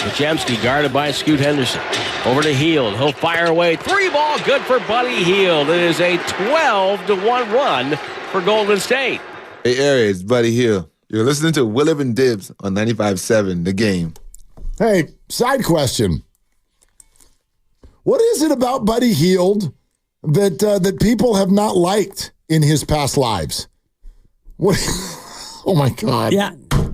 Majemski guarded by Scoot Henderson. Over to Hield. He'll fire away. 3-ball good for Buddy Hield. It is a 12-1 run for Golden State.
Hey, Aries, Buddy Hield. You're listening to Willard and Dibs on 95.7 The Game.
Hey, side question. What is it about Buddy Hield that people have not liked in his past lives? What? Oh, my God.
Yeah,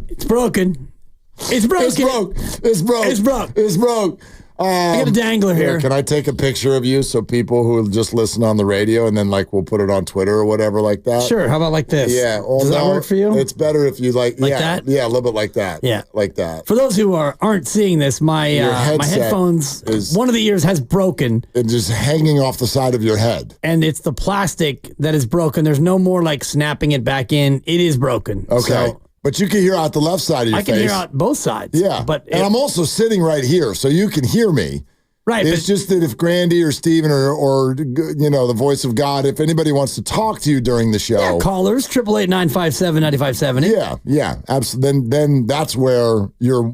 it's broken. It's broken.
It's broke. It's broke.
It's broke.
It's broke.
I got a dangler here.
Can I take a picture of you so people who just listen on the radio and then we'll put it on Twitter or whatever like that?
Sure. How about like this?
Yeah. Well,
Does that work for you?
It's better if you
Like that?
Yeah, a little bit like that.
Yeah.
Like that.
For those who aren't seeing this, my headphones, one of the ears has broken.
It's just hanging off the side of your head.
And it's the plastic that is broken. There's no more snapping it back in. It is broken.
Okay.
So,
but you can hear out the left side of your face.
I can hear out both sides.
Yeah. And I'm also sitting right here, so you can hear me.
Right.
It's just that if Grandy or Steven or the voice of God, if anybody wants to talk to you during the show.
Yeah, callers, 888-957-9570.
Yeah, absolutely. Then that's where you're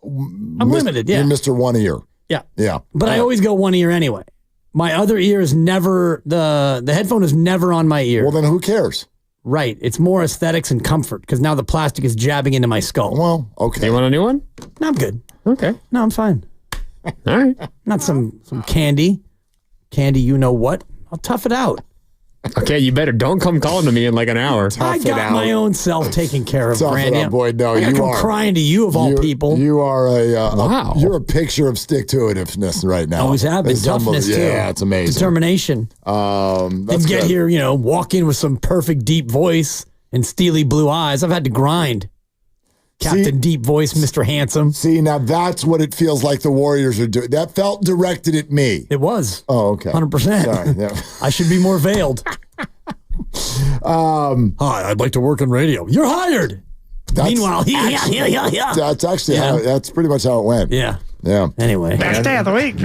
I'm limited, yeah.
You're Mr. One Ear.
Yeah.
Yeah.
But I always go one ear anyway. My other ear is never, the headphone is never on my ear.
Well, then who cares?
Right. It's more aesthetics and comfort because now the plastic is jabbing into my skull.
Well, okay.
You want a new one?
No, I'm good.
Okay.
No, I'm fine.
All right.
Not some candy. Candy, you know what? I'll tough it out.
Okay, you better don't come calling to me in an hour.
I got my own self taken care of, Brandy.
Tough it out, boy. No,
I
you are
crying to you of all people.
You are
wow.
You're a picture of stick-to-itiveness right now.
Always have been.
It's
Toughness, too.
Yeah, it's amazing.
Determination.
That's
get
good.
here, walk in with some perfect deep voice and steely blue eyes. I've had to grind. Captain Deep Voice, Mr. Handsome.
See, now that's what it feels like the Warriors are doing. That felt directed at me.
It was.
Oh, okay.
100%.
Sorry. Yeah.
I should be more veiled. Hi, I'd like to work on radio. You're hired. Meanwhile,
that's actually that's pretty much how it went.
Yeah.
Yeah.
Anyway.
Best day of the week.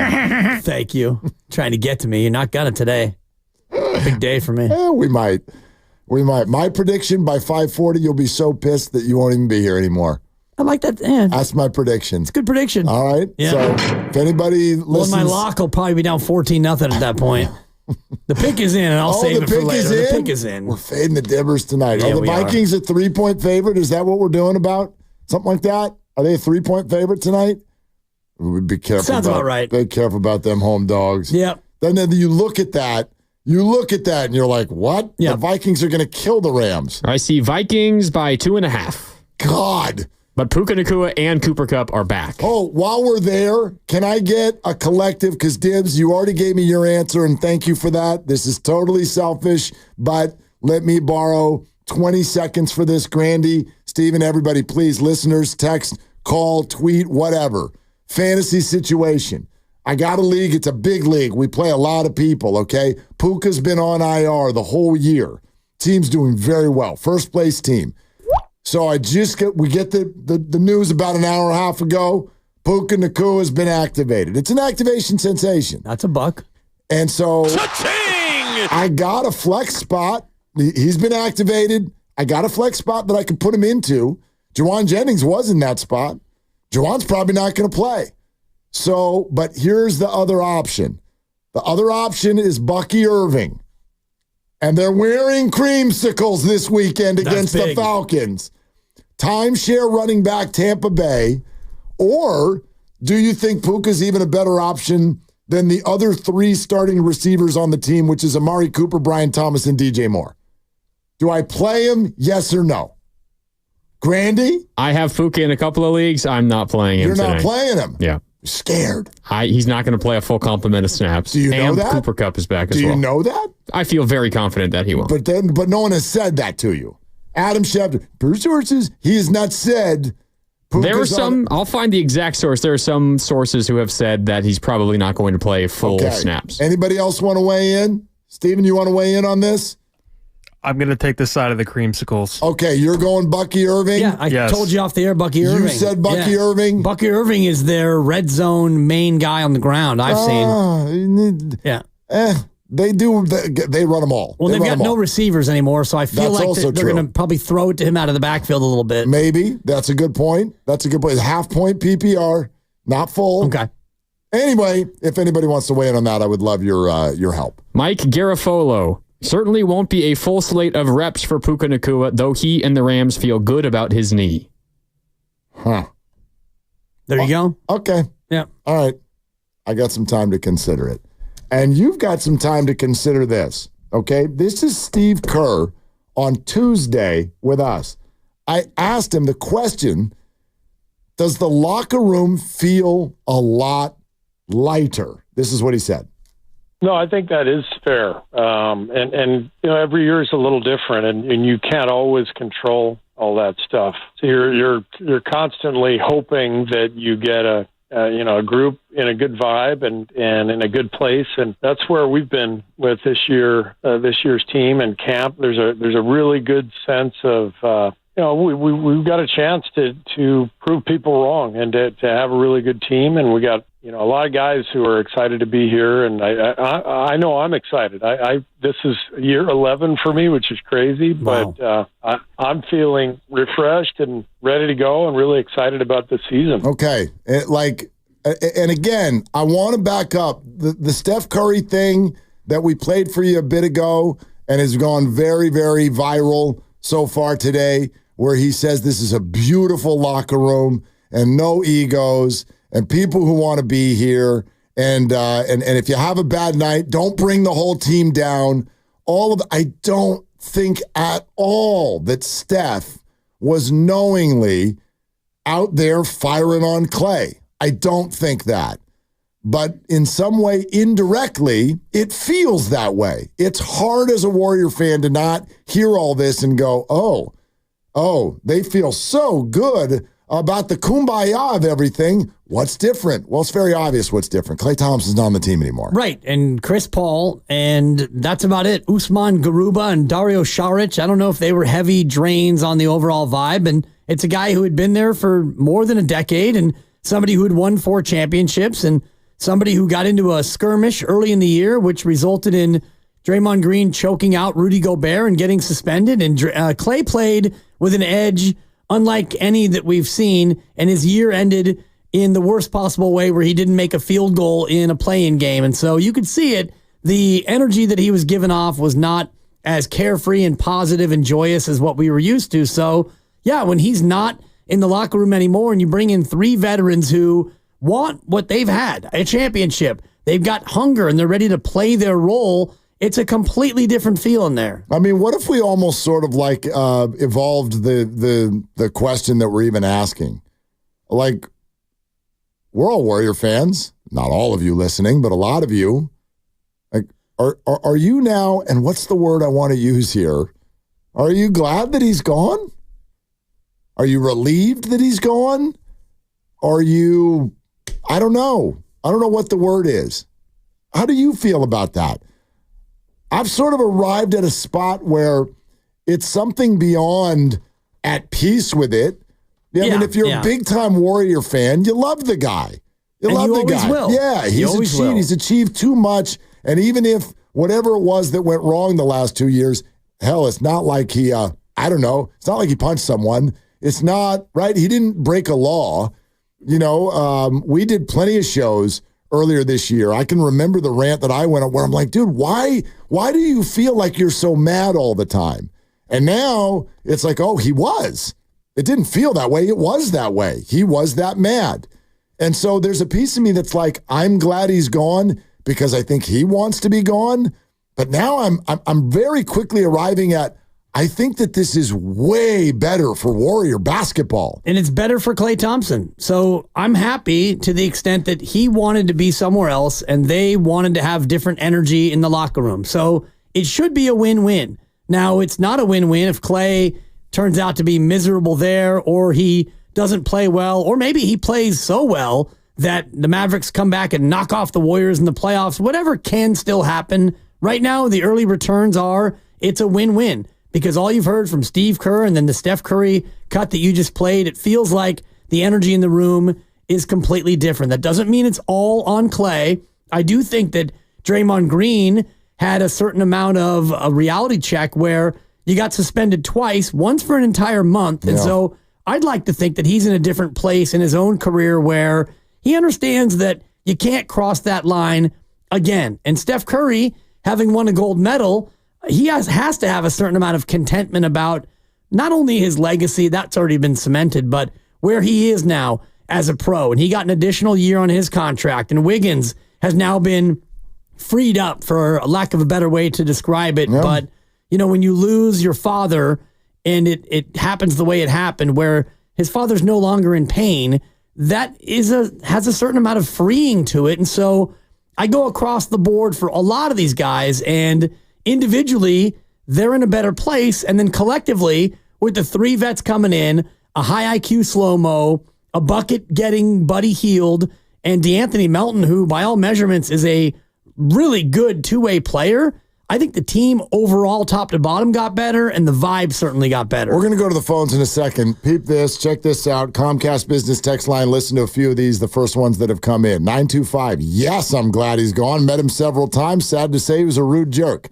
Thank you. Trying to get to me. You're not gonna today. Big day for me.
We might. My prediction, by 5:40, you'll be so pissed that you won't even be here anymore.
I like that. Yeah.
That's my prediction.
It's a good prediction.
All right.
Yeah.
So if anybody listens.
Well, my lock will probably be down 14-0 at that point. The pick is in, and I'll save it for later. The pick is in.
We're fading the Dibbers tonight.
Yeah,
Are the Vikings a 3-point favorite? Is that what we're doing about? Something like that? Are they a 3-point favorite tonight? We'd be careful.
Sounds about right.
Be careful about them home dogs.
Yep.
Then you look at that. And you're like, what?
Yep.
The Vikings are going to kill the Rams.
I see Vikings by 2.5.
God.
But Puka Nacua and Cooper Kupp are back.
Oh, while we're there, can I get a collective? Because, Dibs, you already gave me your answer, and thank you for that. This is totally selfish, but let me borrow 20 seconds for this. Grandy, Steven, everybody, please, listeners, text, call, tweet, whatever. Fantasy situation. I got a league. It's a big league. We play a lot of people, okay? Puka's been on IR the whole year. Team's doing very well. First place team. So we get the news about an hour and a half ago. Puka Nacua has been activated. It's an activation sensation.
That's a buck.
And so I got a flex spot. He's been activated. I got a flex spot that I could put him into. Jawan Jennings was in that spot. Jawan's probably not going to play. So, but here's the other option. The other option is Bucky Irving. And they're wearing creamsicles this weekend against the Falcons. Timeshare running back Tampa Bay. Or do you think Puka's even a better option than the other three starting receivers on the team, which is Amari Cooper, Brian Thomas, and DJ Moore? Do I play him? Yes or no? Grandy?
I have Puka in a couple of leagues. I'm not playing him
You're not
tonight.
playing him?
Yeah.
Scared.
He's not going to play a full complement of snaps.
Do you know that?
Cooper Kupp is back as well.
Do you know that?
I feel very confident that he will.
But no one has said that to you. Adam Schefter, Bruce sources, he has not said.
There are some. I'll find the exact source. There are some sources who have said that he's probably not going to play full snaps.
Anybody else want to weigh in? Steven, you want to weigh in on this?
I'm going to take the side of the creamsicles.
Okay, you're going Bucky Irving?
Yeah, I told you off the air, Bucky Irving.
You said Bucky Irving?
Bucky Irving is their red zone main guy on the ground, I've seen. Yeah.
They do. They run them all.
Well, they've got no receivers anymore, so I feel like they're going to probably throw it to him out of the backfield a little bit.
Maybe. That's a good point. Half point PPR. Not full.
Okay.
Anyway, if anybody wants to weigh in on that, I would love your help.
Mike Garafolo. Certainly won't be a full slate of reps for Puka Nacua, though he and the Rams feel good about his knee.
Huh.
There you go.
Okay.
Yeah.
All right. I got some time to consider it. And you've got some time to consider this. Okay? This is Steve Kerr on Tuesday with us. I asked him the question, does the locker room feel a lot lighter? This is what he said.
No, I think that is fair. And every year is a little different, and you can't always control all that stuff. So you're constantly hoping that you get a group in a good vibe and in a good place, and that's where we've been with this year's team and camp. There's a really good sense of we've got a chance to prove people wrong and to have a really good team, and we got a lot of guys who are excited to be here, and I know I'm excited. This is year 11 for me, which is crazy, but I'm feeling refreshed and ready to go and really excited about the season.
Okay. And again, I want to back up. The Steph Curry thing that we played for you a bit ago and has gone very, very viral so far today, where he says this is a beautiful locker room and no egos and people who want to be here. And if you have a bad night, don't bring the whole team down. I don't think at all that Steph was knowingly out there firing on Klay. I don't think that. But in some way, indirectly, it feels that way. It's hard as a Warrior fan to not hear all this and go, oh, they feel so good about the kumbaya of everything. What's different? Well, it's very obvious what's different. Klay Thompson's not on the team anymore.
Right, and Chris Paul, and that's about it. Usman Garuba and Dario Saric, I don't know if they were heavy drains on the overall vibe, and it's a guy who had been there for more than a decade, and somebody who had won 4 championships, and somebody who got into a skirmish early in the year, which resulted in Draymond Green choking out Rudy Gobert and getting suspended, and Klay played with an edge unlike any that we've seen, and his year ended in the worst possible way, where he didn't make a field goal in a play-in game. And so you could see it. The energy that he was giving off was not as carefree and positive and joyous as what we were used to. So, yeah, when he's not in the locker room anymore and you bring in 3 veterans who want what they've had, a championship, they've got hunger and they're ready to play their role, it's a completely different feeling there.
I mean, what if we almost sort of evolved the question that we're even asking? Like, we're all Warrior fans. Not all of you listening, but a lot of you. Like, are you now, and what's the word I want to use here? Are you glad that he's gone? Are you relieved that he's gone? Are you, I don't know. I don't know what the word is. How do you feel about that? I've sort of arrived at a spot where it's something beyond at peace with it. I mean, if you're a big-time Warrior fan, you love the guy. You love the guy.
Will.
Yeah, he's achieved too much. And even if whatever it was that went wrong the last 2 years, hell, it's not like he, I don't know, it's not like he punched someone. It's not, right? He didn't break a law. We did plenty of shows earlier this year. I can remember the rant that I went on where I'm like, dude, why do you feel like you're so mad all the time? And now it's like, oh, he was. It didn't feel that way. It was that way. He was that mad. And so there's a piece of me that's like, I'm glad he's gone because I think he wants to be gone. But now I'm very quickly arriving at, I think that this is way better for Warrior basketball.
And it's better for Klay Thompson. So I'm happy to the extent that he wanted to be somewhere else and they wanted to have different energy in the locker room. So it should be a win-win. Now, it's not a win-win if Klay turns out to be miserable there, or he doesn't play well, or maybe he plays so well that the Mavericks come back and knock off the Warriors in the playoffs. Whatever can still happen. Right now, the early returns are it's a win-win, because all you've heard from Steve Kerr and then the Steph Curry cut that you just played, it feels like the energy in the room is completely different. That doesn't mean it's all on Klay. I do think that Draymond Green had a certain amount of a reality check where you got suspended twice, once for an entire month. And so I'd like to think that he's in a different place in his own career where he understands that you can't cross that line again. And Steph Curry, having won a gold medal, he has to have a certain amount of contentment about not only his legacy, that's already been cemented, but where he is now as a pro. And he got an additional year on his contract. And Wiggins has now been freed up, for a lack of a better way to describe it. Yeah. But, when you lose your father and it happens the way it happened, where his father's no longer in pain, that has a certain amount of freeing to it. And so I go across the board for a lot of these guys, and individually, they're in a better place. And then collectively, with the 3 vets coming in, a high IQ slow-mo, a bucket getting Buddy Hield, and DeAnthony Melton, who by all measurements is a really good two-way player, I think the team overall, top to bottom, got better, and the vibe certainly got better.
We're going to go to the phones in a second. Peep this. Check this out. Comcast Business text line. Listen to a few of these, the first ones that have come in. 925. Yes, I'm glad he's gone. Met him several times. Sad to say he was a rude jerk.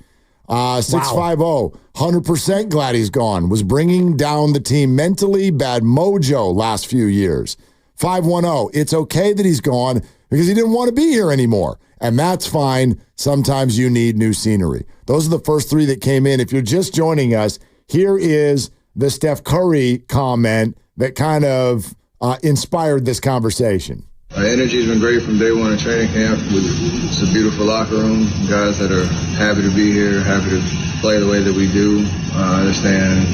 650. 100% glad he's gone. Was bringing down the team mentally. Bad mojo last few years. 510. It's okay that he's gone because he didn't want to be here anymore. And that's fine. Sometimes you need new scenery. Those are the first 3 that came in. If you're just joining us, here is the Steph Curry comment that kind of inspired this conversation.
Energy's been great from day one of training camp. It's a beautiful locker room. Guys that are happy to be here, happy to play the way that we do. I understand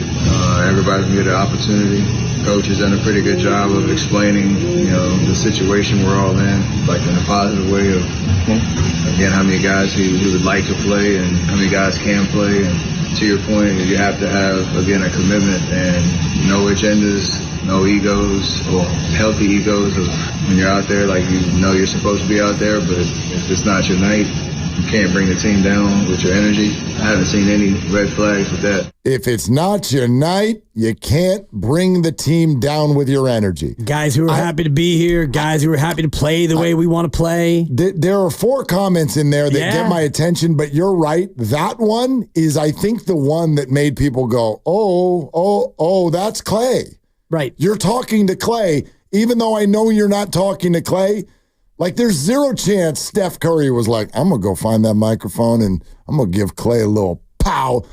everybody's going to get an opportunity. Coach has done a pretty good job of explaining, the situation we're all in, like in a positive way of, again, how many guys he would like to play and how many guys can play. And to your point, you have to have, again, a commitment and no agendas, no egos, or healthy egos of when you're out there, like you're supposed to be out there, but if it's not your night, you can't bring the team down with your energy. I haven't seen any red flags with that.
If it's not your night, you can't bring the team down with your energy.
Guys who are happy to be here, guys who are happy to play the way we want to play.
There are 4 comments in there that get my attention, but you're right. That one is, I think, the one that made people go, oh, that's Klay.
Right.
You're talking to Klay, even though I know you're not talking to Klay. Like, there's 0 chance Steph Curry was like, I'm going to go find that microphone and I'm going to give Klay a little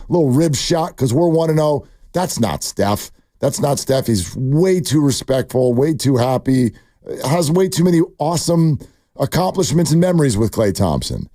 little rib shot because we're 1-0. That's not Steph. That's not Steph. He's way too respectful, way too happy, has way too many awesome accomplishments and memories with Klay Thompson.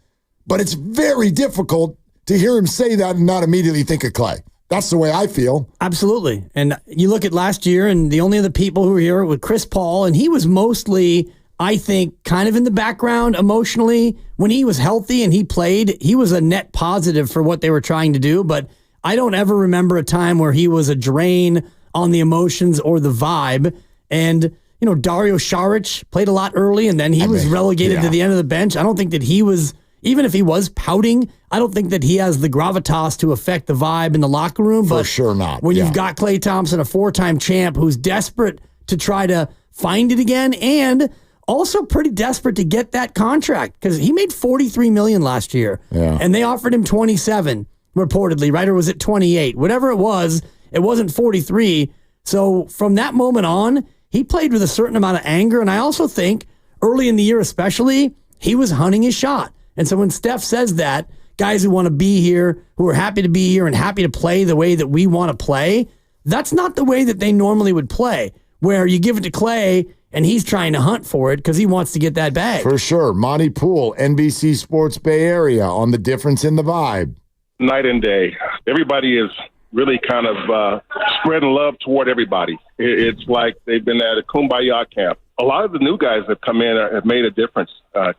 But it's very difficult to hear him say that and not immediately think of Klay. That's the way I feel.
Absolutely. And you look at last year, and the only other people who were here were Chris Paul, and he was mostly, I think, kind of in the background emotionally. When he was healthy and he played, he was a net positive for what they were trying to do. But I don't ever remember a time where he was a drain on the emotions or the vibe. And, Dario Saric played a lot early, and then he was relegated to the end of the bench. I don't think that he was, even if he was pouting, I don't think that he has the gravitas to affect the vibe in the locker room. But
for sure not.
When you've got Klay Thompson, a 4-time champ, who's desperate to try to find it again, and also pretty desperate to get that contract because he made $43 million last year, and they offered him $27 reportedly, right? Or was it 28? Whatever it wasn't 43. So from that moment on, he played with a certain amount of anger, and I also think early in the year, especially, he was hunting his shot. And so when Steph says that, guys who want to be here, who are happy to be here and happy to play the way that we want to play, that's not the way that they normally would play, where you give it to Klay and he's trying to hunt for it because he wants to get that bag.
For sure. Monty Poole, NBC Sports Bay Area, on the difference in the vibe.
Night and day. Everybody is really kind of spreading love toward everybody. It's like they've been at a kumbaya camp. A lot of the new guys that come in have made a difference.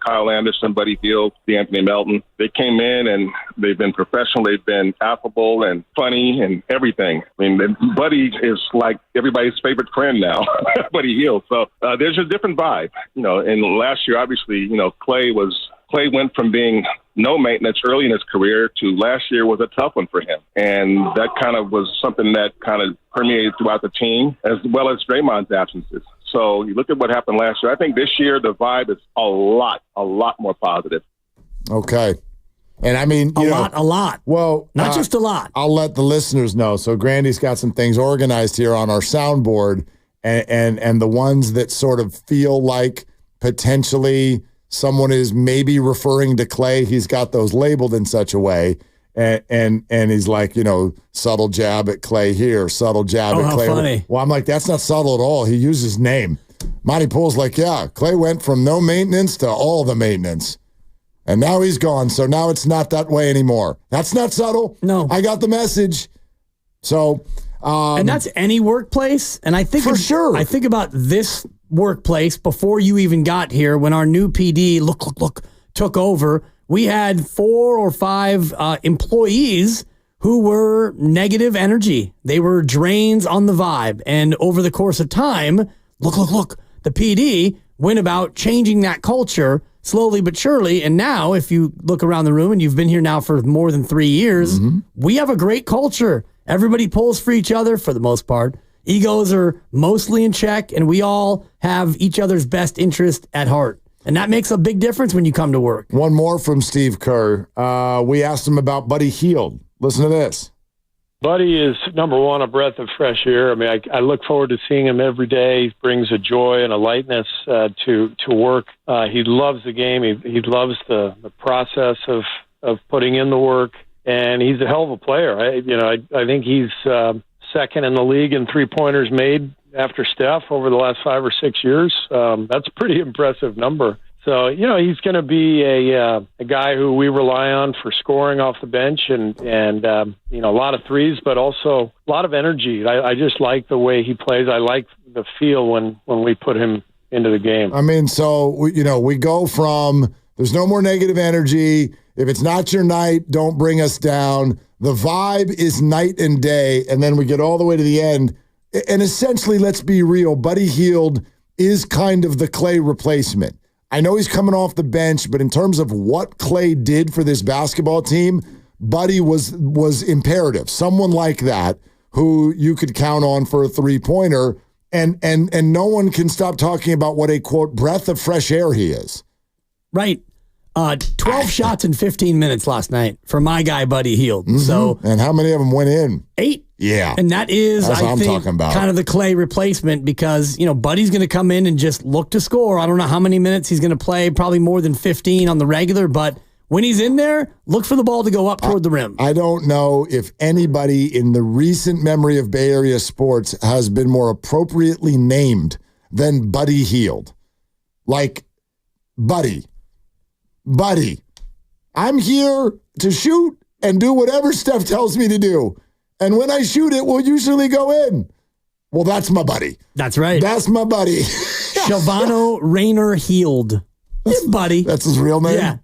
Kyle Anderson, Buddy Hield, DeAnthony Melton. They came in and they've been professional. They've been affable and funny and everything. I mean, Buddy is like everybody's favorite friend now, Buddy Hield. So there's a different vibe. And last year, obviously, Klay went from being no maintenance early in his career to last year was a tough one for him. And that kind of was something that kind of permeated throughout the team, as well as Draymond's absences. So you look at what happened last year. I think this year the vibe is a lot more positive.
Okay. And I mean,
a lot.
Well,
not just a lot.
I'll let the listeners know. So Grandy's got some things organized here on our soundboard, and the ones that sort of feel like potentially someone is maybe referring to Klay. He's got those labeled in such a way. And he's like, subtle jab at Klay here, subtle jab at Klay.
Funny.
Well, I'm like, that's not subtle at all. He used his name. Monty Poole's like, yeah, Klay went from no maintenance to all the maintenance. And now he's gone. So now it's not that way anymore. That's not subtle.
No.
I got the message. So,
and that's any workplace. And I think
for sure.
I think about this workplace before you even got here when our new PD took over. We had 4 or 5 employees who were negative energy. They were drains on the vibe. And over the course of time, look, the PD went about changing that culture slowly but surely. And now, if you look around the room, and you've been here now for more than 3 years, we have a great culture. Everybody pulls for each other for the most part. Egos are mostly in check, and we all have each other's best interest at heart. And that makes a big difference when you come to work.
One more from Steve Kerr. We asked him about Buddy Hield. Listen to this.
Buddy is, number one, a breath of fresh air. I mean, I look forward to seeing him every day. He brings a joy and a lightness to work. He loves the game. He loves the process of putting in the work, and he's a hell of a player. I think he's second in the league in three-pointers made after Steph over the last 5 or 6 years. That's a pretty impressive number. So, he's going to be a guy who we rely on for scoring off the bench and a lot of threes, but also a lot of energy. I just like the way he plays. I like the feel when we put him into the game.
I mean, so, we go from there's no more negative energy. If it's not your night, don't bring us down. The vibe is night and day. And then we get all the way to the end. And essentially, let's be real, Buddy Hield is kind of the Klay replacement. I know he's coming off the bench, but in terms of what Klay did for this basketball team, Buddy was imperative. Someone like that who you could count on for a three-pointer, and no one can stop talking about what a, quote, breath of fresh air he is.
Right. 12 shots in 15 minutes last night for my guy, Buddy Hield. Mm-hmm. So,
and how many of them went in?
8.
Yeah.
And that is,
that's
I think, kind of the Klay replacement because, Buddy's going to come in and just look to score. I don't know how many minutes he's going to play, probably more than 15 on the regular, but when he's in there, look for the ball to go up toward the rim.
I don't know if anybody in the recent memory of Bay Area sports has been more appropriately named than Buddy Hield. Like, Buddy, I'm here to shoot and do whatever Steph tells me to do. And when I shoot it, we'll usually go in. Well, that's my buddy.
That's right.
That's my buddy.
Shavano Rayner Hield. His buddy.
That's his real name?
Yeah.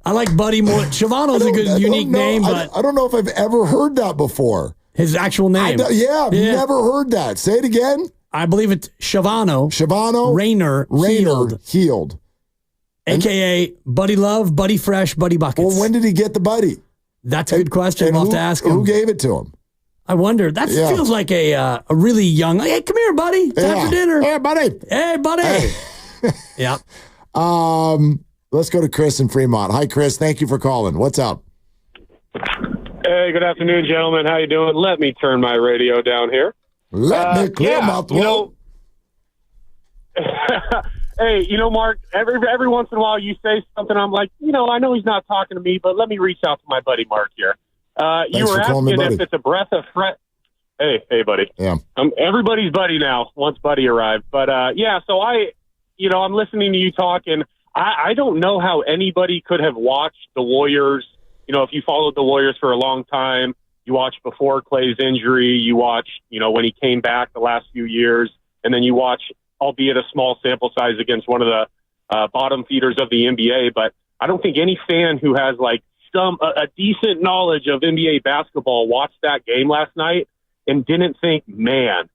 I like Buddy more. Shavano's a good, unique name, but
I don't know if I've ever heard that before.
His actual name.
Never heard that. Say it again.
I believe it's Shavano Rayner
Hield.
AKA Buddy Love, Buddy Fresh, Buddy Buckets.
Well, when did he get the buddy?
That's a good question. I'll have to ask him.
Who gave it to him?
I wonder. That feels like a really young, hey, come here, buddy. Time for dinner.
Hey, buddy.
Hey, buddy. Hey. Yeah.
Let's go to Chris in Fremont. Hi, Chris. Thank you for calling. What's up?
Hey, good afternoon, gentlemen. How you doing? Let me turn my radio down here.
Let me clear my throat.
Hey, Mark, every once in a while you say something, I'm like, I know he's not talking to me, but let me reach out to my buddy Mark here. You were asking if it's a breath of fresh... Hey, buddy.
Yeah.
I'm everybody's buddy now, once Buddy arrived. But, so I'm listening to you talk, and I don't know how anybody could have watched the Warriors. If you followed the Warriors for a long time, you watched before Klay's injury, you watched, when he came back the last few years, and then you watch... albeit a small sample size against one of the bottom feeders of the NBA. But I don't think any fan who has a decent knowledge of NBA basketball watched that game last night and didn't think, man,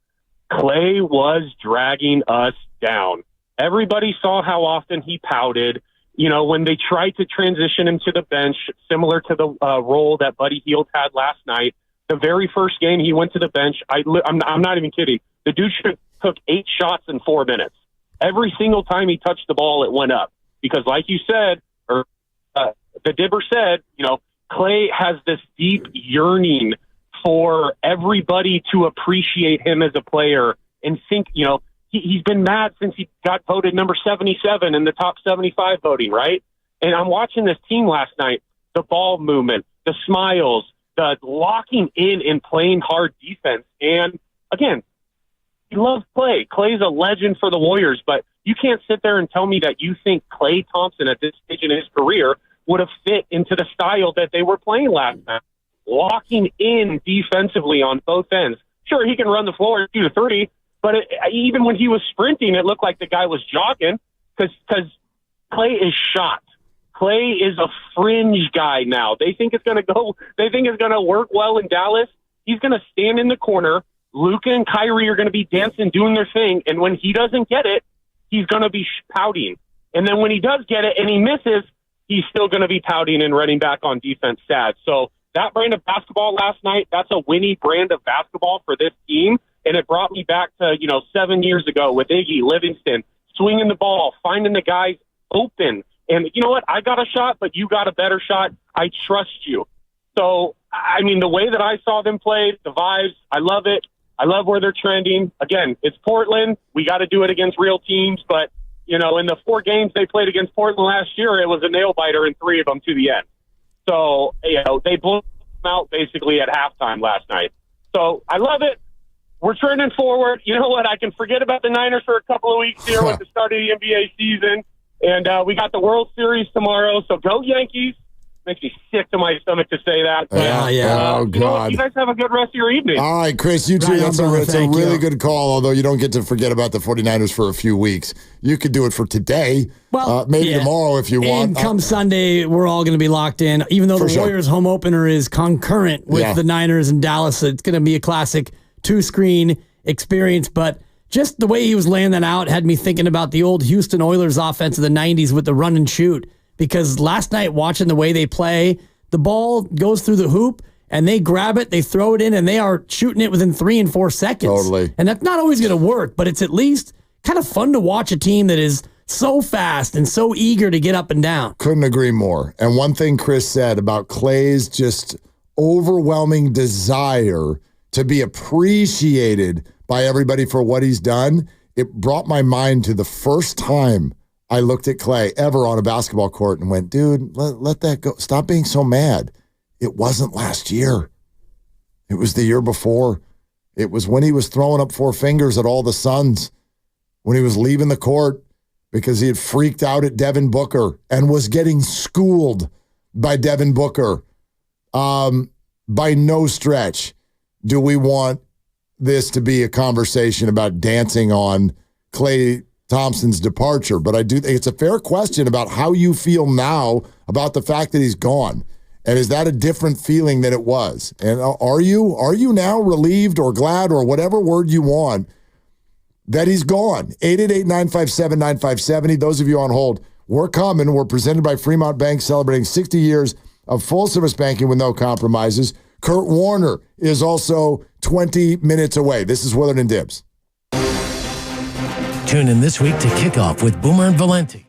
Klay was dragging us down. Everybody saw how often he pouted. When they tried to transition him to the bench, similar to the role that Buddy Hield had last night, the very first game he went to the bench, I'm not even kidding. The dude took 8 shots in 4 minutes. Every single time he touched the ball, it went up. Because like you said, or the Dibber said, Klay has this deep yearning for everybody to appreciate him as a player and think, he's been mad since he got voted number 77 in the top 75 voting, right? And I'm watching this team last night, the ball movement, the smiles, the locking in and playing hard defense. And again, he loves Klay. Klay's a legend for the Warriors, but you can't sit there and tell me that you think Klay Thompson at this stage in his career would have fit into the style that they were playing last night. Locking in defensively on both ends. Sure, he can run the floor 2 to 3, but even when he was sprinting, it looked like the guy was jogging because Klay is shot. Klay is a fringe guy now. They think it's going to go. They think it's going to work well in Dallas. He's going to stand in the corner. Luka and Kyrie are going to be dancing, doing their thing, and when he doesn't get it, he's going to be pouting. And then when he does get it and he misses, he's still going to be pouting and running back on defense sad. So that brand of basketball last night, that's a winning brand of basketball for this team. And it brought me back to, 7 years ago with Iggy, Livingston, swinging the ball, finding the guys open. And you know what? I got a shot, but you got a better shot. I trust you. So, I mean, the way that I saw them play, the vibes, I love it. I love where they're trending. Again, it's Portland. We got to do it against real teams. But, in the 4 games they played against Portland last year, it was a nail-biter in 3 of them to the end. So, they blew them out basically at halftime last night. So, I love it. We're trending forward. You know what? I can forget about the Niners for a couple of weeks here with the start of the NBA season. And we got the World Series tomorrow. So, go Yankees. Makes me sick to my stomach to say that. But,
Oh, God.
You guys have a good rest of your evening.
All right, Chris, you too.
Right,
That's
brother,
it's a
thank
really
you.
good call, although you don't get to forget about the 49ers for a few weeks. You could do it for today, maybe tomorrow if you want.
And come Sunday, we're all going to be locked in. Even though the Warriors' home opener is concurrent with the Niners and Dallas, it's going to be a classic 2-screen experience. But just the way he was laying that out had me thinking about the old Houston Oilers offense of the 90s with the run and shoot. Because last night, watching the way they play, the ball goes through the hoop, and they grab it, they throw it in, and they are shooting it within 3 and 4 seconds.
Totally.
And that's not always going to work, but it's at least kind of fun to watch a team that is so fast and so eager to get up and down.
Couldn't agree more. And one thing Chris said about Klay's just overwhelming desire to be appreciated by everybody for what he's done, it brought my mind to the first time I looked at Klay ever on a basketball court and went, dude, let that go. Stop being so mad. It wasn't last year. It was the year before. It was when he was throwing up 4 fingers at all the Suns, when he was leaving the court because he had freaked out at Devin Booker and was getting schooled by Devin Booker. By no stretch do we want this to be a conversation about dancing on Klay Thompson's departure, but I do think it's a fair question about how you feel now about the fact that he's gone. And is that a different feeling than it was? And are you now relieved or glad or whatever word you want that he's gone? 888-957-9570. Those of you on hold, we're coming. We're presented by Fremont Bank, celebrating 60 years of full-service banking with no compromises. Kurt Warner is also 20 minutes away. This is Willard and Dibs.
Tune in this week to Kickoff with Boomer and Valenti.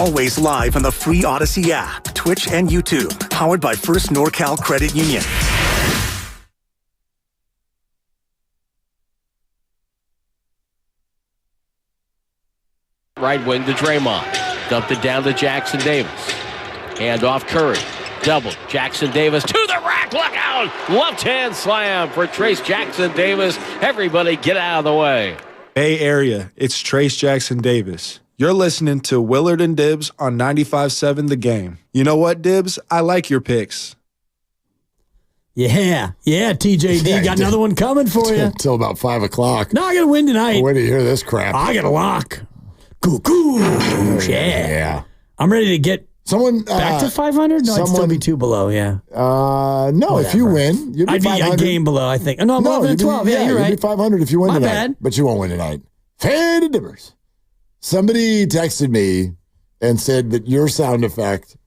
Always live on the free Odyssey app, Twitch, and YouTube. Powered by First NorCal Credit Union.
Right wing to Draymond. Dumped it down to Jackson Davis. Hand off Curry. Doubled. Jackson Davis to the rack. Look out. Left hand slam for Trace Jackson Davis. Everybody get out of the way.
Bay Area, it's Trace Jackson Davis. You're listening to Willard and Dibs on 95.7 The Game. You know what, Dibs? I like your picks.
Yeah, TJD got another one coming for you.
Until about 5 o'clock.
No, I got to win tonight.
Wait to hear this crap.
I got a lock. Cuckoo. Yeah. I'm ready to get back to 500? No, I'd still be 2 below, yeah.
No, whatever. If you win, you'd be
I'd be
500.
a game below, I think. No, I'm 11 and 12. Yeah, you're right.
You'd be 500 if you win tonight.
Bad.
But you won't win tonight. Faded Dibbers. Somebody texted me and said that your sound effect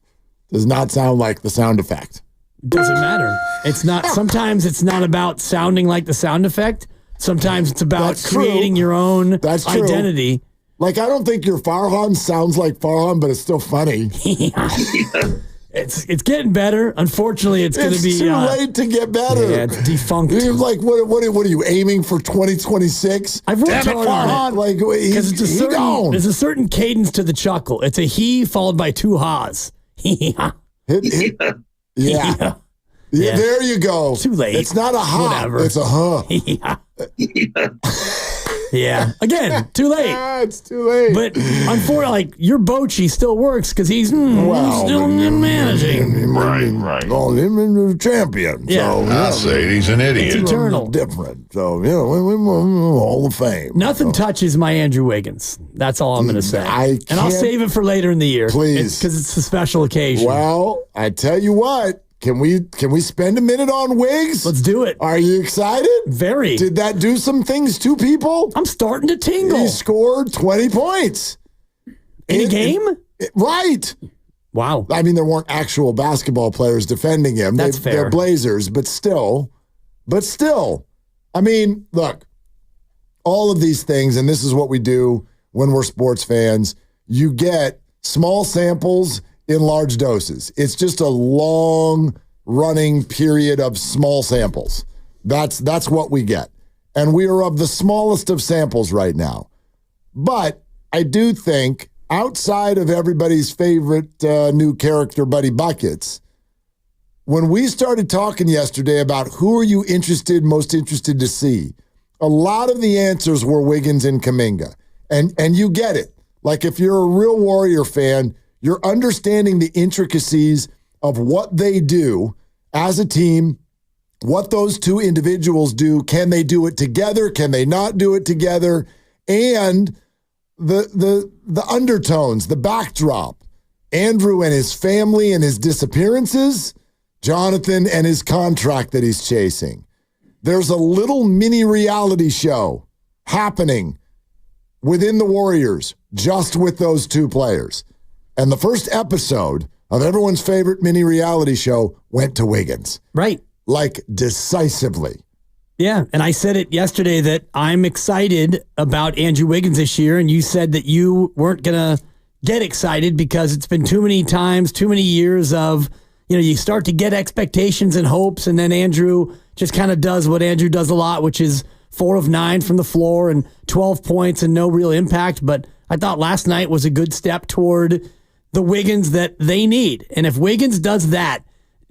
does not sound like the sound effect.
Doesn't matter. It's not. Sometimes it's not about sounding like the sound effect. Sometimes it's about creating your own identity.
Like, I don't think your Farhan sounds like Farhan, but it's still funny.
It's getting better. Unfortunately, it's going to be
too late to get better.
Yeah, it's defunct.
You're like, what are you aiming for 2026?
I've worked hard on it.
Like,
because there's a certain cadence to the chuckle. It's a he followed by 2 ha's.
Yeah. There you go.
Too late.
It's not a ha.
Whatever.
It's a huh.
Yeah. Again, too late.
It's too late.
But unfortunately, like, your Bochy still works because he's still managing.
Right. Well, him and the champion.
Yeah.
So,
I say he's an idiot.
It's eternal.
Different. So, we're Hall of Fame.
Nothing touches my Andrew Wiggins. That's all I'm going to say. And I'll save it for later in the year.
Please.
Because it's a special occasion.
Well, I tell you what. Can we spend a minute on Wiggs?
Let's do it.
Are you excited?
Very.
Did that do some things to people?
I'm starting to tingle.
He scored 20 points.
In a game?
Right.
Wow.
I mean, there weren't actual basketball players defending him.
That's fair.
They're Blazers, but still. I mean, look, all of these things, and this is what we do when we're sports fans, you get small samples in large doses. It's just a long running period of small samples. That's what we get. And we are of the smallest of samples right now. But I do think, outside of everybody's favorite new character, Buddy Buckets, when we started talking yesterday about who are you most interested to see, a lot of the answers were Wiggins and Kaminga. And you get it. Like, if you're a real Warrior fan, you're understanding the intricacies of what they do as a team, what those two individuals do. Can they do it together? Can they not do it together? And the undertones, the backdrop. Andrew and his family and his disappearances. Jonathan and his contract that he's chasing. There's a little mini reality show happening within the Warriors just with those two players. And the first episode of everyone's favorite mini reality show went to Wiggins.
Right.
Like, decisively.
Yeah, and I said it yesterday that I'm excited about Andrew Wiggins this year, and you said that you weren't going to get excited because it's been too many times, too many years of, you start to get expectations and hopes, and then Andrew just kind of does what Andrew does a lot, which is 4 of 9 from the floor and 12 points and no real impact. But I thought last night was a good step toward the Wiggins that they need. And if Wiggins does that,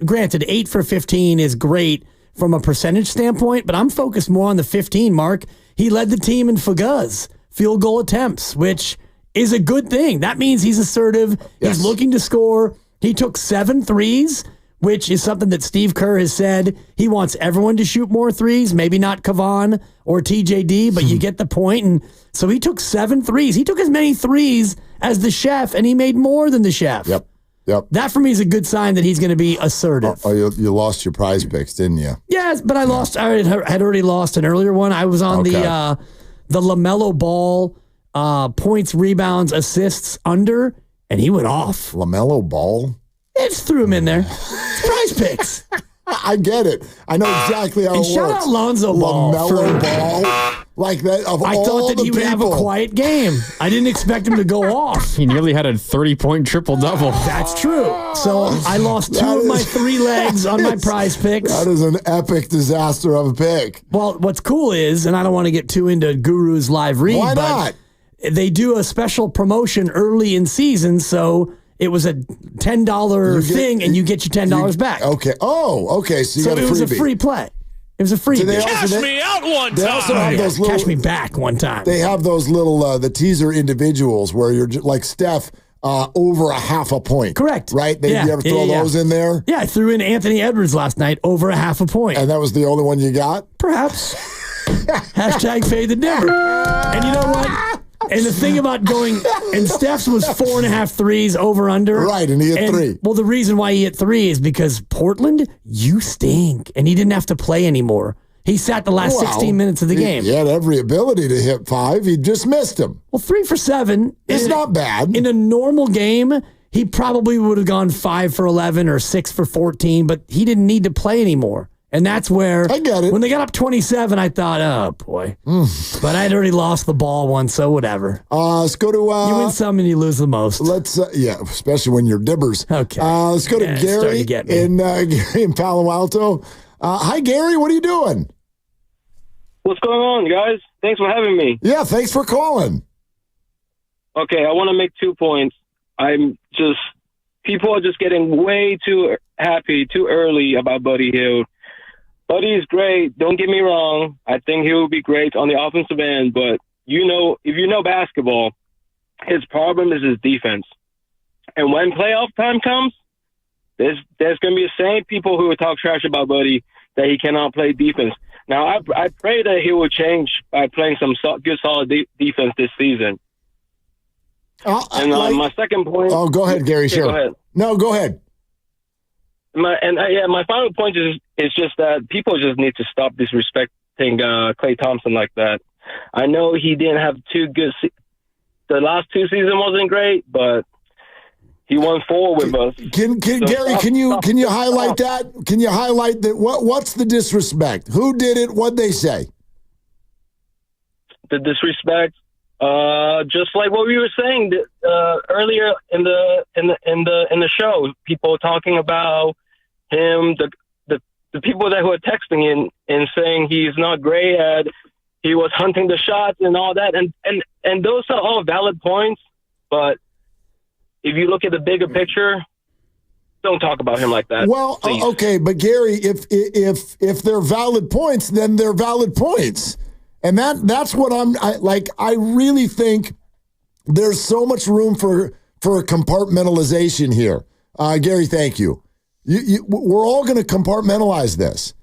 granted, 8 for 15 is great from a percentage standpoint, but I'm focused more on the 15 mark. He led the team in FGUs, field goal attempts, which is a good thing. That means he's assertive. Yes. He's looking to score. He took 7 threes, which is something that Steve Kerr has said. He wants everyone to shoot more threes, maybe not Kavan or TJD, but you get the point. And so he took 7 threes. He took as many threes as the chef, and he made more than the chef.
Yep.
That for me is a good sign that he's going to be assertive.
Oh, you lost your prize picks, didn't you?
Yes, but I lost. I had already lost an earlier one. I was on the LaMelo Ball points, rebounds, assists under, and he went off.
LaMelo Ball?
I just threw him in there. It's prize picks.
I get it. I know exactly how it works.
Shout out Lonzo Ball.
LaMelo Ball. Like that of
I
all
thought that
the
he would have a
people.
quiet game. I didn't expect him to go off.
He nearly had a 30-point triple-double.
That's true. So I lost two of my 3 legs on my prize picks.
That is an epic disaster of a pick.
Well, what's cool is, and I don't want to get too into Guru's live read,
Why
but
not?
they do a special promotion early in season, so it was a $10 thing, and you get your $10 back.
Okay. Oh, okay. So you
So
got a
it was a
freebie.
free play. It was a free.
Cash me out one
They also have
time.
those little,
Cash me back one time.
They have those little the teaser individuals where you're like Steph over a half a point.
Correct.
Right? You ever throw those in there?
Yeah, I threw in Anthony Edwards last night over a half a point.
And that was the only one you got?
Perhaps. Hashtag fade the Denver. And you know what? And the thing about going, and Steph's was 4.5 threes over under.
Right, and he hit 3.
Well, the reason why he hit 3 is because Portland, you stink. And he didn't have to play anymore. He sat the last 16 minutes of the game.
He had every ability to hit 5. He just missed him.
Well, 3 for 7.
It's not bad.
In a normal game, he probably would have gone 5 for 11 or 6 for 14, but he didn't need to play anymore. And that's where
I get it.
When they got up 27, I thought, oh boy. But I'd already lost the ball once, so whatever.
Let's go to
you win some and you lose the most.
Let's especially when you're dibbers.
Okay.
Let's go to Gary in Palo Alto. Hi, Gary. What are you doing?
What's going on, guys? Thanks for having me.
Yeah, thanks for calling.
Okay, I want to make 2 points. People are just getting way too happy too early about Buddy Hield. Buddy is great. Don't get me wrong. I think he will be great on the offensive end, but if you know basketball, his problem is his defense. And when playoff time comes, there's going to be the same people who will talk trash about Buddy that he cannot play defense. Now, I pray that he will change by playing some good, solid defense this season. My second point.
Oh, go ahead, Gary. Sure.
Go ahead.
No, go ahead.
My final point is just that people just need to stop disrespecting Klay Thompson like that. I know he didn't have too good. The last 2 seasons wasn't great, but he won 4 with us.
Gary, can you highlight that? Can you highlight that? What's the disrespect? Who did it? What'd they say?
The disrespect. Just like what we were saying earlier in the show, people talking about him, the people that were texting and saying he's not great at, he was hunting the shots and all that, and those are all valid points. But if you look at the bigger picture, don't talk about him like that.
Well,
please.
Okay, but Gary, if they're valid points, then they're valid points. And that's what I really think there's so much room for a compartmentalization here. Gary, thank you. We're all going to compartmentalize this.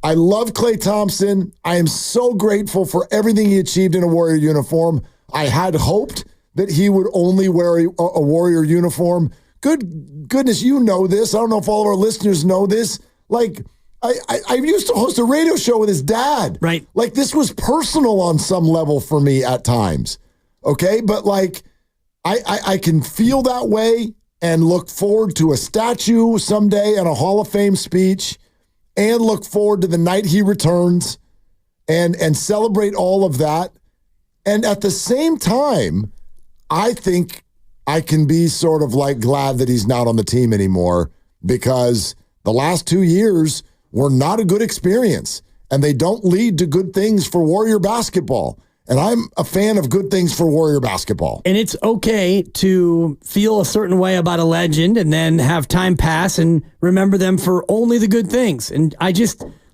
I love Klay Thompson. I am so grateful for everything he achieved in a Warrior uniform. I had hoped that he would only wear a Warrior uniform. Goodness, you know this. I don't know if all of our listeners know this. Like, I used to host a radio show with his dad.
Right.
Like, this was personal on some level for me at times. Okay? But, like, I can feel that way and look forward to a statue someday and a Hall of Fame speech and look forward to the night he returns and celebrate all of that. And at the same time, I think I can be sort of like glad that he's not on the team anymore because the last 2 years were not a good experience and they don't lead to good things for Warrior basketball. And I'm a fan of good things for Warrior basketball.
And it's okay to feel a certain way about a legend and then have time pass and remember them for only the good things. And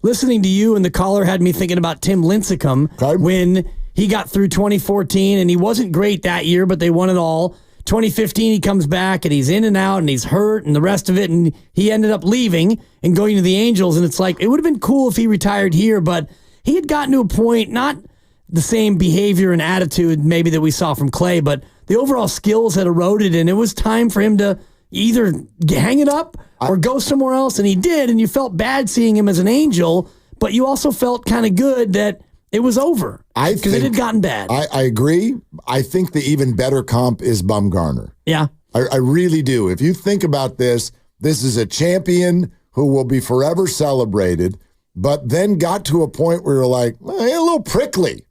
listening to you and the caller had me thinking about Tim Lincecum when he got through 2014 and he wasn't great that year, but they won it all. 2015, he comes back and he's in and out and he's hurt and the rest of it. And he ended up leaving and going to the Angels. And it's like, it would have been cool if he retired here, but he had gotten to a point, not the same behavior and attitude maybe that we saw from Klay, but the overall skills had eroded and it was time for him to either hang it up or go somewhere else. And he did. And you felt bad seeing him as an Angel, but you also felt kind of good that it was over because it had gotten bad.
I agree. I think the even better comp is Bumgarner.
Yeah.
I really do. If you think about this is a champion who will be forever celebrated, but then got to a point where you're like, a little prickly.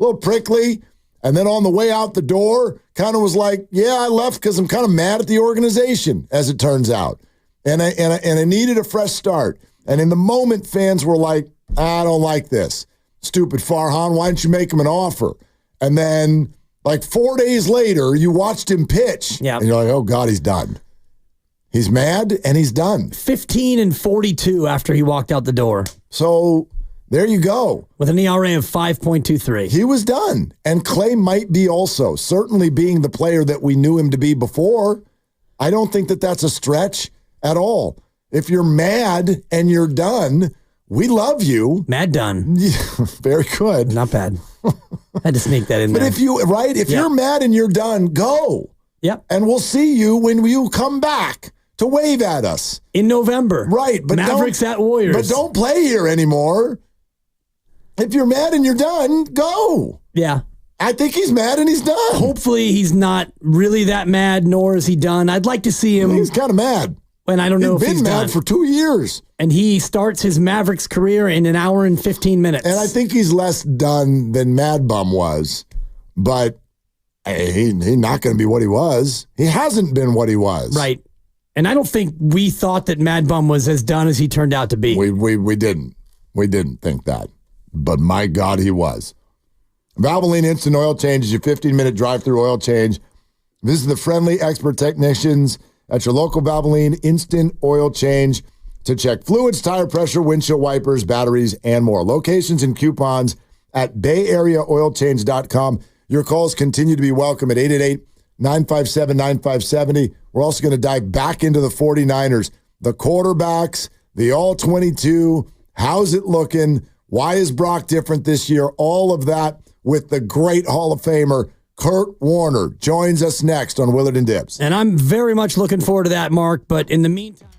little prickly. And then on the way out the door, kind of was like, yeah, I left because I'm kind of mad at the organization, as it turns out. And I needed a fresh start. And in the moment, fans were like, I don't like this. Stupid Farhan, why didn't you make him an offer? And then, like 4 days later, you watched him pitch.
Yeah.
And you're like, oh, God, he's done. He's mad, and he's done.
15 and 42 after he walked out the door.
So there you go.
With an ERA of 5.23.
He was done. And Klay might be also, certainly being the player that we knew him to be before. I don't think that that's a stretch at all. If you're mad and you're done, we love you.
Mad done.
Very good.
Not bad. Had to sneak that in there.
But if you're mad and you're done, go.
Yep.
And we'll see you when you come back to wave at us.
In November.
Right. But
Mavericks at Warriors.
But don't play here anymore. If you're mad and you're done, go.
Yeah.
I think he's mad and he's done.
Hopefully he's not really that mad, nor is he done. I'd like to see him.
He's kind of mad.
And I don't know if he's
been mad
done.
for 2 years.
And he starts his Mavericks career in an hour and 15 minutes.
And I think he's less done than Mad Bum was. But he's not going to be what he was. He hasn't been what he was.
Right. And I don't think we thought that Mad Bum was as done as he turned out to be.
We didn't. We didn't think that. But my God, he was. Valvoline Instant Oil Change is your 15-minute drive-through oil change. Visit the friendly expert technicians at your local Valvoline Instant Oil Change to check fluids, tire pressure, windshield wipers, batteries, and more. Locations and coupons at BayAreaOilChange.com. Your calls continue to be welcome at 888-957-9570. We're also going to dive back into the 49ers, the quarterbacks, the all-22. How's it looking? Why is Brock different this year? All of that with the great Hall of Famer, Kurt Warner, joins us next on Willard and Dibbs.
And I'm very much looking forward to that, Mark. But in the meantime,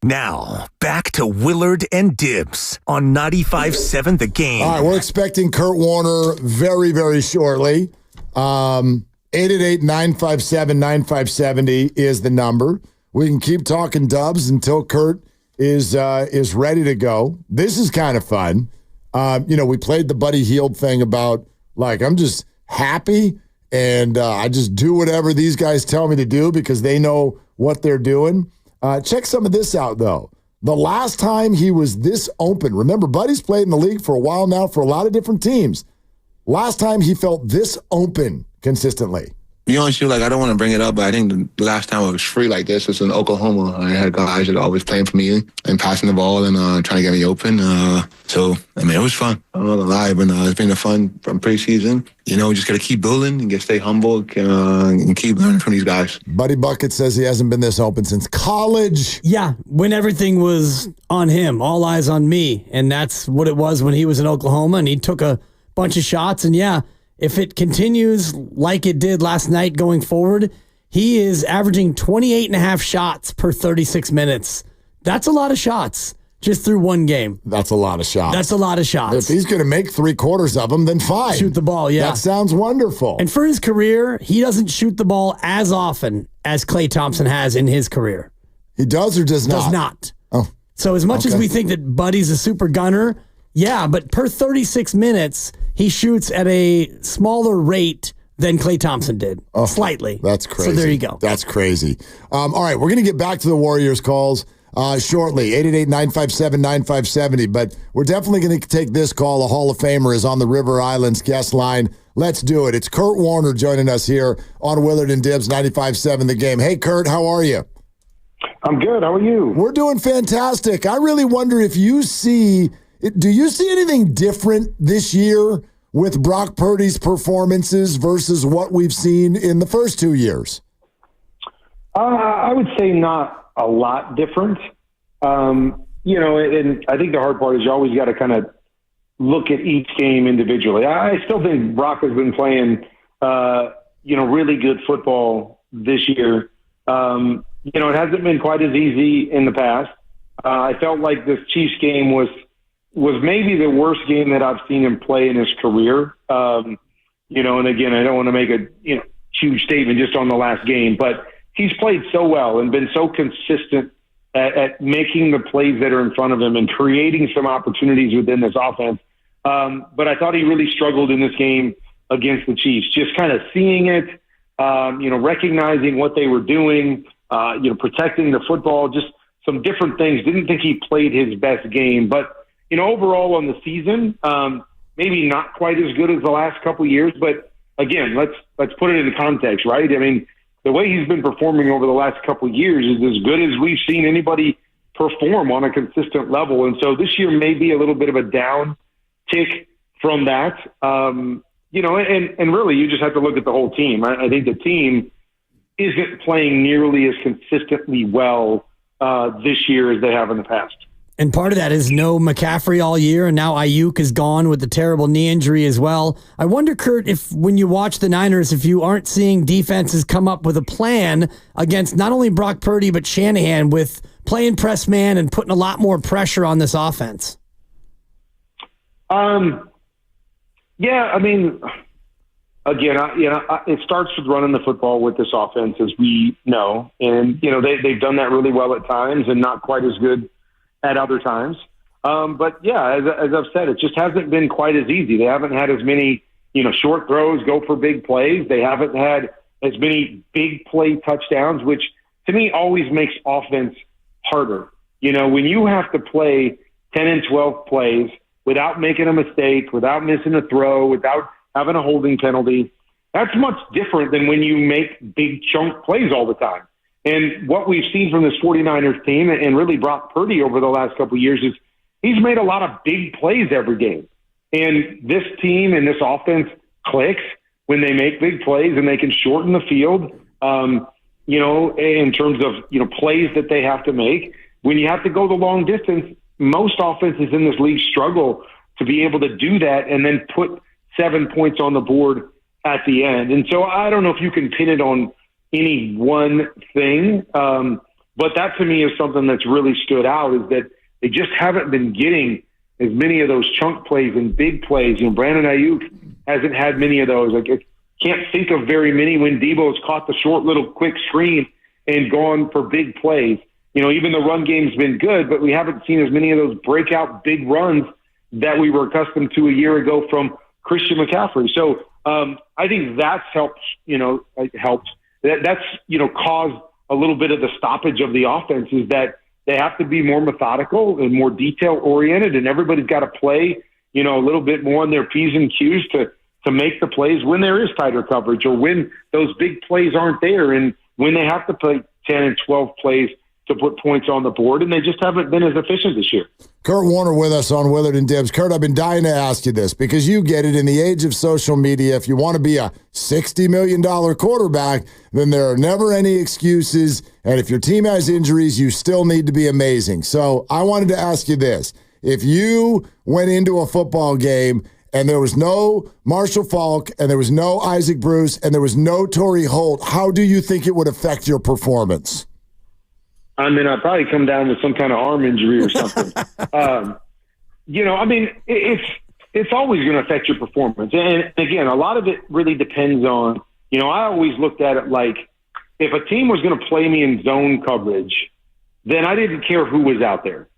Now, back to Willard and Dibs on 95.7 The Game.
All right, we're expecting Kurt Warner very, very shortly. 888-957-9570 is the number. We can keep talking Dubs until Kurt is ready to go. This is kind of fun. We played the Buddy Hield thing about, like, I'm just happy and I just do whatever these guys tell me to do because they know what they're doing. Check some of this out, though. The last time he was this open, remember, Buddy's played in the league for a while now for a lot of different teams. Last time he felt this open consistently.
You know, I don't want to bring it up, but I think the last time I was free like this was in Oklahoma. I had guys that were always playing for me and passing the ball and trying to get me open. It was fun. I'm not gonna lie, but it's been a fun from preseason. Just got to keep building and stay humble and keep learning from these guys.
Buddy Bucket says he hasn't been this open since college.
Yeah, when everything was on him, all eyes on me. And that's what it was when he was in Oklahoma, and he took a bunch of shots. And yeah, if it continues like it did last night going forward, he is averaging 28.5 shots per 36 minutes. That's a lot of shots just through one game.
That's a lot of shots.
That's a lot of shots.
If he's going to make 3/4 of them, then fine.
Shoot the ball, yeah.
That sounds wonderful.
And for his career, he doesn't shoot the ball as often as Klay Thompson has in his career.
He does or does not?
Does not.
Oh.
So as much as we think that Buddy's a super gunner, yeah, but per 36 minutes, he shoots at a smaller rate than Klay Thompson did. Slightly.
That's crazy.
So there you go.
That's crazy. All right, we're going to get back to the Warriors calls shortly. 888-957-9570. But we're definitely going to take this call. A Hall of Famer is on the River Islands guest line. Let's do it. It's Kurt Warner joining us here on Willard and Dibs 95.7 The Game. Hey, Kurt, how are you?
I'm good. How are you?
We're doing fantastic. I really wonder if you see... Do you see anything different this year with Brock Purdy's performances versus what we've seen in the first 2 years?
I would say not a lot different. And I think the hard part is you always got to kind of look at each game individually. I still think Brock has been playing, really good football this year. It hasn't been quite as easy in the past. I felt like this Chiefs game was maybe the worst game that I've seen him play in his career. And again, I don't want to make a huge statement just on the last game, but he's played so well and been so consistent at making the plays that are in front of him and creating some opportunities within this offense. But I thought he really struggled in this game against the Chiefs, just kind of seeing it, recognizing what they were doing, protecting the football, just some different things. Didn't think he played his best game, but overall on the season, maybe not quite as good as the last couple of years. But again, let's put it into context, right? I mean, the way he's been performing over the last couple of years is as good as we've seen anybody perform on a consistent level. And so this year may be a little bit of a down tick from that. And really you just have to look at the whole team. I think the team isn't playing nearly as consistently well this year as they have in the past.
And part of that is no McCaffrey all year, and now Ayuk is gone with the terrible knee injury as well. I wonder, Kurt, if when you watch the Niners, if you aren't seeing defenses come up with a plan against not only Brock Purdy, but Shanahan with playing press man and putting a lot more pressure on this offense.
Yeah, I mean, again, it starts with running the football with this offense, as we know. And, they've done that really well at times and not quite as good at other times. But yeah, as I've said, it just hasn't been quite as easy. They haven't had as many, short throws, go for big plays. They haven't had as many big play touchdowns, which to me always makes offense harder. When you have to play 10 and 12 plays without making a mistake, without missing a throw, without having a holding penalty, that's much different than when you make big chunk plays all the time. And what we've seen from this 49ers team and really Brock Purdy over the last couple of years is he's made a lot of big plays every game. And this team and this offense clicks when they make big plays and they can shorten the field, in terms of, plays that they have to make. When you have to go the long distance, most offenses in this league struggle to be able to do that and then put 7 points on the board at the end. And so I don't know if you can pin it on any one thing, but But that to me is something that's really stood out, is that they just haven't been getting as many of those chunk plays and big plays. Brandon Ayuk hasn't had many of those. I can't think of very many when Debo's caught the short little quick screen and gone for big plays. Even the run game's been good, but we haven't seen as many of those breakout big runs that we were accustomed to a year ago from Christian McCaffrey. So I think that's helped, That's caused a little bit of the stoppage of the offense, is that they have to be more methodical and more detail-oriented, and everybody's got to play, a little bit more on their P's and Q's to make the plays when there is tighter coverage, or when those big plays aren't there, and when they have to play 10 and 12 plays to put points on the board, and they just haven't been as efficient this year.
Kurt Warner with us on Willard and Dibs. Kurt, I've been dying to ask you this because you get it. In the age of social media, if you want to be a $60 million quarterback, then there are never any excuses. And if your team has injuries, you still need to be amazing. So I wanted to ask you this. If you went into a football game and there was no Marshall Faulk and there was no Isaac Bruce and there was no Torrey Holt, how do you think it would affect your performance?
I'd probably come down with some kind of arm injury or something. It's always going to affect your performance. And again, a lot of it really depends on, I always looked at it like, if a team was going to play me in zone coverage, then I didn't care who was out there.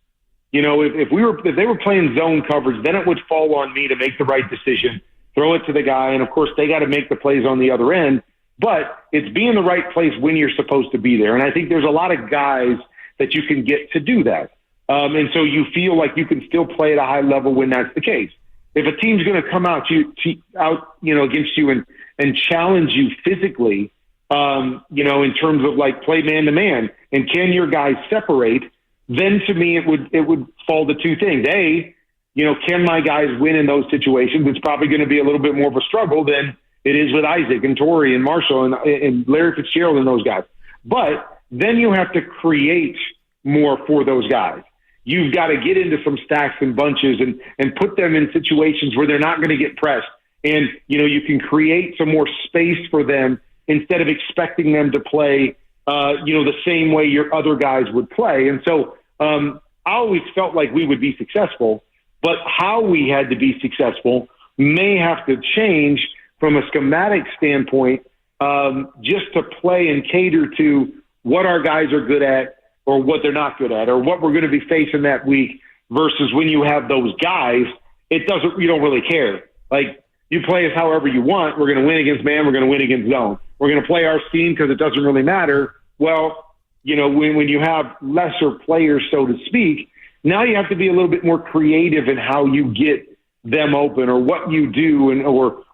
If they were playing zone coverage, then it would fall on me to make the right decision, throw it to the guy. And of course they got to make the plays on the other end. But it's being in the right place when you're supposed to be there. And I think there's a lot of guys that you can get to do that. And so you feel like you can still play at a high level when that's the case. If a team's going to come out against you and challenge you physically, in terms of like play man to man, and can your guys separate, then to me it would fall to two things. A, can my guys win in those situations? It's probably going to be a little bit more of a struggle than it is with Isaac and Torrey and Marshall and Larry Fitzgerald and those guys. But then you have to create more for those guys. You've got to get into some stacks and bunches and put them in situations where they're not going to get pressed. And, you can create some more space for them instead of expecting them to play, the same way your other guys would play. And so I always felt like we would be successful, but how we had to be successful may have to change from a schematic standpoint, just to play and cater to what our guys are good at or what they're not good at or what we're going to be facing that week, versus when you have those guys, you don't really care. Like, you play us however you want. We're going to win against man. We're going to win against zone. We're going to play our scheme because it doesn't really matter. Well, when you have lesser players, so to speak, now you have to be a little bit more creative in how you get them open or what you do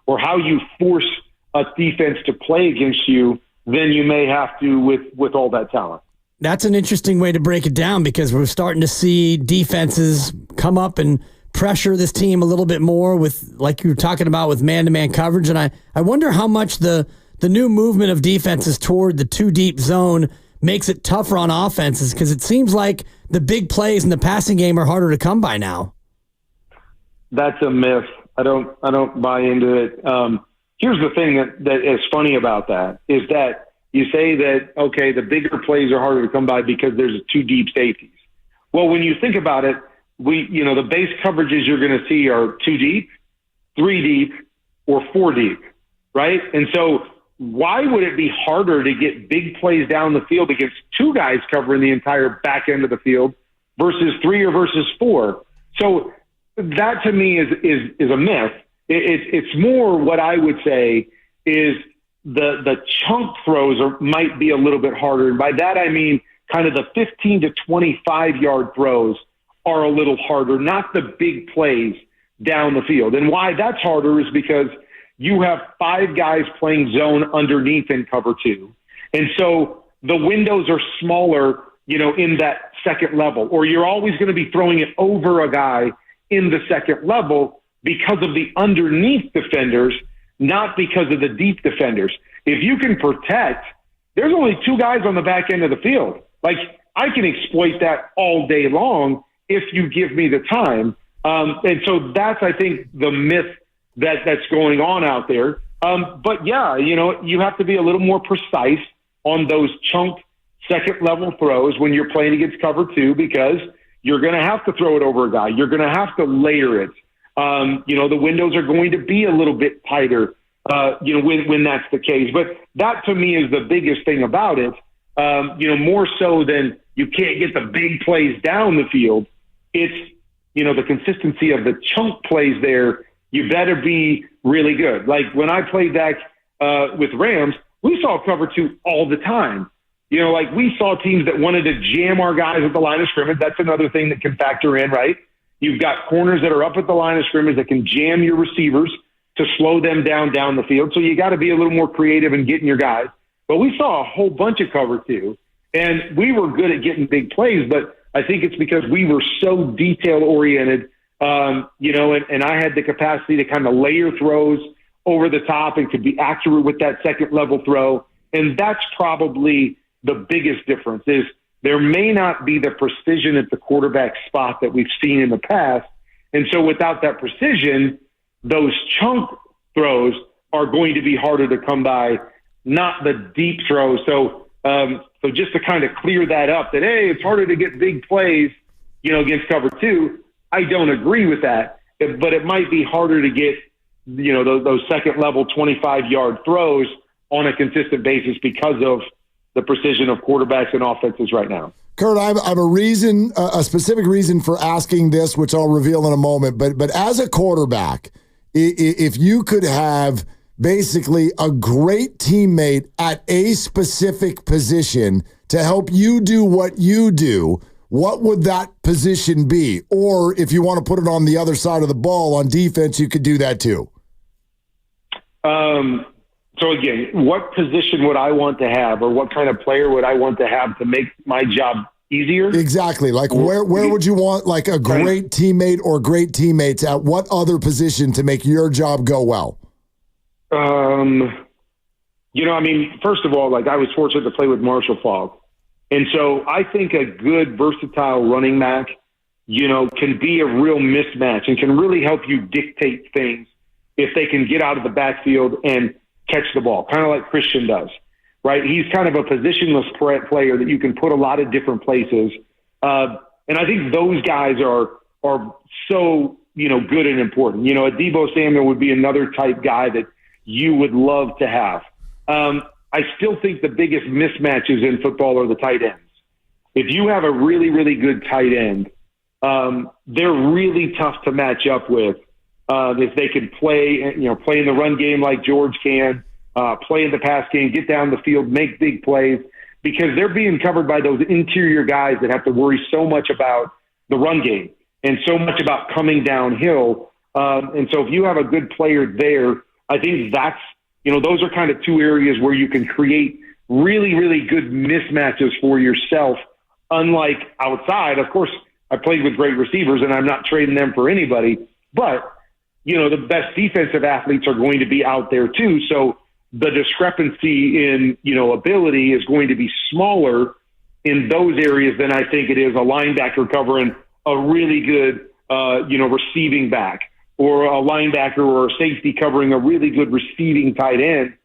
or how you force a defense to play against you than you may have to with all that talent.
That's an interesting way to break it down, because we're starting to see defenses come up and pressure this team a little bit more with, like you were talking about, with man-to-man coverage. And I wonder how much the new movement of defenses toward the two-deep zone makes it tougher on offenses, because it seems like the big plays in the passing game are harder to come by now.
That's a myth. I don't buy into it. Here's the thing that is funny about that is that you say that, okay, the bigger plays are harder to come by because there's two deep safeties. Well, when you think about it, the base coverages you're going to see are 2 deep, 3 deep, or 4 deep, right? And so why would it be harder to get big plays down the field against 2 guys covering the entire back end of the field versus 3 or versus 4? So that to me is a myth. It's more what I would say is the chunk throws might be a little bit harder. And by that I mean kind of the 15 to 25 yard throws are a little harder, not the big plays down the field. And why that's harder is because you have 5 guys playing zone underneath in cover 2. And so the windows are smaller, in that second level, or you're always going to be throwing it over a guy in the second level because of the underneath defenders, not because of the deep defenders. If you can protect, there's only 2 guys on the back end of the field. Like, I can exploit that all day long if you give me the time. And so that's, I think, the myth that's going on out there. But yeah, you have to be a little more precise on those chunk second-level throws when you're playing against cover two, because you're going to have to throw it over a guy. You're going to have to layer it. The windows are going to be a little bit tighter, when that's the case. But that, to me, is the biggest thing about it, more so than you can't get the big plays down the field. It's, the consistency of the chunk plays there. You better be really good. Like when I played back with Rams, we saw cover two all the time. We saw teams that wanted to jam our guys at the line of scrimmage. That's another thing that can factor in, right? You've got corners that are up at the line of scrimmage that can jam your receivers to slow them down the field. So you got to be a little more creative in getting your guys. But we saw a whole bunch of cover two, and we were good at getting big plays, but I think it's because we were so detail-oriented, and I had the capacity to kind of layer throws over the top and could be accurate with that second-level throw. And that's probably the biggest difference, is there may not be the precision at the quarterback spot that we've seen in the past. And so without that precision, those chunk throws are going to be harder to come by, not the deep throws. So just to kind of clear that up, that, hey, it's harder to get big plays, against cover two, I don't agree with that. But it might be harder to get, those second-level 25-yard throws on a consistent basis because of the precision of quarterbacks and offenses right now.
Kurt, I have a specific reason for asking this, which I'll reveal in a moment. But as a quarterback, if you could have basically a great teammate at a specific position to help you do what you do, what would that position be? Or if you want to put it on the other side of the ball on defense, you could do that too.
So again, what position would I want to have, or what kind of player would I want to have to make my job easier?
Exactly. Like where would you want like a great teammate or great teammates at what other position to make your job go well?
First of all, I was fortunate to play with Marshall Faulk. And so I think a good versatile running back, can be a real mismatch and can really help you dictate things if they can get out of the backfield and catch the ball, kind of like Christian does, right? He's kind of a positionless player that you can put a lot of different places. And I think those guys are so, good and important. A Deebo Samuel would be another type guy that you would love to have. I still think the biggest mismatches in football are the tight ends. If you have a really, really good tight end, they're really tough to match up with. If they can play in the run game like George can, play in the pass game, get down the field, make big plays, because they're being covered by those interior guys that have to worry so much about the run game and so much about coming downhill. And so if you have a good player there, I think that's, those are kind of two areas where you can create really, really good mismatches for yourself. Unlike outside, of course, I played with great receivers and I'm not trading them for anybody, but the best defensive athletes are going to be out there too. So the discrepancy in, ability is going to be smaller in those areas than I think it is a linebacker covering a really good, receiving back, or a linebacker or a safety covering a really good receiving tight end,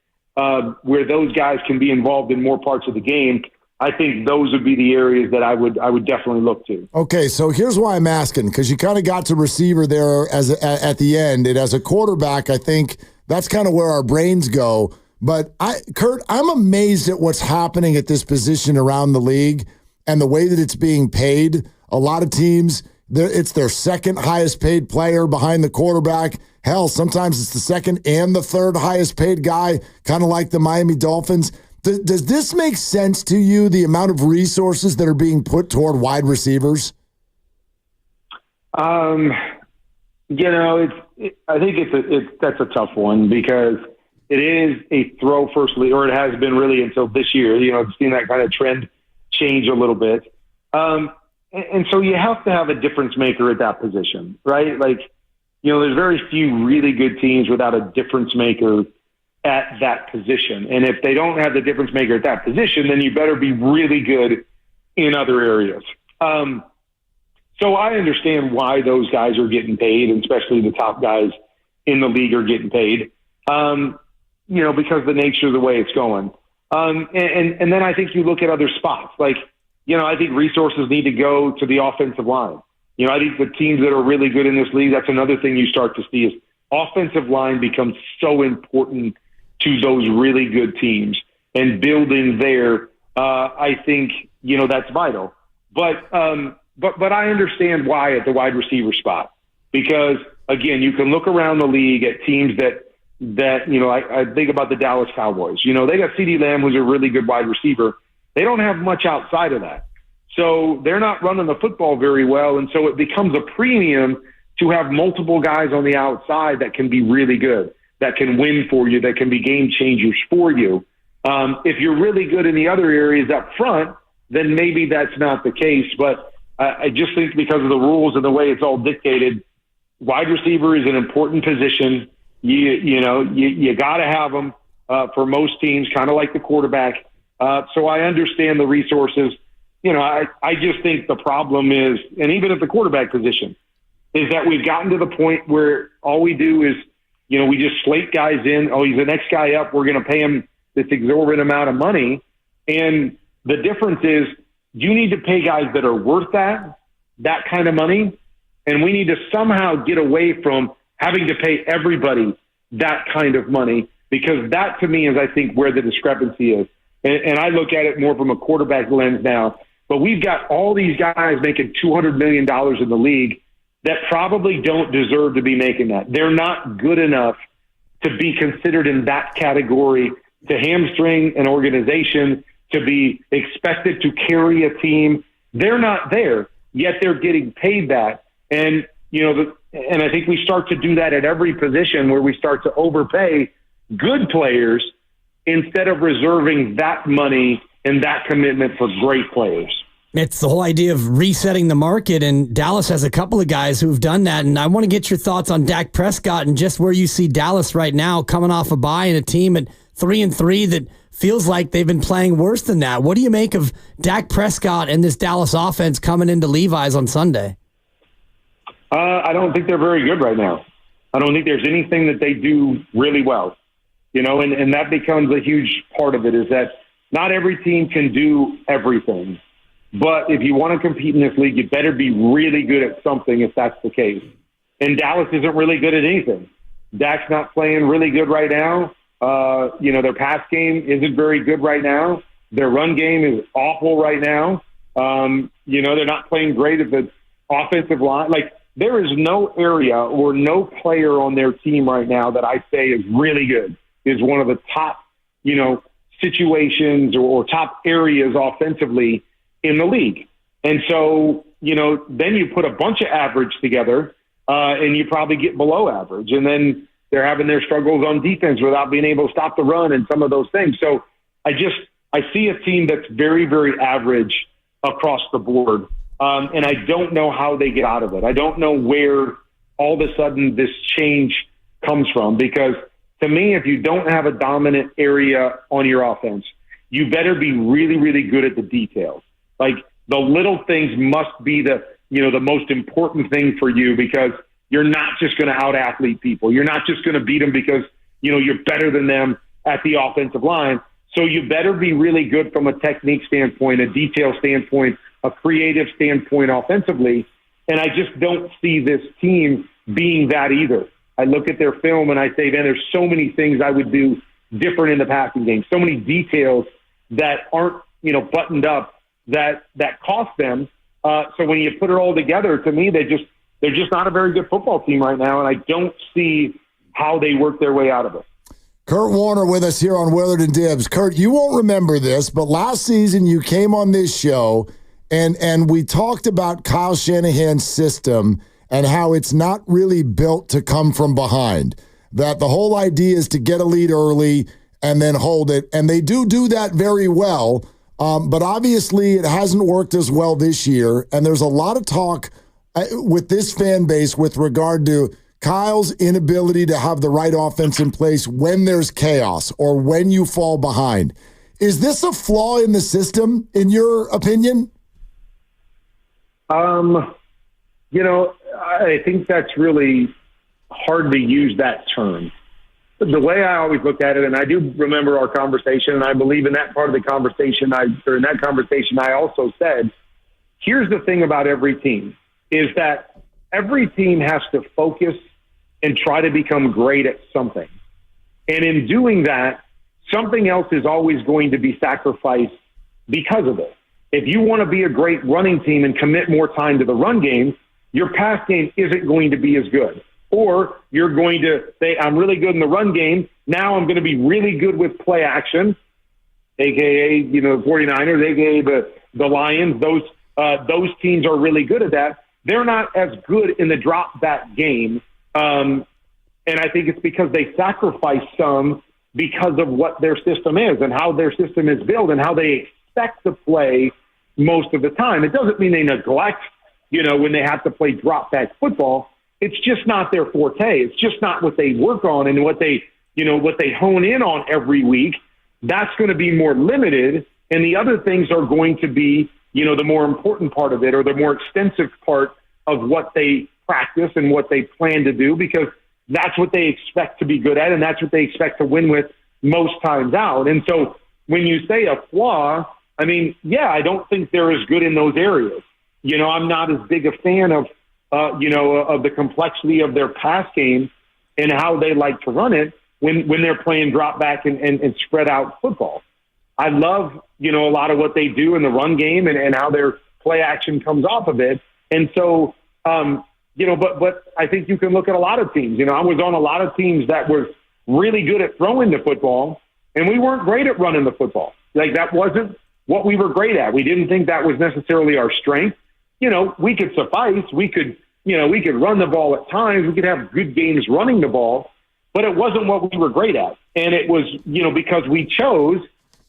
where those guys can be involved in more parts of the game. I think those would be the areas that I would definitely look to. Okay,
so here's why I'm asking, because you kind of got to receiver there at the end, and as a quarterback, I think that's kind of where our brains go. But Kurt, I'm amazed at what's happening at this position around the league and the way that it's being paid. A lot of teams, it's their second highest paid player behind the quarterback. Hell, sometimes it's the second and the third highest paid guy, kind of like the Miami Dolphins. Does this make sense to you, the amount of resources that are being put toward wide receivers?
I think that's a tough one, because it is a throw first league, or it has been really until this year. I've seen that kind of trend change a little bit. And so you have to have a difference maker at that position, right? There's very few really good teams without a difference maker at that position. And if they don't have the difference maker at that position, then you better be really good in other areas. So I understand why those guys are getting paid, and especially the top guys in the league are getting paid, because the nature of the way it's going. And then I think you look at other spots. Like, I think resources need to go to the offensive line. I think the teams that are really good in this league, that's another thing you start to see is offensive line becomes so important to those really good teams. And building there, I think, that's vital. But I understand why at the wide receiver spot. Because, again, you can look around the league at teams that I think about the Dallas Cowboys. They got CeeDee Lamb, who's a really good wide receiver. They don't have much outside of that. So they're not running the football very well, and so it becomes a premium to have multiple guys on the outside that can be really good, that can win for you, that can be game changers for you. If you're really good in the other areas up front, then maybe that's not the case. But I just think because of the rules and the way it's all dictated, wide receiver is an important position. You got to have them for most teams, kind of like the quarterback. So I understand the resources. I just think the problem is, and even at the quarterback position, is that we've gotten to the point where all we do is, we just slate guys in. Oh, he's the next guy up. We're going to pay him this exorbitant amount of money. And the difference is you need to pay guys that are worth that kind of money. And we need to somehow get away from having to pay everybody that kind of money, because that to me is, I think, where the discrepancy is. And I look at it more from a quarterback lens now. But we've got all these guys making $200 million in the league that probably don't deserve to be making that. They're not good enough to be considered in that category, to hamstring an organization, to be expected to carry a team. They're not there, yet they're getting paid that. And, and I think we start to do that at every position, where we start to overpay good players instead of reserving that money and that commitment for great players.
It's the whole idea of resetting the market, and Dallas has a couple of guys who've done that. And I want to get your thoughts on Dak Prescott and just where you see Dallas right now, coming off a bye and a team at 3-3 that feels like they've been playing worse than that. What do you make of Dak Prescott and this Dallas offense coming into Levi's on Sunday?
I don't think they're very good right now. I don't think there's anything that they do really well. And that becomes a huge part of it, is that not every team can do everything. But if you want to compete in this league, you better be really good at something if that's the case. And Dallas isn't really good at anything. Dak's not playing really good right now. Their pass game isn't very good right now. Their run game is awful right now. They're not playing great at the offensive line. Like, there is no area or no player on their team right now that I say is really good, is one of the top, situations or top areas offensively in the league. And so, then you put a bunch of average together and you probably get below average. And then they're having their struggles on defense without being able to stop the run and some of those things. So I see a team that's very, very average across the board. And I don't know how they get out of it. I don't know where all of a sudden this change comes from, because to me, if you don't have a dominant area on your offense, you better be really, really good at the details. Like, the little things must be the most important thing for you, because you're not just going to out-athlete people. You're not just going to beat them because, you're better than them at the offensive line. So you better be really good from a technique standpoint, a detail standpoint, a creative standpoint offensively. And I just don't see this team being that either. I look at their film and I say, man, there's so many things I would do different in the passing game, so many details that aren't, buttoned up that cost them. So when you put it all together, to me, they're just not a very good football team right now, and I don't see how they work their way out of it.
Kurt Warner with us here on Willard and Dibs. Kurt, you won't remember this, but last season you came on this show and we talked about Kyle Shanahan's system and how it's not really built to come from behind, that the whole idea is to get a lead early and then hold it. And they do that very well, but obviously it hasn't worked as well this year. And there's a lot of talk with this fan base with regard to Kyle's inability to have the right offense in place when there's chaos or when you fall behind. Is this a flaw in the system, in your opinion?
I think that's really hard to use that term. the way I always look at it, and I do remember our conversation, and I believe in that part of the conversation, I also said, here's the thing about every team, is that every team has to focus and try to become great at something. And in doing that, something else is always going to be sacrificed because of it. If you want to be a great running team and commit more time to the run game, your pass game isn't going to be as good. Or you're going to say, I'm really good in the run game. Now I'm going to be really good with play action, AKA, 49ers, AKA the Lions. Those teams are really good at that. They're not as good in the drop back game. And I think it's because they sacrifice some because of what their system is and how their system is built and how they expect to play most of the time. It doesn't mean they neglect, when they have to play drop back football. It's just not their forte. It's just not what they work on and what they hone in on every week. That's going to be more limited. And the other things are going to be, the more important part of it or the more extensive part of what they practice and what they plan to do, because that's what they expect to be good at. And that's what they expect to win with most times out. And so when you say a flaw, I don't think they're as good in those areas. I'm not as big a fan of the complexity of their pass game and how they like to run it when they're playing drop back and spread out football. I love, a lot of what they do in the run game and how their play action comes off of it. And so, but I think you can look at a lot of teams. I was on a lot of teams that were really good at throwing the football, and we weren't great at running the football. Like, that wasn't what we were great at. We didn't think that was necessarily our strength. We could suffice. We could run the ball at times. We could have good games running the ball, but it wasn't what we were great at. And it was, because we chose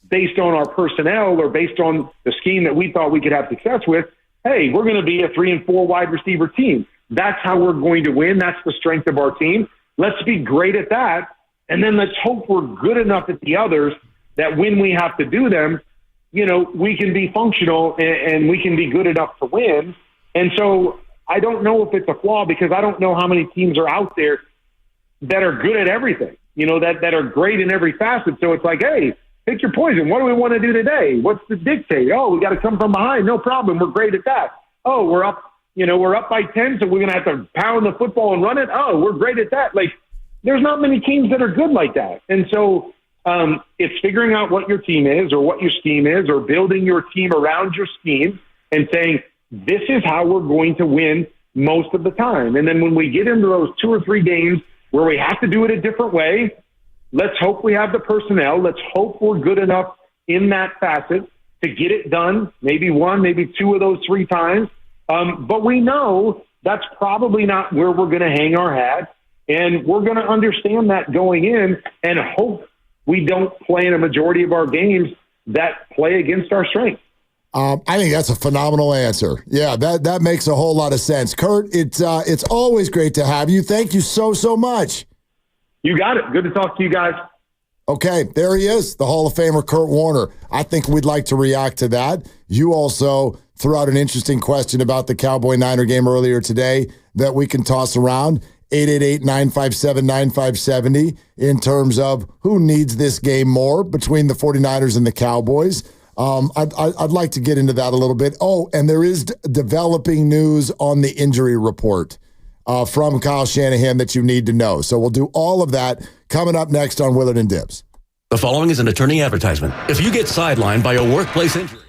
based on our personnel or based on the scheme that we thought we could have success with, hey, we're going to be a 3 and 4 wide receiver team. That's how we're going to win. That's the strength of our team. Let's be great at that. And then let's hope we're good enough at the others that when we have to do them, we can be functional and we can be good enough to win. And so I don't know if it's a flaw because I don't know how many teams are out there that are good at everything, that are great in every facet. So it's like, hey, pick your poison. What do we want to do today? What's the dictate? Oh, we got to come from behind. No problem. We're great at that. Oh, we're up by 10, so we're going to have to pound the football and run it. Oh, we're great at that. Like, there's not many teams that are good like that. And so it's figuring out what your team is or what your scheme is or building your team around your scheme and saying, this is how we're going to win most of the time. And then when we get into those 2 or 3 games where we have to do it a different way, let's hope we have the personnel. Let's hope we're good enough in that facet to get it done, maybe 1, maybe 2 of those 3 times. But we know that's probably not where we're going to hang our hat. And we're going to understand that going in and hope we don't play in a majority of our games that play against our strength.
I think that's a phenomenal answer. Yeah, that makes a whole lot of sense. Kurt, it's always great to have you. Thank you so much.
You got it. Good to talk to you guys.
Okay, there he is, the Hall of Famer Kurt Warner. I think we'd like to react to that. You also threw out an interesting question about the Cowboy-Niner game earlier today that we can toss around. 888-957-9570 in terms of who needs this game more between the 49ers and the Cowboys. I'd like to get into that a little bit. Oh, and there is developing news on the injury report from Kyle Shanahan that you need to know. So we'll do all of that coming up next on Willard and Dibs.
The following is an attorney advertisement. If you get sidelined by a workplace injury,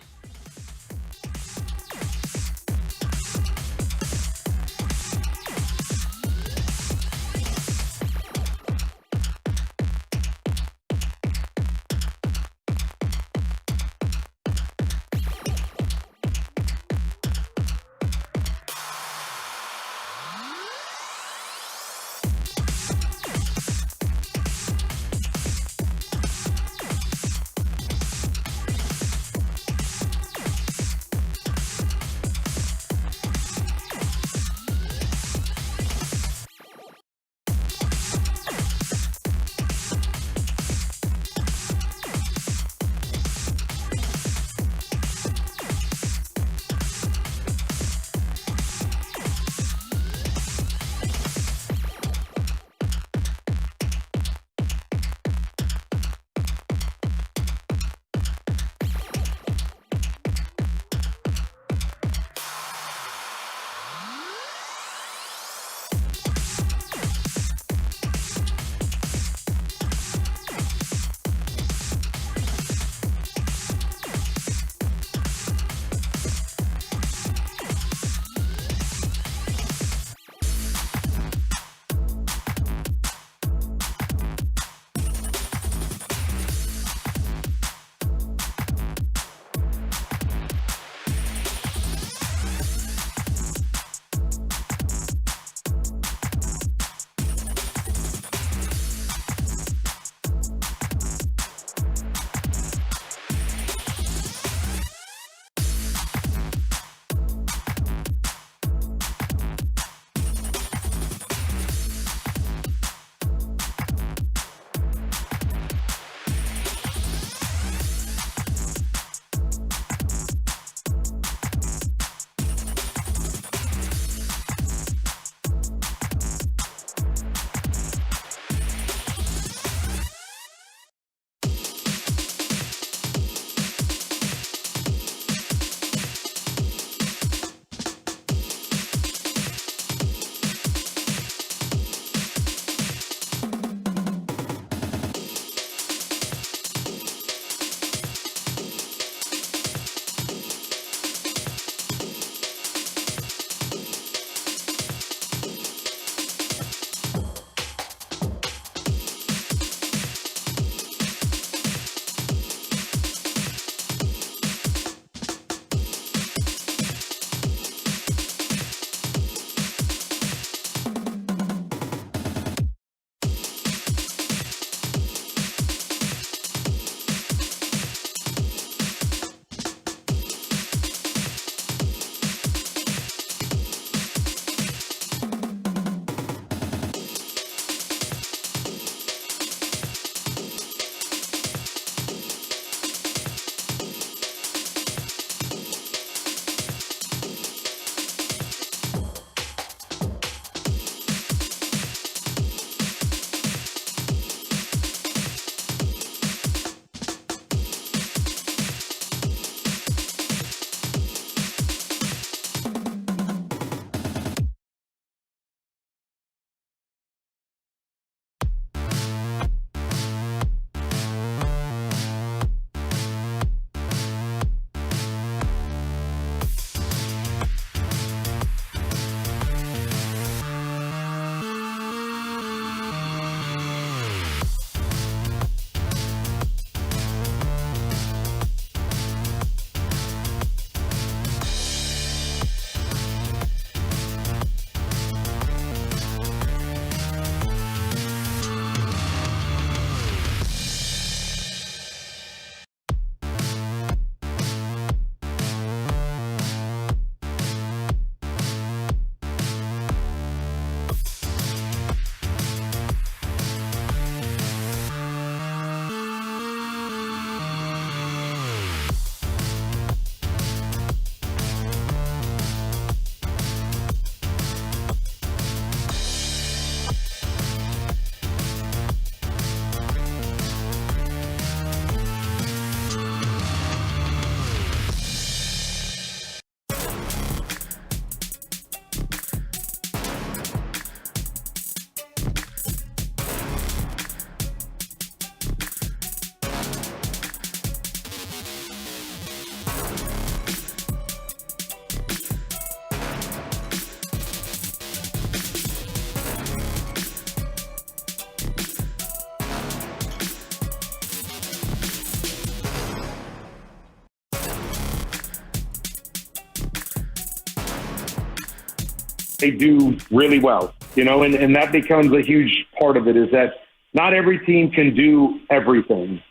they do really well, and that becomes a huge part of it, is that not every team can do everything.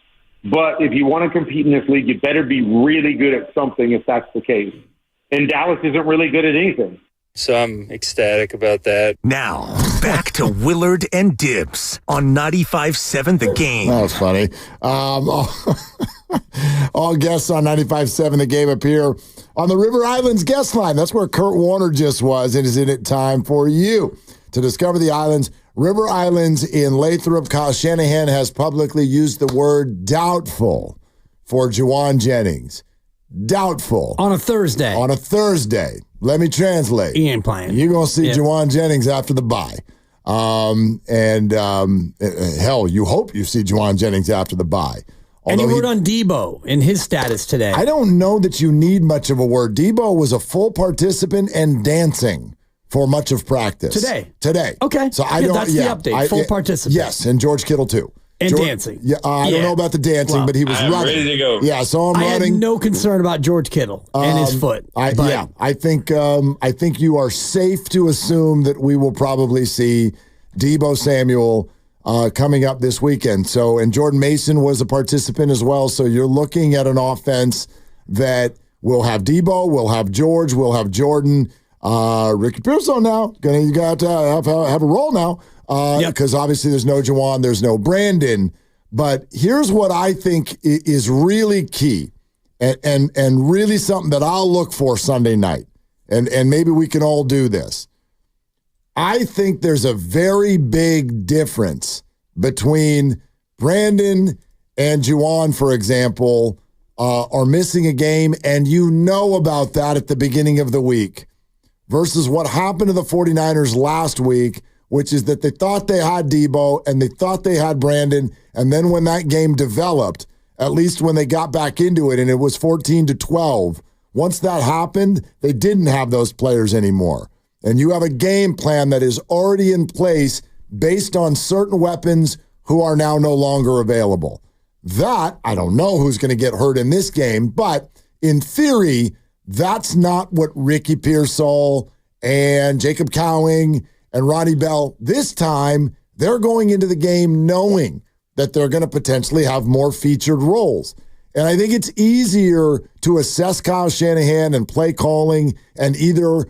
But if you want to compete in this league, you better be really good at something if that's the case. And Dallas isn't really good at anything.
So I'm ecstatic about that.
Now, back to Willard and Dibs on 95.7 The Game.
That was funny. All guests on 95.7 The Game appear on the River Islands guest line. That's where Kurt Warner just was. It is in it time for you to discover the islands. River Islands in Lathrop. Kyle Shanahan has publicly used the word doubtful for Juwan Jennings. Doubtful.
On a Thursday.
Let me translate.
He ain't playing.
You're going to see Juwan Jennings after the bye. Hell, you hope you see Juwan Jennings after the bye.
And he wrote on Debo in his status today.
I don't know that you need much of a word. Debo was a full participant and dancing for much of practice. Today.
Okay.
So that's
the update. Full participant.
Yes, and George Kittle too.
And dancing.
Yeah, I don't know about the dancing, but he was running.
Ready to go.
Yeah, so I'm running.
I had no concern about George Kittle and his foot.
I think you are safe to assume that we will probably see Debo Samuel coming up this weekend. So, and Jordan Mason was a participant as well. So you're looking at an offense that will have Debo, will have George, will have Jordan. Ricky Pearson now. You got to have a role now. Because obviously there's no Juwan, there's no Brandon. But here's what I think is really key and really something that I'll look for Sunday night. And maybe we can all do this. I think there's a very big difference between Brandon and Juwan, for example, are missing a game, and you know about that at the beginning of the week, versus what happened to the 49ers last week, which is that they thought they had Debo and they thought they had Brandon, and then when that game developed, at least when they got back into it and it was 14-12, once that happened, they didn't have those players anymore. And you have a game plan that is already in place based on certain weapons who are now no longer available. That, I don't know who's going to get hurt in this game, but in theory, that's not what Ricky Pearsall and Jacob Cowing and Ronnie Bell, this time, they're going into the game knowing that they're going to potentially have more featured roles. And I think it's easier to assess Kyle Shanahan and play calling and either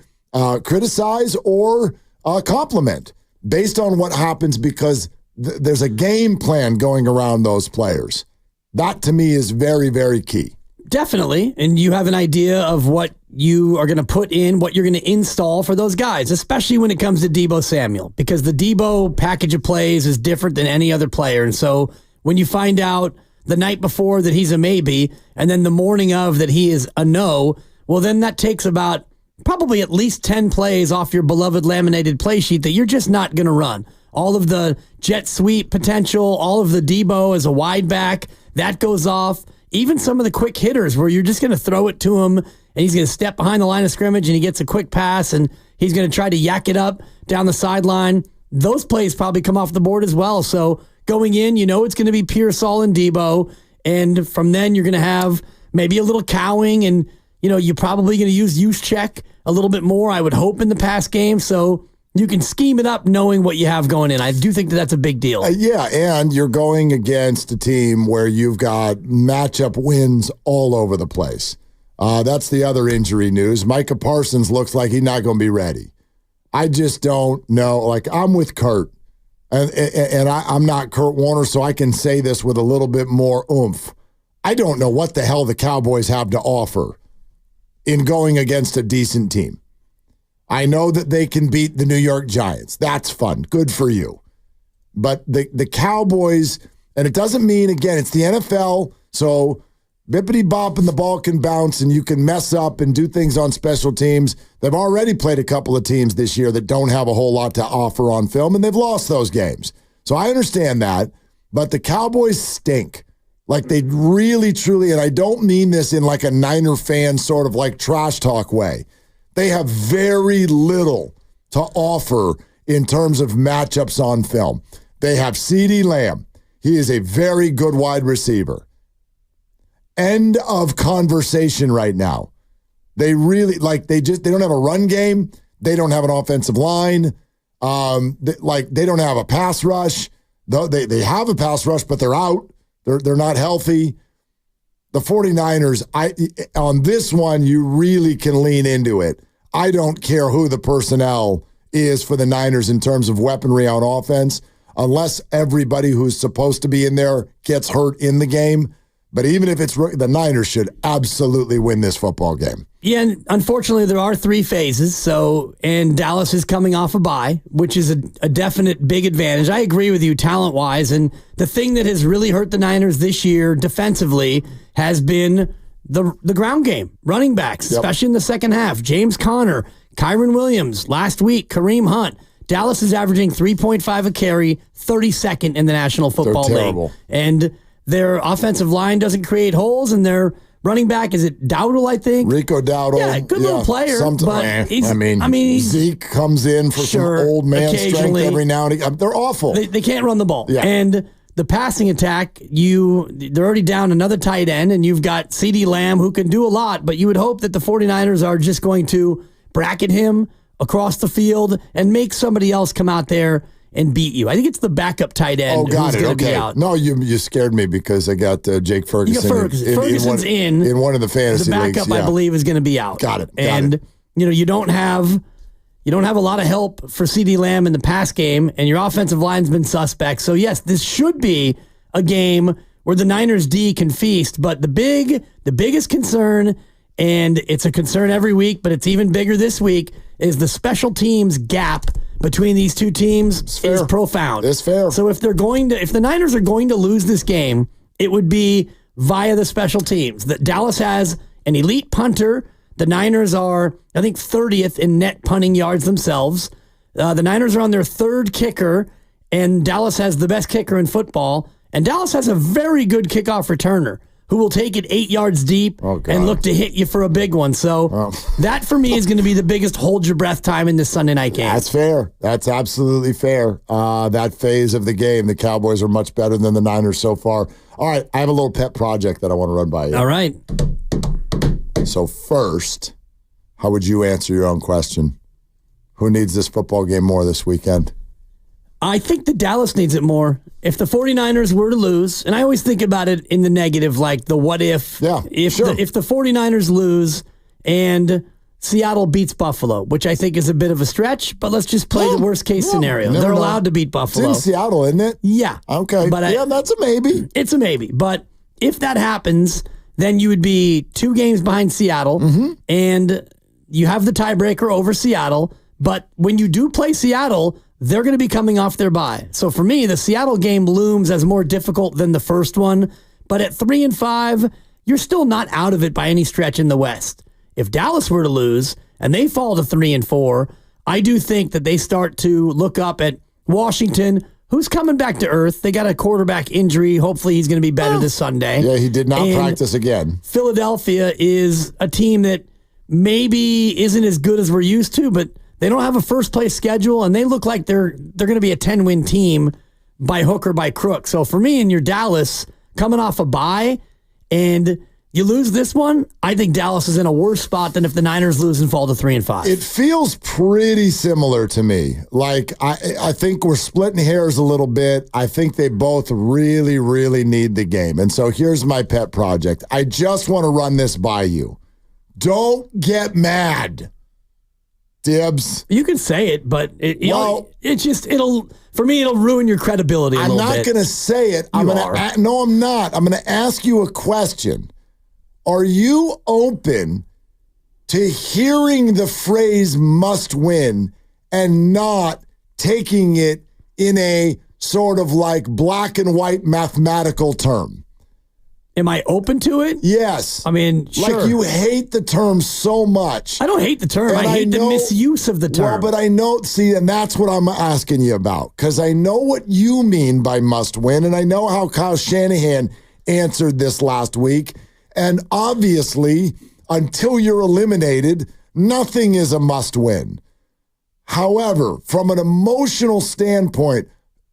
criticize or compliment based on what happens, because there's a game plan going around those players. That, to me, is very, very key.
Definitely. And you have an idea of what you are going to put in, what you're going to install for those guys, especially when it comes to Debo Samuel, because the Debo package of plays is different than any other player. And so when you find out the night before that he's a maybe, and then the morning of that he is a no, well, then that takes about probably at least 10 plays off your beloved laminated play sheet that you're just not going to run. All of the jet sweep potential, all of the Debo as a wide back, that goes off. Even some of the quick hitters where you're just going to throw it to him and he's going to step behind the line of scrimmage and he gets a quick pass and he's going to try to yak it up down the sideline. Those plays probably come off the board as well. So going in, it's going to be Pearsall and Debo. And from then you're going to have maybe a little Cowing and, you're probably going to use check a little bit more, I would hope, in the past game. So you can scheme it up knowing what you have going in. I do think that's a big deal.
And you're going against a team where you've got matchup wins all over the place. That's the other injury news. Micah Parsons looks like he's not going to be ready. I just don't know. Like, I'm with Kurt, and I'm not Kurt Warner, so I can say this with a little bit more oomph. I don't know what the hell the Cowboys have to offer in going against a decent team. I know that they can beat the New York Giants. That's fun. Good for you. But the Cowboys, and it doesn't mean, again, it's the NFL, so bippity-bop and the ball can bounce and you can mess up and do things on special teams. They've already played a couple of teams this year that don't have a whole lot to offer on film, and they've lost those games. So I understand that, but the Cowboys stink. Like, they really, truly, and I don't mean this in like a Niner fan sort of like trash talk way. They have very little to offer in terms of matchups on film. They have CeeDee Lamb. He is a very good wide receiver. End of conversation right now. They really, they don't have a run game. They don't have an offensive line. They don't have a pass rush. They have a pass rush, but they're out. They're not healthy. The 49ers, on this one, you really can lean into it. I don't care who the personnel is for the Niners in terms of weaponry on offense, unless everybody who's supposed to be in there gets hurt in the game. But even if it's the Niners should absolutely win this football game.
Yeah, and unfortunately, there are 3 phases. And Dallas is coming off a bye, which is a definite big advantage. I agree with you talent-wise. And the thing that has really hurt the Niners this year defensively has been the ground game, running backs, especially in the second half. James Conner, Kyron Williams, last week, Kareem Hunt. Dallas is averaging 3.5 a carry, 32nd in the National Football League. And their offensive line doesn't create holes, and their running back, is it Dowdle, I think?
Rico Dowdle.
Yeah, good little player. But
Zeke comes in for some old man strength every now and again. They're awful.
They can't run the ball.
Yeah.
And the passing attack, they're already down another tight end, and you've got CeeDee Lamb, who can do a lot, but you would hope that the 49ers are just going to bracket him across the field and make somebody else come out there and beat you. I think it's the backup tight end who's going to be out.
No, you scared me because I got Jake Ferguson.
Ferguson's
in one of the fantasy
leagues. The backup, I believe, is going to be out.
Got it.
You don't have a lot of help for CeeDee Lamb in the pass game, and your offensive line's been suspect. So yes, this should be a game where the Niners D can feast. But the biggest concern, and it's a concern every week, but it's even bigger this week, is the special teams gap between these two teams is profound.
It's fair.
So if the Niners are going to lose this game, it would be via the special teams. That Dallas has an elite punter. The Niners are, I think, 30th in net punting yards themselves. The Niners are on their 3rd kicker, and Dallas has the best kicker in football. And Dallas has a very good kickoff returner who will take it 8 yards deep and look to hit you for a big one. So that, for me, is going to be the biggest hold-your-breath time in this Sunday night game.
That's fair. That's absolutely fair. That phase of the game, the Cowboys are much better than the Niners so far. All right, I have a little pet project that I want to run by you.
All right.
So first, how would you answer your own question? Who needs this football game more this weekend?
I think that Dallas needs it more. If the 49ers were to lose, and I always think about it in the negative, like the what if.
Yeah,
if the 49ers lose and Seattle beats Buffalo, which I think is a bit of a stretch, but let's just play the worst case scenario. They're allowed to beat Buffalo.
It's in Seattle, isn't it?
Yeah.
Okay.
But
that's a maybe.
It's a maybe. But if that happens, then you would be 2 games behind Seattle, and you have the tiebreaker over Seattle. But when you do play Seattle, they're going to be coming off their bye. So for me, the Seattle game looms as more difficult than the first one. But at 3-5, you're still not out of it by any stretch in the West. If Dallas were to lose and they fall to 3-4, I do think that they start to look up at Washington, who's coming back to earth. They got a quarterback injury. Hopefully he's going to be better this Sunday.
Yeah, he did not practice again.
Philadelphia is a team that maybe isn't as good as we're used to, but they don't have a first-place schedule, and they look like they're going to be a 10-win team by hook or by crook. So for me, and your Dallas coming off a bye, and you lose this one, I think Dallas is in a worse spot than if the Niners lose and fall to 3-5.
It feels pretty similar to me. Like, I think we're splitting hairs a little bit. I think they both really, really need the game. And so here's my pet project. I just want to run this by you. Don't get mad. Dibs.
You can say it, but it'll ruin your credibility a little bit.
I'm not going to say it. No, I'm not. I'm going to ask you a question. Are you open to hearing the phrase must win and not taking it in a sort of like black and white mathematical term?
Am I open to it?
Yes.
I mean, sure.
Like you hate the term so much.
I don't hate the term. I hate the misuse of the term.
Well, but I know, and that's what I'm asking you about. Because I know what you mean by must win, and I know how Kyle Shanahan answered this last week. And obviously, until you're eliminated, nothing is a must win. However, from an emotional standpoint,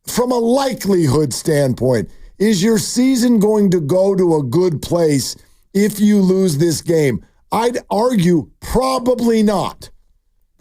from a likelihood standpoint, is your season going to go to a good place if you lose this game? I'd argue probably not.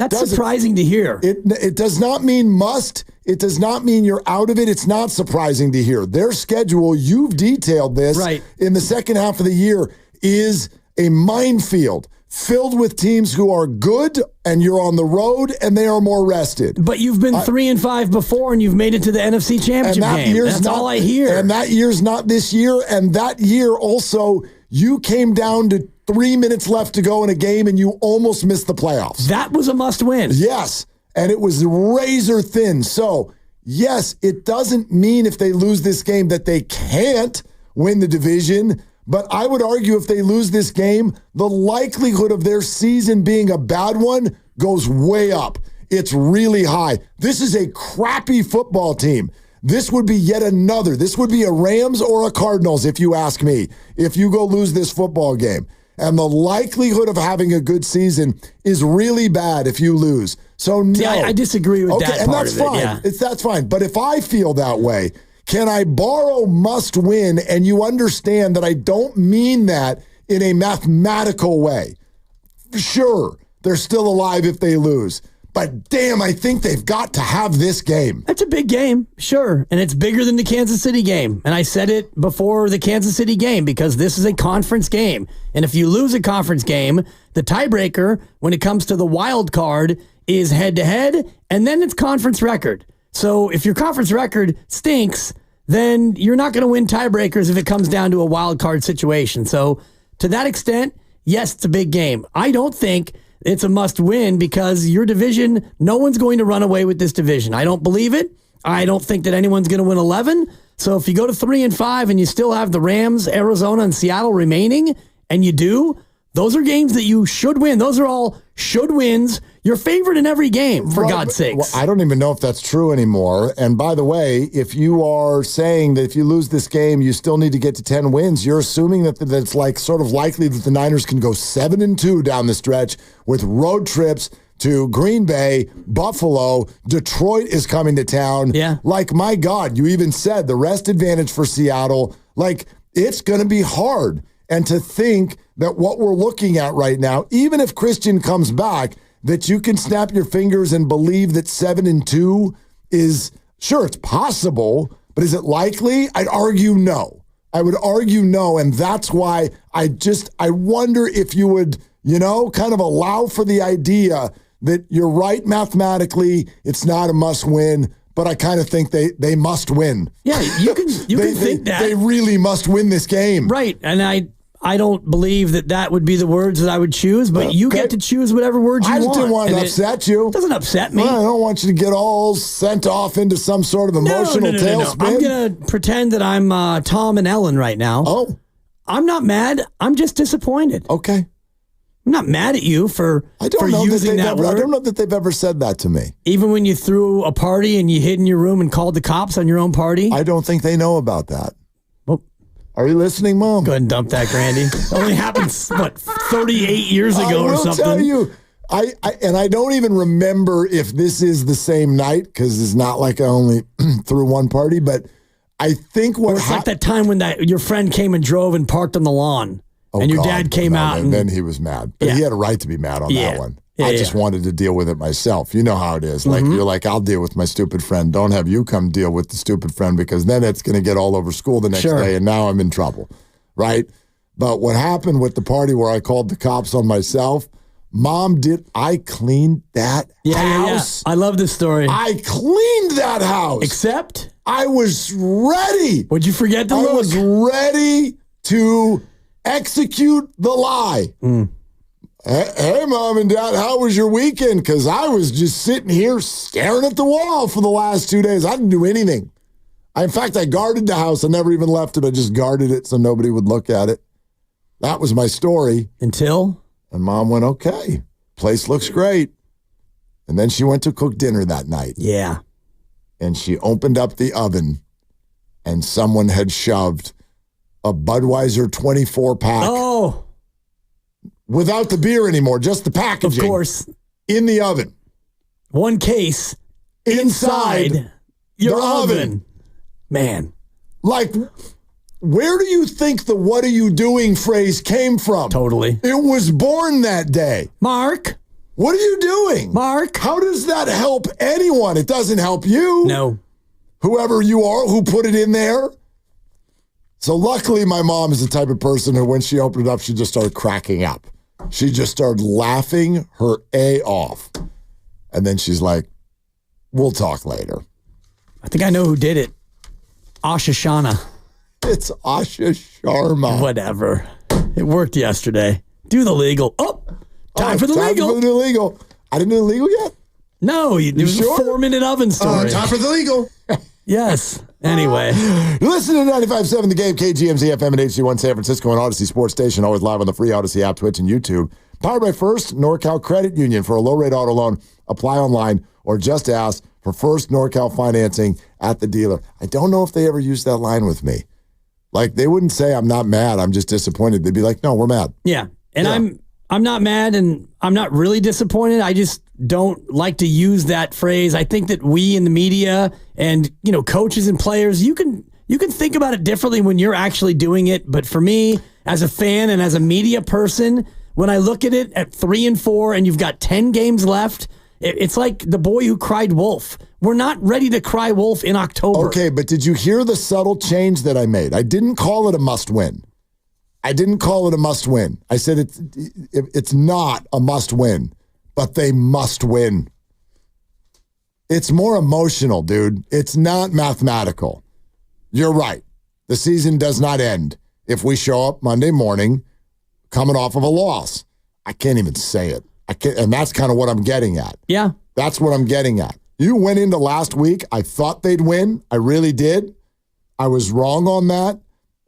That's surprising to hear.
It does not mean must. It does not mean you're out of it. It's not surprising to hear. Their schedule, you've detailed this, in the second half of the year, is a minefield filled with teams who are good, and you're on the road, and they are more rested.
But you've been 3-5 before, and you've made it to the NFC Championship game. That's all I hear.
And that year's not this year. And that year also, you came down to 3 minutes left to go in a game, and you almost missed the playoffs.
That was a must-win.
Yes, and it was razor thin. So, yes, it doesn't mean if they lose this game that they can't win the division, but I would argue if they lose this game, the likelihood of their season being a bad one goes way up. It's really high. This is a crappy football team. This would be yet another. This would be a Rams or a Cardinals, if you ask me, if you go lose this football game. And the likelihood of having a good season is really bad if you lose. So, no.
Yeah, I disagree with that
and
part
that's
of
fine.
it. Yeah.
That's fine. But if I feel that way, can I borrow must win? And you understand that I don't mean that in a mathematical way. Sure, they're still alive if they lose. But damn, I think they've got to have this game.
That's a big game, sure. And it's bigger than the Kansas City game. And I said it before the Kansas City game because this is a conference game. And if you lose a conference game, the tiebreaker when it comes to the wild card is head-to-head, and then it's conference record. So if your conference record stinks, then you're not going to win tiebreakers if it comes down to a wild card situation. So to that extent, yes, it's a big game. I don't think it's a must-win because your division, no one's going to run away with this division. I don't believe it. I don't think that anyone's going to win 11. So if you go to 3-5 and you still have the Rams, Arizona, and Seattle remaining, and you do, those are games that you should win. Those are all should wins. You're favored in every game, for God's sakes.
Well, I don't even know if that's true anymore. And by the way, if you are saying that if you lose this game, you still need to get to 10 wins, you're assuming that it's like sort of likely that the Niners can go 7-2 down the stretch with road trips to Green Bay, Buffalo, Detroit is coming to town.
Yeah.
Like, my God, you even said the rest advantage for Seattle. Like, it's going to be hard. And to think that what we're looking at right now, even if Christian comes back, that you can snap your fingers and believe that 7-2 is, sure, it's possible, but is it likely? I'd argue no. I would argue no, and that's why I wonder if you would, kind of allow for the idea that you're right mathematically, it's not a must-win, but I kind of think they must win.
Yeah, you can think that.
They really must win this game.
Right, and I don't believe that would be the words that I would choose, but you get to choose whatever words you want.
I just didn't want to upset you.
It doesn't upset me.
Well, I don't want you to get all sent off into some sort of emotional tailspin.
I'm going to pretend that I'm Tom and Ellen right now.
Oh.
I'm not mad. I'm just disappointed.
Okay.
I'm not mad at you for using that word.
I don't know that they've ever said that to me.
Even when you threw a party and you hid in your room and called the cops on your own party?
I don't think they know about that. Are you listening, Mom?
Go ahead and dump that, Grandy. It only happened, 38 years ago or something?
I will tell you, I don't even remember if this is the same night, because it's not like I only threw one party, but I think what
it's like that time when your friend came and drove and parked on the lawn, and your dad came out.
And then he was mad. But he had a right to be mad on that one. I just wanted to deal with it myself. You know how it is. Like, you're like, I'll deal with my stupid friend. Don't have you come deal with the stupid friend, because then it's going to get all over school the next day, and now I'm in trouble, right? But what happened with the party where I called the cops on myself, I cleaned that house.
I love this story.
I cleaned that house.
Except?
I was ready.
Would you forget the look?
I was ready to execute the lie. Hey, Mom and Dad, how was your weekend? Because I was just sitting here staring at the wall for the last 2 days. I didn't do anything. In fact, I guarded the house. I never even left it. I just guarded it so nobody would look at it. That was my story.
Until?
And Mom went, okay, place looks great. And then she went to cook dinner that night.
Yeah.
And she opened up the oven, and someone had shoved a Budweiser 24-pack.
Oh.
Without the beer anymore, just the packaging.
Of course.
In the oven.
One case inside your oven. Man.
Like, where do you think the "what are you doing" phrase came from?
Totally.
It was born that day.
Mark.
What are you doing?
Mark.
How does that help anyone? It doesn't help you.
No.
Whoever you are who put it in there. So luckily, my mom is the type of person who, when she opened it up, she just started cracking up. She just started laughing her A off. And then she's like, we'll talk later.
I think I know who did it. Asha Shana.
It's Asha Sharma.
Whatever. It worked yesterday. Do the legal. Oh, time for the legal.
Time for the legal. I didn't do the legal yet?
No, it was
sure?
a 4-minute oven story.
Time for the legal.
Yes. Anyway.
Listen to 95.7 The Game, KGMZ FM and HD1 San Francisco and Odyssey Sports Station, always live on the free Odyssey app, Twitch, and YouTube. Powered by First NorCal Credit Union. For a low-rate auto loan, apply online or just ask for First NorCal financing at the dealer. I don't know if they ever used that line with me. Like, they wouldn't say, I'm not mad, I'm just disappointed. They'd be like, no, we're mad.
Yeah. And I'm not mad, and I'm not really disappointed. I just don't like to use that phrase. I think that we in the media and, coaches and players, you can think about it differently when you're actually doing it. But for me, as a fan and as a media person, when I look at it at 3-4 and you've got 10 games left, it's like the boy who cried wolf. We're not ready to cry wolf in October.
Okay, but did you hear the subtle change that I made? I didn't call it a must-win. I didn't call it a must-win. I said it's not a must-win, but they must win. It's more emotional, dude. It's not mathematical. You're right. The season does not end if we show up Monday morning coming off of a loss. I can't even say it. And that's kind of what I'm getting at.
Yeah.
That's what I'm getting at. You went into last week. I thought they'd win. I really did. I was wrong on that.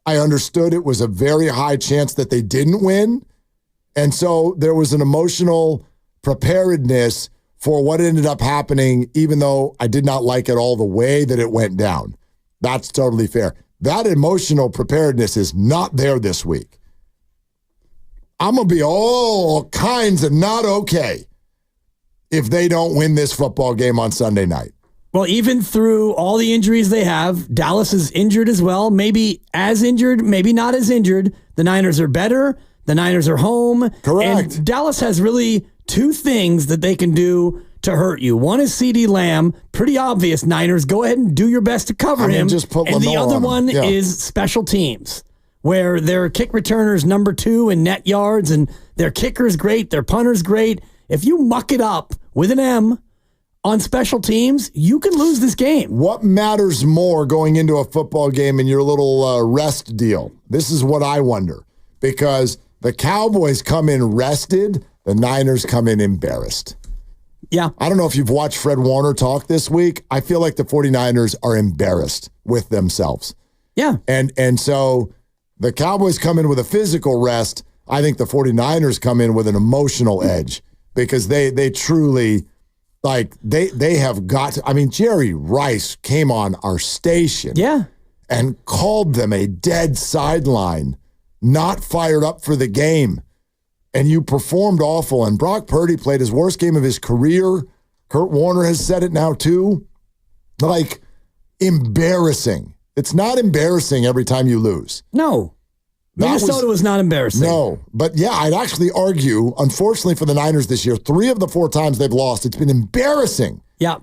I understood it was a very high chance that they didn't win. And so there was an emotional preparedness for what ended up happening, even though I did not like it all the way that it went down. That's totally fair. That emotional preparedness is not there this week. I'm going to be all kinds of not okay if they don't win this football game on Sunday night.
Well, even through all the injuries they have, Dallas is injured as well. Maybe as injured, maybe not as injured. The Niners are better. The Niners are home.
Correct.
And Dallas has really two things that they can do to hurt you. One is CeeDee Lamb. Pretty obvious, Niners. Go ahead and do your best to cover him.
Just put
and the
Lamar
other
on
one
him. Yeah.
is special teams, where their kick returner's number 2 in net yards, and their kicker's great, their punter's great. If you muck it up with an M on special teams, you can lose this game.
What matters more going into a football game in your little rest deal? This is what I wonder. Because the Cowboys come in rested, the Niners come in embarrassed.
Yeah.
I don't know if you've watched Fred Warner talk this week. I feel like the 49ers are embarrassed with themselves.
Yeah.
And so the Cowboys come in with a physical rest. I think the 49ers come in with an emotional edge because they truly... Like, they have got to, I mean, Jerry Rice came on our station and called them a dead sideline, not fired up for the game. And you performed awful. And Brock Purdy played his worst game of his career. Kurt Warner has said it now, too. Like, embarrassing. It's not embarrassing every time you lose.
No. Minnesota was not embarrassing.
No, but yeah, I'd actually argue, unfortunately for the Niners this year, 3 of the 4 times they've lost, it's been embarrassing.
Yeah.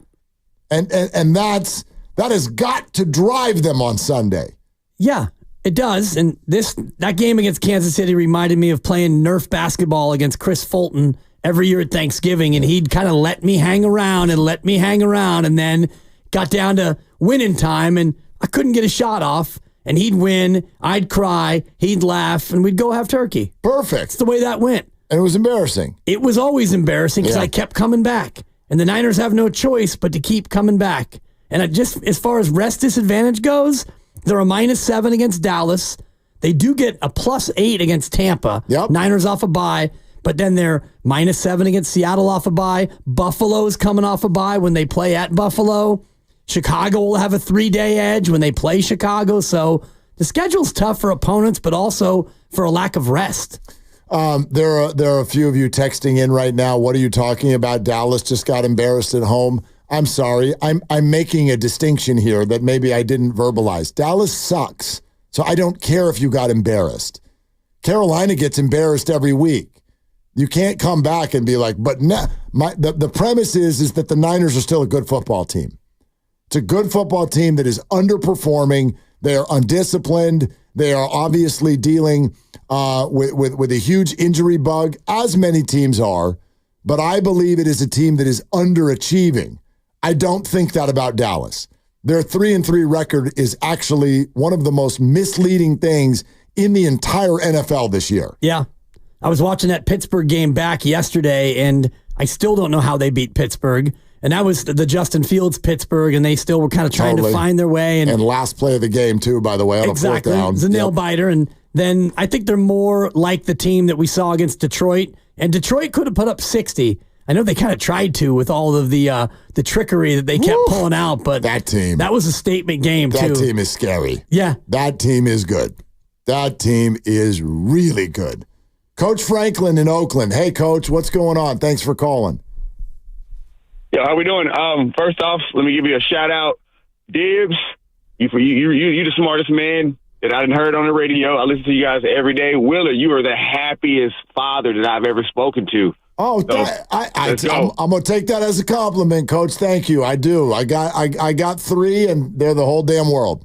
And that has got to drive them on Sunday.
Yeah, it does. And that game against Kansas City reminded me of playing Nerf basketball against Chris Fulton every year at Thanksgiving, and he'd kind of let me hang around, and then got down to winning time, and I couldn't get a shot off. And he'd win, I'd cry, he'd laugh, and we'd go have turkey.
Perfect.
That's the way that went.
And it was embarrassing.
It was always embarrassing because I kept coming back. And the Niners have no choice but to keep coming back. And just as far as rest disadvantage goes, they're a -7 against Dallas. They do get a +8 against Tampa.
Yep.
Niners off a bye. But then they're -7 against Seattle off a bye. Buffalo's coming off a bye when they play at Buffalo. Chicago will have a 3-day edge when they play Chicago. So the schedule's tough for opponents, but also for a lack of rest.
There are a few of you texting in right now. What are you talking about? Dallas just got embarrassed at home. I'm sorry. I'm making a distinction here that maybe I didn't verbalize. Dallas sucks, so I don't care if you got embarrassed. Carolina gets embarrassed every week. You can't come back and be like, but The premise is that the Niners are still a good football team. It's a good football team that is underperforming. They are undisciplined. They are obviously dealing with a huge injury bug, as many teams are. But I believe it is a team that is underachieving. I don't think that about Dallas. Their 3-3 record is actually one of the most misleading things in the entire NFL this year.
Yeah. I was watching that Pittsburgh game back yesterday, and I still don't know how they beat Pittsburgh. And that was the Justin Fields Pittsburgh, and they still were kind of trying to find their way. And
last play of the game, too, by the way, on a fourth down.
It was a nail-biter. And then I think they're more like the team that we saw against Detroit. And Detroit could have put up 60. I know they kind of tried to with all of the trickery that they kept pulling out. But
that team.
That was a statement game, too.
That team is scary.
Yeah.
That team is good. That team is really good. Coach Franklin in Oakland. Hey, Coach, what's going on? Thanks for calling.
Yeah, how we doing? First off, let me give you a shout out, Dibs. You the smartest man that I done heard on the radio. I listen to you guys every day. Willard, you are the happiest father that I've ever spoken to.
Oh, I'm gonna take that as a compliment, Coach. Thank you. I do. I got 3, and they're the whole damn world.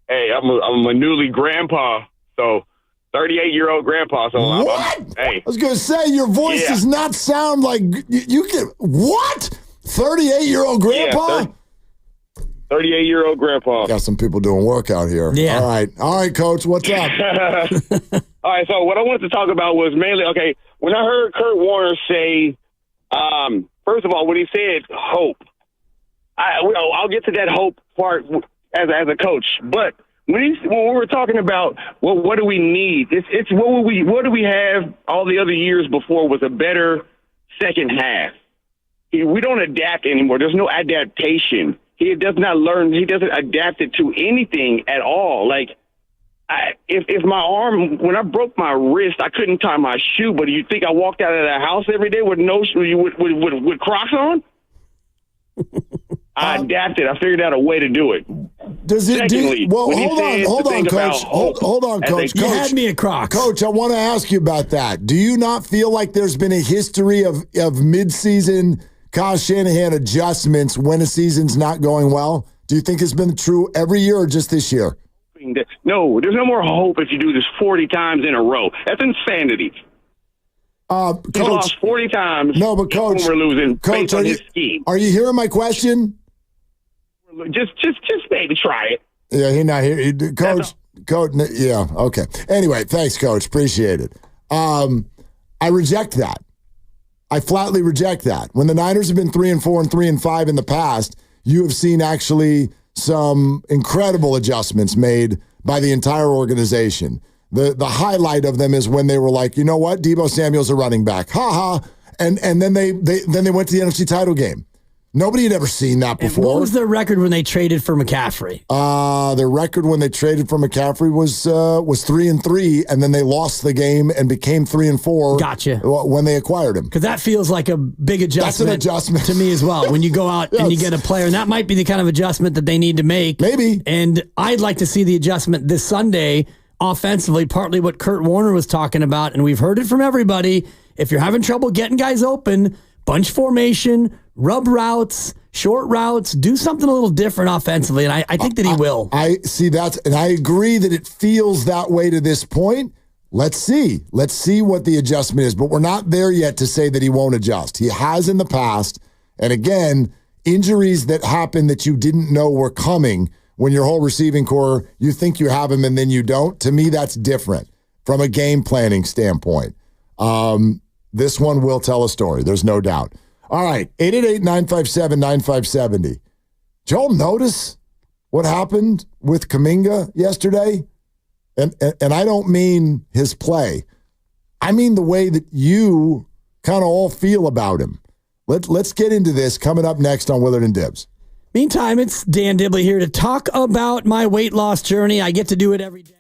Hey, I'm a newly grandpa, so 38-year-old grandpa. So
what?
Hey,
I was gonna say your voice does not sound like you can. What? 38-year-old grandpa?
Yeah, 38-year-old grandpa.
Got some people doing work out here.
Yeah.
All right, Coach. What's up?
All right. So what I wanted to talk about was mainly when I heard Kurt Warner say, first of all, when he said hope, I'll get to that hope part as a coach, but. When we were talking about what do we need, it's what do we have all the other years before was a better second half. We don't adapt anymore. There's no adaptation. He does not learn. He doesn't adapt it to anything at all. Like if my arm, when I broke my wrist, I couldn't tie my shoe. But do you think I walked out of the house every day with with Crocs on? I adapted. I figured out a way to do it. Secondly,
hold on, Coach. Hold on, Coach.
You had me at Crocs.
Coach, I want to ask you about that. Do you not feel like there's been a history of mid-season Kyle Shanahan adjustments when a season's not going well? Do you think it's been true every year or just this year?
No, there's no more hope if you do this 40 times in a row. That's insanity.
Coach,
he lost 40 times.
No, but Coach,
we're losing
Coach,
based on his scheme.
Are you hearing my question?
Just maybe try it.
Yeah, he's not here. Coach, yeah, okay. Anyway, thanks, Coach. Appreciate it. I reject that. I flatly reject that. When the Niners have been 3-4 and 3-5 in the past, you have seen actually some incredible adjustments made by the entire organization. The highlight of them is when they were like, you know what, Deebo Samuel's a running back, and then they went to the NFC title game. Nobody had ever seen that before.
And what was their record when they traded for McCaffrey?
Their record when they traded for McCaffrey was 3-3, and then they lost the game and became 3-4.
Gotcha.
When they acquired him,
because that feels like a big adjustment.
That's an adjustment
to me as well. When you go out and you get a player, and that might be the kind of adjustment that they need to make.
Maybe.
And I'd like to see the adjustment this Sunday offensively. Partly what Kurt Warner was talking about, and we've heard it from everybody. If you're having trouble getting guys open, bunch formation, rub routes, short routes, do something a little different offensively, and I think that he will.
I see that, and I agree that it feels that way to this point. Let's see. Let's see what the adjustment is, but we're not there yet to say that he won't adjust. He has in the past, and again, injuries that happen that you didn't know were coming when your whole receiving core, you think you have him and then you don't. To me, that's different from a game planning standpoint. This one will tell a story. There's no doubt. All right, 888-957-9570. Did y'all notice what happened with Kaminga yesterday? And I don't mean his play. I mean the way that you kind of all feel about him. Let's get into this coming up next on Willard and Dibs.
Meantime, it's Dan Dibley here to talk about my weight loss journey. I get to do it every day.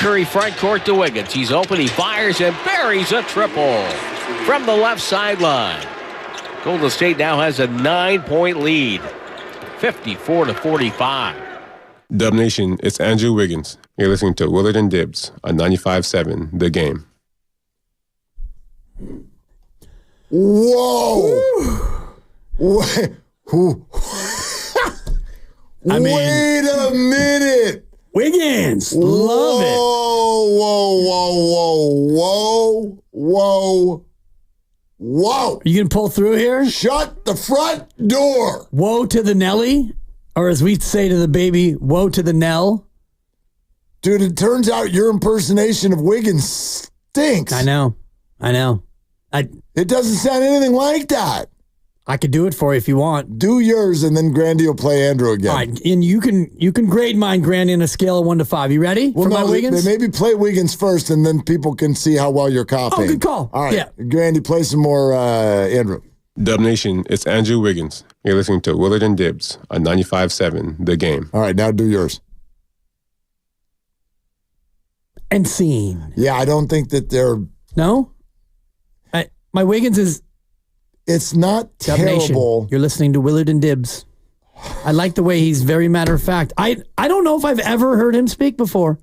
Curry front court to Wiggins. He's open, he fires and buries a triple from the left sideline. Golden State now has a 9-point lead, 54-45.
Dub Nation, it's Andrew Wiggins. You're listening to Willard and Dibs on 95.7 The Game.
Whoa! Wait a minute!
Wiggins, love it.
Whoa!
Are you gonna pull through here?
Shut the front door!
Woe to the Nelly, or as we say to the baby, woe to the Nell.
Dude, it turns out your impersonation of Wiggins stinks.
I know.
It doesn't sound anything like that.
I could do it for you if you want.
Do yours, and then Grandy will play Andrew again.
All right, and you can grade mine, Grandy, on a scale of 1 to 5. You ready for my Wiggins?
Maybe play Wiggins first, and then people can see how well you're copying.
Oh, good call.
All right,
yeah.
Grandy, play some more Andrew.
Dub Nation, it's Andrew Wiggins. You're listening to Willard and Dibs on 95.7 The Game.
All right, now do yours.
And scene.
Yeah, I don't think that they're...
No? My Wiggins is...
It's not terrible.
You're listening to Willard and Dibs. I like the way he's very matter of fact. I don't know if I've ever heard him speak before.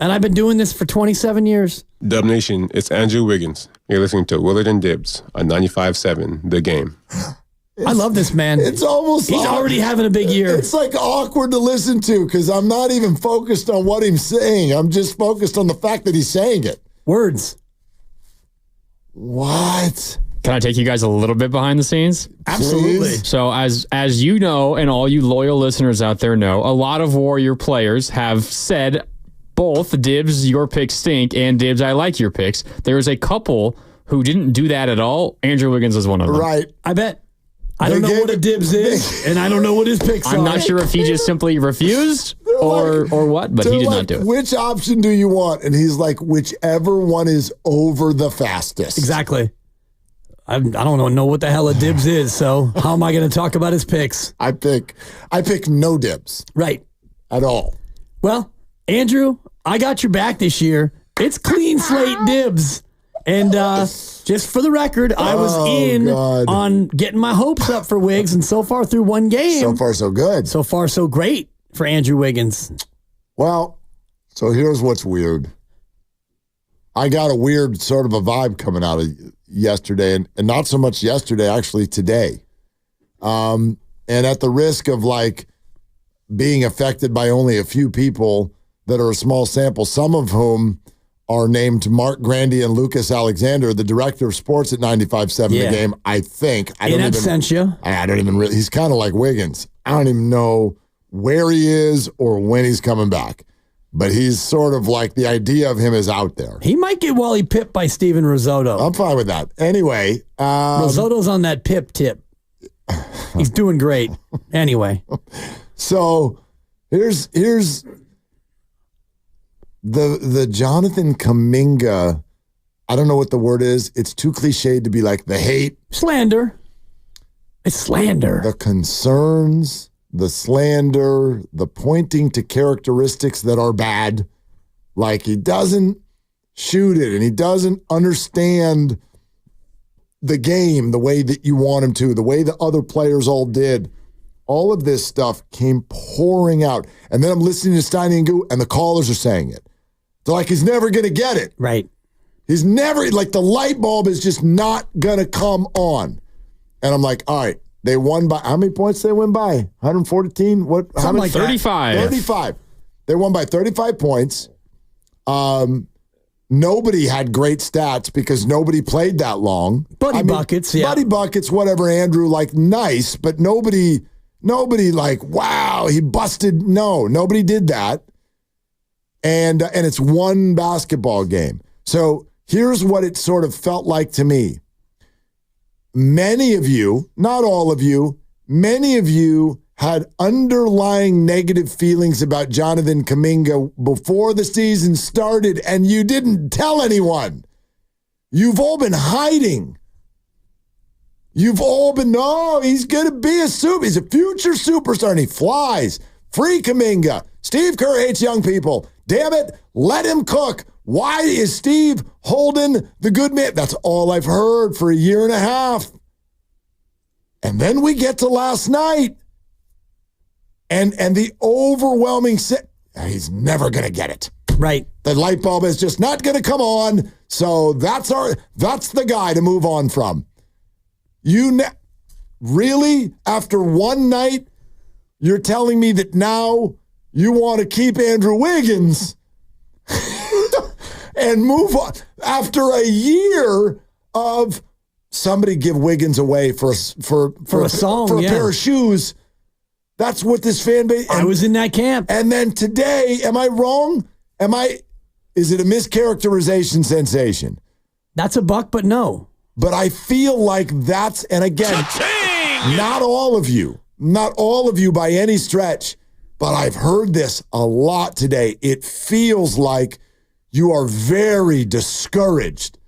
And I've been doing this for 27 years.
Dub Nation, it's Andrew Wiggins. You're listening to Willard and Dibs on 95.7 The Game.
I love this man.
It's almost
He's already having a big year.
It's like awkward to listen to because I'm not even focused on what he's saying. I'm just focused on the fact that he's saying it.
Words.
What?
Can I take you guys a little bit behind the scenes?
Absolutely.
So as you know, and all you loyal listeners out there know, a lot of Warrior players have said both Dibs, your picks stink, and Dibs, I like your picks. There's a couple who didn't do that at all. Andrew Wiggins is one of them.
Right.
I bet. I don't know what a Dibs is, and I don't know what his picks are.
I'm not sure if he just simply refused or what, but he did not do it.
Which option do you want? And he's like, whichever one is over the fastest.
Exactly. I don't know what the hell a Dibs is, so how am I going to talk about his picks?
I pick no Dibs.
Right.
At all.
Well, Andrew, I got your back this year. It's clean slate Dibs. And just for the record, I was on getting my hopes up for Wiggs, and so far through one game.
So far, so good.
So far, so great for Andrew Wiggins.
Well, so here's what's weird. I got a weird sort of a vibe coming out of yesterday, and not so much yesterday, actually today. And at the risk of like being affected by only a few people that are a small sample, some of whom are named Mark Grandy and Lucas Alexander, the director of sports at 95.7 The Game, I think. I don't even really, he's kind of like Wiggins. I don't even know where he is or when he's coming back. But he's sort of like, the idea of him is out there.
He might get Wally pipped by Steven Risotto.
I'm fine with that. Anyway.
Risotto's on that pip tip. He's doing great. Anyway.
So here's the Jonathan Kaminga. I don't know what the word is. It's too cliched to be like the hate.
Slander. It's slander.
The concerns, the slander, the pointing to characteristics that are bad. Like he doesn't shoot it and he doesn't understand the game the way that you want him to, the way the other players all did. All of this stuff came pouring out. And then I'm listening to Steiny and Goo, and the callers are saying it. They're like, he's never going to get it.
Right.
He's never, like the light bulb is just not going to come on. And I'm like, all right, they won by, how many points they win by? 114? What?
Something like 35.
35. They won by 35 points. Nobody had great stats because nobody played that long.
Buckets, yeah.
Buddy buckets, whatever, Andrew, like nice, but nobody like, wow, he busted. No, nobody did that. And it's one basketball game. So here's what it sort of felt like to me. Many of you, not all of you, many of you had underlying negative feelings about Jonathan Kaminga before the season started, and you didn't tell anyone. You've all been hiding. You've all been, no, he's going to be a super. He's a future superstar, and he flies. Free Kaminga. Steve Kerr hates young people. Damn it, let him cook. Why is Steve holding the good man? That's all I've heard for a year and a half. And then we get to last night. And the overwhelming he's never going to get it.
Right.
The light bulb is just not going to come on. So that's the guy to move on from. Really? After one night, you're telling me that now you want to keep Andrew Wiggins and move on after a year of somebody give Wiggins away for a song, for a pair of shoes. That's what this fan base.
I was in that camp.
And then today, am I wrong? Is it a mischaracterization sensation?
That's a buck, but no.
But I feel like that's, and again, not all of you by any stretch, but I've heard this a lot today. It feels like you are very discouraged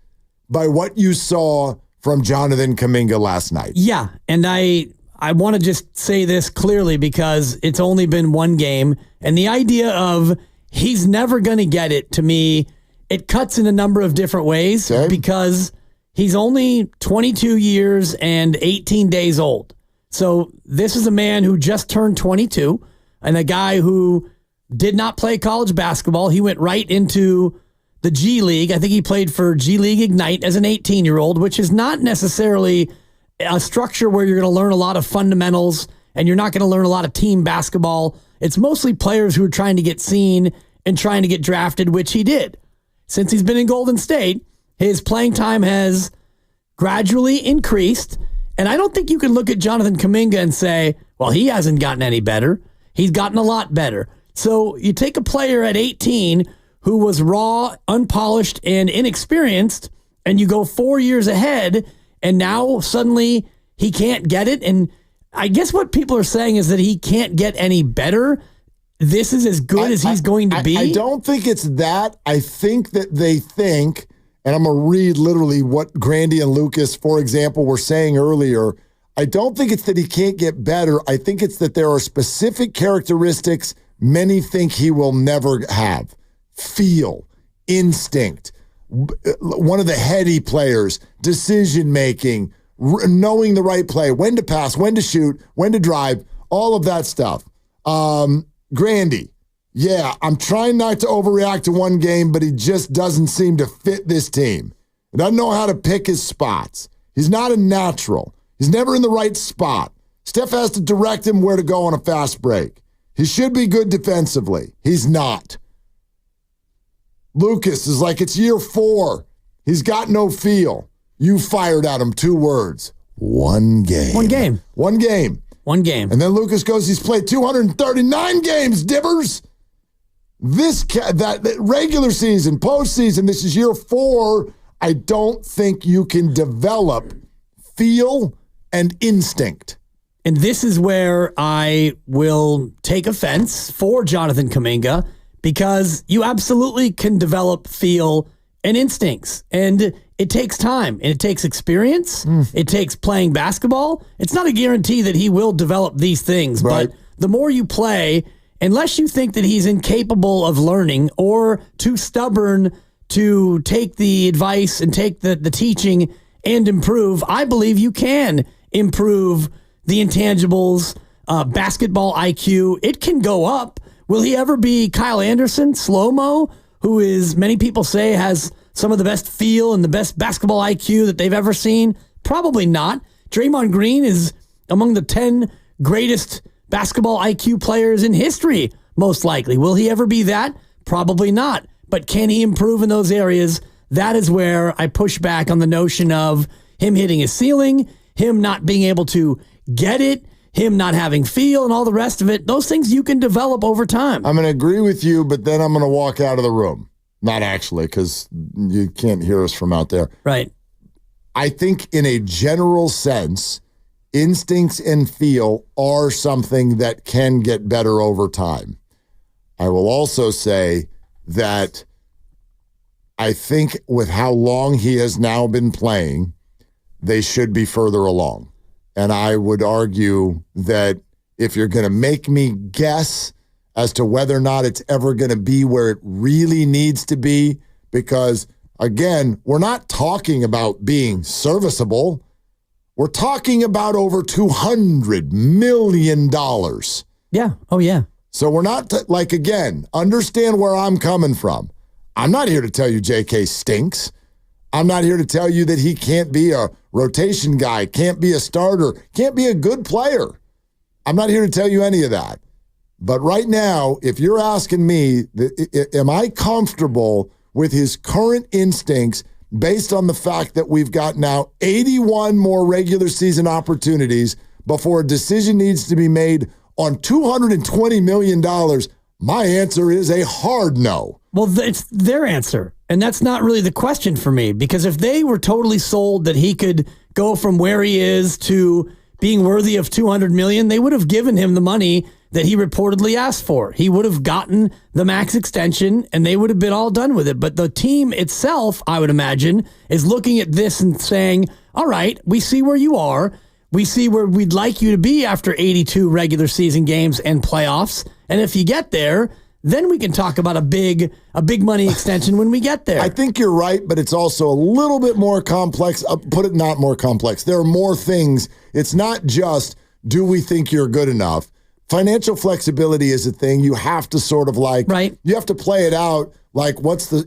by what you saw from Jonathan Kaminga last night.
Yeah, and I want to just say this clearly because it's only been one game, and the idea of he's never going to get it, to me, it cuts in a number of different ways because he's only 22 years and 18 days old. So this is a man who just turned 22 and a guy who did not play college basketball. He went right into the G League. I think he played for G League Ignite as an 18-year-old, which is not necessarily a structure where you're going to learn a lot of fundamentals and you're not going to learn a lot of team basketball. It's mostly players who are trying to get seen and trying to get drafted, which he did. Since he's been in Golden State, his playing time has gradually increased. And I don't think you can look at Jonathan Kaminga and say, well, he hasn't gotten any better. He's gotten a lot better. So you take a player at 18 who was raw, unpolished, and inexperienced, and you go 4 years ahead, and now suddenly he can't get it. And I guess what people are saying is that he can't get any better. This is as good as he's going to be.
I don't think it's that. I think that they think, and I'm going to read literally what Grandy and Lucas, for example, were saying earlier. I don't think it's that he can't get better. I think it's that there are specific characteristics many think he will never have. Feel, instinct, one of the heady players, decision-making, knowing the right play, when to pass, when to shoot, when to drive, all of that stuff. Grandy, yeah, I'm trying not to overreact to one game, but he just doesn't seem to fit this team. He doesn't know how to pick his spots. He's not a natural. He's never in the right spot. Steph has to direct him where to go on a fast break. He should be good defensively. He's not. Lucas is like, it's year 4. He's got no feel. You fired at him 2 words. One game.
One game.
One game.
One game.
And then Lucas goes, he's played 239 games, Dibbers. That regular season, postseason, this is year 4. I don't think you can develop feel and instinct.
And this is where I will take offense for Jonathan Kaminga, because you absolutely can develop feel and instincts. And it takes time and it takes experience. It takes playing basketball. It's not a guarantee that he will develop these things, but the more you play, unless you think that he's incapable of learning or too stubborn to take the advice and take the teaching and improve, I believe you can improve the intangibles, basketball IQ. It can go up. Will he ever be Kyle Anderson, slow-mo, who is, many people say, has some of the best feel and the best basketball IQ that they've ever seen? Probably not. Draymond Green is among the 10 greatest basketball IQ players in history, most likely. Will he ever be that? Probably not. But can he improve in those areas? That is where I push back on the notion of him hitting his ceiling, him not being able to get it, him not having feel, and all the rest of it. Those things you can develop over time.
I'm going to agree with you, but then I'm going to walk out of the room. Not actually, because you can't hear us from out there.
Right.
I think in a general sense, instincts and feel are something that can get better over time. I will also say that I think with how long he has now been playing, they should be further along. And I would argue that if you're going to make me guess as to whether or not it's ever going to be where it really needs to be. Because, again, we're not talking about being serviceable. We're talking about over $200 million.
Yeah. Oh, yeah.
So we're not, again, understand where I'm coming from. I'm not here to tell you JK stinks. I'm not here to tell you that he can't be a rotation guy, can't be a starter, can't be a good player. I'm not here to tell you any of that. But right now, if you're asking me, am I comfortable with his current instincts based on the fact that we've got now 81 more regular season opportunities before a decision needs to be made on $220 million? My answer is a hard no.
Well, it's their answer. And that's not really the question for me, because if they were totally sold that he could go from where he is to being worthy of $200 million, they would have given him the money that he reportedly asked for. He would have gotten the max extension and they would have been all done with it. But the team itself, I would imagine, is looking at this and saying, all right, we see where you are. We see where we'd like you to be after 82 regular season games and playoffs. And if you get there, then we can talk about a big money extension when we get there.
I think you're right, but it's also a little bit more complex. Put it not more complex. There are more things. It's not just, do we think you're good enough? Financial flexibility is a thing. You have to sort of you have to play it out.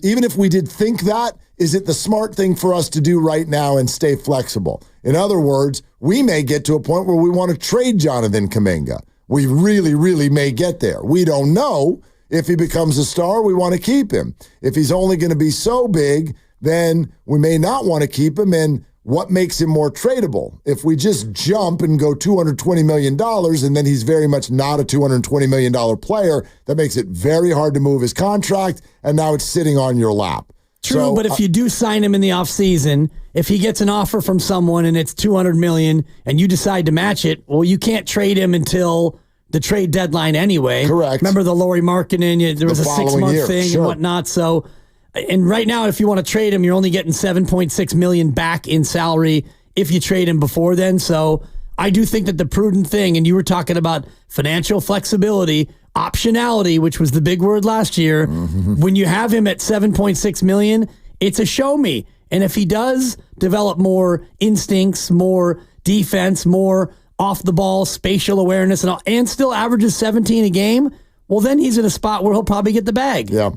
Even if we did think that, is it the smart thing for us to do right now and stay flexible? In other words, we may get to a point where we want to trade Jonathan Kaminga. We really, really may get there. We don't know. If he becomes a star, we want to keep him. If he's only going to be so big, then we may not want to keep him. And what makes him more tradable? If we just jump and go $220 million and then he's very much not a $220 million player, that makes it very hard to move his contract, and now it's sitting on your lap.
True, but if you do sign him in the offseason, if he gets an offer from someone and it's $200 million and you decide to match it, well, you can't trade him until the trade deadline anyway.
Correct.
Remember the Lauri Markkanen, there was a 6-month thing and whatnot. So, and right now, if you want to trade him, you're only getting $7.6 million back in salary if you trade him before then. So I do think that the prudent thing, and you were talking about financial flexibility, optionality, which was the big word last year. Mm-hmm. When you have him at $7.6 million, it's a show me. And if he does develop more instincts, more defense, more off the ball, spatial awareness, and still averages 17 a game, well, then he's in a spot where he'll probably get the bag.
Yeah.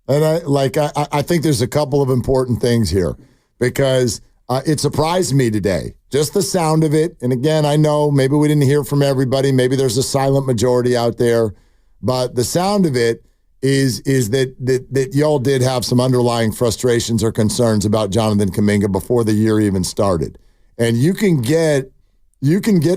And I think there's a couple of important things here because it surprised me today, just the sound of it. And again, I know maybe we didn't hear from everybody. Maybe there's a silent majority out there, but the sound of it is that y'all did have some underlying frustrations or concerns about Jonathan Kaminga before the year even started. And you can get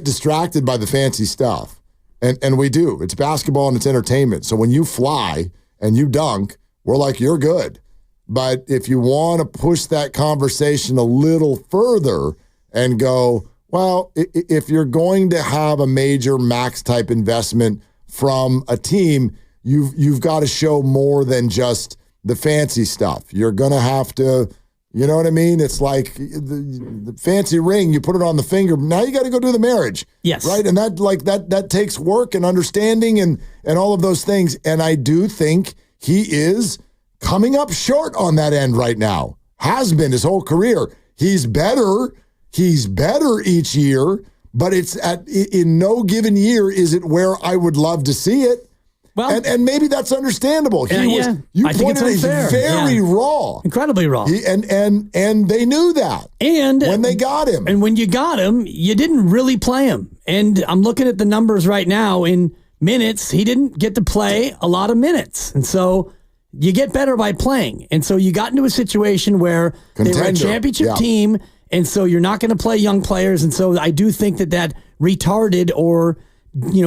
distracted by the fancy stuff. And we do. It's basketball and it's entertainment. So when you fly and you dunk, we're like, you're good. But if you want to push that conversation a little further and go, well, if you're going to have a major max type investment from a team, you've got to show more than just the fancy stuff. You're going to have to, you know what I mean? It's like the fancy ring, you put it on the finger. Now you got to go do the marriage.
Yes.
Right? And that takes work and understanding and all of those things. And I do think he is coming up short on that end right now. Has been his whole career. He's better each year, but it's in no given year is it where I would love to see it. Well, and maybe that's understandable. You pointed he's very raw.
Incredibly raw.
And they knew that.
And
when they got him.
And when you got him, you didn't really play him. And I'm looking at the numbers right now in minutes. He didn't get to play a lot of minutes. And so you get better by playing. And so you got into a situation where they were a championship team, and so you're not going to play young players. And so I do think that retarded or,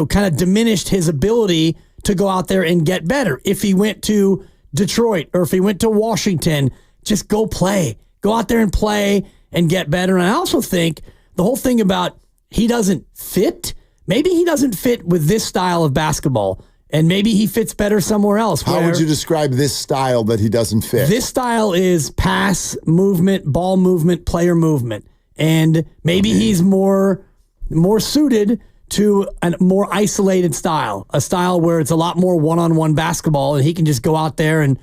kind of diminished his ability to go out there and get better. If he went to Detroit or if he went to Washington, just go play. Go out there and play and get better. And I also think the whole thing about he doesn't fit, maybe he doesn't fit with this style of basketball. And maybe he fits better somewhere else.
How would you describe this style that he doesn't fit?
This style is pass movement, ball movement, player movement. And maybe he's more suited to a more isolated style, a style where it's a lot more one-on-one basketball, and he can just go out there and,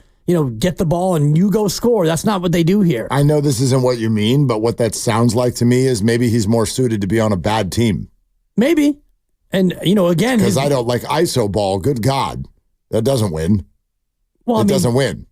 get the ball and you go score. That's not what they do here.
I know this isn't what you mean, but what that sounds like to me is maybe he's more suited to be on a bad team.
Maybe. And, again.
Because I don't like ISO ball. Good God. That doesn't win. Well, it doesn't win.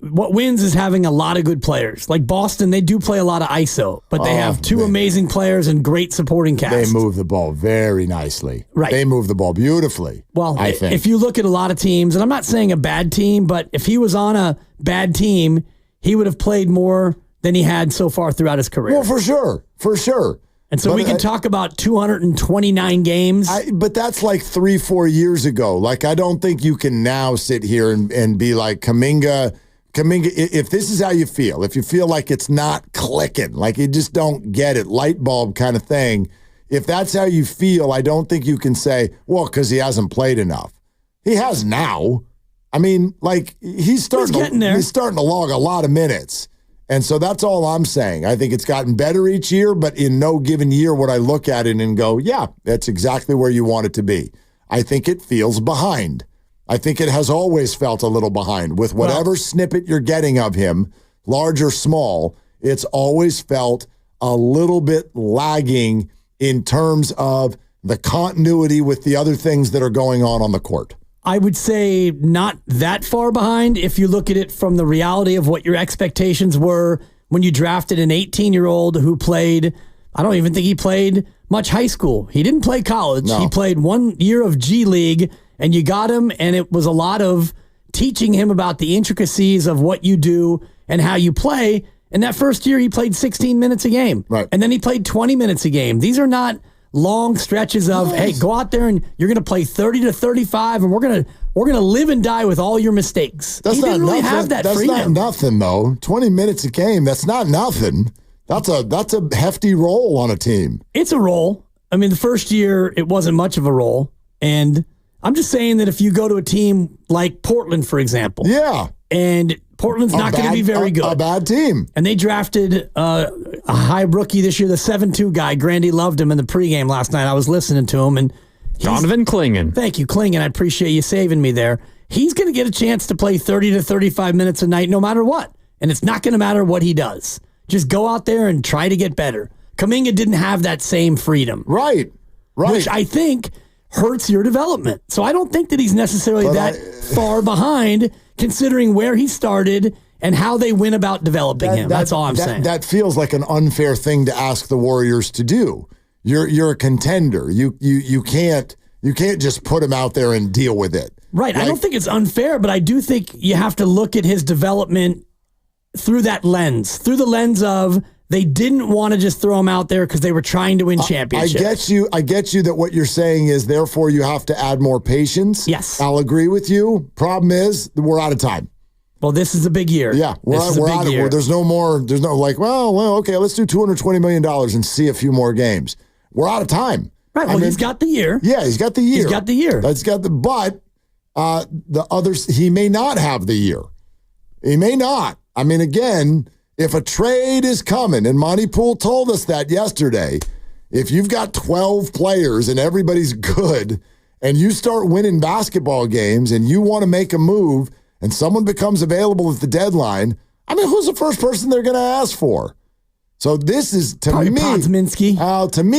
What wins is having a lot of good players. Like Boston, they do play a lot of ISO, but they have two amazing players and great supporting cast.
They move the ball very nicely.
Right.
They move the ball beautifully.
Well,
I think.
If you look at a lot of teams, and I'm not saying a bad team, but if he was on a bad team, he would have played more than he had so far throughout his career.
Well, for sure. For sure.
And so we can talk about 229 games.
But that's like 3-4 years ago. Like, I don't think you can now sit here and be like, Kaminga, if this is how you feel, if you feel like it's not clicking, like you just don't get it, light bulb kind of thing, if that's how you feel, I don't think you can say, well, because he hasn't played enough. He has now. I mean, like, he's starting to log a lot of minutes. And so that's all I'm saying. I think it's gotten better each year, but in no given year would I look at it and go, yeah, that's exactly where you want it to be. I think it feels behind. I think it has always felt a little behind. With whatever snippet you're getting of him, large or small, it's always felt a little bit lagging in terms of the continuity with the other things that are going on the court.
I would say not that far behind if you look at it from the reality of what your expectations were when you drafted an 18-year-old who played, I don't even think he played much high school. He didn't play college. No. He played 1 year of G League, and you got him, and it was a lot of teaching him about the intricacies of what you do and how you play. And that first year, he played 16 minutes a game.
Right.
And then he played 20 minutes a game. These are not long stretches of, hey, go out there and you're going to play 30 to 35, and we're going to live and die with all your mistakes.
He didn't really have that freedom. That's not nothing, though. 20 minutes a game, that's not nothing. That's a hefty role on a team.
It's a role. I mean, the first year, it wasn't much of a role. And I'm just saying that if you go to a team like Portland, for example.
Yeah.
And Portland's not going to be very good.
A bad team.
And they drafted a high rookie this year, the 7-2 guy. Grandy loved him in the pregame last night. I was listening to him. And
Donovan Clingan.
Thank you, Clingan. I appreciate you saving me there. He's going to get a chance to play 30 to 35 minutes a night no matter what. And it's not going to matter what he does. Just go out there and try to get better. Kaminga didn't have that same freedom.
Right.
Which I think hurts your development. So I don't think that he's necessarily far behind, considering where he started and how they went about developing him. That's all I'm saying.
That feels like an unfair thing to ask the Warriors to do. You're a contender. You can't just put him out there and deal with it.
Right. I don't think it's unfair, but I do think you have to look at his development through that lens, through the lens of they didn't want to just throw him out there because they were trying to win championships.
I get you that what you're saying is therefore you have to add more patience.
Yes.
I'll agree with you. Problem is we're out of time.
Well, this is a big year.
Yeah, we're out of year. There's no like, okay, let's do $220 million and see a few more games. We're out of time.
Right. Well, he's got the year.
Yeah, he's got the year. But the others, he may not have the year. He may not. I mean, again, if a trade is coming, and Monty Poole told us that yesterday, if you've got 12 players and everybody's good, and you start winning basketball games and you want to make a move, and someone becomes available at the deadline, I mean, who's the first person they're going to ask for? So this is, to me,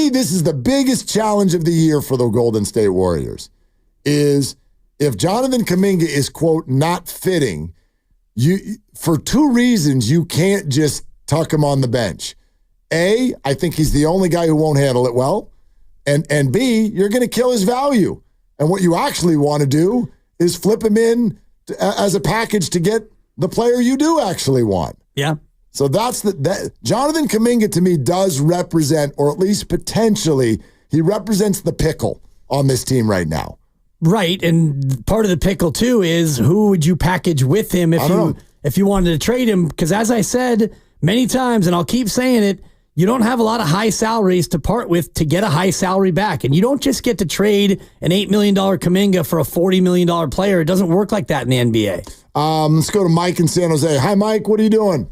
this is the biggest challenge of the year for the Golden State Warriors, is if Jonathan Kaminga is, quote, not fitting, for two reasons, you can't just tuck him on the bench. A, I think he's the only guy who won't handle it well. And B, you're going to kill his value. And what you actually want to do is flip him in as a package to get the player you do actually want.
Yeah.
So Jonathan Kaminga to me does represent, or at least potentially, he represents the pickle on this team right now.
Right, and part of the pickle too is who would you package with him if you wanted to trade him? Because as I said many times, and I'll keep saying it, you don't have a lot of high salaries to part with to get a high salary back, and you don't just get to trade an $8 million Kaminga for a $40 million player. It doesn't work like that in the NBA.
Let's go to Mike in San Jose. Hi, Mike. What are you doing?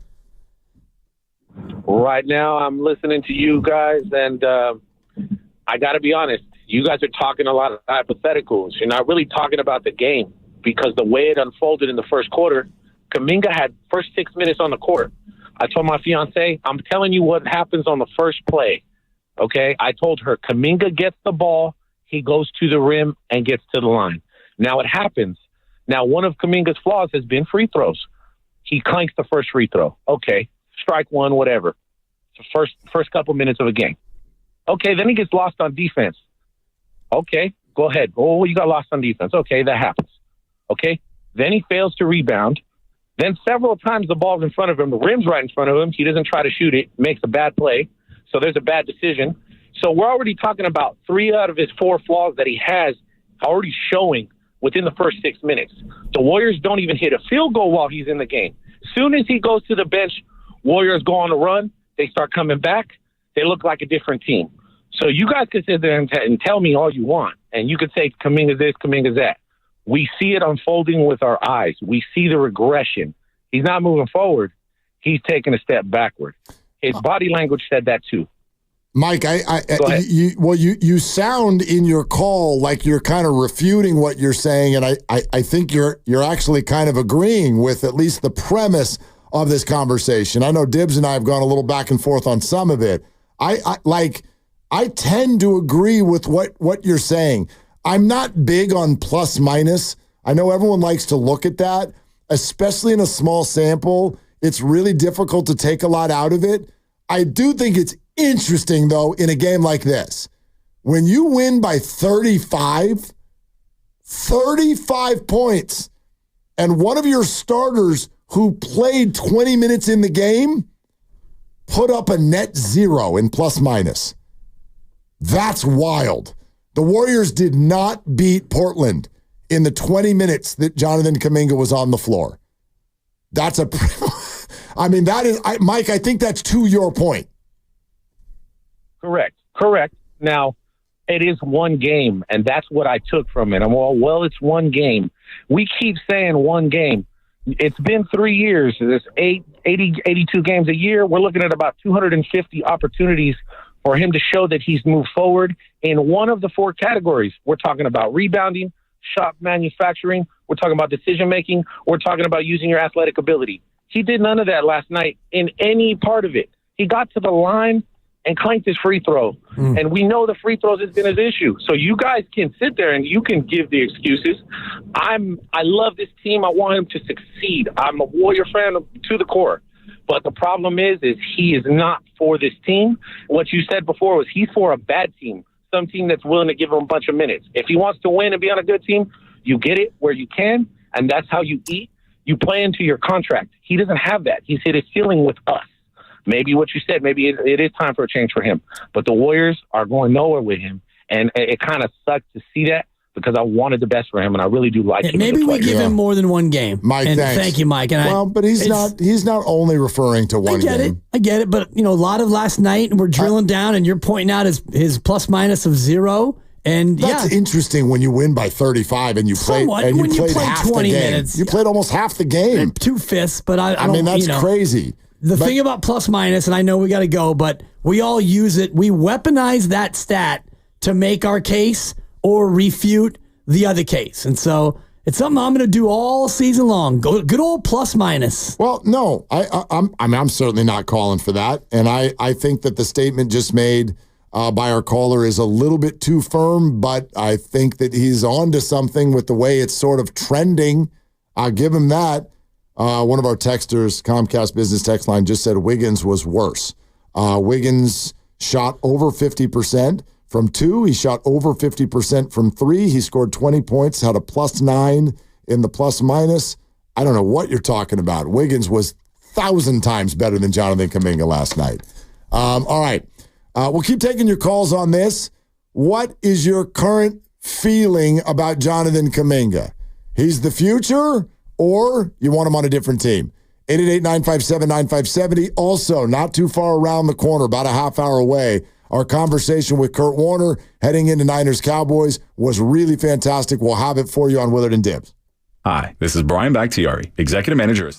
Right now, I'm listening to you guys, and I got to be honest. You guys are talking a lot of hypotheticals. You're not really talking about the game because the way it unfolded in the first quarter, Kaminga had first 6 minutes on the court. I told my fiance, I'm telling you what happens on the first play. Okay? I told her, Kaminga gets the ball, he goes to the rim and gets to the line. Now it happens. Now, one of Kaminga's flaws has been free throws. He clanks the first free throw. Okay, strike one, whatever. It's the first couple minutes of a game. Okay, then he gets lost on defense. Okay, go ahead. Oh, you got lost on defense. Okay, that happens. Okay, then he fails to rebound. Then several times the ball's in front of him. The rim's right in front of him. He doesn't try to shoot it. Makes a bad play. So there's a bad decision. So we're already talking about 3 out of his 4 flaws that he has already showing within the first 6 minutes. The Warriors don't even hit a field goal while he's in the game. Soon as he goes to the bench, Warriors go on a run. They start coming back. They look like a different team. So you guys can sit there and tell me all you want. And you could say Kaminga's this, Kaminga's that. We see it unfolding with our eyes. We see the regression. He's not moving forward. He's taking a step backward. His body language said that too.
Mike, you sound in your call like you're kind of refuting what you're saying, and I think you're actually kind of agreeing with at least the premise of this conversation. I know Dibbs and I have gone a little back and forth on some of it. I tend to agree with what you're saying. I'm not big on plus minus. I know everyone likes to look at that, especially in a small sample. It's really difficult to take a lot out of it. I do think it's interesting, though, in a game like this. When you win by 35 points, and one of your starters who played 20 minutes in the game put up a net 0 in plus minus. That's wild. The Warriors did not beat Portland in the 20 minutes that Jonathan Kaminga was on the floor. That's Mike, I think that's to your point.
Correct. Now, it is one game, and that's what I took from it. Well, it's one game. We keep saying one game. It's been 3 years. There's 82 games a year. We're looking at about 250 opportunities for him to show that he's moved forward in one of the 4 categories. We're talking about rebounding, shot manufacturing. We're talking about decision-making. We're talking about using your athletic ability. He did none of that last night in any part of it. He got to the line and clanked his free throw. And we know the free throws has been his issue. So you guys can sit there and you can give the excuses. I love this team. I want him to succeed. I'm a Warrior fan to the core. But the problem is he is not for this team. What you said before was he's for a bad team, some team that's willing to give him a bunch of minutes. If he wants to win and be on a good team, you get it where you can, and that's how you eat. You play into your contract. He doesn't have that. He's hit his ceiling with us. Maybe what you said, maybe it is time for a change for him. But the Warriors are going nowhere with him, and it kind of sucks to see that because I wanted the best for him, and I really do like him.
Maybe we give him more than one game.
Mike,
thank you, Mike. And
but he's not only referring to one game.
I get it. But, a lot of last night, we're drilling down, and you're pointing out his plus minus of 0. And
that's interesting when you win by 35 and you played half
20
the game.
minutes.
You played almost half the game.
2/5, but I don't,
that's crazy.
The thing about plus minus, and I know we got to go, but we all use it. We weaponize that stat to make our case or refute the other case. And so it's something I'm going to do all season long. Good old plus minus.
Well, no, I'm certainly not calling for that. And I think that the statement just made by our caller is a little bit too firm, but I think that he's on to something with the way it's sort of trending. I'll give him that. One of our texters, Comcast Business Text Line, just said Wiggins was worse. Wiggins shot over 50% from 2. He shot over 50% from 3. He scored 20 points, had a +9 in the plus minus. I don't know what you're talking about. Wiggins was 1,000 times better than Jonathan Kaminga last night. All right. We'll keep taking your calls on this. What is your current feeling about Jonathan Kaminga? He's the future, or you want him on a different team? 888-957-9570. Also, not too far around the corner, about a half hour away, our conversation with Kurt Warner heading into Niners Cowboys was really fantastic. We'll have it for you on Willard and Dibbs.
Hi, this is Brian Bakhtiari, Executive Manager of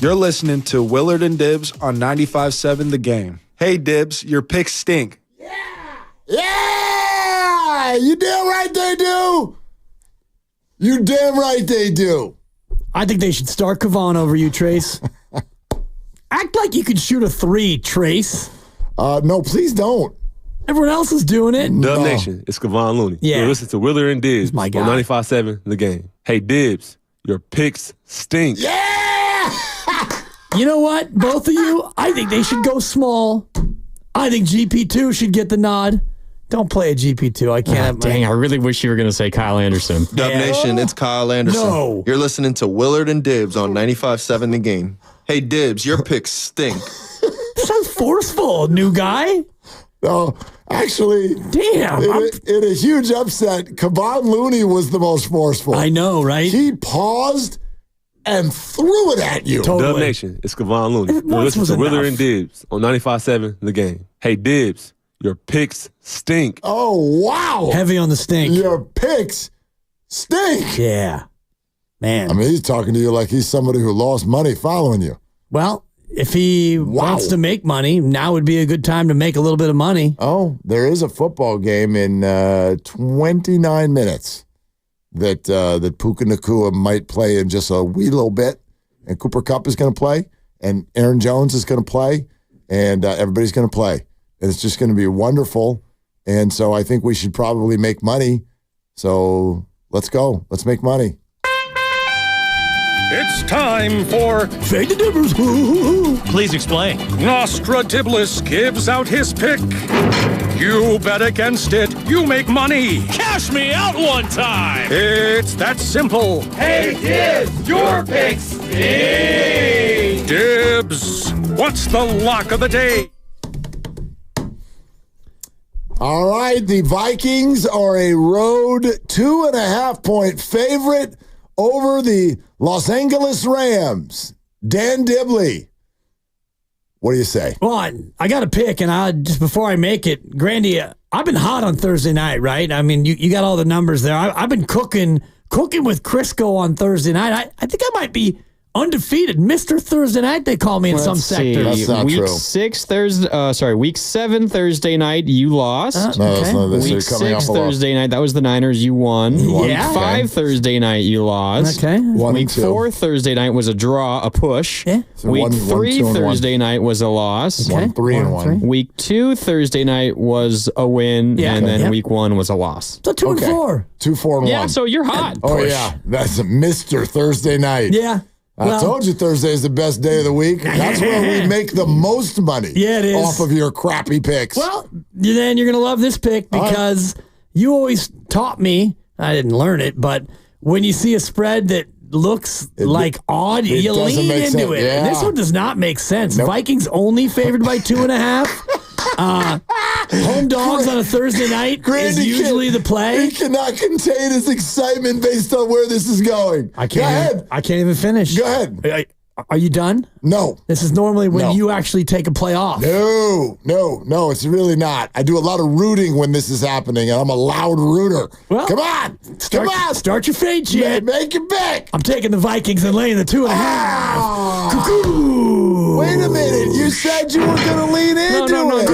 You're listening to Willard and Dibs on 95.7 The Game. Hey, Dibs, your picks stink.
Yeah! You damn right they do. You damn right they do.
I think they should start Kevon over you, Trace. Act like you can shoot a 3, Trace.
No, please don't.
Everyone else is doing it.
Dub Nation, it's Kevon Looney.
Yeah.
You're listening to Willard and Dibs
my guy.
on 95.7 The Game. Hey, Dibs, your picks stink.
Yeah!
You know what? Both of you, I think they should go small. I think GP2 should get the nod. Don't play a GP2. I can't.
Dang, I really wish you were going to say Kyle Anderson.
Dub Nation, it's Kyle Anderson.
No.
You're listening to Willard and Dibs on 95.7 The Game. Hey, Dibs, your picks stink.
Sounds forceful, new guy.
No, actually,
damn.
In a huge upset, Kevon Looney was the most forceful.
I know, right?
He paused and threw it at you.
Dub Nation, it's Kevon Looney. You're listening to Willard and Dibs on 95.7 The Game. Hey, Dibs, your picks stink.
Oh, wow.
Heavy on the stink.
Your picks stink.
Yeah. Man.
I mean, he's talking to you like he's somebody who lost money following you.
Well, if he wants to make money, now would be a good time to make a little bit of money.
Oh, there is a football game in 29 minutes that Puka Nacua might play in just a wee little bit, and Cooper Kupp is going to play, and Aaron Jones is going to play, and everybody's going to play. And it's just going to be wonderful. And so I think we should probably make money. So let's go. Let's make money.
It's time for
Fade the Dibbers.
Please explain. Nostradiblis gives out his pick. You bet against it, you make money. Cash me out one time. It's that simple.
Hey, Dibs, your pick stink.
Dibs, what's the lock of the day?
All right, the Vikings are a road 2.5-point favorite over the Los Angeles Rams. Dan Dibley, what do you say?
Well, I got to pick, and just before I make it, Grandy, I've been hot on Thursday night, right? I mean, you got all the numbers there. I've been cooking with Crisco on Thursday night. I think I might be undefeated. Mr. Thursday night, they call me in some sectors.
That's not
week
true.
Week 7 Thursday night, you lost.
No, that's not this.
Week
You're coming
6
off a loss.
Thursday night, that was the Niners, you won.
Yeah.
Week 5 Thursday night, you lost.
Okay.
1
Week
and 2.
4 Thursday night was a draw, a push.
Yeah.
So
Week
1,
3
2, and 1.
Thursday night was a loss.
1, 3, and 1.
Week 2 Thursday night was a win,
Yeah.
and then
Yeah.
week 1 was a loss.
So 2 and 4.
2, 4, and 1.
Yeah, so you're hot.
Oh, yeah. That's a Mr. Thursday night.
Yeah.
I told you Thursday is the best day of the week. That's where we make the most money.
Yeah, it is.
Off of your crappy picks.
Well, then you're going to love this pick because you always taught me, I didn't learn it, but when you see a spread that looks like odd,
it
you
doesn't
lean
make
into
sense.
it.
Yeah.
And this one does not make sense.
Nope.
Vikings only favored by 2.5. Home dogs on a Thursday night is usually the play.
He cannot contain his excitement based on where this is going.
I
Go ahead.
I can't even finish.
Go ahead.
Are you done?
No.
This is normally when
No.
you actually take a play off.
No, it's really not. I do a lot of rooting when this is happening, and I'm a loud rooter.
Well,
come on.
Start your fade shit.
Make your pick.
I'm taking the Vikings and laying the 2.5. Cuckoo.
Wait a minute. You said you were going to lean into it.
No.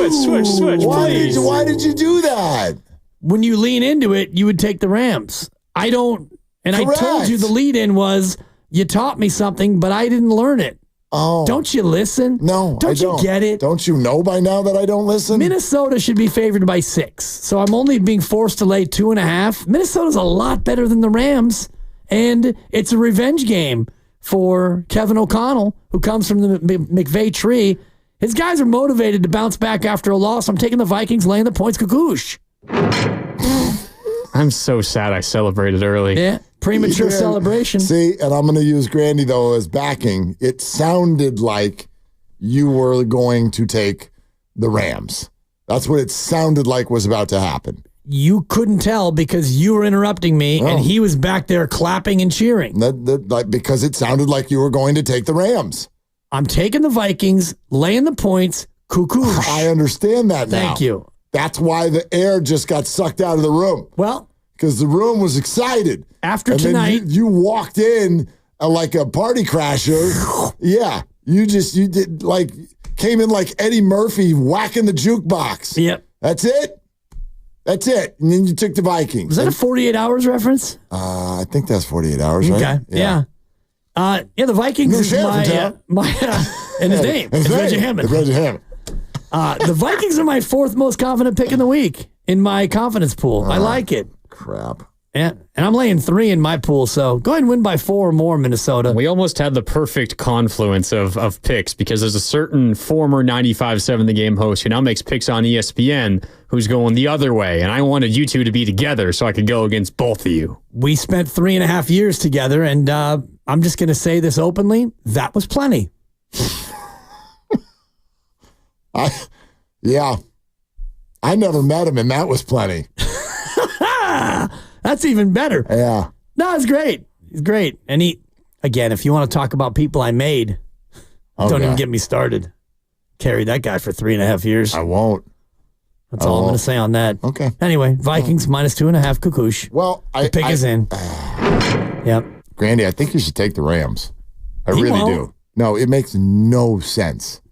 Switch, please.
Why did you do that?
When you lean into it, you would take the Rams. I don't. And
Correct.
I told you the lead in was you taught me something, but I didn't learn it.
Oh.
Don't you listen?
No, I
Don't you get it?
Don't you know by now that I don't listen?
Minnesota should be favored by 6. So I'm only being forced to lay 2.5. Minnesota's a lot better than the Rams. And it's a revenge game for Kevin O'Connell, who comes from the McVay tree. His guys are motivated to bounce back after a loss. I'm taking the Vikings, laying the points. Kakoosh.
I'm so sad I celebrated early.
Yeah, premature celebration.
See, and I'm going to use Grandy, though, as backing. It sounded like you were going to take the Rams. That's what it sounded like was about to happen.
You couldn't tell because you were interrupting me, and he was back there clapping and cheering.
Because it sounded like you were going to take the Rams.
I'm taking the Vikings, laying the points. Cuckoo.
I understand that now.
Thank you.
That's why the air just got sucked out of the room.
Well,
because the room was excited.
After
and
tonight.
then you walked in like a party crasher. Yeah, you did like came in like Eddie Murphy whacking the jukebox.
Yep.
That's it. And then you took the Vikings.
Was that a 48 Hours reference?
I think that's 48 Hours, right?
Okay. Yeah. The Vikings is my and his name is Reggie Hammond. The Vikings are my fourth most confident pick in the week in my confidence pool. I like it.
Crap.
Yeah, and I'm laying 3 in my pool, so go ahead and win by 4 or more, Minnesota.
We almost had the perfect confluence of picks because there's a certain former 95.7 The Game host who now makes picks on ESPN who's going the other way, and I wanted you two to be together so I could go against both of you.
We spent 3.5 years together, and I'm just going to say this openly, that was plenty.
I never met him, and that was plenty.
That's even better.
Yeah.
No, it's great. He's great. And again, if you want to talk about people I made, don't even get me started. Carried that guy for 3.5 years.
I won't.
That's all I'm going to say on that.
Okay.
Anyway, Vikings minus 2.5, Kukush.
Well,
the pick is in. Yep.
Grandy, I think you should take the Rams. I really do. No, it makes no sense.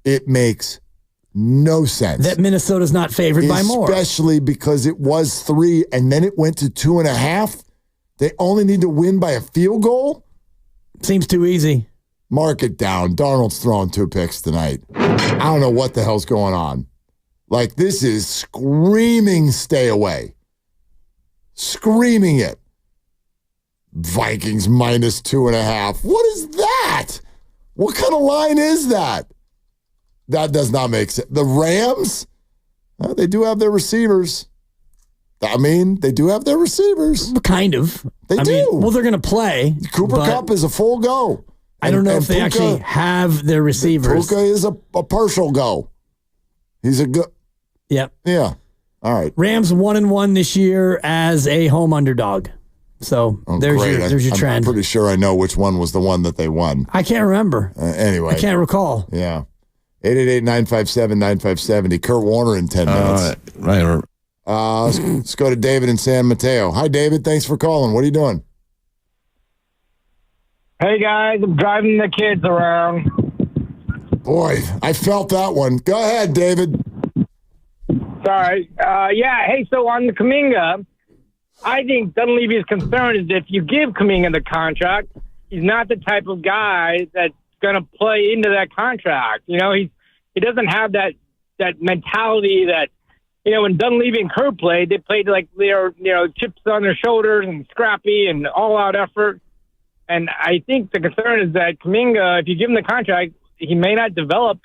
It makes no sense.
That Minnesota's not favored by more.
Especially because it was 3 and then it went to 2.5. They only need to win by a field goal?
Seems too easy.
Mark it down. Darnold's throwing 2 picks tonight. I don't know what the hell's going on. Like, this is screaming stay away. Screaming it. Vikings minus 2.5. What is that? What kind of line is that? That does not make sense. The Rams, they do have their receivers. I mean, they do have their receivers.
Kind of.
They do.
Well, they're going to play.
Cooper Kupp is a full go.
I don't know if they actually have their receivers.
Puka is a partial go. He's a good.
Yep.
Yeah. All right.
Rams 1-1 this year as a home underdog. So there's your trend.
I'm pretty sure I know which one was the one that they won.
I can't remember.
Anyway.
I can't recall.
Yeah. 888-957-9570. Kurt Warner in 10 minutes.
Right.
Let's go to David in San Mateo. Hi, David. Thanks for calling. What are you doing?
Hey, guys. I'm driving the kids around.
Boy, I felt that one. Go ahead, David.
Sorry. Hey, so on the Kaminga, I think Dunleavy's concern is if you give Kaminga the contract, he's not the type of guy that's going to play into that contract. You know, he doesn't have that mentality that, you know, when Dunleavy and Kerr played, they played like they're, you know, chips on their shoulders and scrappy and all-out effort. And I think the concern is that Kaminga, if you give him the contract, he may not develop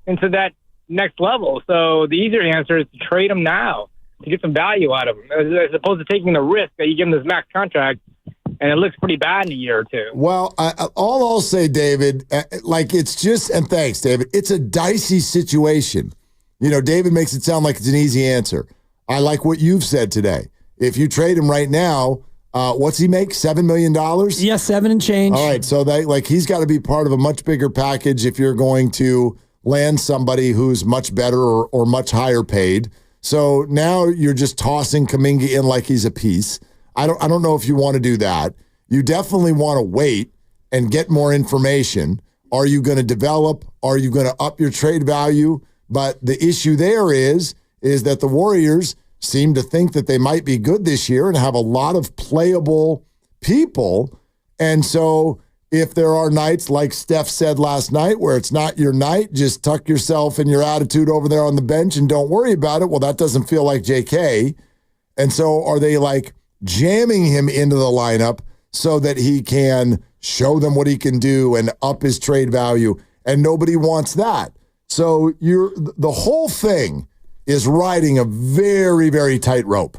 into that next level. So the easier answer is to trade him now to get some value out of him, as opposed to taking the risk that you give him this max contract and it looks pretty bad in a year or two.
Well, all I'll say, David, it's just, and thanks, David, it's a dicey situation. You know, David makes it sound like it's an easy answer. I like what you've said today. If you trade him right now, what's he make? $7 million?
Yeah, 7 and change.
All right, so he's got to be part of a much bigger package if you're going to land somebody who's much better or much higher paid. So now you're just tossing Kaminga in like he's a piece. I don't know if you want to do that. You definitely want to wait and get more information. Are you going to develop? Are you going to up your trade value? But the issue there is that the Warriors seem to think that they might be good this year and have a lot of playable people. And so if there are nights, like Steph said last night, where it's not your night, just tuck yourself and your attitude over there on the bench and don't worry about it. Well, that doesn't feel like JK. And so are they like jamming him into the lineup so that he can show them what he can do and up his trade value? And nobody wants that. So the whole thing is riding a very, very tight rope.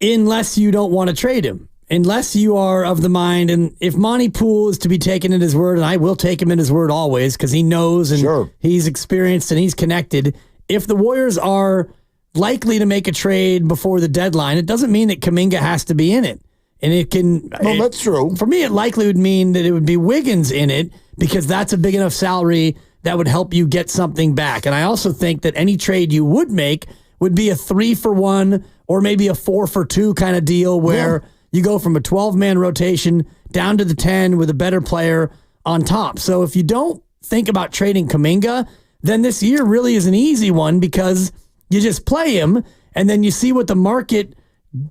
Unless you don't want to trade him. Unless you are of the mind, and if Monty Poole is to be taken at his word, and I will take him at his word always because he knows and he's experienced and he's connected. If the Warriors are likely to make a trade before the deadline, it doesn't mean that Kaminga has to be in it. And it can...
No, that's true.
For me, it likely would mean that it would be Wiggins in it because that's a big enough salary that would help you get something back. And I also think that any trade you would make would be a 3-for-1 or maybe a 4-for-2 kind of deal where you go from a 12-man rotation down to the 10 with a better player on top. So if you don't think about trading Kaminga, then this year really is an easy one because you just play him and then you see what the market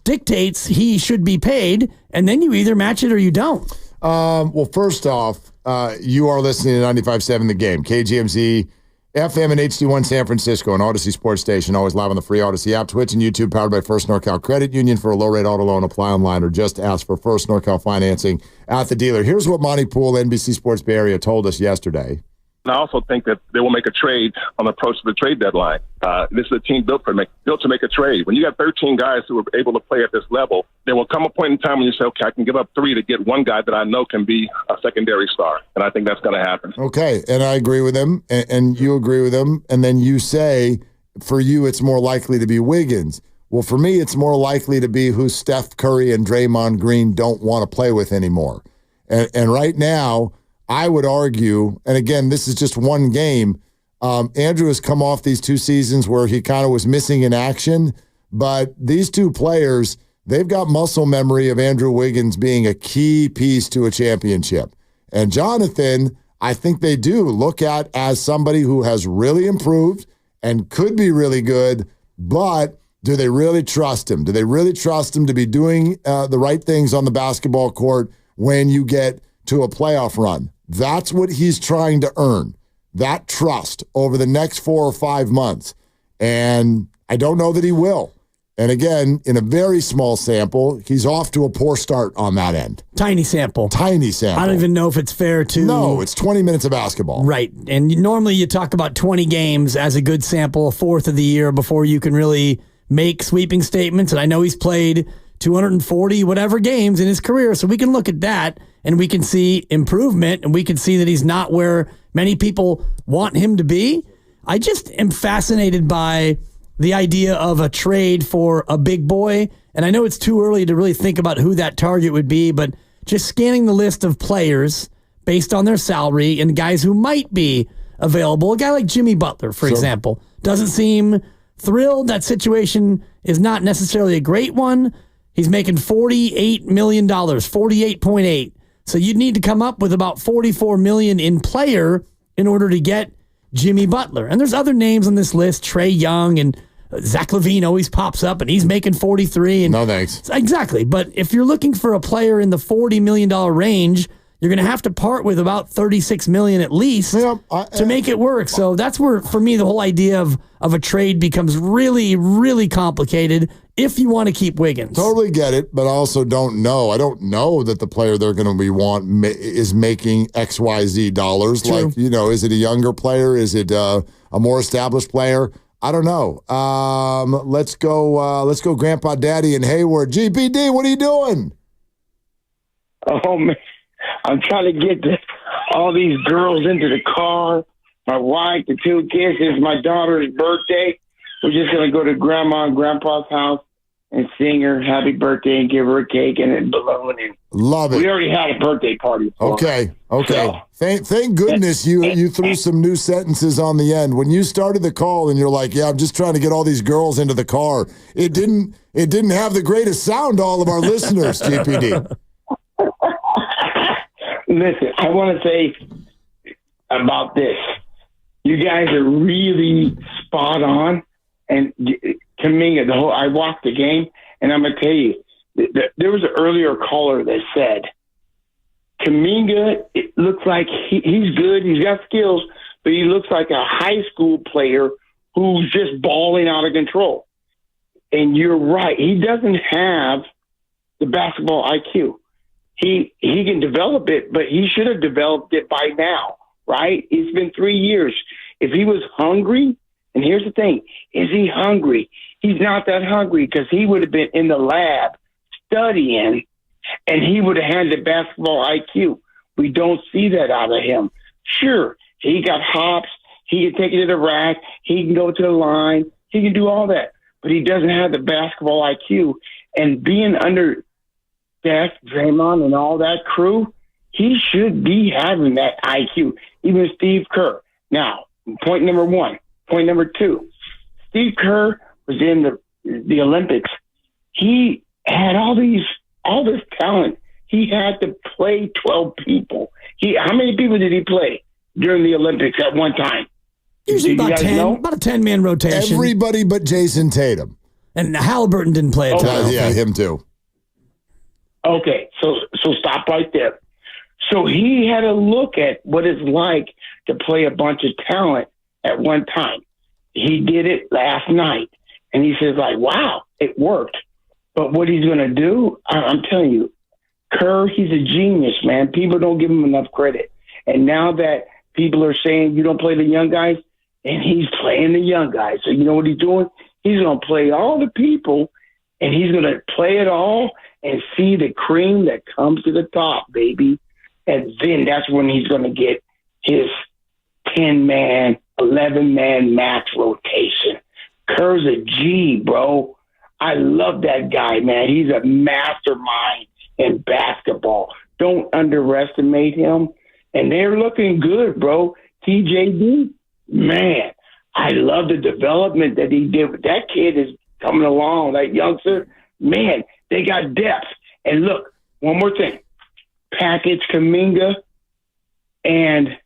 dictates he should be paid, and then you either match it or you don't.
Well, first off, you are listening to 95.7 The Game, KGMZ, FM and HD1 San Francisco, and Odyssey Sports Station, always live on the free Odyssey app, Twitch, and YouTube, powered by First NorCal Credit Union. For a low-rate auto loan, apply online or just ask for First NorCal financing at the dealer. Here's what Monty Poole, NBC Sports Bay Area, told us yesterday.
And I also think that they will make a trade on the approach to the trade deadline. This is a team built to make a trade. When you got 13 guys who are able to play at this level, there will come a point in time when you say, okay, I can give up 3 to get one guy that I know can be a secondary star. And I think that's going to happen.
Okay, and I agree with him, and you agree with him, and then you say, for you, it's more likely to be Wiggins. Well, for me, it's more likely to be who Steph Curry and Draymond Green don't want to play with anymore. And right now, I would argue, and again, this is just one game, Andrew has come off these 2 seasons where he kind of was missing in action, but these 2 players, they've got muscle memory of Andrew Wiggins being a key piece to a championship. And Jonathan, I think they do look at as somebody who has really improved and could be really good, but do they really trust him? Do they really trust him to be doing the right things on the basketball court when you get to a playoff run? That's what he's trying to earn, that trust over the next 4 or 5 months. And I don't know that he will. And again, in a very small sample, he's off to a poor start on that end.
Tiny sample.
Tiny sample.
I don't even know if it's fair to...
No, it's 20 minutes of basketball.
Right. And normally you talk about 20 games as a good sample, a fourth of the year before you can really make sweeping statements. And I know he's played 240 whatever games in his career, so we can look at that and we can see improvement, and we can see that he's not where many people want him to be. I just am fascinated by the idea of a trade for a big boy, and I know it's too early to really think about who that target would be, but just scanning the list of players based on their salary and guys who might be available, a guy like Jimmy Butler, for example, doesn't seem thrilled. That situation is not necessarily a great one. He's making $48 million, 48.8. So you'd need to come up with about $44 million in player in order to get Jimmy Butler. And there's other names on this list, Trae Young and Zach LaVine always pops up, and he's making 43. And
no thanks.
Exactly. But if you're looking for a player in the $40 million range, you're going to have to part with about $36 million at least to make it work. So that's where, for me, the whole idea of a trade becomes really, really complicated if you want to keep Wiggins.
Totally get it, but I also don't know. I don't know that the player they're going to is making XYZ dollars.
True.
Like, is it a younger player? Is it a more established player? I don't know. Let's go Grandpa Daddy in Hayward. GPD, what are you doing?
Oh, man. I'm trying to get all these girls into the car. My wife, the 2 kids. It's my daughter's birthday. We're just going to go to Grandma and Grandpa's house and sing her happy birthday and give her a cake and a balloon. And
love it.
We already had a birthday party.
Okay. So, thank goodness you threw some new sentences on the end. When you started the call and you're like, yeah, I'm just trying to get all these girls into the car. It didn't have the greatest sound to all of our listeners, GPD.
Listen, I want to say about this. You guys are really spot on. And Kaminga, I watched the game, and I'm going to tell you, there was an earlier caller that said, Kaminga, it looks like he's good, he's got skills, but he looks like a high school player who's just balling out of control. And you're right, he doesn't have the basketball IQ. He can develop it, but he should have developed it by now, right? It's been 3 years. If he was hungry, and here's the thing, is he hungry? He's not that hungry because he would have been in the lab studying, and he would have had the basketball IQ. We don't see that out of him. Sure, he got hops. He can take it to the rack. He can go to the line. He can do all that, but he doesn't have the basketball IQ. And being under Steph, Draymond, and all that crew, he should be having that IQ, even Steve Kerr. Now, point number 1. Point number 2, Steve Kerr was in the Olympics. He had all these all this talent, he had to play 12 people. How many people did he play during the Olympics at one time?
Usually about a 10-man rotation.
Everybody but Jason Tatum.
And Halliburton didn't play a ton.
Yeah, him too.
Okay, so stop right there. So he had to look at what it's like to play a bunch of talent at one time. He did it last night, and he says, like, wow, it worked. But what he's going to do, I'm telling you, Kerr, he's a genius, man. People don't give him enough credit. And now that people are saying you don't play the young guys, and he's playing the young guys. So you know what he's doing? He's going to play all the people, and he's going to play it all and see the cream that comes to the top, baby. And then that's when he's going to get his 10-man, 11-man max rotation. Kerr's a G, bro. I love that guy, man. He's a mastermind in basketball. Don't underestimate him. And they're looking good, bro. TJD, man, I love the development that he did. That kid is coming along, that youngster. Man, they got depth. And look, one more thing. Package Kaminga and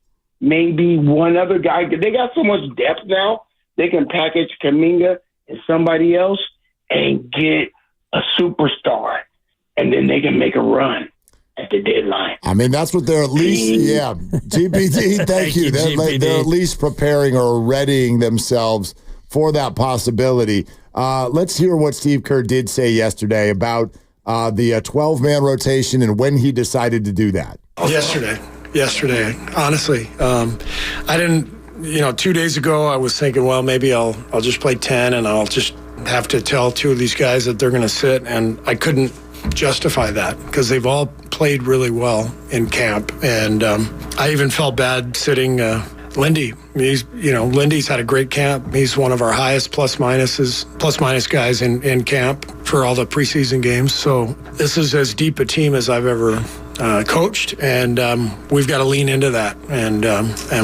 maybe one other guy. They got so much depth now, they can package Kaminga and somebody else and get a superstar. And then they can make a run at the deadline.
I mean, that's what they're at least, yeah. GPT, thank you. They're at least preparing or readying themselves for that possibility. Let's hear what Steve Kerr did say yesterday about the 12-man rotation and when he decided to do that.
Yesterday, honestly. I didn't, 2 days ago, I was thinking, well, maybe I'll just play 10 and I'll just have to tell two of these guys that they're going to sit, and I couldn't justify that because they've all played really well in camp. And I even felt bad sitting Lindy. Lindy's had a great camp. He's one of our highest plus minus guys in camp for all the preseason games. So this is as deep a team as I've ever coached, and we've got to lean into that. And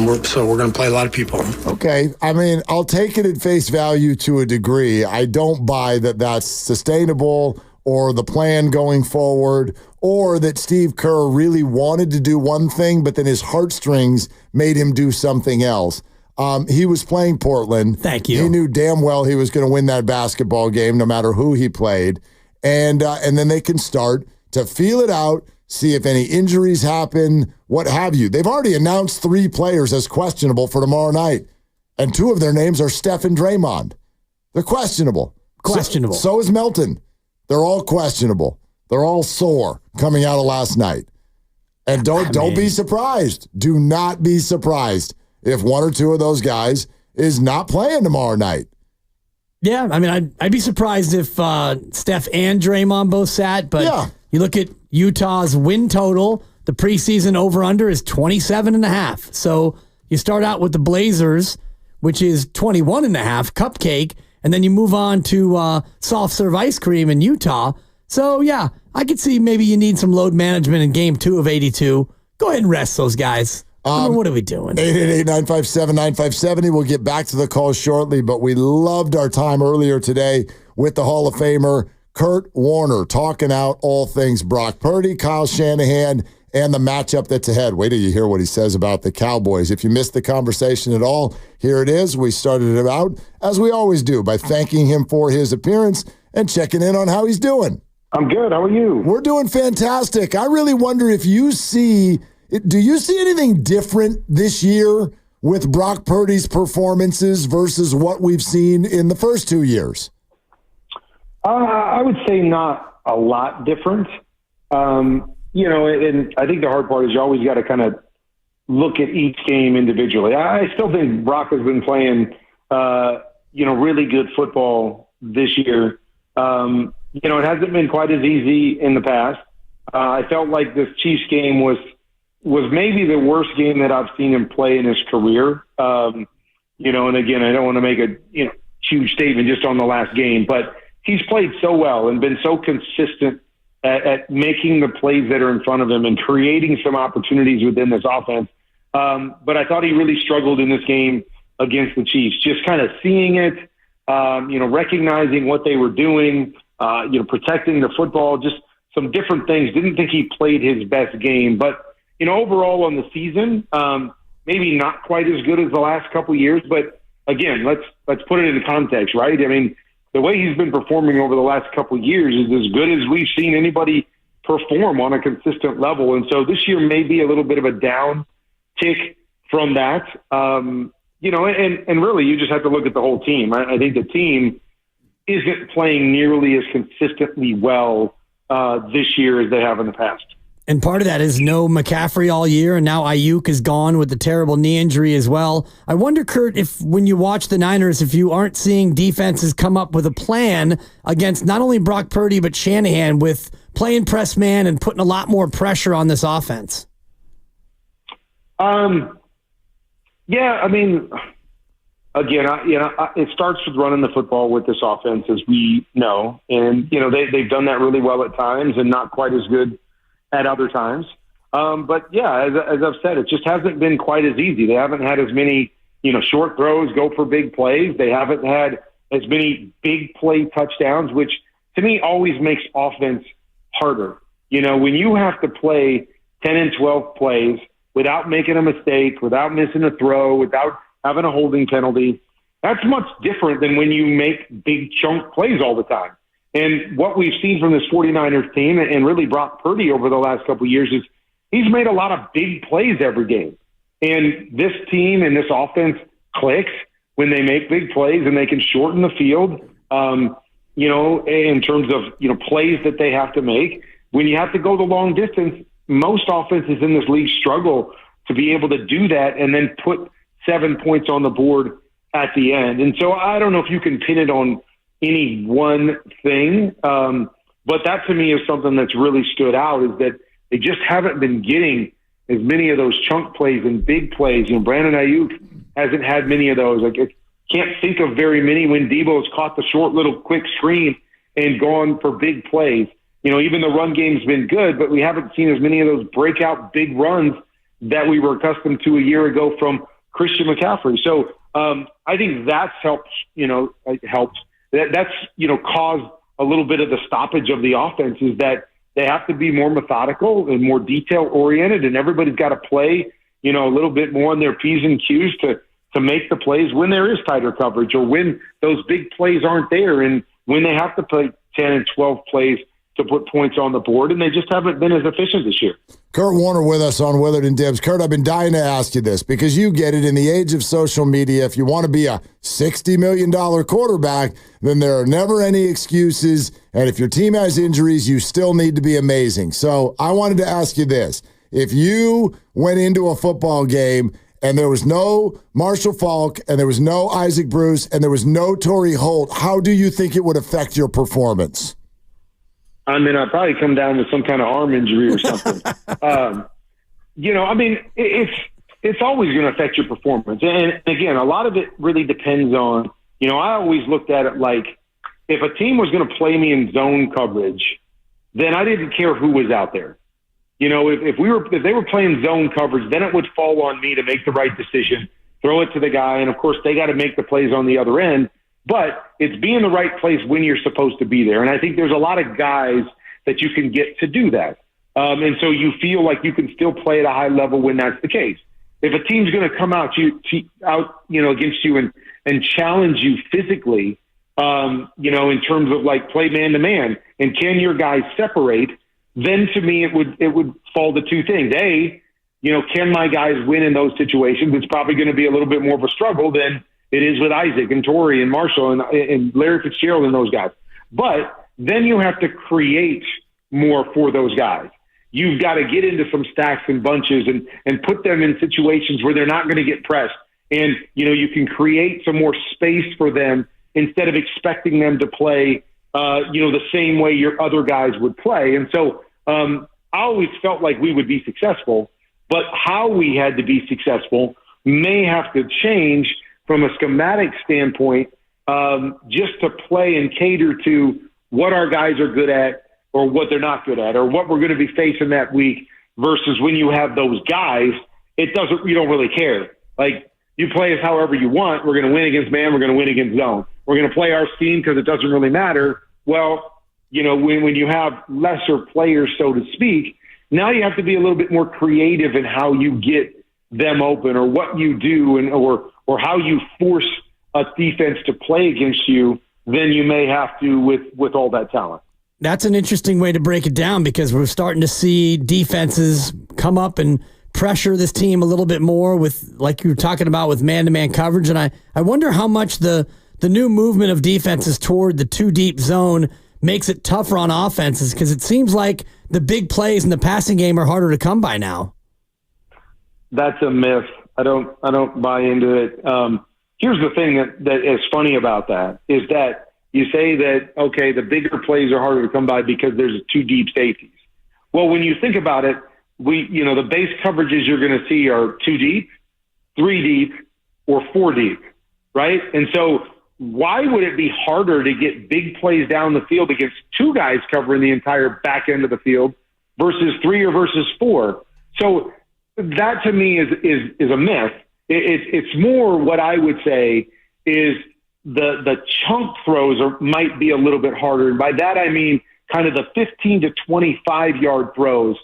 we're going to play a lot of people.
Okay, I mean, I'll take it at face value to a degree. I don't buy that that's sustainable or the plan going forward, or that Steve Kerr really wanted to do one thing, but then his heartstrings made him do something else. He was playing Portland.
Thank you.
He knew damn well he was going to win that basketball game no matter who he played. And then they can start to feel it out, see if any injuries happen, what have you. They've already announced 3 players as questionable for tomorrow night, and 2 of their names are Steph and Draymond. They're questionable. So is Melton. They're all questionable. They're all sore coming out of last night. And don't be surprised. Do not be surprised if 1 or 2 of those guys is not playing tomorrow night.
Yeah, I mean, I'd be surprised if Steph and Draymond both sat, but you look at Utah's win total, the preseason over-under is 27.5. So you start out with the Blazers, which is 21.5, cupcake, and then you move on to soft serve ice cream in Utah. So, yeah, I could see maybe you need some load management in game 2 of 82. Go ahead and rest those guys. What are we doing?
888-957-9570. We'll get back to the call shortly, but we loved our time earlier today with the Hall of Famer Kurt Warner talking out all things Brock Purdy, Kyle Shanahan, and the matchup that's ahead. Wait till you hear what he says about the Cowboys. If you missed the conversation at all, here it is. We started it out, as we always do, by thanking him for his appearance and checking in on how he's doing.
I'm good. How are you?
We're doing fantastic. I really wonder if you see... Do you see anything different this year with Brock Purdy's performances versus what we've seen in the first 2 years?
I would say not a lot different. And I think the hard part is you always got to kind of look at each game individually. I still think Brock has been playing, really good football this year. It hasn't been quite as easy in the past. I felt like this Chiefs game was maybe the worst game that I've seen him play in his career. And again, I don't want to make a huge statement just on the last game, but he's played so well and been so consistent at making the plays that are in front of him and creating some opportunities within this offense. But I thought he really struggled in this game against the Chiefs, just kind of seeing it, recognizing what they were doing, protecting the football, just some different things. Didn't think he played his best game, but overall on the season, maybe not quite as good as the last couple of years. But again, let's put it into context, right? I mean, the way he's been performing over the last couple of years is as good as we've seen anybody perform on a consistent level. And so this year may be a little bit of a down tick from that. And really you just have to look at the whole team. I think the team isn't playing nearly as consistently well this year as they have in the past.
And part of that is no McCaffrey all year, and now Ayuk is gone with the terrible knee injury as well. I wonder, Kurt, if when you watch the Niners, if you aren't seeing defenses come up with a plan against not only Brock Purdy but Shanahan with playing press man and putting a lot more pressure on this offense.
Yeah, I mean, again, it starts with running the football with this offense, as we know, and they've done that really well at times and not quite as good at other times. But yeah, as I've said, it just hasn't been quite as easy. They haven't had as many, short throws, go for big plays. They haven't had as many big play touchdowns, which to me always makes offense harder. When you have to play 10 and 12 plays without making a mistake, without missing a throw, without having a holding penalty, that's much different than when you make big chunk plays all the time. And what we've seen from this 49ers team and really Brock Purdy over the last couple of years is he's made a lot of big plays every game. And this team and this offense clicks when they make big plays and they can shorten the field, in terms of, plays that they have to make. When you have to go the long distance, most offenses in this league struggle to be able to do that and then put 7 points on the board at the end. And so I don't know if you can pin it on any one thing. But that to me is something that's really stood out, is that they just haven't been getting as many of those chunk plays and big plays. Brandon Ayuk hasn't had many of those. I can't think of very many when Debo's caught the short little quick screen and gone for big plays. Even the run game's been good, but we haven't seen as many of those breakout big runs that we were accustomed to a year ago from Christian McCaffrey. So I think that's helped, helped. That's caused a little bit of the stoppage of the offense, is that they have to be more methodical and more detail oriented, and everybody's got to play, a little bit more on their P's and Q's to make the plays when there is tighter coverage or when those big plays aren't there, and when they have to play 10 and 12 plays to put points on the board, and they just haven't been as efficient this year.
Kurt Warner with us on Willard and Dibs. Kurt, I've been dying to ask you this because you get it. In the age of social media, if you want to be a $60 million quarterback, then there are never any excuses. And if your team has injuries, you still need to be amazing. So I wanted to ask you this. If you went into a football game and there was no Marshall Faulk and there was no Isaac Bruce and there was no Torrey Holt, how do you think it would affect your performance?
I mean, I'd probably come down with some kind of arm injury or something. It's always going to affect your performance. And again, a lot of it really depends on, I always looked at it like, if a team was going to play me in zone coverage, then I didn't care who was out there. If they were playing zone coverage, then it would fall on me to make the right decision, throw it to the guy. And of course they got to make the plays on the other end. But it's being in the right place when you're supposed to be there. And I think there's a lot of guys that you can get to do that. And so you feel like you can still play at a high level when that's the case. If a team's going to come out against you and challenge you physically, in terms of like play man to man, and can your guys separate, then to me it would fall to two things. A, can my guys win in those situations? It's probably going to be a little bit more of a struggle than it is with Isaac and Torrey and Marshall and Larry Fitzgerald and those guys. But then you have to create more for those guys. You've got to get into some stacks and bunches and put them in situations where they're not going to get pressed. And, you can create some more space for them instead of expecting them to play, the same way your other guys would play. And so I always felt like we would be successful, but how we had to be successful may have to change from a schematic standpoint, just to play and cater to what our guys are good at or what they're not good at or what we're going to be facing that week, versus when you have those guys, you don't really care. Like, you play us however you want. We're going to win against man. We're going to win against zone. We're going to play our scheme because it doesn't really matter. Well, when you have lesser players, so to speak, now you have to be a little bit more creative in how you get them open or what you do or how you force a defense to play against you than you may have to with all that talent.
That's an interesting way to break it down because we're starting to see defenses come up and pressure this team a little bit more with, like you were talking about, with man-to-man coverage. And I wonder how much the new movement of defenses toward the two-deep zone makes it tougher on offenses because it seems like the big plays in the passing game are harder to come by now.
That's a myth. I don't buy into it. Here's the thing that is funny about that is that you say that, okay, the bigger plays are harder to come by because there's two deep safeties. Well, when you think about it, the base coverages you're going to see are 2 deep, 3 deep, or 4 deep, right? And so why would it be harder to get big plays down the field against 2 guys covering the entire back end of the field versus 3 or versus 4? So that to me is a myth. It's more what I would say is the chunk throws might be a little bit harder. And by that I mean kind of the 15 to 25 yard throws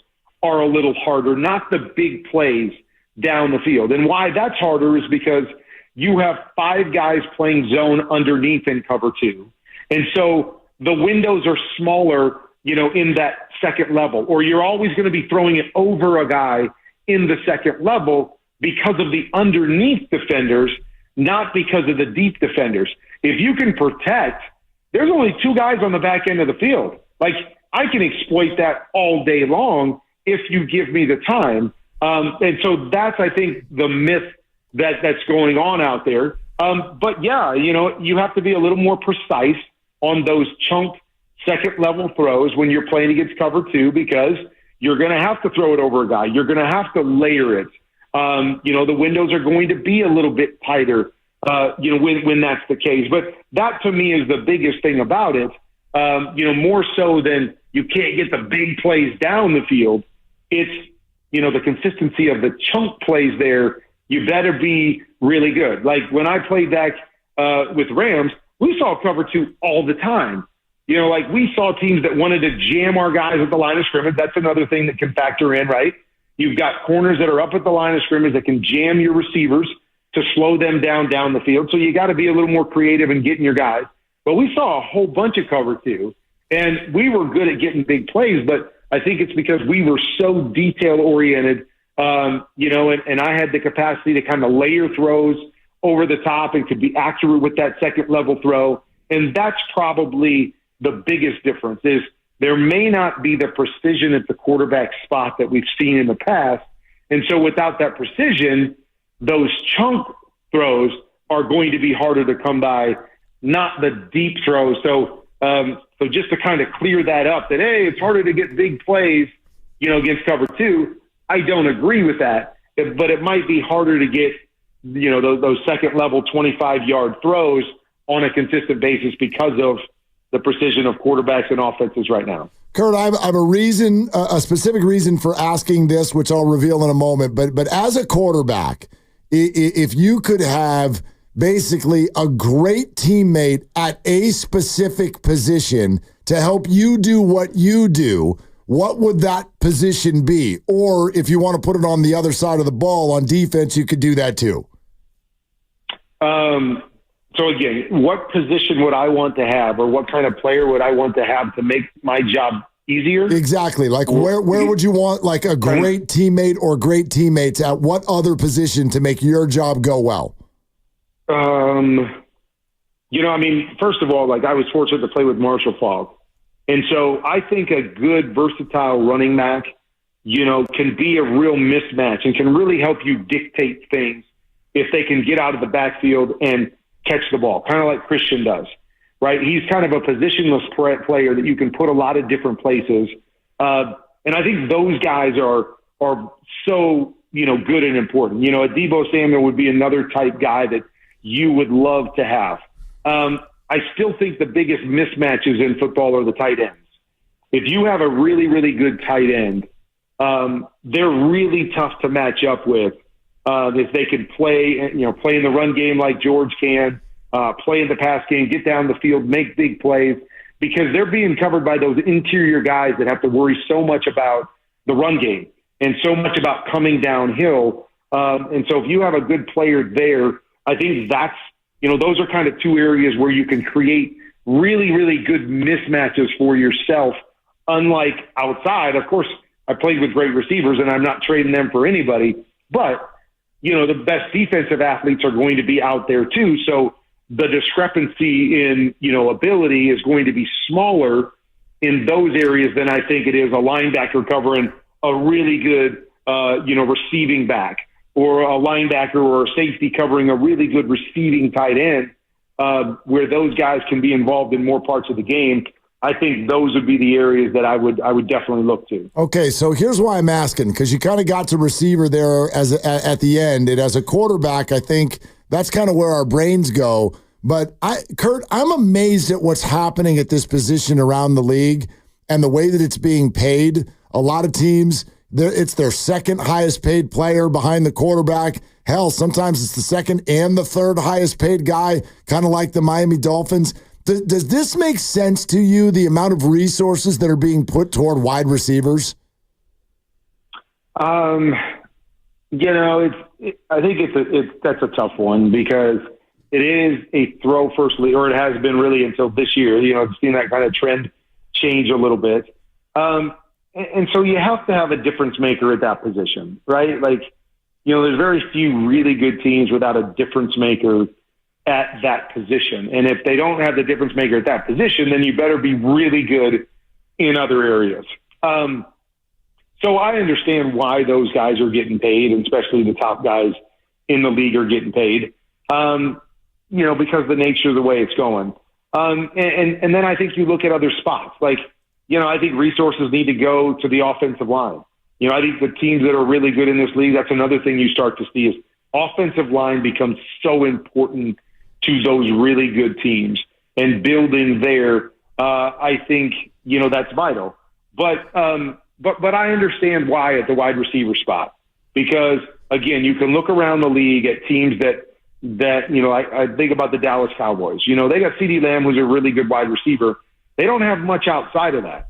are a little harder, not the big plays down the field. And why that's harder is because you have 5 guys playing zone underneath in cover 2. And so the windows are smaller, in that second level, or you're always going to be throwing it over a guy in the second level because of the underneath defenders, not because of the deep defenders. If you can protect, there's only 2 guys on the back end of the field. Like, I can exploit that all day long if you give me the time. And so that's, I think, the myth that's going on out there. But yeah, you have to be a little more precise on those chunk second level throws when you're playing against cover 2, because you're going to have to throw it over a guy. You're going to have to layer it. The windows are going to be a little bit tighter, when that's the case. But that to me is the biggest thing about it. More so than you can't get the big plays down the field. It's, the consistency of the chunk plays there. You better be really good. Like when I played back with Rams, we saw cover 2 all the time. We saw teams that wanted to jam our guys at the line of scrimmage. That's another thing that can factor in, right? You've got corners that are up at the line of scrimmage that can jam your receivers to slow them down the field. So you got to be a little more creative in getting your guys. But we saw a whole bunch of cover 2, and we were good at getting big plays, but I think it's because we were so detail-oriented, and I had the capacity to kind of layer throws over the top and could be accurate with that second-level throw. And that's probably the biggest difference is there may not be the precision at the quarterback spot that we've seen in the past. And so without that precision, those chunk throws are going to be harder to come by, not the deep throws. So just to kind of clear that up, that, hey, it's harder to get big plays, against cover 2. I don't agree with that, but it might be harder to get, those second level 25-yard throws on a consistent basis because of the precision of quarterbacks and offenses right now.
Kurt, I have a specific reason for asking this, which I'll reveal in a moment. But as a quarterback, if you could have basically a great teammate at a specific position to help you do what you do, what would that position be? Or if you want to put it on the other side of the ball on defense, you could do that too.
So again, what position would I want to have, or what kind of player would I want to have to make my job easier?
Exactly. Like where would you want like a great teammate or great teammates at what other position to make your job go well?
First of all, I was fortunate to play with Marshall Faulk. And so I think a good, versatile running back, can be a real mismatch and can really help you dictate things if they can get out of the backfield and catch the ball, kind of like Christian does, right? He's kind of a positionless player that you can put a lot of different places. And I think those guys are so, good and important. A Deebo Samuel would be another type guy that you would love to have. I still think the biggest mismatches in football are the tight ends. If you have a really, really good tight end, they're really tough to match up with. If they can play in the run game like George can, play in the pass game, get down the field, make big plays, because they're being covered by those interior guys that have to worry so much about the run game and so much about coming downhill. And so if you have a good player there, I think that's, those are kind of two areas where you can create really, really good mismatches for yourself. Unlike outside, of course, I played with great receivers and I'm not trading them for anybody, but the best defensive athletes are going to be out there too. So the discrepancy in, ability is going to be smaller in those areas than I think it is a linebacker covering a really good, receiving back, or a linebacker or a safety covering a really good receiving tight end, where those guys can be involved in more parts of the game. I think those would be the areas that I would definitely look to.
Okay, so here's why I'm asking, because you kind of got to receiver there at the end, and as a quarterback, I think that's kind of where our brains go. But Kurt, I'm amazed at what's happening at this position around the league and the way that it's being paid. A lot of teams, it's their second highest paid player behind the quarterback. Hell, sometimes it's the second and the third highest paid guy, kind of like the Miami Dolphins. Does this make sense to you, the amount of resources that are being put toward wide receivers?
I think that's a tough one, because it is a throw first league, or it has been really until this year. I've seen that kind of trend change a little bit. And so you have to have a difference maker at that position, right? There's very few really good teams without a difference maker at that position. And if they don't have the difference maker at that position, then you better be really good in other areas. So I understand why those guys are getting paid, and especially the top guys in the league are getting paid, because the nature of the way it's going. And then I think you look at other spots. I think resources need to go to the offensive line. I think the teams that are really good in this league, that's another thing you start to see, is offensive line becomes so important to those really good teams, and building there, I think, that's vital. But I understand why at the wide receiver spot, because again, you can look around the league at teams that I think about the Dallas Cowboys. They got CeeDee Lamb, who's a really good wide receiver. They don't have much outside of that.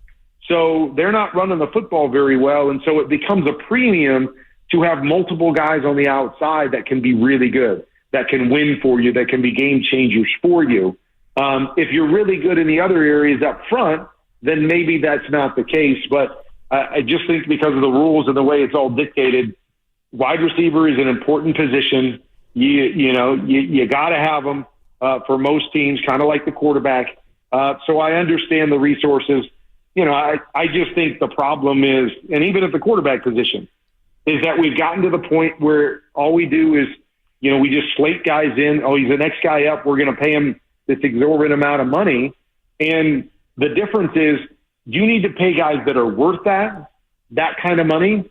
So they're not running the football very well. And so it becomes a premium to have multiple guys on the outside that can be really good, that can win for you, that can be game changers for you. If you're really good in the other areas up front, then maybe that's not the case. But I just think because of the rules and the way it's all dictated, wide receiver is an important position. You got to have them for most teams, kind of like the quarterback. So I understand the resources. I just think the problem is, and even at the quarterback position, is that we've gotten to the point where all we do is, we just slate guys in. Oh, he's the next guy up. We're going to pay him this exorbitant amount of money. And the difference is, you need to pay guys that are worth that kind of money.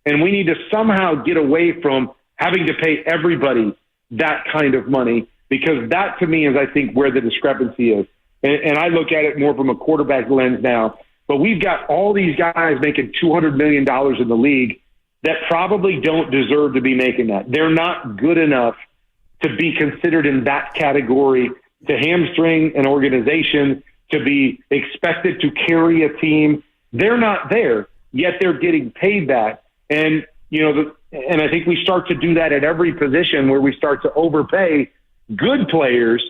And we need to somehow get away from having to pay everybody that kind of money, because that to me is, I think, where the discrepancy is. And I look at it more from a quarterback lens now. But we've got all these guys making $200 million in the league that probably don't deserve to be making that. They're not good enough to be considered in that category, to hamstring an organization, to be expected to carry a team. They're not there, yet they're getting paid that. And, and I think we start to do that at every position, where we start to overpay good players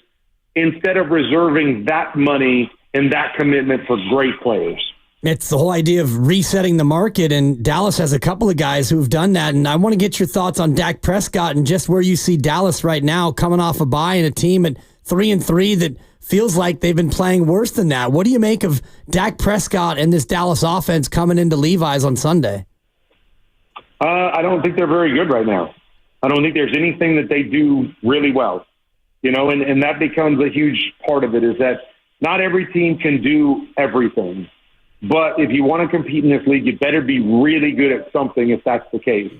instead of reserving that money and that commitment for great players.
It's the whole idea of resetting the market, and Dallas has a couple of guys who've done that. And I want to get your thoughts on Dak Prescott and just where you see Dallas right now, coming off a bye, and a team at 3-3 that feels like they've been playing worse than that. What do you make of Dak Prescott and this Dallas offense coming into Levi's on Sunday?
I don't think they're very good right now. I don't think there's anything that they do really well, and that becomes a huge part of it, is that not every team can do everything. But if you want to compete in this league, you better be really good at something if that's the case.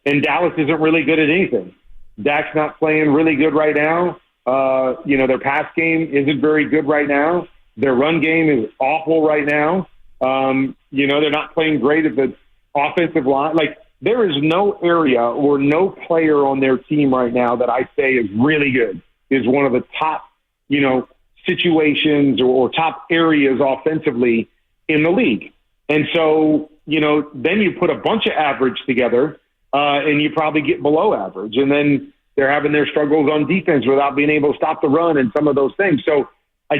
And Dallas isn't really good at anything. Dak's not playing really good right now. Their pass game isn't very good right now. Their run game is awful right now. They're not playing great at the offensive line. There is no area or no player on their team right now that I say is really good, is one of the top, situations or top areas offensively in the league. And so, then you put a bunch of average together, and you probably get below average. And then they're having their struggles on defense without being able to stop the run and some of those things. So I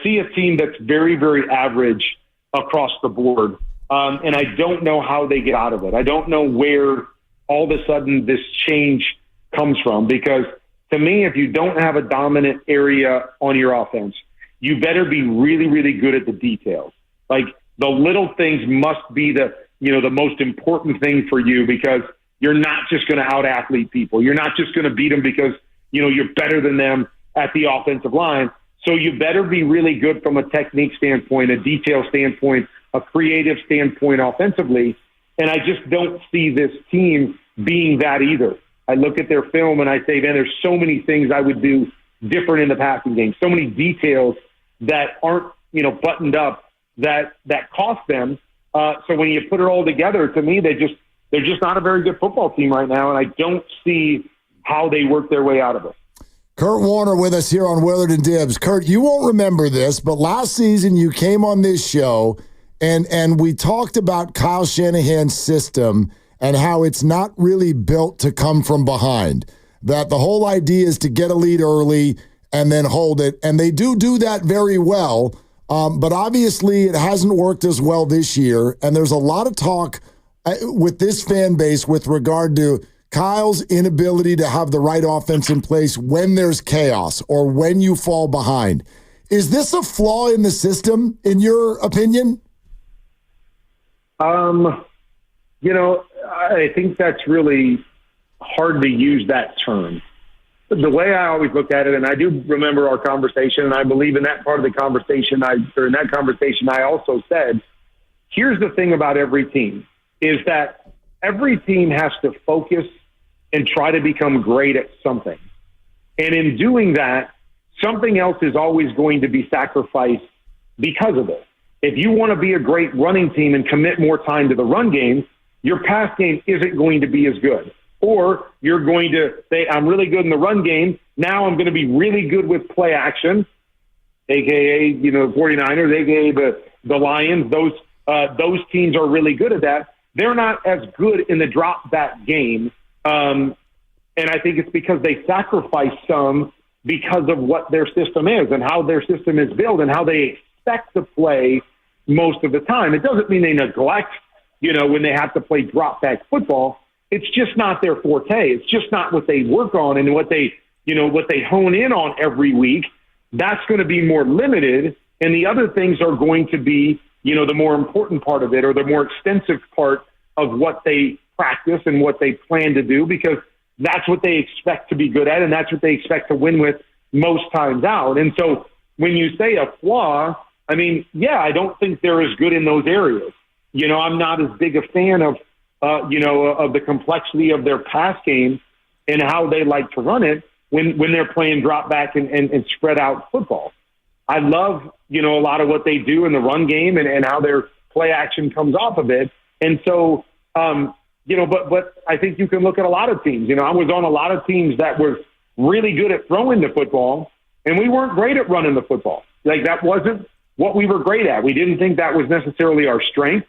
see a team that's very, very average across the board. And I don't know how they get out of it. I don't know where all of a sudden this change comes from, because to me, if you don't have a dominant area on your offense, you better be really, really good at the details. Like, the little things must be the most important thing for you, because you're not just going to out-athlete people. You're not just going to beat them because, you're better than them at the offensive line. So you better be really good from a technique standpoint, a detail standpoint, a creative standpoint offensively. And I just don't see this team being that either. I look at their film and I say, man, there's so many things I would do different in the passing game. So many details that aren't, buttoned up that cost them. So when you put it all together, to me, they're just not a very good football team right now. And I don't see how they work their way out of it.
Kurt Warner with us here on Willard and Dibs. Kurt, you won't remember this, but last season you came on this show and we talked about Kyle Shanahan's system and how it's not really built to come from behind. That the whole idea is to get a lead early and then hold it. And they do that very well. But obviously it hasn't worked as well this year. And there's a lot of talk with this fan base with regard to Kyle's inability to have the right offense in place when there's chaos or when you fall behind. Is this a flaw in the system, in your opinion?
I think that's really hard to use that term. The way I always look at it, and I do remember our conversation, and I believe in that part of the conversation, I also said, here's the thing about every team, is that every team has to focus and try to become great at something. And in doing that, something else is always going to be sacrificed because of it. If you want to be a great running team and commit more time to the run game, your pass game isn't going to be as good. Or you're going to say, I'm really good in the run game. Now I'm going to be really good with play action, a.k.a., 49ers, a.k.a. the Lions. Those teams are really good at that. They're not as good in the drop back game. And I think it's because they sacrifice some because of what their system is and how their system is built and how they expect to play most of the time. It doesn't mean they neglect, when they have to play drop back football. It's just not their forte. It's just not what they work on and what they hone in on every week. That's going to be more limited. And the other things are going to be, the more important part of it, or the more extensive part of what they practice and what they plan to do, because that's what they expect to be good at. And that's what they expect to win with most times out. And so when you say a flaw, I don't think they're as good in those areas. I'm not as big a fan of the complexity of their pass game and how they like to run it when they're playing drop back and spread out football. I love, a lot of what they do in the run game and how their play action comes off of it. And so, but I think you can look at a lot of teams. I was on a lot of teams that were really good at throwing the football, and we weren't great at running the football. Like, that wasn't what we were great at. We didn't think that was necessarily our strength.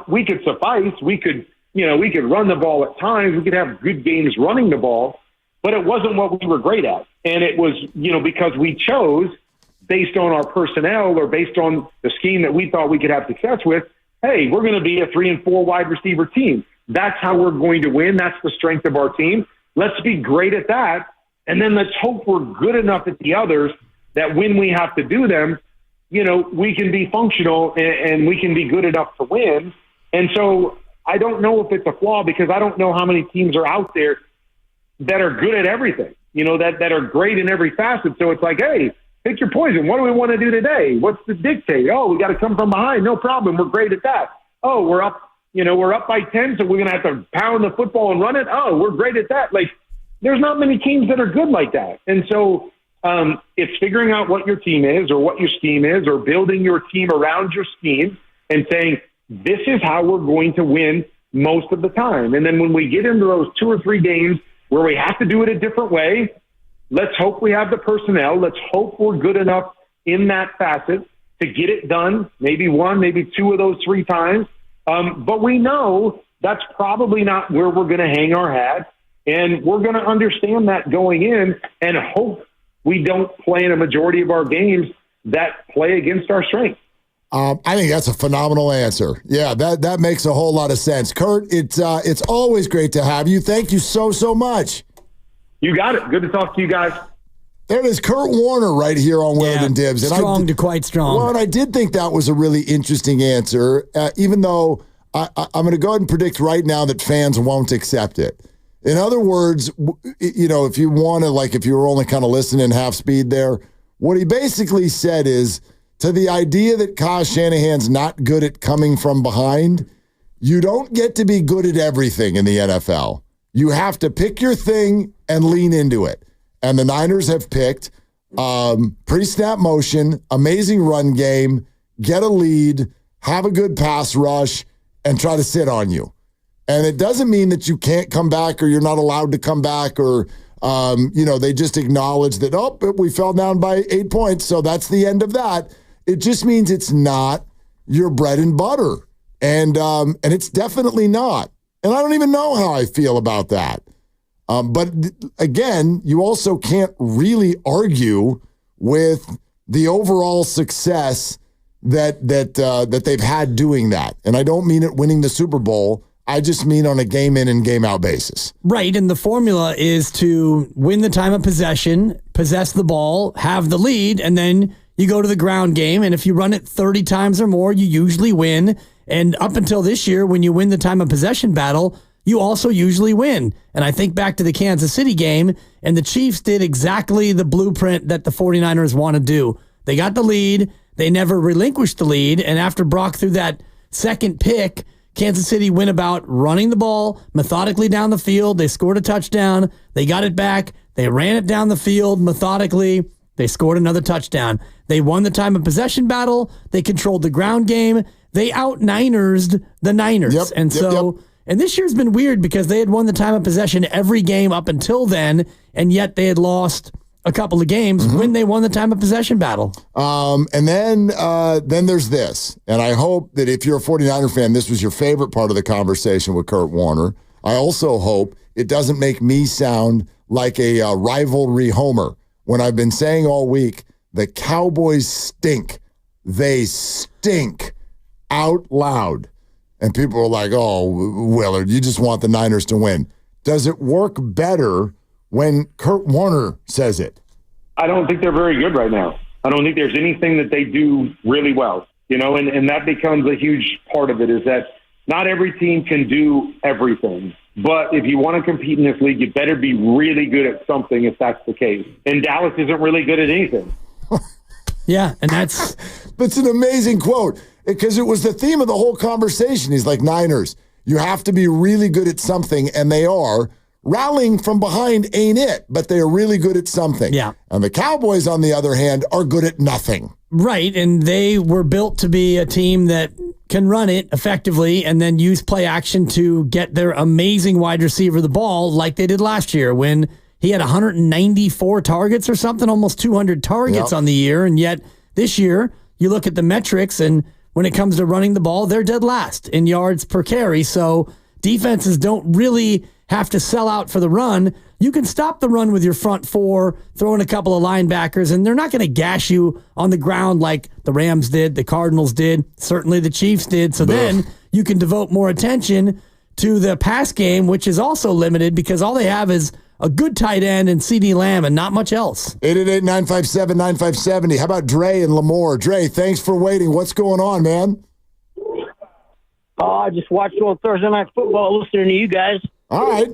We could suffice. We could run the ball at times. We could have good games running the ball, but it wasn't what we were great at. And it was, because we chose based on our personnel or based on the scheme that we thought we could have success with. Hey, we're going to be a 3 and 4 wide receiver team. That's how we're going to win. That's the strength of our team. Let's be great at that. And then let's hope we're good enough at the others that when we have to do them, we can be functional and we can be good enough to win. And so I don't know if it's a flaw, because I don't know how many teams are out there that are good at everything, that are great in every facet. So it's like, hey, pick your poison. What do we want to do today? What's the dictate? Oh, we got to come from behind. No problem. We're great at that. Oh, we're up by 10, so we're going to have to pound the football and run it. Oh, we're great at that. Like, there's not many teams that are good like that. And so it's figuring out what your team is or what your scheme is, or building your team around your scheme and saying, this is how we're going to win most of the time. And then when we get into those 2 or 3 games where we have to do it a different way, Let's hope we have the personnel. Let's hope we're good enough in that facet to get it done, maybe one, maybe two of those 3 times. But we know that's probably not where we're going to hang our hat, and we're going to understand that going in and hope we don't play in a majority of our games that play against our strength.
I think that's a phenomenal answer. Yeah, that makes a whole lot of sense. Kurt, it's always great to have you. Thank you so much.
You got it. Good to talk to you guys.
There it is, Kurt Warner right here on Willard and Dibs. And
strong to quite strong.
Well, and I did think that was a really interesting answer, even though I'm going to go ahead and predict right now that fans won't accept it. In other words, if you want to, if you were only kind of listening half speed there, what he basically said is, to the idea that Kyle Shanahan's not good at coming from behind, you don't get to be good at everything in the NFL. You have to pick your thing and lean into it. And the Niners have picked pre-snap motion, amazing run game, get a lead, have a good pass rush, and try to sit on you. And it doesn't mean that you can't come back or you're not allowed to come back or, they just acknowledge that, we fell down by 8 points, so that's the end of that. It just means it's not your bread and butter. And it's definitely not. And I don't even know how I feel about that. But again, you also can't really argue with the overall success that they've had doing that. And I don't mean it winning the Super Bowl. I just mean on a game in and game out basis.
Right. And the formula is to win the time of possession, possess the ball, have the lead, and then you go to the ground game. And if you run it 30 times or more, you usually win. And up until this year, when you win the time of possession battle, you also usually win. And I think back to the Kansas City game, and the Chiefs did exactly the blueprint that the 49ers want to do. They got the lead. They never relinquished the lead. And after Brock threw that second pick, Kansas City went about running the ball methodically down the field. They scored a touchdown. They got it back. They ran it down the field methodically. They scored another touchdown. They won the time of possession battle. They controlled the ground game. They out-Niners'd the Niners. And this year's been weird because they had won the time of possession every game up until then, and yet they had lost a couple of games when they won the time of possession battle.
And then there's this. And I hope that if you're a 49er fan, this was your favorite part of the conversation with Kurt Warner. I also hope it doesn't make me sound like a rivalry homer when I've been saying all week the Cowboys stink. They stink out loud. And people are like, oh, Willard, you just want the Niners to win. Does it work better when Kurt Warner says it?
I don't think they're very good right now. I don't think there's anything that they do really well, and that becomes a huge part of it, is that not every team can do everything. But if you want to compete in this league, you better be really good at something if that's the case. And Dallas isn't really good at anything.
Yeah, and that's
an amazing quote, because it was the theme of the whole conversation. He's like, Niners, you have to be really good at something, and they are. Rallying from behind ain't it, but they are really good at something.
Yeah.
And the Cowboys, on the other hand, are good at nothing.
Right, and they were built to be a team that can run it effectively and then use play action to get their amazing wide receiver the ball like they did last year when he had 194 targets or something, almost 200 targets on the year. And yet this year, you look at the metrics, and when it comes to running the ball, they're dead last in yards per carry. So defenses don't really have to sell out for the run. You can stop the run with your front four, throw in a couple of linebackers, and they're not going to gash you on the ground like the Rams did, the Cardinals did, certainly the Chiefs did. So then you can devote more attention to the pass game, which is also limited because all they have is a good tight end and CeeDee Lamb and not much else.
888-957-9570. How about Dre and Lemoore? Dre, thanks for waiting. What's going on, man?
I just watched on Thursday Night Football listening to you guys.
All right.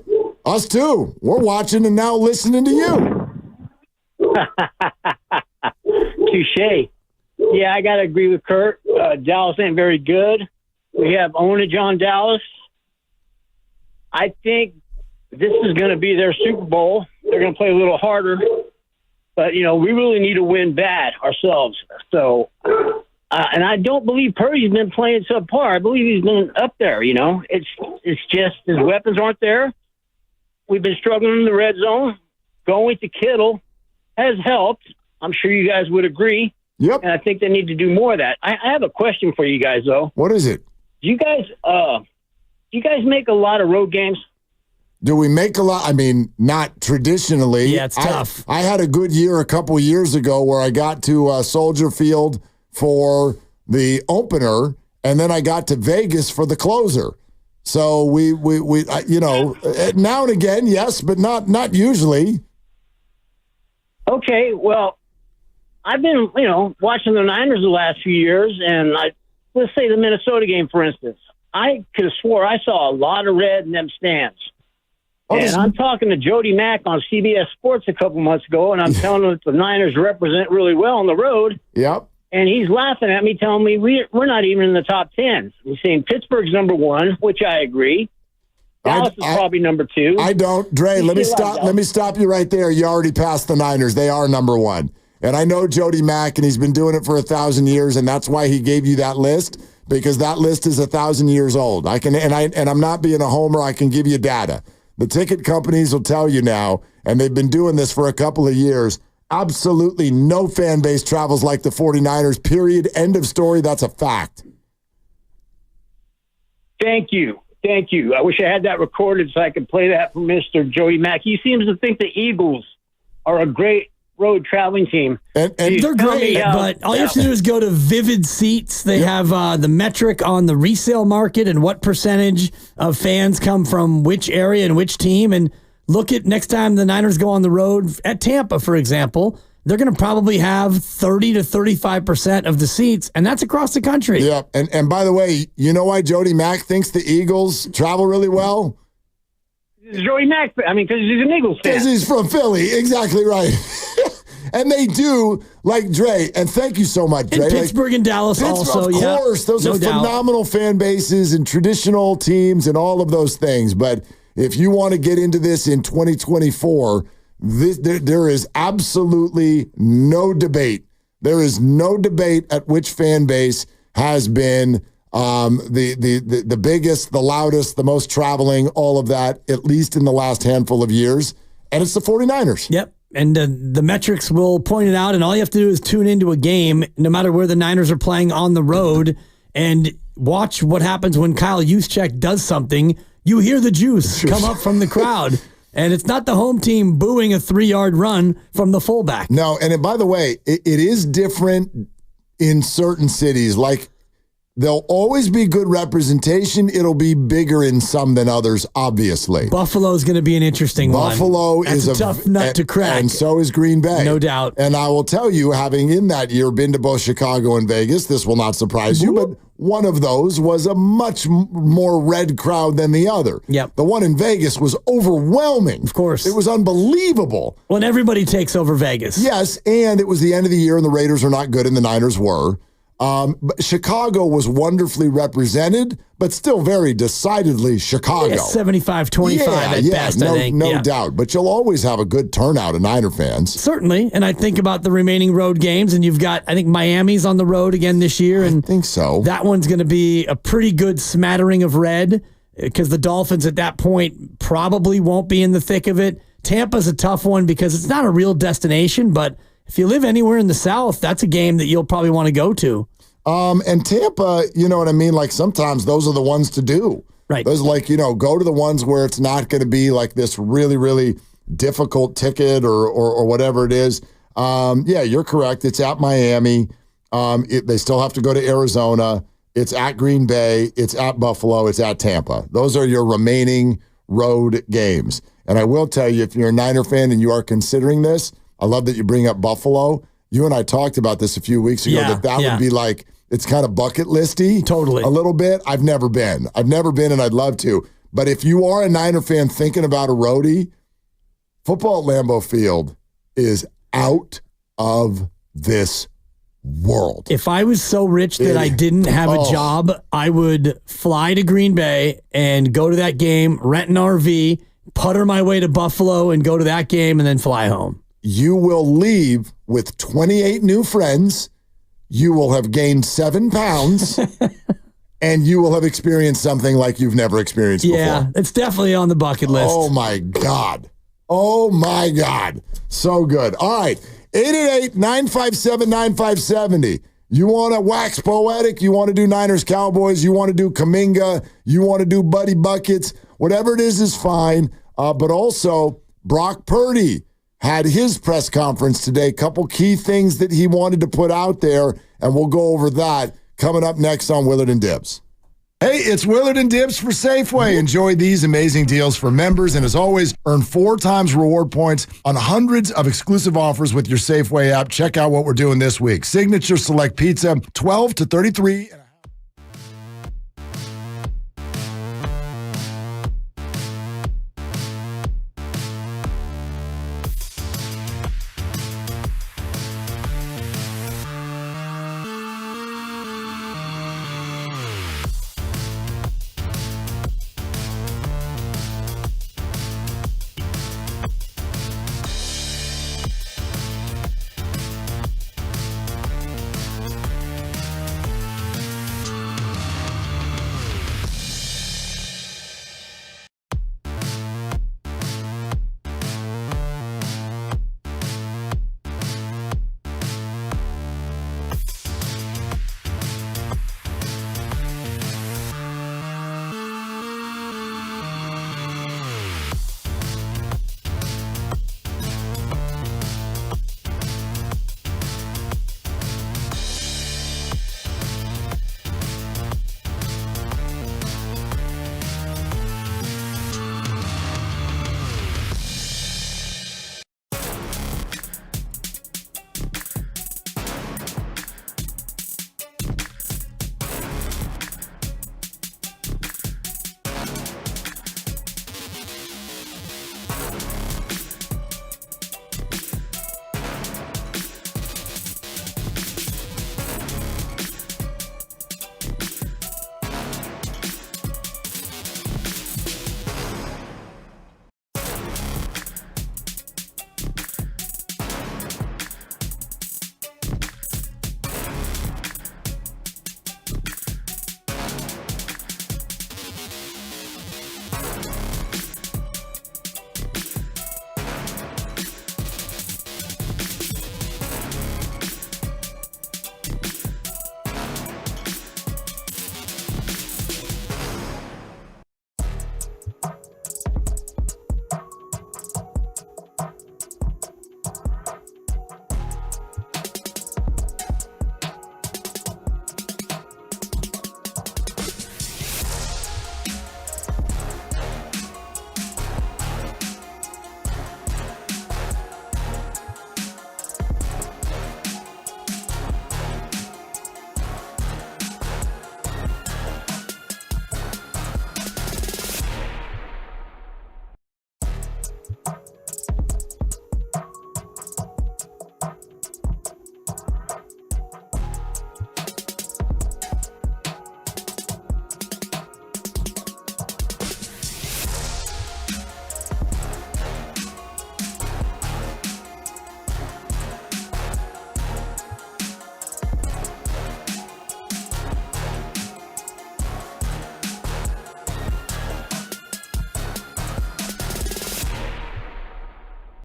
Us too. We're watching and now listening to you.
Touche. Yeah, I got to agree with Kurt. Dallas ain't very good. We have ownage on Dallas. I think this is going to be their Super Bowl. They're going to play a little harder. But, we really need to win bad ourselves. So, and I don't believe Purdy's been playing subpar. I believe he's been up there, It's just his weapons aren't there. We've been struggling in the red zone. Going to Kittle has helped. I'm sure you guys would agree.
Yep.
And I think they need to do more of that. I have a question for you guys, though.
What is it?
Do you guys make a lot of road games?
Do we make a lot? I mean, not traditionally.
Yeah, it's tough.
I had a good year a couple years ago where I got to Soldier Field for the opener, and then I got to Vegas for the closer. So we now and again, yes, but not usually.
Okay, well, I've been, watching the Niners the last few years, and let's say the Minnesota game, for instance. I could have swore I saw a lot of red in them stands. And I'm talking to Jody Mack on CBS Sports a couple months ago, and I'm telling him that the Niners represent really well on the road.
Yep.
And he's laughing at me, telling me we're not even in the top 10. He's saying Pittsburgh's number 1, which I agree. Dallas is probably number 2.
I don't. Dre, let me stop you right there. You already passed the Niners. They are number 1. And I know Jody Mack, and he's been doing it for 1,000 years, and that's why he gave you that list, because that list is 1,000 years old. I'm not being a homer. I can give you data. The ticket companies will tell you now, and they've been doing this for a couple of years, absolutely no fan base travels like the 49ers, period. End of story. That's a fact.
Thank you. I wish I had that recorded so I could play that for Mr. Jody Mack. He seems to think the Eagles are a great road traveling team.
And they're great, but all you have to do is go to Vivid Seats. They have the metric on the resale market and what percentage of fans come from which area and which team. And look at next time the Niners go on the road at Tampa, for example, they're going to probably have 30 to 35% of the seats, and that's across the country.
Yeah, and by the way, you know why Jody Mack thinks the Eagles travel really well?
Jody Mack, because he's an Eagles fan.
Because he's from Philly. Exactly right. And they do, like Dre, and thank you so much, Dre.
And Pittsburgh and Dallas also,
Of course, those are phenomenal fan bases and traditional teams and all of those things. But if you want to get into this in 2024, there is absolutely no debate. There is no debate at which fan base has been the biggest, the loudest, the most traveling, all of that, at least in the last handful of years. And it's the 49ers.
Yep. And the metrics will point it out, and all you have to do is tune into a game, no matter where the Niners are playing on the road, and watch what happens when Kyle Juszczyk does something. You hear the juice come up from the crowd, and it's not the home team booing a 3-yard run from the fullback.
No, and by the way, it is different in certain cities. Like, there'll always be good representation. It'll be bigger in some than others, obviously.
Buffalo's going to be an interesting one.
Buffalo is
a tough nut to crack.
And so is Green Bay.
No doubt.
And I will tell you, having in that year been to both Chicago and Vegas, this will not surprise you, but one of those was a much more red crowd than the other.
Yep.
The one in Vegas was overwhelming.
Of course.
It was unbelievable.
When everybody takes over Vegas.
Yes, and it was the end of the year, and the Raiders are not good, and the Niners were. But Chicago was wonderfully represented, but still very decidedly Chicago.
Yeah, 75-25 at best, I think.
No doubt. But you'll always have a good turnout of Niner fans.
Certainly. And I think about the remaining road games, and you've got, I think, Miami's on the road again this year. And
I think so.
That one's going to be a pretty good smattering of red, because the Dolphins at that point probably won't be in the thick of it. Tampa's a tough one because it's not a real destination, but if you live anywhere in the South, that's a game that you'll probably want to go to.
And Tampa, you know what I mean? Like, sometimes those are the ones to do.
Right.
Those, like, go to the ones where it's not going to be like this really, really difficult ticket or whatever it is. Yeah, you're correct. It's at Miami. They still have to go to Arizona. It's at Green Bay. It's at Buffalo. It's at Tampa. Those are your remaining road games. And I will tell you, if you're a Niner fan and you are considering this, I love that you bring up Buffalo. You and I talked about this a few weeks ago, that would be like, it's kind of bucket listy.
Totally.
A little bit. I've never been, and I'd love to. But if you are a Niner fan thinking about a roadie, football at Lambeau Field is out of this world.
If I was so rich that I didn't have a job, I would fly to Green Bay and go to that game, rent an RV, putter my way to Buffalo and go to that game, and then fly home.
You will leave with 28 new friends. You will have gained 7 pounds, and you will have experienced something like you've never experienced before.
Yeah, it's definitely on the bucket list.
Oh, my God. Oh, my God. So good. All right. 888-957-9570. You want to wax poetic? You want to do Niners Cowboys? You want to do Kaminga? You want to do Buddy Buckets? Whatever it is fine. But also, Brock Purdy had his press conference today. Couple key things that he wanted to put out there, and we'll go over that coming up next on Willard and Dibs. Hey, it's Willard and Dibs for Safeway. Enjoy these amazing deals for members, and as always, earn 4 times reward points on hundreds of exclusive offers with your Safeway app. Check out what we're doing this week. Signature Select Pizza, 12 to 33.